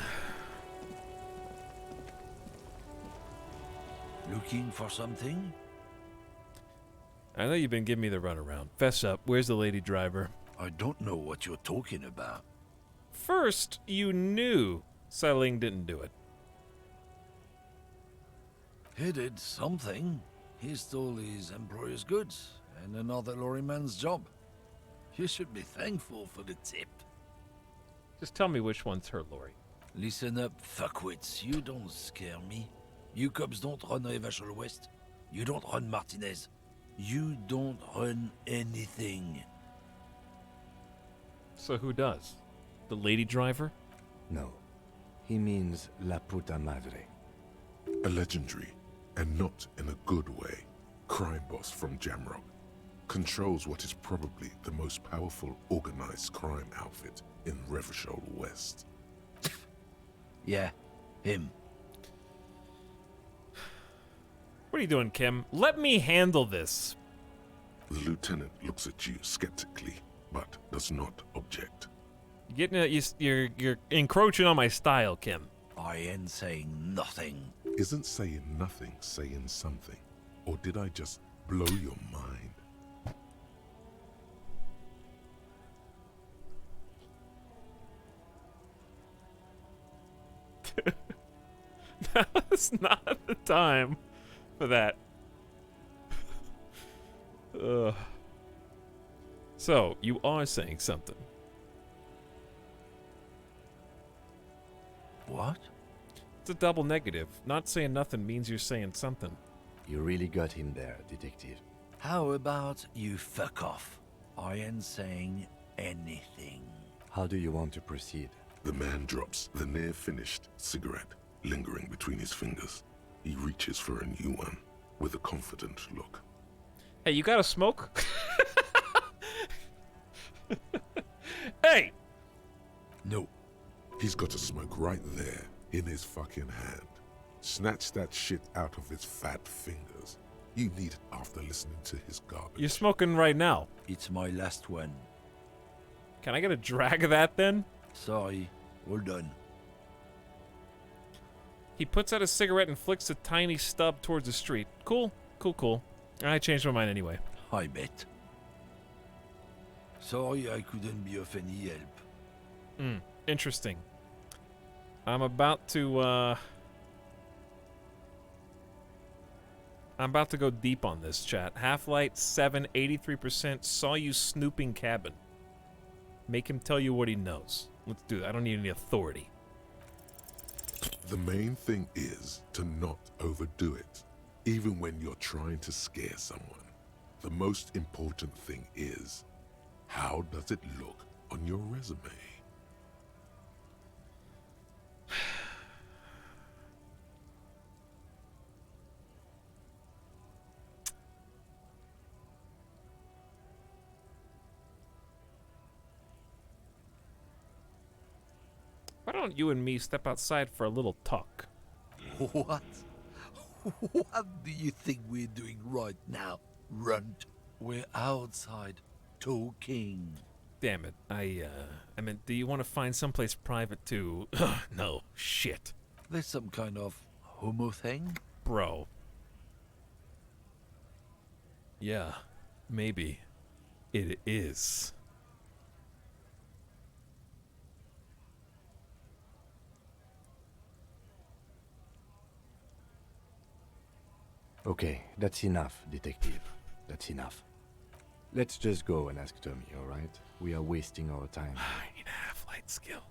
Looking for something? I know you've been giving me the runaround. Fess up. Where's the lady driver? I don't know what you're talking about. First, you knew Sailing didn't do it. He did something. He stole his employer's goods and another lorryman's job. You should be thankful for the tip. Just tell me which one's her lorry. Listen up, fuckwits. You don't scare me. You cops don't run Evashel West. You don't run Martinez. You don't run anything. So who does? The lady driver? No. He means La Puta Madre. A legendary, and not in a good way, crime boss from Jamrock. Controls what is probably the most powerful organized crime outfit in Revachol West. Yeah, him. What are you doing, Kim? Let me handle this. The lieutenant looks at you skeptically, but does not object. You're encroaching on my style, Kim. I ain't saying nothing. Isn't saying nothing saying something? Or did I just blow your mind? It's not the time for that. So, you are saying something. What? It's a double negative. Not saying nothing means you're saying something. You really got him there, detective. How about you fuck off? I ain't saying anything. How do you want to proceed? The man drops the near-finished cigarette lingering between his fingers. He reaches for a new one with a confident look. Hey, you got a smoke? Hey! No. He's got a smoke right there in his fucking hand. Snatch that shit out of his fat fingers. You need it after listening to his garbage. You're smoking right now. It's my last one. Can I get a drag of that then? Sorry, all done. He puts out a cigarette and flicks a tiny stub towards the street. Cool, cool, cool. I changed my mind anyway. I bet. Sorry I couldn't be of any help. Interesting. I'm about to go deep on this, chat. Half-Light 7, 83%, saw you snooping cabin. Make him tell you what he knows. Let's do that. I don't need any authority. The main thing is to not overdo it, even when you're trying to scare someone. The most important thing is, how does it look on your resume? Why don't you and me step outside for a little talk? What? What do you think we're doing right now, runt? We're outside, talking. Damn it. I meant, do you want to find someplace private to... No, shit. There's some kind of homo thing? Bro. Yeah, maybe. It is. Okay, that's enough, detective. That's enough. Let's just go and ask Tommy, alright? We are wasting our time. I need a half-light skill.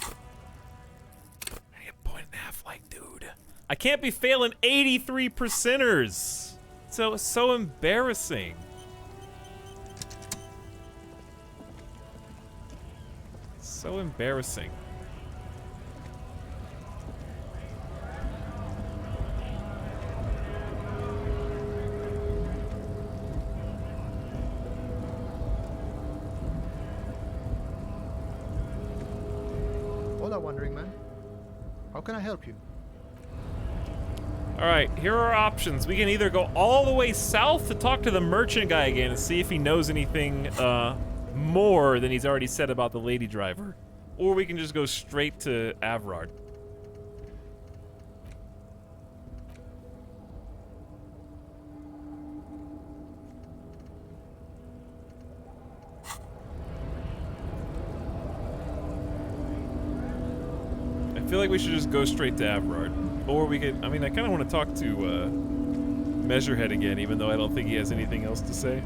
I need a point and a half-light, dude. I can't be failing 83%ers. So embarrassing. So embarrassing. Hola, Wandering Man. How can I help you? Alright, here are our options. We can either go all the way south to talk to the merchant guy again and see if he knows anything more than he's already said about the lady driver. Or we can just go straight to Avrard. I feel like we should just go straight to Avrard. Or we could, I mean, I kind of want to talk to Measurehead again, even though I don't think he has anything else to say.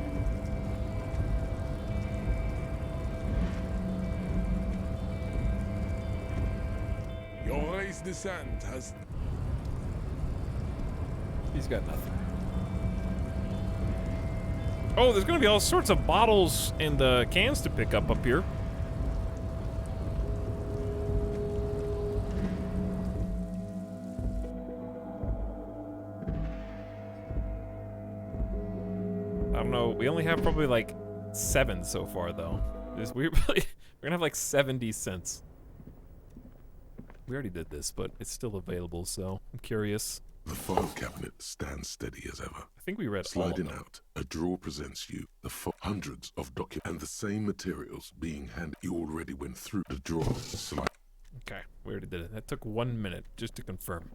Your race descent has... He's got nothing. Oh, there's going to be all sorts of bottles and cans to pick up here. I don't know. We only have probably like 7 so far, though. We're gonna have like 70 cents. We already did this, but it's still available, so I'm curious. The file cabinet stands steady as ever. I think we read all of Sliding them. out, a drawer presents you hundreds of documents and the same materials being handed. You already went through the drawer. Slide. Okay, we already did it. That took 1 minute just to confirm.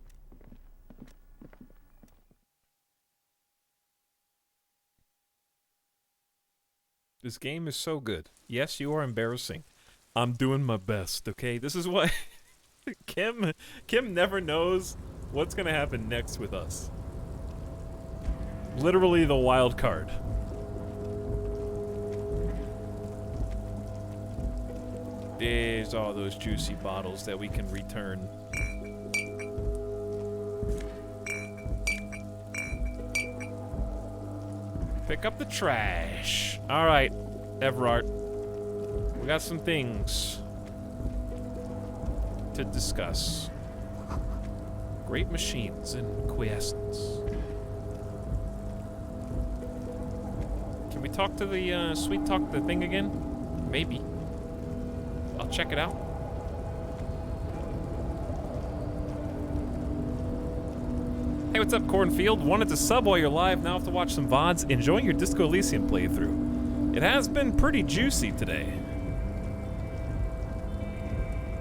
This game is so good. Yes, you are embarrassing. I'm doing my best, okay? This is why Kim never knows what's gonna happen next with us. Literally the wild card. There's all those juicy bottles that we can return. Pick up the trash. All right, Everard. We got some things to discuss. Great machines in quiescence. Can we talk to the sweet talk the thing again? Maybe. I'll check it out. Hey, what's up, Cornfield? Wanted to sub while you're live, now have to watch some VODs. Enjoying your Disco Elysium playthrough. It has been pretty juicy today.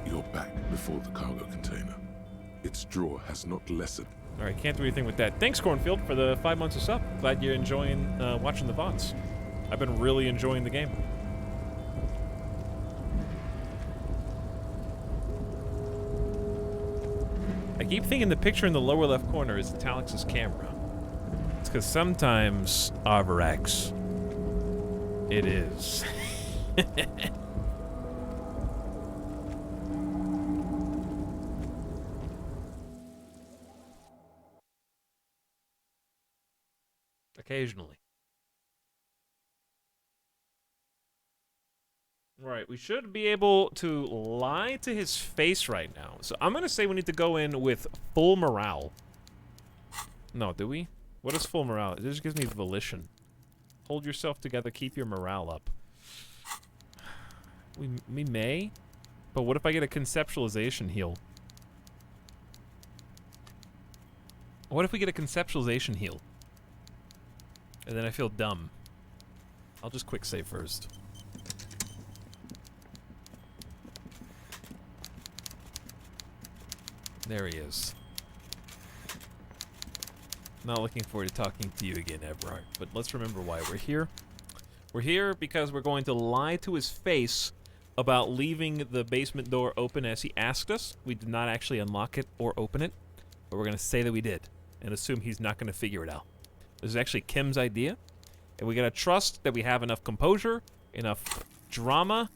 You're back before the cargo container. Its draw has not lessened. Alright, can't do anything with that. Thanks, Cornfield, for the 5 months of sub. Glad you're enjoying watching the VODs. I've been really enjoying the game. I keep thinking the picture in the lower left corner is Etalyx's camera. It's because sometimes, Arvorax, it is. Occasionally. Right, we should be able to lie to his face right now. So I'm gonna say we need to go in with full morale. No, do we? What is full morale? It just gives me volition. Hold yourself together, keep your morale up. We may, but what if I get a conceptualization heal? What if we get a conceptualization heal? And then I feel dumb. I'll just quick save first. There he is. Not looking forward to talking to you again, Everard, but let's remember why we're here. We're here because we're going to lie to his face about leaving the basement door open as he asked us. We did not actually unlock it or open it, but we're going to say that we did and assume he's not going to figure it out. This is actually Kim's idea, and we got to trust that we have enough composure, enough drama,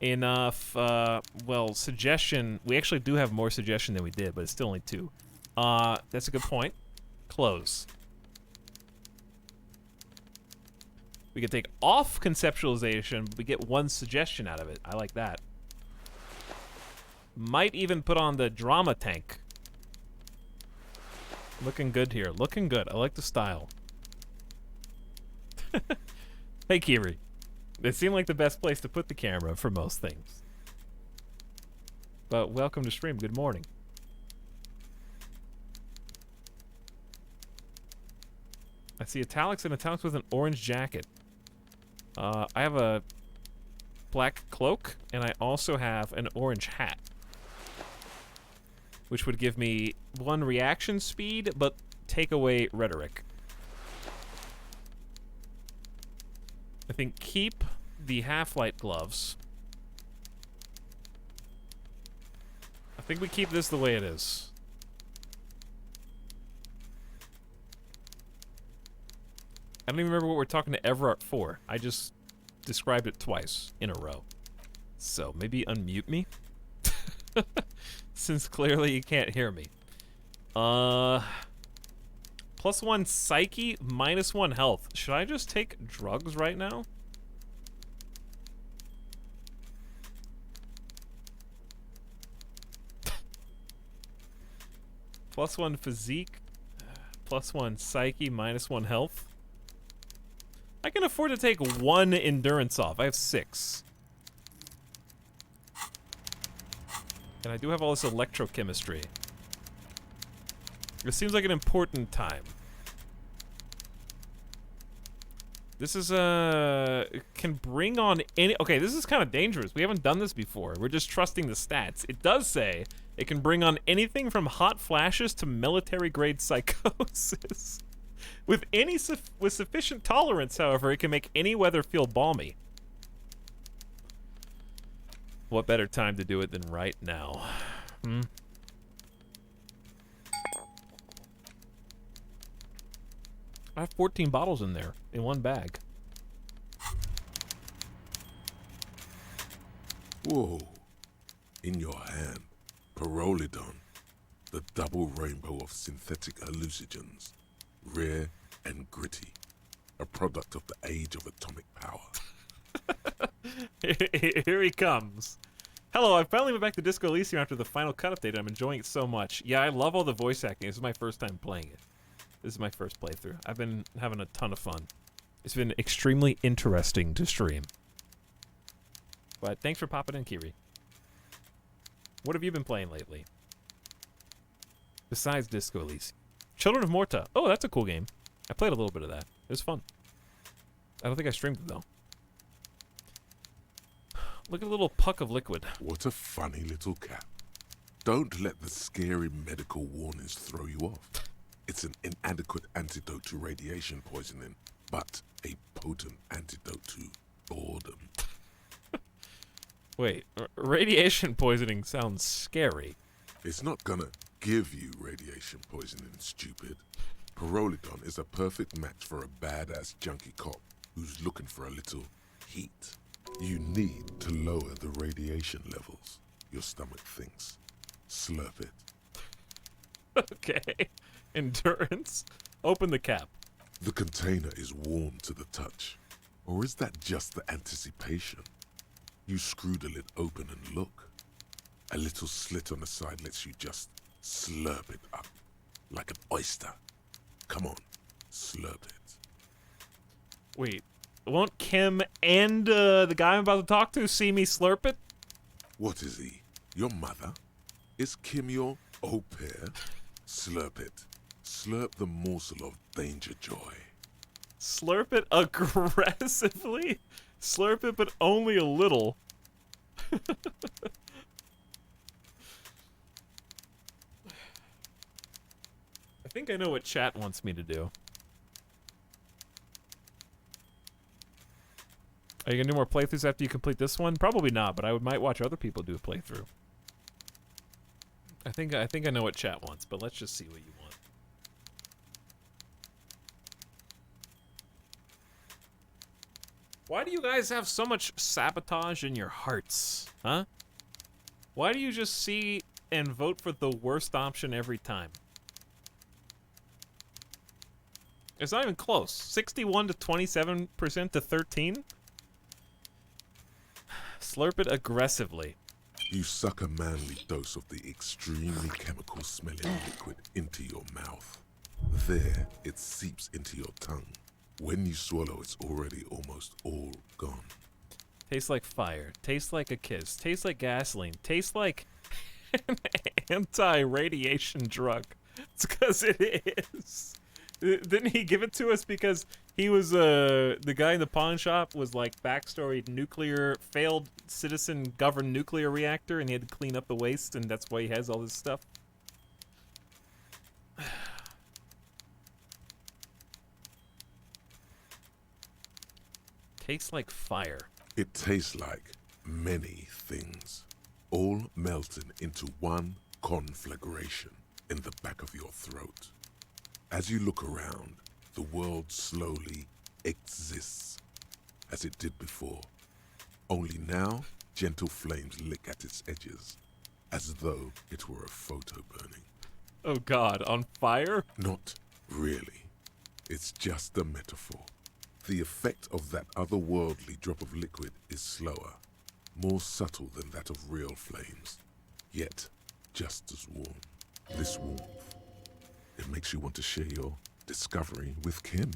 enough, well, suggestion. We actually do have more suggestion than we did, but it's still only 2. That's a good point. Close. We can take off conceptualization, but we get 1 suggestion out of it. I like that. Might even put on the drama tank. Looking good here. Looking good. I like the style. Hey, Kiri. It seemed like the best place to put the camera for most things. But welcome to stream. Good morning. I see Etalyx and Etalyx with an orange jacket. I have a black cloak, and I also have an orange hat. Which would give me 1 reaction speed, but take away rhetoric. I think keep the half-light gloves. I think we keep this the way it is. I don't even remember what we're talking to Everard for. I just described it twice in a row. So maybe unmute me? Since clearly you can't hear me. +1 psyche, -1 health. Should I just take drugs right now? +1 physique, +1 psyche, -1 health. I can afford to take 1 endurance off. I have 6. And I do have all this electrochemistry. It seems like an important time. This is can bring on any. Okay, this is kind of dangerous. We haven't done this before. We're just trusting the stats. It does say it can bring on anything from hot flashes to military-grade psychosis. With sufficient tolerance, however, it can make any weather feel balmy. What better time to do it than right now? Hmm. I have 14 bottles in there, in one bag. Whoa. In your hand, Pyrrolidon, the double rainbow of synthetic hallucinogens, rare and gritty, a product of the age of atomic power. Here he comes. Hello, I finally went back to Disco Elysium after the final cut update, and I'm enjoying it so much. Yeah, I love all the voice acting. This is my first time playing it. This is my first playthrough. I've been having a ton of fun. It's been extremely interesting to stream. But thanks for popping in, Kiri. What have you been playing lately? Besides Disco Elysium. Children of Morta. Oh, that's a cool game. I played a little bit of that. It was fun. I don't think I streamed it, though. Look at a little puck of liquid. What a funny little cat. Don't let the scary medical warnings throw you off. It's an inadequate antidote to radiation poisoning, but a potent antidote to boredom. Wait, radiation poisoning sounds scary. It's not gonna give you radiation poisoning, stupid. Pyrrolidon is a perfect match for a badass junkie cop who's looking for a little heat. You need to lower the radiation levels, your stomach thinks. Slurp it. Okay. Endurance. Open the cap. The container is warm to the touch. Or is that just the anticipation? You screw the lid open and look. A little slit on the side lets you just slurp it up. Like an oyster. Come on, slurp it. Wait, won't Kim and the guy I'm about to talk to see me slurp it? What is he? Your mother? Is Kim your au pair? Slurp it. Slurp the morsel of danger joy. Slurp it aggressively? Slurp it, but only a little. I think I know what chat wants me to do. Are you gonna do more playthroughs after you complete this one? Probably not, but I might watch other people do a playthrough. I think I know what chat wants, but let's just see what you want. Why do you guys have so much sabotage in your hearts, huh? Why do you just see and vote for the worst option every time? It's not even close. 61 to 27% to 13? Slurp it aggressively. You suck a manly dose of the extremely chemical-smelling liquid into your mouth. There, it seeps into your tongue. When you swallow, it's already almost all gone. Tastes like fire. Tastes like a kiss. Tastes like gasoline. Tastes like an anti-radiation drug. It's because it is. Didn't he give it to us because he was, the guy in the pawn shop was like backstory failed citizen governed nuclear reactor and he had to clean up the waste and that's why he has all this stuff? Tastes like fire. It tastes like many things, all melting into one conflagration in the back of your throat. As you look around, the world slowly exists, as it did before. Only now, gentle flames lick at its edges, as though it were a photo burning. Oh God, on fire? Not really. It's just a metaphor. The effect of that otherworldly drop of liquid is slower, more subtle than that of real flames, yet just as warm. This warmth, it makes you want to share your discovery with Kim.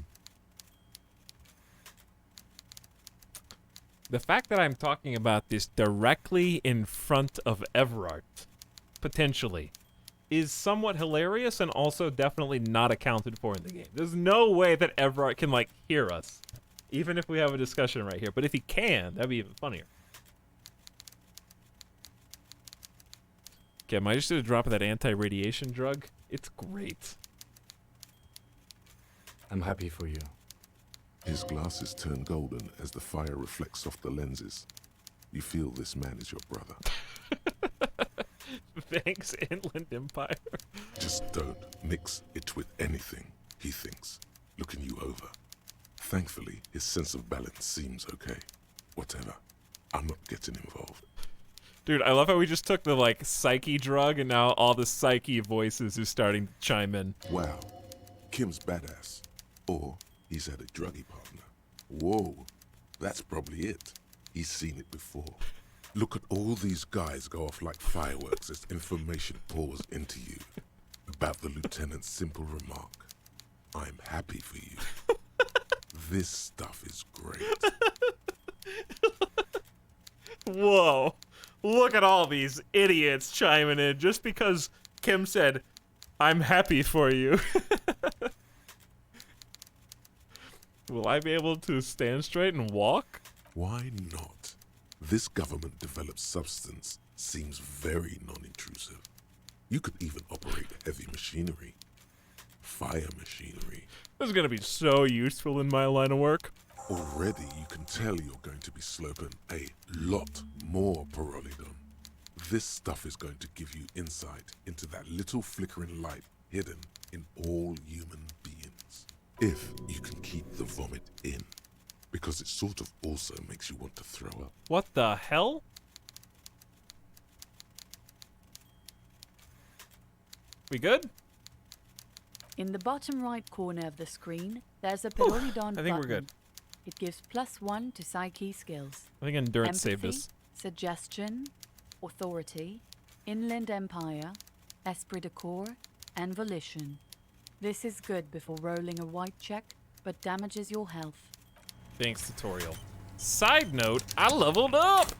The fact that I'm talking about this directly in front of Everard, potentially, is somewhat hilarious and also definitely not accounted for in the game. There's no way that Everard can, like, hear us, even if we have a discussion right here. But if he can, that'd be even funnier. Okay, am I just gonna drop that anti-radiation drug? It's great. I'm happy for you. His glasses turn golden as the fire reflects off the lenses. You feel this man is your brother. Thanks, Inland Empire. Just don't mix it with anything, he thinks, looking you over. Thankfully, his sense of balance seems okay. Whatever. I'm not getting involved. Dude, I love how we just took the, like, psyche drug and now all the psyche voices are starting to chime in. Wow. Kim's badass. Or he's had a druggy partner. Whoa. That's probably it. He's seen it before. Look at all these guys go off like fireworks as information pours into you about the lieutenant's simple remark. I'm happy for you. This stuff is great. Whoa. Look at all these idiots chiming in just because Kim said, I'm happy for you. Will I be able to stand straight and walk? Why not? This government-developed substance seems very non-intrusive. You could even operate heavy machinery. Fire machinery. This is going to be so useful in my line of work. Already you can tell you're going to be slurping a lot more pyrrolidon. This stuff is going to give you insight into that little flickering light hidden in all human beings. If you can keep the vomit in. Because it sort of also makes you want to throw up. What the hell? We good? In the bottom right corner of the screen, there's a Pyrrolidon button. I think we're good. It gives +1 to psyche skills. I think endurance Empathy, saved us. Suggestion, authority, inland empire, esprit de corps, and volition. This is good before rolling a white check, but damages your health. Thanks, tutorial. Side note, I leveled up!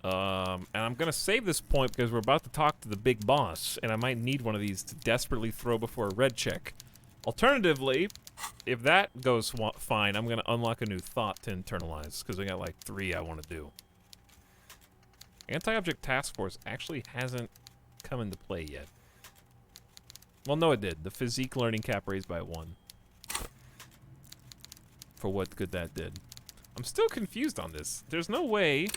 And I'm gonna save this point because we're about to talk to the big boss, and I might need one of these to desperately throw before a red check. Alternatively, if that goes fine, I'm gonna unlock a new thought to internalize, because I got like 3 I want to do. Anti-object task force actually hasn't come into play yet. Well, no, it did. The physique learning cap raised by 1. For what good that did. I'm still confused on this. There's no way.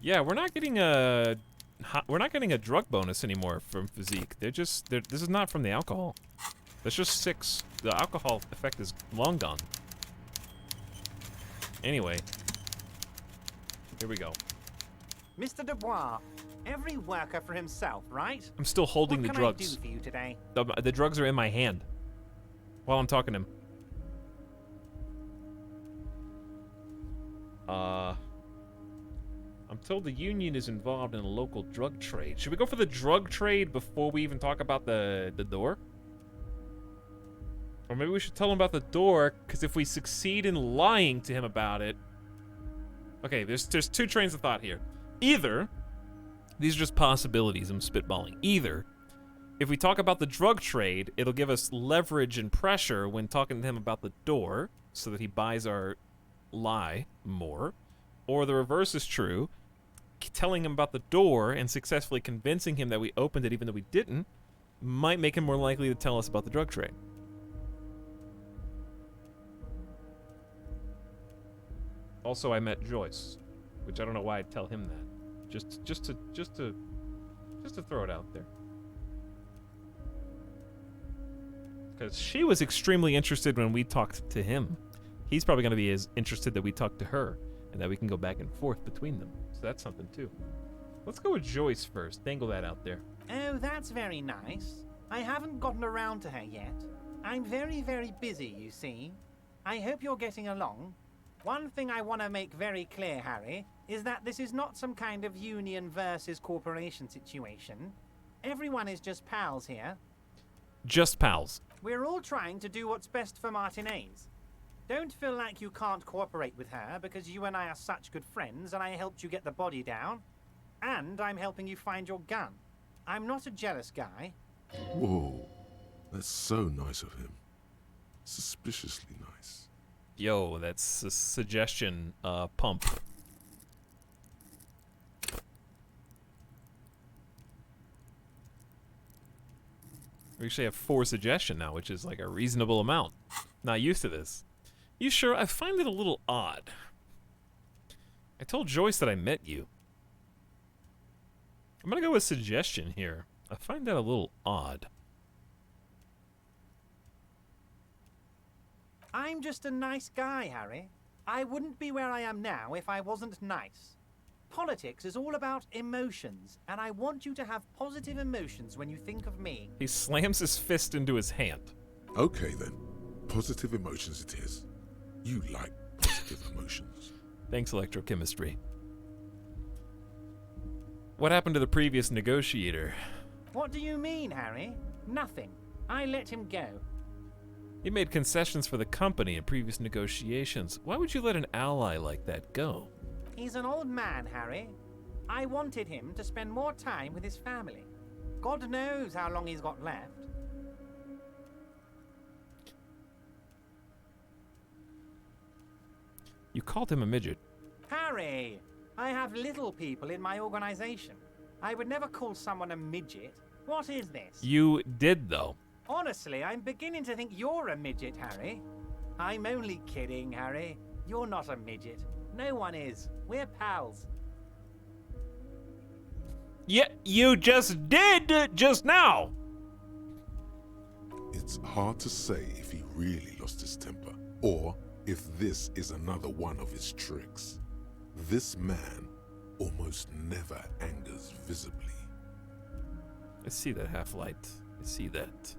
Yeah, we're not getting a drug bonus anymore from physique. This is not from the alcohol. That's just 6. The alcohol effect is long gone. Anyway, here we go. Mr. Dubois, every worker for himself, right? I'm still holding the drugs. What can I do for you today? The drugs are in my hand while I'm talking to him. I'm told the union is involved in a local drug trade. Should we go for the drug trade before we even talk about the door? Or maybe we should tell him about the door, because if we succeed in lying to him about it... Okay, there's 2 trains of thought here. Either, these are just possibilities I'm spitballing. Either, if we talk about the drug trade, it'll give us leverage and pressure when talking to him about the door, so that he buys our lie more. Or the reverse is true. Telling him about the door and successfully convincing him that we opened it even though we didn't might make him more likely to tell us about the drug trade. Also, I met Joyce, which I don't know why I'd tell him that. Just to throw it out there. Because she was extremely interested when we talked to him. He's probably going to be as interested that we talk to her, and that we can go back and forth between them. So that's something too. Let's go with Joyce first. Dangle that out there. Oh, that's very nice. I haven't gotten around to her yet. I'm very, very busy, you see. I hope you're getting along. One thing I want to make very clear, Harry, is that this is not some kind of union versus corporation situation. Everyone is just pals here. Just pals. We're all trying to do what's best for Martinez. Don't feel like you can't cooperate with her because you and I are such good friends and I helped you get the body down. And I'm helping you find your gun. I'm not a jealous guy. Whoa, that's so nice of him. Suspiciously nice. Yo, that's a suggestion pump. We actually have 4 suggestion now, which is like a reasonable amount. Not used to this. You sure? I find it a little odd. I told Joyce that I met you. I'm gonna go with suggestion here. I find that a little odd. I'm just a nice guy, Harry. I wouldn't be where I am now if I wasn't nice. Politics is all about emotions, and I want you to have positive emotions when you think of me. He slams his fist into his hand. Okay then. Positive emotions it is. You like positive emotions. Thanks, electrochemistry. What happened to the previous negotiator? What do you mean, Harry? Nothing. I let him go. He made concessions for the company in previous negotiations. Why would you let an ally like that go? He's an old man, Harry. I wanted him to spend more time with his family. God knows how long he's got left. You called him a midget. Harry, I have little people in my organization. I would never call someone a midget. What is this? You did, though. Honestly, I'm beginning to think you're a midget, Harry. I'm only kidding, Harry. You're not a midget. No one is. We're pals. Yeah, you just did just now. It's hard to say if he really lost his temper, or if this is another one of his tricks. This man almost never angers visibly. I see that, Half-Light. I see that.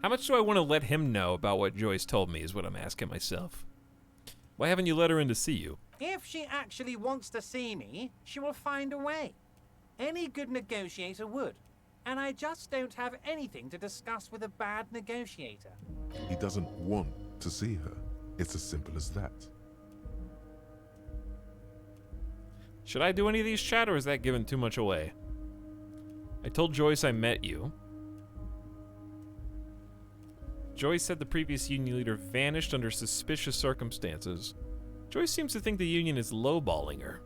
How much do I want to let him know about what Joyce told me is what I'm asking myself. Why haven't you let her in to see you? If she actually wants to see me, she will find a way. Any good negotiator would. And I just don't have anything to discuss with a bad negotiator. He doesn't want to see her. It's as simple as that. Should I do any of these, chat, or is that giving too much away? I told Joyce I met you. Joyce said the previous union leader vanished under suspicious circumstances. Joyce seems to think the union is lowballing her.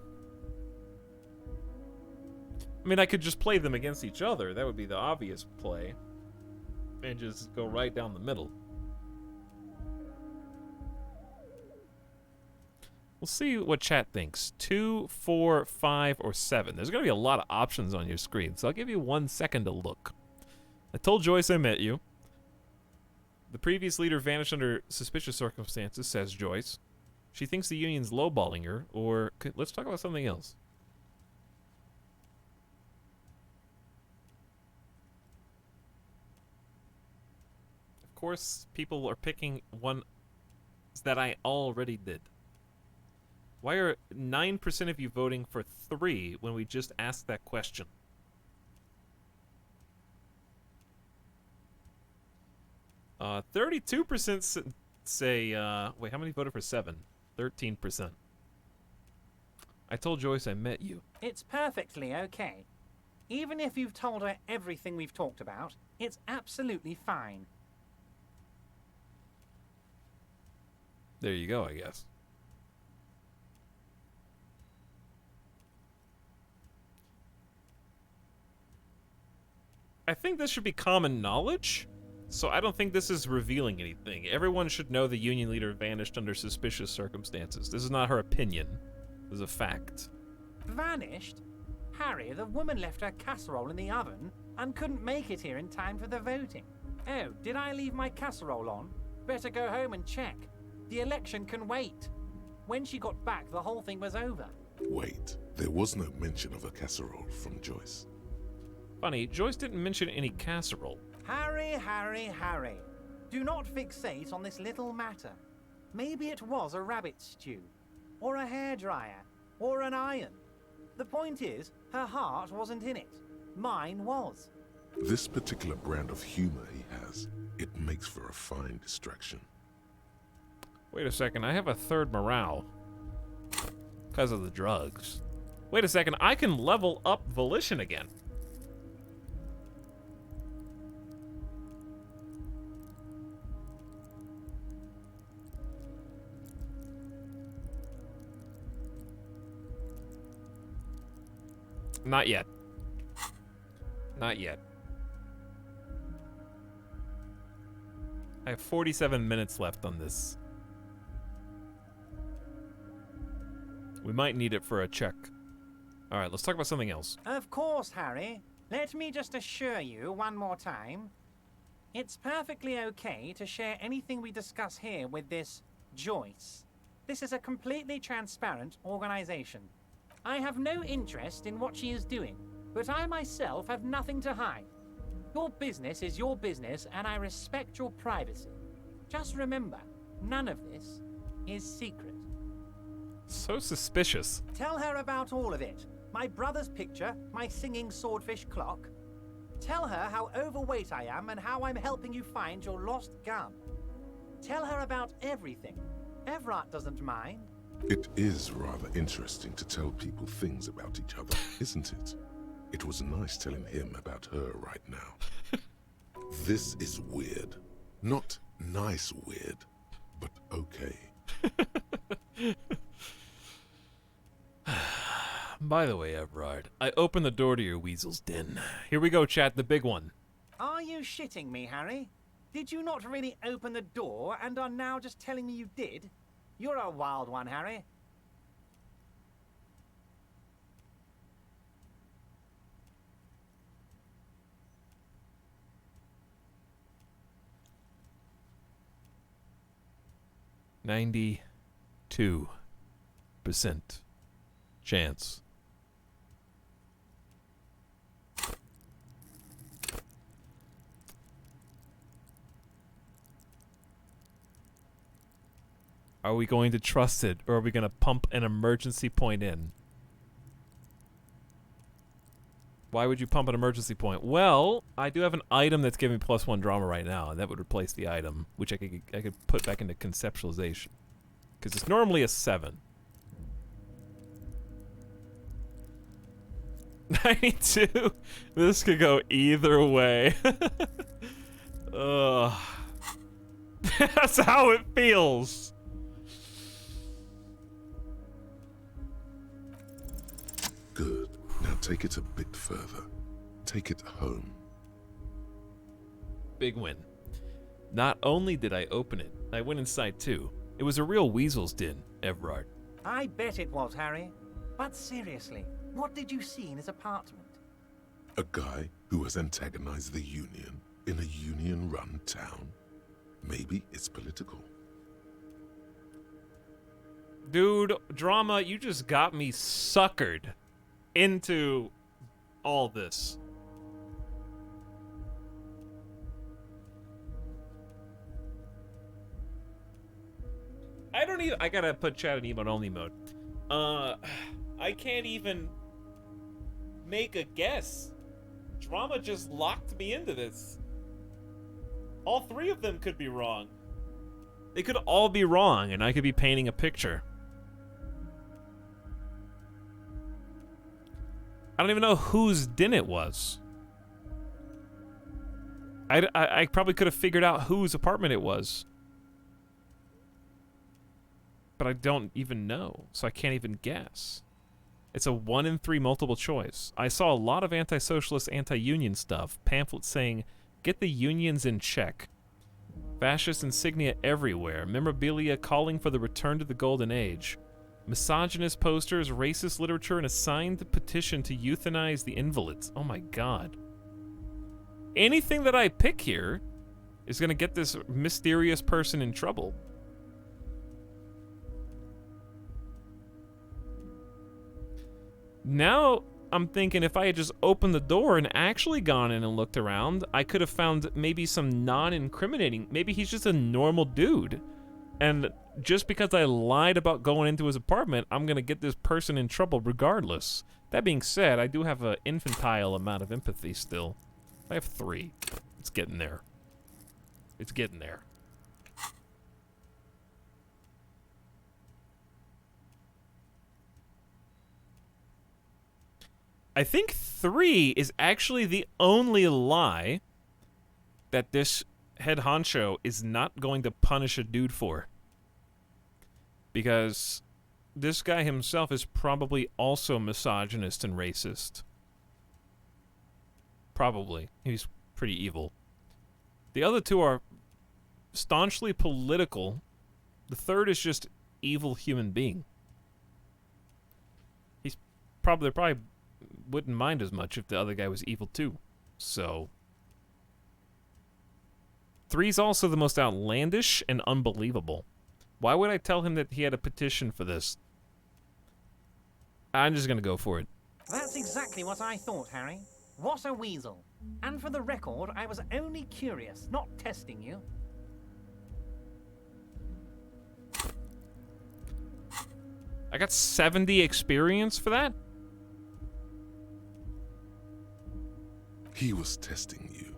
I mean, I could just play them against each other. That would be the obvious play. And just go right down the middle. We'll see what chat thinks. 2, 4, 5, or 7. There's going to be a lot of options on your screen, so I'll give you 1 second to look. I told Joyce I met you. The previous leader vanished under suspicious circumstances, says Joyce. She thinks the union's lowballing her, or let's talk about something else. Of course, people are picking one that I already did. Why are 9% of you voting for 3 when we just asked that question? Uh, 32% say, wait, how many voted for 7? 13%. I told Joyce I met you. It's perfectly okay. Even if you've told her everything we've talked about, it's absolutely fine. There you go, I guess. I think this should be common knowledge, so I don't think this is revealing anything. Everyone should know the union leader vanished under suspicious circumstances. This is not her opinion. This is a fact. Vanished? Harry, the woman left her casserole in the oven and couldn't make it here in time for the voting. Oh, did I leave my casserole on? Better go home and check. The election can wait. When she got back, the whole thing was over. Wait, there was no mention of a casserole from Joyce. Funny, Joyce didn't mention any casserole. Harry, Harry, Harry. Do not fixate on this little matter. Maybe it was a rabbit stew, or a hairdryer, or an iron. The point is, her heart wasn't in it. Mine was. This particular brand of humor he has, it makes for a fine distraction. Wait a second, I have a 3rd morale. Because of the drugs. Wait a second, I can level up Volition again. Not yet. Not yet. I have 47 minutes left on this. We might need it for a check. Alright, let's talk about something else. Of course, Harry. Let me just assure you one more time. It's perfectly okay to share anything we discuss here with this Joyce. This is a completely transparent organization. I have no interest in what she is doing, but I myself have nothing to hide. Your business is your business, and I respect your privacy. Just remember, none of this is secret. So suspicious. Tell her about all of it. My brother's picture, my singing swordfish clock. Tell her how overweight I am and how I'm helping you find your lost gun. Tell her about everything. Everett doesn't mind. It is rather interesting to tell people things about each other, isn't it? It was nice telling him about her right now. This is weird. Not nice weird, but okay. By the way, Everard, I opened the door to your weasel's den. Here we go, chat, the big one. Are you shitting me, Harry? Did you not really open the door and are now just telling me you did? You're a wild one, Harry. $92% chance. Are we going to trust it, or are we going to pump an emergency point in? Why would you pump an emergency point? Well, I do have an item that's giving me +1 drama right now, and that would replace the item, which I could put back into conceptualization. Because it's normally a 7. 92? This could go either way. Ugh. That's how it feels. Good. Now take it a bit further. Take it home. Big win. Not only did I open it, I went inside too. It was a real weasel's den, Everard. I bet it was, Harry. But seriously, what did you see in his apartment? A guy who has antagonized the Union in a Union-run town. Maybe it's political. Dude, drama, you just got me suckered into all this. I gotta put chat in emote only mode. I can't even make a guess. Drama just locked me into this. All 3 of them could be wrong. They could all be wrong, and I could be painting a picture. I don't even know whose den it was. I probably could have figured out whose apartment it was. But I don't even know, so I can't even guess. It's a 1 in 3 multiple choice. I saw a lot of anti-socialist, anti-union stuff. Pamphlets saying, get the unions in check. Fascist insignia everywhere. Memorabilia calling for the return to the golden age. Misogynist posters, racist literature, and a signed petition to euthanize the invalids. Oh my god. Anything that I pick here is going to get this mysterious person in trouble. Now, I'm thinking if I had just opened the door and actually gone in and looked around, I could have found maybe some non-incriminating. Maybe he's just a normal dude. And just because I lied about going into his apartment, I'm going to get this person in trouble regardless. That being said, I do have an infantile amount of empathy still. I have 3. It's getting there. It's getting there. I think 3 is actually the only lie that this head honcho is not going to punish a dude for. Because this guy himself is probably also misogynist and racist. Probably. He's pretty evil. The other 2 are staunchly political. The third is just evil human being. He's probably wouldn't mind as much if the other guy was evil too. So 3's also the most outlandish and unbelievable. Why would I tell him that he had a petition for this? I'm just gonna go for it. That's exactly what I thought, Harry. What a weasel. And for the record, I was only curious, not testing you. I got 70 experience for that? He was testing you.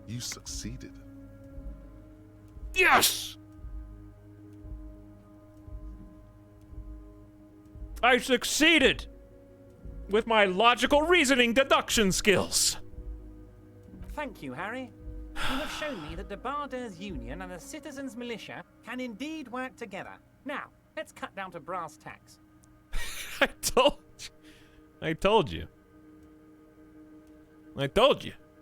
You succeeded. Yes! I succeeded! With my logical reasoning deduction skills. Thank you, Harry. You have shown me that the Barders Union and the Citizens Militia can indeed work together. Now, let's cut down to brass tacks. I told you.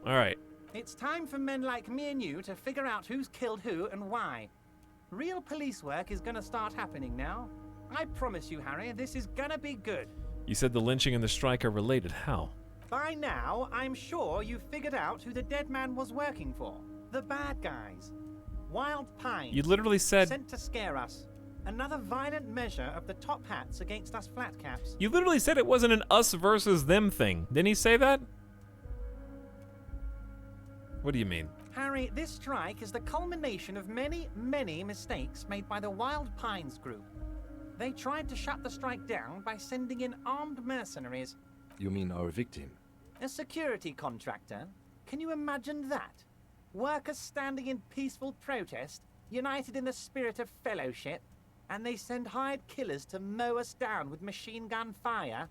All right. It's time for men like me and you to figure out who's killed who and why. Real police work is gonna start happening now. I promise you, Harry, this is gonna be good. You said the lynching and the strike are related. How? By now, I'm sure you've figured out who the dead man was working for. The bad guys. Wild Pines. You literally said... Sent to scare us. Another violent measure of the top hats against us flatcaps. You literally said it wasn't an us versus them thing. Didn't he say that? What do you mean? Harry, this strike is the culmination of many, many mistakes made by the Wild Pines group. They tried to shut the strike down by sending in armed mercenaries. You mean our victim? A security contractor? Can you imagine that? Workers standing in peaceful protest, united in the spirit of fellowship, and they send hired killers to mow us down with machine gun fire?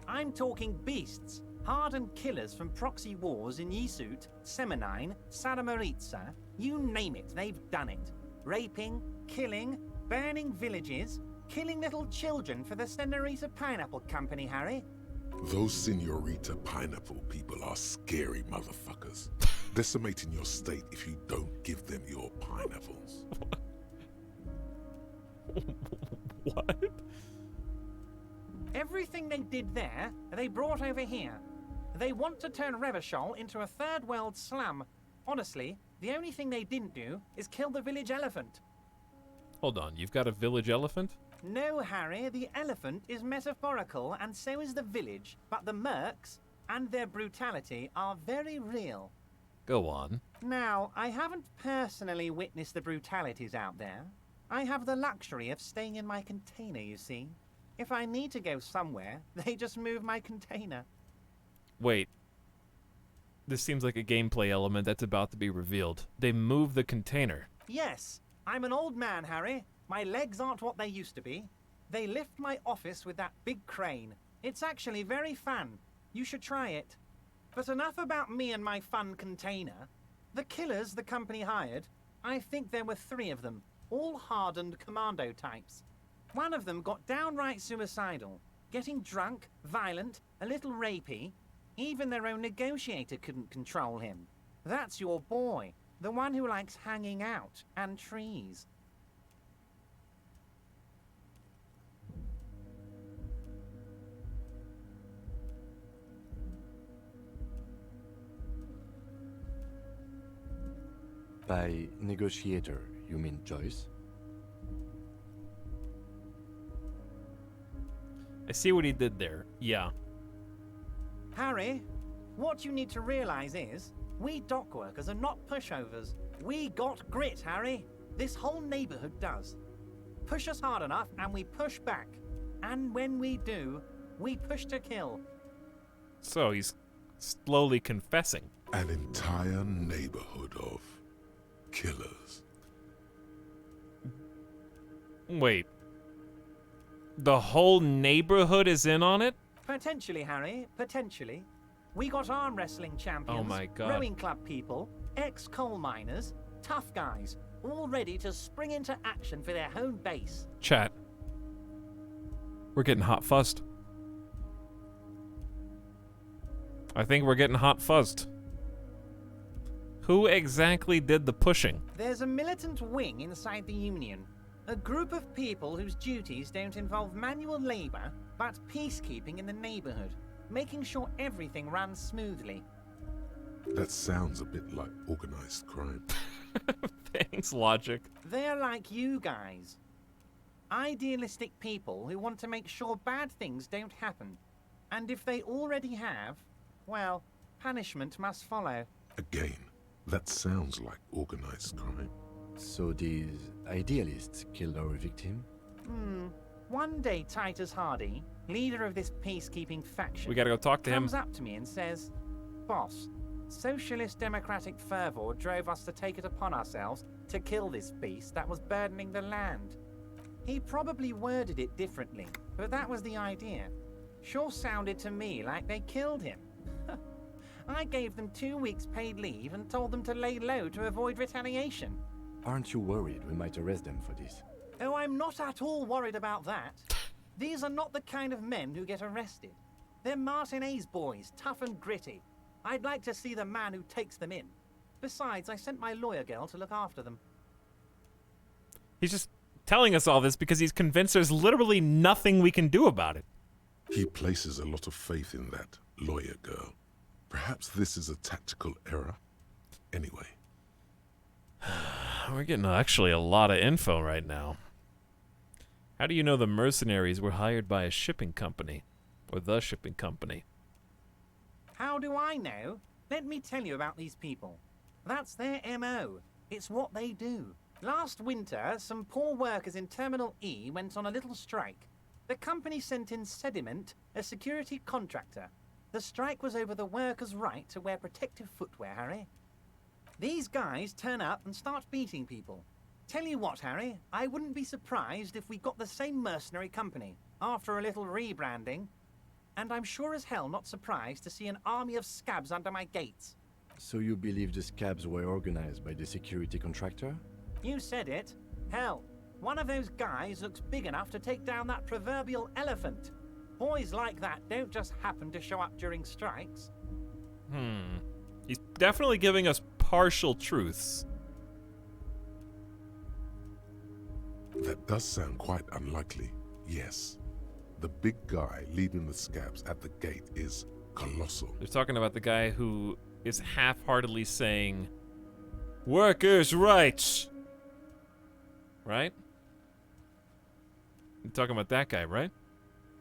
I'm talking beasts, hardened killers from proxy wars in Yisut, Semenine, Saramaritsa, you name it, they've done it. Raping, killing, burning villages, killing little children for the Senorita Pineapple Company, Harry. Those Senorita Pineapple people are scary motherfuckers. Decimating your state if you don't give them your pineapples. What? Everything they did there, they brought over here. They want to turn Revachol into a third world slum. Honestly, the only thing they didn't do is kill the village elephant. Hold on, you've got a village elephant? No, Harry, the elephant is metaphorical and so is the village, but the mercs and their brutality are very real. Go on. Now, I haven't personally witnessed the brutalities out there. I have the luxury of staying in my container, you see. If I need to go somewhere, they just move my container. Wait. This seems like a gameplay element that's about to be revealed. They move the container. Yes, I'm an old man, Harry. My legs aren't what they used to be. They lift my office with that big crane. It's actually very fun. You should try it. But enough about me and my fun container. The killers the company hired, I think there were 3 of them, all hardened commando types. One of them got downright suicidal, getting drunk, violent, a little rapey. Even their own negotiator couldn't control him. That's your boy, the one who likes hanging out and trees. By negotiator, you mean Joyce? I see what he did there. Yeah. Harry, what you need to realize is, we dock workers are not pushovers. We got grit, Harry. This whole neighborhood does. Push us hard enough and we push back. And when we do, we push to kill. So he's slowly confessing. An entire neighborhood of killers. Wait. The whole neighborhood is in on it? Potentially, Harry, potentially. We got arm wrestling champions, Oh my God. rowing club people, ex-coal miners, tough guys, all ready to spring into action for their home base. Chat. We're getting hot fuzzed. I think we're getting hot fuzzed. Who exactly did the pushing? There's a militant wing inside the Union. A group of people whose duties don't involve manual labor, but peacekeeping in the neighborhood, making sure everything runs smoothly. That sounds a bit like organized crime. Thanks, logic. They're like you guys. Idealistic people who want to make sure bad things don't happen. And if they already have, well, punishment must follow. Again, that sounds like organized crime. So these idealists killed our victim? One day Titus Hardy, leader of this peacekeeping faction, We gotta go talk to him. comes up to me and says, "Boss, socialist democratic fervor drove us to take it upon ourselves to kill this beast that was burdening the land." He probably worded it differently, but that was the idea. Sure sounded to me like they killed him. I gave them 2 weeks paid leave and told them to lay low to avoid retaliation. Aren't you worried we might arrest them for this? Oh, I'm not at all worried about that. These are not the kind of men who get arrested. They're Martinez boys, tough and gritty. I'd like to see the man who takes them in. Besides, I sent my lawyer girl to look after them. He's just telling us all this because he's convinced there's literally nothing we can do about it. He places a lot of faith in that lawyer girl. Perhaps this is a tactical error. Anyway. We're getting actually a lot of info right now. How do you know the mercenaries were hired by a shipping company? Or the shipping company? How do I know? Let me tell you about these people. That's their MO. It's what they do. Last winter, some poor workers in Terminal E went on a little strike. The company sent in Sediment, a security contractor. The strike was over the workers' right to wear protective footwear, Harry. These guys turn up and start beating people. Tell you what, Harry, I wouldn't be surprised if we got the same mercenary company after a little rebranding. And I'm sure as hell not surprised to see an army of scabs under my gates. So you believe the scabs were organized by the security contractor? You said it. Hell, one of those guys looks big enough to take down that proverbial elephant. Boys like that don't just happen to show up during strikes. He's definitely giving us partial truths. That does sound quite unlikely, yes. The big guy leading the scabs at the gate is colossal. They're talking about the guy who is half-heartedly saying, workers' rights! Right? You're talking about that guy, right?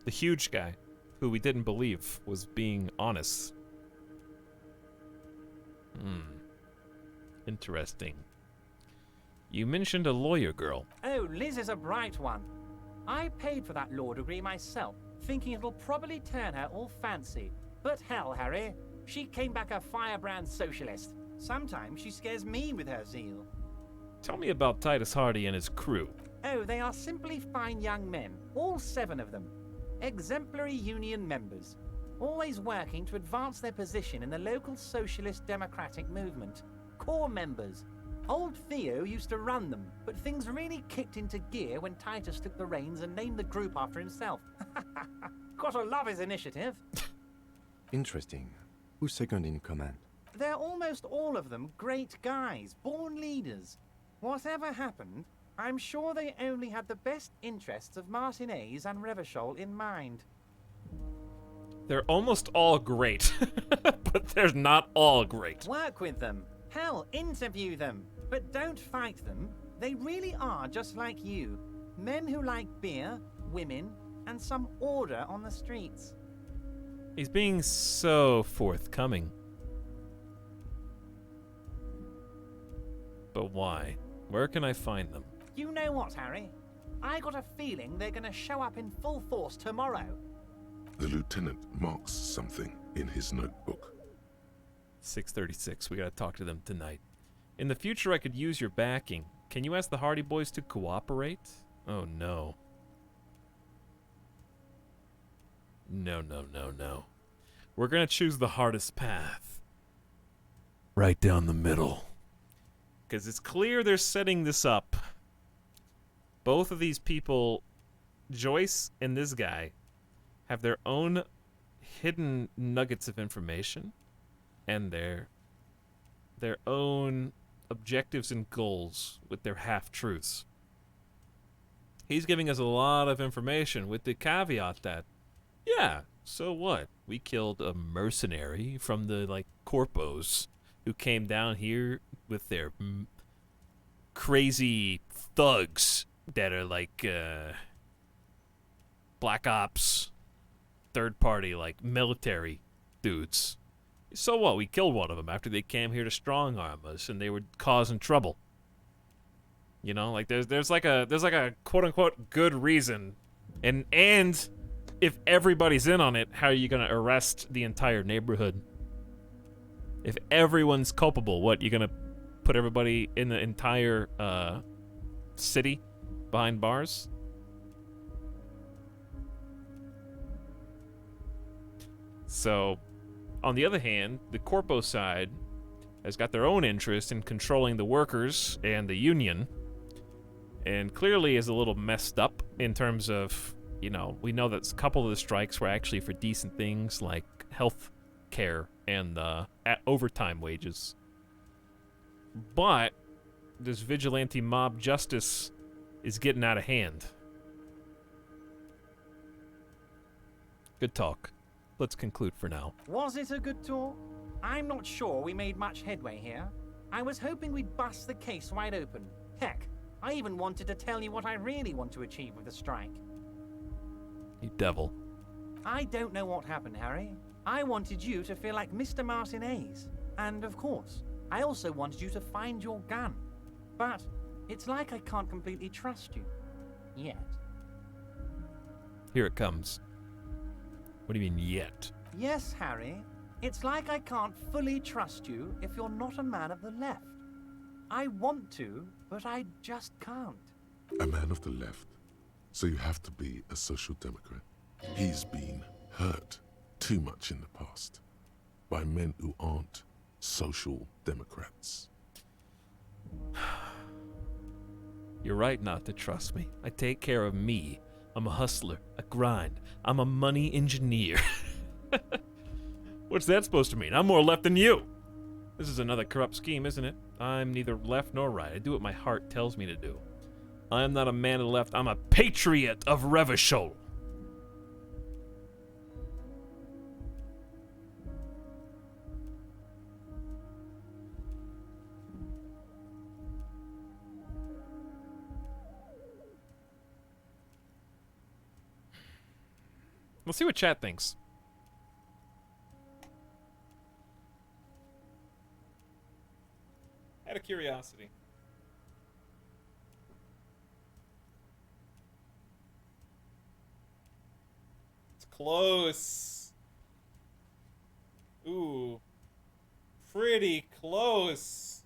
The huge guy, who we didn't believe was being honest. Interesting. You mentioned a lawyer girl. Oh, Liz is a bright one. I paid for that law degree myself, thinking it'll probably turn her all fancy. But hell, Harry, she came back a firebrand socialist. Sometimes she scares me with her zeal. Tell me about Titus Hardy and his crew. Oh, they are simply fine young men, all 7 of them. Exemplary union members, always working to advance their position in the local socialist democratic movement. Core members. Old Theo used to run them, but things really kicked into gear when Titus took the reins and named the group after himself. Gotta love his initiative. Interesting. Who's second in command? They're almost all of them great guys, born leaders. Whatever happened, I'm sure they only had the best interests of Martinez and Revachol in mind. They're almost all great, but they're not all great. Work with them. Hell, interview them. But don't fight them. They really are just like you. Men who like beer, women, and some order on the streets. He's being so forthcoming. But why? Where can I find them? You know what, Harry? I got a feeling they're gonna show up in full force tomorrow. The lieutenant marks something in his notebook. 6:36. We gotta talk to them tonight. In the future, I could use your backing. Can you ask the Hardy Boys to cooperate? Oh, no. No, no, no, no. We're gonna choose the hardest path. Right down the middle. Because it's clear they're setting this up. Both of these people, Joyce and this guy, have their own hidden nuggets of information. And they're their own objectives and goals with their half-truths. He's giving us a lot of information with the caveat that, yeah, so what? We killed a mercenary from the, like, corpos who came down here with their crazy thugs that are like black ops, third party, like military dudes. So what? We killed one of them after they came here to strong arm us and they were causing trouble. You know, like there's like a quote unquote good reason, and if everybody's in on it, how are you gonna arrest the entire neighborhood? If everyone's culpable, what, you gonna put everybody in the entire city behind bars? So, on the other hand, the Corpo side has got their own interest in controlling the workers and the union, and clearly is a little messed up in terms of, you know, we know that a couple of the strikes were actually for decent things like health care and overtime wages. But this vigilante mob justice is getting out of hand. Good talk. Let's conclude for now. Was it a good talk? I'm not sure we made much headway here. I was hoping we'd bust the case wide open. Heck, I even wanted to tell you what I really want to achieve with the strike. You devil. I don't know what happened, Harry. I wanted you to feel like Mr. Martinez. And of course, I also wanted you to find your gun. But it's like I can't completely trust you. Yet. Here it comes. What do you mean, yet? Yes, Harry. It's like I can't fully trust you if you're not a man of the left. I want to, but I just can't. A man of the left. So you have to be a social democrat. He's been hurt too much in the past by men who aren't social democrats. You're right not to trust me. I take care of me. I'm a hustler, a grind. I'm a money engineer. What's that supposed to mean? I'm more left than you. This is another corrupt scheme, isn't it? I'm neither left nor right. I do what my heart tells me to do. I am not a man of the left. I'm a patriot of Revachol. We'll see what chat thinks. Out of curiosity. It's close. Ooh. Pretty close.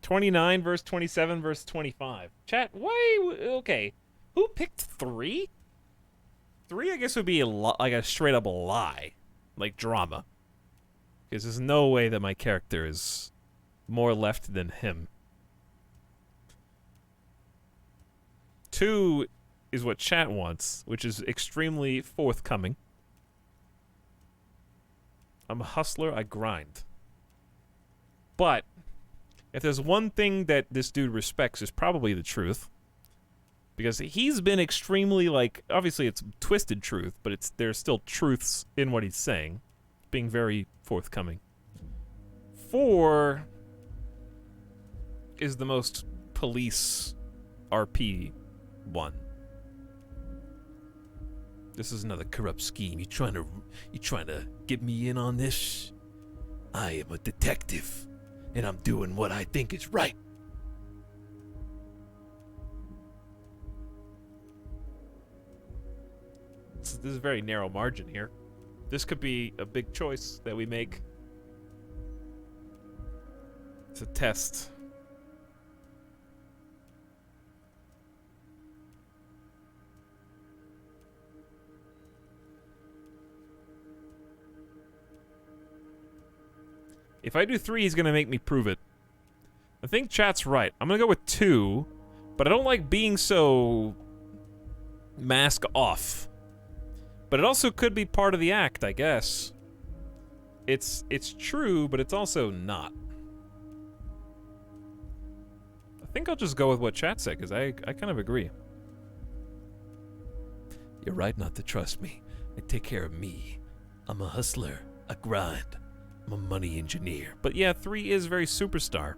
29 verse 27 verse 25. Chat, why? Okay. Who picked 3? 3, I guess, would be like a straight-up lie. Like drama. Because there's no way that my character is more left than him. 2 is what chat wants, which is extremely forthcoming. I'm a hustler, I grind. But, if there's one thing that this dude respects, is probably the truth. Because he's been extremely, like, obviously it's twisted truth, but there's still truths in what he's saying. Being very forthcoming. 4 is the most police RP one. This is another corrupt scheme. You trying to get me in on this? I am a detective, and I'm doing what I think is right. This is a very narrow margin here. This could be a big choice that we make. It's a test. If I do 3, he's going to make me prove it. I think chat's right. I'm going to go with 2, but I don't like being so mask off. But it also could be part of the act, I guess. it's true, but it's also not. I think I'll just go with what chat said, because I kind of agree. You're right not to trust me. I take care of me. I'm a hustler. I grind. I'm a money engineer. But yeah, 3 is very superstar.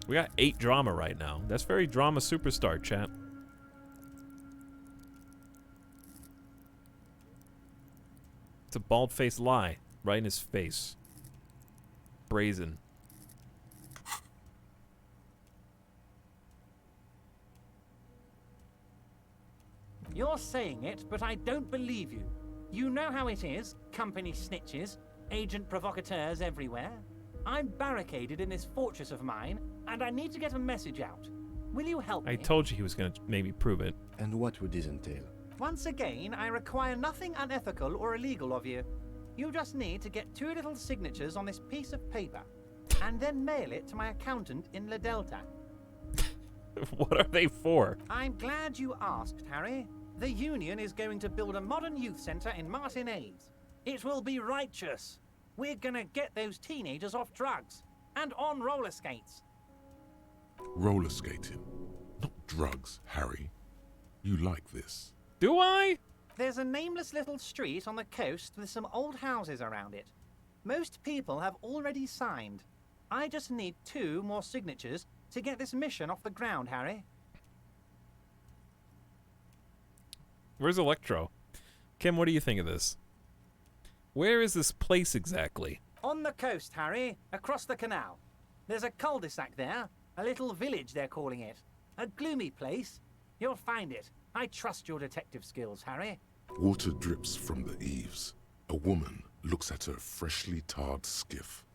We got 8 drama right now. That's very drama superstar, chat. It's a bald-faced lie. Right in his face. Brazen. You're saying it, but I don't believe you. You know how it is, company snitches, agent provocateurs everywhere. I'm barricaded in this fortress of mine, and I need to get a message out. Will you help me? I told you he was going to maybe prove it. And what would this entail? Once again, I require nothing unethical or illegal of you. You just need to get 2 little signatures on this piece of paper, and then mail it to my accountant in La Delta. What are they for? I'm glad you asked, Harry. The Union is going to build a modern youth centre in Martinez. It will be righteous. We're gonna get those teenagers off drugs and on roller skates. Roller skating, not drugs, Harry. You like this. Do I? There's a nameless little street on the coast with some old houses around it. Most people have already signed. I just need 2 more signatures to get this mission off the ground, Harry. Where's Electro? Kim, what do you think of this? Where is this place exactly? On the coast, Harry, across the canal. There's a cul-de-sac there, a little village they're calling it. A gloomy place. You'll find it. I trust your detective skills, Harry. Water drips from the eaves. A woman looks at her freshly tarred skiff.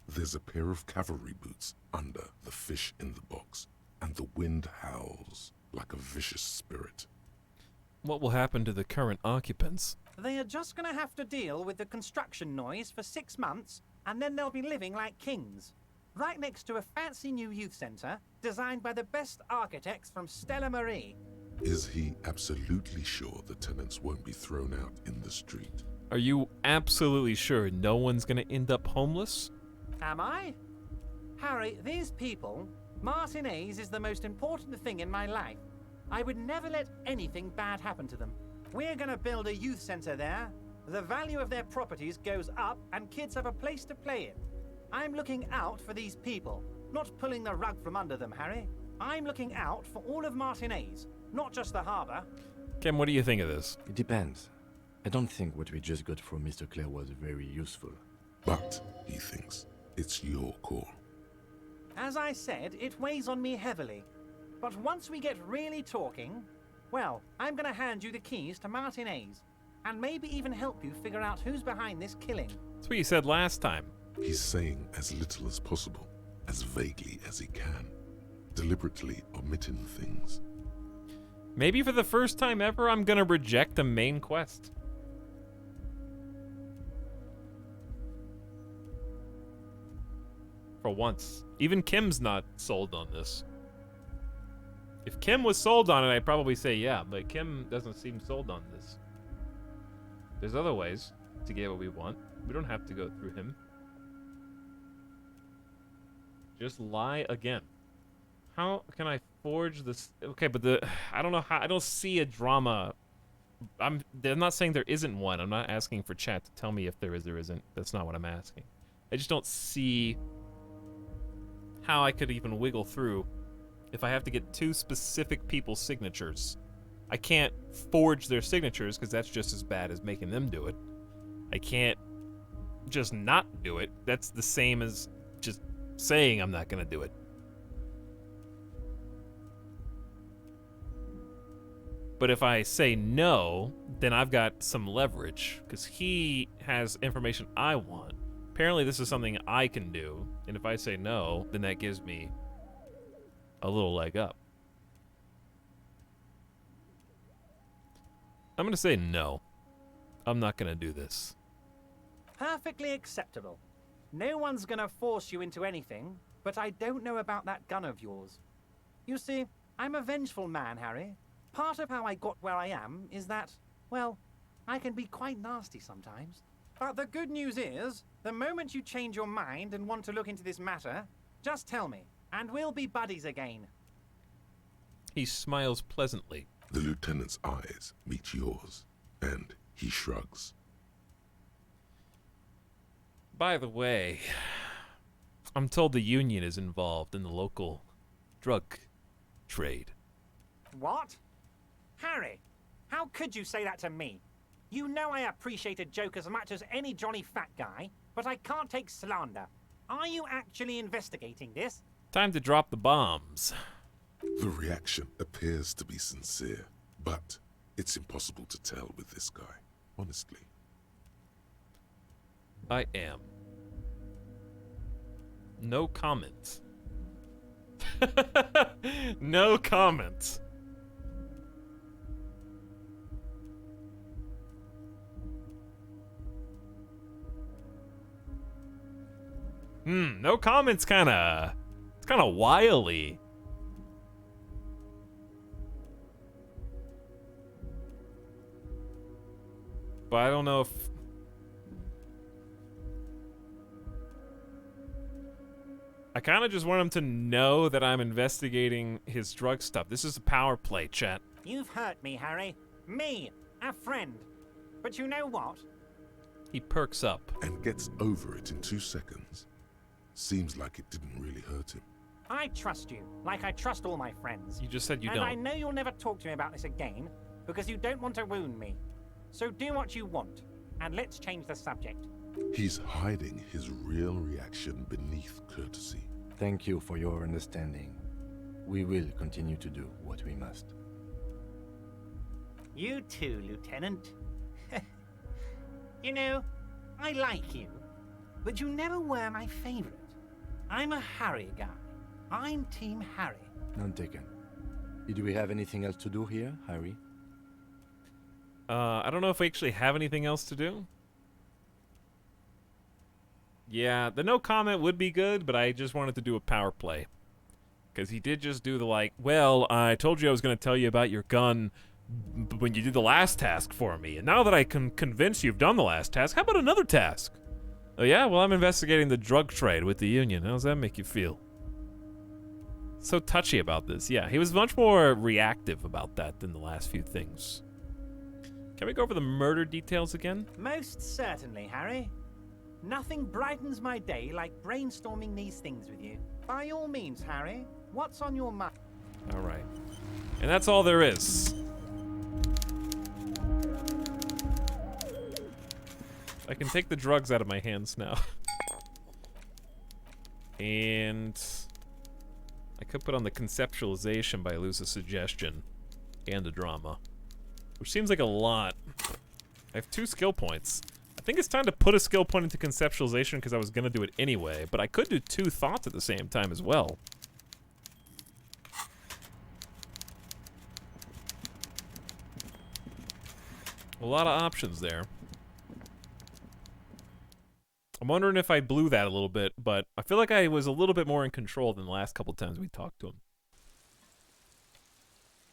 There's a pair of cavalry boots under the fish in the box, and the wind howls like a vicious spirit. What will happen to the current occupants? They are just going to have to deal with the construction noise for 6 months, and then they'll be living like kings. Right next to a fancy new youth centre, designed by the best architects from Stella Marie. Is he absolutely sure the tenants won't be thrown out in the street? Are you absolutely sure no one's gonna end up homeless? Am I? Harry, these people, Martinez is the most important thing in my life. I would never let anything bad happen to them. We're gonna build a youth centre there. The value of their properties goes up and kids have a place to play in. I'm looking out for these people, not pulling the rug from under them, Harry. I'm looking out for all of Martinez, not just the harbour. Kim, what do you think of this? It depends. I don't think what we just got from Mr. Clare was very useful. But, he thinks, it's your call. As I said, it weighs on me heavily. But once we get really talking, well, I'm gonna hand you the keys to Martinez, and maybe even help you figure out who's behind this killing. That's what you said last time. He's saying as little as possible, as vaguely as he can, deliberately omitting things. Maybe for the first time ever, I'm gonna reject a main quest. For once. Even Kim's not sold on this. If Kim was sold on it, I'd probably say yeah, but Kim doesn't seem sold on this. There's other ways to get what we want. We don't have to go through him. Just lie again. How can I forge this? Okay, but I don't know how. I don't see a drama. I'm not saying there isn't one. I'm not asking for chat to tell me if there is or isn't. That's not what I'm asking. I just don't see how I could even wiggle through if I have to get 2 specific people's signatures. I can't forge their signatures because that's just as bad as making them do it. I can't just not do it. That's the same as just saying I'm not going to do it. But if I say no, then I've got some leverage because he has information I want. Apparently this is something I can do, and if I say no, then that gives me a little leg up. I'm gonna say no. I'm not gonna do this. Perfectly acceptable. No one's gonna force you into anything, but I don't know about that gun of yours. You see, I'm a vengeful man, Harry. Part of how I got where I am is that, well, I can be quite nasty sometimes. But the good news is, the moment you change your mind and want to look into this matter, just tell me, and we'll be buddies again. He smiles pleasantly. The lieutenant's eyes meet yours, and he shrugs. By the way, I'm told the Union is involved in the local drug trade. What? Harry, how could you say that to me? You know I appreciate a joke as much as any jolly fat guy, but I can't take slander. Are you actually investigating this? Time to drop the bombs. The reaction appears to be sincere, but it's impossible to tell with this guy, honestly. I am. No comment. No comment. No comments it's kinda wily. But I don't know if I kind of just want him to know that I'm investigating his drug stuff. This is a power play, chat. You've hurt me, Harry. Me, a friend. But you know what? He perks up. And gets over it in 2 seconds. Seems like it didn't really hurt him. I trust you, like I trust all my friends. You just said you and don't. I know you'll never talk to me about this again, because you don't want to wound me. So do what you want, and let's change the subject. He's hiding his real reaction beneath courtesy. Thank you for your understanding. We will continue to do what we must. You too, Lieutenant. You know, I like you, but you never were my favorite. I'm a Harry guy. I'm Team Harry. None taken. Did we have anything else to do here, Harry? I don't know if we actually have anything else to do. Yeah, the no comment would be good, but I just wanted to do a power play. Because he did just do the like, well, I told you I was going to tell you about your gun when you did the last task for me. And now that I can convince you've done the last task, how about another task? Oh yeah, well, I'm investigating the drug trade with the Union. How does that make you feel? So touchy about this. Yeah, he was much more reactive about that than the last few things. Can we go over the murder details again? Most certainly, Harry. Nothing brightens my day like brainstorming these things with you. By all means, Harry, what's on your mind? All right. And that's all there is. I can take the drugs out of my hands now. And I could put on the conceptualization by lose a suggestion and a drama, which seems like a lot. I have 2 skill points. I think it's time to put a skill point into conceptualization because I was going to do it anyway, but I could do 2 thoughts at the same time as well. A lot of options there. I'm wondering if I blew that a little bit, but I feel like I was a little bit more in control than the last couple times we talked to him.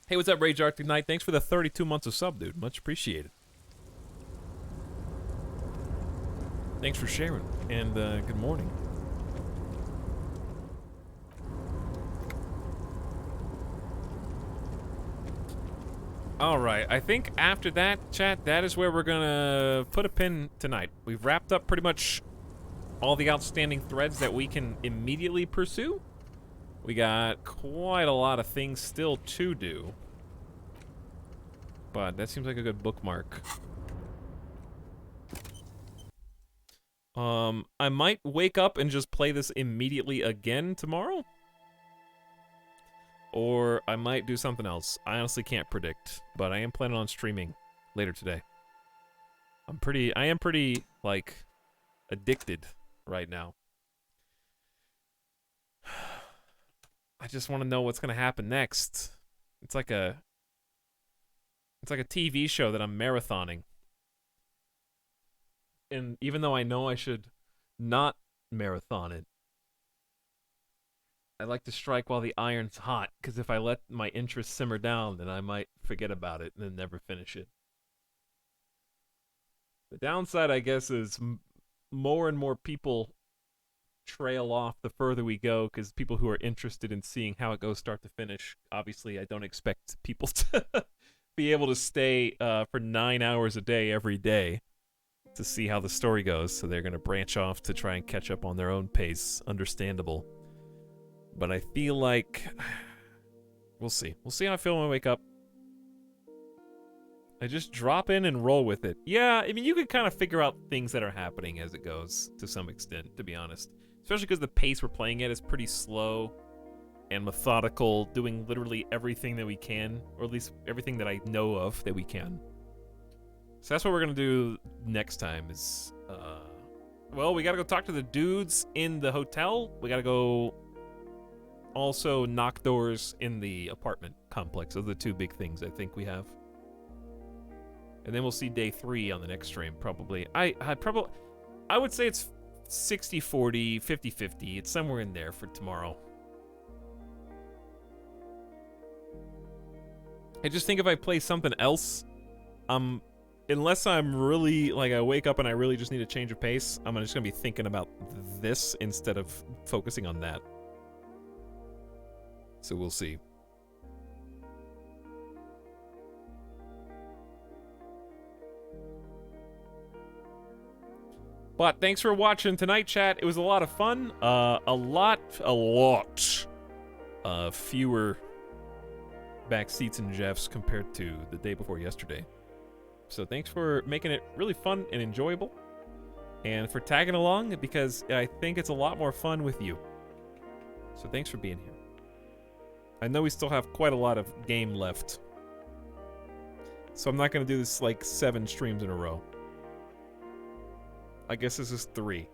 Hey, what's up, Rage Arctic Knight? Thanks for the 32 months of sub, dude. Much appreciated. Thanks for sharing, and good morning. Alright, I think after that, chat, that is where we're gonna put a pin tonight. We've wrapped up pretty much all the outstanding threads that we can immediately pursue. We got quite a lot of things still to do. But that seems like a good bookmark. I might wake up and just play this immediately again tomorrow. Or I might do something else. I honestly can't predict, but I am planning on streaming later today. I am pretty, like, addicted right now. I just want to know what's going to happen next. It's like a TV show that I'm marathoning. And even though I know I should not marathon it, I like to strike while the iron's hot, because if I let my interest simmer down, then I might forget about it and then never finish it. The downside, I guess, is more and more people trail off the further we go because people who are interested in seeing how it goes start to finish. Obviously, I don't expect people to be able to stay for 9 hours a day every day to see how the story goes, so they're going to branch off to try and catch up on their own pace. Understandable. But I feel like... we'll see. We'll see how I feel when I wake up. I just drop in and roll with it. Yeah, I mean, you can kind of figure out things that are happening as it goes, to some extent, to be honest. Especially because the pace we're playing at is pretty slow and methodical, doing literally everything that we can, or at least everything that I know of that we can. So that's what we're going to do next time is, well, we got to go talk to the dudes in the hotel. We got to go also knock doors in the apartment complex. Those are the two big things I think we have. And then we'll see day 3 on the next stream, probably. I would say it's 60-40, 50-50. It's somewhere in there for tomorrow. I just think if I play something else, unless I'm really, like, I wake up and I really just need a change of pace, I'm just going to be thinking about this instead of focusing on that. So we'll see. But thanks for watching tonight, chat. It was a lot of fun. A lot fewer back seats and Jeffs compared to the day before yesterday. So thanks for making it really fun and enjoyable. And for tagging along, because I think it's a lot more fun with you. So thanks for being here. I know we still have quite a lot of game left. So I'm not going to do this like 7 streams in a row. I guess this is 3.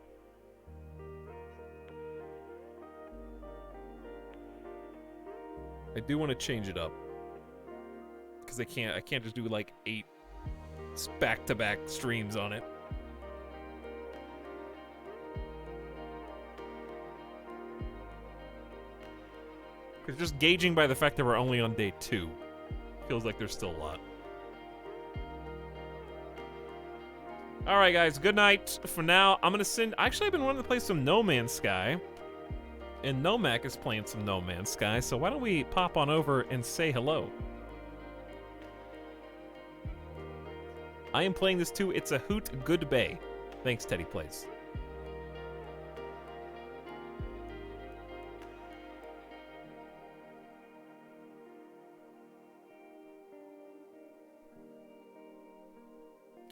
I do want to change it up. Because I can't just do like 8 back-to-back streams on it. Because just gauging by the fact that we're only on day 2, feels like there's still a lot. Alright guys, good night for now. I'm gonna send... Actually, I've been wanting to play some No Man's Sky. And Nomak is playing some No Man's Sky, so why don't we pop on over and say hello. I am playing this too. It's a hoot good bay. Thanks, Teddy Plays.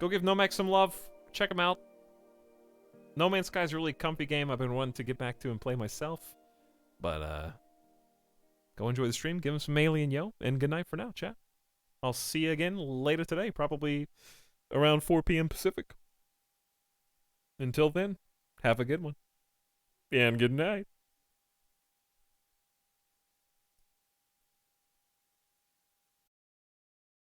Go give Nomak some love. Check him out. No Man's Sky is a really comfy game I've been wanting to get back to and play myself. But, go enjoy the stream. Give him some alien yo. And good night for now, chat. I'll see you again later today. Probably around 4 p.m. Pacific. Until then, have a good one. And good night.